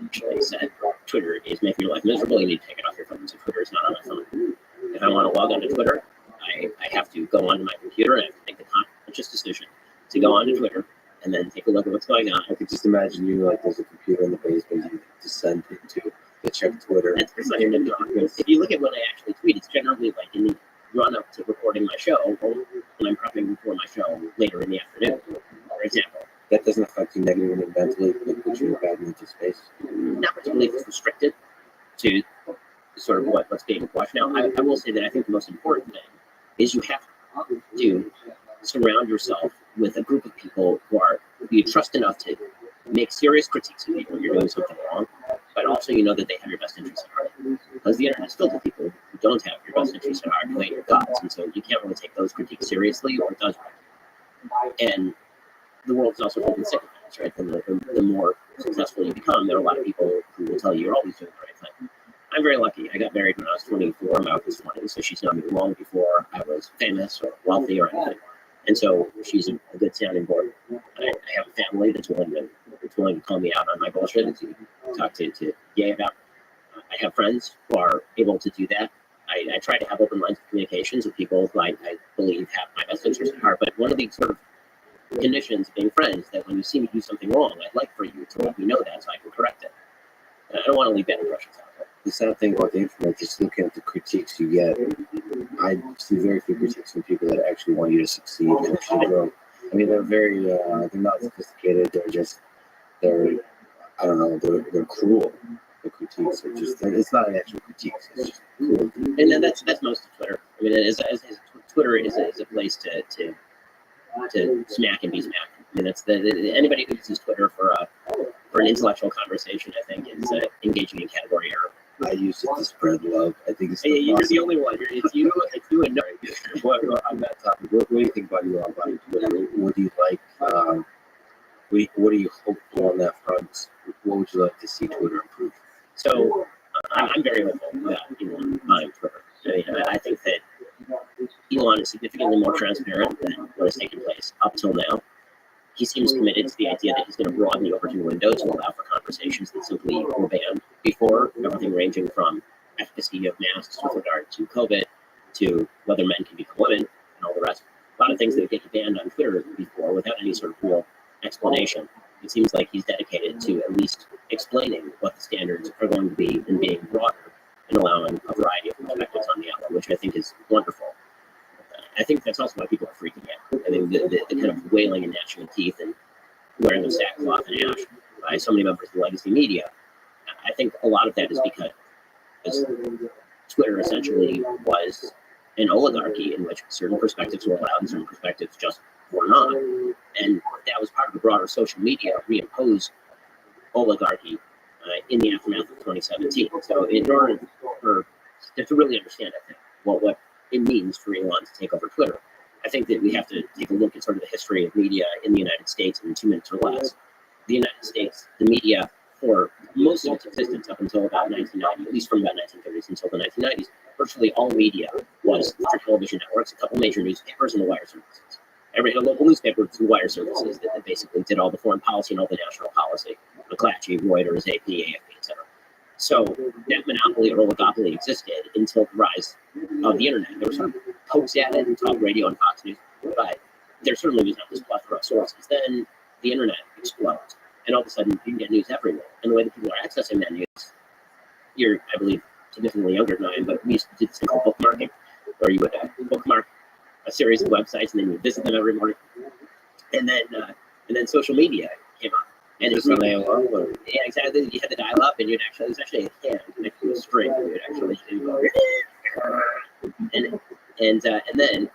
actually said, Twitter is making your life miserable, you need to take it off your phone. So Twitter is not on my phone. If I want to log onto Twitter, I have to go onto my computer and I have to make the conscious decision to go onto Twitter and then take a look at what's going on. I could just imagine you like there's a computer in the basement you descend into to check Twitter. That's precisely what I'm doing. If you look at when I actually tweet, it's generally like in the run up to recording my show or when I'm prepping for my show later in the afternoon, for example. That doesn't affect you negatively mentally, like put you in a bad mental space? Not particularly if it's restricted to sort of what's being watched. Now, I will say that I think the most important thing is you have to surround yourself with a group of people who you trust enough to make serious critiques of you when you're doing something wrong, but also you know that they have your best interests at heart. Because the internet is filled with people who don't have your best interests at heart, who hate your guts, and so you can't really take those critiques seriously, or it does right. And the world is also filled with sycophants, right? The more successful you become, there are a lot of people who will tell you you're always doing the right thing. I'm very lucky. I got married when I was 24. My wife was 20, so she's known me long before I was famous or wealthy or anything. And so she's a good sounding board. I have a family that's willing to call me out on my bullshit and to talk to Yay about. I have friends who are able to do that. I try to have open lines of communications with people who I believe have my best interests at heart. But one of the sort of conditions of being friends that when you see me do something wrong, I'd like for you to let me know that so I can correct it. I don't want to leave bad impressions out there. The sad thing about the internet, just looking at the critiques you get, I see very few critiques from people that actually want you to succeed and actually grow. I mean, they're very, they're not sophisticated. I don't know, they're cruel. The critiques are just, it's not an actual critique. It's just cruel. And then that's most of Twitter. I mean, Twitter is a place to smack and be smacked. I mean, that's anybody who uses Twitter for an intellectual conversation, I think, is engaging in category error. I use it to spread love. I think it's you're awesome. the only one. It's you and no. On that topic, what do you think about you on Twitter? What do you like? What do you hope for on that front? What would you like to see Twitter improve? So I'm very hopeful about Elon buying Twitter. I mean, I think that Elon is significantly more transparent than what has taken place up till now. He seems committed to the idea that he's going to broaden the Overton window to allow for conversations that simply were banned before, everything ranging from efficacy of masks with regard to COVID to whether men can become women and all the rest. A lot of things that would get banned on Twitter before without any sort of real explanation. It seems like he's dedicated to at least explaining what the standards are going to be and being broader and allowing a variety of perspectives on the outlet, which I think is wonderful. I think that's also why people are freaking out. I think the kind of wailing and gnashing of teeth and wearing of sackcloth and ash by so many members of the legacy media, I think a lot of that is because Twitter essentially was an oligarchy in which certain perspectives were allowed and certain perspectives just were not. And that was part of the broader social media reimposed oligarchy in the aftermath of 2017. So in order to really understand, I think, what it means for Elon to take over Twitter, I think that we have to take a look at sort of the history of media in the United States in 2 minutes or less. The United States, the media, for most of its existence up until about 1990, at least from about 1930s until the 1990s, virtually all media was for television networks, a couple major newspapers, and the wire services. Every local newspaper with two wire services that basically did all the foreign policy and all the national policy. McClatchy, Reuters, AP, AFP, etc. So that monopoly or oligopoly existed until the rise of the internet. There were sort of pokes at it in talk radio and Fox News, but there certainly was not this plethora of sources. Then the internet explodes, and all of a sudden you can get news everywhere. And the way that people are accessing that news, you're, I believe, significantly younger than I am, but we used to do this thing called bookmarking, where you would bookmark a series of websites and then you would visit them every morning. And then social media came up. And Just on AOL, or yeah, exactly. You had the dial up, and it was actually a can connected to a string. You'd actually go, and then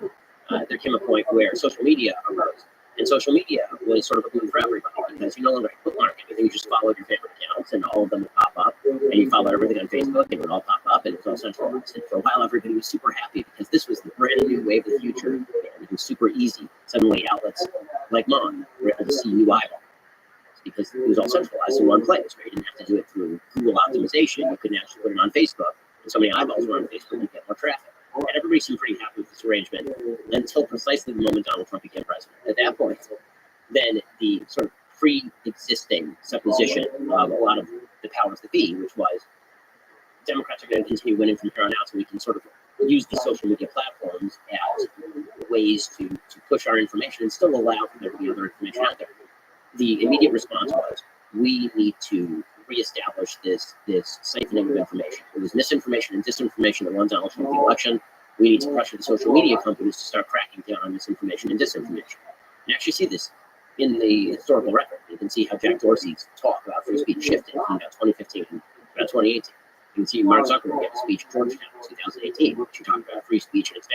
there came a point where social media arose, and social media was sort of a boon for everybody because you no longer bookmark anything. You just followed your favorite accounts, and all of them would pop up, and you followed everything on Facebook, and it would all pop up, and it was all centralized. And for a while, everybody was super happy because this was the brand new wave of the future, and it was super easy. Suddenly, outlets like mine were able to see new eyeballs, because it was all centralized in one place, where you didn't have to do it through Google optimization. You couldn't actually put it on Facebook, and so many eyeballs were on Facebook, you get more traffic. And everybody seemed pretty happy with this arrangement until precisely the moment Donald Trump became president. At that point, then the sort of pre-existing supposition of a lot of the powers that be, which was Democrats are going to continue winning from here on out, so we can sort of use the social media platforms as ways to push our information and still allow for there to be other information out there. The immediate response was, we need to reestablish this siphoning of information. It was misinformation and disinformation that won Donald Trump the election. We need to pressure the social media companies to start cracking down on misinformation and disinformation. You actually see this in the historical record. You can see how Jack Dorsey's talk about free speech shifted from about 2015 to about 2018. You can see Mark Zuckerberg gave a speech at Georgetown in 2018, which he talked about free speech and its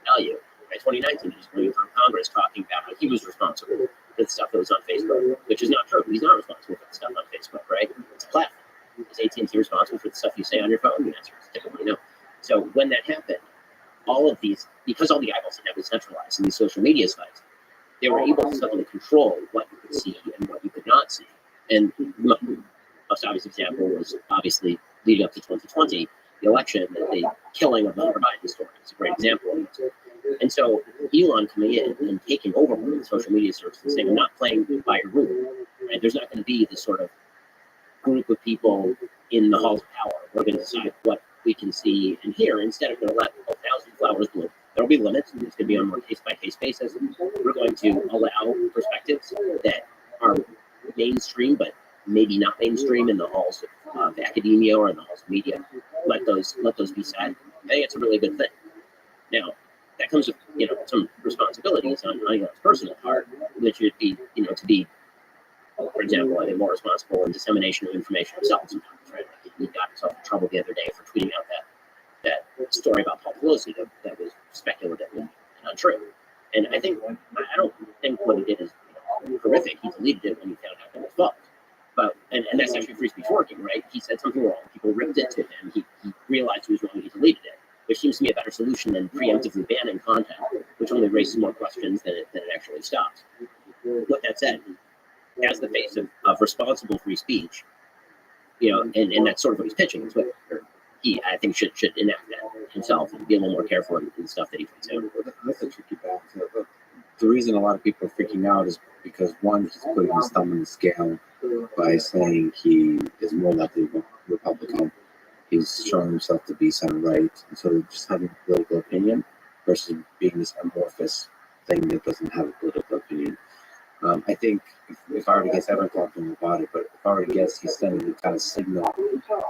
value. By 2019, he was going from Congress talking about how he was responsible for the stuff that was on Facebook, which is not true. He's not responsible for the stuff on Facebook, right? It's a platform. Is AT&T responsible for the stuff you say on your phone? The answer is typically no. So when that happened, all of these, because all the eyeballs had been centralized in these social media sites, they were able to suddenly control what you could see and what you could not see. And the most obvious example was obviously leading up to 2020, the election, the killing of the Hunter Biden story is a great example of it. And so Elon coming in and taking over the social media services and saying, I'm not playing by your rule, right? There's not going to be this sort of group of people in the halls of power who are going to decide what we can see and hear. Instead of going to let 1,000 flowers bloom. There will be limits, and it's going to be on a more case-by-case basis. We're going to allow perspectives that are mainstream, but maybe not mainstream in the halls of academia or in the halls of media. Let those be said. I think it's a really good thing. Now, that comes with some responsibilities on Elon's personal part, which would be to be, for example, I think more responsible in dissemination of information himself sometimes, right? Like he got himself in trouble the other day for tweeting out that story about Paul Pelosi that was speculative and untrue. And I don't think what he did is horrific. He deleted it when he found out that it was false. But and that's actually free speech working, right? He said something wrong. People ripped it to him. He realized he was wrong. He deleted it, which seems to me a better solution than preemptively banning content, which only raises more questions than it actually stops. With that said, as the face of responsible free speech, and that's sort of what he's pitching. Is what he, I think, should enact that himself and be a little more careful in the stuff that he puts out. That's a tricky balance. The reason a lot of people are freaking out is because, one, he's putting his thumb on the scale by saying he is more likely Republican. He's showing himself to be center-right, and so just having a political opinion versus being this amorphous thing that doesn't have a political opinion. I think if I were to guess, I haven't talked to him about it, but if I were to guess, he's sending the kind of signal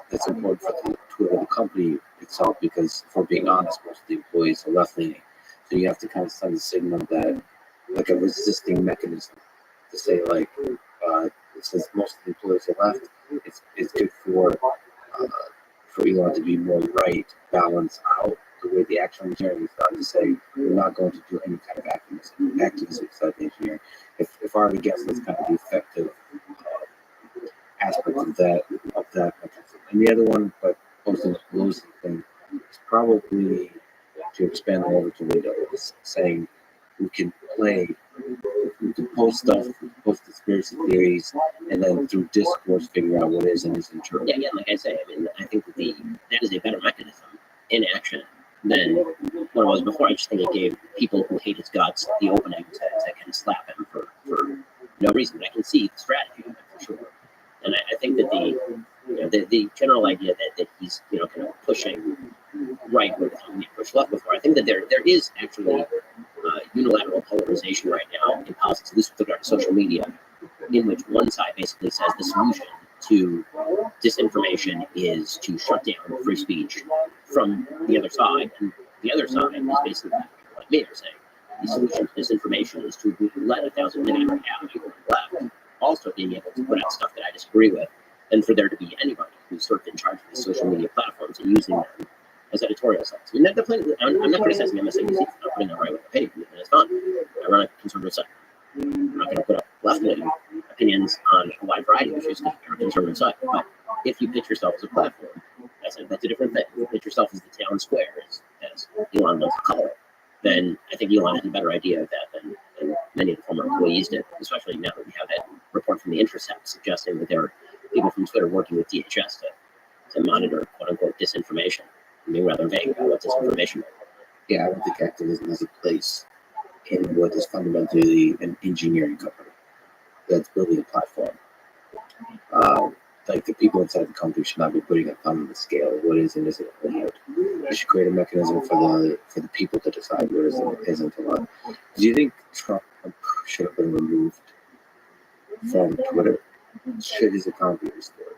that's important for the company itself, because if we're being honest, most of the employees are left-leaning. So you have to kind of send a signal that, like a resisting mechanism, to say, like, since most of the employees are left, it's good for Elon to be more right, balance out the way the actual engineering is done, to say we're not going to do any kind of activism side engineering. If I were to guess, that's kind of the effective aspect of that. And the other one, but posting the Pelosi thing, is probably to expand the Overton window, saying we can post stuff, post conspiracy theories, and then through discourse figure out what is and isn't true. Yeah, like I say, I think that is a better mechanism in action than what it was before. I just think it gave people who hate his guts the opening to kind of slap him for no reason. But I can see the strategy of it for sure. And I think that the general idea that he's kind of pushing right where he pushed left before. I think that there is actually unilateral polarization right now in politics, at least with regard to social media, in which one side basically says the solution to disinformation is to shut down free speech from the other side, and the other side is basically like me are saying the solution to disinformation is to let 1,000 million people left also being able to put out stuff that I disagree with, and for there to be anybody who's sort of in charge of these social media platforms and using them as editorial sites. I mean, I'm not criticizing MSNBC for not putting out right-wing opinion, and it's fun. I run a conservative site. I'm not going to put up left-wing opinions on a wide variety of issues because you're a conservative site. But if you pitch yourself as a platform, that's a different thing. If you pitch yourself as the town square, as Elon wants to call it, then I think Elon has a better idea of that than many of the former employees did, especially now that we have that report from the Intercept suggesting that there are people from Twitter working with DHS to monitor quote-unquote disinformation. Being rather vague about what disinformation is. Yeah, I don't think activism has a place in what is fundamentally an engineering company that's building a platform. Like the people inside the country should not be putting a thumb on the scale of what is and isn't allowed. You should create a mechanism for the people to decide what is and isn't allowed. Do you think Trump should have been removed from Twitter? Should his account be restored?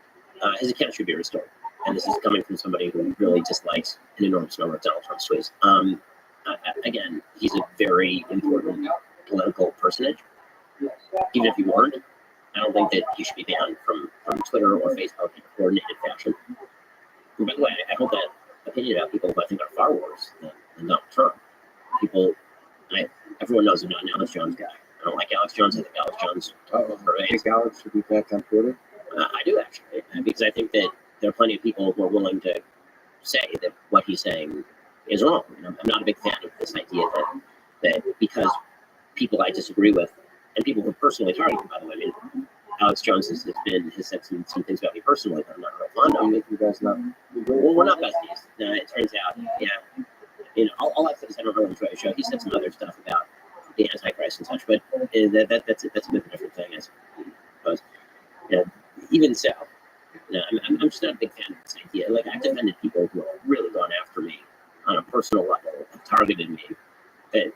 His account should be restored. And this is coming from somebody who really dislikes an enormous number of Donald Trump's tweets. Again, he's a very important political personage. Even if he weren't, I don't think that he should be banned from Twitter or Facebook in a coordinated fashion. And by the way, I hold that opinion about people who I think are far worse than Donald Trump. Everyone knows I'm not an Alex Jones guy. I don't like Alex Jones. I think Alex Jones. I think Alex should be back on Twitter. I do actually, because I think that there are plenty of people who are willing to say that what he's saying is wrong. I'm not a big fan of this idea that because people I disagree with, and people who personally target him, by the way, I mean, Alex Jones has said some things about me personally that I'm not real fond of. You guys not? Well, we're not besties. It turns out, yeah. All I've said is I don't really enjoy the show. He said some other stuff about the Antichrist and such, but that's a bit of a different thing, I suppose. Even so. No, I'm just not a big fan of this idea. Like, I've defended people who have really gone after me on a personal level, have targeted me. That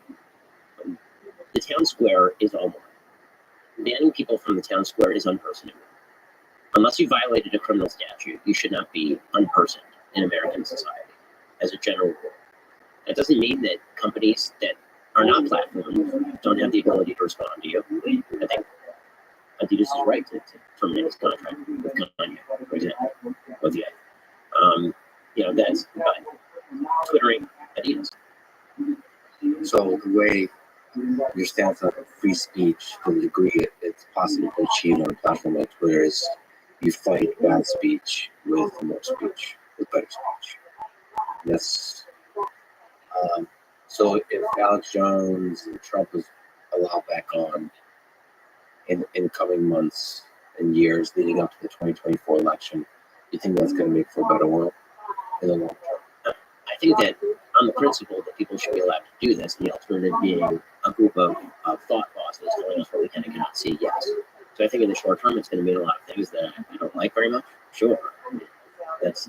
the town square is all one. Banning people from the town square is unpersonable. Unless you violated a criminal statute, you should not be unpersoned in American society, as a general rule. That doesn't mean that companies that are not platforms don't have the ability to respond to you. I think Adidas is right to terminate his contract with Kanye, for example, with Ye. That's but Twittering Adidas. So the way your stance on free speech, to the degree it's possible to achieve on a platform like Twitter, is you fight bad speech with more speech, with better speech. That's so if Alex Jones and Trump was allowed back on in coming months and years leading up to the 2024 election, you think that's going to make for a better world in the long term? I think that on the principle that people should be allowed to do this, and the alternative being a group of thought bosses telling us what we can and cannot see, yes. So I think in the short term, it's going to mean a lot of things that I don't like very much. Sure, that is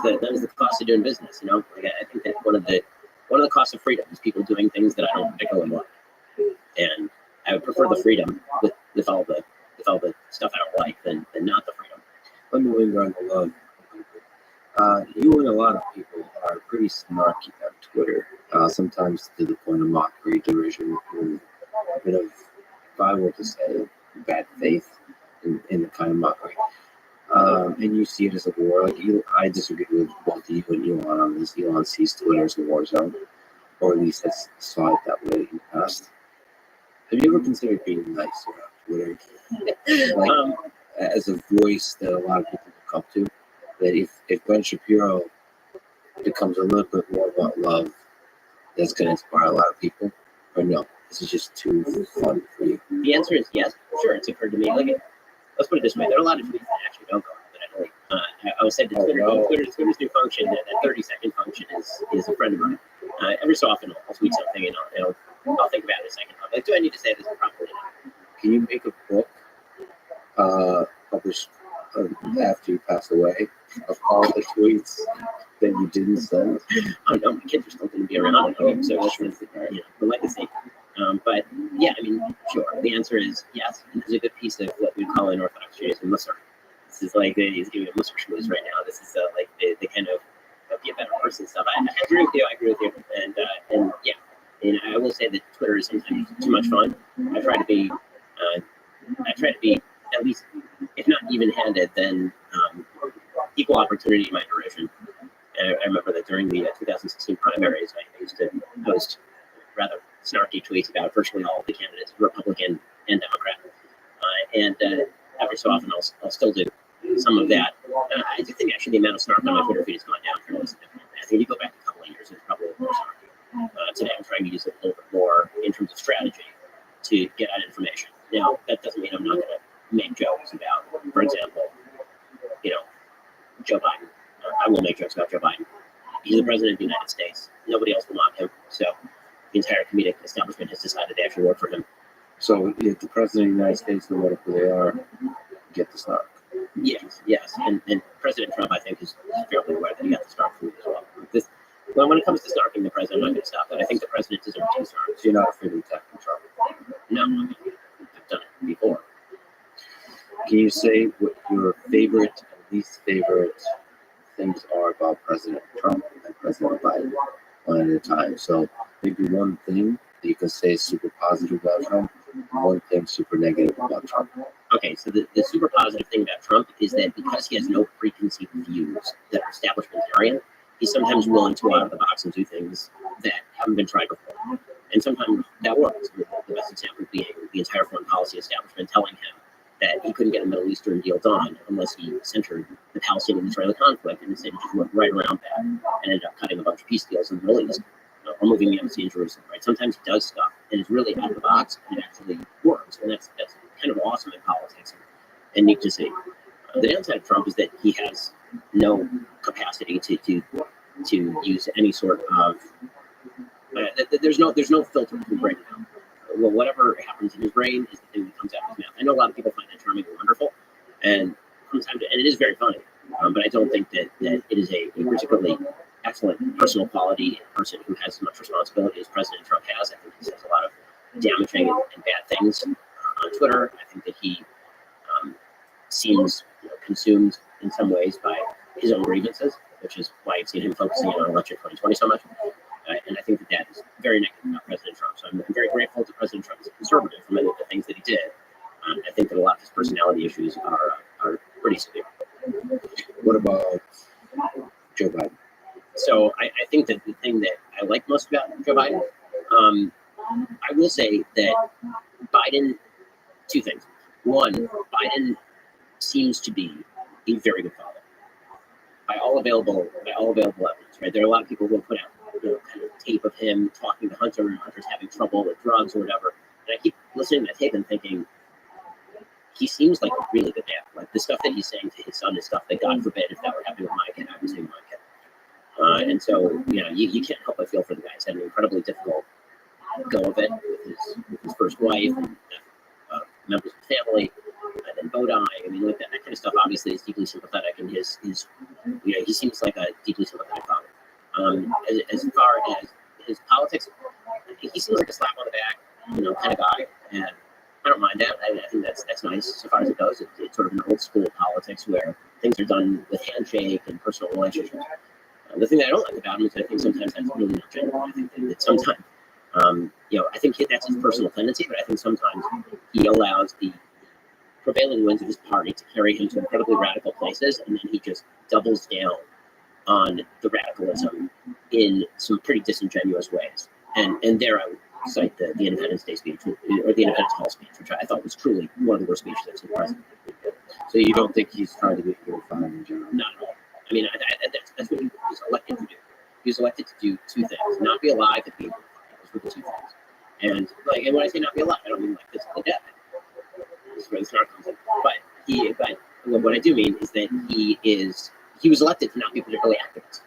the cost of doing business. Like I think that one of the costs of freedom is people doing things that I don't particularly like, and I would prefer the freedom with all the stuff I don't like than not the freedom. Let me linger on the love. You and a lot of people are pretty snarky on Twitter, sometimes to the point of mockery, derision, and a bit of, if I were to say, bad faith in the kind of mockery. And you see it as a war. Like I disagree with both you and Elon on this. Elon sees Twitter as a war zone, or at least has saw it that way in the past. Have you ever considered being nice around Twitter? Like, as a voice that a lot of people look up to? That if Ben Shapiro becomes a little bit more about love, that's going to inspire a lot of people? Or no, this is just too fun for you? The answer is yes. Sure, it's occurred to me. Let's put it this way. There are a lot of tweets that actually don't go out that I don't like. I was said that Twitter's new function, that 30-second function, is a friend of mine. Every so often I'll tweet something and I'll think about it a second. I'm like, do I need to say this? Probably not. Can you make a book published after you pass away of all the tweets that you didn't send? Oh no, my kids are still going to be around, so that's the legacy. But yeah, I mean, sure. The answer is yes. And there's a good piece of what we call in Orthodox Judaism Musar. This is like he's giving a Musar schmooze right now. This is like the kind of be a better person stuff. I agree with you. And yeah, and I will say that Twitter is sometimes too much fun. I try to be at least, if not even-handed, then equal opportunity in my narration. I remember that during the 2016 primaries, I used to post rather snarky tweets about virtually all of the candidates, Republican and Democrat. And every so often, I'll still do some of that. I do think actually the amount of snark on my Twitter feed has gone down fairly significantly. I think if you go back a couple of years, it's probably a little more snarky. Today, I'm trying to use it a little bit more in terms of strategy to get out information. Now, that doesn't mean I'm not going to make jokes about, for example, Joe Biden. I will make jokes about Joe Biden. He's the president of the United States. Nobody else will mock him. So the entire comedic establishment has decided they actually work for him. So if the president of the United States, no matter who they are, get the snark. Yes. And President Trump, I think, is fairly aware that he got the snark from it as well. When it comes to snarking the president, I'm not going to stop that. I think the president deserves to snark. So you're not afraid of attacking Trump? No, I've done it before. Can you say what your favorite and least favorite things are about President Trump and President Biden one at a time? So maybe one thing that you can say is super positive about Trump, one thing super negative about Trump. Okay, so the super positive thing about Trump is that because he has no preconceived views that are establishmentarian, he's sometimes willing to go out of the box and do things that haven't been tried before. And sometimes that works. The best example being the entire foreign policy establishment telling him that he couldn't get a Middle Eastern deal done unless he centered the Palestinian-Israeli conflict, and instead he just went right around that and ended up cutting a bunch of peace deals in the Middle East, or moving the embassy in Jerusalem. Right? Sometimes he does stuff and is really out of the box, and it actually works, and that's kind of awesome in politics and neat to see. The downside of Trump is that he has no capacity to use any sort of there's no filter to bring it out. Well, whatever happens in his brain is the thing that comes out of his mouth. I know a lot of people find that charming and wonderful, and from time to, and it is very funny. But I don't think that it is a particularly excellent personal quality in a person who has as much responsibility as President Trump has. I think he says a lot of damaging and bad things on Twitter. I think that he seems consumed in some ways by his own grievances, which is why you've seen him focusing on election 2020 so much. And I think that is very negative about President Trump. So I'm very grateful to President Trump as a conservative for many of the things that he did. I think that a lot of his personality issues are pretty severe. What about Joe Biden? So I think that the thing that I like most about Joe Biden, I will say that Biden, two things. One, Biden seems to be a very good father by all available evidence. Right, there are a lot of people who will put out kind of tape of him talking to Hunter, and Hunter's having trouble with drugs or whatever. And I keep listening to that tape and thinking, he seems like a really good dad. Like the stuff that he's saying to his son is stuff that, God forbid, if that were happening with my kid, I would say my kid. And so, you can't help but feel for the guy. He's had an incredibly difficult go of it with his first wife and members of the family, and then Bodai. I mean, like that kind of stuff obviously is deeply sympathetic, and he seems like a deeply sympathetic father. As far as his politics, he seems like a slap on the back, kind of guy, and I don't mind that. I think that's nice so far as it goes. It's sort of an old school politics where things are done with handshake and personal relationships. The thing that I don't like about him is that I think sometimes that's really not genuine. I think that sometimes, I think that's his personal tendency, but I think sometimes he allows the prevailing winds of his party to carry him to incredibly radical places, and then he just doubles down on the radicalism in some pretty disingenuous ways. And there I would cite the Independence Day speech, or the Independence Hall speech, which I thought was truly one of the worst speeches I've seen president. So you don't think he's trying to get your fine in general? Not at all. I mean, that's what he was elected to do. He was elected to do two things: not be alive and be able to fight. Those were the two things. And when I say not be alive, I don't mean like physically dead. This is where the snark comes in. But what I do mean is that he was elected to not be particularly activist.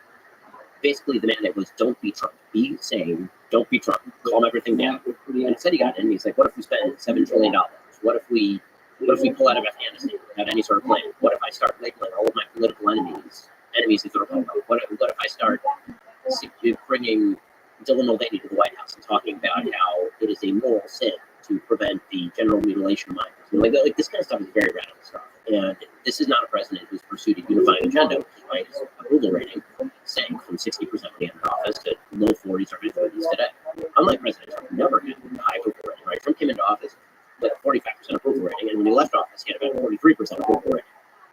Basically, the mandate was don't be Trump, be sane, don't be Trump, calm everything down. And instead, he got in. He's like, what if we spend $7 trillion? What if we pull out of Afghanistan without any sort of plan? What if I start labeling all of my political enemies of the Republic? What if I start bringing Dylan Mulvaney to the White House and talking about how it is a moral sin to prevent the general mutilation of minors? Like this kind of stuff is very radical stuff. And this is not a president who's pursued a unifying agenda, which is why his approval rating sank from 60% when he entered office to low 40s or mid 30s today. Unlike President Trump, who never had a high approval rating, right? Trump came into office with a 45% approval rating, and when he left office, he had about 43% approval rating.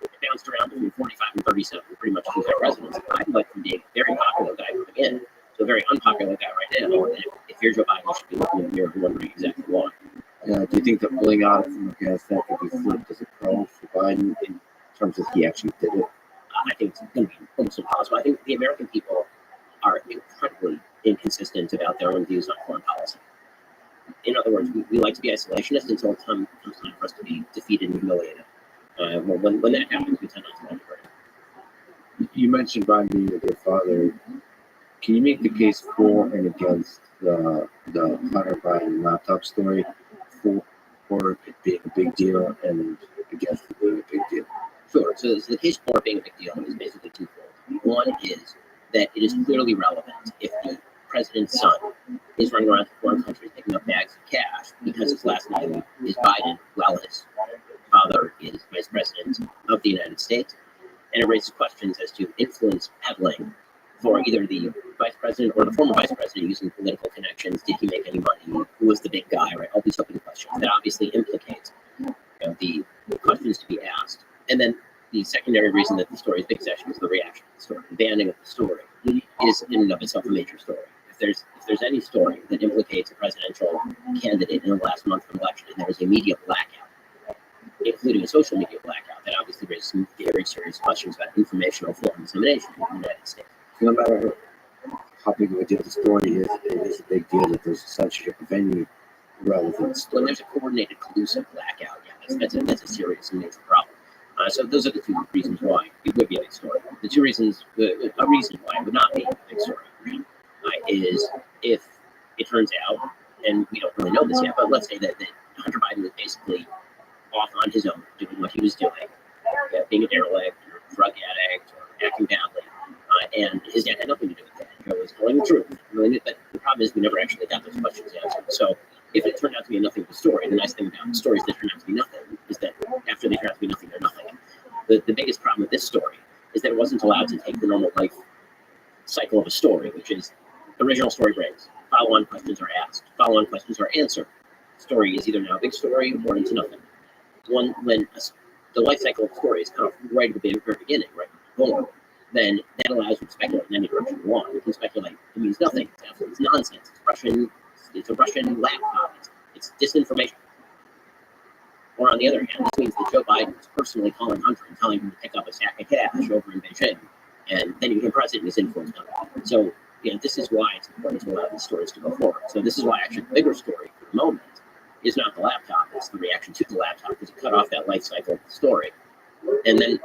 It bounced around between 45 and 37, pretty much his entire presidency. I went from being a very popular guy coming in to a very unpopular guy right now. And if you're Joe Biden, you should be looking in the mirror and wondering exactly why. Do you think that pulling out from Afghanistan could be flipped as a pro for Biden in terms of he actually did it? I think it's going to be almost impossible. I think the American people are incredibly inconsistent about their own views on foreign policy. In other words, we like to be isolationist until it comes time for us to be defeated and humiliated. When that happens, we tend not to like it. You mentioned Biden being a good father. Can you make the case for and against the Hunter Biden laptop story, for it being a big deal and against it being a big deal? Sure. So the case for being a big deal is basically twofold. One is that it is clearly relevant if the president's son is running around to foreign countries picking up bags of cash because his last name is Biden, while his father is vice president of the United States. And it raises questions as to influence peddling for either the vice president or the former vice president using political connections. Did he make any money? Who was the big guy? Right? All these open questions that obviously implicate the questions to be asked. And then the secondary reason that the story is big session is the reaction to the story. The banning of the story is in and of itself a major story. If there's any story that implicates a presidential candidate in the last month of an election, and there is a media blackout, including a social media blackout, that obviously raises some very serious questions about informational flow and dissemination in the United States. No matter how big of a deal the story is, it is a big deal that there's censorship of any relevance. When there's a coordinated, collusive blackout, that's a serious and major problem. So those are the two reasons why it would be a big story. The two reasons, a reason why it would not be a big story, is if it turns out, and we don't really know this yet, but let's say that Hunter Biden was basically off on his own, doing what he was doing, being a derelict, or drug addict, or acting badly, and his dad had nothing to do with that. Joe was telling the truth. But the problem is we never actually got those questions answered. So if it turned out to be a nothing of a story, the nice thing about stories that turn out to be nothing is that after they turn out to be nothing, they're nothing. The biggest problem with this story is that it wasn't allowed to take the normal life cycle of a story, which is original story breaks, follow-on questions are asked, follow-on questions are answered. Story is either now a big story or into nothing. When the life cycle of a story is kind of right at the very beginning, right born, then that allows you to speculate in any direction you want. You can speculate it means nothing. It's nonsense. It's a Russian laptop. It's disinformation. Or on the other hand, this means that Joe Biden is personally calling Hunter and telling him to pick up a sack of cash over in Beijing, and then he became president and is influenced on it. So, this is why it's important to allow these stories to go forward. So this is why actually the bigger story for the moment is not the laptop, it's the reaction to the laptop, because it cut off that life cycle of the story. And then,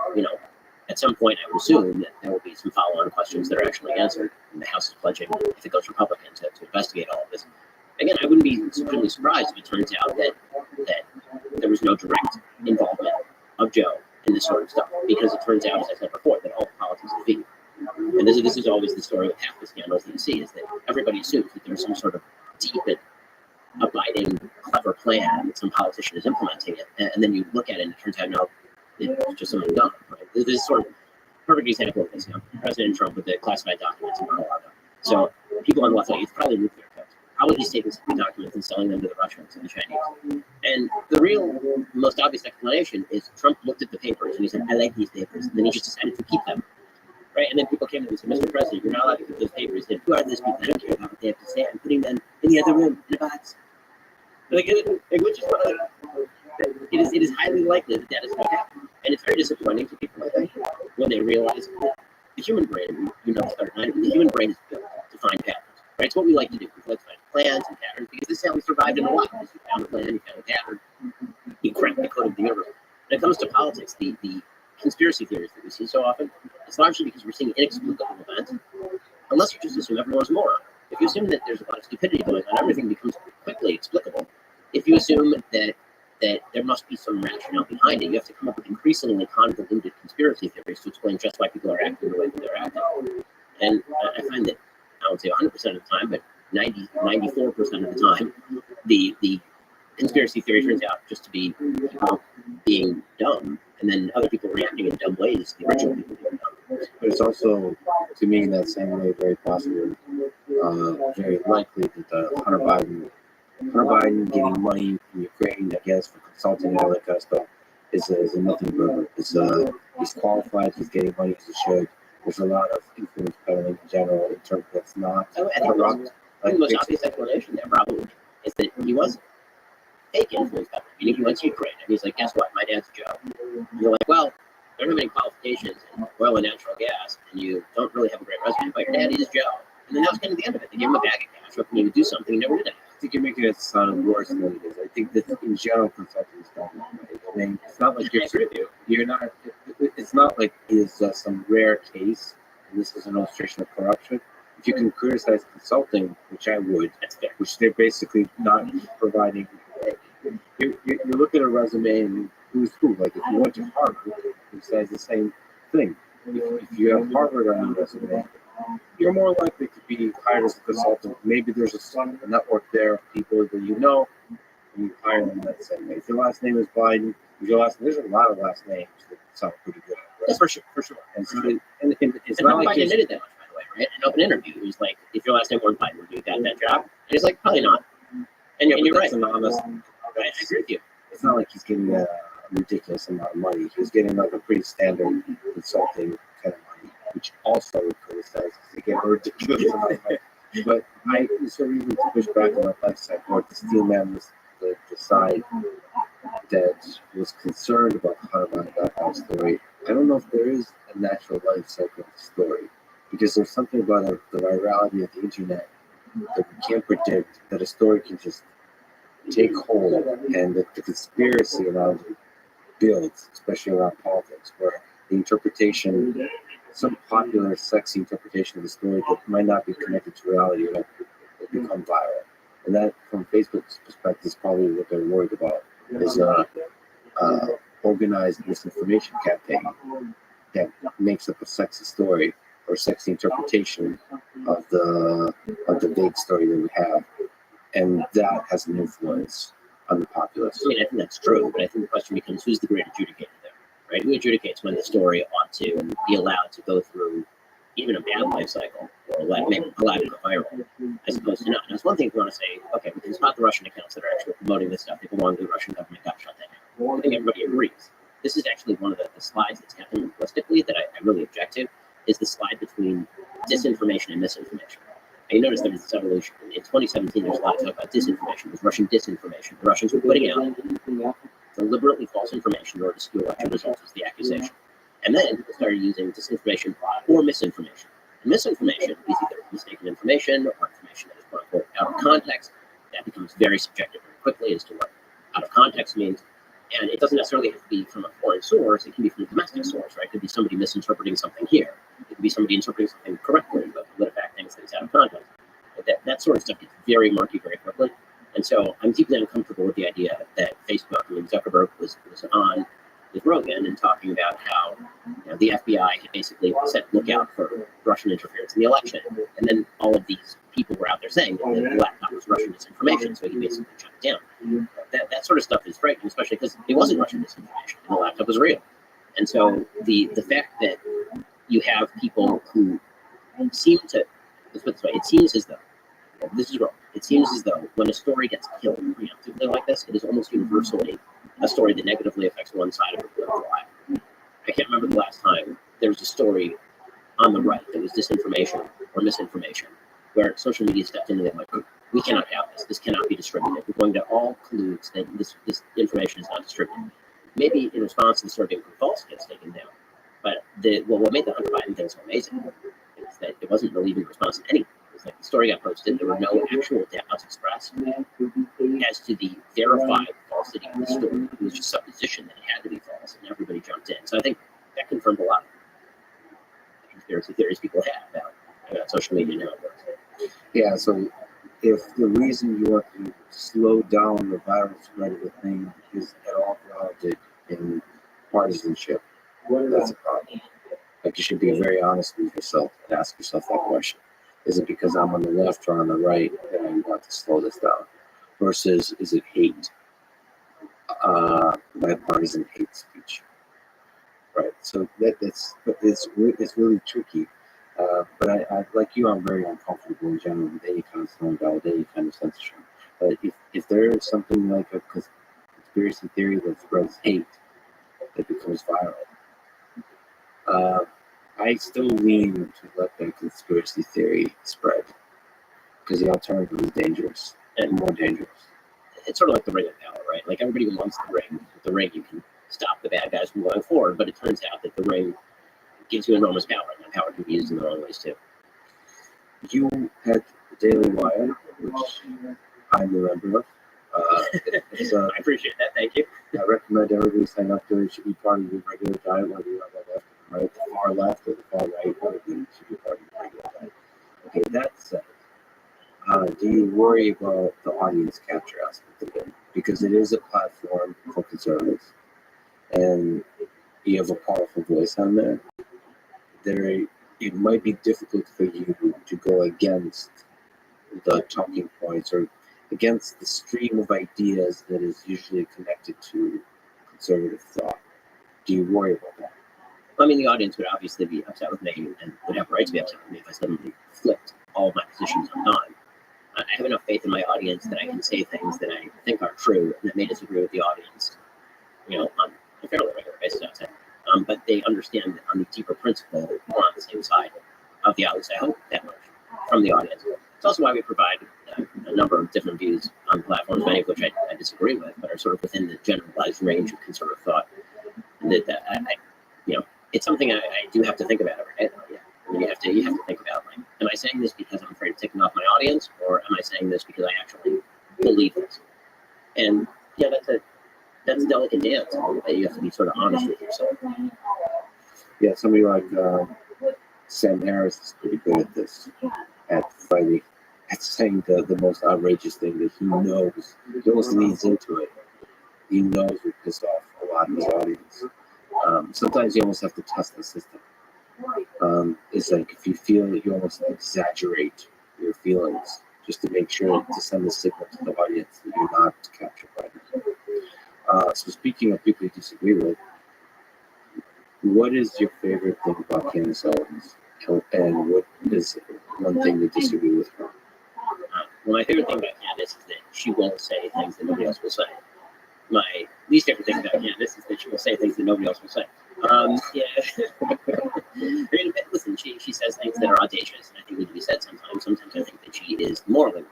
at some point, I would assume that there will be some follow-on questions that are actually answered, and the House is pledging, if it goes Republican, to investigate all of this. Again, I wouldn't be extremely surprised if it turns out that there was no direct involvement of Joe in this sort of stuff, because it turns out, as I said before, that all politics is defeated. And this is always the story with half the scandals that you see, is that everybody assumes that there's some sort of deep and abiding, clever plan that some politician is implementing it, and then you look at it and it turns out, no, it's just something done. Right? This is sort of a perfect example of this. President Trump with the classified documents in Mar-a-Lago. So people on the left, it's probably nuclear codes. Probably he's taking some documents and selling them to the Russians and the Chinese. And the real, most obvious explanation is Trump looked at the papers and he said, I like these papers. And then he just decided to keep them. Right? And then people came to him and said, Mr. President, you're not allowed to keep those papers. He said, who are those people? I don't care about what they have to say. I'm putting them in the other room, in a box. Which is what it is highly likely that is what happened. And it's very disappointing to people like that when they realize that the human brain, the human brain is built to find patterns. Right? It's what we like to do. We like to find plans and patterns because this is how we survived in the wild. You found a plan, you found a pattern, you cracked the code of the universe. When it comes to politics, the conspiracy theories that we see so often, it's largely because we're seeing inexplicable events, unless you just assume everyone's a moron. If you assume that there's a lot of stupidity going on, everything becomes quickly explicable. If you assume that there must be some rationale behind it, you have to come up with increasingly convoluted conspiracy theories to explain just why people are acting the way that they're acting. And I find that, I won't say 100% of the time, but 94% of the time, the conspiracy theory turns out just to be people being dumb, and then other people reacting in dumb ways, the original people being dumb. But it's also, to me, in that same way, very possible, very likely that Hunter Biden getting money from Ukraine, I guess, for consulting and all that kind of stuff, is a nothing burger. He's qualified, he's getting money as he should. There's a lot of influence peddling in general in terms that's not corrupt. I think the most obvious explanation there probably is that he was fake influence peddling. Meaning he went to Ukraine and he's like, guess what? My dad's Joe. And you're like, well, you don't have any qualifications in oil and natural gas, and you don't really have a great resume, but your dad is Joe. And then that was kind of the end of it. They gave him a bag of cash, hoping he would do something, he never did it. I think you're making it sound worse than it is. I think that in general, consulting is done that way. I mean, it's not like you're not. It's not like it's some rare case, and this is an illustration of corruption. If you can criticize consulting, which I would, which they're basically not providing. You look at a resume and who's who. Like if you went to Harvard, it says the same thing. If you have Harvard on your resume, you're more likely to be hired as a consultant. Maybe there's a network there of people that you know, and you hire them that same way. If your last name is Biden, there's a lot of last names that sound pretty good. Right? Yes, for sure. And so, and it's and not Biden like admitted that much, by the way, right? In an open interview, he was like, if your last name weren't Biden, would you have got that job? And he's like, probably not. And you're right. An honest. I agree with you. It's not like he's getting a ridiculous amount of money. He's getting like a pretty standard consulting kind of money, which also criticizes to get a ridiculous amount of money. But it's so easy to push back on that lifestyle or to steal man the side that was concerned about how to about that story. I don't know if there is a natural life cycle of the story, because there's something about the virality of the internet that we can't predict, that a story can just take hold, and the conspiracy around it builds, especially around politics, where the interpretation, some popular, sexy interpretation of the story that might not be connected to reality, will become viral. And that, from Facebook's perspective, is probably what they're worried about, is organized misinformation campaign that makes up a sexy story or sexy interpretation of the vague story that we have. And that has an influence on the populace. I mean, I think that's true, but I think the question becomes, who's the great adjudicator there, right? Who adjudicates when the story ought to be allowed to go through even a bad life cycle, or maybe allowed to go viral, as opposed to not? Now, it's one thing if you want to say, okay, we can spot the Russian accounts that are actually promoting this stuff. They belong to the Russian government, got shut down. I think everybody agrees. This is actually one of the slides that's happened linguistically that I really object to, is the slide between disinformation and misinformation. And you notice that it's evolution. In 2017, there's a lot of talk about disinformation. There's Russian disinformation. The Russians were putting out deliberately false information in order to skew election results, was the accusation. And then people started using disinformation or misinformation. And misinformation is either mistaken information or information that is quote unquote out of context. That becomes very subjective very quickly as to what out of context means. And it doesn't necessarily have to be from a foreign source. It can be from a domestic source, right? It could be somebody misinterpreting something here. It could be somebody interpreting something correctly, but PolitiFact thinks that it's out of context. But that sort of stuff gets very murky very quickly. And so I'm deeply uncomfortable with the idea that Facebook, I mean, Zuckerberg was on with Rogan and talking about how the FBI had basically said, look out for Russian interference in the election. And then all of these people were out there saying that the laptop was Russian disinformation, so he basically shut it down. That sort of stuff is frightening, especially because it wasn't Russian disinformation and the laptop was real. And so the fact that you have people who seem to, let's put it this way, it seems as though, this is wrong, it seems as though when a story gets killed preemptively like this, it is almost universally a story that negatively affects one side of the political aisle. I can't remember the last time there was a story on the right that was disinformation or misinformation, where social media stepped in and they're like, we cannot have this. This cannot be distributed. We're going to all collude that this information is not distributed. Maybe in response to the story being false gets taken down. But what made the Hunter Biden thing so amazing is that it wasn't really even in response to anything. It was like the story got posted. There were no actual doubts expressed as to the verified falsity of the story. It was just supposition that it had to be false, and everybody jumped in. So I think conspiracy theories people have about social media now. Yeah, so if the reason you want to slow down the viral spread of a thing is at all grounded in partisanship, that's a problem. Like, you should be very honest with yourself and ask yourself that question. Is it because I'm on the left or on the right that I want to slow this down? Versus, is it hate? Bipartisan hate speech. Right. So it's really tricky. But I like you, I'm very uncomfortable in general with any kind of slowing down, with any kind of censorship. But if there is something like a conspiracy theory that spreads hate that becomes viral, I still lean to let that conspiracy theory spread, because the alternative is dangerous and more dangerous. It's sort of like the ring of power, right? Like, everybody wants the ring. With the ring, you can stop the bad guys from going forward, but it turns out that the ring gives you enormous power, and that power can be used in the wrong ways too. You had the Daily Wire, which I'm a member of. I appreciate that. Thank you. I recommend everybody sign up to it. It should be part of your regular diet, whether you're on the left or right, the far left or the far right, whatever, it should be part of your regular diet. Okay, that said, do you worry about the audience capture aspect of it? Because it is a platform for conservatives, and you have a powerful voice on there. It might be difficult for you to go against the talking points or against the stream of ideas that is usually connected to conservative thought. Do you worry about that? I mean, the audience would obviously be upset with me and would have a right to be upset with me if I suddenly flipped all of my positions on. I have enough faith in my audience that I can say things that I think are true and that may disagree with the audience, on a fairly regular basis, I'd say. But they understand that on the deeper principle, we're on the same side of the aisle. I hope that much from the audience. It's also why we provide a number of different views on platforms, many of which I disagree with, but are sort of within the generalized range of conservative thought. It's something I do have to think about every day. Yeah. I mean, you have to think about, like, am I saying this because I'm afraid of taking off my audience, or am I saying this because I actually believe this? And yeah, that's a delicate dance. You have to be sort of honest with yourself. Yeah, somebody like Sam Harris is pretty good at this, at fighting, at saying the most outrageous thing that he knows. He almost leans into it. He knows will piss off a lot of his audience. Sometimes you almost have to test the system. It's like, if you feel that, you almost exaggerate your feelings just to make sure to send a signal to the audience that you're not captured by them. So speaking of people you disagree with, what is your favorite thing about Candace Owens? And what is one thing you disagree with her? Well, my favorite thing about Candace is that she won't say things that nobody else will say. My least favorite thing about Candace is that she will say things that nobody else will say. Yeah. I mean, listen, she says things that are audacious, and I think need to be said sometimes. Sometimes I think that she is morally wrong.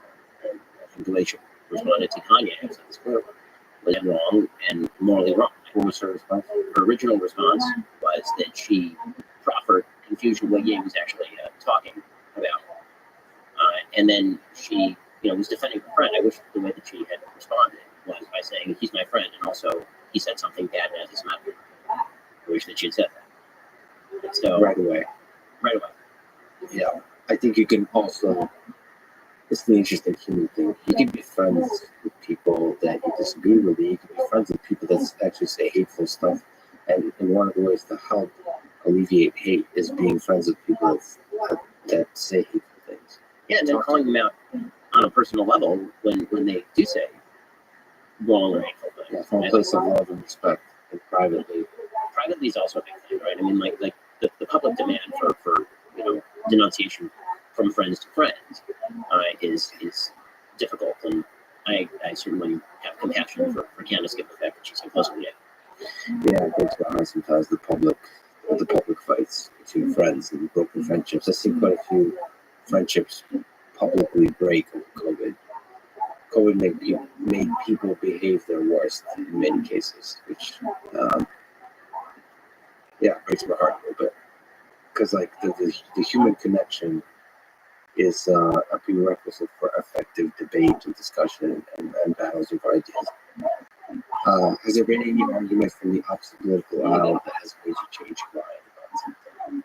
And I think the way she responded to Kanye was wrong and morally wrong. What was her response? Her original response was that she proffered confusion what Ye was actually talking about. And then she, was defending her friend. I wish the way that she had responded was by saying, he's my friend, and also he said something bad and anti-Semitic. I wish that she had said that. And so, Right away. Yeah. I think you can also, it's the interesting human thing. You can be friends with people that you disagree with. You can be friends with people that actually say hateful stuff. And one of the ways to help alleviate hate is being friends with people that say hateful things. Yeah, and then calling them out on a personal level when they do say wrong or hateful things. Yeah, from a place of love and respect, and privately. Privately is also a big thing, right? I mean, like the public demand for denunciation from friends to friends is difficult, and I certainly have compassion for Candace, given the fact that she's so close to me. Yeah, it breaks my heart sometimes, the public fights between friends and broken friendships. I've seen quite a few friendships publicly break over COVID. COVID made people behave their worst in many cases, which breaks my heart a little bit. Because like the human connection is a prerequisite for effective debate and discussion and battles of ideas. Has there been any argument from the opposite political aisle that has made you change your mind about something?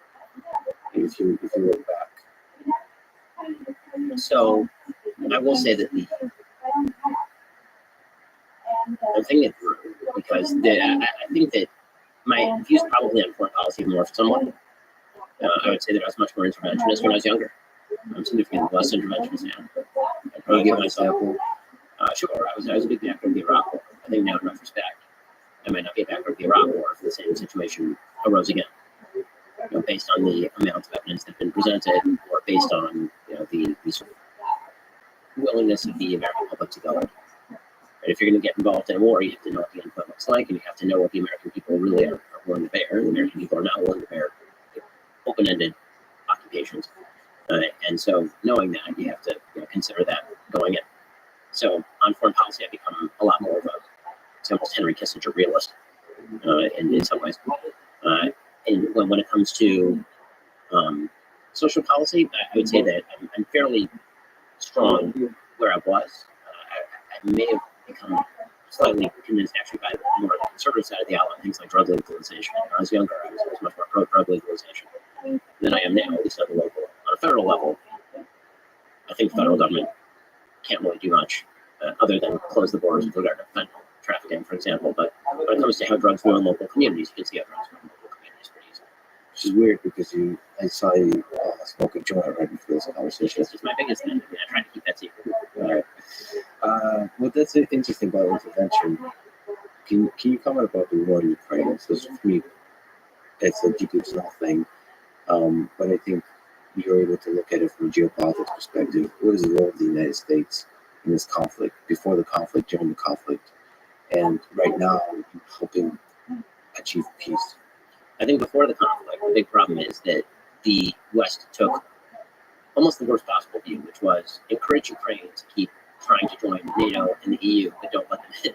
if you look back? So I will say that I'm thinking it through because I think that my views probably on foreign policy have morphed somewhat. I would say that I was much more interventionist when I was younger. I'm significantly less interventionist now. I'd probably give myself, sure, I was a big backer of the Iraq War. I think now in retrospect, I might not be a backer of the Iraq War if the same situation arose again. Based on the amount of evidence that's been presented, or based on the sort of willingness of the American public to go in. And if you're going to get involved in a war, you have to know what the input looks like, and you have to know what the American people really are willing to bear. And the American people are not willing to bear open-ended occupations. And so knowing that, you have to consider that going in. So on foreign policy, I've become a lot more of a almost Henry Kissinger realist in some ways. And when it comes to social policy, I would say that I'm fairly strong where I was. I may have become slightly convinced actually by the more conservative side of the aisle on things like drug legalization. When I was younger, I was much more pro-drug legalization than I am now, at least on the local. On a federal level, I think the federal government can't really do much other than close the borders with regard to fentanyl trafficking, for example. But when it comes to how drugs ruin local communities, you can see how drugs ruin local communities pretty easily. Which is weird because I saw you smoke a joint right before this conversation. It's just my biggest thing. I try to keep that secret. All right. Well, that's interesting about intervention. Can you comment about the war in Ukraine? So for me, it's a deeply personal thing. But I think you're able to look at it from a geopolitics perspective. What is the role of the United States in this conflict, before the conflict, during the conflict, and right now helping achieve peace? I think before the conflict, the big problem is that the West took almost the worst possible view, which was encourage Ukraine to keep trying to join NATO and the EU, but don't let them in.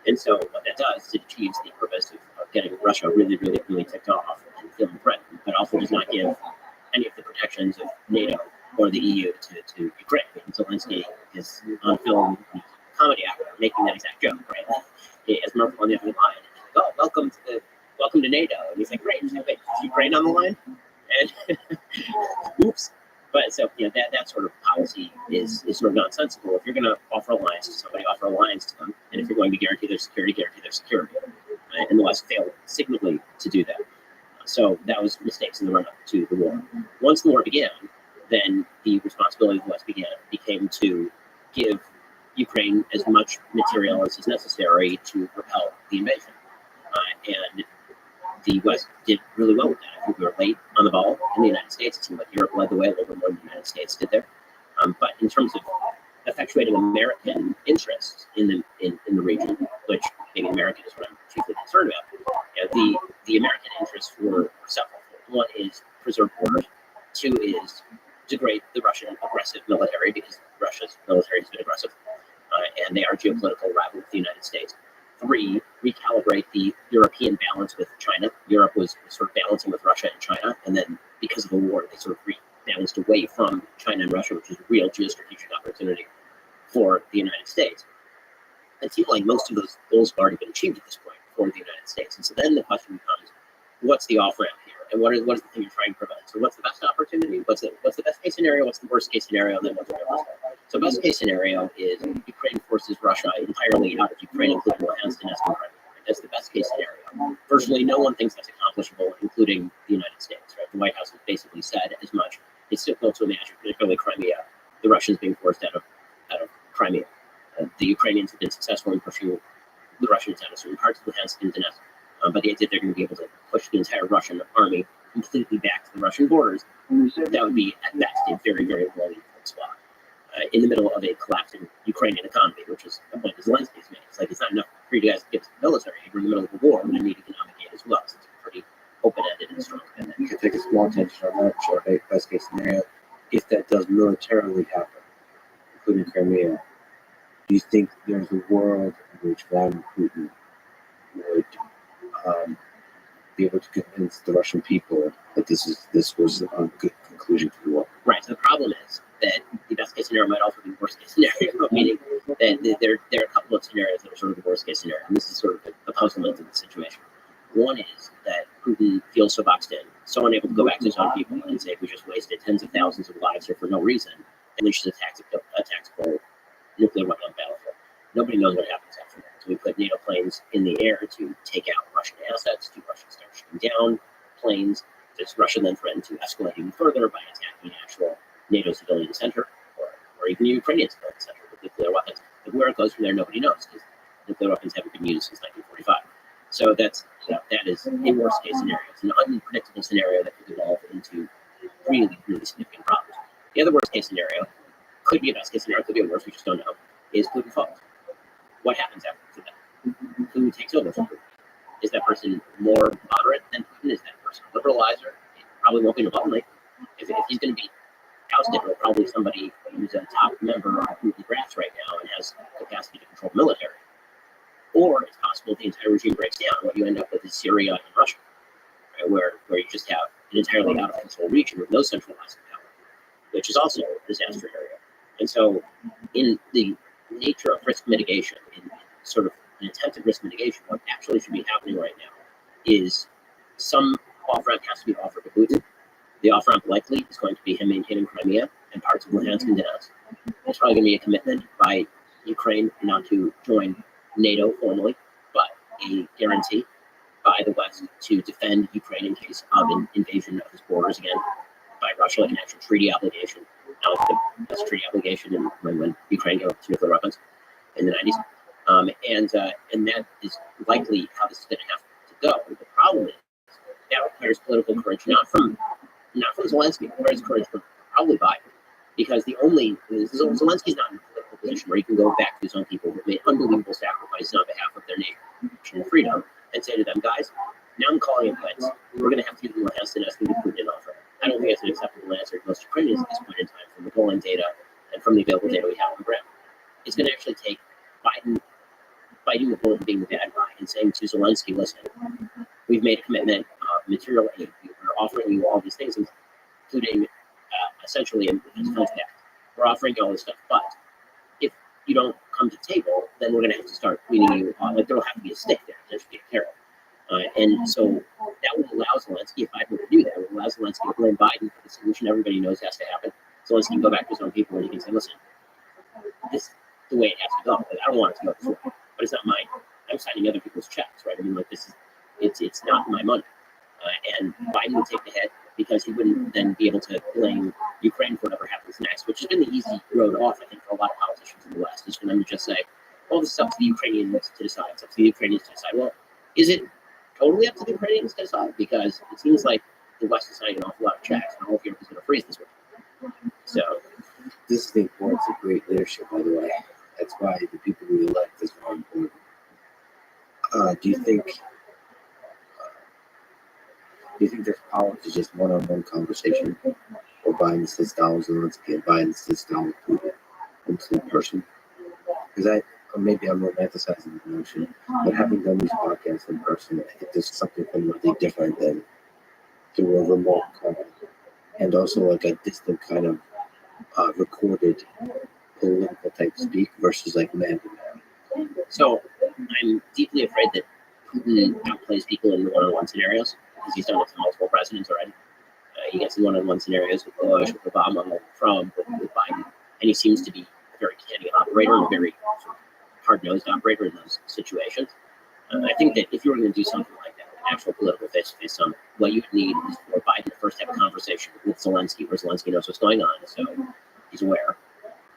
And so what that does is it achieves the purpose of getting Russia really, really, really ticked off and feeling threatened, but also does not give any of the protections of NATO or the EU to Ukraine. And Zelensky is on film, comedy actor, making that exact joke, right? As Merkel on the other line, oh, welcome to NATO. And he's like, great, wait, is Ukraine on the line? And oops. But so that sort of policy is sort of nonsensical. If you're going to offer alliance to somebody, offer alliance to them, and if you're going to guarantee their security, guarantee their security. And the West failed signally to do that. So that was mistakes in the run-up to the war. Once the war began, then the responsibility of the West became to give Ukraine as much material as is necessary to repel the invasion. And the West did really well with that. I think we were late on the ball in the United States. It seemed like Europe led the way a little bit more than the United States did there. But in terms of effectuating American interests in the region, which being American is what I'm chiefly concerned about, the American interests were several. One is preserve borders. Two is degrade the Russian aggressive military, because Russia's military has been aggressive, and they are a geopolitical rival with the United States. Three, recalibrate the European balance with China. Europe was sort of balancing with Russia and China, and then because of the war, they sort of rebalanced away from China and Russia, which is a real geostrategic opportunity for the United States. It seems like most of those goals have already been achieved at this point for the United States. And so then the question becomes, what's the off-ramp here? And what is the thing you're trying to prevent? So what's the best opportunity? What's the best case scenario? What's the worst case scenario? And then what's the realistic? So best case scenario is Ukraine forces Russia entirely out of Ukraine, including Luhansk and Crimea. That's the best case scenario. Virtually no one thinks that's accomplishable, including the United States. Right? The White House has basically said as much. It's difficult to imagine, particularly Crimea, the Russians being forced out of Crimea. The Ukrainians have been successful in pushing the Russians out of certain parts of Luhansk and Donetsk. But the idea they're going to be able to push the entire Russian army completely back to the Russian borders, that would be at best a very, very lonely spot in the middle of a collapsing Ukrainian economy, which is the point that Zelensky's made. It's like it's not enough for you guys to get to the military. You're in the middle of a war, and you need economic aid as well. So it's pretty open-ended and strong. And You can take a small tangent on that, short best case scenario. If that does militarily happen, including Crimea, do you think there's a world in which Vladimir Putin would be able to convince the Russian people that this was a good conclusion to the war? Right. So the problem is that the best case scenario might also be the worst case scenario, meaning that there are a couple of scenarios that are sort of the worst case scenario. And this is sort of the puzzlement of the situation. One is that Putin feels so boxed in so unable to go back to his own people and say we just wasted tens of thousands of lives here for no reason, and unleashes a tactical nuclear weapon on the battlefield. Nobody knows what happens after that. So we put NATO planes in the air to take out Russian assets, to Russia start shooting down planes. Does Russia then threaten to escalate even further by attacking an actual NATO civilian center, or even a Ukrainian civilian center with nuclear weapons? But where it goes from there, nobody knows, because nuclear weapons haven't been used since 1945. So that is a worst case scenario. It's an unpredictable scenario that could evolve into really, really significant problems. The other worst case scenario could be a best case scenario, could be a worse, we just don't know, is Putin falls. What happens after that? Who takes over from Putin? Is that person more moderate than Putin? Is that person a liberalizer? It probably won't be Navalny. If he's going to be ousted, or probably somebody who's a top member of Putin's grasp right now and has capacity to control the military. Or it's possible the entire regime breaks down. What you end up with is Syria and Russia, right, where you just have an entirely out of control region with no centralized power, which is also a disaster area. And so, in the nature of risk mitigation, in sort of an attempt at risk mitigation, what actually should be happening right now is some off-ramp has to be offered to Putin. The off-ramp likely is going to be him maintaining Crimea and parts of Luhansk and Donetsk. There's probably going to be a commitment by Ukraine not to join NATO formally, but a guarantee by the West to defend Ukraine in case of an invasion of its borders again by Russia, like an actual treaty obligation. Not like the best treaty obligation when Ukraine gave up its nuclear weapons in the 90s. And that is likely how this is going to have to go. The problem is that requires political courage, not from Zelensky. It requires courage from probably Biden, because Zelensky's not in a political position where he can go back to his own people who have made unbelievable sacrifices on behalf of their nation and freedom and say to them, guys, now I'm calling it quits. We're going to have to do Luhansk and asking to put in offer. I don't think it's an acceptable answer to most Ukrainians at this point in time from the polling data and from the available data we have on the ground. It's going to actually take Biden biting the bullet and being the bad guy and saying to Zelensky, listen, we've made a commitment of material aid. We're offering you all these things, including essentially a defense pact. We're offering you all this stuff, but if you don't come to the table, then we're going to have to start cleaning you on. Like, there will have to be a stick there. There should be a carrot. And so that will allow Zelensky, if Biden were to do that, it will allow Zelensky to blame Biden for the solution everybody knows has to happen. Zelensky can go back to his own people and he can say, listen, this is the way it has to go. Like, I don't want it to go this way, but it's not mine. I'm signing other people's checks, right? I mean, like, it's not my money. And Biden would take the hit because he wouldn't then be able to blame Ukraine for whatever happens next, which has been the easy road off, I think, for a lot of politicians in the West, is for them to just say, well, this is up to the Ukrainians to decide. It's up to the Ukrainians to decide. Well, is it totally up to the Ukrainians to decide? Because it seems like the West is signing an awful lot of checks, and all of Europe is going to freeze this week. So, this is the importance of great leadership, by the way. That's why the people we elect is more important. Do you think there's power to just one-on-one conversation, or Biden sits down with Zelensky and Biden sits down with Putin in person? Because maybe I'm romanticizing the notion, but having done these podcasts in person, I think there's something fundamentally different than through a remote call, and also like a distant kind of recorded political type speak versus like man to man. So I'm deeply afraid that Putin outplays people in one-on-one scenarios, because he's done it to multiple presidents already. He gets in one-on-one scenarios with Bush, with Obama, with Trump, with Biden, and he seems to be a very canny operator and a very hard-nosed operator in those situations. I think that if you were going to do something like that, an actual political face-to-face summit, what you would need is for Biden to first have a conversation with Zelensky, where Zelensky knows what's going on, so he's aware.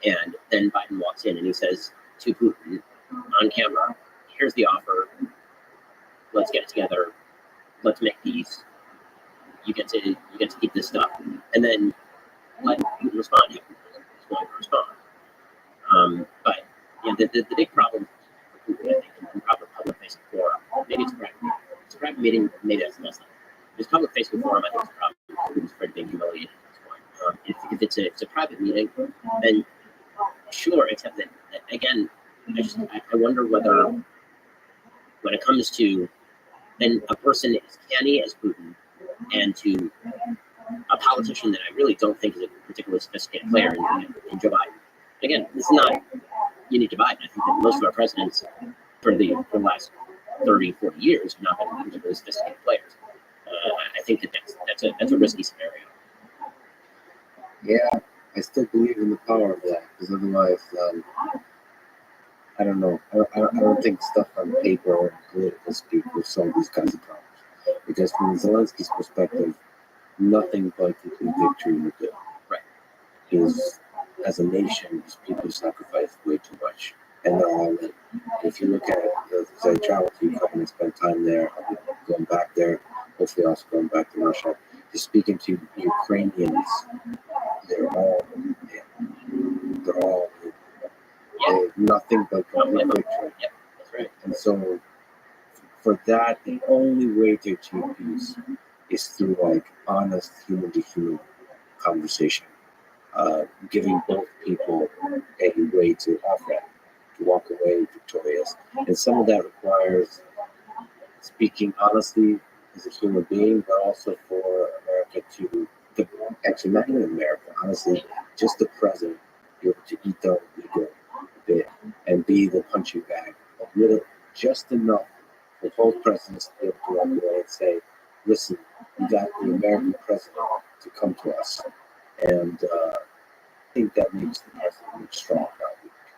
And then Biden walks in and he says to Putin on camera, here's the offer, let's get it together, let's make peace, you get to keep this stuff, and then let Putin respond. He's going to respond. But yeah, the big problem for Putin, I think, in proper public-facing forum, maybe it's a private meeting. It's a private meeting, maybe that's the best thing. If it's public-facing forum, I think it's a problem. Putin's afraid of being humiliated at this point. If it's a private meeting, then sure, except that, again, I wonder whether, when it comes to, then a person as canny as Putin and to a politician that I really don't think is a particularly sophisticated player in Joe Biden. Again, this is not unique to Biden. I think that most of our presidents for the last 30, 40 years have not been particularly sophisticated players. I think that's a risky scenario. Yeah, I still believe in the power of that because otherwise, I don't know. I don't think stuff on paper or political speak will solve these kinds of problems. Because from Zelensky's perspective, nothing but complete victory will do. Right. Because as a nation, these people sacrifice way too much. And they're all in. If you look at it, as I travel to Ukraine and spend time there, I'll be going back there, hopefully also going back to Russia. Just speaking to Ukrainians, they're all in. They're all in. They have nothing but complete victory. Yep, that's right. And so for that, the only way to achieve peace is through like honest human to human conversation, giving both people a way to offer, to walk away victorious. And some of that requires speaking honestly as a human being, but also for America to, actually not even America, honestly, just the president, be able to eat their ego a bit and be the punching bag a little, just enough for both presidents to be able to walk away and say, listen, we got the American president to come to us. And I think that makes the president look strong.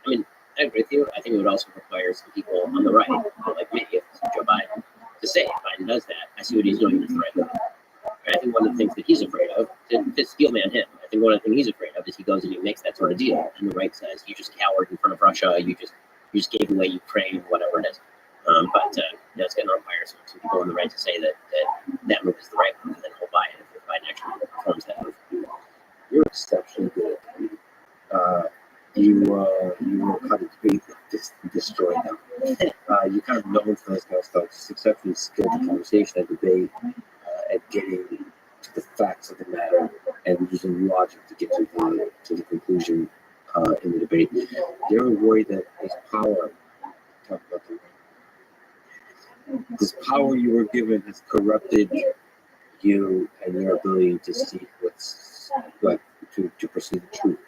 I mean, I agree with you. I think it would also require some people on the right, like me, if Joe Biden, to say if Biden does that, I see what he's doing is the right move. And I think one of the things that he's afraid of, to steel man him, I think one of the things he's afraid of is he goes and he makes that sort of deal, and the right says, you just cowered in front of Russia, you just gave away Ukraine, whatever it is. But it's going to require some people on the right to say that move is the right move, and then he'll buy it if Biden actually performs that move. You're exceptionally good at debating. You will kind of debate destroy them. You're kind of known for this kind of stuff. Just exceptionally skilled in conversation and debate, at getting to the facts of the matter and using logic to get to the conclusion in the debate. You're worried that this power. Talk about this power you were given has corrupted you and your ability to see to perceive the truth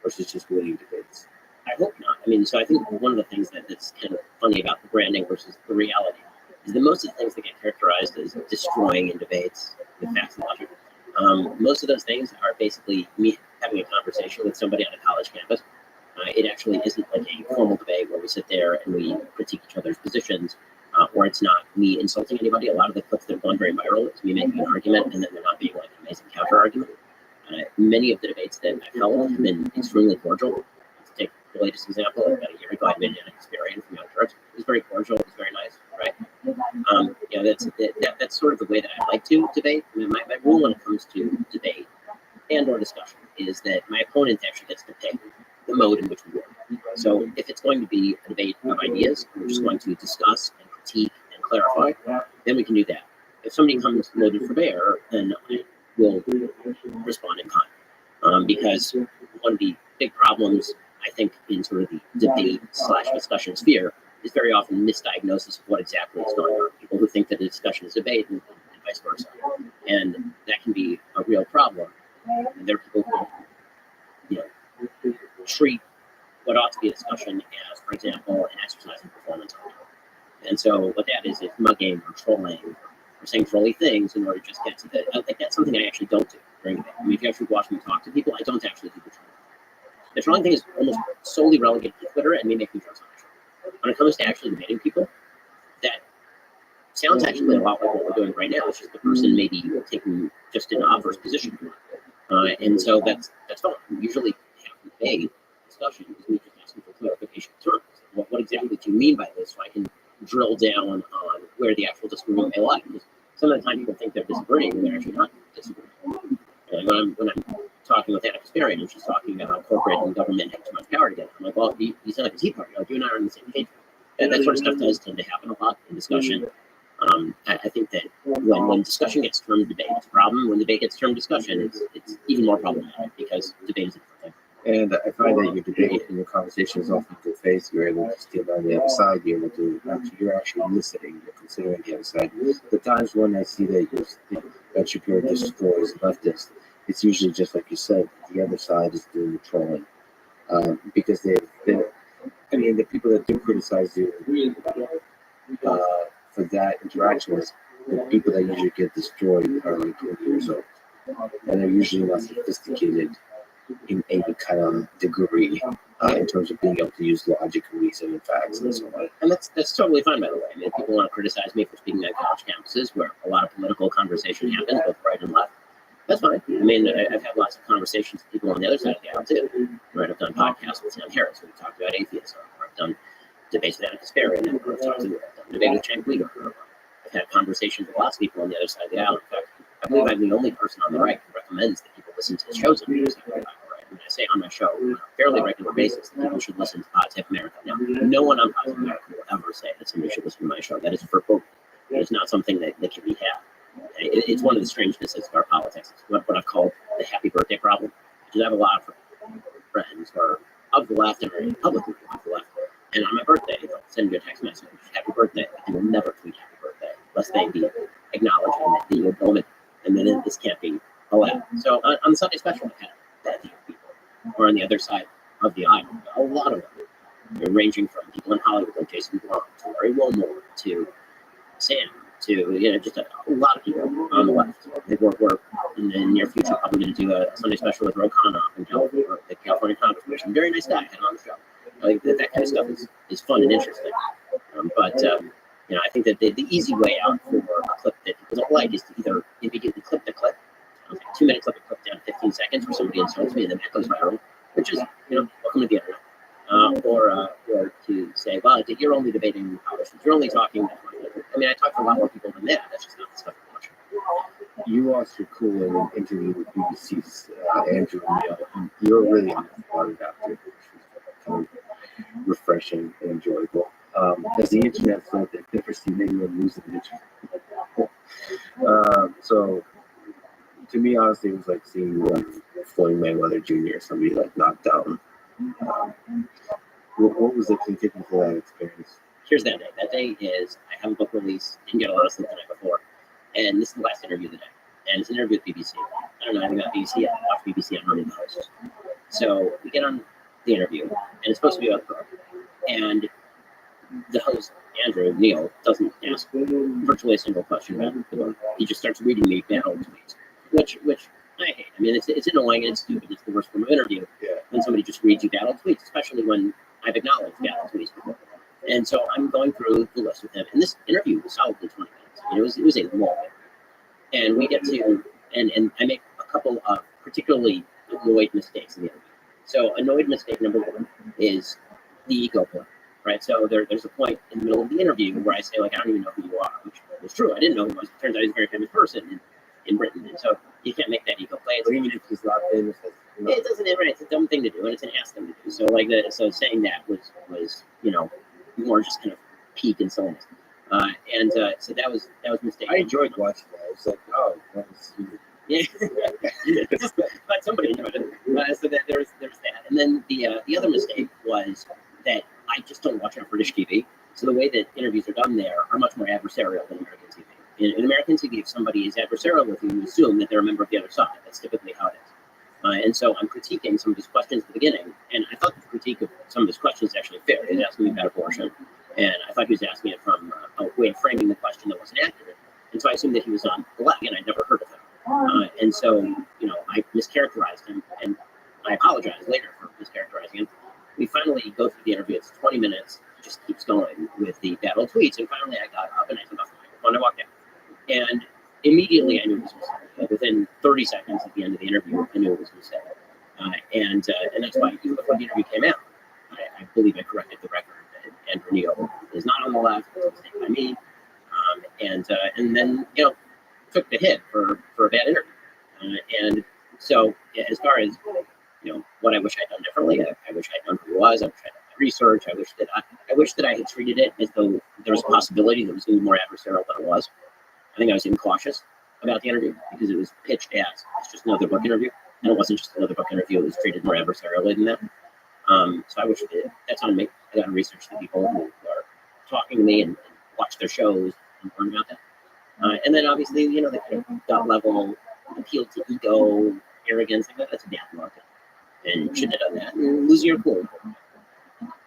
versus just winning debates. I hope not. I mean, so I think one of the things that's kind of funny about the branding versus the reality is that most of the things that get characterized as destroying in debates with facts and logic, most of those things are basically me having a conversation with somebody on a college campus. It actually isn't like a formal debate where we sit there and we critique each other's positions, or it's not me insulting anybody. A lot of the clips that have gone very viral is me making an argument and then there not being like an amazing counter argument. Many of the debates that I've held have been extremely cordial. To take the latest example, about a year ago, I made an experience from Young Turks. It was very cordial. It was very nice, right? That's sort of the way that I like to debate. I mean, my rule when it comes to debate and or discussion is that my opponent actually gets to pick the mode in which we work. So if it's going to be a debate of ideas, we're just going to discuss and critique and clarify, then we can do that. If somebody comes loaded for bear, then I will respond in kind. Because one of the big problems, I think, in sort of the debate/discussion sphere is very often misdiagnosis of what exactly is going on. People who think that a discussion is debate and vice versa. And that can be a real problem. And there are people who, treat what ought to be a discussion as, for example, an exercise in performance art. And so what that is mugging or trolling or saying trolly things in order to just get to the, like that's something I actually don't do during debate. I mean, if you actually watch me talk to people, I don't actually do the trolling. The trolling thing is almost solely relegated to Twitter and me making jokes on the show. When it comes to actually debating people, that sounds actually a lot like what we're doing right now. It's just the person maybe taking just an adverse position. And so that's fine. We usually have a debate discussion because we just asking for clarification of terms. What exactly do you mean by this? So I can drill down on where the actual disagreement may lie. Because some of the time people think they're disagreeing and they're actually not disagreeing. And when I'm talking with Anna Kasparian and she's talking about how corporate and government have too much power together, I'm like, well, you sound like a Tea Party. Like, you and I are on the same page. And that sort of stuff does tend to happen a lot in discussion. I think that when discussion gets termed debate, it's a problem. When debate gets termed discussion, it's even more problematic because debate is a different thing. And I find that your debate and your conversation is often good faith. You're able to steal on the other side. You're actually listening. You're considering the other side. The times when I see that Ben Shapiro destroys leftists, it's usually just like you said. The other side is doing the trolling because the people that do criticize you for that interaction is the people that usually get destroyed are like 20 years old, and they're usually not sophisticated in any kind of degree in terms of being able to use logic and reason and facts and so on. And that's totally fine, by the way. I mean, people want to criticize me for speaking at college campuses where a lot of political conversation happens, both right and left. That's fine. I mean, I've had lots of conversations with people on the other side of the aisle too. Right? I've done podcasts with Sam Harris where we talked about atheism, or I've done debates with Anna Kasparian, or I've done debate with Chen Guido. I've had conversations with lots of people on the other side of the aisle. In fact, I believe I'm the only person on the right who recommends that people listen to the shows on the other side of the aisle. I say on my show on a fairly regular basis that people should listen to Pod Save America. Now, no one on Pod Save America will ever say that somebody should listen to my show. That is verboten. It is not something that can be had. It's one of the strangenesses of our politics. It's what I've called the happy birthday problem. Because I have a lot of friends who are of the left and are publicly of the left. And on my birthday, they'll send you a text message, happy birthday. They will never tweet happy birthday unless they be acknowledging that you're going. And then this can't be allowed. So on the Sunday special, I had that few people. Or on the other side of the aisle, a lot of them, ranging from people in Hollywood like Jason Blum to Larry Wilmore to Sam to just a lot of people on the left. They were in the near future probably going to do a Sunday special with Ro Khanna in California, the California Congressman. Very nice guy, had on the show. Like that kind of stuff is fun and interesting. But I think that the easy way out for a clip that people don't like is to either immediately clip the clip. 2-minute clip down 15 seconds where somebody insults me and then that goes viral, which is, welcome to the internet. Or to say, well, you're only debating politicians, you're only talking. I mean, I talk to a lot more people than that. That's just not the stuff I'm watching. You also cool in an interview with BBC's Andrew Neil, and you're really on the part after, which was kind of refreshing and enjoyable. As the internet thought that never seen anyone lose an interview. So to me, honestly, it was like seeing Floyd Mayweather Jr. somebody like knocked down. What was it can take you for that experience? Here's that day. That day is I have a book release, didn't get a lot of sleep the night before, and this is the last interview of the day. And it's an interview with BBC. I don't know anything about BBC yet. I watch BBC, I'm running the host. So we get on the interview, and it's supposed to be about the book. And the host, Andrew Neil, doesn't ask virtually a single question about the book. He just starts reading me battle tweets. Which I hate. I mean, it's annoying and it's stupid. It's the worst form of interview when somebody just reads you battle tweets, especially when I've acknowledged battle tweets before. And so I'm going through the list with him, and this interview was solidly 20 minutes. It was a long interview. And we get to, and I make a couple of particularly annoyed mistakes in the interview. So annoyed mistake number one is the ego point, right? So there's a point in the middle of the interview where I say, like, I don't even know who you are, which was true. I didn't know who he was. It turns out he's a very famous person in Britain, and so you can't make that ego play. But even if he's not famous, it doesn't. Right? It's a dumb thing to do, and it's an ass thing to do. So so saying that was more just kind of peak and silliness. So that was a mistake. I enjoyed watching that. I was like, oh, that was yeah. But somebody enjoyed it. So that there's that, and then the other mistake was that I just don't watch on British TV. So the way that interviews are done there are much more adversarial than American TV. In American TV, if somebody is adversarial with you, you assume that they're a member of the other side. That's typically how it is. And so I'm critiquing some of his questions at the beginning, and I thought the critique of some of his questions is actually fair. He was asking me about abortion, and I thought he was asking it from a way of framing the question that wasn't accurate. And so I assumed that he was on the left, and I'd never heard of him. And so, I mischaracterized him, and I apologized later for mischaracterizing him. We finally go through the interview. It's 20 minutes. It just keeps going with the battle tweets, and finally I got up and I took off the microphone and I walked out. And immediately I knew it was a mistake. Like within 30 seconds at the end of the interview, I knew it was a mistake. And that's why even before the interview came out, I believe I corrected the record that Andrew Neil is not on the left. It was a mistake by me. And then took the hit for a bad interview. And so as far as what I wish I'd done differently, I wish I'd known who he was. I wish I'd done my research. I wish that I had treated it as though there was a possibility that it was going to be more adversarial than it was. I think I was even cautious about the interview because it was pitched as it's just another book interview, and it wasn't just another book interview. It was treated more adversarially than that. So I wish that's on me. I got to research the people who are talking to me and watch their shows and learn about that. And then obviously, the kind of gut level appeal to ego, arrogance, like that's a bad market, and you shouldn't have done that. And losing your cool.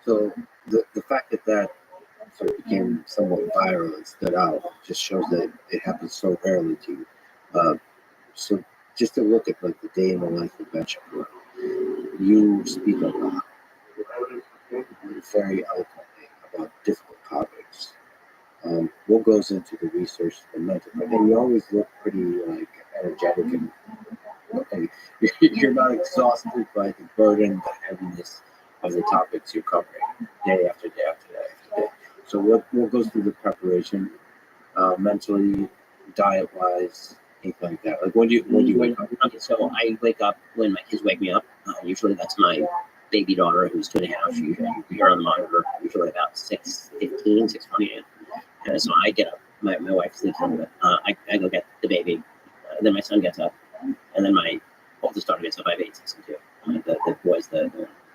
So the fact that sort of became somewhat viral and stood out. It just shows that it happens so rarely to you. So just to look at like the day in the life of Ben Shapiro, you speak a lot, very eloquently about difficult topics. What goes into the research, the mental, and you always look pretty like energetic and you're not exhausted by the burden, the heaviness of the topics you're covering day after day after day after day. So what goes through the preparation, mentally, diet wise, anything like that? Like when do you wake up? Okay, so I wake up when my kids wake me up. Usually that's my baby daughter who's 2.5. You hear on the monitor usually about 6:15, 6:20. So I get up. My wife's sleeping, but I go get the baby. Then my son gets up, and then my oldest daughter gets up. I have 8, 6, and 2. The boys, the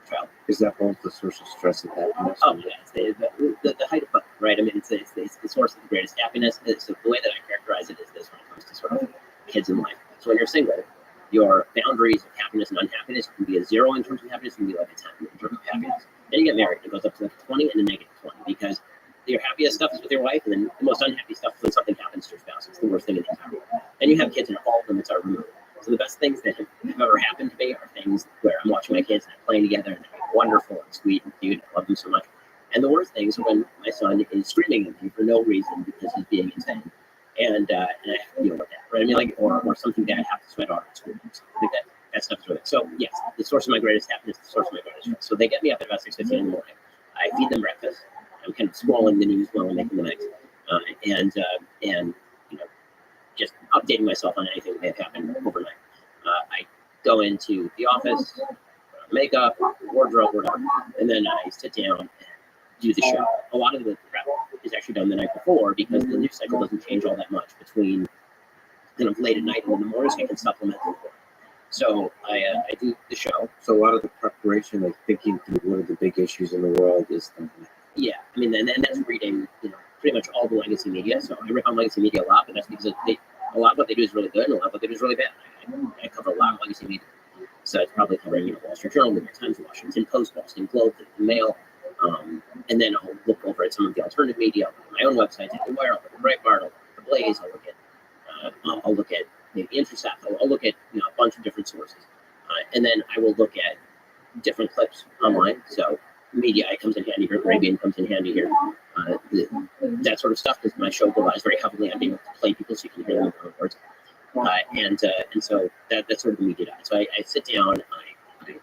child. Is that both the source of stress and happiness? Oh yeah, it's the height of both, right? I mean, it's the source of the greatest happiness. So the way that I characterize it is this when it comes to sort of kids in life. So when you're single, your boundaries of happiness and unhappiness can be a 0 in terms of happiness, can be like a 10 in terms of happiness. Then you get married, it goes up to like 20 and a negative 20 because your happiest stuff is with your wife, and then the most unhappy stuff is when something happens to your spouse. It's the worst thing in the entire world. And you have kids, and all limits are removed. So the best things that have ever happened to me are things where I'm watching my kids and I'm playing together, and they're wonderful and sweet and cute. I love them so much. And the worst things are when my son is screaming at me for no reason because he's being insane, and I have to deal with that, right? I mean, like, or something that I have to sweat on at school. Like that stuff is really. So yes, the source of my greatest happiness, the source of my greatest stress. So they get me up at about 6:15 in the morning. I feed them breakfast. I'm kind of scrolling the news while I'm making the mix, and just updating myself on anything that may have happened overnight. I go into the office, makeup, wardrobe, whatever, and then I sit down and do the show. A lot of the prep is actually done the night before because the news cycle doesn't change all that much between kind of late at night and in the morning, so I can supplement the report. So I do the show. So a lot of the preparation, like thinking through what are the big issues in the world, is something. Yeah, I mean, and that's reading, pretty much all the legacy media. So I rip on legacy media a lot, but that's because a lot of what they do is really good, and a lot of what they do is really bad. I cover a lot of legacy media, so it's probably covering, Wall Street Journal, New York Times, Washington Post, Boston Globe, the Mail, and then I'll look over at some of the alternative media. I'll look at my own website, the Wire, I'll look at Breitbart, I'll look at the Blaze, I'll look at maybe Intercept, I'll look at a bunch of different sources, and then I will look at different clips online. So media comes in handy here, Arabian comes in handy here, that sort of stuff, because my show relies very heavily on being able to play people so you can hear them in their own words. And so that's sort of the media diet. So I sit down, I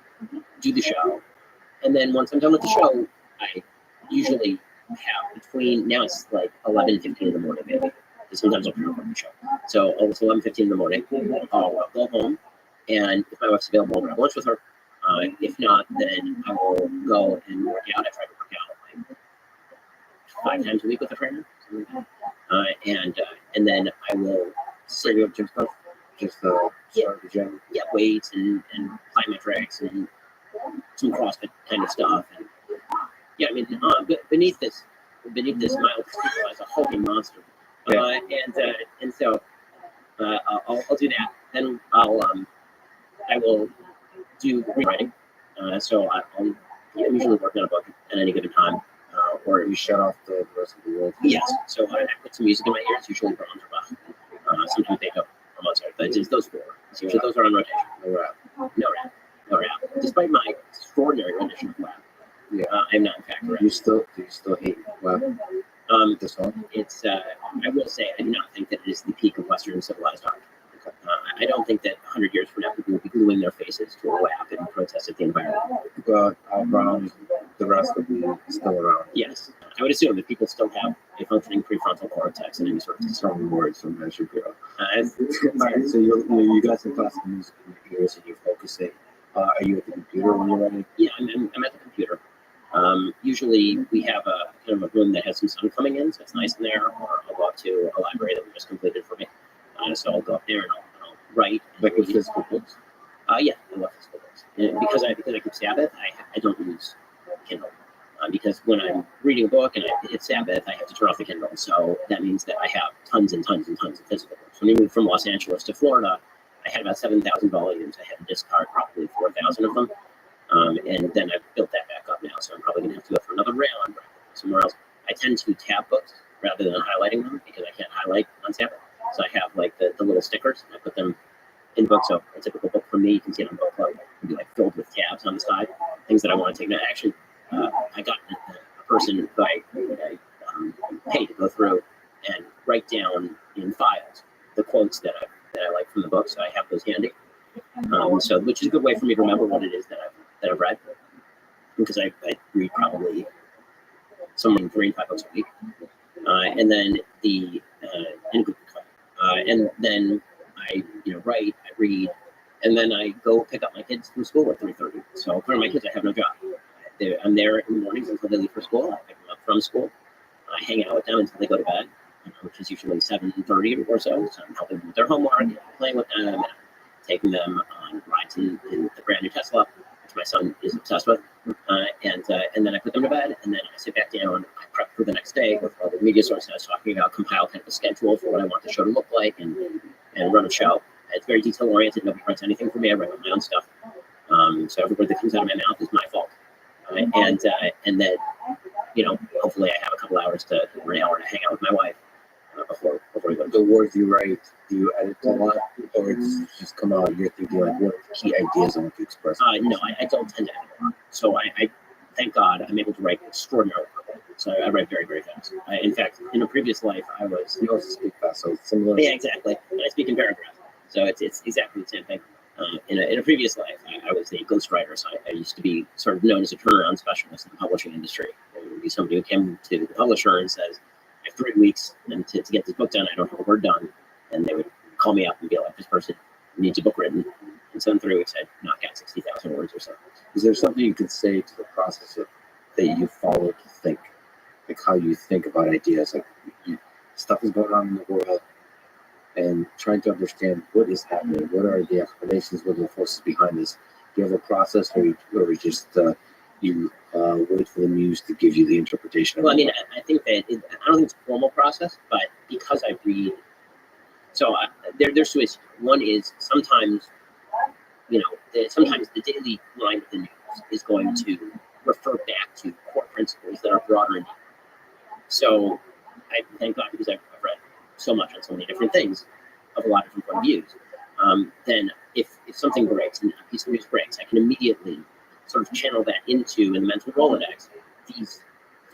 do the show, and then once I'm done with the show, I usually have between, now it's like 11:15 in the morning, maybe. Sometimes I'll pre-record the show. So it's 11:15 in the morning. I'll go home, and if my wife's available, I'll have lunch with her. If not, then I will go and work out. I try to work out like 5 times a week with a trainer. And then I will So you have gym stuff, just start the gym. Yeah, weights and plyometrics and some CrossFit kind of stuff. And yeah, I mean, beneath this mild physique lies a hulking monster. Yeah. And so I'll do that. Then I will do rewriting. So I'm usually working on a book at any given time. Or you shut off the rest of the world. Yes. So I put some music in my ears, usually Brahms or Bach. Sometimes Beethoven or Mozart, but it's those 4. So usually those are on rotation. No rap. Despite my extraordinary rendition of rap, I'm not in fact rap. Do you still hate rap? This song? It's I will say I do not think that it is the peak of Western civilized art. I don't think that 100 years from now people will be gluing their faces to a rap and protest at the environment. But Al Brown, the rest will be still around. Yes, I would assume that people still have a functioning prefrontal cortex and any sort of Some words from Ben Shapiro. uh, All right, so you got some classical music in your ears and you're focusing. Are you at the computer when you're writing? Yeah, I'm at the computer. Usually we have a kind of a room that has some sun coming in, so it's nice in there. Or I'll go up to a library that we just completed for me. So I'll go up there and I'll write. Like with physical books? Yeah, I love physical books. And because I keep Sabbath, I don't use Kindle. Because when I'm reading a book and I hit Sabbath, I have to turn off the Kindle. So that means that I have tons and tons and tons of physical books. When I moved from Los Angeles to Florida, I had about 7,000 volumes. I had to discard probably 4,000 of them. And then I built that back up now. So I'm probably going to have to go for another round somewhere else. I tend to tab books rather than highlighting them because I can't highlight on sample. So I have like the little stickers and I put them in the book. So a typical book for me, you can see it on Book Club, can be like filled with tabs on the side, things that I want to take. Now, actually, I got a person who I paid to go through and write down in files the quotes that I like from the book. So I have those handy. So which is a good way for me to remember what it is that I've read, because I read probably somewhere in 3 and 5 books a week, and then and then I write, I read, and then I go pick up my kids from school at 3:30. So according to my kids, I have no job. I'm there in the mornings until they leave for school. I pick them up from school. I hang out with them until they go to bed, which is usually 7:30 or so. So I'm helping them with their homework, playing with them, and taking them on rides in the brand new Tesla, which my son is obsessed with. And then I put them to bed, and then I sit back down. I prep for the next day with all the media sources I was talking about, compile kind of a schedule for what I want the show to look like, and run a show. It's very detail oriented. Nobody writes anything for me. I write my own stuff. So every word that comes out of my mouth is my fault. And then hopefully I have a couple hours or an hour to hang out with my wife before we go. The words you write, do you edit a lot, or it's just come out? You're thinking like, what are the key ideas I want to express? No, I don't tend to edit a lot. So I thank God I'm able to write extraordinarily quickly. So I write very, very fast. In fact, in a previous life, I was. You also speak fast, so it's similar. Yeah, exactly. And I speak in paragraphs. So it's exactly the same thing. In a previous life, I was a ghostwriter, so I used to be sort of known as a turnaround specialist in the publishing industry. There would be somebody who came to the publisher and says, I have 3 weeks and to get this book done, I don't have a word done. And they would call me up and be like, this person needs a book written. And so in 3 weeks, I'd knock out 60,000 words or so. Is there something you could say to the process that you follow to think? Like how you think about ideas, like stuff is going on in the world, and trying to understand what is happening, what are the explanations, what are the forces behind this. Do you have a process where you just wait for the muse to give you the interpretation? Well, I mean, I think that I don't think it's a formal process, but because I read, so there's 2 ways. One is sometimes the daily line of the news is going to refer back to core principles that are broader and deeper. So I thank God, because I've read so much on so many different things of a lot of different point of views. Then if something breaks and a piece of news breaks, I can immediately sort of channel that into, in the mental Rolodex, these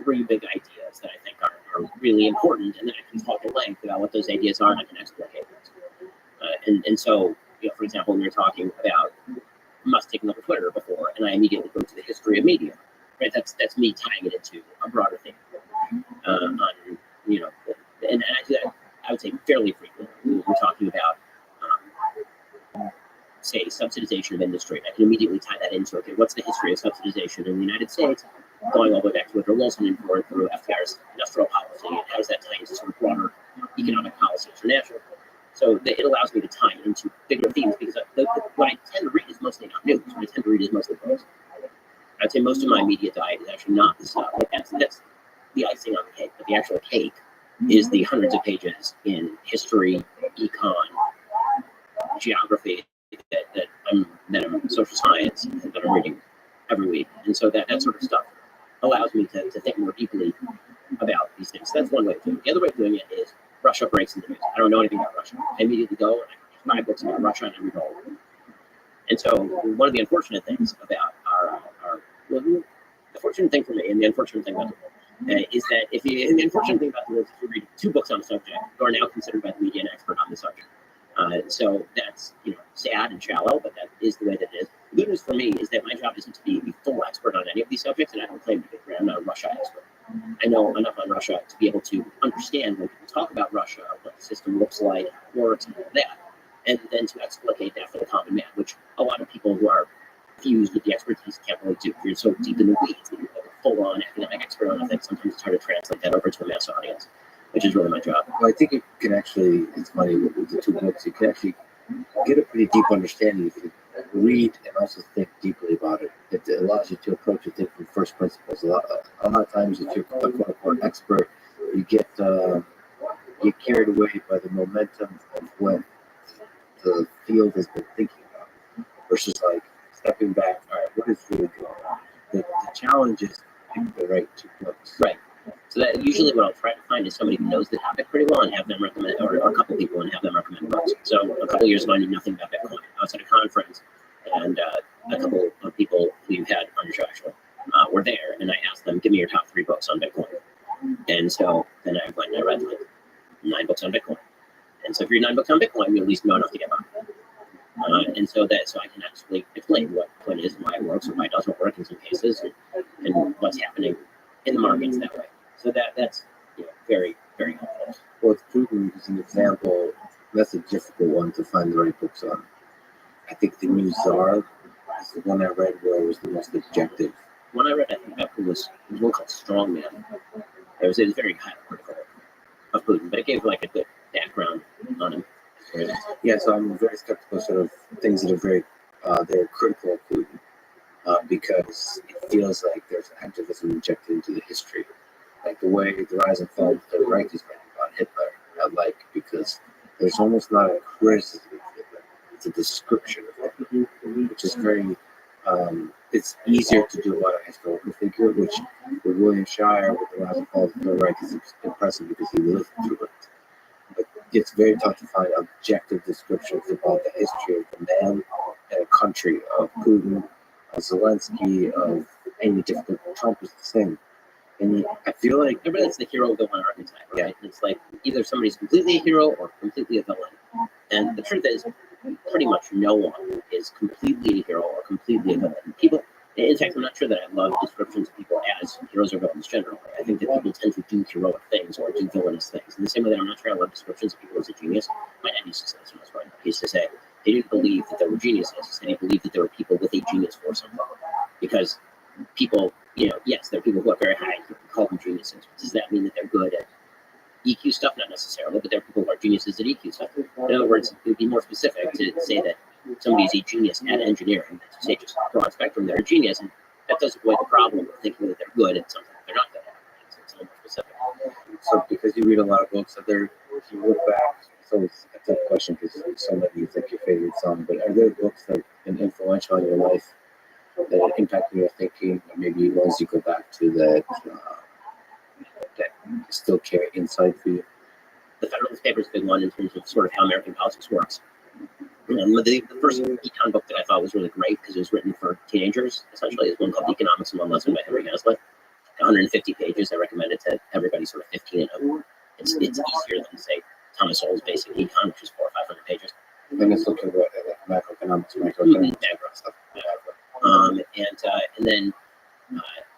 3 big ideas that I think are really important, and then I can talk at length about what those ideas are, and I can explicate those. And so, for example, we were talking about Musk taking over Twitter before, and I immediately go to the history of media. Right, that's me tying it into a broader thing. And I do that, I would say, fairly frequently. We're talking about, say, subsidization of industry. I can immediately tie that into, okay, what's the history of subsidization in the United States, going all the way back to Woodrow Wilson and forward through FDR's industrial policy, and how does that tie into sort of broader economic policy internationally? So it allows me to tie into bigger themes, because what I tend to read is mostly not news. What I tend to read is mostly books. I'd say most of my media diet is actually not the stuff. Like that's the icing on the cake, but the actual cake is the hundreds of pages in history, econ, geography that I'm social science that I'm reading every week. And so that sort of stuff allows me to think more deeply about these things. So that's one way of doing it. The other way of doing it is Russia breaks in the news. I don't know anything about Russia. I immediately go and I buy books about Russia and I read all of them. And so one of the unfortunate things about the fortunate thing for me and the unfortunate thing about the world is that the unfortunate thing about the world is if you read 2 books on a subject, you are now considered by the media an expert on the subject. So that's sad and shallow, but that is the way that it is. The good news for me is that my job isn't to be the full expert on any of these subjects, and I don't claim to be. I'm not a Russia expert. I know enough on Russia to be able to understand when people talk about Russia, what the system looks like, how it works, and all that, and then to explicate that for the common man, which a lot of people who are fused with the expertise can't really do. You're so deep in the weeds that you're like a full-on academic expert on a thing. Sometimes it's hard to translate that over to a mass audience, which is really my job. Well, I think it can actually, it's funny, with the 2 books, you can actually get a pretty deep understanding if you read and also think deeply about it. It allows you to approach it from first principles. A lot of times, if you're a quote-unquote expert, you get carried away by the momentum of what the field has been thinking about, versus like stepping back. All right, what is really going on? The challenge is picking the right 2 books. Right. So usually what I'll try to find is somebody who knows the topic pretty well and have them recommend, or a couple people and have them recommend books. So a couple years ago, I knew nothing about Bitcoin. I was at a conference, and a couple of people who you had on your show actually were there, and I asked them, "Give me your top 3 books on Bitcoin." And so then I went and I read like 9 books on Bitcoin. And so if you read 9 books on Bitcoin, you at least know enough to get by. And so I can actually explain what Bitcoin is, and why it works, and why it doesn't work in some cases, and what's happening in the markets that way. So that's very, very helpful. Well, Putin is an example. That's a difficult one to find the right books on. I think the new Tsar is the one I read where it was the most objective. One I read, I think, about Putin was one called Strongman. It was very highly critical of Putin, but it gave like a good background on him. Yeah, so I'm very skeptical sort of things that are they're critical of Putin because it feels like there's activism injected into the history. Like the way the rise and fall of the Reich is written about Hitler, I like, because there's almost not a criticism of Hitler. It's a description of Hitler, which is very, it's easier to do about a historical figure, which with William Shire, with the rise and fall of the Reich is impressive because he lived through it. But it's very tough to find objective descriptions about the history of the man and a country, of Putin, of Zelensky, of any difficult. Trump is the same. And I feel like Everybody's the hero villain archetype, right? It's like either somebody's completely a hero or completely a villain. And the truth is, pretty much no one is completely a hero or completely a villain. People, in fact, I'm not sure that I love descriptions of people as heroes or villains generally. I think that people tend to do heroic things or do villainous things. In the same way that I'm not sure I love descriptions of people as a genius. My dad used to say this when I was growing up. He used to say he didn't believe that there were geniuses. He said he believed that there were people with a genius force on them. Because people, yes, there are people who are very high. You can call them geniuses. Does that mean that they're good at EQ stuff? Not necessarily, but there are people who are geniuses at EQ stuff. In other words, it would be more specific to say that somebody's a genius at engineering than to say just broad spectrum they're a genius, and that does avoid the problem of thinking that they're good at something that they're not good at. So it's a little more specific. so because you read a lot of books, if you look back, it's always a tough question because so many is like your favorite song. But are there books that have been influential in your life that have impacted your thinking, or maybe ones you go back to that still carry insight for you? The Federalist Papers is a big one in terms of sort of how American politics works. The first econ book that I thought was really great because it was written for teenagers, essentially, is one called Economics in One Lesson by Henry Hazlitt. 150 pages. I recommend it to everybody sort of 15 and over. It's easier than, say, Thomas Sowell's Basic Econ, which is 400 or 500 pages. And it's looking at macroeconomics, microeconomics. Stuff. And then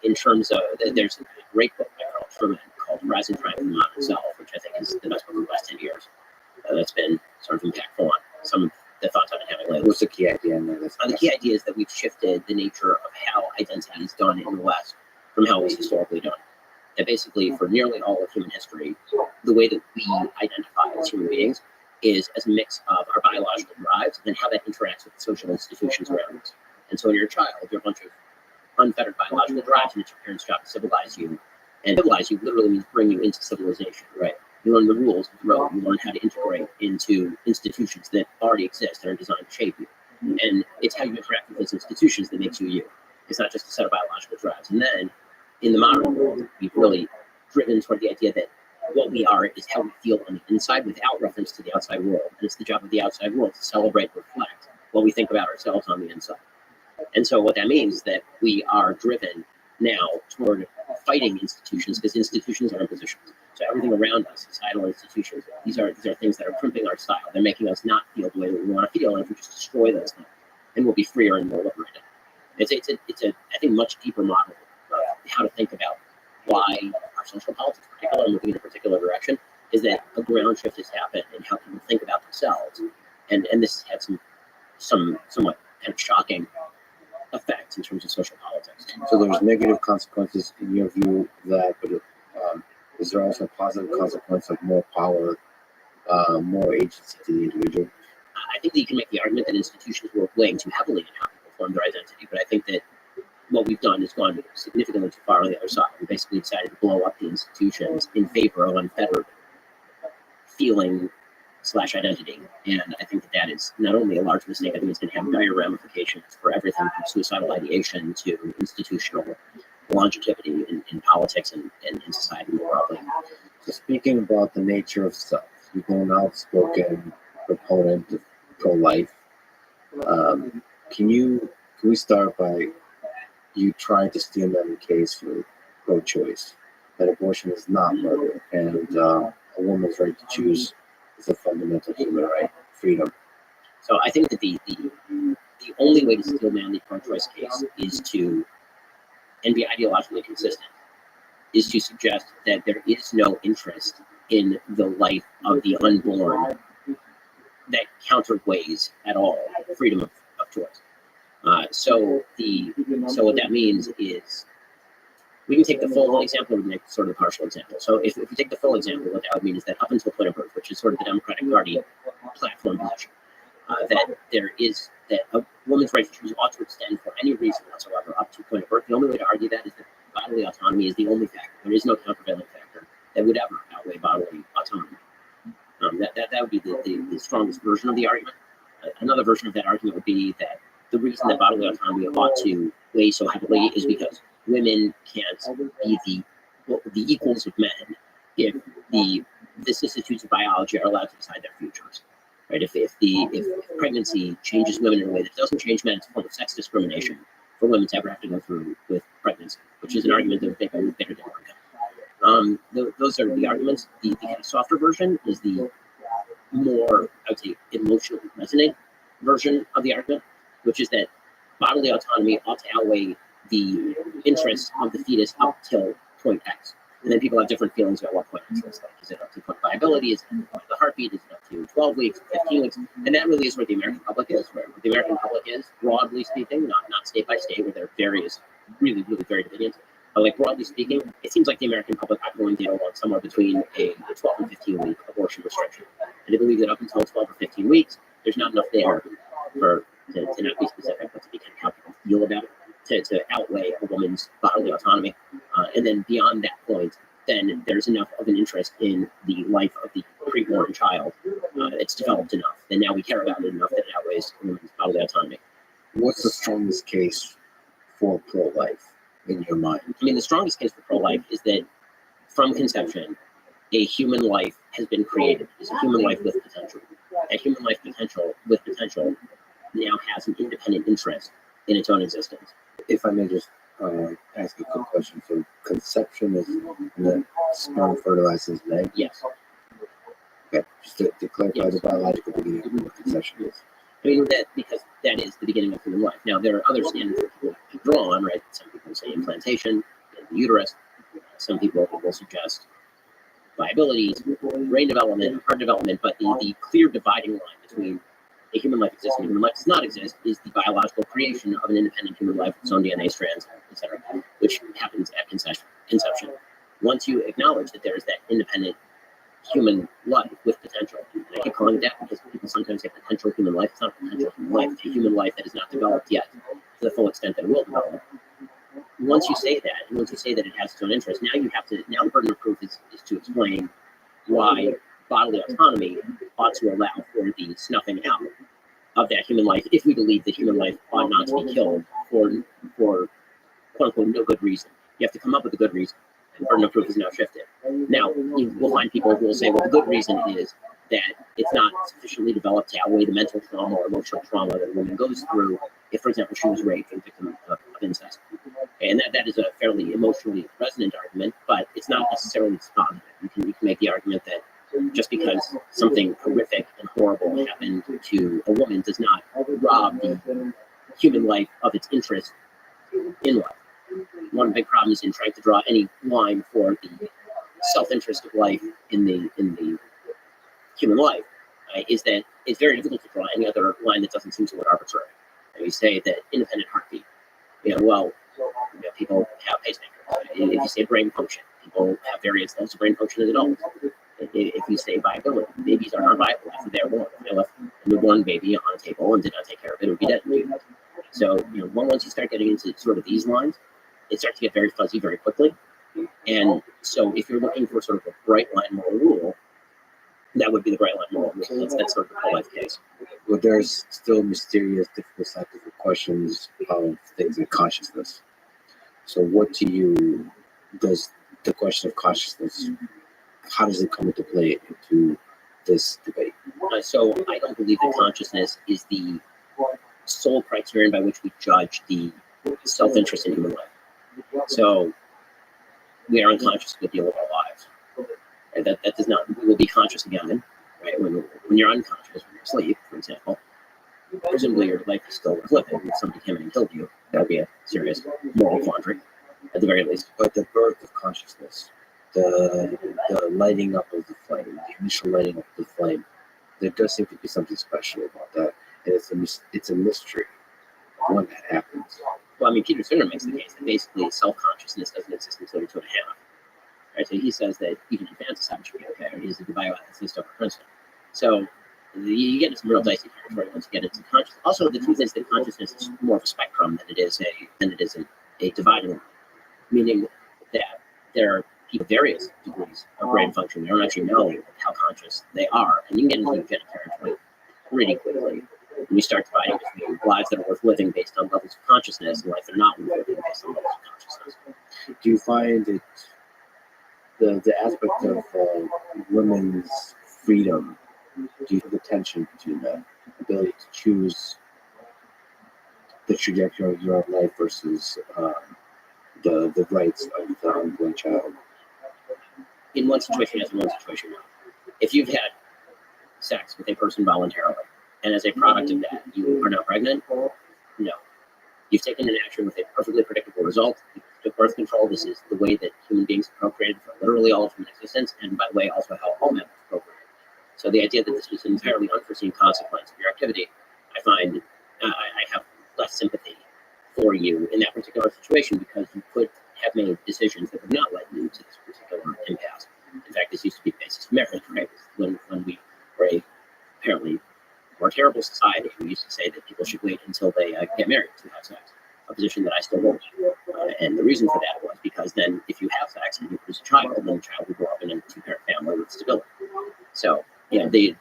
in terms of, there's a great book by Carl Truman called Rise and Triumph of the Modern Self, which I think is the best book of the last 10 years. That's been sort of impactful on some of the thoughts I've been having lately. What's the key idea in there? The key idea is that we've shifted the nature of how identity is done in the West from how it was historically done. That basically, for nearly all of human history, the way that we identify as human beings is as a mix of our biological drives and how that interacts with the social institutions around us. And so when you're a child, you're a bunch of unfettered biological drives, and it's your parents' job to civilize you. And civilize you literally means bring you into civilization, right? You learn the rules of the road. You learn how to integrate into institutions that already exist and are designed to shape you. And it's how you interact with those institutions that makes you you. It's not just a set of biological drives. And then in the modern world, we've really driven toward the idea that what we are is how we feel on the inside without reference to the outside world. And it's the job of the outside world to celebrate and reflect what we think about ourselves on the inside. And so what that means is that we are driven now toward fighting institutions, because institutions are impositions. So everything around us, societal institutions, these are things that are crimping our style. They're making us not feel the way that we want to feel, and if we just destroy those things, then we'll be freer and more liberated. It's a I think, much deeper model of how to think about why our social politics, particularly moving in a particular direction, is that a ground shift has happened in how people think about themselves, and this has had some somewhat kind of shocking effects in terms of social politics. So there's negative consequences in your view of that, but is there also a positive consequence of more power, more agency to the individual? I think that you can make the argument that institutions work way too heavily in how people form their identity, but I think that what we've done is gone significantly too far on the other side. We basically decided to blow up the institutions in favor of unfettered feeling / identity. And I think that is not only a large mistake, I think it's going to have dire ramifications for everything from suicidal ideation to institutional longevity in politics and in society more broadly. speaking about the nature of self, you've been an outspoken proponent of pro-life. Can we start by you trying to stand on the case for pro-choice, that abortion is not murder, and a woman's right to choose is a fundamental human right, freedom. So I think that the only way to steel man the pro-choice case is to, and be ideologically consistent, is to suggest that there is no interest in the life of the unborn that counterweighs at all freedom of choice. So what that means is we can take the full example or we can make sort of a partial example. So if we take the full example, what that would mean is that up until point of birth, which is sort of the Democratic Party platform position, that a woman's right to choose ought to extend for any reason whatsoever up to point of birth. The only way to argue that is that bodily autonomy is the only factor. There is no countervailing factor that would ever outweigh bodily autonomy. That would be the strongest version of the argument. Another version of that argument would be that the reason that bodily autonomy ought to weigh so heavily is because women can't be the equals of men if the vicissitudes of biology are allowed to decide their futures. Right? If pregnancy changes women in a way that doesn't change men, it's a form of sex discrimination for women to ever have to go through with pregnancy, which is an argument that would make a better than those are the arguments. The kind of softer version is the more, I would say, emotionally resonant version of the argument, which is that bodily autonomy ought to outweigh the interests of the fetus up till point X. And then people have different feelings about what point X is. Like, is it up to point viability? Is it up to point of the heartbeat? Is it up to 12 weeks, 15 weeks? And that really is where the American public is, where the American public is, broadly speaking, not state by state, where there are various really, really varied opinions. But like broadly speaking, it seems like the American public are going to want somewhere between a 12 and 15 week abortion restriction. And they believe that up until 12 or 15 weeks, there's not enough there to not be specific, but to be kind of how people feel about it, to outweigh a woman's bodily autonomy. And then beyond that point, then there's enough of an interest in the life of the preborn child. It's developed enough. And now we care about it enough that it outweighs a woman's bodily autonomy. What's the strongest case for pro-life in your mind? I mean, the strongest case for pro-life is that from conception, a human life has been created. It's a human life with potential. That human life with potential now has an independent interest in its own existence. If I may just ask a quick question. So conception is the sperm fertilizes an egg? Yes. Okay, just to clarify the biological beginning of what conception is. I mean, because that is the beginning of human life. Now, there are other standards that people can draw on, right? Some people say implantation in the uterus. Some people will suggest viability, brain development, heart development, but the clear dividing line between a human life exists and a human life does not exist is the biological creation of an independent human life with its own DNA strands, etc., which happens at conception. Once you acknowledge that there is that independent human life with potential, and I keep calling it that because people sometimes say potential human life. It's not potential human life. It's a human life that is not developed yet to the full extent that it will develop. Once you say that, and once you say that it has its own interest, now the burden of proof is to explain why bodily autonomy ought to allow for the snuffing out of that human life if we believe that human life ought not to be killed for quote unquote no good reason. You have to come up with a good reason, and the burden of proof is now shifted. Now we'll find people who will say, well, the good reason is that it's not sufficiently developed to outweigh the mental trauma or emotional trauma that a woman goes through if, for example, she was raped and victim of incest. And that is a fairly emotionally resonant argument, but it's not necessarily dispositive. You can make the argument that just because something horrific and horrible happened to a woman does not rob the human life of its interest in life. One of the big problems in trying to draw any line for the self-interest of life in the human life is that it's very difficult to draw any other line that doesn't seem somewhat arbitrary. And we say that independent heartbeat, people have pacemakers. If you say brain function, people have various levels of brain function in adults. If you say viability, babies are not viable after they're born. If they left a newborn baby on a table and did not take care of it, it would be dead. So, once you start getting into sort of these lines, it starts to get very fuzzy very quickly. And so if you're looking for sort of a bright line moral rule, that would be the bright line moral rule. That's sort of the pro-life case. Well, there's still mysterious, difficult scientific questions of things in consciousness. So what to you does the question of consciousness how does it come into play into this debate? So I don't believe that consciousness is the sole criterion by which we judge the self-interest in human life. So we are unconscious a good deal of our lives. Right? That does not, we will be conscious again, right? When you're unconscious, when you're asleep, for example, presumably your life is still worth living. If somebody came in and killed you, that would be a serious moral quandary, at the very least. But the birth of consciousness, the lighting up of the flame, the initial lighting up of the flame, there does seem to be something special about that, and it's a mystery when that happens. Well, I mean, Peter Singer makes the case that basically self-consciousness doesn't exist until you're 2.5. Right? So he says that even infanticide should be okay. Or he uses the bioethicist over Princeton. So you get into some real dicey territory once you get into consciousness. Also, the truth is that consciousness is more of a spectrum than it is a dividing line, meaning that there are people with various degrees of brain function. They don't actually know how conscious they are, and you can get into eugenic territory pretty quickly. When you start dividing between lives that are worth living based on levels of consciousness and lives that are not worth living based on levels of consciousness. Do you find that the aspect of women's freedom, do you have the tension between that ability to choose the trajectory of your own life versus the rights of the unborn child? In one situation, yes, in one situation, no. If you've had sex with a person voluntarily, and as a product of that, you are now pregnant, no. You've taken an action with a perfectly predictable result. You took birth control. This is the way that human beings procreated for literally all of human existence, and by the way, also how all mammals procreate. So the idea that this was an entirely unforeseen consequence of your activity, I find I have less sympathy for you in that particular situation, because you could have made decisions that would not lead you to this particular impasse. In fact, this used to be the basis of marriage, right? When we were a apparently more terrible society, we used to say that people should wait until they get married to have sex, a position that I still hold. And the reason for that was because then if you have sex and you produce a child, then the child will grow up in a two-parent family with stability. So, you know, they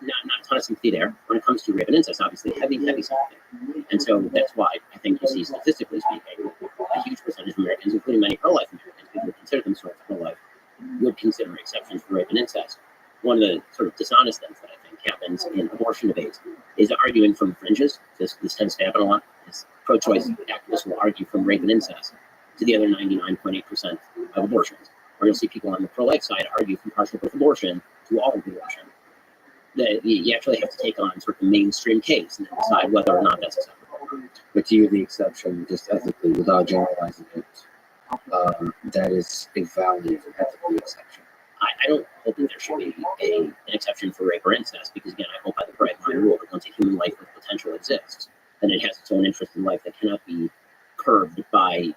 not a ton of sympathy there. When it comes to rape and incest, obviously heavy sympathy. And so that's why I think you see, statistically speaking, a huge percentage of Americans, including many pro-life Americans, people who consider themselves pro-life, would consider exceptions for rape and incest. One of the sort of dishonest things that I think happens in abortion debates is arguing from fringes. This tends to happen a lot. Pro-choice activists will argue from rape and incest to the other 99.8% of abortions. Or you'll see people on the pro-life side argue from partial birth abortion to all of abortion. You actually have to take on sort of a mainstream case and then decide whether or not that's acceptable. But to you, the exception, just ethically, without generalizing it, that is a valid ethical exception. I don't hope that there should be an exception for rape or incest, because again, I hope by the bright line rule that once a human life with potential exists, then it has its own interest in life that cannot be curbed by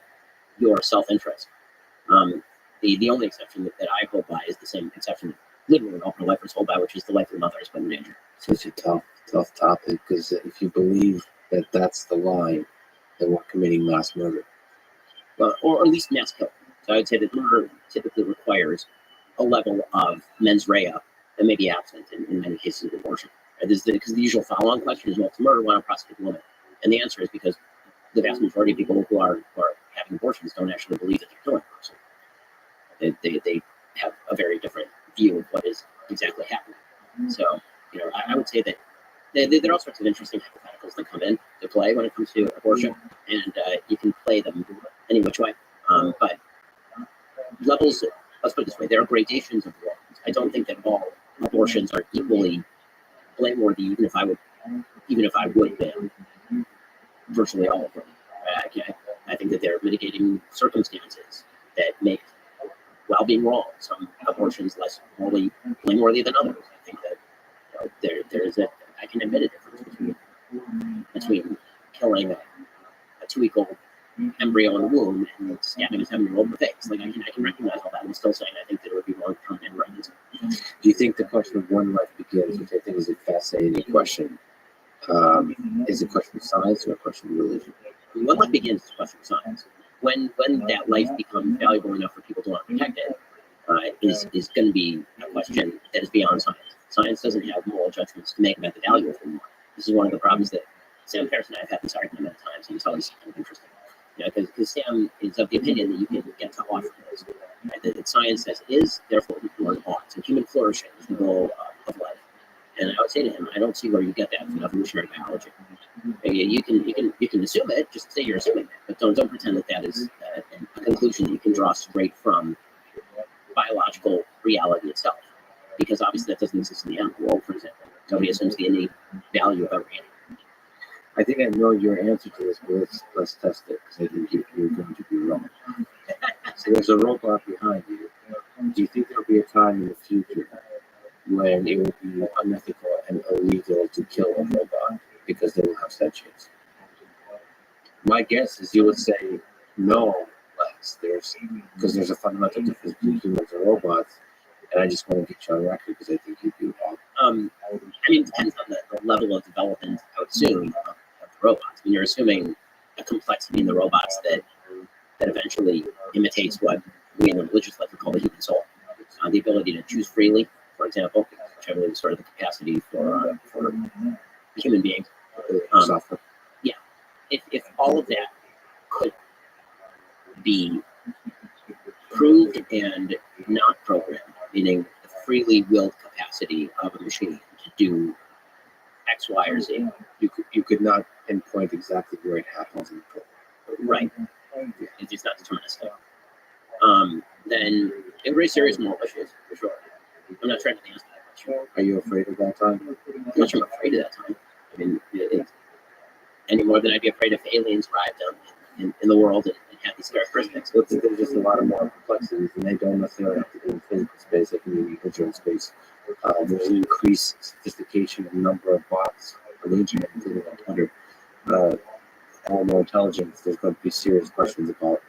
your self-interest. The only exception that I hold by is the same exception that literally all pro-lifers hold by, which is the life of the mother is put in danger. Such a tough topic, because if you believe that that's the line, then we're committing mass murder. Or at least mass killing. So I'd say that murder typically requires a level of mens rea that may be absent in many cases of abortion. Because the usual follow-on question is, well, it's murder, why not prosecute the woman? And the answer is because the vast majority of people who are having abortions don't actually believe that they're killing a person. They have a very different view of what is exactly happening. So, you know, I would say that there are all sorts of interesting hypotheticals that come in to play when it comes to abortion, and you can play them any which way. But levels, let's put it this way, there are gradations of wrongs. I don't think that all abortions are equally blameworthy, even if I would ban virtually all of them. I think that there are mitigating circumstances that make, while being wrong, some abortions less morally blameworthy than others. I think that there is I can admit a difference between killing a 2-week-old embryo in the womb and stabbing a 7-year-old in the face. Like I can recognize all that and still saying I think that it would be wrong to terminate pregnancy. Do you think the question of when life begins, which I think is a fascinating question, is a question of science or a question of religion? When life begins is a question of science. When that life becomes valuable enough for people to want to protect it, is going to be a question that is beyond science. Science doesn't have moral judgments to make about the value of human life. This is one of the problems that Sam Harris and I have had this argument many times, and it's always kind of interesting. You know, because Sam is of the opinion that you can get to offer this. Right? That science says is, therefore one ought. So human flourishing is the goal of life. And I would say to him, I don't see where you get that from evolutionary biology. You can assume it, just say you're assuming it, but don't pretend that that is a conclusion that you can draw straight from biological reality itself, because obviously that doesn't exist in the animal world, for example. Nobody assumes the innate value of every animal. I think I know your answer to this, but let's test it because I think you're going to be wrong. So there's a robot behind you. Do you think there'll be a time in the future when it will be unethical and illegal to kill a robot because they will have sentience? My guess is you would say no, Lex. Because there's a fundamental difference between humans and robots, and I just want to get you on record because I think you'd be wrong. I mean, it depends on the level of development, I would assume, of the robots. I mean, you're assuming a complexity in the robots that eventually imitates what we in the religious life would call the human soul. The ability to choose freely, for example, which I believe is sort of the capacity for human beings. Software. Yeah. If all of that could be proved and not programmed, meaning the freely willed capacity of a machine to do X, Y, or Z. You could not pinpoint exactly where it happens in the program. Right. It's not deterministic. Then it raises serious moral issues, for sure. I'm not trying to answer that question. Are you afraid of that time? I'm not sure I'm afraid of that time. I mean, any more than I'd be afraid if aliens arrived in the world and had these characteristics. Well, there's just a lot of more complexities, and they don't necessarily have to be in physical space. They can be in virtual space. There's an increased sophistication of the number of bots on the internet, including on Twitter. All more intelligence. There's going to be serious questions about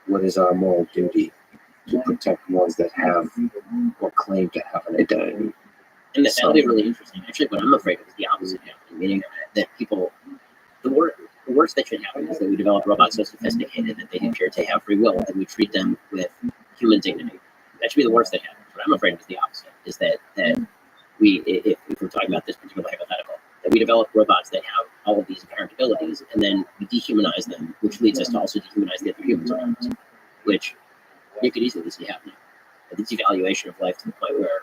what is our moral duty to protect ones that have or claim to have an identity. And that'll be really interesting. Actually, what I'm afraid of is the opposite happening, meaning that people, the worst that should happen is that we develop robots so sophisticated that they appear to have free will and we treat them with human dignity. That should be the worst that happens. What I'm afraid of is the opposite, is that we, if we're talking about this particular hypothetical, that we develop robots that have all of these apparent abilities and then we dehumanize them, which leads us to also dehumanize the other humans around us, which you could easily see happening. The devaluation of life to the point where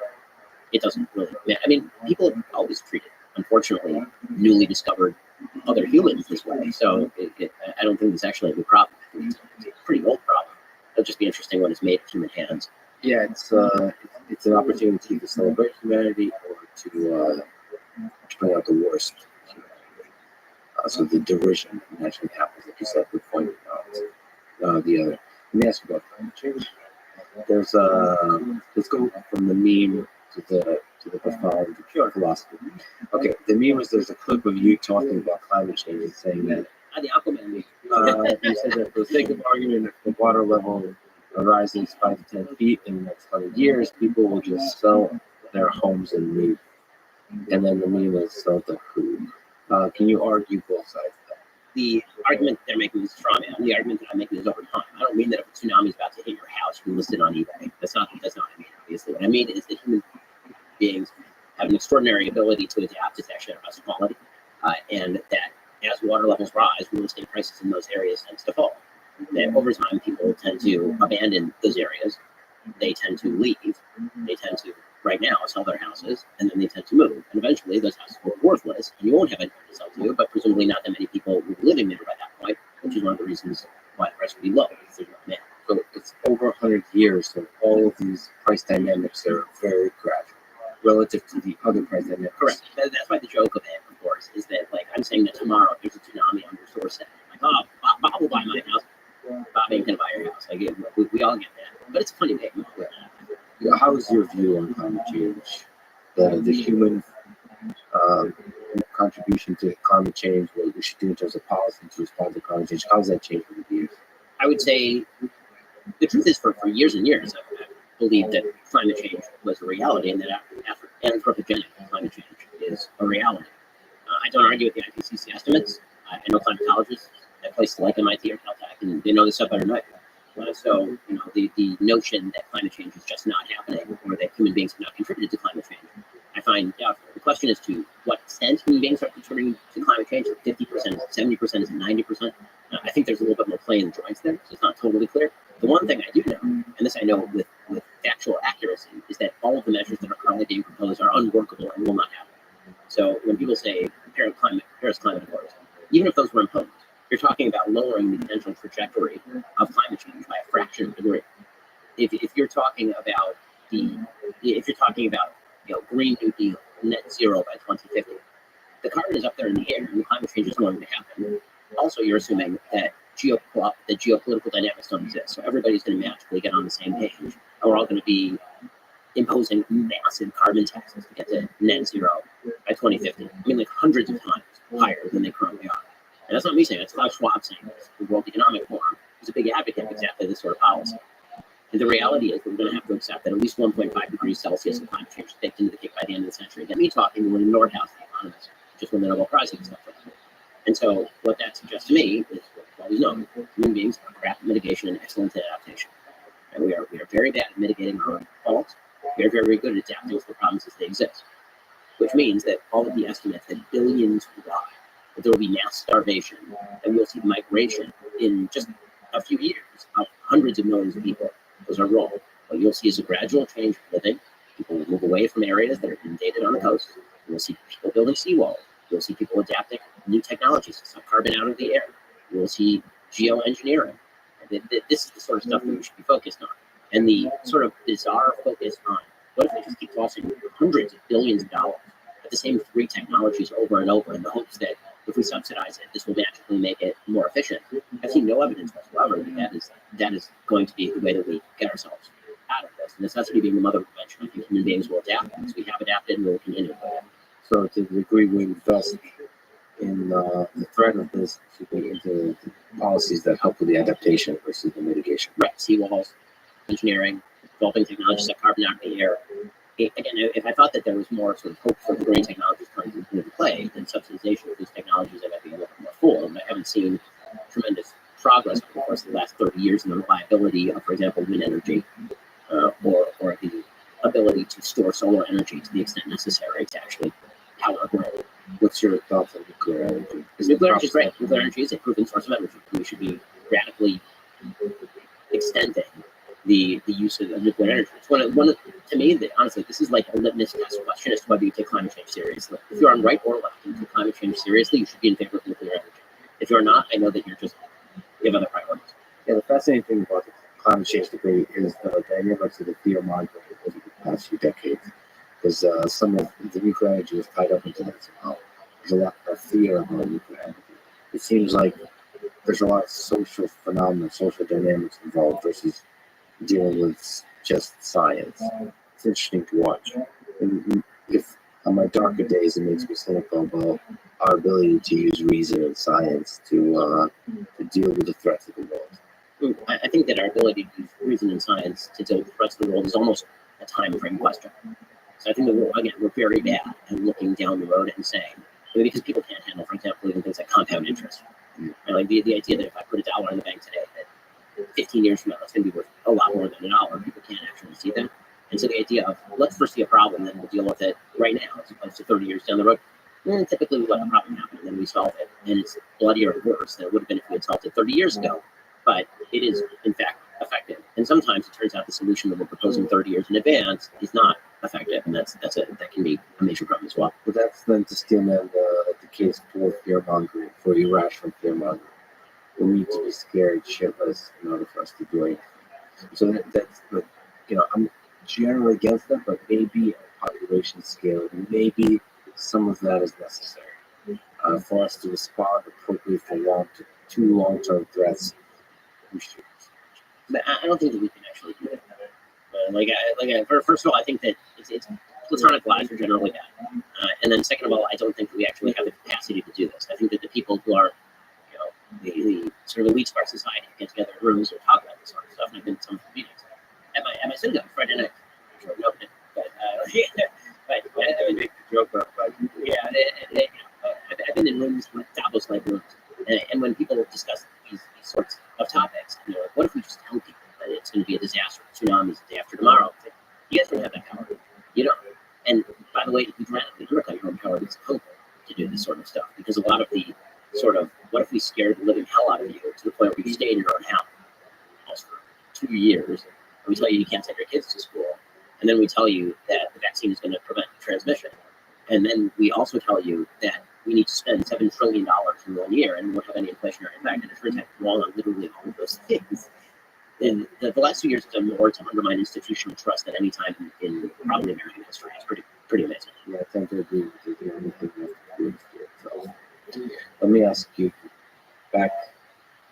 it doesn't really matter. I mean, people have always treated, unfortunately, newly discovered other humans this way. So I don't think it's actually a new problem. I think it's a pretty old problem. It'll just be interesting when it's made with human hands. Yeah, it's an opportunity to celebrate humanity or to bring out the worst. So the derision naturally happens, like you said, good point. The other. Let me ask you about climate change. There's let's go from the meme to the profound pure philosophy. Okay, the meme was there's a clip of you talking about climate change and saying that The Aquaman meme. you said that for the sake of argument, if the water level rises 5 to 10 feet in the next 100 years, people will just sell their homes and leave. And then the meme is sell the food. Can you argue both sides of that? The argument they're making is straw man. The argument that I'm making is over time. I don't mean that if a tsunami is about to hit your house, you can list it on eBay. That's not what I mean, obviously. What I mean is that human beings have an extraordinary ability to adapt. It's actually our best quality. And that as water levels rise, real estate prices in those areas tend to fall. That over time, people tend to abandon those areas. They tend to leave. They tend to, right now, sell their houses, and then they tend to move. And eventually, those houses will be worthless, and you won't have anything to sell to, but presumably not that many people will be living there by that point, which is one of the reasons why the price will be low, because there's no demand. So it's over 100 years, so all of these price dynamics are very gradual relative to the other price dynamics. Correct. That's why the joke of it, of course, is that, like, I'm saying that tomorrow if there's a tsunami on your doorstep. Like, oh, Bob will buy my house. Bob ain't gonna buy your house. Like, we all get that. But it's a funny name. How is your view on climate change? The human contribution to climate change, what we should do in terms of policy to respond to climate change, how has that changed over the years? I would say the truth is for years and years, I've believed that climate change was a reality and that anthropogenic climate change is a reality. I don't argue with the IPCC estimates. I know climatologists at places like MIT or Caltech, and they know this stuff better than I do. So, the notion that climate change is just not happening or that human beings have not contributed to climate change, I find doubtful. The question is to what extent human beings are contributing to climate change, 50%, 70%, is it 90%? I think there's a little bit more play in the joints there, so it's not totally clear. The one thing I do know, and this I know with factual accuracy, is that all of the measures that are currently being proposed are unworkable and will not happen. So when people say Paris climate accords, even if those were imposed, you're talking about lowering the potential trajectory of climate change by a fraction of a degree. If you're talking about Green New Deal, net zero by 2050, the carbon is up there in the air and climate change is going to happen. Also, you're assuming that geopolitical dynamics don't exist, so everybody's going to magically get on the same page, and we're all going to be imposing massive carbon taxes to get to net zero by 2050. I mean, like hundreds of times higher than they currently are. And that's not me saying it, it's Klaus Schwab saying this. The World Economic Forum is a big advocate of exactly this sort of policy. And the reality is that we're going to have to accept that at least 1.5 degrees Celsius of climate change is baked into the cake by the end of the century. Get me talking when Nordhaus, the economist, just won the Nobel Prize and stuff like that. And so what that suggests to me is what we know: human beings are crap at mitigation and excellent at adaptation. And we are very bad at mitigating our own faults. We are very, very good at adapting to the problems as they exist. Which means that all of the estimates that billions will die, that there will be mass starvation, that we'll see migration in just a few years of hundreds of millions of people, those are wrong. What you'll see is a gradual change of living. People will move away from areas that are inundated on the coast. You'll see people building seawalls. You'll see people adapting new technologies to suck carbon out of the air. You will see geoengineering. This is the sort of stuff that we should be focused on. And the sort of bizarre focus on what if we just keep tossing hundreds of billions of dollars at the same three technologies over and over in the hopes that if we subsidize it, this will magically make it more efficient. I've seen no evidence whatsoever that is going to be the way that we get ourselves out of this. Necessity being the mother of invention. I think human beings will adapt as we have adapted and will continue to adapt. So to the degree we invest in the threat of this, into policies that help with the adaptation versus the mitigation. Right, seawalls, engineering, developing technologies that carbon out of the air. Again, if I thought that there was more sort of hope for the green technologies coming into play, then subsidization of these technologies I might be a little bit more full. And I haven't seen tremendous progress over the course of the last 30 years in the reliability of, for example, wind energy, or the ability to store solar energy to the extent necessary to actually power a grid. What's your thoughts on nuclear energy? Because nuclear energy is great. Nuclear energy is a proven source of energy. We should be radically extending the use of nuclear energy. It's one of to me, that honestly, this is like a litmus test question as to whether you take climate change seriously. If you're on right or left and you take climate change seriously, you should be in favor of nuclear energy. If you're not, I know that you have other priorities. Yeah, the fascinating thing about the climate change debate is the dynamics of the fear mongering over the past few decades. Because some of the nuclear energy is tied up into that somehow. There's a lot of fear about nuclear energy. It seems like there's a lot of social phenomena, social dynamics involved versus dealing with just science. It's interesting to watch. And if on my darker days, it makes me cynical about our ability to use reason and science to deal with the threats of the world. I think that our ability to use reason and science to deal with the threats of the world is almost a time frame question. So I think that we're very bad at looking down the road and saying, because people can't handle, for example, even things like compound interest. Right? Like the idea that if I put $1 in the bank today, that 15 years from now, it's going to be worth a lot more than $1. People can't actually see that. And so the idea of let's first see a problem, then we'll deal with it right now, as opposed to 30 years down the road. And typically we let a problem happen, and then we solve it. And it's bloodier and worse than it would have been if we had solved it 30 years ago. But it is, in fact, effective. And sometimes it turns out the solution that we're proposing 30 years in advance is not effective, and that can be a major problem as well. But that's then to still man the case for fear mongering, for irrational fear mongering. We need to be scared shitless in order for us to do anything. So that's I'm generally against that, but maybe on a population scale, maybe some of that is necessary for us to respond appropriately for two long-term threats. But I don't think that we can actually do it. First of all, I think that it's platonic lies are generally bad, and then second of all, I don't think that we actually have the capacity to do this. I think that the people who are, the sort of elites of our society get together in rooms and talk about this sort of stuff. And I've been to some meetings at my synagogue Friday night. I'm sure nobody, but I would make a joke, but I've been in rooms, Davos-like rooms, and when people discuss these sorts of topics, and they're like, what if we just tell people that it's going to be a disaster, tsunamis the day after tomorrow? Like, you guys don't have that power, And by the way, you dramatically undercut your own power as a couple to do this sort of stuff, because a lot of the sort of, what if we scared the living hell out of you to the point where you stay in your own house for 2 years, and we tell you can't send your kids to school, and then we tell you that the vaccine is going to prevent transmission, and then we also tell you that we need to spend $7 trillion in 1 year and we won't have any inflationary effect, and it turns out wrong on literally all of those things. And the last 2 years have done more to undermine institutional trust than any time in probably American history. It's pretty amazing. Yeah, I tend to agree with you. The only thing you have to do is do it. So let me ask you back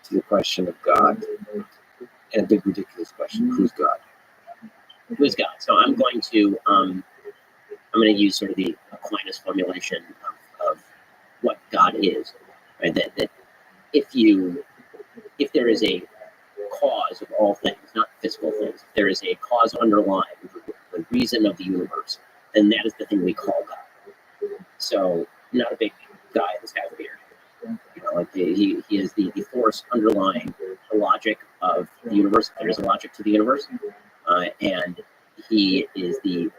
to the question of God, and a big ridiculous question: who's God? Who's God? So I'm going to use sort of the Aquinas formulation of what God is, right? That if there is a cause of all things, not physical things, if there is a cause underlying the reason of the universe, then that is the thing we call God. So not a big guy, this guy's a beard. Like he is the force underlying the logic of the universe. There is a logic to the universe, and he is the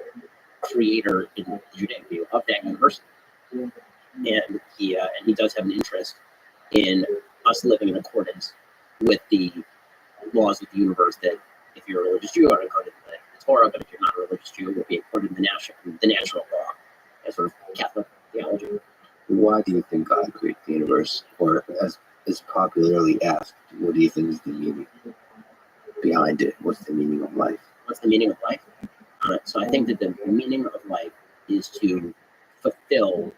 creator in the Judaic view of that universe, and he does have an interest in us living in accordance with the laws of the universe. That if you're a religious Jew, are encoded in the Torah, but if you're not a religious Jew, will be accorded in the natural law, as sort of Catholic theology. Why do you think God created the universe? Or, as is popularly asked, what do you think is the meaning behind it? What's the meaning of life? What's the meaning of life? So I think that the meaning of life is to fulfill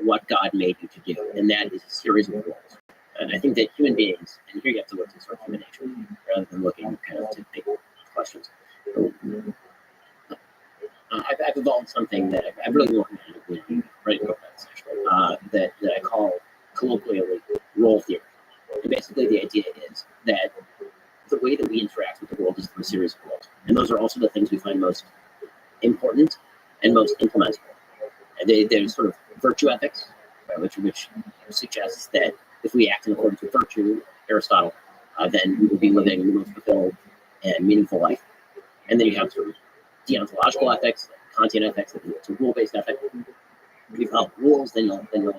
what God made you to do, and that is a series of roles. And I think that human beings, and here you have to look to sort of human nature rather than looking kind of to big questions. I've evolved something that I've really learned writing about this actually, that I call colloquially role theory. And basically the idea is that the way that we interact with the world is through a series of roles. And those are also the things we find most important and most implementable. And they're sort of virtue ethics, right, which suggests that if we act in accordance with virtue, Aristotle, then we will be living the most fulfilled and meaningful life. And then you have sort of deontological ethics, Kantian ethics, it's a rule-based ethic. If you follow rules, then you'll find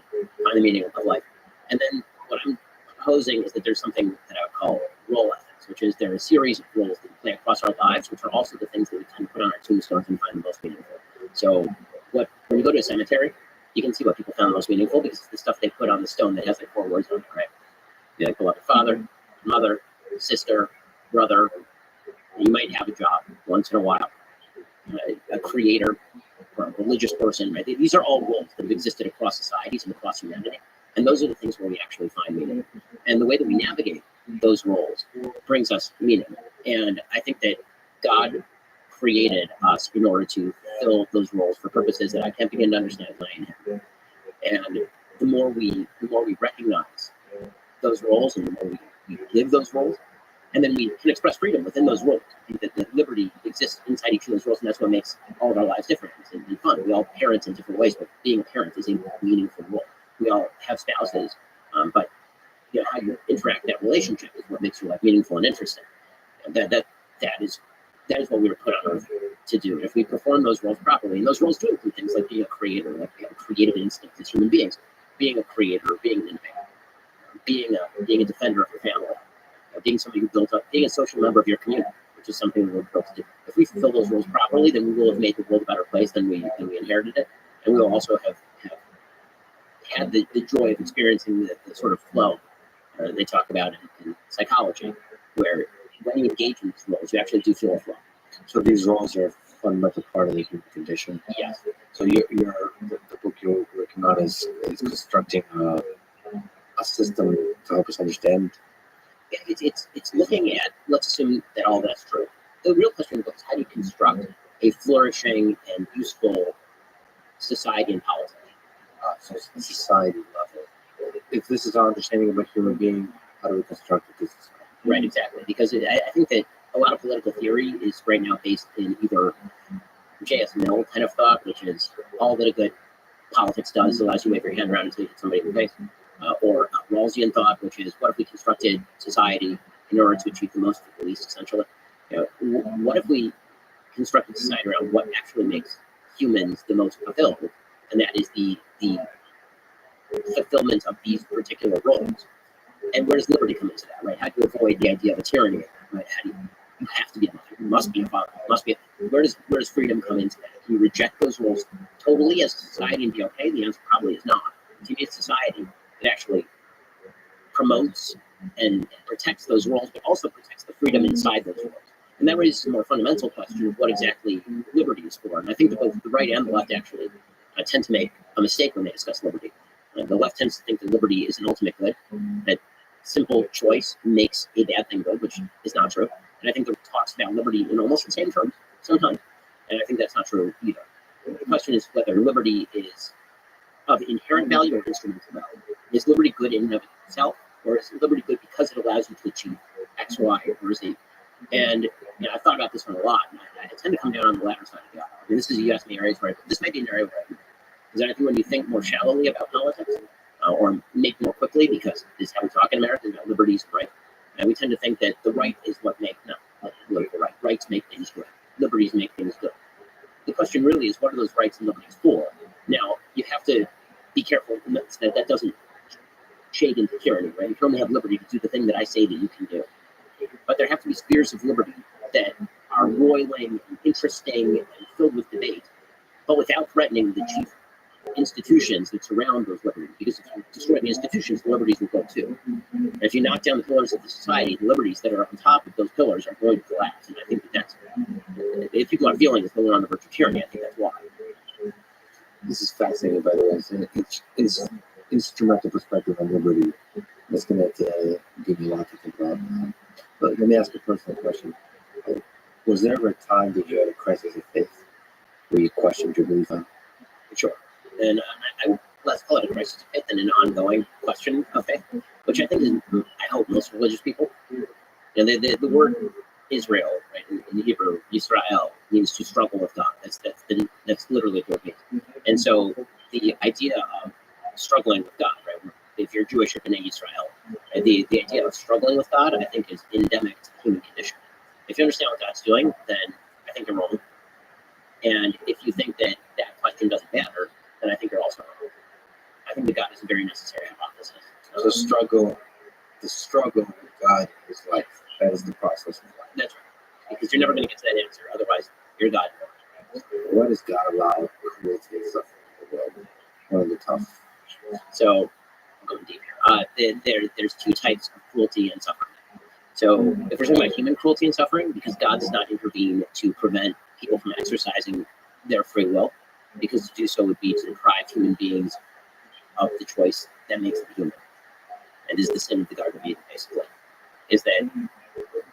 the meaning of life. And then what I'm proposing is that there's something that I would call role ethics, which is there are a series of roles that we play across our lives, which are also the things that we kind of put on our tombstones and find the most meaningful. So when you go to a cemetery, you can see what people found most meaningful because it's the stuff they put on the stone that has like 4 words on it, right? You like beloved father, mother, sister, brother. You might have a job once in a while, a creator, or a religious person, right? These are all roles that have existed across societies and across humanity. And those are the things where we actually find meaning. And the way that we navigate those roles brings us meaning. And I think that God created us in order to fill those roles for purposes that I can't begin to understand as I am. And the more we recognize those roles and the more we live those roles, and then we can express freedom within those roles. I think that liberty exists inside each of those roles, and that's what makes all of our lives different and fun. We all parent in different ways, but being a parent is a meaningful role. We all have spouses, but how you interact in that relationship is what makes your life meaningful and interesting. And that is what we were put on earth to do. And if we perform those roles properly, and those roles do include things like being a creator, like we have a creative instinct as human beings, being a creator, being an innovator, being a defender of your family, being somebody who built up, being a social member of your community, which is something that we're built to do. If we fulfill those roles properly, then we will have made the world a better place than we inherited it, and we will also have had the joy of experiencing the sort of flow they talk about in psychology, where when you engage in these roles, you actually do feel a flow. So these roles are a fundamental part of the human condition. Yes. So the book you're working on is constructing a system to help us understand. It's looking at, let's assume that all that's true. The real question is how do you construct a flourishing and useful society and politics? So it's the society level. If this is our understanding of a human being, how do we construct a good society? Right, exactly. Because I think that a lot of political theory is right now based in either J.S. Mill kind of thought, which is all that a good politics does allows you to wave your hand around until you hit somebody in the face, or Rawlsian thought, which is what if we constructed society in order to achieve the most with the least, essentially? What if we constructed society around what actually makes humans the most fulfilled, and that is the fulfillment of these particular roles? And where does liberty come into that, right? How do you avoid the idea of a tyranny, right? You have to be a mother. You must be a father. You must be. Where does freedom come into that? Can you reject those rules totally as a society and be okay? The answer probably is not. To be a society, it actually promotes and protects those rules, but also protects the freedom inside those rules. And that raises a more fundamental question of what exactly liberty is for. And I think that both the right and the left actually tend to make a mistake when they discuss liberty. The left tends to think that liberty is an ultimate good, that simple choice makes a bad thing good, which is not true. And I think the right talks about liberty in almost the same terms sometimes, and I think that's not true either. The question is whether liberty is of inherent value or instrumental value. Is liberty good in and of itself, or is liberty good because it allows you to achieve X, Y, or Z? And I've thought about this one a lot, and I tend to come down on the latter side of the aisle. I mean, this is a U.S. areas where this might be an area where because I think when you think more shallowly about politics, or make more quickly, because this is how we talk in America about liberties and rights, and we tend to think that the right is what makes political right. Rights make things good. Liberties make things good. The question really is, what are those rights and liberties for? Now, you have to be careful that doesn't shade into tyranny, right? You can only have liberty to do the thing that I say that you can do. But there have to be spheres of liberty that are roiling and interesting and filled with debate, but without threatening the chief institutions that surround those liberties. Because if you destroy the institutions, the liberties will go too. And if you knock down the pillars of the society, the liberties that are on top of those pillars are going to collapse. And I think that's, if people are feeling as though we're on the verge of tyranny, I think that's why. This is fascinating, by the way. It's instrumental perspective on liberty. That's going to give you a lot to think about. But let me ask a personal question. Was there ever a time that you had a crisis of faith where you questioned your belief on? Sure. And I let's call it a crisis of faith than an ongoing question of faith, which I think is, I hope, most religious people. The word Israel, right, in Hebrew, Yisrael, means to struggle with God. That's literally what it means. And so the idea of struggling with God, right? If you're Jewish, you're Bnei Yisrael. Right? The idea of struggling with God, I think, is endemic to the human condition. If you understand what God's doing, then I think you're wrong. And if you think that that question doesn't matter, then I think you're also wrong. I think that God is a very necessary hypothesis. So the struggle with God is life. That is the process of life. That's right. Because you're never going to get to that answer. Otherwise, you're God. What does God allow cruelty and suffering in the world? One of the tough. So, I'm going deep here. There's two types of cruelty and suffering. So, if we're talking about human cruelty and suffering, because God does not intervene to prevent people from exercising their free will, because to do so would be to deprive human beings of the choice that makes them human. And this is the sin of the Garden of Eden, basically, is that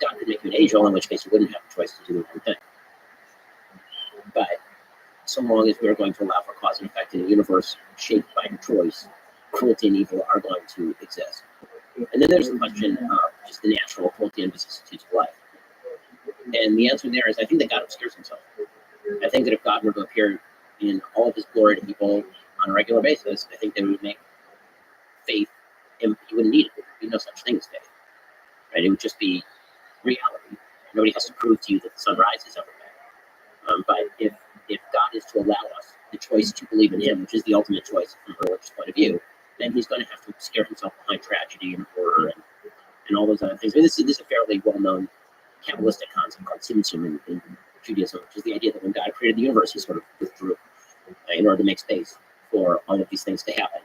God could make you an angel, in which case you wouldn't have the choice to do the right thing. But so long as we're going to allow for cause and effect in a universe shaped by choice, cruelty and evil are going to exist. And then there's the question of just the natural cruelty and vicissitudes of life. And the answer there is, I think that God obscures himself. I think that if God were to appear in all of his glory to people on a regular basis, I think that would make faith, and you wouldn't need it. There would be no such thing as faith. Right? It would just be reality. Nobody has to prove to you that the sun rises every day. But if God is to allow us the choice to believe in him, which is the ultimate choice from a religious point of view, then he's going to have to obscure himself behind tragedy and horror and all those other things. I mean, this is a fairly well-known Kabbalistic concept called Tzimtzum in Judaism, which is the idea that when God created the universe, he sort of withdrew in order to make space for all of these things to happen.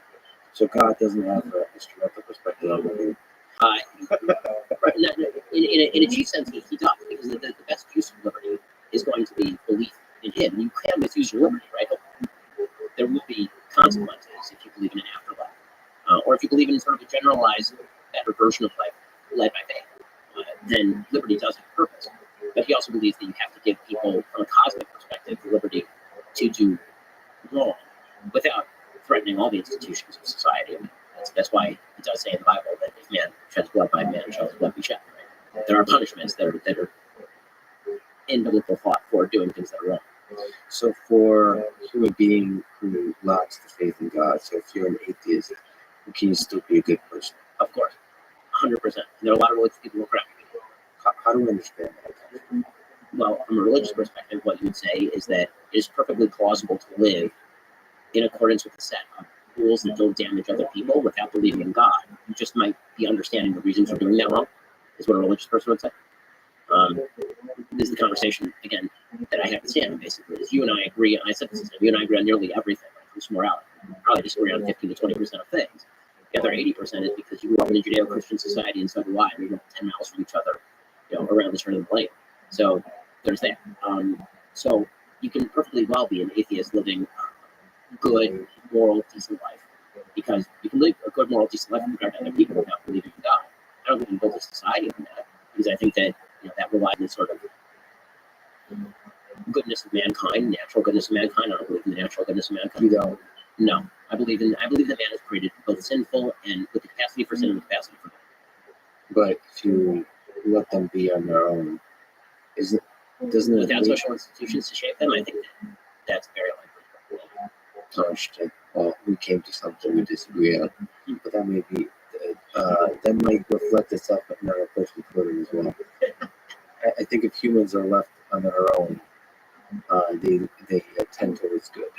So God doesn't have an instrumental perspective on the Right, in a chief sense, he does, because the best use of liberty is going to be belief in him. You can misuse your liberty, right? There will be consequences if you believe in an afterlife, or if you believe in sort of a generalized, better version of life led by faith. Then liberty does have a purpose. But he also believes that you have to give people, from a cosmic perspective, the liberty to do wrong without threatening all the institutions of society. I mean, that's why it does say in the Bible that if man sheds blood, by man shall his blood be shed. Right? There are punishments that are in biblical thought for doing things that are wrong. So for a human being who lacks the faith in God, so if you're an atheist, can you still be a good person? Of course, 100%. There are a lot of religious people who are correct. How do we understand that? Well, from a religious perspective, what you would say is that it is perfectly plausible to live in accordance with a set of rules that don't damage other people without believing in God. You just might be understanding the reasons for doing that wrong, is what a religious person would say. This is the conversation again that I have with Sam. Basically, is you and I agree. And I said this, you and I agree on nearly everything when it comes to morality. Probably disagree on 15 to 20% of things. The other 80% is because you grew up in a Judeo-Christian society, and so do I. We live 10 miles from each other, around the turn of the blade. So there's that. So you can perfectly well be an atheist living a good, moral, decent life, because you can live a good, moral, decent life compared to other people without believing in God. I don't think we can build a society on that, because I think that that relies on sort of goodness of mankind, natural goodness of mankind. I don't believe in the natural goodness of mankind. You don't. No, I believe that man is created both sinful and with the capacity for sin and the capacity for good. But if you let them be on their own, doesn't it Without social institutions to shape them, I think that's very likely. Well, we came to something we disagree on, but that may be that might reflect itself in our approach to Twitter as well. I think if humans are left on their own, they tend towards good.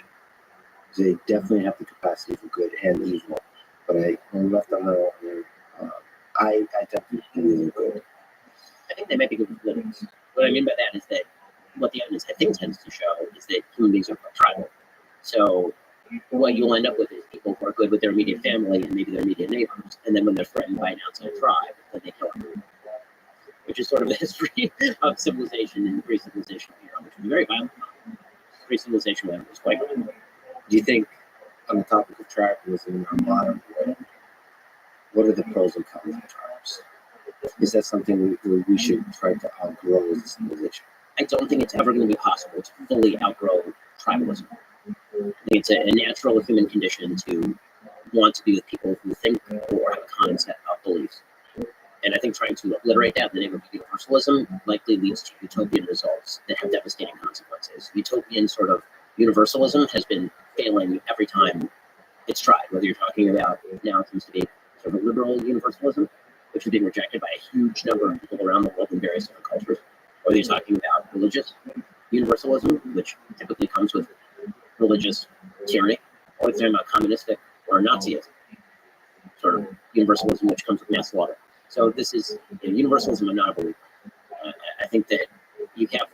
They definitely have the capacity for good and evil, but when left on their own, I definitely believe in good. I think they might be good with limits. What I mean by that is that what the evidence, I think, tends to show is that human beings are quite tribal. So what you'll end up with is people who are good with their immediate family and maybe their immediate neighbors, and then when they're threatened by an outside tribe, then they kill them. Which is sort of the history of civilization and pre-civilization here, which was very violent. Pre-civilization was quite violent. Do you think, on the topic of tribalism in our modern world, what are the pros and cons of tribes? Is that something we should try to outgrow as a civilization? I don't think it's ever going to be possible to fully outgrow tribalism. I think it's a natural human condition to want to be with people who think or have a common set of beliefs. And I think trying to obliterate that in the name of universalism likely leads to utopian results that have devastating consequences. Utopian sort of universalism has been failing every time it's tried, whether you're talking about now it seems to be sort of liberal universalism, which is being rejected by a huge number of people around the world in various different cultures, or you're talking about religious universalism, which typically comes with religious tyranny, or you're talking about communistic or Nazism, sort of universalism, which comes with mass slaughter. So this is universalism. I'm not a believer. I think that you have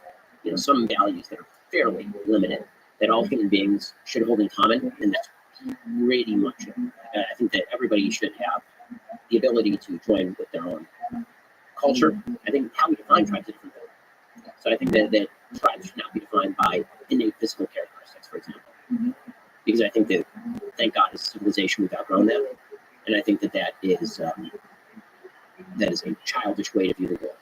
some values that are fairly limited that all human beings should hold in common, and that's pretty much it. I think that everybody should have the ability to join with their own culture. I think how we define tribes is different thing. So I think that tribes should not be defined by innate physical characteristics, for example, because I think that, thank God, as a civilization we've outgrown that, and I think that is a childish way to view the world.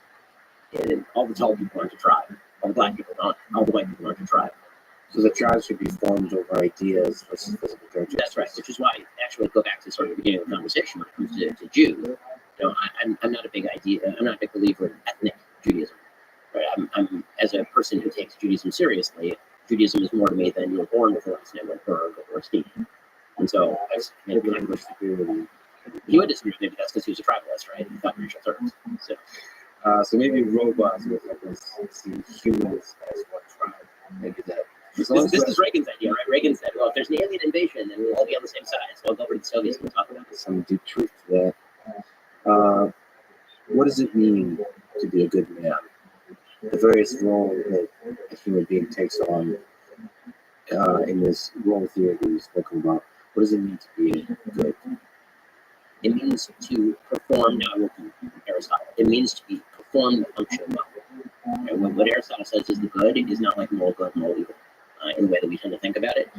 And all the tall people aren't a tribe. All the black people aren't. All the white people aren't a tribe. So the tribes should be formed over ideas versus physical characteristics. That's right, which is why, actually, go back to sort of the beginning of the conversation when it comes to Jew. I'm not a big I'm not a big believer in ethnic Judaism. Right? I'm as a person who takes Judaism seriously, Judaism is more to me than you were born with a last name like Berg or Steve. And so I made a kind of disagree with you. He would disagree with me, but that's because he was a tribalist, right? He thought in racial terms. So maybe robots would help us see humans as one tribe. Maybe that. This is Reagan's idea, right? Reagan said, well, if there's an alien invasion, then we'll all be on the same side. So I'll go over to the Soviets and we'll talk about this. Some deep truth to that. What does it mean to be a good man? The various roles that a human being takes on in this role theory that we've spoken about. What does it mean to be good? It means to perform, now I will do Aristotle. It means to perform the function well. Right? What Aristotle says is the good is not like moral good, moral evil. In the way that we tend to think about it,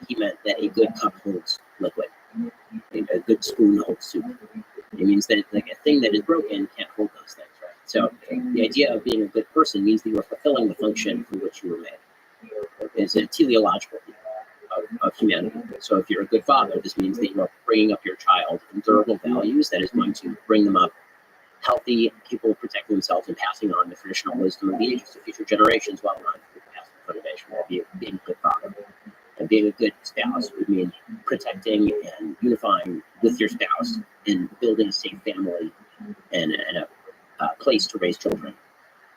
he meant that a good cup holds liquid, a good spoon holds soup. It means that like a thing that is broken can't hold those things, right? So the idea of being a good person means that you are fulfilling the function for which you were made. It's a teleological view of humanity. So if you're a good father, this means that you are bringing up your child in durable values that is going to bring them up healthy, people protecting themselves and passing on the traditional wisdom of the ages to future generations while not motivation will be being a good father. And being a good spouse would mean protecting and unifying with your spouse and building a safe family and a place to raise children.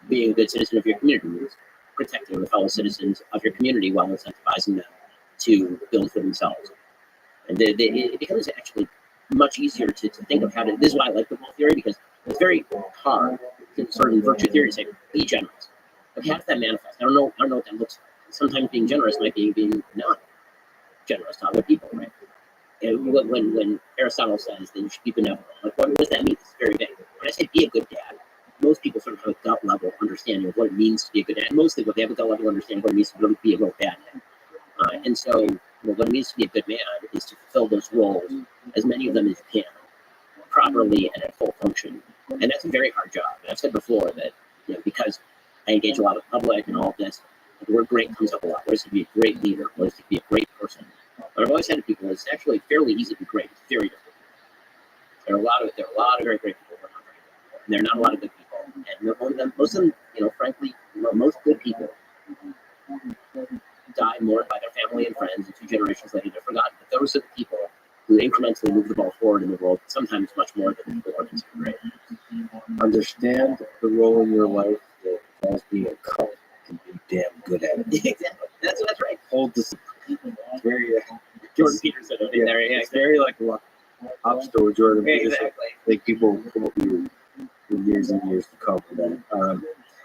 Being a good citizen of your community means protecting the fellow citizens of your community while incentivizing them to build for themselves. And it becomes actually much easier to think of how to. This is why I like football theory, because it's very hard certain virtue theories say be generous. Okay, how does that manifest? I don't know what that looks like. Sometimes being generous might be being not generous to other people, right? And when Aristotle says that you should be benevolent, like what does that mean? It's very vague. When I say be a good dad, most people sort of have a gut level understanding of what it means to be a good dad. Mostly, what they have a gut level understanding of what it means to really be a real bad dad. And so, what it means to be a good man is to fulfill those roles, as many of them as you can, properly and at full function. And that's a very hard job. And I've said before that, because I engage a lot with the public and all of this, the word great comes up a lot. What is to be a great leader? What is to be a great person? But I've always said to people, it's actually fairly easy to be great. It's very difficult. There are a lot of very great people who are not very good. And there are not a lot of good people. And most of them, frankly, most good people die mourned by their family and friends, and 2 generations later they're forgotten. But those are the people who incrementally move the ball forward in the world, sometimes much more than people are considered great. Understand the role in your life that as being a cult and be damn good at it. Exactly. That's right. Hold this. It's very Jordan Peterson over there. Yeah, it's very like obstacle Jordan Peterson. exactly. Like people quote you for years and years to come for that.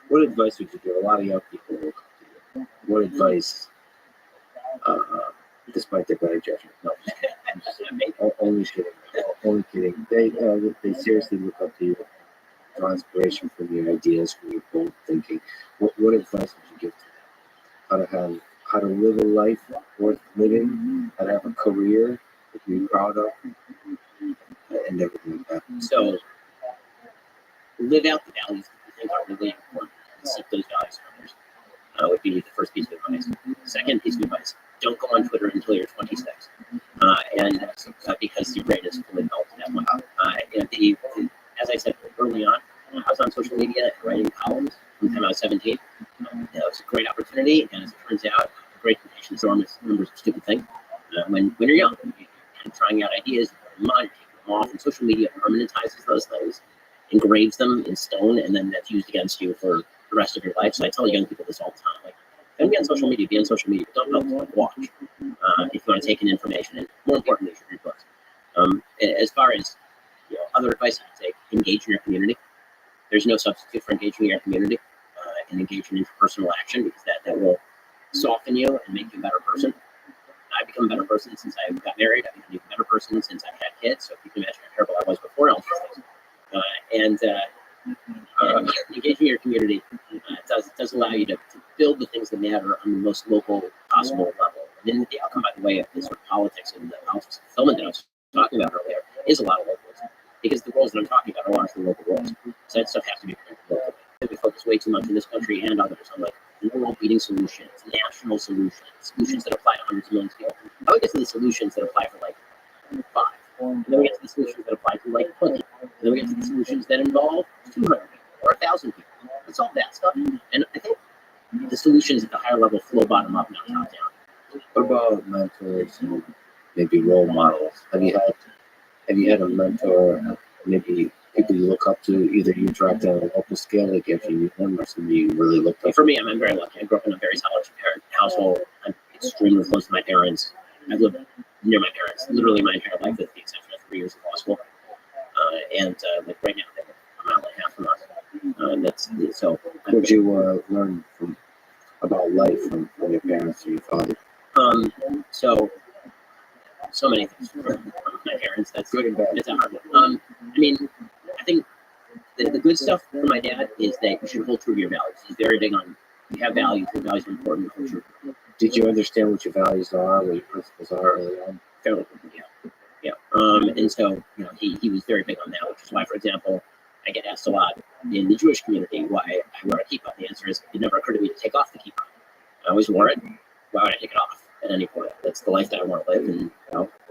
What advice would you give? A lot of young people will come to you. What advice, despite their better judgment? No, only kidding. Only kidding. They seriously look up to you, draw inspiration from your ideas, from your bold thinking. What advice would you give to them? How to live a life worth living, how to have a career that you're proud of, and everything like that. So, live out the values that you think are really important and seek those values from others. Would be the first piece of advice. Second piece of advice: don't go on Twitter until you're 26, and because your brain is fully melted at one. As I said early on, I was on social media writing columns from the time I was 17. It was a great opportunity, and as it turns out, a great temptation to enormous numbers of stupid things. When you're young, you're kind of trying out ideas, you're taking them off, and social media permanentizes those things, engraves them in stone, and then that's used against you for the rest of your life. So I tell young people this all the time: like, don't be on social media, be on social media, but don't watch. If you want to take in information, and more importantly, you should read books. As far as other advice I'd say, engage in your community. There's no substitute for engaging in your community and engaging in interpersonal action, because that will soften you and make you a better person. I've become a better person since I got married. I've become an even better person since I've had kids. So if you can imagine how terrible I was before all these things. Engaging your community does allow you to build the things that matter on the most local possible level. And then the outcome, by the way, of this sort of politics and the politics of fulfillment that I was talking about earlier is a lot of localism, because the roles that I'm talking about are largely local roles. So that stuff has to be local. We focus way too much in this country and others on like world-beating solutions, national solutions that apply to hundreds of millions of people. How we get to the solutions that apply for like 5, and then we get to the solutions that apply to like 20, and then we get to the solutions that involve 200 people or 1,000 people. Let's solve that stuff. And I think the solutions at the higher level flow bottom up, not top down. What about mentors and maybe role models? Have you had a mentor, maybe people you look up to, either you interact on a local scale, like if you knew them, or somebody you really looked up to? For me, I'm very lucky. I grew up in a very solid parent household. I'm extremely close to my parents. I've lived near my parents literally my entire life, with the exception of 3 years of law school. Like right now, they're a mile and a half from us. So. What did you learn about life from your parents or your father? So many things from my parents. That's Good and bad. It's a hard one. I think the good stuff from my dad is that you should hold true to your values. He's very big on, you have values. Your values are important. Hold true. Did you understand what your values are, what your principles are early on? Fairly quickly, yeah. And so he was very big on that, which is why, for example, I get asked a lot in the Jewish community why I wear a kippah. The answer is it never occurred to me to take off the kippah. I always wore it. Why would I take it off at any point? That's the life that I want to live, and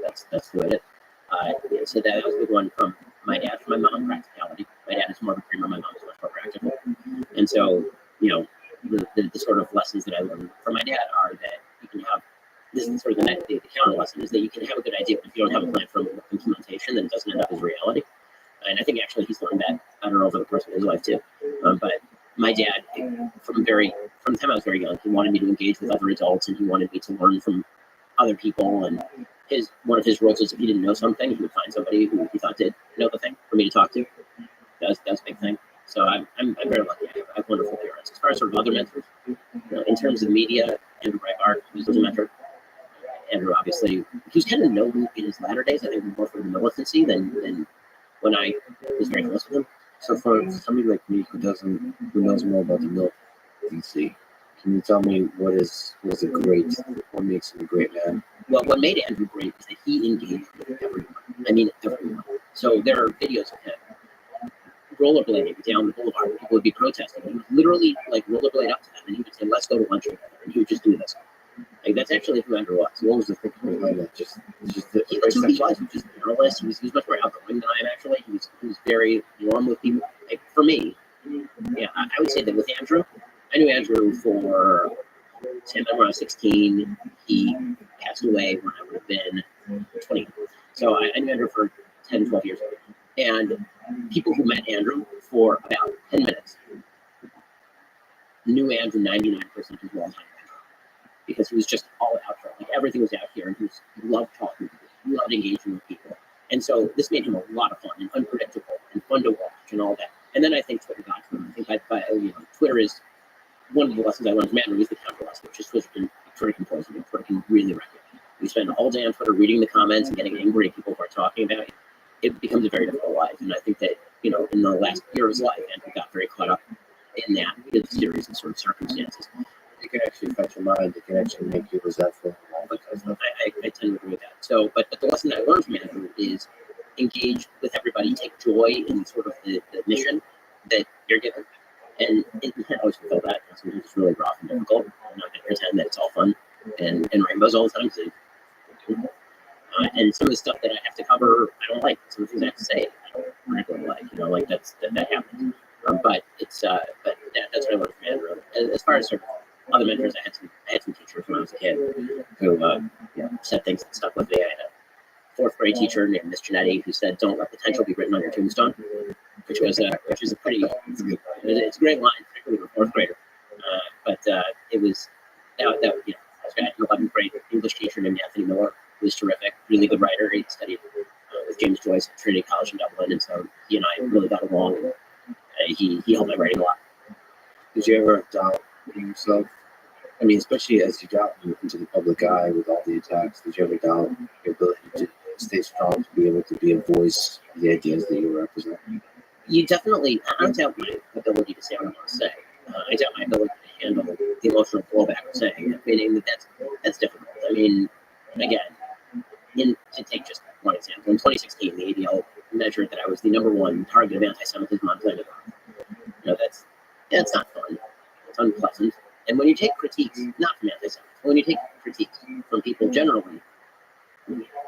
that's the way it is. So that was a good one from my dad. From my mom, practicality. My dad is more of a dreamer. My mom is much more practical. And so the sort of lessons that I learned from my dad are that you can have. This is sort of the counter lesson, is that you can have a good idea, but if you don't have a plan for implementation, then it doesn't end up as reality. And I think actually he's learned that better over the course of his life too. But my dad, from the time I was very young, he wanted me to engage with other adults, and he wanted me to learn from other people. And one of his rules is if he didn't know something, he would find somebody who he thought did know the thing for me to talk to. That was a big thing. So I'm very lucky. I have wonderful parents. As far as sort of other mentors, in terms of media, Andrew Breitbart, who's a mentor. Andrew, obviously, he was kind of known in his latter days, I think, more for the militancy than when I was very close with him. So for somebody like me who knows more about the militancy, can you tell me what makes him a great man? Well, what made Andrew great is that he engaged with everyone. I mean, everyone. So there are videos of him rollerblading down the boulevard. People would be protesting. He would literally like rollerblade up to them, and he would say, "Let's go to lunch together," and he would just do this. Like that's actually who Andrew was. So what was the thinking behind that? Just He was a journalist. He was much more outgoing than I am. Actually, he was very warm with people. Like for me, yeah, I would say that with Andrew, I knew Andrew for when I was 16. He passed away when I would have been 20. So I knew Andrew for 10, 12 years. And people who met Andrew for about 10 minutes knew Andrew 99% as well as I knew Andrew. Because he was just all out there. Like everything was out here, and he loved talking to people. He loved engaging with people. And so this made him a lot of fun and unpredictable and fun to watch and all that. And then I think Twitter got to him. I think Twitter is one of the lessons I learned from Andrew is the counter lesson, which is Twitter can poison you. Twitter can really wreck you. You spend all day on Twitter reading the comments and getting angry at people who are talking about you. It becomes a very difficult life. And I think that, in the last year of his life, Andrew got very caught up in that because of series and sort of circumstances. It can actually affect your mind. It can actually make you resentful and all that kind of stuff. I tend to agree with that. So, but the lesson that I learned from Andrew is engage with everybody, take joy in sort of the mission that you're given. And it can't always fulfill that. Sometimes it's really rough and difficult. I'm not going to pretend that it's all fun and rainbows all the time. And some of the stuff that I have to cover, I don't like. Some of the things I have to say, I don't particularly like. That happens. But that's what I learned from Andrew. As far as sort of other mentors, I had some teachers when I was a kid who said things that stuck with me. I had a 4th grade teacher named Miss Janetti who said, "Don't let potential be written on your tombstone," which was a pretty it's a great line, particularly for a 4th grader. But it was that I had an 11th grade English teacher named Anthony Miller, who was terrific, really good writer. He studied with James Joyce at Trinity College in Dublin, and so he and I really got along. And he helped my writing a lot. Did you ever doubt yourself? I mean, especially as you got into the public eye with all the attacks, did you ever doubt your ability to stay strong, to be able to be a voice of the ideas that you represent? You definitely, I don't doubt my ability to say what I want to say. I doubt my ability to handle the emotional blowback of saying it, meaning that's difficult. I mean, again, to take just one example, in 2016, the ADL measured that I was the #1 target of anti-Semitism on planet Earth. That's not fun. It's unpleasant. And when you take critiques, not from anti-Semitism, when you take critiques from people generally,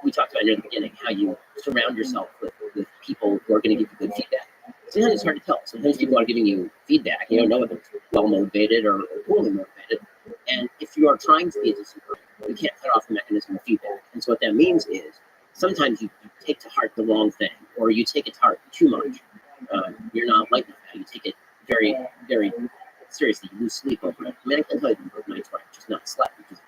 we talked about near the beginning how you surround yourself with people who are going to give you good feedback. Sometimes it's hard to tell. Sometimes people are giving you feedback. You don't know whether it's well motivated or poorly motivated. And if you are trying to be a decent person, you can't cut off the mechanism of feedback. And so what that means is sometimes you take to heart the wrong thing, or you take it to heart too much. You're not like that. You take it very, very seriously. You lose sleep over it. I mean, I can tell you the nights where I just not slept because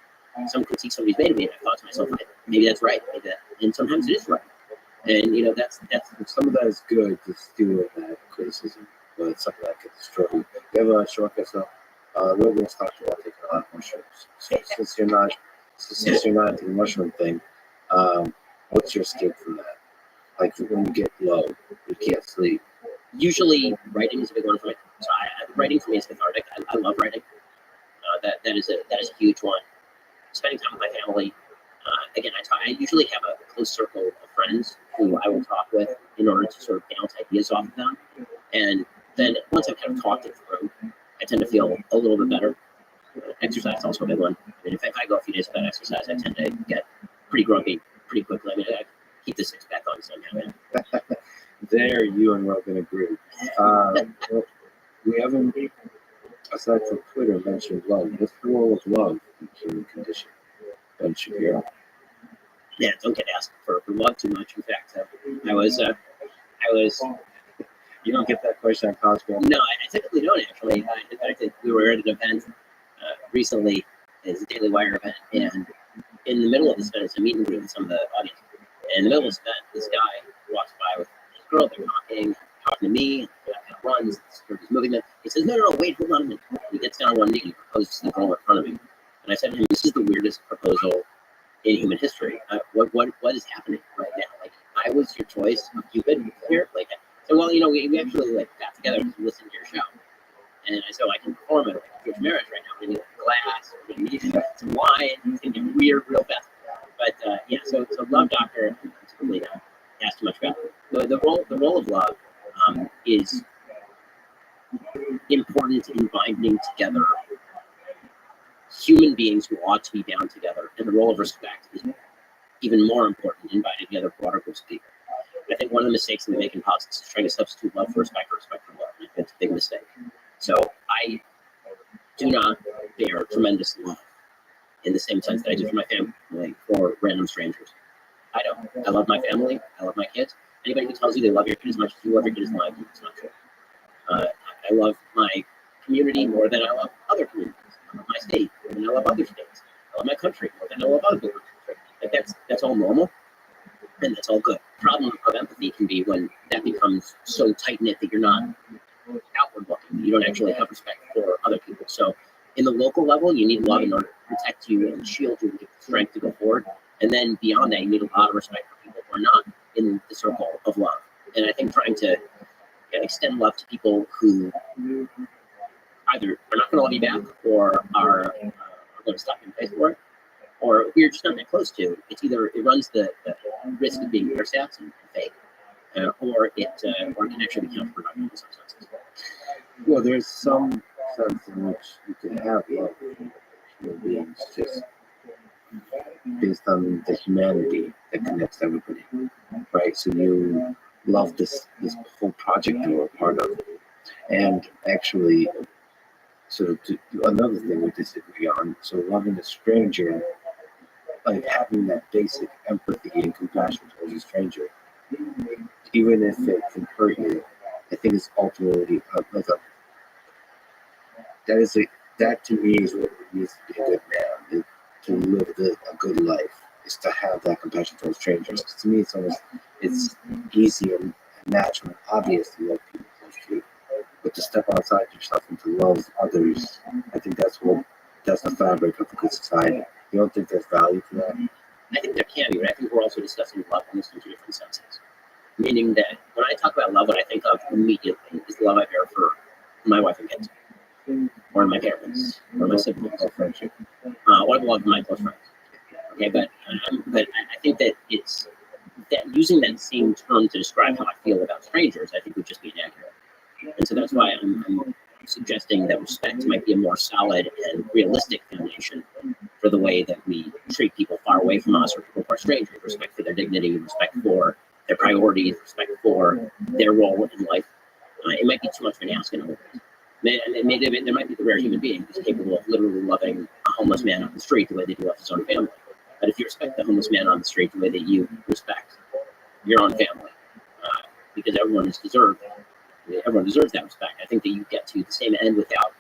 some critique somebody's made of me, and I thought to myself, maybe that's right. Maybe that, and sometimes it is right. And that's some of that is good to steal that criticism, but something that could destroy you. You have a shortcut, so Rogan's talked about taking a lot of mushrooms. So since you're not into the mushroom thing, what's your escape from that? Like when you get low, you can't sleep. Usually, writing is a big one for me. So writing for me is cathartic. I love writing. That is a huge one. Spending time with my family. Again, I usually have a close circle of friends who I will talk with in order to sort of bounce ideas off of them. And then once I've kind of talked it through, I tend to feel a little bit better. Exercise is also a big one. I mean, if I go a few days without exercise, I tend to get pretty grumpy pretty quickly. I mean, I keep the six-pack on somehow. There, you and Rogan agree. Well, we haven't, aside from Twitter, mentioned love. What's the role of love in the human condition? Ben Shapiro. Yeah, don't get asked for love too much. In fact, I was. You don't get that question on Cosmo. No, I typically don't actually. In fact, we were at an event recently. It's a Daily Wire event, and in the middle of this event, it's a meet and greet with some of the audience. And in the middle of this event, this guy walks by with his girl. They're talking to me. Kind of runs. It's says, no, wait, hold on a minute. He gets down on one knee and he proposes to the girl in front of me. And I said to him, this is the weirdest proposal in human history. What is happening right now? Like, I was your choice of Cupid here. Like, so well, we actually like got together to listen to your show. And I said, I can perform at a Jewish marriage right now. We need a glass, we need some wine. It's gonna get weird real fast. But so Love Doctor, I'm totally not asked too much about. The role of love is important in binding together human beings who ought to be bound together, and the role of respect is even more important in binding together broader groups of people. And I think one of the mistakes that we make in politics is trying to substitute love for respect or respect for love. And I think it's a big mistake. So I do not bear tremendous love in the same sense that I do for my family or random strangers. I don't. I love my family. I love my kids. Anybody who tells you they love your kid as much as you love your kid is lying. It's not true. I love my community more than I love other communities. I love my state more than I love other states. I love my country more than I love other countries. Like that's all normal, and that's all good. Problem of empathy can be when that becomes so tight-knit that you're not outward looking. You don't actually have respect for other people. So in the local level, you need love in order to protect you and shield you and give you strength to go forward. And then beyond that, you need a lot of respect for people who are not in the circle of love. And I think trying to extend love to people who either are not going to love you back or are going to stop you in place for it, or who you're just not that close to, it runs the risk of being ersatz and fake, or it can actually be counterproductive in some senses. Well, there's some sense in which you can have love for human beings just based on the humanity that connects everybody, right? So you love this whole project you were a part of, and actually, sort of another thing we disagree on. So loving a stranger, like having that basic empathy and compassion towards a stranger, even if it can hurt you, I think is ultimately that to me is what it means to be a good man, to live a good life, is to have that compassion towards strangers. Because to me, it's easy and natural and obvious to love people close to you, but to step outside yourself and to love others, I think that's the fabric of a good society. You don't think there's value to that? I think there can be, but I think we're also discussing love in two different senses. Meaning that when I talk about love, what I think of immediately is the love I bear for my wife and kids, or my parents, or my siblings, or friendship, or the love of my close friends. Okay, but I think that it's that using that same term to describe how I feel about strangers, I think would just be inaccurate. And so that's why I'm suggesting that respect might be a more solid and realistic foundation for the way that we treat people far away from us or people who are strangers. Respect for their dignity, respect for their priorities, respect for their role in life. It might be too much of an ask in a way. There might be the rare human being who's capable of literally loving a homeless man on the street the way they do love his own family. But if you respect the homeless man on the street the way that you respect your own family, because everyone deserves that respect, I think that you get to the same end without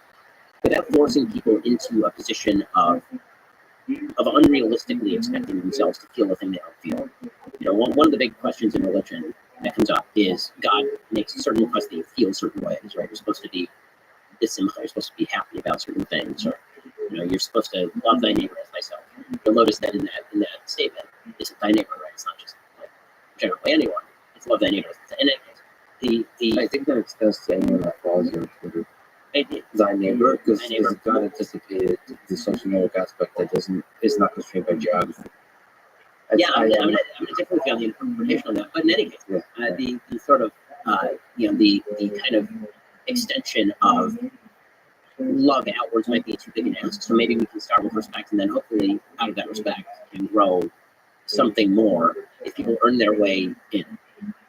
forcing people into a position of unrealistically expecting themselves to feel the thing they don't feel. One of the big questions in religion that comes up is God makes certain requests that you feel certain ways, right? You're supposed to be dissimcha, you're supposed to be happy about certain things, or you're supposed to love thy neighbor as thyself. You'll notice that in that statement, it's thy neighbor, right? It's not just like generally anyone. It's love thy neighbor. And I think that extends to anyone that falls into thy neighbor, because God anticipated the socioeconomic aspect that is not constrained by geography. I'm gonna differ with you on the interpretation on that. But in any case, the sort of the kind of extension of love outwards might be too big an ask. So maybe we can start with respect, and then hopefully out of that respect can grow something more if people earn their way in.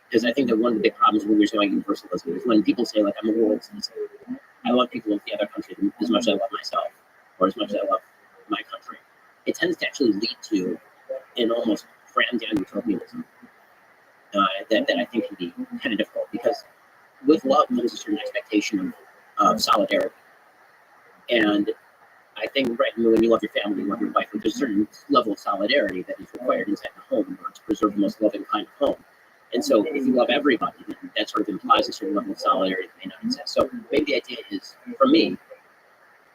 Because I think that one of the big problems when we're talking universalism is when people say, like, I'm a world citizen. I love people of the other country as much as I love myself, or as much as I love my country. It tends to actually lead to an almost crammed down utopianism that I think can be kind of difficult, because with love comes a certain expectation of solidarity. And I think when you love your family, you love your wife, there's a certain level of solidarity that is required inside the home in order to preserve the most loving kind of home. And so if you love everybody, then that sort of implies a certain level of solidarity that may not exist. So maybe the idea is, for me,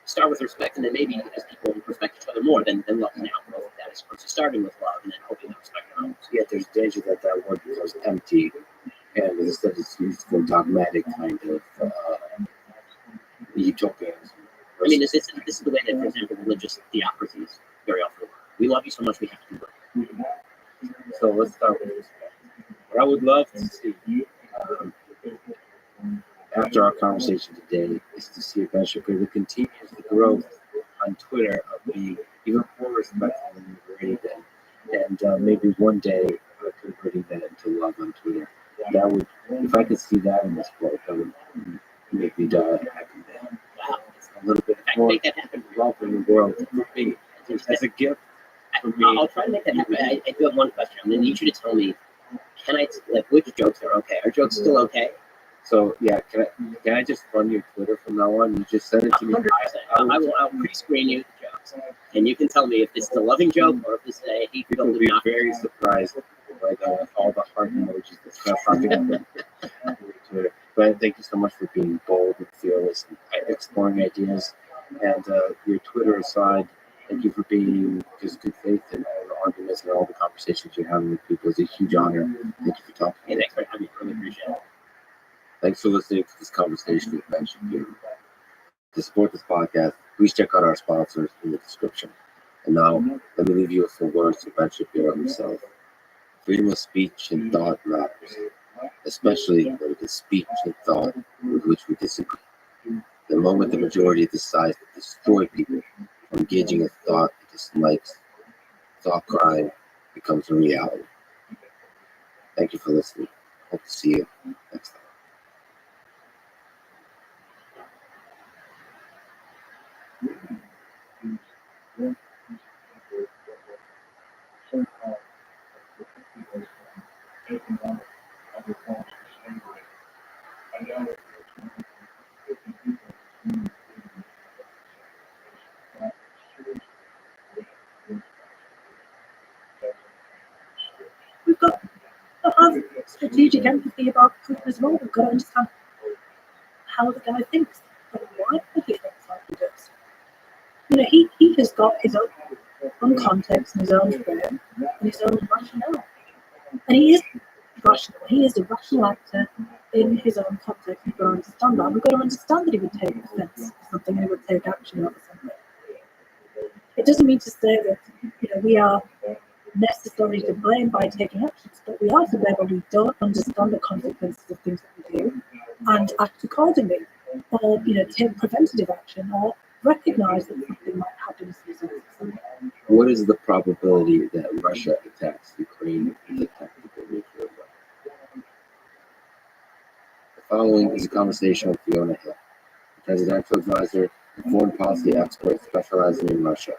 start with respect, and then maybe as people respect each other more, then love can outgrow that, as opposed to starting with love and then hoping that respect grows. Yeah, there's danger that that word becomes empty, and instead it's used for dogmatic kind of utopian. I mean, this is the way that, for example, religious theocracies very often work. We love you so much we have to do it. So let's start with this. What I would love to see after our conversation today is to see a Ben Shapiro that continues the growth on Twitter of being even more respectful than you've already been. And maybe one day converting that into love on Twitter. That would, if I could see that in this book, that would make me die a happy man. Wow. It's a little bit I can more make that happen. love in the world for me as a gift. I'll try to make that happen. I do have one question. I need you to tell me, which jokes are okay? Are jokes still okay? So yeah, can I just run your Twitter from now on? You just send it to me. 100%. I'll pre-screen you the jokes, and you can tell me if this is a loving joke or if this is a hateful You'll be joke. very surprised by all the heart emojis that start popping up on Twitter. But thank you so much for being bold and fearless and exploring ideas. And your Twitter aside, thank you for being just good faith in all the arguments and all the conversations you're having with people. It's a huge honor. Thank you for talking. Hey, thanks for having me. Really appreciate it. Thanks for listening to this conversation with Ben Shapiro. To support this podcast, please check out our sponsors in the description. And now, let me leave you with some words from Ben Shapiro himself. Freedom of speech and thought matters, especially when it is speech and thought with which we disagree. The moment the majority decides to destroy people for engaging in thought it dislikes, thought crime becomes a reality. Thank you for listening. Hope to see you next time. We've got to have strategic empathy about Putin as well. We've got to understand how the guy thinks and why he thinks like he does. You know, he has got his own context and his own frame and his own rationale. And he is rational. He is a rational actor in his own context. We've got to understand that. We've got to understand that he would take offense to something and he would take action over something. It doesn't mean to say that, you know, we are necessarily to blame by taking actions, but we are to blame when we don't understand the consequences of things that we do and act accordingly, or, you know, take preventative action or recognize that something might happen as a result of something. What is the probability that Russia attacks Ukraine with a tactical nuclear weapon? The following is a conversation with Fiona Hill, a presidential advisor and foreign policy expert specializing in Russia.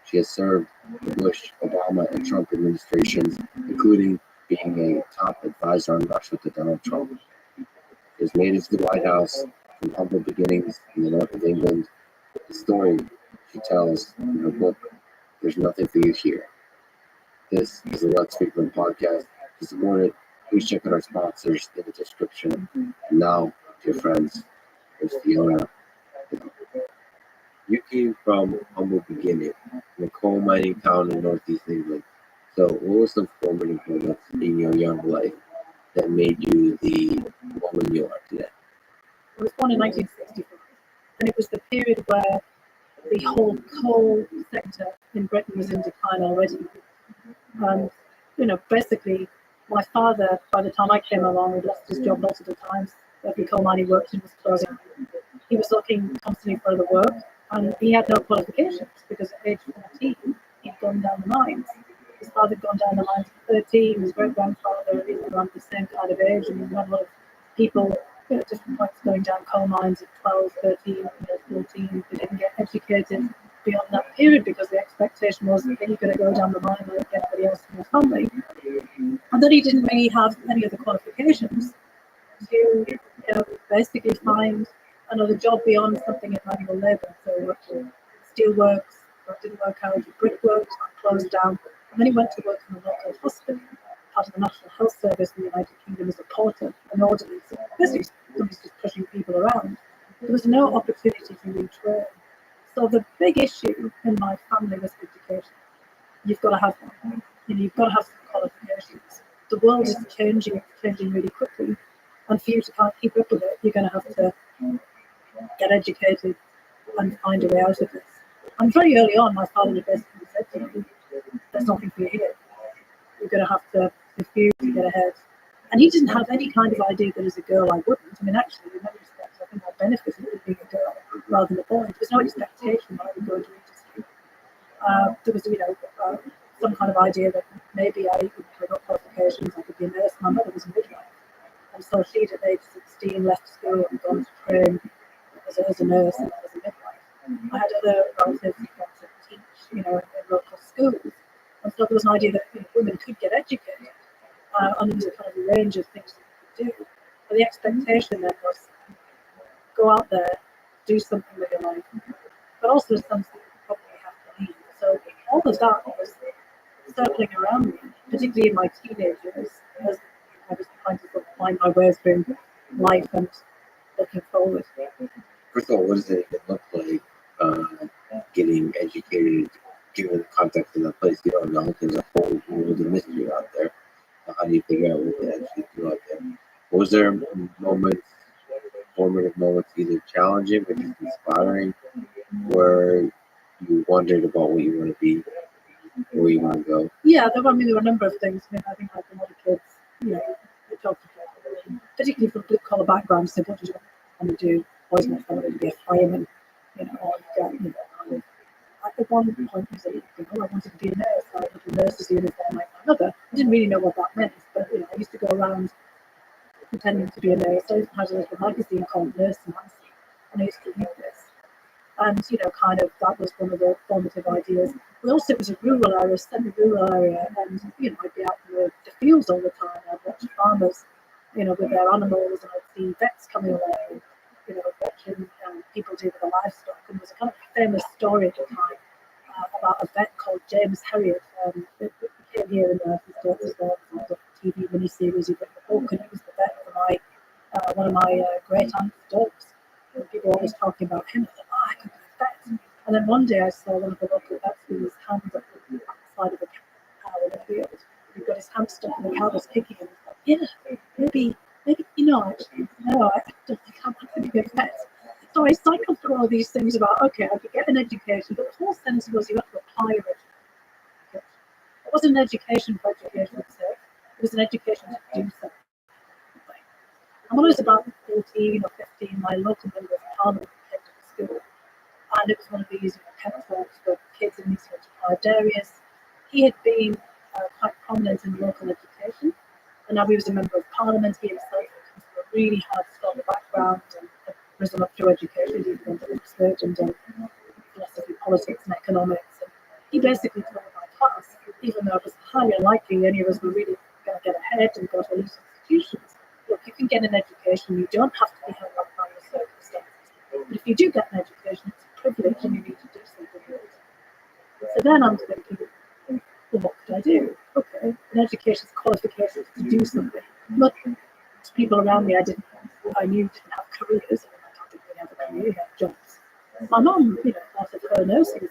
She has served the Bush, Obama, and Trump administrations, including being a top advisor on Russia to Donald Trump. She has made it to the White House from humble beginnings in the north of England. The story she tells in her book, There's Nothing for You Here. This is a Lex Friedman podcast. To support it, please check out our sponsors in the description. And now, dear friends, here's Fiona. You came from humble beginning in a coal mining town in northeast England. So what were some formative moments in your young life that made you the woman you are today? I was born in 1965, and it was the period where the whole coal sector in Britain was in decline already. And, you know, basically, my father, by the time I came along, had lost his job multiple times. Every coal mine he worked in was closing. He was looking constantly for other work, and he had no qualifications because at age 14, he'd gone down the mines. His father had gone down the mines at 13, his great-grandfather is around the same kind of age, and we had a lot of people at different points going down coal mines at 12, 13, 14. They didn't get educated beyond that period because the expectation was that you're going to go down the mine like everybody else in your family. And then he didn't really have any other qualifications to basically find another job beyond something in manual labour. So he worked in steelworks, that didn't work out, brickworks, that closed down. And then he went to work in a local hospital. part of the National Health Service in the United Kingdom as a porter, an orderly. So basically, somebody's just pushing people around. There was no opportunity to retrain. So the big issue in my family was education. You've got to have one. You've got to have some qualifications. The world is changing. It's changing really quickly. And for you to kind of keep up with it, you're going to have to get educated and find a way out of this. And very early on, my father basically said to me, there's nothing for you here. You're going to have to refuse to get ahead. And he didn't have any kind of idea that as a girl I wouldn't. I mean, actually, in many respects, I think I benefited from being a girl rather than a boy. There was no expectation that I would go into industry. There was, some kind of idea that maybe I would pick up qualifications, I could be a nurse. My mother was a midwife. And so she'd at age 16 left school and gone to train as a nurse and as a midwife. I had other relatives who got to teach, in local schools. And so there was an idea that women could get educated. And there was a kind of a range of things that you could do. But the expectation then was go out there, do something with your life, but also something that you probably have to leave. So all of that was circling around me, particularly in my teenage years, as I was trying to sort of find my way through life and looking forward. First of all, what does it even look like getting educated, given the context of the place? You don't know. There's a whole world of mystery out there. How do you figure out what to actually do out there? Was there moments, formative moments, either challenging or just inspiring, where you wondered about what you want to be, where you want to go? Yeah, there were a number of things. I think like a lot of kids, we talked about, particularly from blue collar backgrounds, so what did you want to do? Always my family to be a fireman, at one point I wanted to be a nurse. I had a nurse's uniform like my mother. I didn't really know what that meant, but I used to go around pretending to be a nurse. I had a little magazine called Nurse Nancy, and I used to read this. And that was one of the formative ideas. But also, it was a rural area, semi-rural area, and I'd be out in the fields all the time. I'd watch farmers, with their animals, and I'd see vets coming along, watching people deal with the livestock. And there was a kind of famous story at the time about a vet called James Herriot. It came here in the States as well. It was a TV miniseries. He wrote the book, and he was the vet for one of my great aunt's dogs. And people were always talking about him. I thought, I could be a vet. And then one day I saw one of the local vets with his hands up the side of the cow in the field. He got his hand stuck and the cow was kicking him. He thought, maybe, actually, no, I don't think I'm going to be a vet. So I cycled through all these things about, okay, I could get an education, but the whole sense was you have to apply your education. It wasn't an education for education's sake. It was an education to do something. And when I was about 14 or 15, my local member of parliament came to the school. And it was one of these pep talks for kids in these deprived areas. He had been quite prominent in local education. And now he was a member of parliament. He himself comes from a really hard, strong background and had risen up through education. He'd gone to Oxford and done philosophy, politics, and economics. And he basically told my class, even though it was highly unlikely any of us were really going to get ahead and go to elite institutions, look, you can get an education. You don't have to be held up by your circumstances. But if you do get an education, it's a privilege and you need to do something with it. So then I'm thinking, well, what could I do? Okay, an education's qualifications to do something. But people around me I knew didn't have careers. I didn't really have a career, had jobs. My mum, thought of her nursing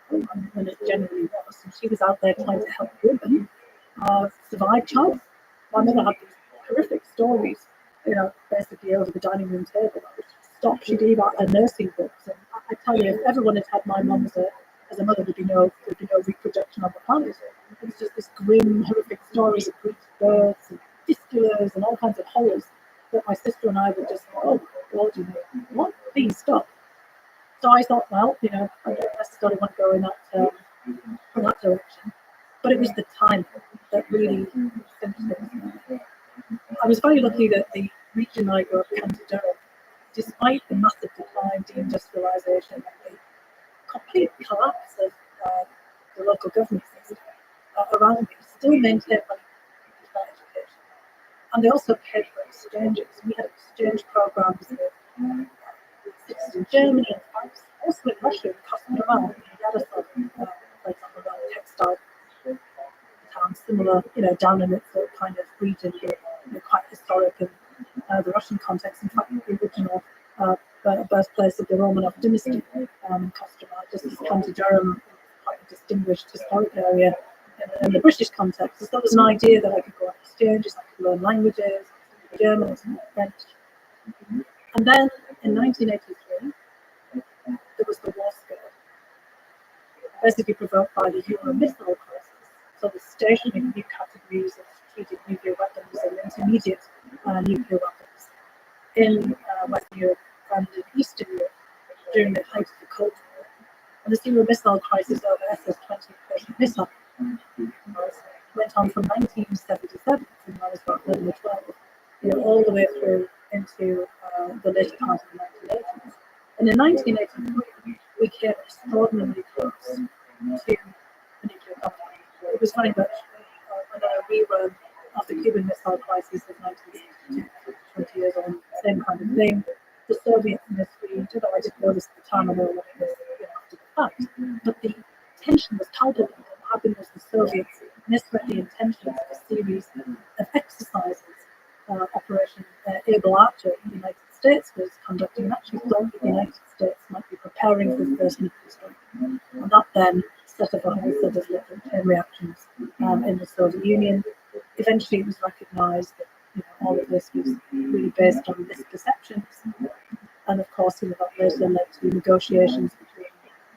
career, and it generally was. And she was out there trying to help women survive childbirth. My mother had these horrific stories, basically over the dining room table. I would stop, she'd leave out her nursing books. And I tell you, if everyone had had my mum as a mother, there'd be no reproduction on the planet. It was just this grim, horrific stories of Greek births and fistulas and all kinds of horrors that my sister and I would just go, oh God, what? Please stop. So I thought, well, I don't necessarily want to go in that direction. But it was the time that really finished things. I was very lucky that the region I grew up in, County Durham, despite the massive decline, deindustrialisation, and the complete collapse of the local government system around me, still maintained money for education. And they also paid for exchanges. We had exchange programs with cities in Germany and France, also in Russia, in Krasnodar, Yaroslav, for example, textile town, similar, down in its kind of region, quite historic in the Russian context. In fact, the original birthplace of the Romanov dynasty, Kostroma, just as County Durham, quite a distinguished historic area in the British context. So there was an idea that I could go on exchanges, I could learn languages, German, French. And then in 1983, there was the war scare, basically provoked by the Euro missile crisis. So the stationing new categories of strategic nuclear weapons and intermediate nuclear weapons in Western Europe and in Eastern Europe during the height of the Cold War. And the Euro missile crisis over SS-20 missile went on from 1977, when I was about 11 or 12, all the way through into the later part of the 1980s. And in 1983, we came extraordinarily close to a nuclear conflict. It was very much we were after Cuban Missile Crisis of 1962, 20 years on, same kind of thing. The Soviets in this region, I didn't notice at the time, I know what it was after the fact, but the tension was palpable. What happened was the Soviets misread the intentions of a series of exercises. Operation Eagle Archer in the United States was conducting, and actually thought that the United States might be preparing for the first nuclear strike. And that then set up a whole set of little chain reactions in the Soviet Union. Eventually it was recognised that all of this was really based on misperceptions. And of course, that later led to negotiations between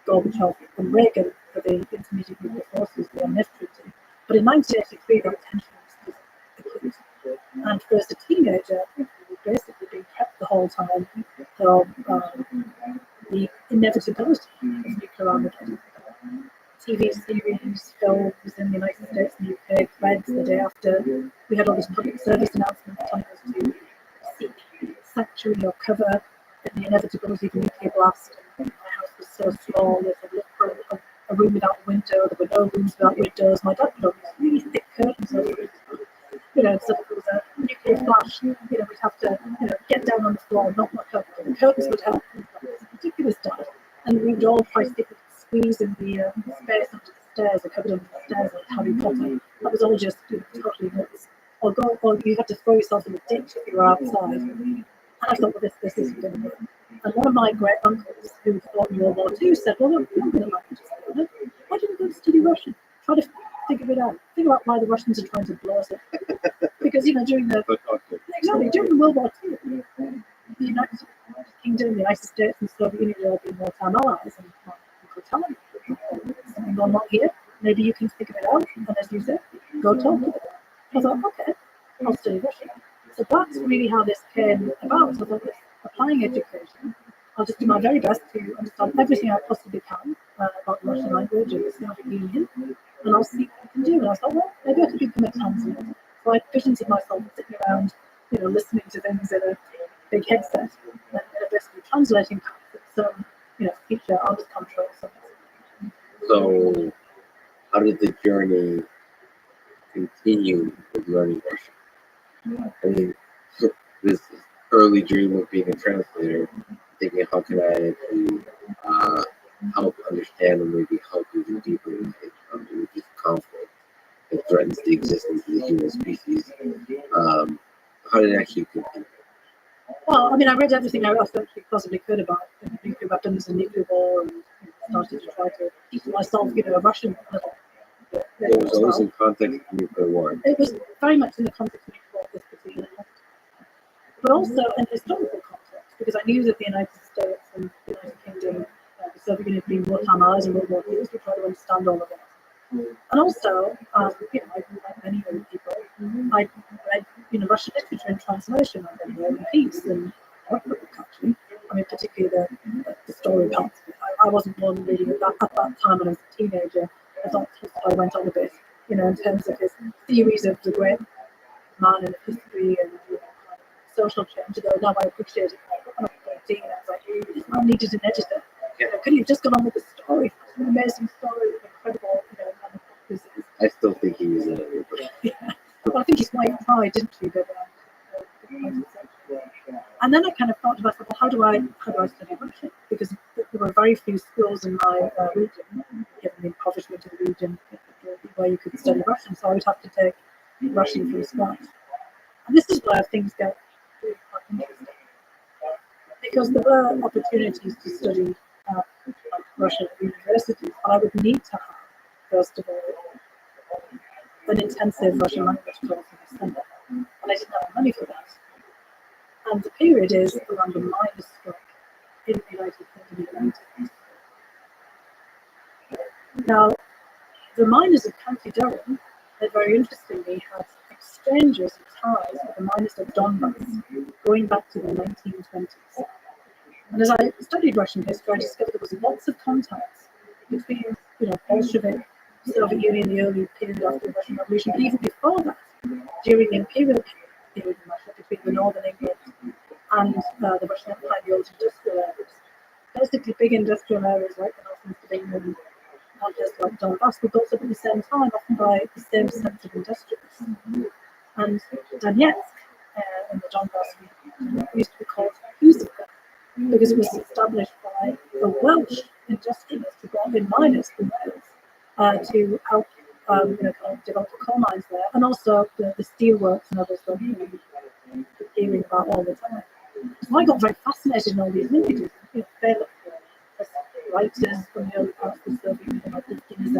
Gorbachev and Reagan for the intermediate nuclear forces, the NF Treaty. But in 1983, that tension was acute. And for as a teenager, we were basically being prepped the whole time for the inevitability of nuclear Armageddon. TV series, films in the United States and UK, threads the day after. We had all this public service announcement telling us to seek sanctuary or cover in the inevitability of a nuclear blast. And my house was so small, there's a room without a window, there were no rooms without windows. My dad put on these really thick curtains over the so if there was a nuclear flash, we'd have to, get down on the floor and not look up. The curtains would help. It was ridiculous stuff. And we'd all try to squeeze in the space under the stairs, or covered under the stairs like Harry Potter. That was all just totally nuts. Or you had to throw yourself in the ditch if you were outside. And I thought, well, this isn't going to work. And one of my great uncles, who fought in World War II, said, well, look, you're not going to manage this. Why don't you go to study Russian? Try to figure it out. Figure out why the Russians are trying to blow us up. Because during the World War II, the United Kingdom, the United States, and the Soviet Union had all been wartime allies, and you could tell them there's something going on here. Maybe you can figure it out, and as you said, go talk to them. I thought, okay, I'll study Russian. So that's really how this came about. So I thought, this applying education, I'll just do my very best to understand everything I possibly can about the Russian language and the Soviet Union, and I'll see what I can do. And I thought, well, maybe I could become a translator. So I visions of myself sitting around, listening to things in a big headset and basically translating some, future arms control. So, how did the journey continue with learning Russian? I mean, this early dream of being a translator, thinking, how can I actually help understand and maybe help even deeper in this conflict that threatens the existence of the human species? How did it actually continue? Well, I read everything I possibly could about nuclear weapons and nuclear war, and started to try to teach myself, a Russian level. It was always in context of nuclear war. It was very much in the context of nuclear war, this particular moment. But also in historical context, because I knew that the United States and the United Kingdom, the Soviet Union being wartime allies in World War II, we try to understand all of that. And also, like many other people, I read, Russian literature in translation. I read War and Peace and actually. Particularly the story parts. I wasn't one reading at that time when I was a teenager. I thought I went on a bit, in terms of his theories of the great man in history and social change. Although now I appreciate it. When I was 13, I was like, this man needed an editor. Could he have just gone on with the story? It's an amazing story, incredible, I still think he was an editor. Yeah. Well, I think his wife tried, didn't she? But, and then I kind of thought to myself, well, how do I study Russian? Because there were very few schools in my region, given the impoverishment of the region, where you could study Russian. So I would have to take Russian from scratch. And this is where things get really quite interesting. Because there were opportunities to study Russian at universities, but I would need to have, first of all, an intensive Russian language course in the summer. And I didn't have money for that. And the period is around the miners' strike in the United Kingdom in the 90s. Now, the miners of County Durham, they very interestingly had exchanges and ties with the miners of Donbass going back to the 1920s. And as I studied Russian history, I discovered there was lots of contacts between, Bolshevik, Soviet Union, the early period after the Russian Revolution, but even before that, during the imperial period in Russia, between the northern England and the Russian Empire, the old industrial areas. Basically, big industrial areas like the northeast of England, not just like Donbass, were built up at the same time, often by the same sets of industrialists. And Donetsk in the Donbass region used to be called Husivka, because it was established by the Welsh industrialists who brought in miners from Wales to help develop the coal mines there, and also the steelworks and others that we're hearing about all the time. So I got very fascinated in all these lineages. Famous writers from the early parts of the Soviet Union, like Guinness,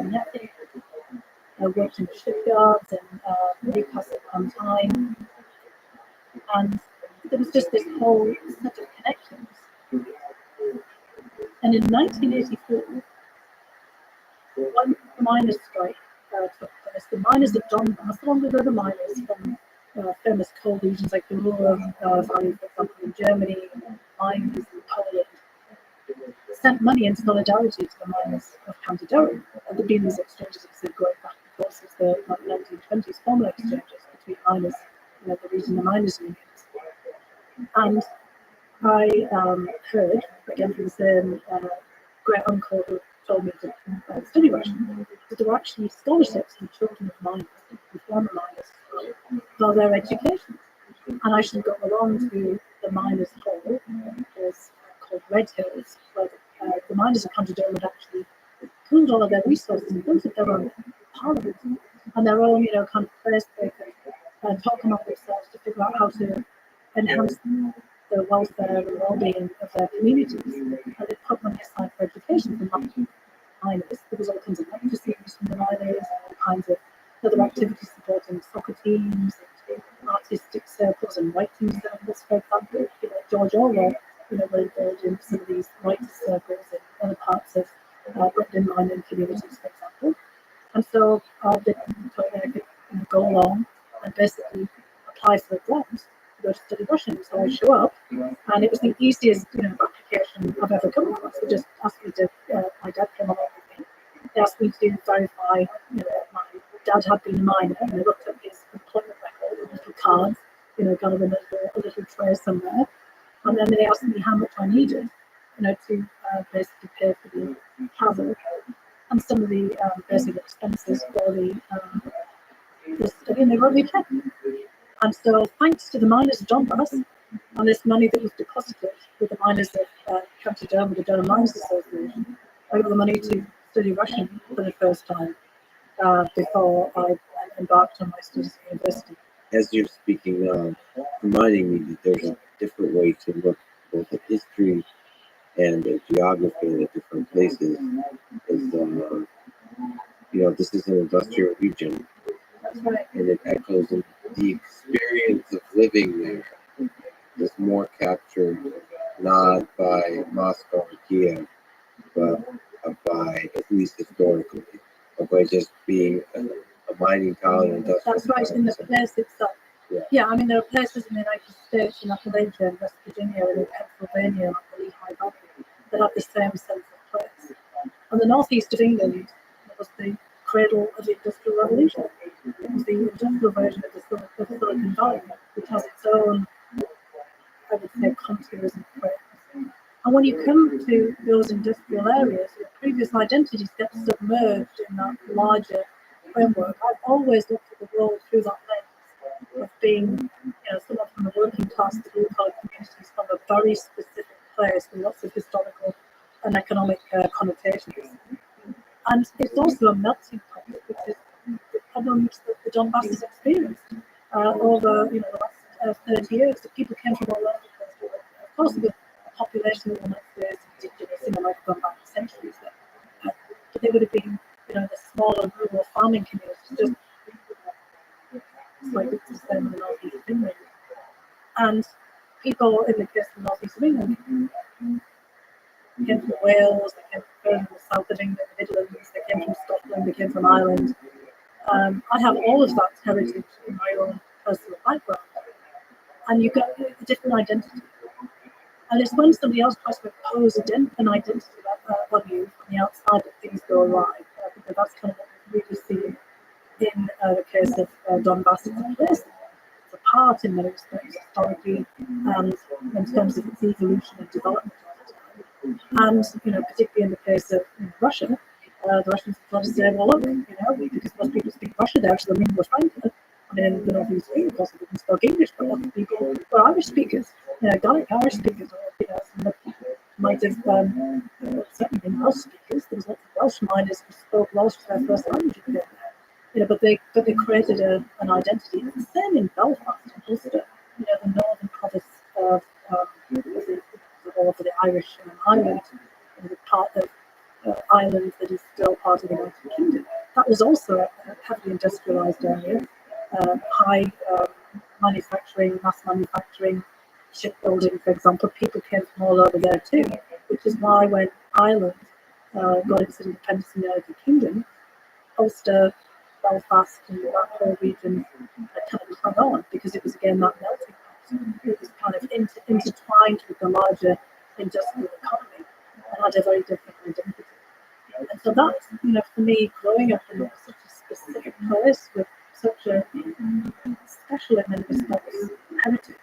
worked in the shipyards in Newcastle upon Tyne, and there was just this whole set of connections. And in 1984, when the miners' strike took place, the miners of Donbass, along with other miners from famous coal regions like the Ruhr Valley, for example, in Germany, miners in Poland, sent money in solidarity to the miners of County Durham. And there've been these exchanges, as I said, going back and forth since the 1920s, formal exchanges between miners, the region, the miners' unions. And I heard, again from the same great uncle who told me to study Russian, that there were actually scholarships for children of miners, for former miners, for their education. And I should go along to the miners' hall, which was called Red Hills, where the miners of County Durham had actually pooled all of their resources and built up their own parliament and their own, kind of place they could talk among themselves to figure out how to enhance the welfare and well-being of their communities. And they put money aside for education for miners. There was all kinds of lecture series from the miners and all kinds of other activities supporting soccer teams and artistic circles and writing circles, for example. George Orwell, were involved in some of these writers' circles in other parts of Britain mining communities, for example. And so they told me I could go along and basically apply for a grant to go to study Russian. So I show up, and it was the easiest application I've ever come across. They just asked me to, my dad came along with me. They asked me to verify, my dad had been a miner, and I looked up his employment record and little cards, kind of in a little tray somewhere. And then they asked me how much I needed, to basically pay for the travel and some of the basic expenses for the study, and they wrote me a check. And so, thanks to the miners of Donbass and this money that was deposited with the miners of County Durham, the Durham Miners Association, I got the money to study Russian for the first time before I embarked on my studies at university. As you're speaking, reminding me that there's a different way to look both at history and at geography at different places. This is an industrial region. That's right. And it echoes in the experience of living there. Is more captured not by Moscow or Kiev, but by, at least historically, or by just being a mining town. And that's right, in the place itself. Yeah, I mean, there are places in the United States, in Appalachia, in West Virginia, and in Pennsylvania, like the Lehigh Valley, that have the same sense of place. And the northeast of England was the cradle of the Industrial Revolution. It was the industrial version of the Silicon Valley, which has its own, I would say, contours and traits. And when you come to those industrial areas, your previous identities get submerged in that larger framework. I've always looked at the world through that lens of being, someone from the working class, the blue collar communities, from a very specific place with lots of historical and economic connotations. And it's also a melting pot, which is the problems that the Donbass has experienced over the last 30 years. The people came from all over the place. Of course, the population of the United States, indigenous, might have gone back centuries there, but they would have been, the smaller rural farming communities, just like it's the same in the northeast of England. And people in the case of the northeast of England came from Wales, they came from the south of England, the Midlands, they came from Scotland, they came from Ireland. I have all of that heritage in my own personal background, and you get a different identity. And it's when somebody else tries to impose an identity on you from the outside that things go awry. Because that's kind of what we've really seen in the case of Donbass. It's a place, it's a part in many respects historically, and in terms of its evolution and development over time. And particularly in the case of Russia, the Russians try to say, well, look, because most people speak Russian there, so the lingua franca. I mean, in the northeast, of course, they didn't speak English, but lots of people were Irish speakers, Gaelic Irish speakers, or some that might have certainly been Welsh speakers. There was lots of Welsh miners who spoke Welsh as their first language. But they created an identity. It's the same in Belfast and Ulster, the northern province of the Irish island, the part of Ireland that is still part of the United Kingdom. That was also a heavily industrialised area, high manufacturing, mass manufacturing, shipbuilding, for example. People came from all over there too, which is why when Ireland got its independence in the United Kingdom, Ulster, Belfast, and that whole region kind of hung on, because it was again that melting pot. It was kind of intertwined with the larger industrial economy and had a very different identity. And so that's, for me, growing up in such a specific place with such a special in many respects heritage,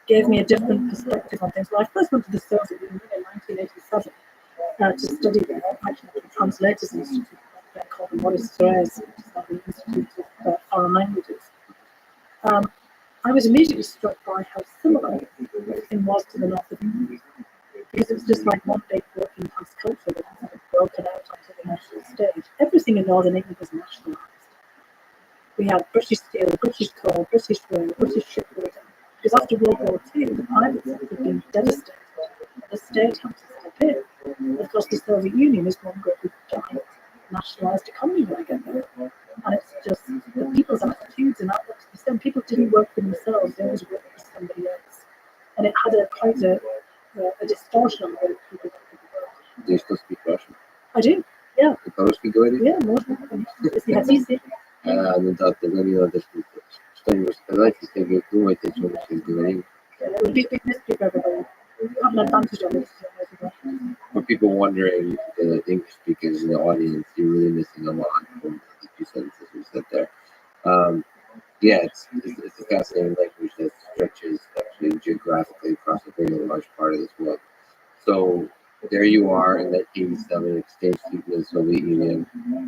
gave me a different perspective on things. When I first went to the Soviet Union in 1987 to study there, actually at the Translators Institute, called the Maurice Thérèse, which is the Institute of Foreign Languages. I was immediately struck by how similar everything was to the north of England, because it was just like one big working class culture that had broken out onto the national stage. Everything in northern England was nationalised. We had British steel, British coal, British rail, British shipbuilding. Because after World War II, the private sector had been devastated, and the state had to step in. And of course, the Soviet Union is one great giant nationalised economy when I get there. And it's just the people's attitudes and outlooks. Some people didn't work for themselves, they always worked for somebody else. And it had quite a distortion on the way people work. Do you still speak Russian? I do, yeah. Ты по-русски говоришь? Yeah, можно. Если хотите. Ну да, тогда не надо что-нибудь сказать, если вы думаете, о чем мы сейчас говорим. For people wondering, the English speakers in the audience, you're really missing a lot from the few sentences we said there. Yeah, it's a fascinating language that stretches actually geographically across a very large part of this world. So there you are in that 87 exchange student in the Soviet Union.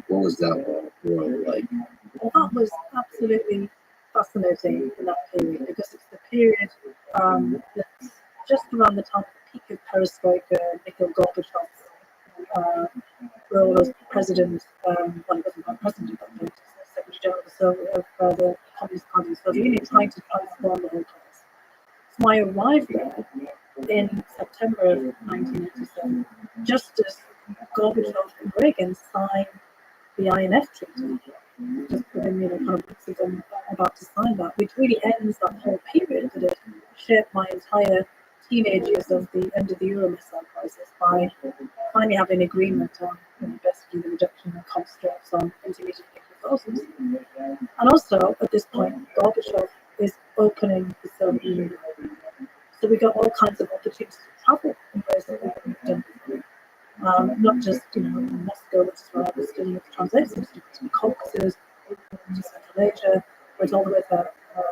What was that world like? Well, that was absolutely fascinating in that period, because it's the period that's just around the time of the peak of perestroika, Mikhail Gorbachev's role as president, well, he wasn't quite president, but Secretary General of the Communist Party of the Soviet Union, trying to transform the whole place. So I arrived there in September of 1987, just as Gorbachev and Reagan signed the INF Treaty, just within kind of weeks of them about to sign that, which really ends that whole period that had shaped my entire teenage years of the end of the Euro missile crisis by finally having agreement on basically the reduction of constructs on intermediate nuclear forces. And also, at this point, Gorbachev is opening the Soviet Union. So we got all kinds of opportunities to travel in ways that we couldn't have done before. Not just in Moscow, which is where I was studying at the Translators Institute, to the Caucasus, to Central Asia, went all the way to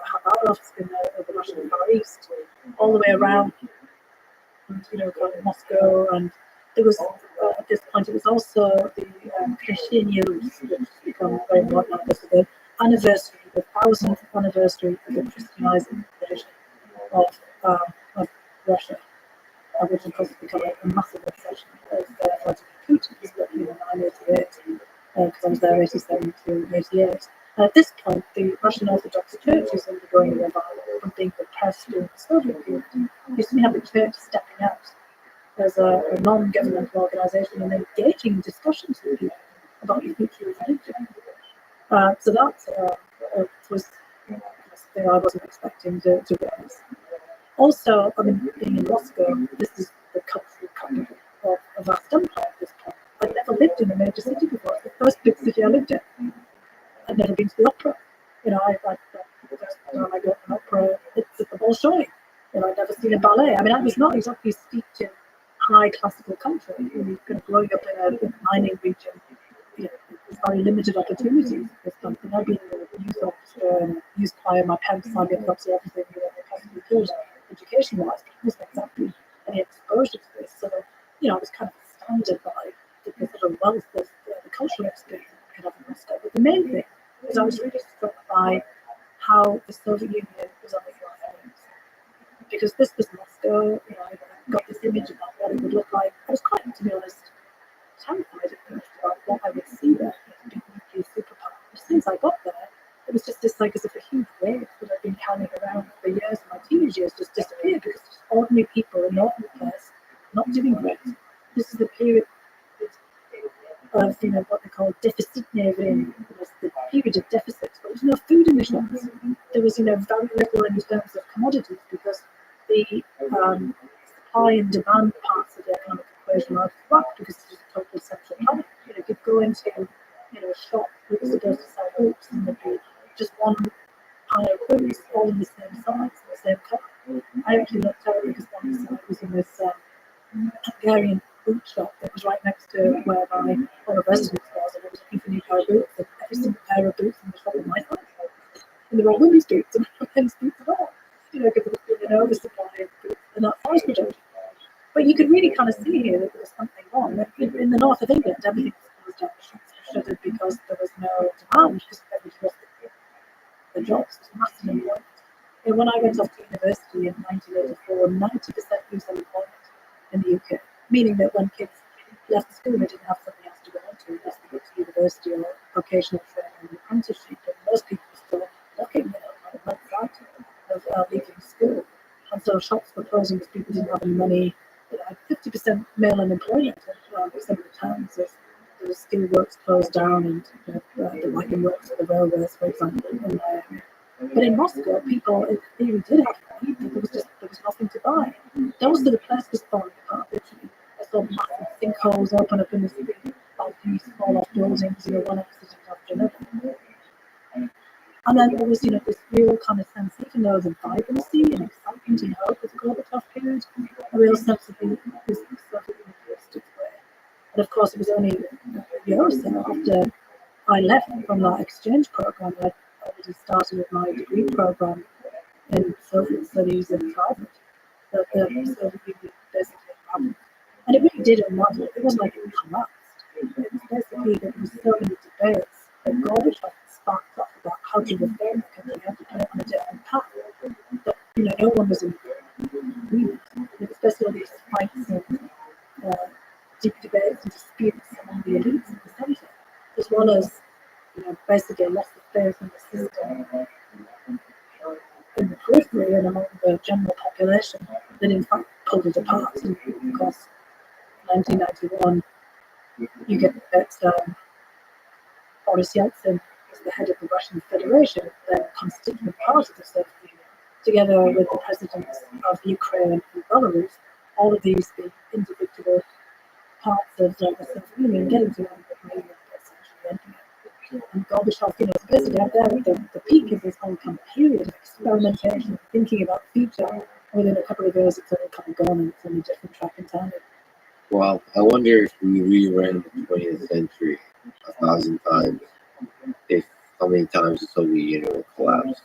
Khabarovsk in the Russian Far East, all the way around, and kind of Moscow. And there was at this point it was also the Krещение Rus, which has become very modern, the anniversary, the 1000th anniversary of the Christianizing invasion of Russia, which of course has become a massive obsession of Vladimir Putin, in 1988, because I was there 87 to 88. At this point, the Russian Orthodox Church is undergoing a revival from being repressed during the Soviet period. You suddenly have the church stepping out as a non-governmental organisation and engaging in discussions with people about the future of religion. So that was something I wasn't expecting to witness. Also, I mean, being in Moscow, this is the cultural capital of a vast empire at this point. I'd never lived in a major city before. It's the first big city I lived in. I'd never been to the opera. You know, the first time I go to an opera, it's at the Bolshoi. You know, I'd never seen a ballet. I mean, I was not exactly steeped in high classical culture. You know, kind of growing up in a mining region, you know, there's very limited opportunities for something. I've been in a youth orchestra and a youth choir. My parents signed me up to everything they possibly could, education-wise, but there wasn't exactly any exposure to this. So, you know, I was kind of astounded by the sort of wealth of the cultural experience I could have in Moscow. But the main thing was I was really struck by how the Soviet Union was on its last legs. Because this was Moscow, you know, I got this image about what it would look like. I was quite, to be honest, terrified at first about what I would see there, you know, big nuclear superpower. As soon as I got there, it was just this like as if a huge wave that I'd been carrying around for years, my teenage years, just disappeared because just ordinary people in ordinary place not doing great. This is the period of, you know, what they call deficitное время. It was the period of deficits, but there was no food in the shops. There was, you know, very little in terms of commodities because the supply and demand parts of the economic equation are out of whack because it's just a total central planning. You know, you'd go into, you know, a shop that was supposed to sell boots and there'd be just one pile of boots all in the same size, the same colour. I actually looked out because one side was in this Hungarian boot shop that was right next to where my former residence was, and it was looking for new pair of boots, and every single pair of boots in the shop was my size. And they were all women's boots and not men's boots at all. You know, because there was an oversupply of boots and that size production. But you could really kind of see here that there was something wrong. In the north of England, everything was closed down, the shops were shuttered because there was no demand, because everybody lost the jobs. It was massive employment. And when I went off to university in 1984, 90% lose unemployment in the UK, meaning that when kids left school, they didn't have something else to go into unless they go to university or vocational training and apprenticeship. But most people were still looking, you know, on the side of leaving school. And so shops were closing because people didn't have any money. You know, 50% male unemployment in some of the towns. The steel works closed down and the wagon works for the railways, for example, in my area. But in Moscow, people in theory did have money, but there was nothing to buy. Those are the places falling apart. Literally, I saw massive sinkholes open up in the city, balconies fall off buildings, you know, one accident after another. And then there was, you know, this real kind of sense, even though the vibrancy and excitement and hope of the Gorbachev period, a real sense of this Soviet Union stood way. And of course, it was only a year or so after I left from that exchange program. I already started with my degree program in Soviet studies in private. That the Soviet Union basically happened. And it really did unravel. It wasn't like it collapsed. It was basically that there was so many debates that Gorbachev sparked up about how to reform the country, how to put it on a different path. But, you know, no one was in agreement. Especially all these fights and deep debates and disputes among the elites in the centre, as well as, you know, basically a loss of faith in the system in the periphery and among the general population that in fact pulled it apart. And of course, 1991, you get that Boris Yeltsin is the head of the Russian Federation, the constituent part of the Soviet Union, together with the presidents of Ukraine and Belarus, all of these being individual parts of the Soviet Union getting to an agreement, essentially ending it. And Gorbachev, you know, is basically out there at the peak of this whole kind of period of experimentation, thinking about the future. Within a couple of years, it's all kind of gone and it's on a different track entirely. Well, I wonder if we rerun the 20th century 1,000 times, if how many times the Soviet Union will collapse.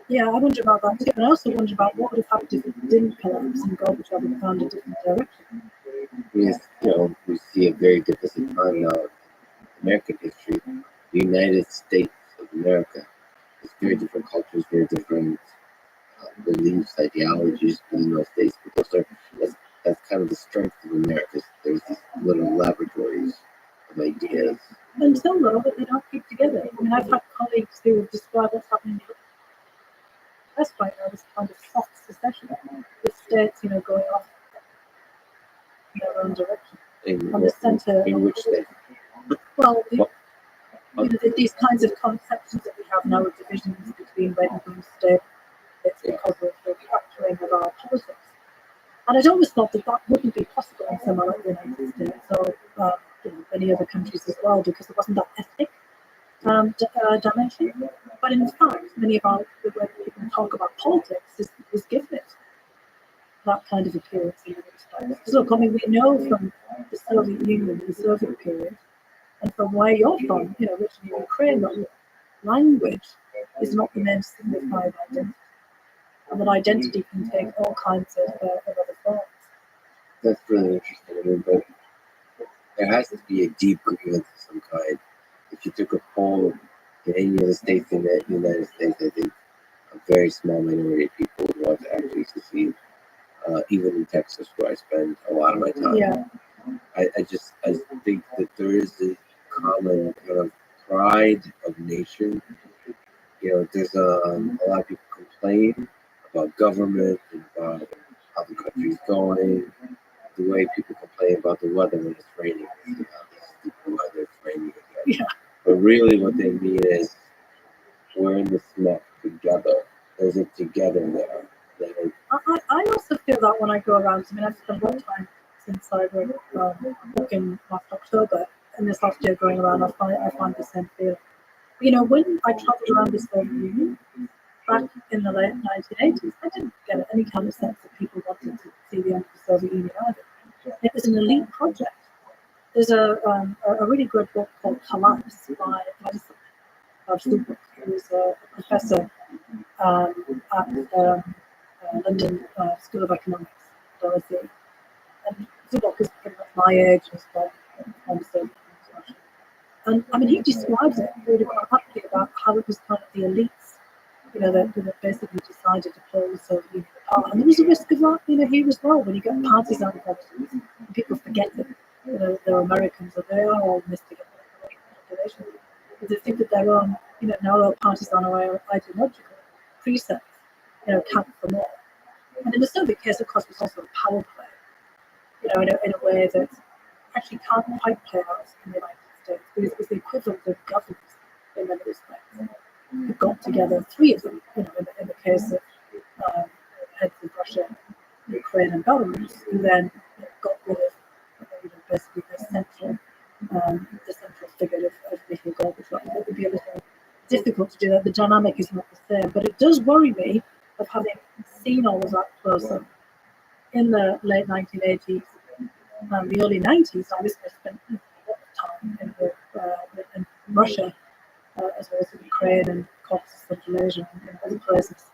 Yeah, I wonder about that too. And I also wonder about what would have happened if it didn't collapse and Gorbachev had found a different direction. You know, we see a very difficult time now in American history. The United States of America. It's very different cultures, very different beliefs, ideologies within those states. But that's kind of the strength of America. There's these little laboratories of ideas. Until though, but they don't keep together. I mean, I've had colleagues who have described what's happening in the West right now as kind of soft secession, with states, going off in their own direction. And the centre. In which state? Well, What? these kinds of conceptions that we have now of divisions between red and blue states because of the fracturing of our politics. And I'd always thought that wouldn't be possible in somewhere like the United States or many other countries as well, because there wasn't that ethnic dimension. But in fact, many of the way people talk about politics is given it that kind of appearance in many respects. So, I mean, we know from the Soviet Union, the Soviet period, and from where you're from, originally Ukraine, that language is not the main signified identity. And that identity can take all kinds of other forms. That's really interesting. I mean, but there has to be a deep grievance of some kind. If you took a poll in any of the states in the United States, I think a very small minority of people would want to actually secede. Even in Texas, where I spend a lot of my time. Yeah. I think that there is a common kind of pride of nation. There's a lot of people complain about government and about how the country's going. The way people complain about the weather when it's raining. This stupid weather, it's raining again. Yeah. But really what they mean is we're in this mess together. There's a together there. I also feel that when I go around. I mean, I've spent a lot of time since I wrote a book in last October, and this last year going around, I find the same feeling. When I travelled around the Soviet Union back in the late 1980s, I didn't get any kind of sense that people wanted to see the end of the Soviet Union either. It was an elite project. There's a really good book called Collapse by Rothschild, who is a professor at London School of Economics, LSE. And the book is pretty much my age, as well. And I mean, he describes it really quite aptly about how it was kind of the elites, that basically decided to pull the Soviet Union apart. And there was a risk of that, here as well, when you get partisan politics, and people forget that, they're Americans, or they are all mystic population. But they think that their own, narrow partisan or ideological precepts, count for more. And in the Soviet case, of course, was also a power play, in a way that actually can't quite play out in the United States, because it was the equivalent of governments in many respects. Who got together, three of them, in the case of heads of Russia, Ukraine, and Belarus, who then got rid of basically the central figure of Mikhail Gorbachev. It would be a little difficult to do that. The dynamic is not the same, but it does worry me of having seen all of that closer in the late 1980s and the early 90s. I spent a lot of time in Russia, as well as in Ukraine and Caucasus, Central Asia, and other places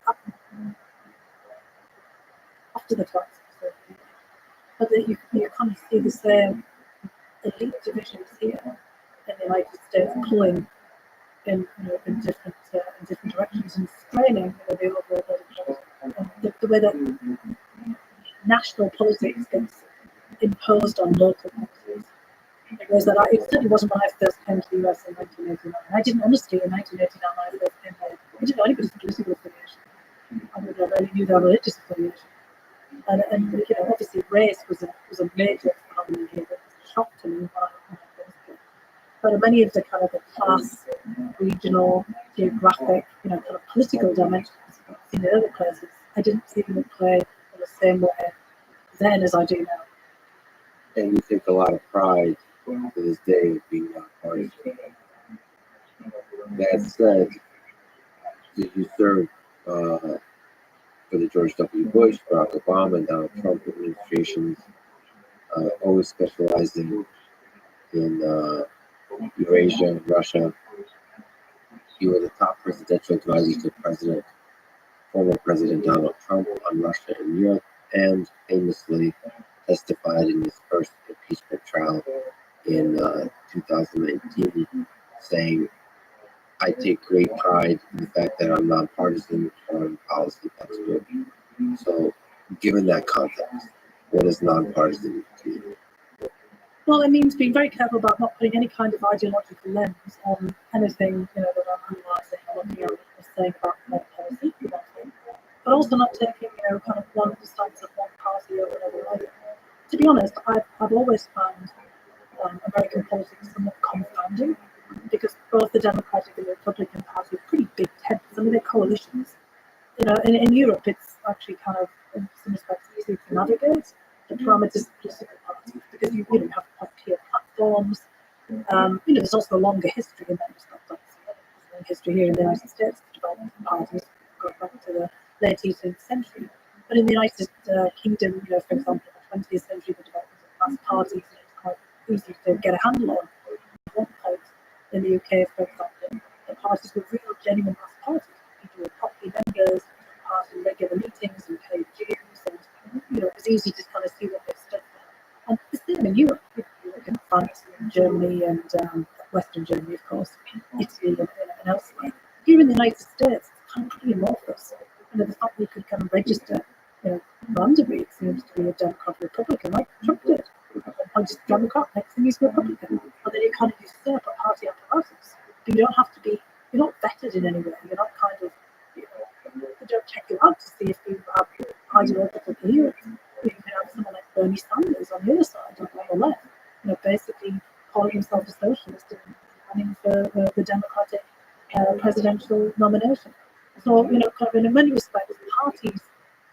after the collapse of the Soviet Union. But you kind of see the same elite divisions here in the United States pulling in different directions and straining the overall politics. And the way that national politics gets imposed on local policies. Because it certainly wasn't when I first came to the US in 1989. I didn't honestly in 1989 when I first came here. I didn't know anybody's political affiliation. I barely knew their religious affiliation. And obviously race was a major phenomenon here that was a shock to me when I first came. But many of the kind of the class, regional, geographic, kind of political dimensions in other places, I didn't see them play in the same way then as I do now. And you take a lot of pride to this day of being nonpartisan. That said, did you serve for the George W. Bush, Barack Obama, and Donald Trump administrations, always specializing in Eurasia and Russia? You were the top presidential advisor to former President Donald Trump on Russia and Europe, and famously testified in his first impeachment trial in 2019, saying, "I take great pride in the fact that I'm nonpartisan foreign policy expert." So, given that context, what is nonpartisan to you? Well, it means being very careful about not putting any kind of ideological lens on anything, that I'm analysing or looking at or saying about foreign policy, but also not taking, kind of one stance of one party over another either. To be honest, I've always found American politics somewhat confounding because both the Democratic and the Republican Party are pretty big tents. I mean, they're coalitions. In Europe, it's actually kind of, in some respects, easier to navigate the parameters of political parties because you have clear platforms. There's also a longer history in that respect. Obviously, there's a long history here in the United States of development of parties going back to the late 18th century. But in the United Kingdom, for example, in the 20th century, the development of mass parties is quite easy to get a handle on. At one point in the UK, for example, the parties were real, genuine mass parties. People were properly members, part in regular meetings and paid dues, and it was easy to kind of see what they stood for. And the same in Europe. You look at France and Germany and Western Germany, of course, Italy and elsewhere. Here in the United States, it's kind of pretty amorphous. The fact that you could kind of register, randomly, it seems to be a Democrat or Republican, like Trump did. I'm just Democrat, next thing he's Republican. And then you kind of usurp a party apparatus. But you don't have to be, you're not vetted in any way. You're not kind of, they don't check you out to see if you have ideological coherence. You can have someone like Bernie Sanders on the other side, on the left, basically calling himself a socialist and running for the Democratic presidential nomination. So, kind of in many respects, parties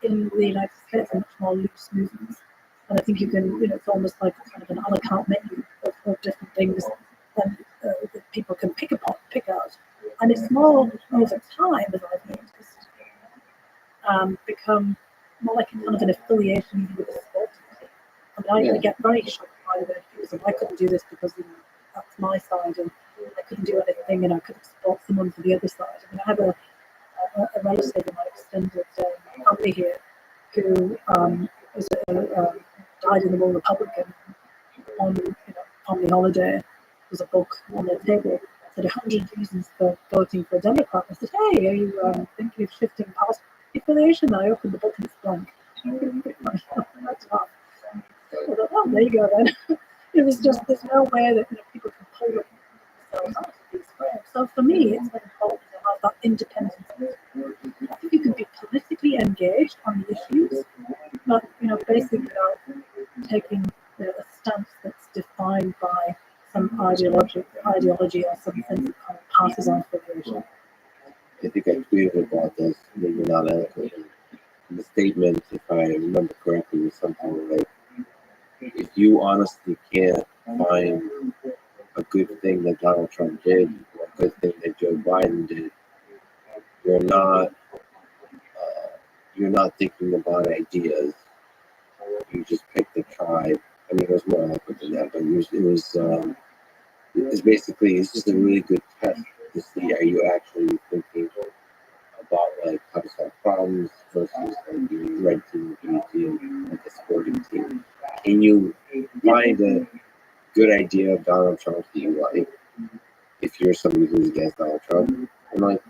in the United States are much more loose movements. And I think you can, it's almost like kind of an a la carte menu of different things that people can pick out. And it's more over time, as I've noticed, become more like a kind of an affiliation with a sports team. I mean, I get very shocked by the views of I couldn't do this because that's my side, and I couldn't do anything, and I couldn't support someone for the other side. I mean, I have a relative in my extended family here who was died in the war Republican on family holiday. There's a book on their table said 100 reasons for voting for a Democrat. I said, hey, are you thinking of shifting past affiliation? And I opened the book and it's blank. That's tough. I thought, oh, there you go then. It was just, there's no way that people can pull themselves out of these frames. So for me, it's very important to have that independence. I think you can be politically engaged on the issues, but basically without taking a stance that's defined by some ideology or some sense of kind of partisan affiliation. I think I tweeted about this, maybe not eloquently. The statement, if I remember correctly, was something like, if you honestly can't find a good thing that Donald Trump did or a good thing that Joe Biden did, you're not thinking about ideas. You just picked a tribe. I mean, it was more eloquent than that, but it's basically, it's just a really good test to see, are you actually thinking about like how to solve problems versus like the red team, blue team, like a sporting team. Can you find a good idea of Donald Trump that you like if you're somebody who's against Donald Trump, and like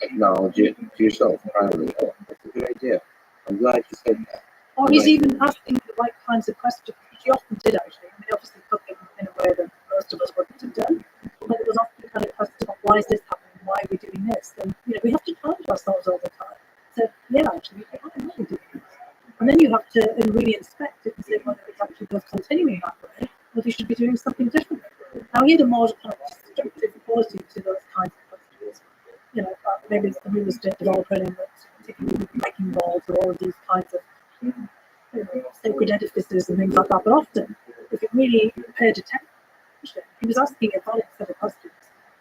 acknowledge it to yourself privately? Oh, that's a good idea. I'm glad you said that. Or he's even asking the right kinds of questions, which he often did actually. I mean, he obviously put them in a way that most of us wouldn't have done. But it was often kind of question of why is this happening? Why are we doing this? And we have to challenge ourselves all the time. So yeah, actually, why are we doing this? And then you have to really inspect it and say whether it's actually worth continuing that way, or if you should be doing something different. Now he had a more kind of destructive quality to those kinds of questions. Maybe it's the real estate developer and that's particularly wrecking balls or all of these kinds of sacred edifices and things like that. But often, if you really paid attention, he was asking a valid set of questions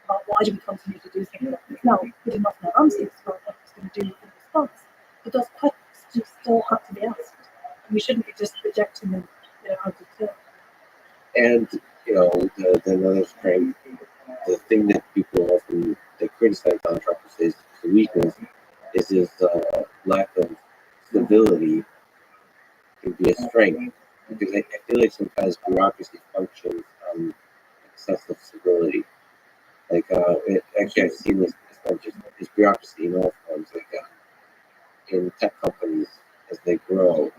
about why do we continue to do things like this. Now, we didn't often have answers about what he was going to do in response, but those questions still have to be asked. And we shouldn't be just rejecting them out of turn. And the another strength, the thing that people often criticize Donald Trump for is the weakness is his lack of stability can be a strength, because I feel like sometimes bureaucracy functions on excessive stability. Like actually I've seen this. It's not just this bureaucracy in all forms. Like in tech companies as they grow,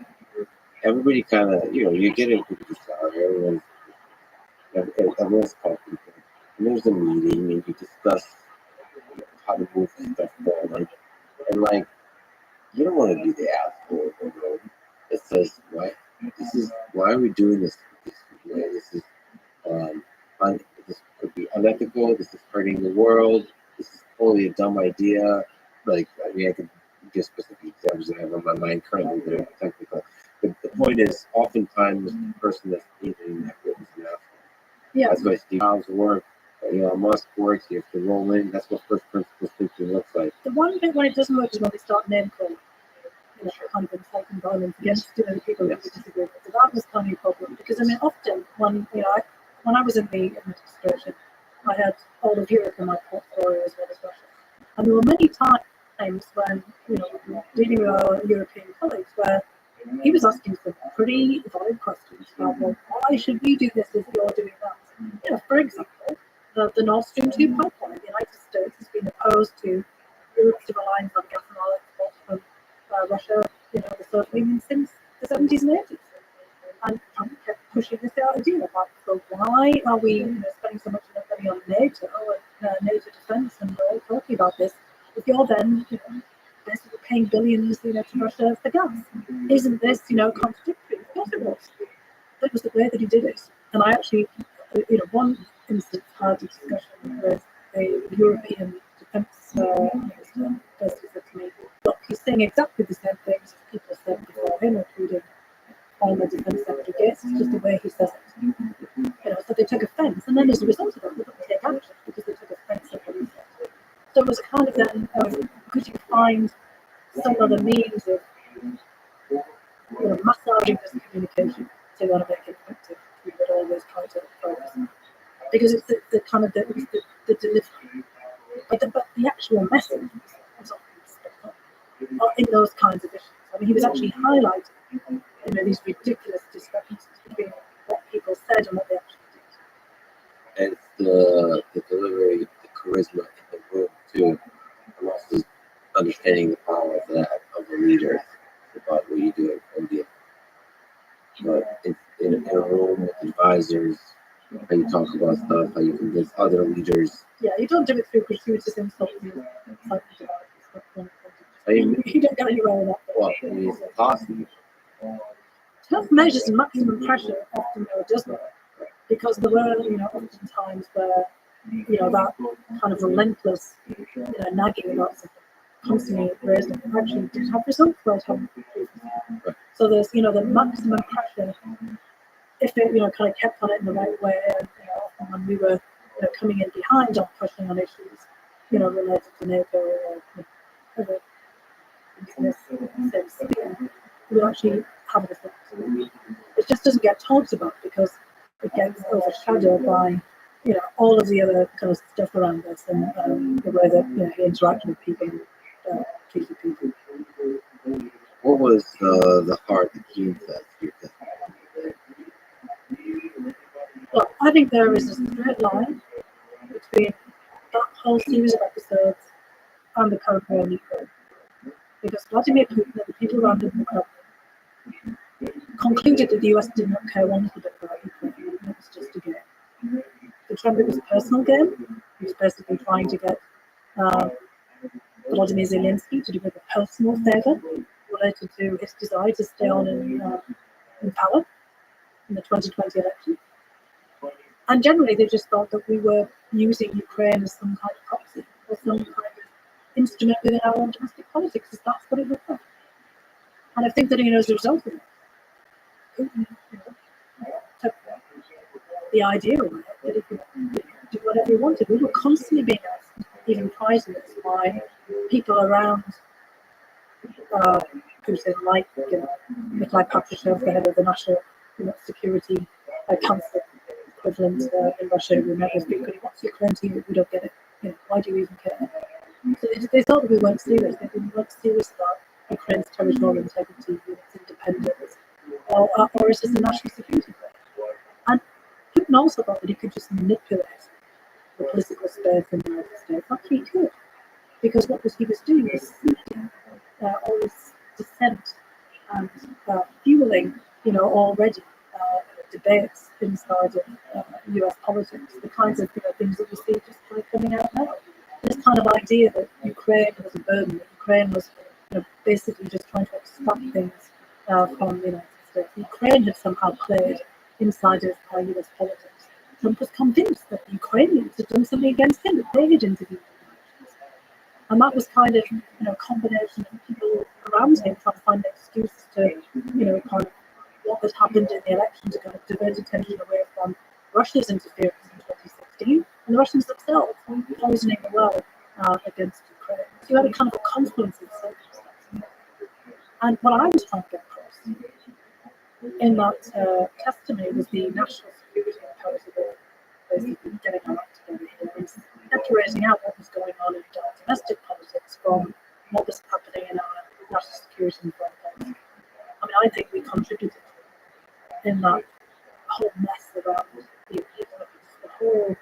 everybody kind of you get a good salary. Everyone's Everyone's talking. And there's a meeting, and you discuss how to move stuff forward. And like, you don't want to be the asshole in the room that says, why are we doing this way? This is this could be unethical. This is hurting the world. This is totally a dumb idea. Like, I mean, I could give specific examples that I have on my mind currently that are technical. But the point is, oftentimes, the person that's leading that group is an asshole. Yeah. That's why Steve Jobs work. Musk works. You have to roll in. That's what first principles thinking looks like. The one bit when it doesn't work is when they start name calling, kind of inciting violence against the people that we disagree with. So that was kind of a problem because I mean, often when when I was in the administration, I had all of Europe in my portfolio as well as Russia, and there were many times when we were dealing with our European colleagues where he was asking some pretty valid questions about, well, why should we do this if you're doing that? For example, the Nord Stream 2 pipeline. The United States has been opposed to Europe's reliance on gas and oil exports from Russia, the Soviet Union since the 70s and 80s. And Trump kept pushing this idea about, so why are we spending so much money on NATO and NATO defense and we're all talking about this if you're then basically paying billions to Russia for gas? Isn't this contradictory? Of course it was. That was the way that he did it. And I actually, one instance had a discussion with a European defense minister, basically said to me, look, he's saying exactly the same things as people said before him, including former defense secretary Gates. It's just the way he says it. So they took offence, and then as a result of that, they didn't take action because they took offence at what he said. So it was kind of then, could you find some other means of massaging this communication to want to make it effective? We would always try to focus on, because it's the kind of the delivery, but the actual message was often split up in those kinds of issues. I mean, he was actually highlighting these ridiculous discrepancies between what people said and what they actually did. And the delivery, the charisma in the room too. I'm also understanding the power of that, of the leader, about what you do in India. But in a room with advisors, how you talk about stuff, how you convince other leaders. Yeah, you don't do it through gratuitous insults. I mean, you don't get anywhere with that. Well, it's possible. Tough measures and maximum pressure often doesn't work, because there were often times where that kind of relentless nagging about something, constantly raising, actually did have results where it hadn't. So there's the maximum pressure, if it kind of kept on it in the right way, and often when we were coming in behind on pushing on issues related to NATO or other business same sphere, we would actually have an effect. It just doesn't get talked about because it gets overshadowed by all of the other kind of stuff around us and the way that he interacted with people and treated people. What was the hard key test? Well, I think there is a straight line between that whole series of episodes and the current war in Ukraine. Because Vladimir Putin and the people around him in the Kremlin concluded that the US did not care one little bit about Ukraine. It was just a game. The Kremlin was a personal game. He was basically trying to get Volodymyr Zelensky to do a personal favor related to his desire to stay on in power in the 2020 election. And generally, they just thought that we were using Ukraine as some kind of proxy or some kind of instrument within our own domestic politics, because that's what it looked like. And I think that as a result of it, Putin took the idea away that he could do whatever he wanted. We were constantly being asked, even prior to this, by people around Putin, like Nikolai Patrushev, the head of the National Security Council equivalent in Russia, who met with people. What's Ukraine to you? We don't get it. Why do you even care? So they thought that we weren't serious. They weren't serious about Ukraine's territorial integrity, its independence, or is this a national security threat? And Putin also thought that he could just manipulate the political space in the United States. Actually, he could, because what he was doing was seeding all this dissent and fueling, already debates inside of US politics, the kinds of things that we see just kind of coming out now. This kind of idea that Ukraine was a burden, that Ukraine was basically just trying to extract things from the United States. Ukraine had somehow played inside of US politics. Trump was convinced that the Ukrainians had done something against him, that they had intervened. And that was kind of, a combination of people around him trying to find an excuse to, kind of what had happened in the election to kind of divert attention away from Russia's interference in 2016 and the Russians themselves poisoning the well against Ukraine. So you had a kind of a confluence of circumstances. And what I was trying to get across in that testimony was the national security imperative of basically getting our act together here and separating out what was going on in domestic politics from what was happening in our national security and foreign policy. I mean, I think we contributed in that whole mess around the whole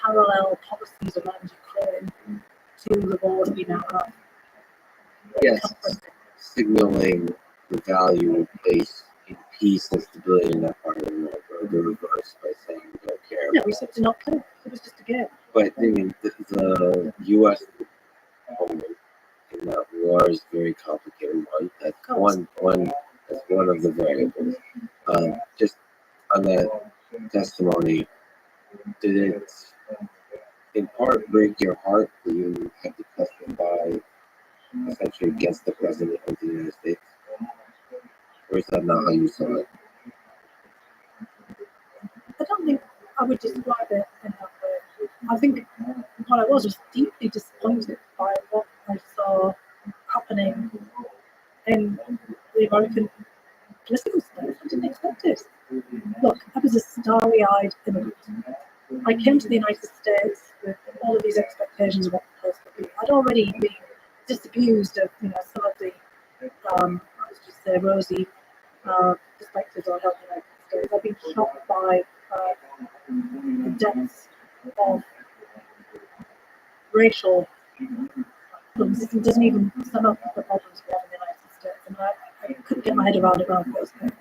parallel policies around Ukraine to the war that we now have. Yes, signaling the value we place in peace and stability in that part of the world, or the reverse by saying we don't care. Yeah, we said to not care. It was just a game. But I mean, the U.S. component in that war is a very complicated one. That's that's one of the variables. Just on that testimony, did it in part break your heart that you had to testify essentially against the president of the United States? Or is that not how you saw it? I don't think I would describe it in that way. I think what I was deeply disappointed by what I saw happening in the American political space. I didn't expect it. Look, I was a starry-eyed immigrant. I came to the United States with all of these expectations of what the place would be. I'd already been disabused of, some of the, let's just say, rosy perspectives I held in the United States. I've been shocked by the depths of racial problems. It doesn't even sum up the problems we have in the United States. And I couldn't get my head around it when I first came.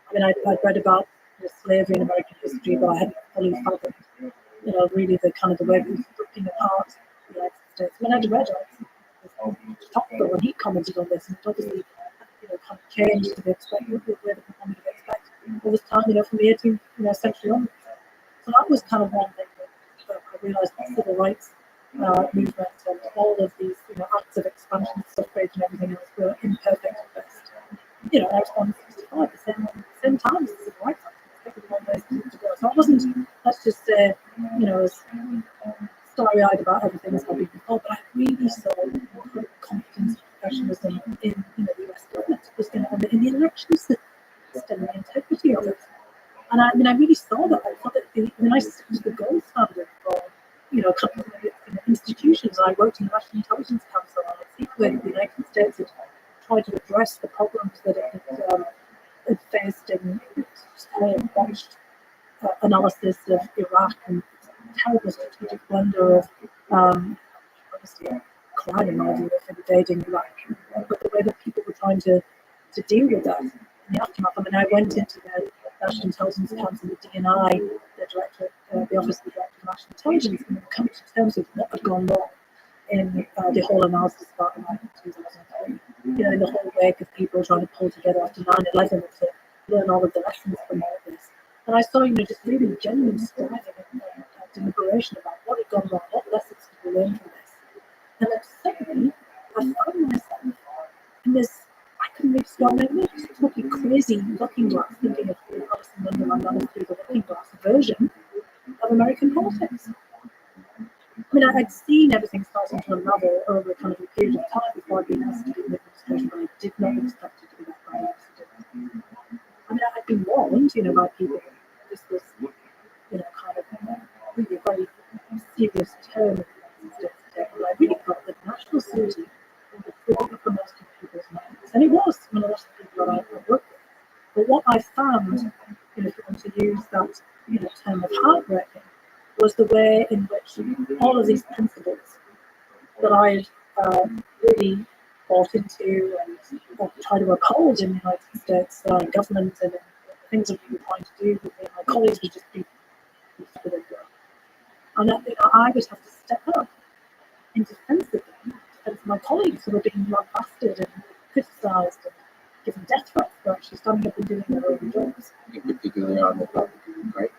I mean, I'd read about slavery in American history, but I hadn't fully fathomed, really the kind of the way it was ripping apart the United States. I mean, I'd read Rothschild when he commented on this, and it obviously, kind of changed the way the performance would expect all this time, from the 18th century onwards. So that was kind of one thing that I realised the civil rights movement and all of these, acts of expansion, suffrage, and everything else were imperfect at best. I was on 65 at the same time as the civil rights act. To go. So I wasn't, let's just say, as starry-eyed about everything as I've been before, but I really saw confidence and professionalism in the US government, in the election system and the integrity of it. And I really saw that. I thought that the United States was the gold standard for, institutions. I worked in the National Intelligence Council, and I think where the United States had tried to address the problems that it had faced in its botched analysis of Iraq and terrible strategic blunder of obviously a crime in my view of invading Iraq, but the way that people were trying to deal with that in the aftermath. I mean, I went into the National Intelligence Council, the DNI, the Office of the Director of National Intelligence, and come to terms with what had gone wrong in the whole analysis about Iraq in 2003. In the whole wake of people trying to pull together after 9/11 to learn all of the lessons from all of this. And I saw, just really genuine striving and deliberation about what had gone wrong, what lessons could we learn from this. And then secondly, I found myself in this, I couldn't really describe it, just totally crazy looking glass, thinking of Alice in Wonderland, Alice through the looking glass version of American politics. I mean, I'd seen everything starting to unravel over a kind of a period of time before I'd been asked to do the administration, but I did not expect it to be that bad. I mean, I'd been warned, by people that this was, kind of really a very serious turn. But I really felt that national security was the uppermost in people's minds. And it was when a lot of people that I worked with. But what I found, if you want to use that, term of heartbreaking, was the way in which all of these principles that I really bought into and tried to uphold in the United States government and things that we were trying to do with me and my colleagues was just be and I would have to step up in defence of them, defence of my colleagues who were being lambasted and criticised and given death threats for actually standing up and doing their own jobs. In particular on the topic, right?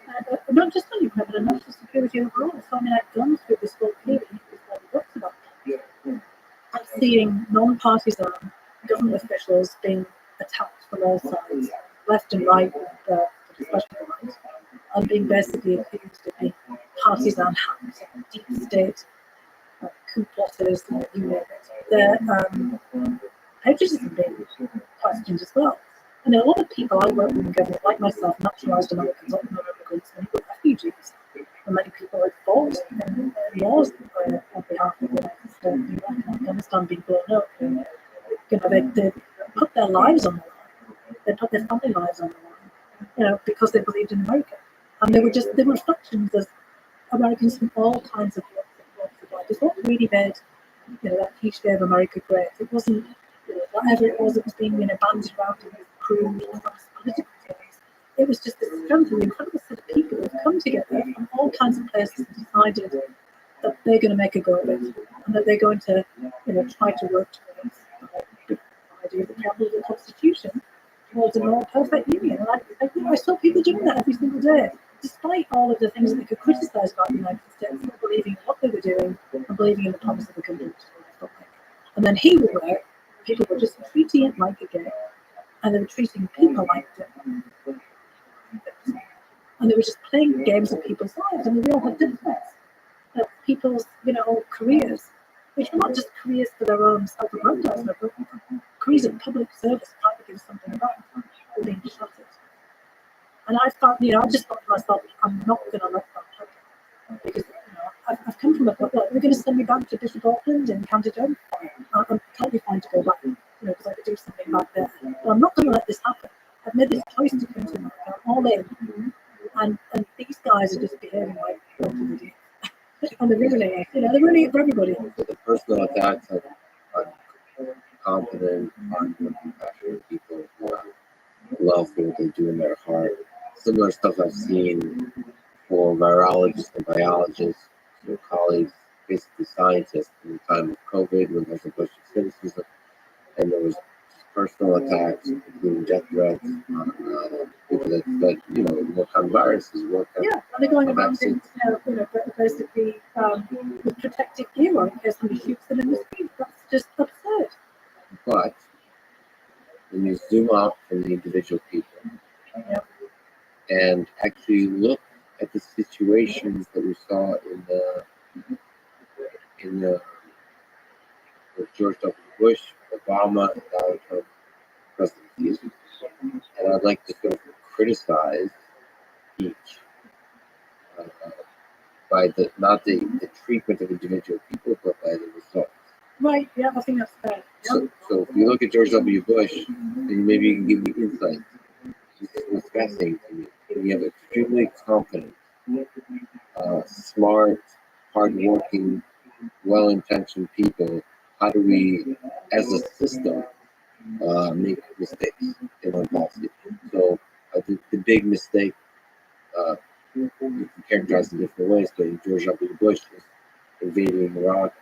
Not just on Ukraine, but national security overall. So I mean, I've gone through this whole period where we talked about that. I'm seeing non-partisan government officials being attacked from all sides, left and right, especially the right, and being basically accused of being partisan hacks, deep state, coup plotters, you name it. Their patriotism being questioned as well. And a lot of people I work with in government, like myself, naturalised Americans, not immigrants, many were refugees. And many people had fought in wars on behalf of the United States, Iraq and Afghanistan being blown up. And, they put their lives on the line. They put their family lives on the line, because they believed in America. And they were reflections of Americans from all kinds of walks of life. It's what really made, that cliche of America great. It wasn't, whatever it was being, bandied around in these crude, political theories. It was just the strength of the incredible set of people who've come together from all kinds of places and decided that they're going to make a go of it and that they're going to, try to work towards the idea of the preamble of the Constitution towards a more perfect union. And I saw people doing that every single day, despite all of the things that they could criticise about the United States, not believing in what they were doing and believing in the promise of the country. And then here we were, people were just treating it like a game, and they were treating people like it. And they were just playing games of people's lives. I mean, we all had different people's, careers, which were not just careers for their own self-aggrandizement, but careers of public service, trying to give something back, were being shattered. And I thought, I just thought to myself, I'm not going to let that happen. Because, I've come from a couple, we're going to send me back to Bishop Auckland and County Durham. I'm totally fine to go back, because I could do something back there. But I'm not going to let this happen. I've made this choice to come to America. I'm all in. And these guys are just behaving like idiots. And they're ruining it. They're ruining it for everybody. The personal attacks on competent, hardworking, passionate people who love what they do in their heart. Similar stuff I've seen for virologists and biologists, colleagues, basically scientists in the time of COVID when there was a bunch of cynicism and there was personal attacks, including death threats on people that work on viruses, work on and they're going around vaccines. Basically with protective gear on in case somebody shoots them in the street. That's just absurd. But when you zoom out from the individual people and actually look at the situations that we saw in the with George W. Bush, Obama, and Donald Trump presidencies, and I'd like to sort of criticize each by not the treatment of individual people, but by the results. Right, I think that's fair. So if you look at George W. Bush, and maybe you can give me insight. It's fascinating to me. We have extremely competent, smart, hardworking, well-intentioned people. How do we, as a system, make mistakes in our policy? So I think the big mistake, you can characterize in different ways, but George W. Bush is invading Iraq,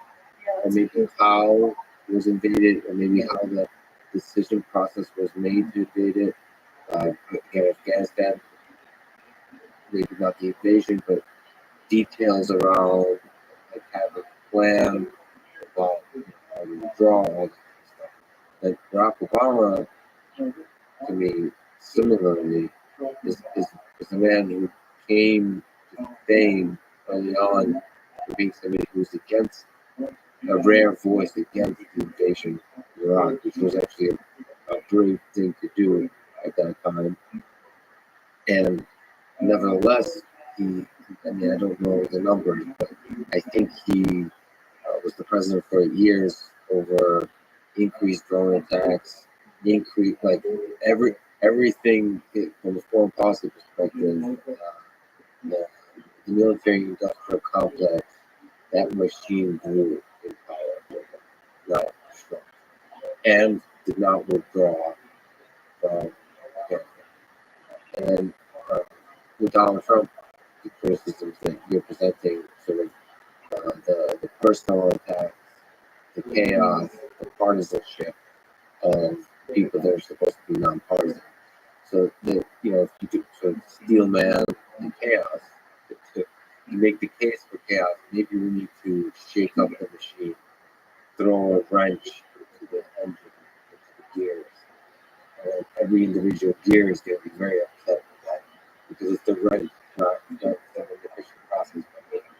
or maybe how it was invaded, or maybe how the decision process was made to invade it. Again, Afghanistan, maybe not the invasion, but details around like having a plan about how to withdraw, all that stuff. Like Barack Obama, to me, similarly, is a man who came to fame early on for being somebody who was against a rare voice against the invasion of Iraq, which was actually a brave thing to do at that time. And nevertheless, I don't know the numbers, but I think he was the president for 8 years over increased drone attacks, everything from a foreign policy perspective, the military industrial complex, that machine grew in power, not shrunk, and did not withdraw from Afghanistan. And with Donald Trump, the criticisms that you're presenting, sort of the personal attacks, the chaos, the partisanship of people that are supposed to be nonpartisan. So that if you could sort of steel man the chaos, to make the case for chaos, maybe we need to shake up the machine, throw a wrench into the engine, into the gears. And every individual gear is going to be very upset with that because it's the wrench, not an efficient process by making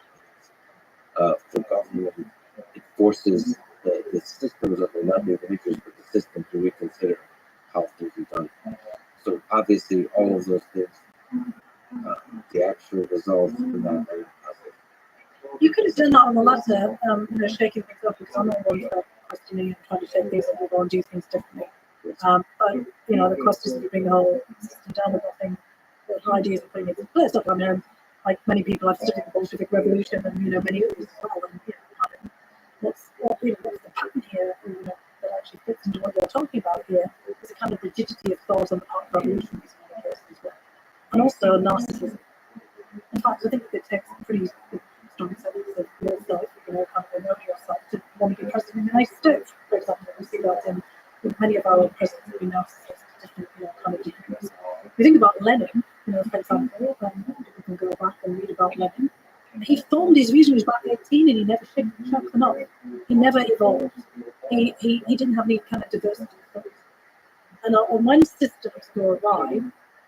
the government. It forces the systems of not the individuals, but the system to reconsider how things are done. So obviously, all of those things, the actual results are not very positive. You could have done that on the latter, shaking things up, because I'm not one for questioning and trying to shake things up and do things differently. But the cost is to bring the whole system down with nothing. The ideas of putting it in place. I mean, like many people, I've studied the Bolshevik Revolution, and many others as well. And what's the pattern here? That actually fits into what you're talking about here is a kind of rigidity of thought on the part of revolutionaries as well, and also narcissism. In fact, I think it takes pretty strong sense of yourself, kind of know yourself to want to be president in the United States, for example. We see that in many of our presidents have been narcissists, different, kind of different. If you think about Lenin, for example, you can go back and read about Lenin. He formed his visions back at 18 and he never shook them up. He never evolved. He didn't have any kind of diversity of thought. And when systems go awry,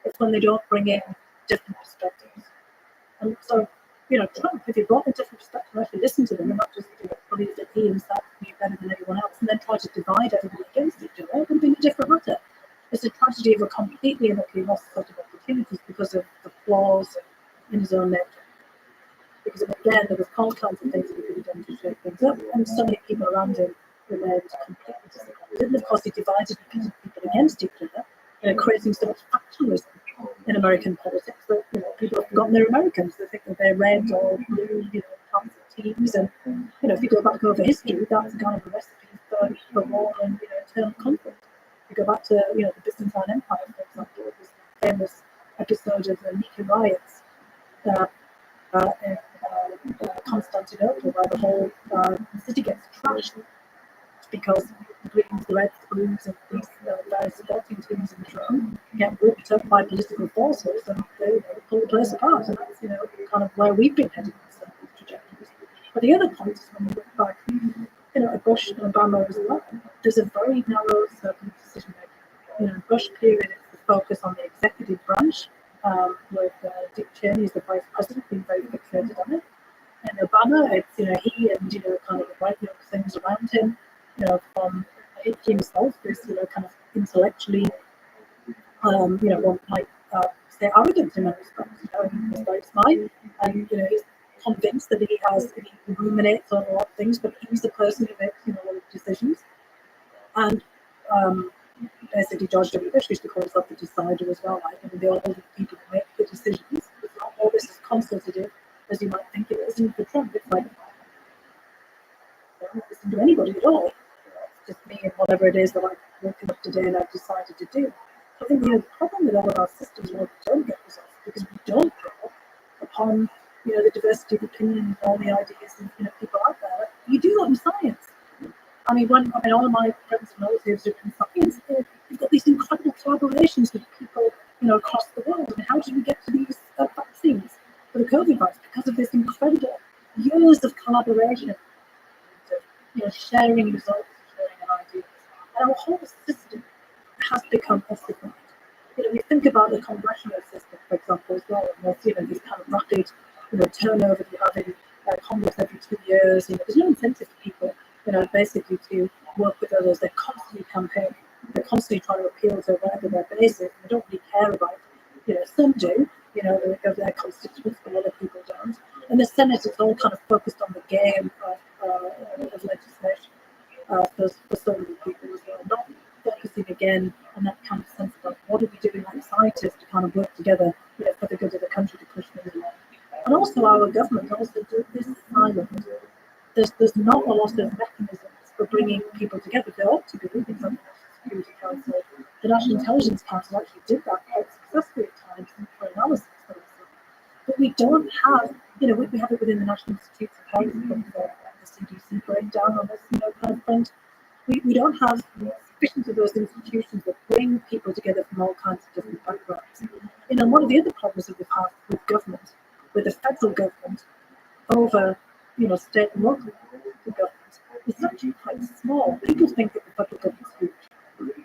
it's when they don't bring in different perspectives. And so, Trump, if he brought in different perspectives and actually listened to them and not just believe that he himself knew better than everyone else and then try to divide everybody against each other, it would have been a different matter. It's a tragedy of a completely and utterly lost set of opportunities because of the flaws in his own nature. Because again, there was all kinds of things that he could have done to shake things up, and so many people around him remained completely disappointed. And of course, he divided people against each other, creating so much factionalism in American politics that people have forgotten they're Americans. They think that they're red or blue, parts of teams. And if you go back over history, that's kind of a recipe for war and internal conflict. If you go back to the Byzantine Empire, for example, it was the famous episode of the Nika riots in Constantinople, where the whole city gets trashed because the Greens, the Reds, the Blues, and these various sporting teams in Rome get whooped up by political forces and they pull the place apart. And that's kind of where we've been heading in some of these trajectories. But the other point is when you look back, at Bush and Obama as well, there's a very narrow circle of decision making. Bush period is the focus on the executive branch, with Dick Cheney as the vice president being very fixated on it. And Obama, it's he and kind of the right young things around him. From himself is kind of intellectually, one might say arrogant in many respects. He's very smart, and he's convinced that he ruminates on a lot of things, but he's the person who makes a lot of decisions. And basically, George W. Bush used to call himself the decider as well. Right? They're all the people who make the decisions. It's not always as consultative as you might think it is. And for Trump, it's like, I don't listen to anybody at all. It's just me and whatever it is that I've woken up today and I've decided to do. So I think the problem with all of our systems where we don't get results because we don't draw upon the diversity of opinion and all the ideas and people out there. You do that in science. I mean, all of my friends and relatives who are in science, they've got these incredible collaborations with people across the world. And how did we get to these vaccines for the COVID virus? Because of this incredible years of collaboration. Sharing results, sharing ideas. And our whole system has become ossified. We think about the congressional system, for example, as well, and there's this kind of rapid turnover that you have in Congress every 2 years. There's no incentive for people, basically to work with others. They're constantly campaigning. They're constantly trying to appeal to whatever their base is. And they don't really care about, some do, they go to their constituents, but other people don't. And the Senate is all kind of focused on the game of legislation for so many people as well, not focusing again on that kind of sense about what are we doing like scientists to kind of work together for the good of the country to push things along. And also our government also does this silent. There's not a lot of mechanisms for bringing people together. There ought to be things like the National Security Council. The National Intelligence Council actually did that quite successfully at times. we don't have, we have it within the National Institutes of Health, the CDC breakdown on this, kind of front. We don't have sufficient of those institutions that bring people together from all kinds of different backgrounds. One of the other problems that we've had with government, with the federal government, over, state and local governments, is actually quite small. People think that the federal government's huge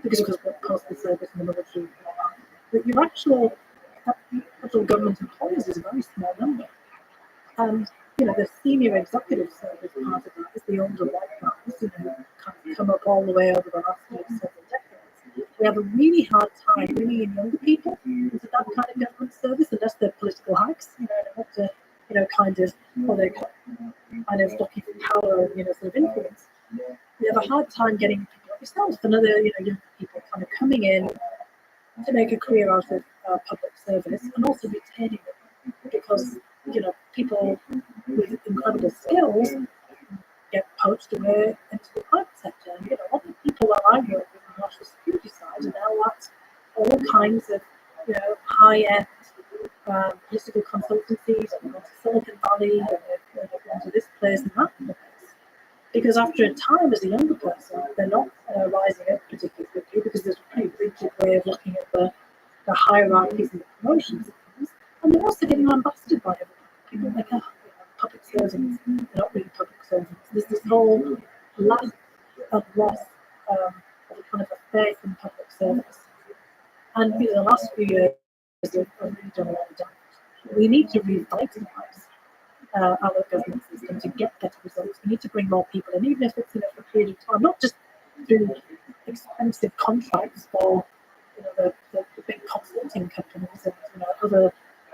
because of the postal service and the military. But your actual federal government employees is a very small number. And, the senior executive service part of that is the older white guys, who kind of come up all the way over the last several decades. We have a really hard time bringing in younger people into that kind of government service, unless they're political hacks, they have to, or they're kind of looking for power and, sort of influence. We have a hard time getting people like yourself and other, young people kind of coming in to make a career out of public service and also retaining them, because people with incredible skills get poached away into the private sector. And a lot of people that I work with on the national security side are now at all kinds of high-end political consultancies, and to Silicon Valley, and they've gone to this place and that place. Because after a time, as a younger person, they're not rising up particularly quickly, because there's a pretty rigid way of looking at the hierarchies and the promotions, and they're also getting lambasted by everyone. People like, public servants, they're not really public servants. There's this whole lack of loss of a kind of a faith in public service. And the last few years have really done a lot of damage. We need to revitalise our government system to get better results. We need to bring more people in, even if it's for a period of time, not just through expensive contracts for the big consulting companies and other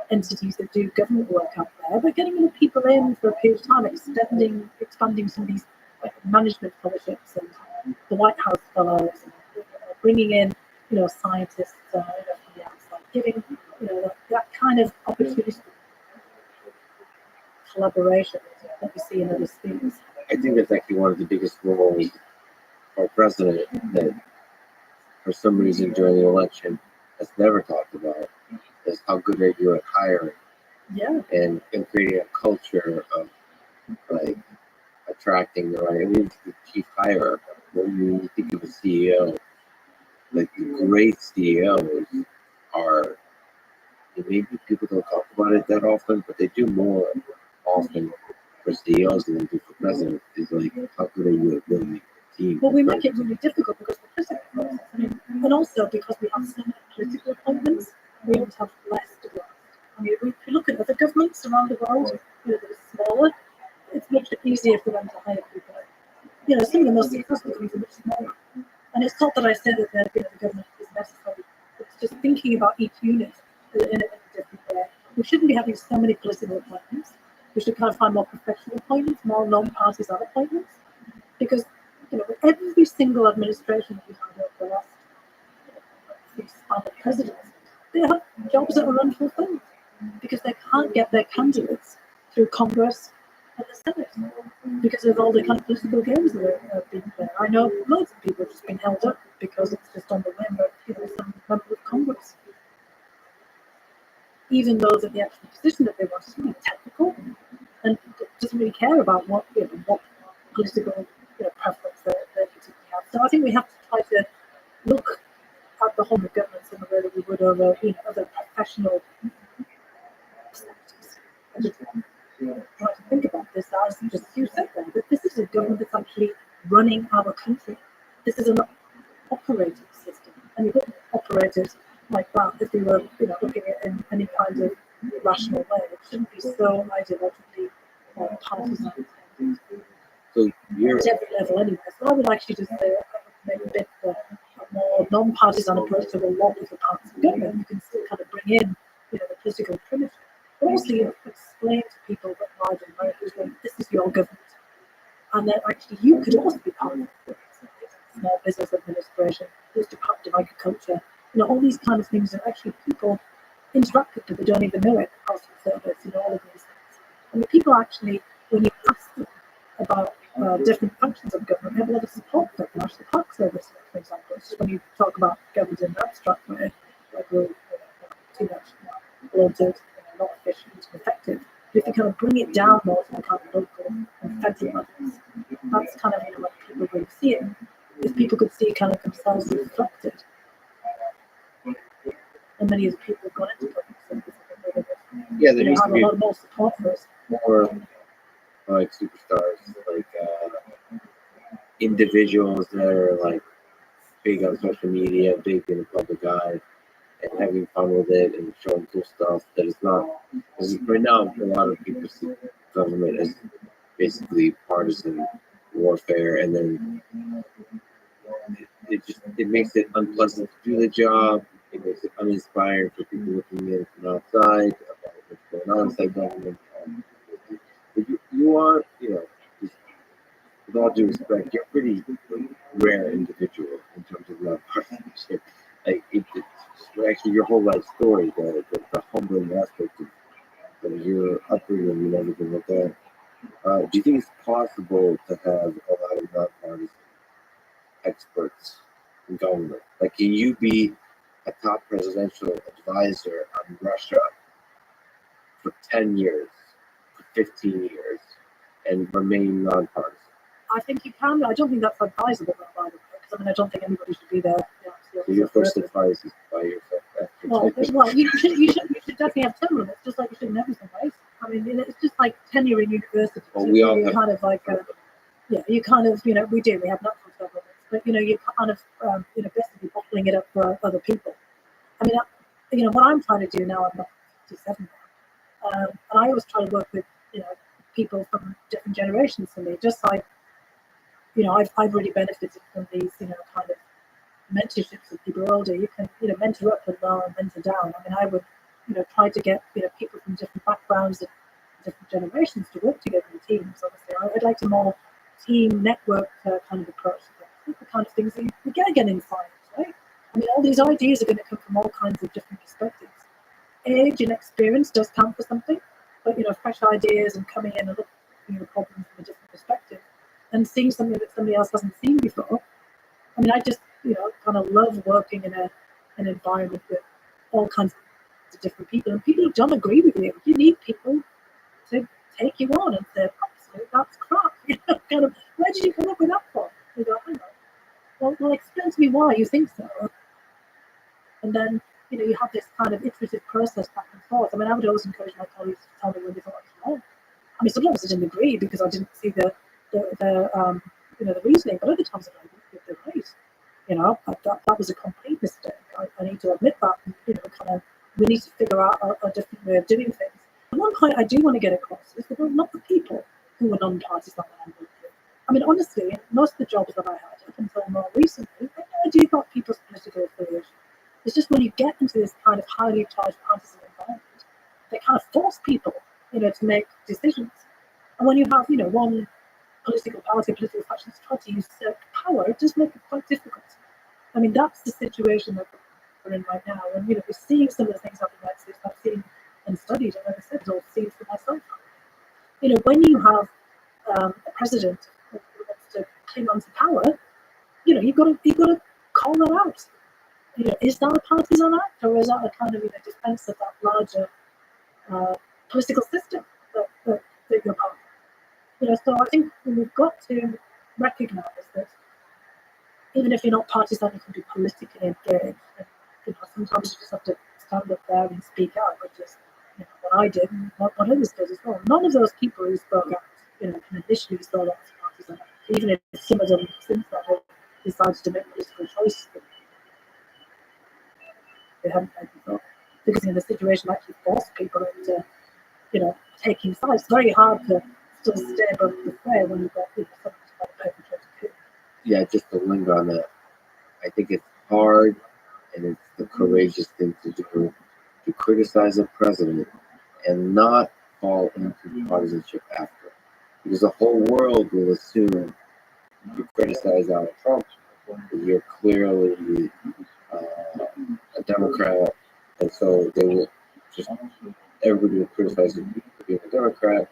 entities that do government work out there, but getting more people in for a period of time, expanding some of these management fellowships and the White House fellows, and bringing in scientists from the outside, giving that kind of opportunity, collaboration that we see in other spheres. I think that's actually one of the biggest roles for president that, for some reason, during the election, has never talked about, is how good are you at hiring? Yeah. And creating a culture of like attracting the right. I mean, the chief hirer. When you think of a CEO, like the great CEOs are, maybe people don't talk about it that often, but they do more often for CEOs than they do for presidents. Is like, how good are you at building a team? Well, we make it really difficult because the political process, and also because we have so many political appointments, we don't have less to go. If you look at other governments around the world, that are smaller, it's much easier for them to hire people. Some of the most successful countries are much smaller. And it's not that I say that the government is necessary. It's just thinking about each unit in a different way. We shouldn't be having so many political appointments. We should kind of find more professional appointments, more non-partisan appointments. Because, every single administration that we've had over the last span of presidents, they have jobs that are unfulfilled because they can't get their candidates through Congress and the Senate because of all the kind of political games that are being played. I know loads of people have just been held up because it's just on the whim of some member of Congress, even though that the actual position that they want is really technical and doesn't really care about what political preference they particularly have. So I think we have to try to look at the whole of government in the way that we would over other professional sectors. I just try to think about this as just you said there, that this is a government that's actually running our country. This is an operating system, and you couldn't operate it like that if we were looking at it in any kind of rational way. It shouldn't be so ideologically partisan. So you're At every level anyway. So I would actually just say maybe a bit of a more non-partisan approach to a lot of the parts of government. You can still kind of bring in the political primitive, but also explain to people that large Americans, this is your government, and that actually you could also be part of it. Small business administration, this Department of Agriculture, all these kind of things that actually people interact with, but they don't even know it. Postal service, all of these things. And the people actually, when you ask them about different functions of government, we have a lot of support for the National Park Service, for example. It's just when you talk about government in an abstract way, like we're too much bloated, not efficient, effective. bring it down more to the kind of local and federal levels. That's kind of what people really see it. If people could see kind of themselves reflected, and many of the people who've gone into public service, Yeah, there needs to have a be lot more support for us. more like superstars, like individuals that are like big on social media, big in the public eye, and having fun with it and showing cool stuff. That is not, because right now a lot of people see government as basically partisan warfare, and then it makes it unpleasant to do the job. It makes it uninspiring for people looking in from outside about what's going on inside government. But you are, just with all due respect, you're a pretty rare individual in terms of nonpartisanship. Like it's actually your whole life story, the humbling aspect of your upbringing and everything like that. Do you think it's possible to have a lot of nonpartisan experts in government? Like, can you be a top presidential advisor on Russia for 10 years, for 15 years, and remain nonpartisan? I think you can. I don't think that's advisable, by the way, because I don't think anybody should be there. So your first advice is by yourself. Well, you should definitely have term limits, just like you should in everything, right? I mean, it's just like tenure in university. Well, we all have kind of like, you kind of, we have natural term limits, but you kind of, basically bottling it up for other people. I mean, what I'm trying to do now, I'm not 57 now, and I always try to work with, people from different generations from me, just like, I've really benefited from these, kind of mentorships with people older. You can, mentor up and down and mentor down. I mean, I would, try to get, people from different backgrounds and different generations to work together in teams. Obviously, I'd like a more team network kind of approach. The kind of things that you get again in science, right? I mean, all these ideas are going to come from all kinds of different perspectives. Age and experience does count for something, but fresh ideas and coming in and looking at problems from a different perspective and seeing something that somebody else hasn't seen before. I mean, I just, kind of love working in an environment with all kinds of different people and people who don't agree with you. You need people to take you on and say, absolutely, that's crap. Kind of, where did you come up with that from? You go, hang on. Well, explain to me why you think so. And then, you have this kind of iterative process back and forth. I mean, I would always encourage my colleagues to tell me when they thought I was wrong. I mean, sometimes I didn't agree because I didn't see the reasoning, but other times I think they're right. That was a complete mistake. I need to admit that. Kind of, we need to figure out a different way of doing things. And one point I do want to get across is that we're not the people who were non-partisan that I'm with. I mean, honestly, most of the jobs that I had up until more recently, I do got people's political affiliation. It's just when you get into this kind of highly charged partisan environment, they kind of force people, to make decisions. And when you have, one political party, political factions try to usurp power, it does make it quite difficult. I mean, that's the situation that we're in right now. And, we're seeing some of the things happening like this. I've seen and studied, and like I said, I've seen for myself. When you have a president who wants to cling on to power, you've got to call that out. Is that a partisan act, or is that a kind of defense of that larger political system that you're part of? So I think we've got to recognise that even if you're not partisan, you can be politically engaged. And, sometimes you just have to stand up there and speak out, which is what I did and what others did as well. None of those people who spoke out, can initially saw that as partisan, even if some of them since that have decided to make political choices that they haven't made before. Because the situation actually forced people into, taking sides. It's very hard to still stay above the fray when you've got something like a perpetrated coup. Yeah, just to linger on that, I think it's hard and it's the courageous thing to do to criticize a president and not fall into partisanship after. Because the whole world will assume you criticize Donald Trump, that you're clearly a Democrat, and so they will just, everybody will criticize you for being a Democrat,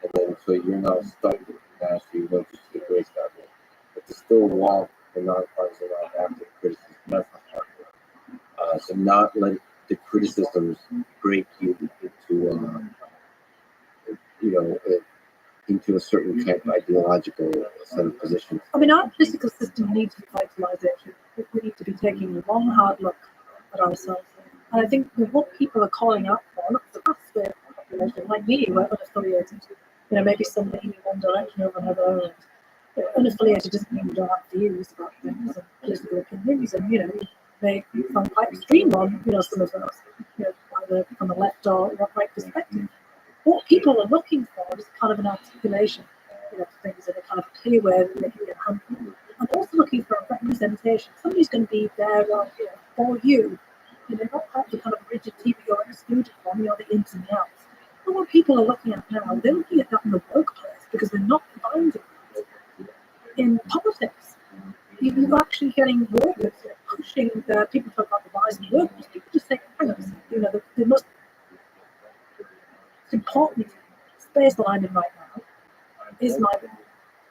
and then so you're now stuck with that, so you go to the grace that way. But to still walk the nonpartisan line after criticism, that's the hard work. So not let the criticisms break you into into a certain kind of ideological set of positions. I mean, our political system needs revitalization. We need to be taking a long, hard look at ourselves. And I think what people are calling out for, not the vast swathe of the population, like me, who are unaffiliated, maybe some leaning one direction over another. And unaffiliated doesn't mean we don't have views about things and political opinions, and they sound quite extreme on some of those, either from the left or right perspective. What people are looking for is kind of an articulation, things in a kind of clear way that they can get handled. I'm also looking for a representation. Somebody's going to be there for you. Not have the kind of rigid TV you're excluded from, the ins and the outs. But what people are looking at now, they're looking at that in the workplace because they're not finding it in politics. You're actually getting workers pushing people talk about the rise in workers. People just say, hang on a second, the most important space that I'm in right now is my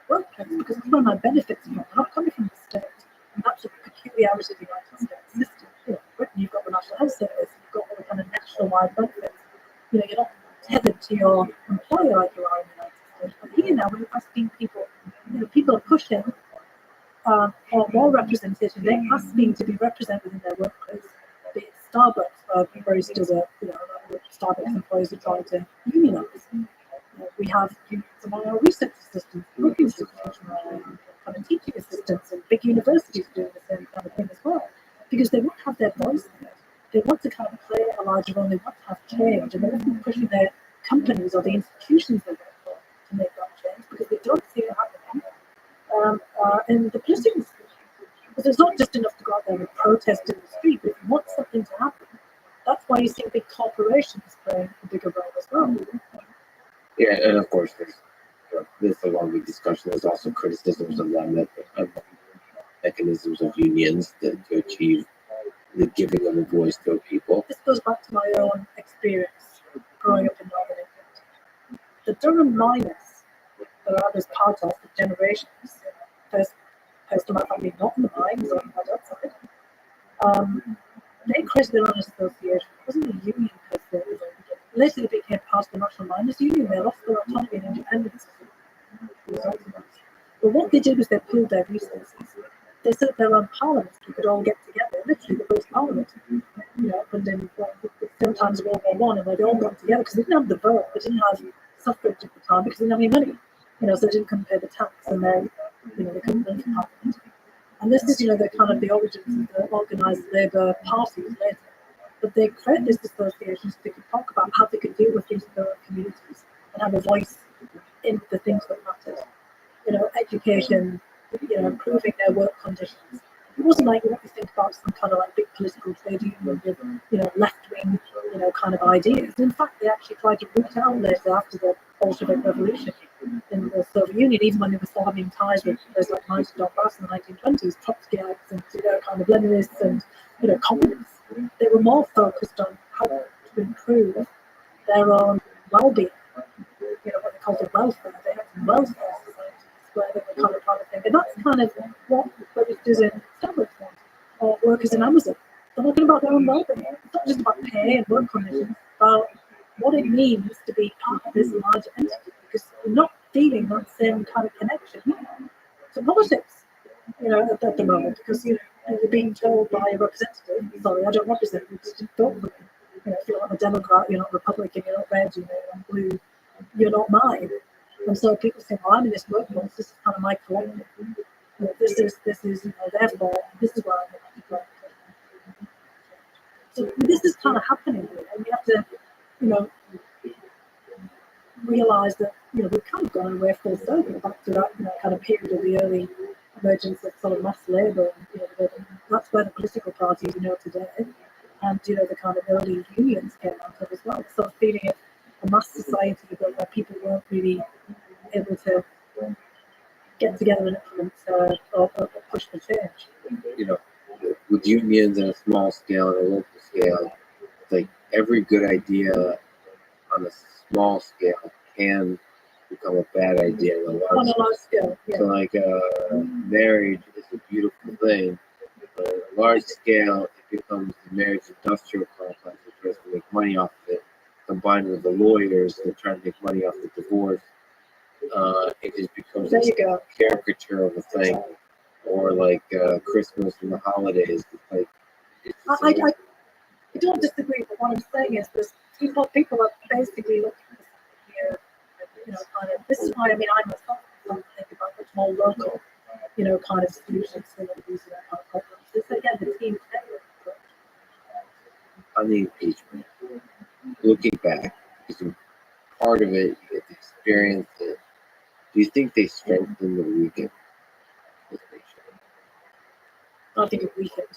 workplace because it's where my benefits are from. I'm not coming from the state, and that's a peculiarity of the United States system. Britain, you've got the National Health Service, you've got all the kind of national-wide benefits. You're not tethered to your employer like you are in the United States. But here now, we're asking people, people are pushing for more representation. They're asking to be represented in their workplace. Be it Starbucks, where baristas are, Starbucks employees are trying to unionize. We have some of our research assistants, booking assistants, kind of teaching assistants, and big universities doing the same kind of thing as well, because they want to have their voice there. They want to kind of play a larger role. They want to have change, and they're often pushing their companies or the institutions they work for to make that change because they don't see it happening in the political sphere. Because it's not just enough to go out there and protest in the street, but if you want something to happen, that's why you see big corporations playing a bigger role as well. Yeah, and of course, there's a long discussion. There's also criticisms of them of mechanisms of unions to achieve the giving of a voice to people. This goes back to my own experience growing up in Northern England. The Durham miners that I was part of for generations, first to my family, not in the mines on my dad's side, they created their own association. It wasn't a union per se. Later, they became part of the National Miners' Union. They lost their autonomy and independence. But what they did was they pooled their resources. They set up their own parliament. We could all get together. Literally, the first parliament. Happened in sometimes World War One, and they all got together because they didn't have the vote. They didn't have suffrage at the time because they didn't have any money. So they didn't come pay the tax, and they couldn't run for parliament. And this is, the kind of the origins of the organised labour parties later. But they created these associations so they could talk about how they could deal with these other communities and have a voice in the things that mattered. Education, improving their work conditions. It wasn't like what you think about some kind of like big political trade union with, left-wing, kind of ideas. In fact, they actually tried to root out later after the Bolshevik Revolution in the Soviet Union, even when they were still having ties with those like Marx and in the 1920s, Trotskyites and kind of Leninists and communists. They were more focused on how to improve their own well-being, what they called the welfare. They had some welfare societies where they were kind of trying to think, and that's kind of what baristas in Starbucks want, or workers in Amazon. They're looking about their own well-being. It's not just about pay and work conditions, about what it means to be part of this larger entity, because you're not feeling that same kind of connection to politics, at the moment, because you're being told by a representative, sorry, I don't represent you, just vote for me. If you're not a Democrat, you're not Republican, you're not red, you're not blue, you're not mine. And so people say, well, I'm in this workforce, this is kind of my collective. This is therefore, this is where I'm going to go. So this is kind of happening, and we have to, realize that, we've kind of gone away full circle back to that, kind of period of the early emergence of sort of mass labour. That's where the political parties, today, and, the kind of early unions came out of as well. So feeling of a mass society where people weren't really able to get together and implement or push for change. With unions on a small scale and a local scale, it's like every good idea on a small scale can become a bad idea on a large scale. Yeah. So, like, marriage is a beautiful thing, but on a large scale, it becomes the marriage industrial complex that tries to make money off of it. combined with the lawyers that are trying to make money off the divorce, it just becomes There this you go. caricature of a thing, or like Christmas and the holidays. It's like I don't disagree, but what I'm saying is this people are basically looking for something here, kind of, this is why, I mean, I myself think about much more local, kind of solutions to these kind of problems. It's again the team network approach. on the impeachment. Looking back, isn't part of it. You get to experience it. Do you think they strengthened the weekend? I think it weakened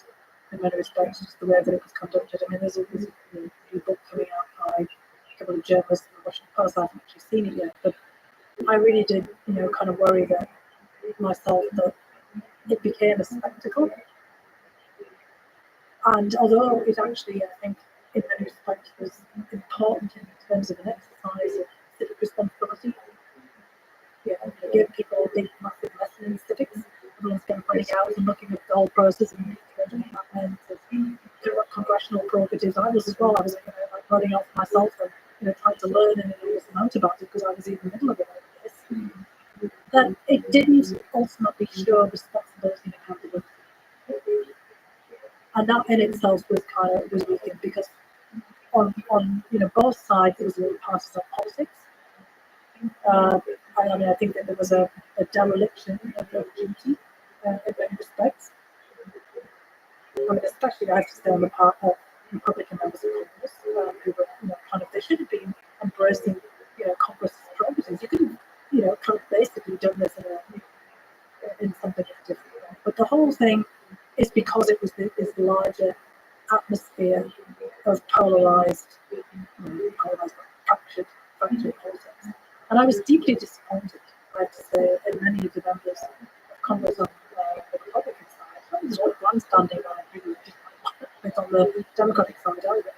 in many respects, just the way that it was conducted. I mean, there's a new book coming out by a couple of journalists in the Washington Post. I haven't actually seen it yet, but I really did, kind of worry that myself that it became a spectacle. And although it actually, I think, in many respects was important in terms of an exercise of civic responsibility, it gave people a big, massive lesson in civics. Everyone's been finding out and looking at the whole process and what that meant of congressional prerogatives. I was as well. I was like running off myself and trying to learn an enormous amount about it because I was in the middle of it like this. That it didn't ultimately show responsibility and accountability. And that in itself was weakened because on both sides it was a partisan politics. I mean, I think that there was a dereliction of duty in many respects. I mean, especially I have to say on the part of Republican members of Congress who were kind of, they should have been embracing Congress's prerogatives. You could have kind of basically done this in something different. But the whole thing is because it was this larger atmosphere of polarized, fractured politics. And I was deeply disappointed, I have to say, in many of the members of Congress on the Republican side. I was all grandstanding on it, really didn't on the Democratic side either.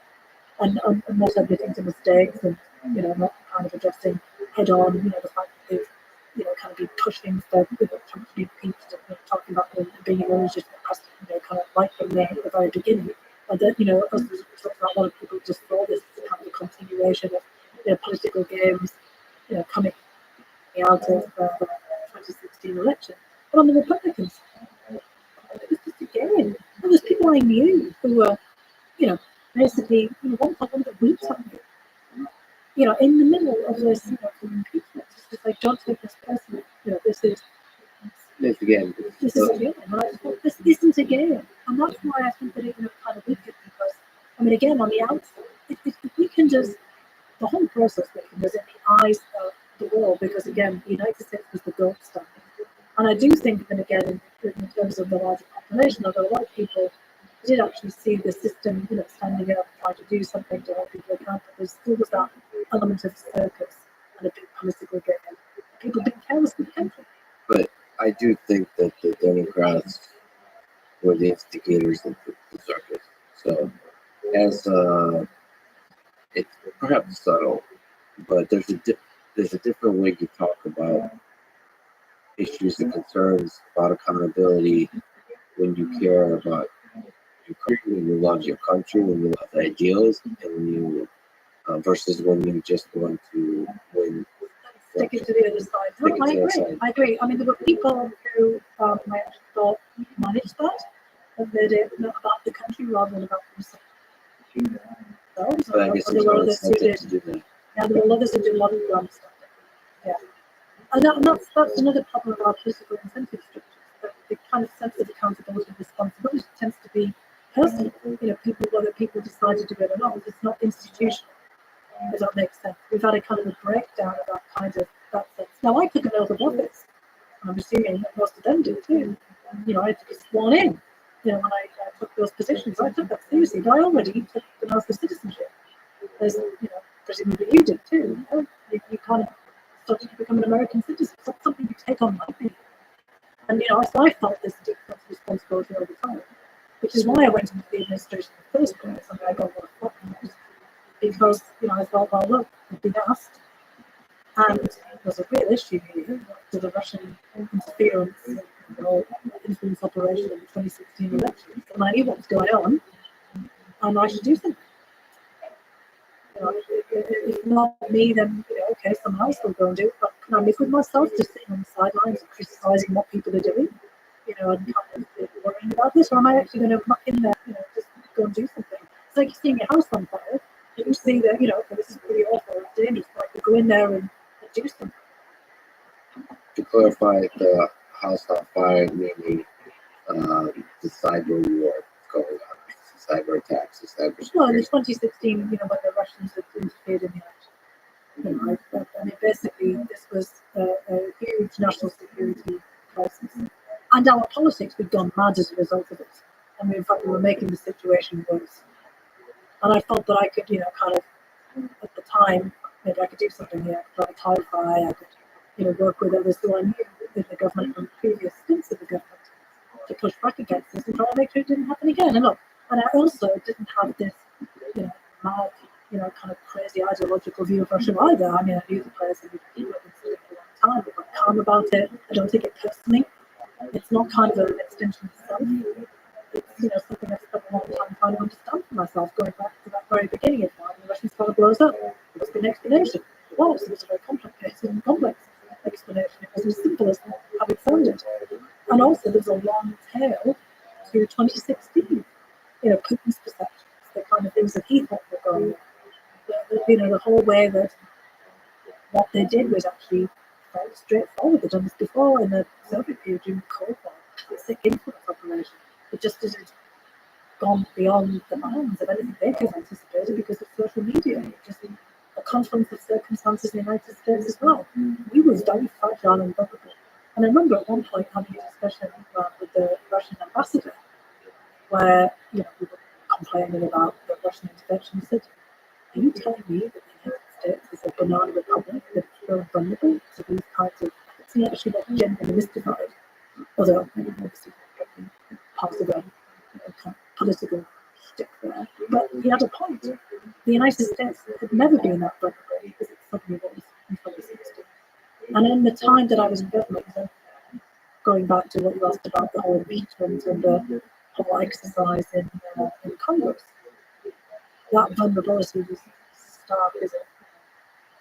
And not admitting to mistakes and, not kind of addressing head on, the fact that they've, kind of been pushing for Trump to be impeached and talking about being an illegitimate president, kind of right from the very beginning. And that, as a lot of people just saw this as kind of a continuation of political games, coming out of the 2016 election. But on the Republican side, it was just a game. There was people I knew who were, basically, one of the weeks on me, in the middle of this, the impeachment. It's just like, don't take this personally. This is a game. This is a game. And I thought, this isn't a game. And that's why I think that it kind of weakened because, I mean, again, on the outside, if we can just, the whole process was in the eyes of the world because, again, the United States was the gold standard. And I do think that, again, in terms of the larger population, although a lot of people did actually see the system, standing up, trying to do something to help people account, but there still was that element of circus and a big political game. People being careless with the country. But I do think that the Democrats were the instigators of the circus. So, as it's perhaps subtle, but there's a different way to talk about issues and concerns about accountability when you care about your country, when you love your country, when you love the ideals, and when you versus when you just want to win. Stick it to the other side. No, I agree. I mean, there were people who I actually thought managed that and made it about the country rather than about themselves. But I guess there's no incentive to do that. Yeah, there were others who did a lot of stuff. Yeah. And that's another problem about political incentive structures. That the kind of sense of accountability and responsibility tends to be personal. Whether people decide to do it or not, it's not institutional. Does that make sense? We've had a kind of a breakdown of that sense. Now, I took an oath of office, and I'm assuming that most of them do too. I had to be sworn in. When I took those positions, I took that seriously. But I already took the oath of citizenship. As presumably you did too. You kind of started to become an American citizen. It's not something you take on lightly. And I felt this deep sense of responsibility over time, which is why I went into the administration in the first place. And I got what I thought. Because I thought, well, look, I've been asked, and there's a real issue here to the Russian interference or influence operation in the 2016 elections, and I knew what was going on, and I should do something. not me, then okay, someone else will go and do it. But can I live with myself just sitting on the sidelines and criticising what people are doing? And kind of worrying about this, or am I actually going to muck in there? Just go and do something. It's like you're seeing your house on fire. You see that okay, this is pretty awful, it's dangerous. But you go in there and do something. To clarify, the house on fire, meaning the cyber war going on, the cyber attacks, the cyber. Well, in 2016, when the Russians had interfered in the election, I mean, basically, this was a huge national security crisis, and our politics had gone mad as a result of it. I mean, in fact, we were making the situation worse. And I felt that I could, kind of, at the time, maybe I could do something here. I could clarify, I could, work with others who I knew in the government from previous stints of the government to push back against this and try to make sure it didn't happen again. And look, and I also didn't have this, mad, kind of crazy ideological view of Russia either. I mean, I knew the players, I knew the people, I've been studying for a long time, I'm quite calm about it. I don't take it personally. It's not kind of an extension of self. It's, something I've spent a long time trying to understand for myself, going back to that very beginning of why the Russian fire blows up. What's the explanation? It was a very complicated and complex explanation. It wasn't as simple as how it sounded. And also, there's a long tail to 2016. Putin's perceptions, the kind of things that he thought were going on. The whole way that what they did was actually fairly straightforward. They'd done this before in the Soviet period during the Cold War. The sick influence operation. It just hasn't gone beyond the bounds of anything they could have anticipated because of social media. Just a confluence of circumstances in the United States as well. We were very fragile and vulnerable. And I remember at one point having a discussion with the Russian ambassador where we were complaining about the Russian intervention. He said, "Are you telling me that the United States is a banana republic that is so vulnerable to these kinds of efforts?" He actually got genuinely mystified, although obviously part of a kind of political stick there. But he had a point. The United States had never been that vulnerable because it suddenly was in 2016. And in the time that I was in government, going back to what you asked about the whole impeachment and the whole exercise in Congress, that vulnerability was stark as it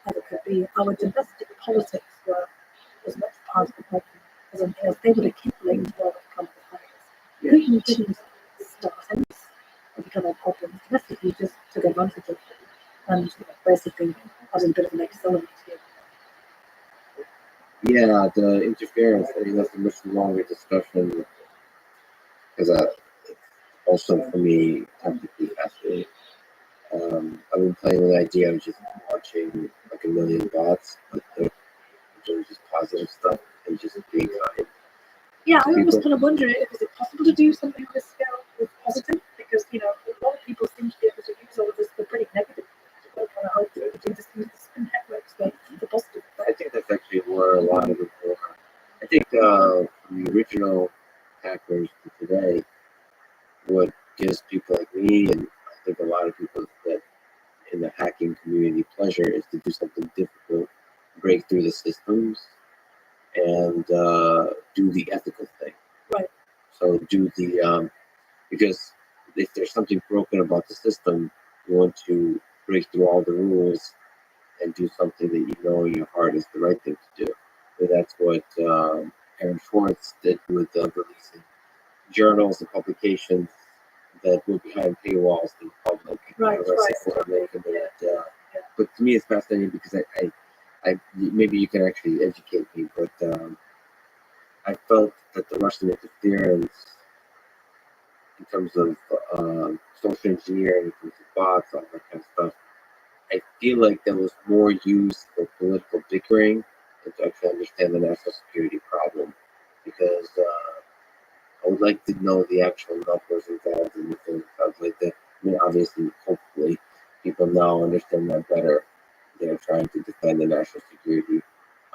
ever could be. Our domestic politics were as much part of the problem as anything else. They were the kindling for the kind of fires. Putin didn't start any of the kind of problems. Domestically, just took advantage of it and basically added a bit of an accelerant here. Yeah, the interference, I mean, that's a much longer discussion because also for me, technically fascinating. I've been playing with the idea of just watching like a million bots, but they're doing just positive stuff and just being kind. Yeah, I always kind of wonder if is it possible to do something on this scale with positive, because a lot of people seem to be able to use all of this for pretty negative. I kind of hope that we can just use the spin networks for positive. I think that's actually where a lot of it for. I think the original hackers to today, what gives people like me and I think a lot of people that in the hacking community pleasure is to do something difficult, break through the systems, and do the ethical thing. Right. So do the because if there's something broken about the system, you want to break through all the rules and do something that you know in your heart is the right thing to do. So that's what Aaron Schwartz did with releasing journals and publications that were behind paywalls to the public. Right. But to me, it's fascinating because I maybe you can actually educate me, but I felt that the Russian interference in terms of social engineering, in terms of bots, all that kind of stuff, I feel like there was more used for political bickering than to actually understand the national security problem. Because I would like to know the actual numbers involved in the thing. Like that. I mean, obviously, hopefully, people now understand that better. They're trying to defend the national security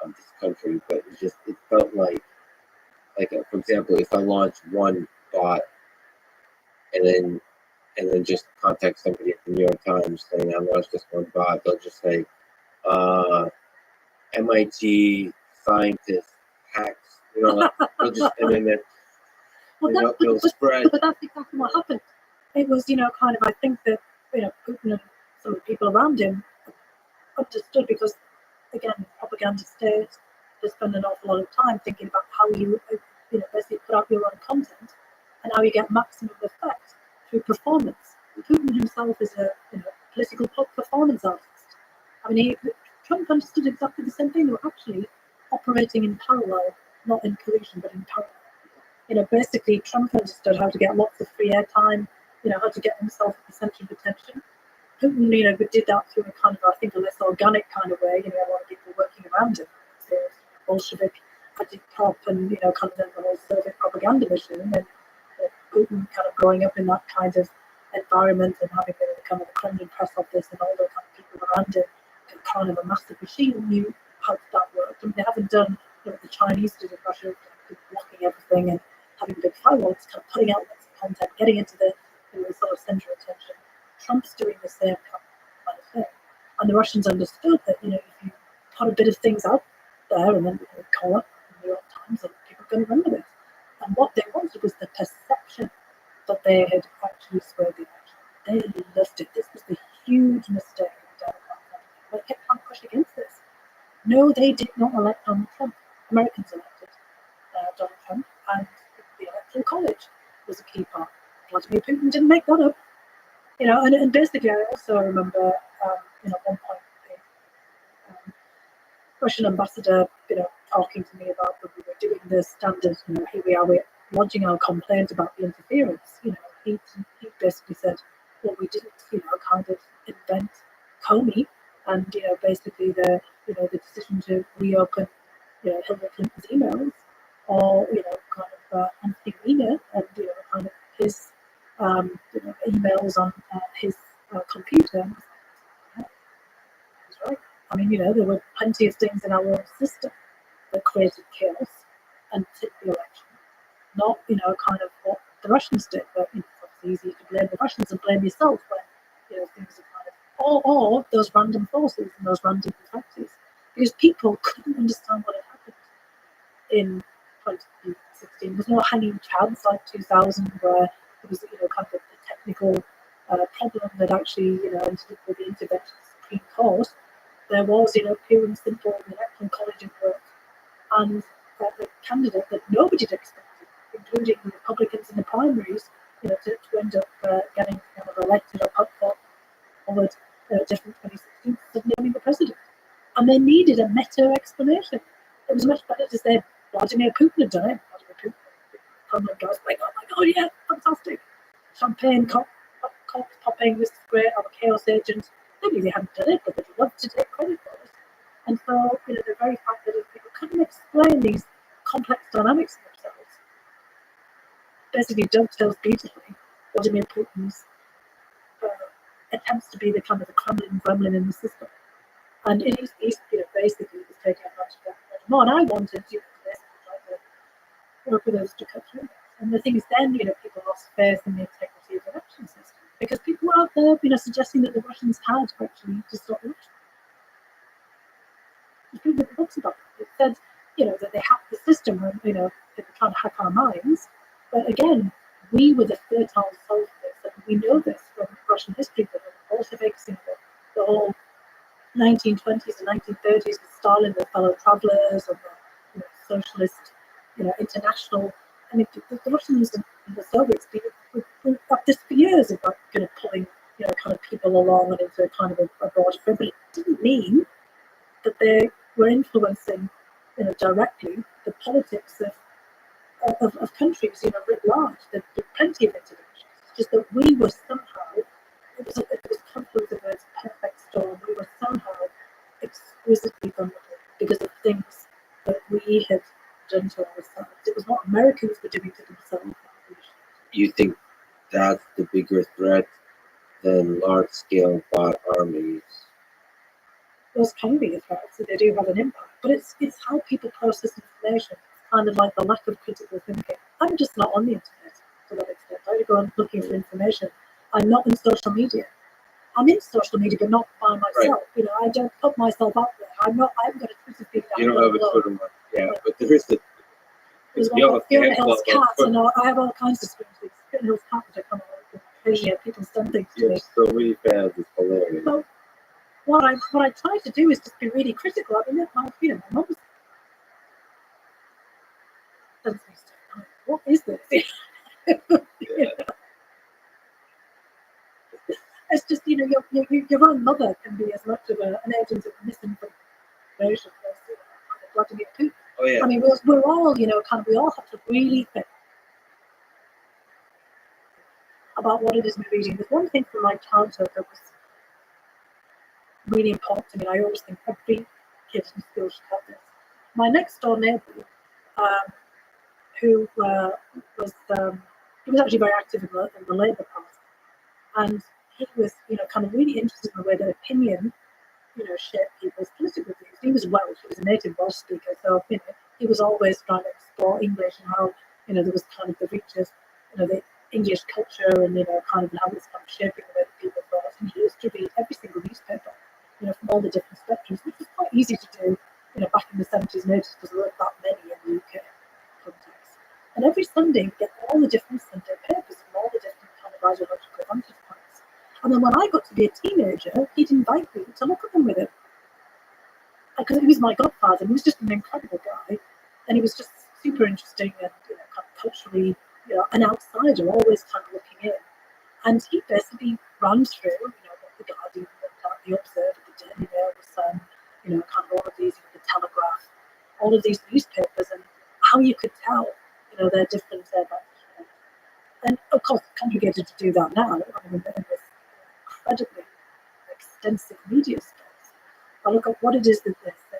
of this country, but it felt like for example, if I launch one bot and then just contact somebody at the New York Times saying I launched this one bot, they'll just say MIT scientist hacks, they'll just and then they'll spread. But that's exactly what happened. It was, kind of, I think that Putin and some of the people around him understood because, again, propaganda state, they spend an awful lot of time thinking about how you basically put out your own content and how you get maximum effect through performance. Putin himself is a political performance artist. I mean, Trump understood exactly the same thing. They were actually operating in parallel, not in collusion, but in parallel. Basically, Trump understood how to get lots of free airtime, how to get himself at the center of attention. Putin, did that through a kind of, I think, a less organic kind of way. A lot of people working around him. So Bolshevik, anti-pop, and kind of the whole Soviet propaganda machine. And Putin kind of growing up in that kind of environment and having the kind of the Kremlin press office and all the kind of people around him, and kind of a massive machine, knew how that worked. I mean, they haven't done what the Chinese did in Russia, blocking everything and having big firewalls, kind of putting out lots of content, getting into the sort of center of attention. Trump's doing the same kind of thing. And the Russians understood that, if you put a bit of things out there and then call up the New York Times, and people are going to run with it. And what they wanted was the perception that they had actually swayed the election. They loved it. This was the huge mistake of the Democrats. They kept trying to push against this. No, they did not elect Donald Trump. Americans elected Donald Trump, and the Electoral College was a key part. Vladimir Putin didn't make that up. And basically, I also remember, at one point, the Russian ambassador, talking to me about when we were doing the standard, here we are, we're lodging our complaint about the interference. He basically said, well, we didn't, kind of invent Comey, and basically the decision to reopen, Hillary Clinton's emails, or kind of Anthony Weiner and kind of his emails on his computer. Yeah, he's right. I mean, there were plenty of things in our own system that created chaos and tipped the election. Not, kind of what the Russians did, but it's obviously easy to blame the Russians and blame yourself when, things are kind of, or those random forces and those random factors. Because people couldn't understand what had happened in 2016. There was no hanging chads like 2000 where it was, kind of a technical problem that actually, ended up with the intervention of the Supreme Court. There was, pure and simple electoral college at work, and the candidate that nobody had expected, including the Republicans in the primaries, to end up getting kind of elected or put forward different 2016 of naming the president. And they needed a meta explanation. It was much better to say Vladimir Putin had done it. Vladimir Putin, Kremlin guys like, oh my god, yeah, fantastic. Champagne, cops popping, this is great, I'm a chaos agent. Maybe they hadn't done it, but they'd love to take credit for it. And so, the very fact that people couldn't explain these complex dynamics in themselves basically dovetails beautifully Vladimir Putin's attempts to be the kind of the Kremlin gremlin in the system. And it is basically was taking advantage of that more. And I wanted to basically try to work with those to cut through that. And the thing is then, people lost faith in the integrity of the election system. Because people were out there, suggesting that the Russians had actually to stop the election. People wrote books about it. It said, that they hacked the system and, they were trying to hack our minds. But again, we were the fertile soil for this. And we know this from Russian history, that the Bolsheviks, the whole 1920s and 1930s with Stalin, the fellow travelers, and the socialist, international. I mean, the Russians and the Soviets were at this for years about pulling, kind of people along and into kind of a broad frame, but it didn't mean that they were influencing, directly the politics of countries, writ large. There were plenty of interventions. It's just that we were somehow, it was confluence of its perfect storm. We were somehow exquisitely vulnerable because of things that we had done to ourselves. It was what Americans were doing to themselves. You think that's the bigger threat than large-scale bot armies? Those can be a threat, so they do have an impact. But it's how people process information. It's kind of like the lack of critical thinking. I'm just not on the internet to that extent. I go on looking for information. I'm not in social media. I'm in social media, but not by myself. Right. I don't put myself out there. I haven't got a Twitter feed. You don't have a Twitter one. Yeah, but there's the... There's You one have about a Fiona fan Hill's club cat, and I have all kinds of strange things. Fiona Hill's cat, which I come out with occasionally, people send things to You me. have so many fans, it's hilarious. So, what I try to do is just be really critical. I mean, my mum doesn't say, what is this? It's just, your own mother can be as much of an agent of misinformation as Vladimir Putin. Oh yeah. I mean, we're all, we all have to really think about what it is we're reading. There's one thing from my childhood that was really important to me. I always think every kid in school should have this. My next door neighbour, who was he was actually very active in the Labour Party, and he was really interested in the way that opinion shaped people's political views. He was Welsh; he was a native Welsh speaker, so he was always trying to explore English and how there was kind of the reaches, the English culture and how it's shaping the way that people thought. And he used to read every single newspaper, from all the different spectrums, which was quite easy to do, back in the 70s and 80s because there weren't that many in the UK context. And every Sunday, you get all the different Sunday papers from all the different kind of ideological vantage points. And then when I got to be a teenager, he'd invite me to look at them with him. Because he was my godfather, and he was just an incredible guy. And he was just super interesting and kind of culturally, an outsider, always kind of looking in. And he basically ran through, what the Guardian, the Observer, the Daily Mail, the Sun, kind of all of these, the Telegraph, all of these newspapers, and how you could tell, their different and of course, it's complicated to do that now. I mean, in this incredibly extensive media space, I look at what it is that they say,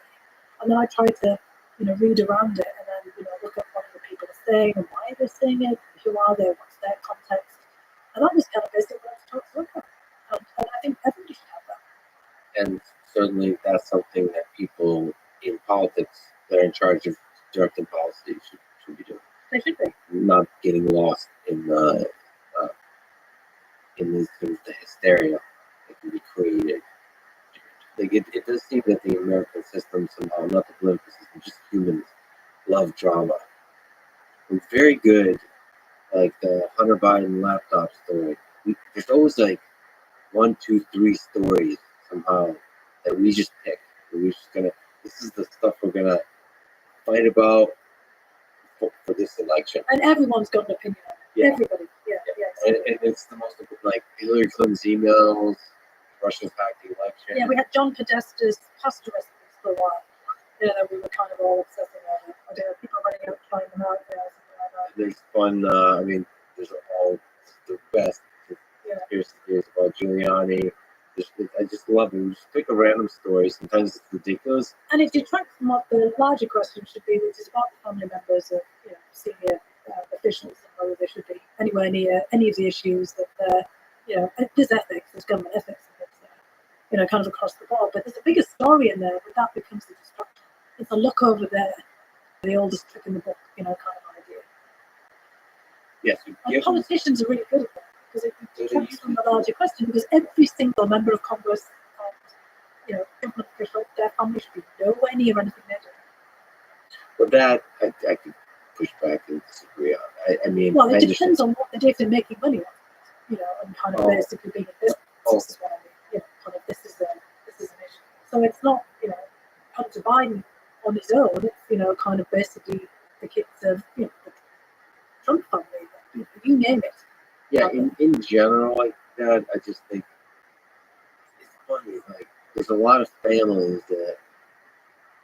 and then I try to, read around it, and then look at what the people are saying and why they're saying it, who are they, what's their context, and that was kind of basically what I talked about. And I think everybody should have that. And certainly that's something that people in politics that are in charge of directing policy should be doing. They should be. Not getting lost in the hysteria that can be created. Like it does seem that the American system somehow, not the political system, just humans love drama. We're very good, like the Hunter Biden laptop story. There's always like 1, 2, 3 stories somehow that we just pick. We're just this is the stuff we're gonna fight about for this election. And everyone's got an opinion on it. Yeah. Everybody. Yeah. And it's the most, like, Hillary Clinton's emails, Russians hacked the election. Yeah, we had John Podesta's pasta recipes for a while. We were kind of all obsessing over it. People running out trying them out there, something like that. There's fun, there's all the best conspiracy theories about Giuliani. I just love it. We just pick a random story. Sometimes it's ridiculous. And it detracts from what the larger question should be, which is about the family members of senior officials and whether they should be anywhere near any of the issues that there's ethics, there's government ethics, and it's, kind of across the board. But there's a bigger story in there, but that becomes the distraction. It's a look over there, the oldest trick in the book, kind of idea. Yes. And politicians are really good at that. Because it detracts from the larger question, because every single member of Congress and government official, their family should be nowhere near anything they're doing. But that I could push back and disagree on. I mean, well, it depends on what they do if they're making money on it, and kind of basically being a business. This is what I mean. Kind of this is an issue. So it's not Hunter Biden on his own. It's kind of basically the kids of the Trump family. You name it. Yeah, in general, like that, I just think it's funny. Like, there's a lot of families that,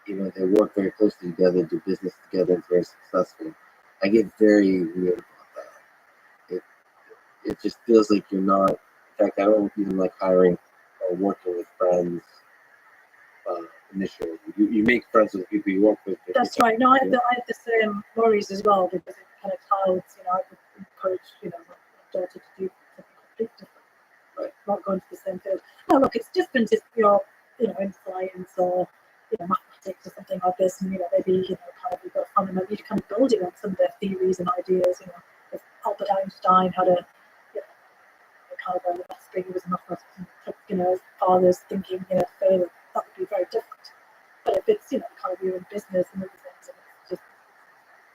they work very closely together, do business together, and very successful. I get very weird about that. It just feels like you're not. In fact, I don't even like hiring or working with friends initially. You make friends with the people you work with. That's right. No, I had the same worries as well, because it kind of clouds. I would encourage my daughter to do something completely different, right? Not going to the same field. No, look, it's different if you're in science or mathematics or something like this, and maybe kind of you've got a family member, you're kind of building on some of their theories and ideas. If Albert Einstein had a kind of a offspring who was a mathematician, his father's thinking further, that would be very different. But if it's kind of you're in business and other things, and it's just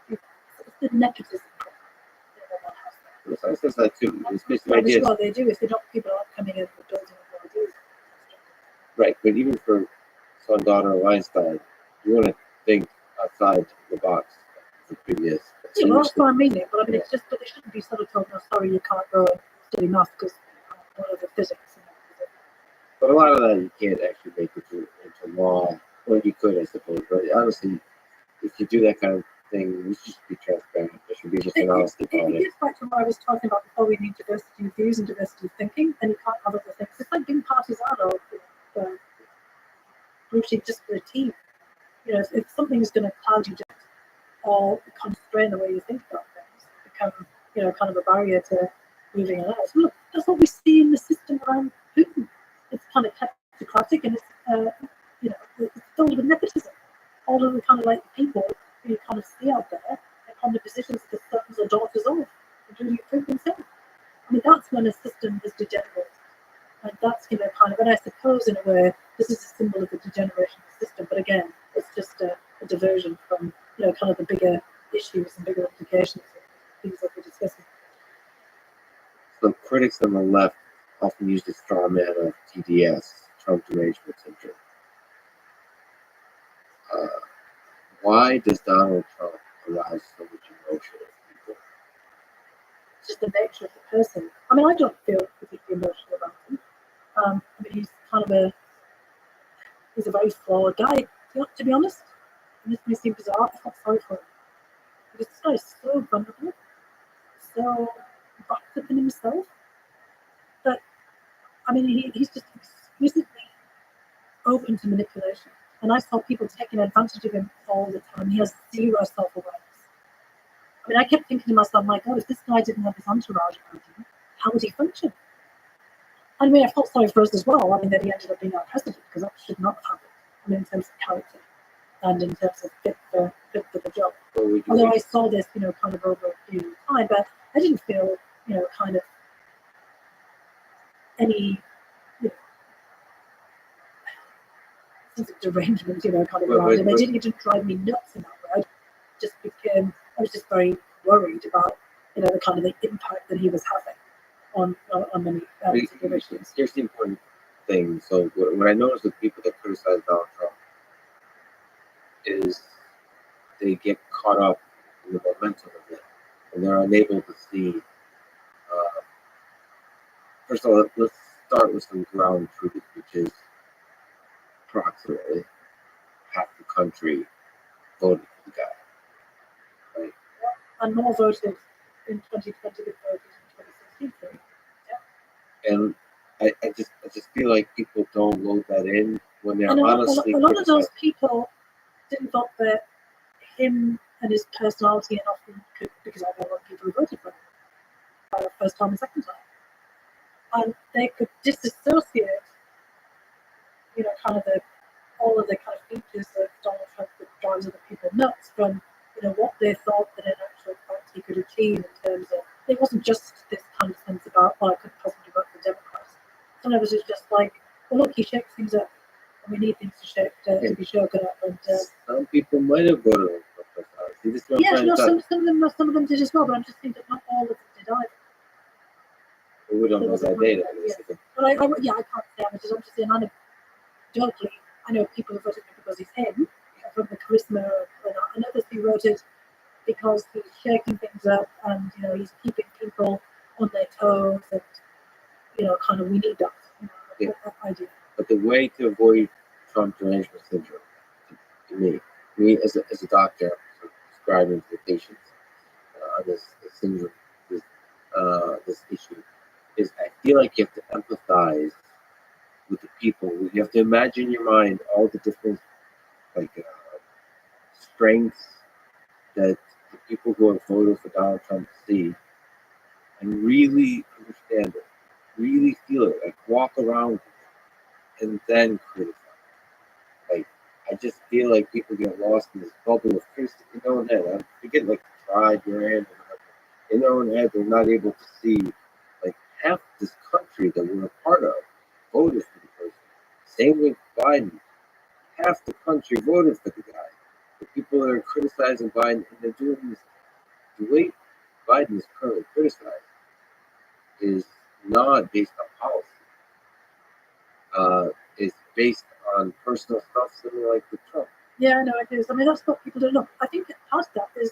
it's the nepotism. The science does that too. It's basically ideas. Well, they do. If they don't, people aren't coming in and building ideas. Right, but even for son-daughter of Einstein, you want to think outside the box of the previous. Yeah, well, that's what I mean. But I mean, Yeah. it's just that they shouldn't be sort of told, no, sorry, you can't go and study math because whatever physics. But a lot of that you can't actually make it into law. Well, you could, I suppose. But honestly, if you do that kind of thing, you should just be transparent. There should be just an honesty about It it. gets back to what I was talking about before. We need diversity of views and diversity of thinking, and you can't have other things. It's like being partisan or rooting just for a team. You know, if something is going to cloud you just or constrain the way you think about things, become, you know, kind of a barrier to moving ahead. Look, that's what we see in the system around Putin. It's kind of kleptocratic and it's, you know, it's filled with nepotism. All of the kind of like people who you kind of see out there are kind of positions the sons or daughters of, including Putin himself. I mean, that's when a system is degenerated. And that's, you know, kind of, and I suppose in a way, this is a symbol of the degeneration of the system. But again, it's just a diversion from, you know, kind of the bigger issues and bigger implications of things that we're discussing. So critics on the left often use the straw man of TDS, Trump derangement syndrome. Why does Donald Trump arouse so much emotion in people? It's just the nature of the person. I mean, I don't feel particularly emotional about him. I mean, he's a very flawed guy, to be honest. And this may seem bizarre, I felt sorry for him. Because this guy is so vulnerable, so wrapped up in himself, that, I mean, he's just exquisitely open to manipulation. And I saw people taking advantage of him all the time. He has zero self-awareness. I mean, I kept thinking to myself, my God, if this guy didn't have his entourage around him, how would he function? I mean, I felt sorry for us as well. I mean, that he ended up being our president, because that should not have happened. I mean, in terms of character and in terms of fit for the job. Although I saw this, you know, kind of over a period of time, but I didn't feel, you know, kind of any, you know, sense of derangement, you know, kind of around him. It didn't drive me nuts in that way. I was just very worried about, you know, the kind of the impact that he was having on many particular issues. Here's the important thing. So what I noticed with people that criticize Donald Trump is they get caught up in the momentum of it, and they're unable to see. First of all, let's start with some ground truth, which is approximately half the country voted for the guy, right? And more voted in 2020 than voted in 2016. Yeah. And I just feel like people don't load that in when they're and honestly. A lot of those people didn't vote for him and his personality enough because I know a lot of people who voted for him first time and second time. And they could disassociate, you know, kind of all of the kind of features of Donald Trump that drives other people nuts from, you know, what they thought that in actual fact he could achieve in terms of, it wasn't just this kind of sense about, I couldn't possibly vote for Democrats. Sometimes it's just like, well, look, he shakes things up, and we need things to be shaken up. And some people might have voted for personality. Yes, no, some of them did as well, but I'm just thinking that not all of them did either. We don't know that data. Yeah. But I can't say how much. I'm just saying, anecdotally, I know people who voted because he's him, from the charisma and others who voted because he's shaking things up and, you know, he's keeping people on their toes and, you know, kind of, we need that, you know, that idea. But the way to avoid Trump derangement syndrome, to me as a doctor, prescribing to the patients this syndrome, this issue, is I feel like you have to empathize with the people. You have to imagine in your mind all the different strengths that the people who have voted for Donald Trump see, and really understand it, really feel it, like walk around with it, and then criticize. Like, I just feel like people get lost in this bubble of criticism in their own head. I forget, like, pride, brand, in their own head, they're not able to see, like, half this country that we're a part of voted for the person. Same with Biden. Half the country voted for the guy. The people that are criticizing Biden, and they're doing this, the way Biden is currently criticized is not based on policy. It's based on personal stuff, similar like with Trump. Yeah, no, it is. I mean, that's what people don't know. I think part of that is,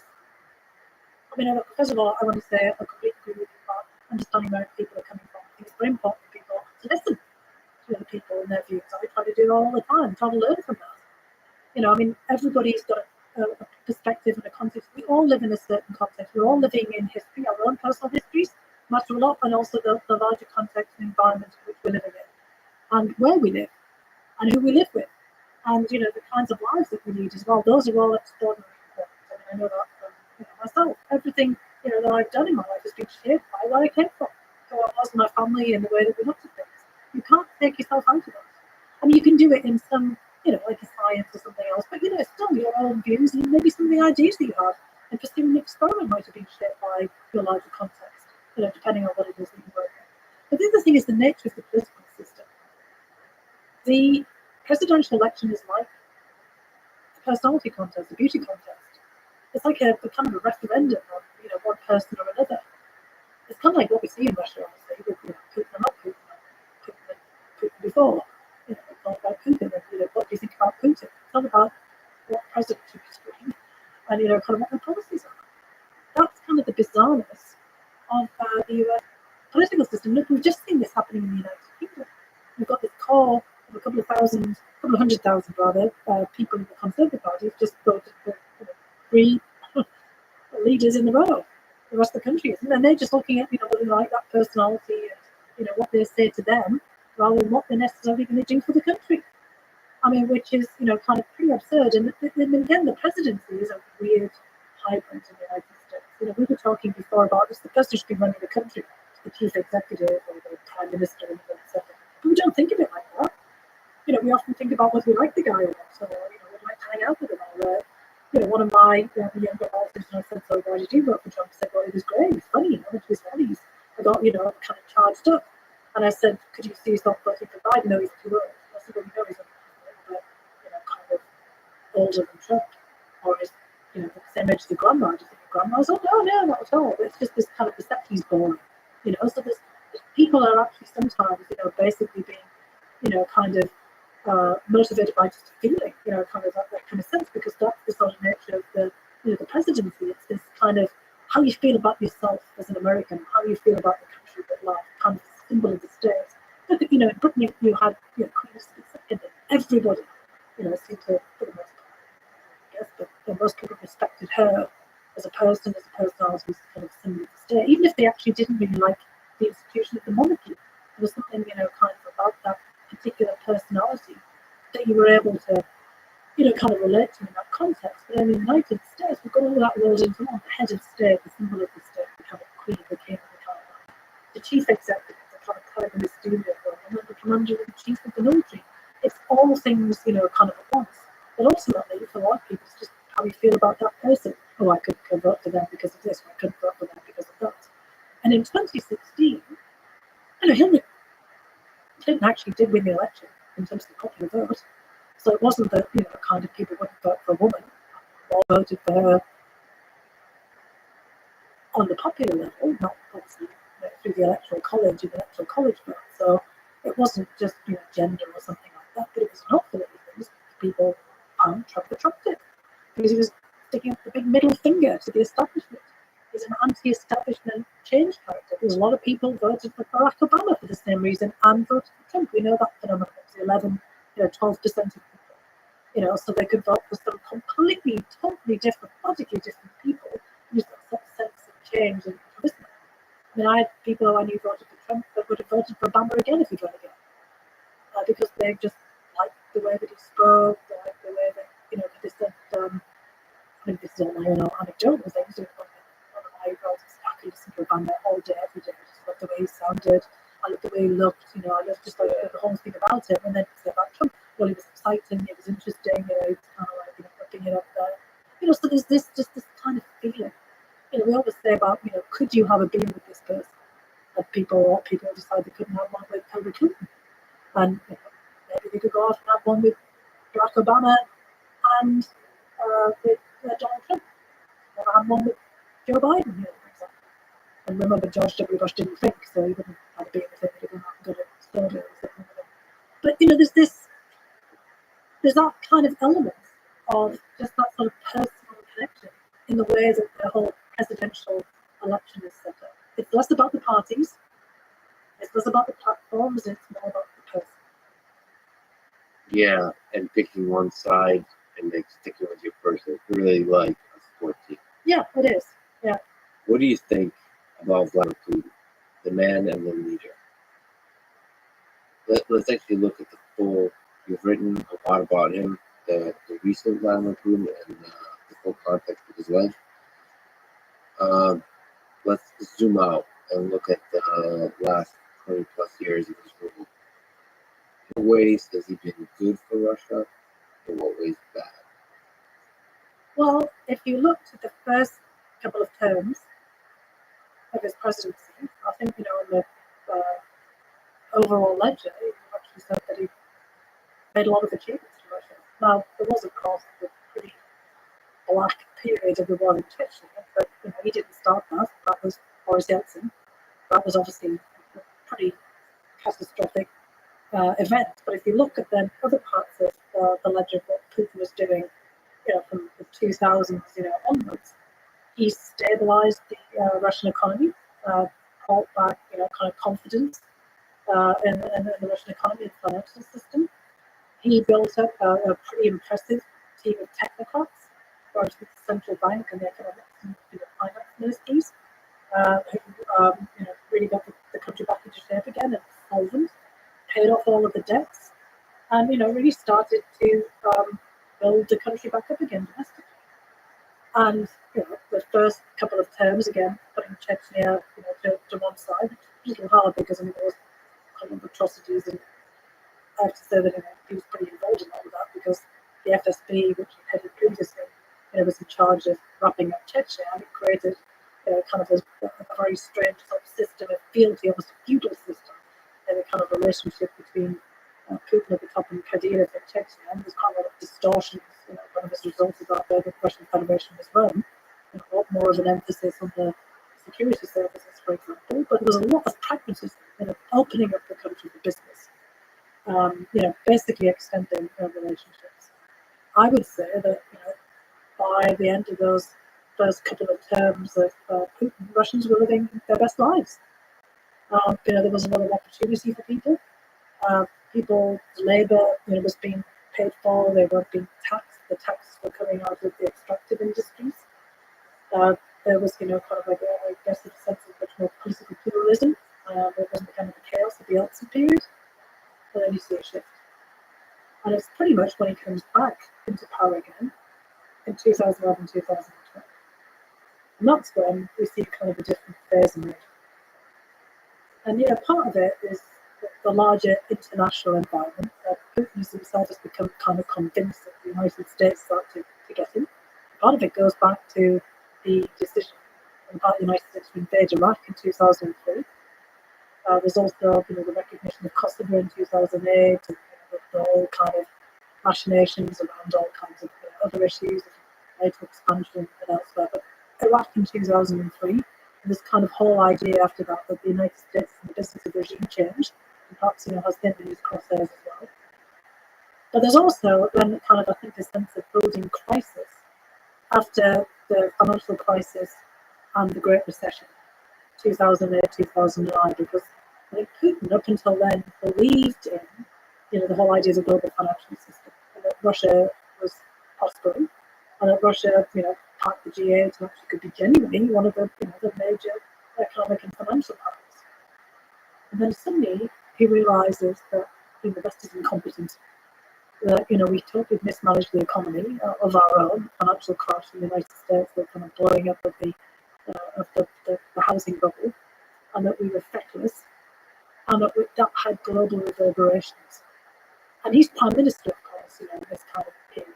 I mean, first of all, I want to say I completely agree with you about understanding where people are coming from. I think it's very important for people to listen to other people and their views. I try to do it all the time, try to learn from that. You know, I mean, everybody's got a perspective and a context. We all live in a certain context. We're all living in history, our own personal histories matter a lot, and also the larger context and environment in which we're living in, and where we live, and who we live with, and you know the kinds of lives that we lead as well. Those are all extraordinarily important. I mean, I know that from myself. Everything that I've done in my life has been shaped by where I came from, who I was, my family, and the way that we looked at things. You can't take yourself out of that. I mean, you can do it in some, like a science or something else, but it's still your own views and maybe some of the ideas that you have. And pursuing an experiment might have been shaped by your larger context, depending on what it is that you work in. But the other thing is the nature of the political system. The presidential election is like a personality contest, a beauty contest. It's like a kind of a referendum on one person or another. It's kind of like what we see in Russia, obviously, with Putin and not Putin, Putin before. It's not about Putin. And, what do you think about Putin? It's not about what president should be screened and kind of what their policies are. That's kind of the bizarreness of the US political system. Look, we've just seen this happening in the United Kingdom. We've got this core of a couple of hundred thousand rather, people in the Conservative Party who've just voted for 3 leaders in a row. The rest of the country isn't, and they're just looking at whether they like that personality and what they say to them, rather than what they're necessarily going to do for the country. I mean, which is kind of pretty absurd. And again, the presidency is a weird hybrid in the United States. We were talking before about this. The person should be running the country, the chief executive or the prime minister, etc. But we don't think of it like that. We often think about whether we like the guy or not, or we'd like to hang out with him. Or, one of my younger relatives, I said, "So why did you vote for Trump?" He said, "Well, it was great. It was funny. I went to his rallies. I got kind of charged up." And I said, "Could you see yourself voting for Biden?" "No, he's too old." I said, "Well, he's a little bit, kind of older than Trump, or is the same age as the grandma." Do you think the grandma? I said, "No, not at all. It's just this kind of perception he's boring." So there's people are actually sometimes basically being kind of motivated by just a feeling, kind of that kind of sense, because that's the sort of nature of the presidency. It's this kind of how you feel about yourself as an American, how you feel about the country at large, kind of symbol of the state. But in Britain, you had Queen Elizabeth II. Everybody, seemed to, for the most part, I guess, but most people respected her as a person, as a personality, as kind of symbol of the state, even if they actually didn't really like the institution of the monarchy. There was something, kind of about that particular personality that you were able to, kind of relate to in that context. But in the United States, we've got all that rolled into one. The head of state, the symbol of the state, the kind of queen, the king, the chief executive, the kind of prime minister, and then the commander-in-chief of the military. It's all things, kind of at once. But ultimately, for a lot of people, it's just how you feel about that person. Oh, I could vote for them because of this, or I couldn't vote for them because of that. And in 2016, Hillary Clinton actually did win the election in terms of the popular vote. So it wasn't that, kind of people wouldn't vote for a woman, or voted for her on the popular level, not obviously through the electoral college and the electoral college vote. So it wasn't just gender or something like that, but it was an awful lot of things. People found Trump attractive because he was sticking up the big middle finger to the establishment. He's an anti-establishment change character. There's a lot of people voted for Barack Obama for the same reason and voted for Trump. We know that phenomenon. It was 11, 12% of people. So they could vote for some completely, totally different, radically different people. There's that sense of change and charisma. I mean, I had people who I knew voted for Trump that would have voted for Obama again if he'd run again. Because they just liked the way that he spoke, they liked the way that, they said, I mean, this is all my own anecdotal things. One of my relatives, I could listen to Obama all day, every day. I just loved the way he sounded. I loved the way he looked. I loved just the whole thing about him. And then about Trump, well, he was exciting, he was interesting. He was kind of like putting it up there. So there's this kind of feeling. We always say about could you have a beer with this person? And people decide they couldn't have one with Hillary Clinton, and maybe they could go off and have one with Barack Obama and with Donald Trump, or have one with Joe Biden, for example. And remember, George W. Bush didn't drink, so he wouldn't have a beer with him. He wouldn't have got a soda or something with him. But there's this there's that kind of element of just that sort of personal connection in the way that the whole presidential election is set up. It's less about the parties, it's less about the platforms, it's more about the person. Yeah, and picking one side and then sticking with your person. It's really like a sport team. Yeah, it is. Yeah. What do you think about Vladimir Putin, the man and the leader? Let's actually look at the full. You've written a lot about him, the recent Vladimir Putin, and the full context of his life. Let's zoom out and look at the last 20 plus years of his rule. In what ways has he been good for Russia? In what ways bad? Well, if you looked at the first couple of terms of his presidency, I think, in the overall ledger, he actually said that he made a lot of achievements for Russia. Now, there was, of course, a pretty black period of the war in Chechnya, but he didn't start that. That was Boris Yeltsin. That was obviously a pretty catastrophic event. But if you look at then other parts of the ledger of what Putin was doing, from the 2000s, onwards, he stabilized the Russian economy, brought back, kind of confidence in the Russian economy and financial system. He built up a pretty impressive team of technocrats, worked with the central bank and the economics and finance ministries, who really got the country back into shape again and solvent, paid off all of the debts, and really started to build the country back up again domestically. And the first couple of terms, again, putting Chechnya to one side, which was a little hard because there was a lot of atrocities, and I have to say that he was pretty involved in all of that because the FSB, which he headed previously, was in charge of wrapping up Chechnya, and it created kind of a very strange sort of system of fealty, almost a feudal system, and a kind of relationship between Putin at the top and Kadyrov in Chechnya, and there's quite a lot of distortions, kind of as a result of that, where the Russian Federation was run, a lot more of an emphasis on the security services, for example, but there was a lot of pragmatism, opening up the country for business, basically extending relationships. I would say that by the end of those first couple of terms of Putin, Russians were living their best lives. There was a lot of opportunity for people. People's labour, was being paid for. They weren't being taxed. The taxes were coming out of the extractive industries. There was, kind of like I guess, a sense of much more political pluralism. It wasn't kind of the chaos of the Yeltsin period. But then you see a shift. And it's pretty much when he comes back into power again in 2011, 2012. And that's when we see kind of a different phase emerge. And part of it is the larger international environment. Putin himself has become kind of convinced that the United States start to get him. Part of it goes back to the decision about the United States to invade Iraq in 2003. There's also the recognition of Kosovo in 2008, and the whole kind of machinations around all kinds of other issues, NATO expansion and elsewhere. But Iraq in 2003, and this kind of whole idea after that the United States in the business of regime change, and perhaps has been in his crosshairs as well. But there's also then kind of, I think, a sense of building crisis after the financial crisis and the Great Recession, 2008, 2009, because I think Putin, up until then, believed in the whole idea of a global financial system, and that Russia was prospering, and that Russia, part of the G8, and actually could be genuinely one of the major economic and financial powers. And then suddenly he realizes that the West is incompetent. That we totally mismanaged the economy of our own, financial crash in the United States, the kind of blowing up of the housing bubble, and that we were feckless, and that had global reverberations. And he's prime minister, of course, in this kind of period.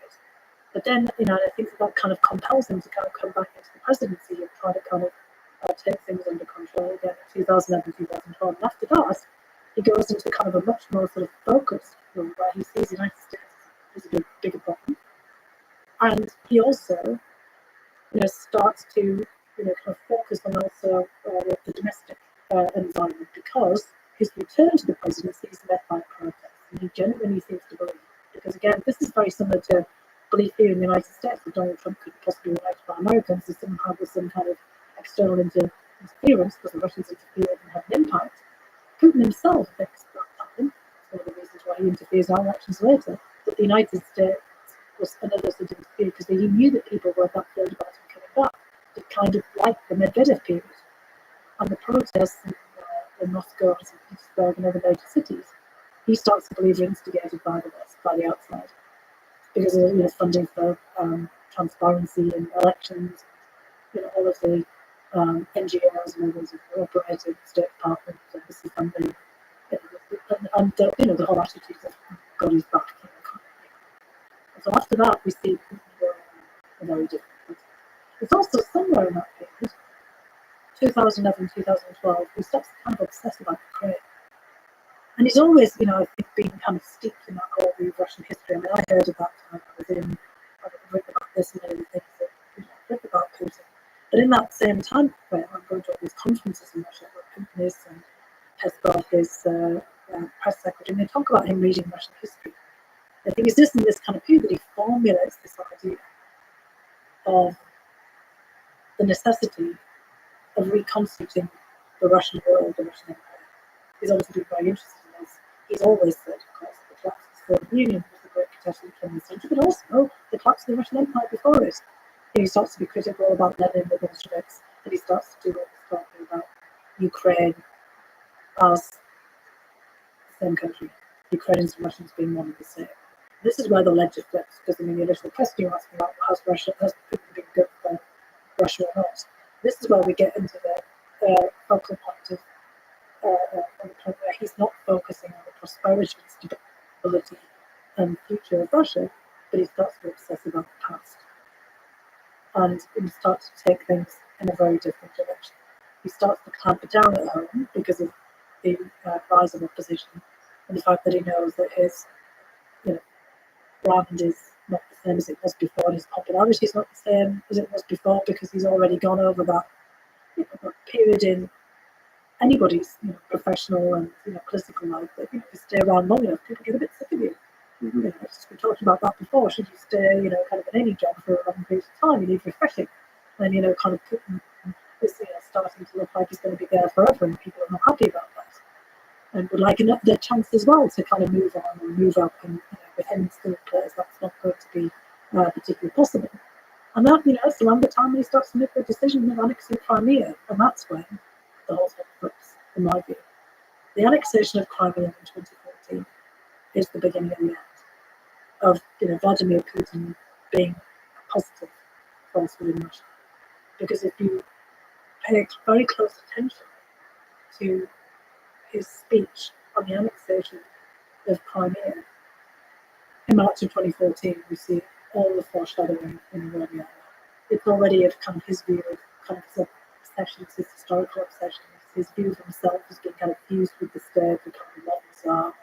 But then, I think that kind of compels him to kind of come back into the presidency and try to kind of take things under control again in 2011, 2012. And after that, he goes into kind of a much more sort of focused role where he sees the United States as a bigger problem. And he also, starts to, kind of focus on also the domestic environment, because his return to the presidency is met by protests. And he genuinely seems to believe, because because again, this is very similar to belief here in the United States that Donald Trump could possibly write by Americans if somehow there's some kind of external interference because the Russians interfered and had an impact. Putin himself thinks that happened. It's one of the reasons why he interferes in our elections later. That the United States was another sort of interfere because he knew that people were that worried about him coming back. It kind of like the Medvedev period and the protests in Moscow and St. Petersburg and other major cities. He starts to believe are instigated by the West, by the outside, because of funding for transparency in elections, all of the NGOs and others who operated, State Department, services funding, and the whole attitude of God is back. And so after that, we see a very different place. It's also somewhere in that period, 2011, 2012, he starts to kind of obsess about Ukraine. And he's always, I think, been kind of steeped in that whole Russian history. I mean, I heard about time I've written about this and many things that I've written about Putin. But in that same time frame, I'm going to all these conferences in Russia where Guinness and Peskov, his press secretary, and they talk about him reading Russian history. I think it's just in this kind of period that he formulates this idea of the necessity of reconstituting the Russian world, the Russian Empire. He's obviously been very interested in this. He's always said, of course, the collapse of the Soviet Union was the great catastrophe of the 20th century, but also the collapse of the Russian Empire before it. He starts to be critical about Lenin, the Bolsheviks, and he starts to do what he's talking about Ukraine as the same country, Ukrainians and Russians being one and the same. This is where the ledger flips, because the initial question you're asking about has Putin been good for Russia or not? This is where we get into the focal point of on the point where he's not focusing on the prosperity and stability and future of Russia, but he starts to obsess about the past. And he starts to take things in a very different direction. He starts to clamp down at home because of the rise of opposition and the fact that he knows that his brand is not the same as it was before, and his popularity is not the same as it was before because he's already gone over that, that period in anybody's professional and political life that if you stay around long enough, people get a bit sick of you. We talked about that before. Should you stay, kind of in any job for a long period of time, you need refreshing. And kind of Putin is starting to look like he's going to be there forever, and people are not happy about that, and would like the chance as well to kind of move on and move up. And with him still in place, that's not going to be particularly possible. And that it's around the time when he starts to make the decision of annexing Crimea, and that's when the whole thing flips, in my view. The annexation of Crimea in 2014 is the beginning of the end of Vladimir Putin being a positive force within Russia. Because if you pay very close attention to his speech on the annexation of Crimea in March of 2014, we see all the foreshadowing in where we are now. It's already of kind of his view of kind of his obsessions, his historical obsessions, his view of himself as being kind of fused with the state, the kind of modern Tsar,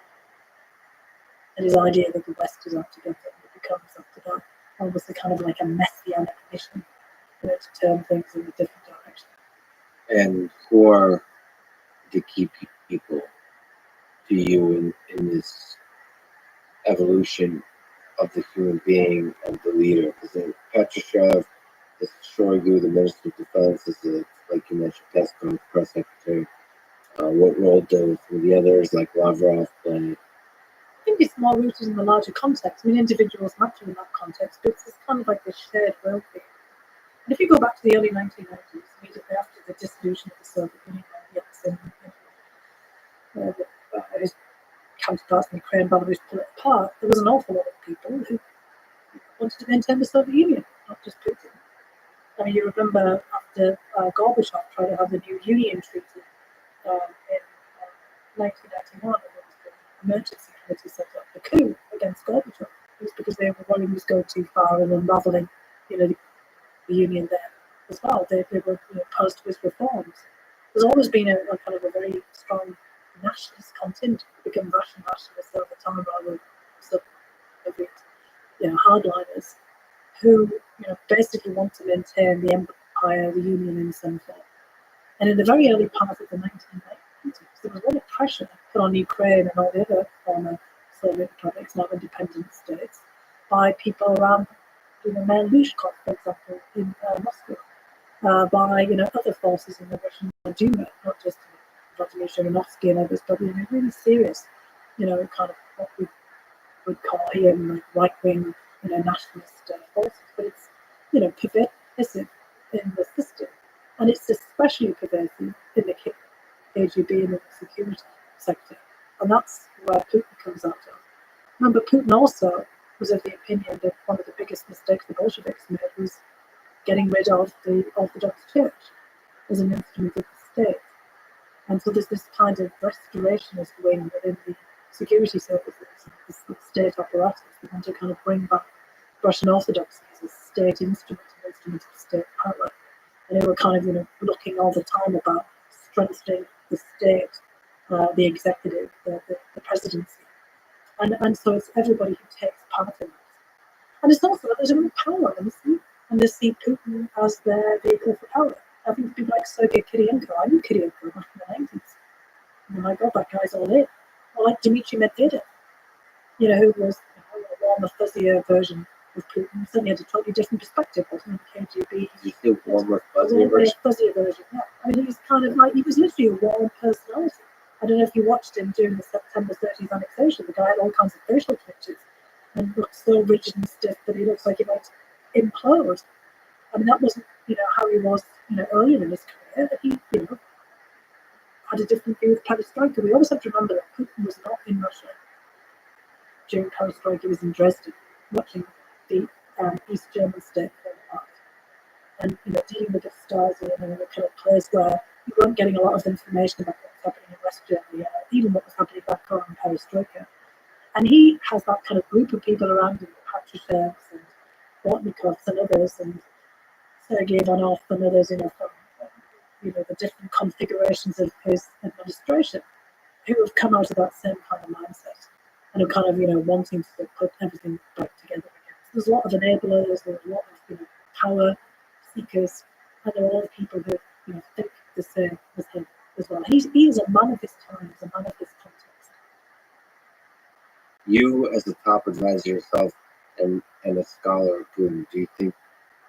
and his idea that the West is out to get him. It becomes after that almost a kind of like a messianic mission to turn things in a different direction. And for the key people to you in this evolution of the human being and the leader, because Patrushev, the Shoigu, the Minister of Defense, is like you mentioned, Peskov, press secretary. What role do the others like Lavrov play? I think it's more rooted in the larger context. I mean, individuals matter in that context, but it's kind of like this shared worldview. And if you go back to the early 1990s, immediately after the dissolution of the Soviet Union, his counterparts in Ukraine, Belarus pulled it apart, there was an awful lot of people who wanted to maintain the Soviet Union, not just Putin. I mean, you remember after Gorbachev tried to have the new Union Treaty in 1991, and there was the emergency committee set up the coup against Gorbachev. It was because they were worried he was going too far and unraveling, the Union there as well. They were opposed to his reforms. There's always been a kind of a very strong nationalist contingent to become Russian nationalists over time, rather than hardliners who basically want to maintain the empire, the Union in some form. And in the very early part of the 1990s, there was a lot of pressure put on Ukraine and all the other former Soviet republics, now independent states, by people around, Mayor Lushkov, for example, in Moscow, by other forces in the Russian Duma, not just Vladimir Zhirinovsky and others, but really serious, kind of what we would call here like right-wing, nationalist forces. But it's pervasive in the system, and it's especially pervasive in the KGB and the security sector, and that's where Putin comes out of. Remember, Putin also was of the opinion that one of the biggest mistakes the Bolsheviks made was getting rid of the Orthodox Church as an instrument of the state. And so there's this kind of restorationist wing within the security services, the state apparatus, that want to kind of bring back Russian Orthodoxy as a state instrument, an instrument of state power. And they were kind of, looking all the time about strengthening the state, the executive, the presidency. And so it's everybody who takes part in it. And it's also that there's a real power in this, and they see Putin as their vehicle for power. I think people like Sergei Kirienko, I knew Kirienko back in the 90s. Oh my God, that guy's all in. Or like Dmitry Medvedev, who was a warmer, fuzzier version of Putin. Certainly had a totally different perspective, wasn't he? KGB. You still warmer, fuzzier version? Fuzzier version, yeah. I mean, he's kind of like, he was literally a warm personality. I don't know if you watched him during the September 30th annexation. The guy had all kinds of facial twitches and looked so rigid and stiff that he looks like he might implode. I mean, that wasn't, how he was, earlier in his career. He, had a different view of perestroika. We always have to remember that Putin was not in Russia during perestroika. He was in Dresden, watching the East German state fall apart, and dealing with the Stasi, and the kind of place where you weren't getting a lot of information about what was happening in West Germany, even what was happening back home in perestroika. And he has that kind of group of people around him, Patrushev and Bortnikovs and others, and Sergei Ivanov and others, from the different configurations of his administration, who have come out of that same kind of mindset and are kind of, wanting to put everything back together again. So there's a lot of enablers, there's a lot of, power seekers, and there are all the people who, think the same as him as well. He is a man of his time, he's a man of his context. You, as a top advisor yourself and a scholar of Putin, do you think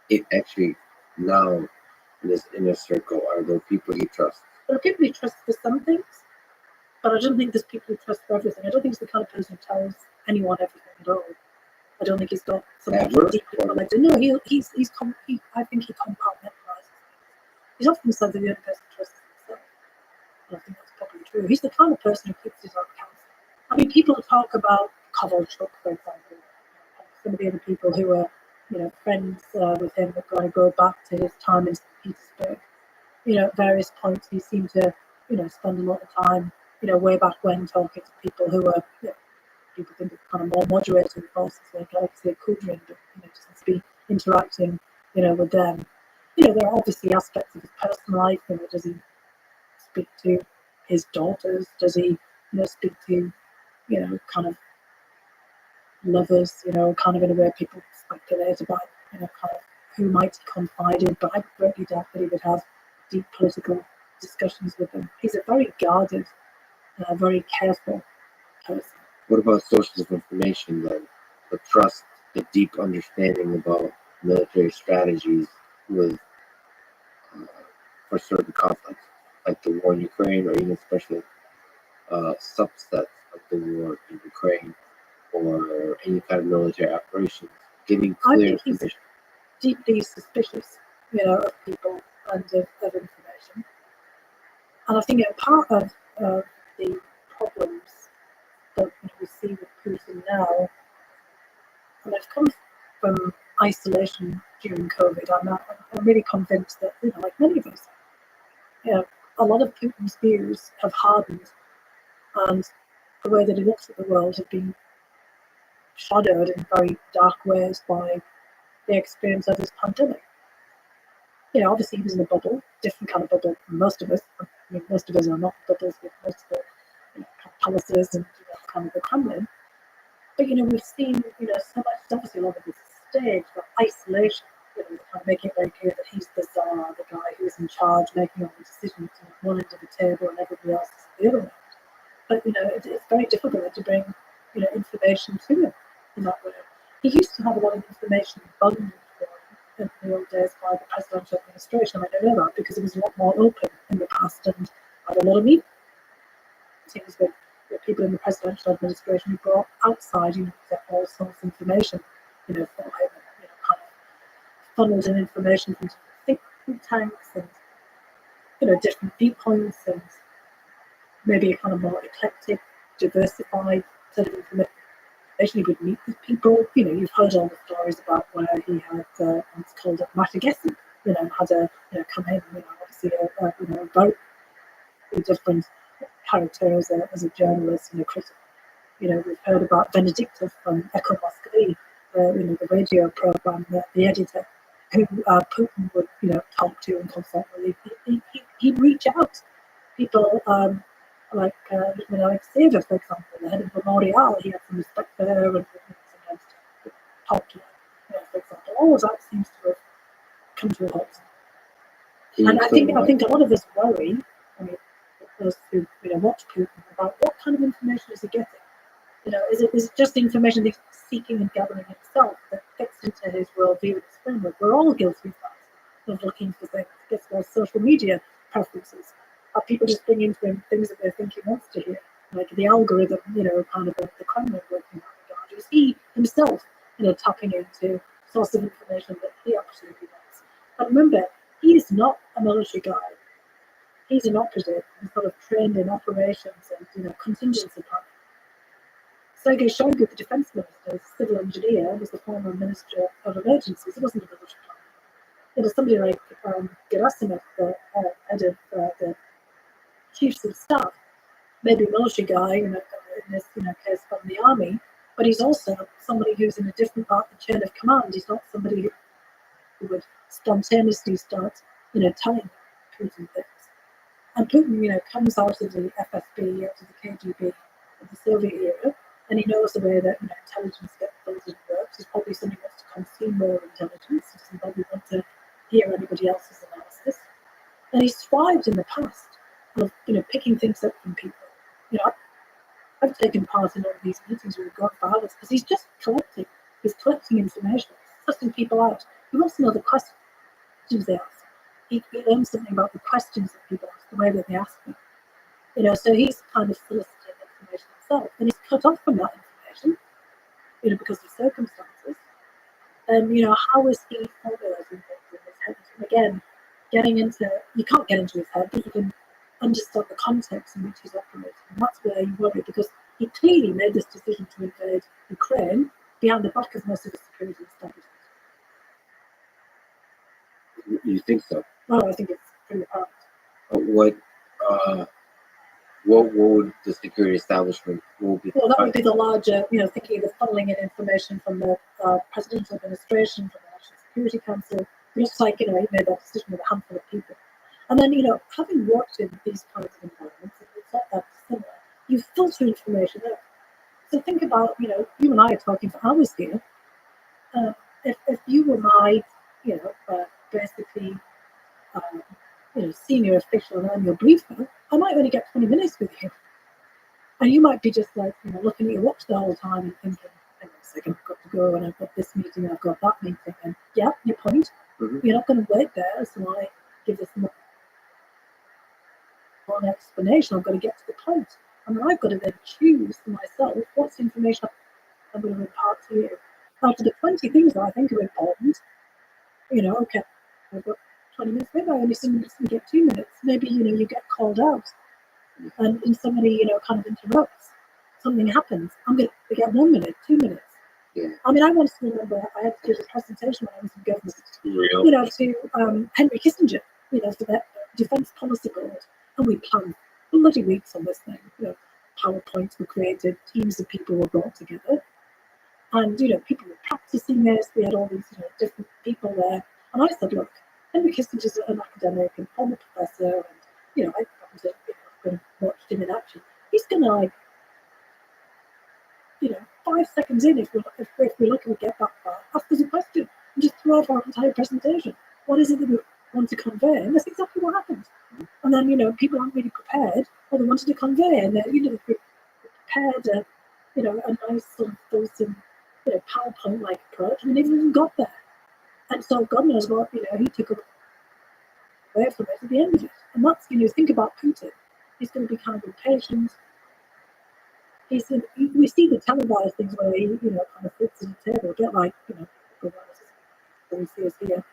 it actually now in this inner circle are there people you trust? There are people you trust for some things, but I don't think there's people you trust for everything. I don't think he's the kind of person who tells anyone everything at all. I don't think he's got something deeply connected. No, I think he compartmentalizes. He's often said that the only person he trusts is himself. And I think that's probably true. He's the kind of person who keeps his own counsel. I mean, people talk about Kovalchuk, for example, some of the other people who are, friends with him that kind of go back to his time in St. Petersburg. At various points he seemed to, spend a lot of time, way back when talking to people who were, people think of kind of more moderating forces like Alexei Kudrin, but, just to be interacting, with them. There are obviously aspects of his personal life. Does he speak to his daughters? Does he, speak to, kind of lovers, kind of in a way people speculate about, kind of who might he confide in, but I greatly doubt that he would have deep political discussions with them. He's a very guarded, very careful person. What about sources of information then? The trust, the deep understanding about military strategies with for certain conflicts, like the war in Ukraine, or even especially subsets of the war in Ukraine, or any kind of military operations, getting clear information. Deeply suspicious, of people and of information. And I think part of the problems that we see with Putin now, and they've come from isolation during COVID. I'm really convinced that, like many of us, a lot of Putin's views have hardened, and the way that he looks at the world have been shadowed in very dark ways by the experience of this pandemic. Obviously he was in a bubble, different kind of bubble from most of us. I mean, most of us are not bubbles with most of the palaces and kind of the Kremlin. But we've seen so much. Obviously a lot of this stage, but isolation. Kind of making it very clear that he's the czar, the guy who's in charge, making all the decisions at one end of the table and everybody else is at the other end. But it's very difficult to bring information to him in that way. He used to have a lot of information bundled for him in the old days by the presidential administration. I know that because it was a lot more open in the past and had a lot of meetings with people in the presidential administration who brought outside, get all sorts of information, for him, kind of funneled in information from different think tanks and, different viewpoints and maybe a kind of more eclectic, diversified set of information. He would meet with people. You've heard all the stories about where he had what's called a Matagessi, had a come in, obviously a very different character as a journalist and a critic. We've heard about Benedicta from Echo Moscow, the radio program, the editor, who Putin would, talk to and consult with. He'd reach out. People like Alexeva, for example, the head of Memorial, he had some respect for her and sometimes talk to her, for example. All of that seems to have come to a halt. And I think a lot of us worry, those who watch Putin, about what kind of information is he getting. Is it just information that he's seeking and gathering himself that fits into his worldview and his framework? We're all guilty of that, of looking for things. It's those social media preferences. Are people just bringing to him things that they think he wants to hear? Like the algorithm, kind of the Kremlin working in that regard. Is he himself, tapping into source of information that he absolutely wants? And remember, he is not a military guy. He's an operative. He's sort of trained in operations and contingency planning. Sergei Shoigu, the defense minister, civil engineer, was the former minister of emergencies. He wasn't a military guy. Somebody like Gerasimov, the head of the chiefs of staff, maybe a military guy, in this case from the army, but he's also somebody who's in a different part of the chain of command. He's not somebody who would spontaneously start, telling Putin things. And Putin, comes out of the FSB, out of the KGB of the Soviet era, and he knows the way that intelligence gets built and works. He's probably somebody who wants to consume more intelligence. He doesn't probably want to hear anybody else's analysis. And he's thrived in the past of picking things up from people. I've taken part in all of these meetings where we've gone for hours because he's just collecting. He's collecting information, sussing people out. He wants to know the questions they ask. He learns something about the questions that people ask, the way that they ask them. So he's kind of soliciting information himself, and he's cut off from that information, because of circumstances. And how is he formulating things in his head? And again, you can't get into his head, but you can understand the context in which he's operating. And that's where you worry, because he clearly made this decision to invade Ukraine behind the back of most of the security establishment. You think so? Well, I think it's pretty apparent. What would the security establishment? Well, that would be the larger, thinking of the funneling in information from the presidential administration, from the National Security Council. Just like, he made that decision with a handful of people. And then, having worked in these kinds of environments, it's not that similar. You filter information out. So think about, you and I are talking for hours here. If you were my, basically, senior official and I'm your briefer, I might only get 20 minutes with you. And you might be just like, looking at your watch the whole time and thinking, hang on a second, I've got to go and I've got this meeting and I've got that meeting. And yeah, your point. Mm-hmm. You're not going to wait there, so I give this more an explanation. I've got to get to the point. And then I've got to then choose for myself what's the information I'm going to impart to you. After the 20 things that I think are important, okay, I've got 20 minutes, maybe I only get 2 minutes. Maybe, you get called out and somebody, kind of interrupts. Something happens. I'm going to get 1 minute, 2 minutes. Yeah. I mean, I once remember I had to give a presentation when I was in government, to Henry Kissinger, for that defense policy board. And we planned bloody weeks on this thing. PowerPoints were created, teams of people were brought together. And, people were practicing this. We had all these, different people there. And I said, look, Henry Kissinger's an academic and former professor. And, I watched him in action. He's going to, 5 seconds in, if we're lucky to get that far, ask us a question and just throw off our entire presentation. What is it that we want to convey? And that's exactly what happened. And then, people aren't really prepared what they wanted to convey. And, they prepared you know, a nice sort of fulsome, you know, PowerPoint-like approach. We never even got there. And so God knows what, you know, he took away from it at the end of it. And that's, you know, think about Putin. He's going to be kind of impatient. We see the televised things where he, you know, kind of sits at the table, get like, you know, we see us here,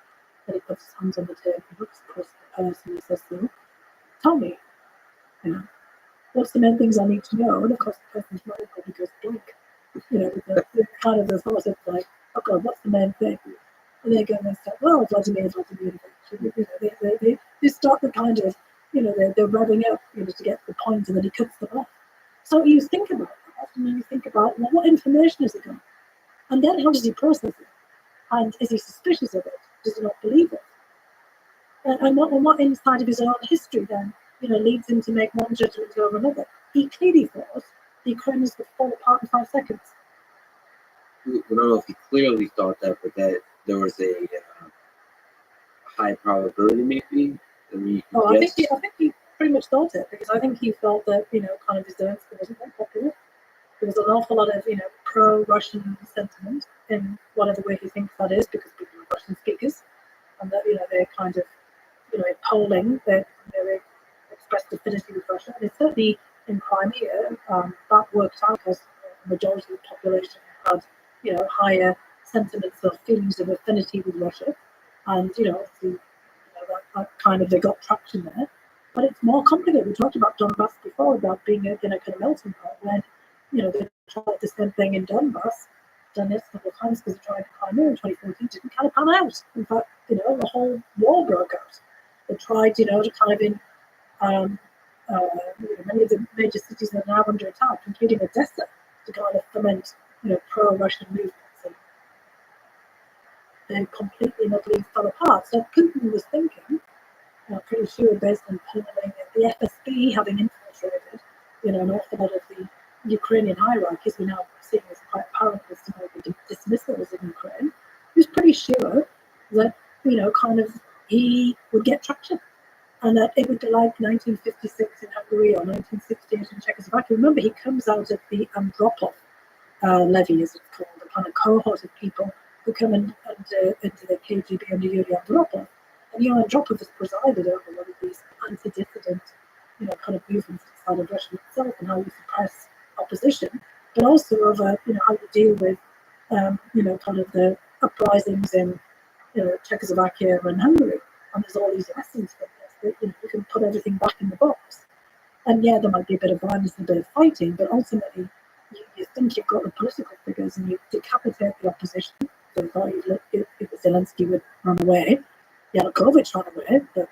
that he puts his hands on the table, looks across the person and says, "So, tell me, you know, what's the main things I need to know?" And of course, the person's mind probably goes blank, you know, with the kind of the thought of like, "Oh God, what's the main thing?" And they go and they say, "Well, Vladimir, you know, they start the kind of, you know, they're revving up, you know, to get the point, and then he cuts them off. So you think about that, and then you think about, well, what information has he got? And then how does he process it? And is he suspicious of it? Does he not believe it? And what inside of his own history then, you know, leads him to make one judgment over another? He clearly thought the Ukrainians would fall apart in 5 seconds. I don't know if he clearly thought that, but that there was a high probability, maybe. I think he pretty much thought it, because I think he felt that, you know, kind of his Zelensky wasn't that popular. There was an awful lot of, you know, pro-Russian sentiment in whatever way he thinks that is, because people are Russian speakers, and that, you know, they're kind of, you know, in polling that, you know, they expressed affinity with Russia. And it's certainly in Crimea, that worked out because the majority of the population had, you know, higher sentiments or feelings of affinity with Russia, and, you know, obviously, you know, that kind of, they got traction there. But it's more complicated. We talked about Donbass before, about being in a kind of melting pot, when, you know, they tried the same thing in Donbass, done this a couple of times, because they tried Crimea in 2014, didn't kind of pan out. In fact, you know, the whole war broke out. They tried, you know, to kind of you know, many of the major cities are now under attack, including Odessa, to kind of foment, you know, pro-Russian movements. And they completely and utterly fell apart. So Putin was thinking, I'm pretty sure, based on polling, the FSB having infiltrated, you know, an awful lot of the Ukrainian hierarchies, we're now seeing as quite apparent with some of the dismissals in Ukraine. He was pretty sure that, you know, kind of he would get traction, and that it would be like 1956 in Hungary or 1968 in Czechoslovakia. Remember, he comes out of the Andropov levy, as it's called, a kind of cohort of people who come into the KGB under Yuri Andropov. And Yuri Andropov has presided over a lot of these anti-dissident, you know, kind of movements inside of Russia itself, and how you suppress opposition, but also over, you know, how you deal with, you know, kind of the uprisings in, you know, Czechoslovakia and Hungary. And there's all these lessons from this, that, you know, you can put everything back in the box. And yeah, there might be a bit of violence and a bit of fighting, but ultimately you think you've got the political figures and you decapitate the opposition. So I thought if Zelensky would run away, Yanukovych ran away, but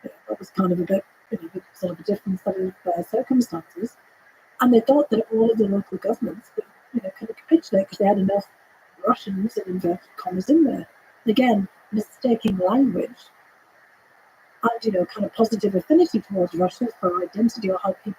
you know, that was kind of a bit, you know, sort of a different set of circumstances. And they thought that all of the local governments would, you know, kind of capitulate because they had enough Russians, in inverted commas, in there. Again, mistaking language and, you know, kind of positive affinity towards Russia for identity, or how people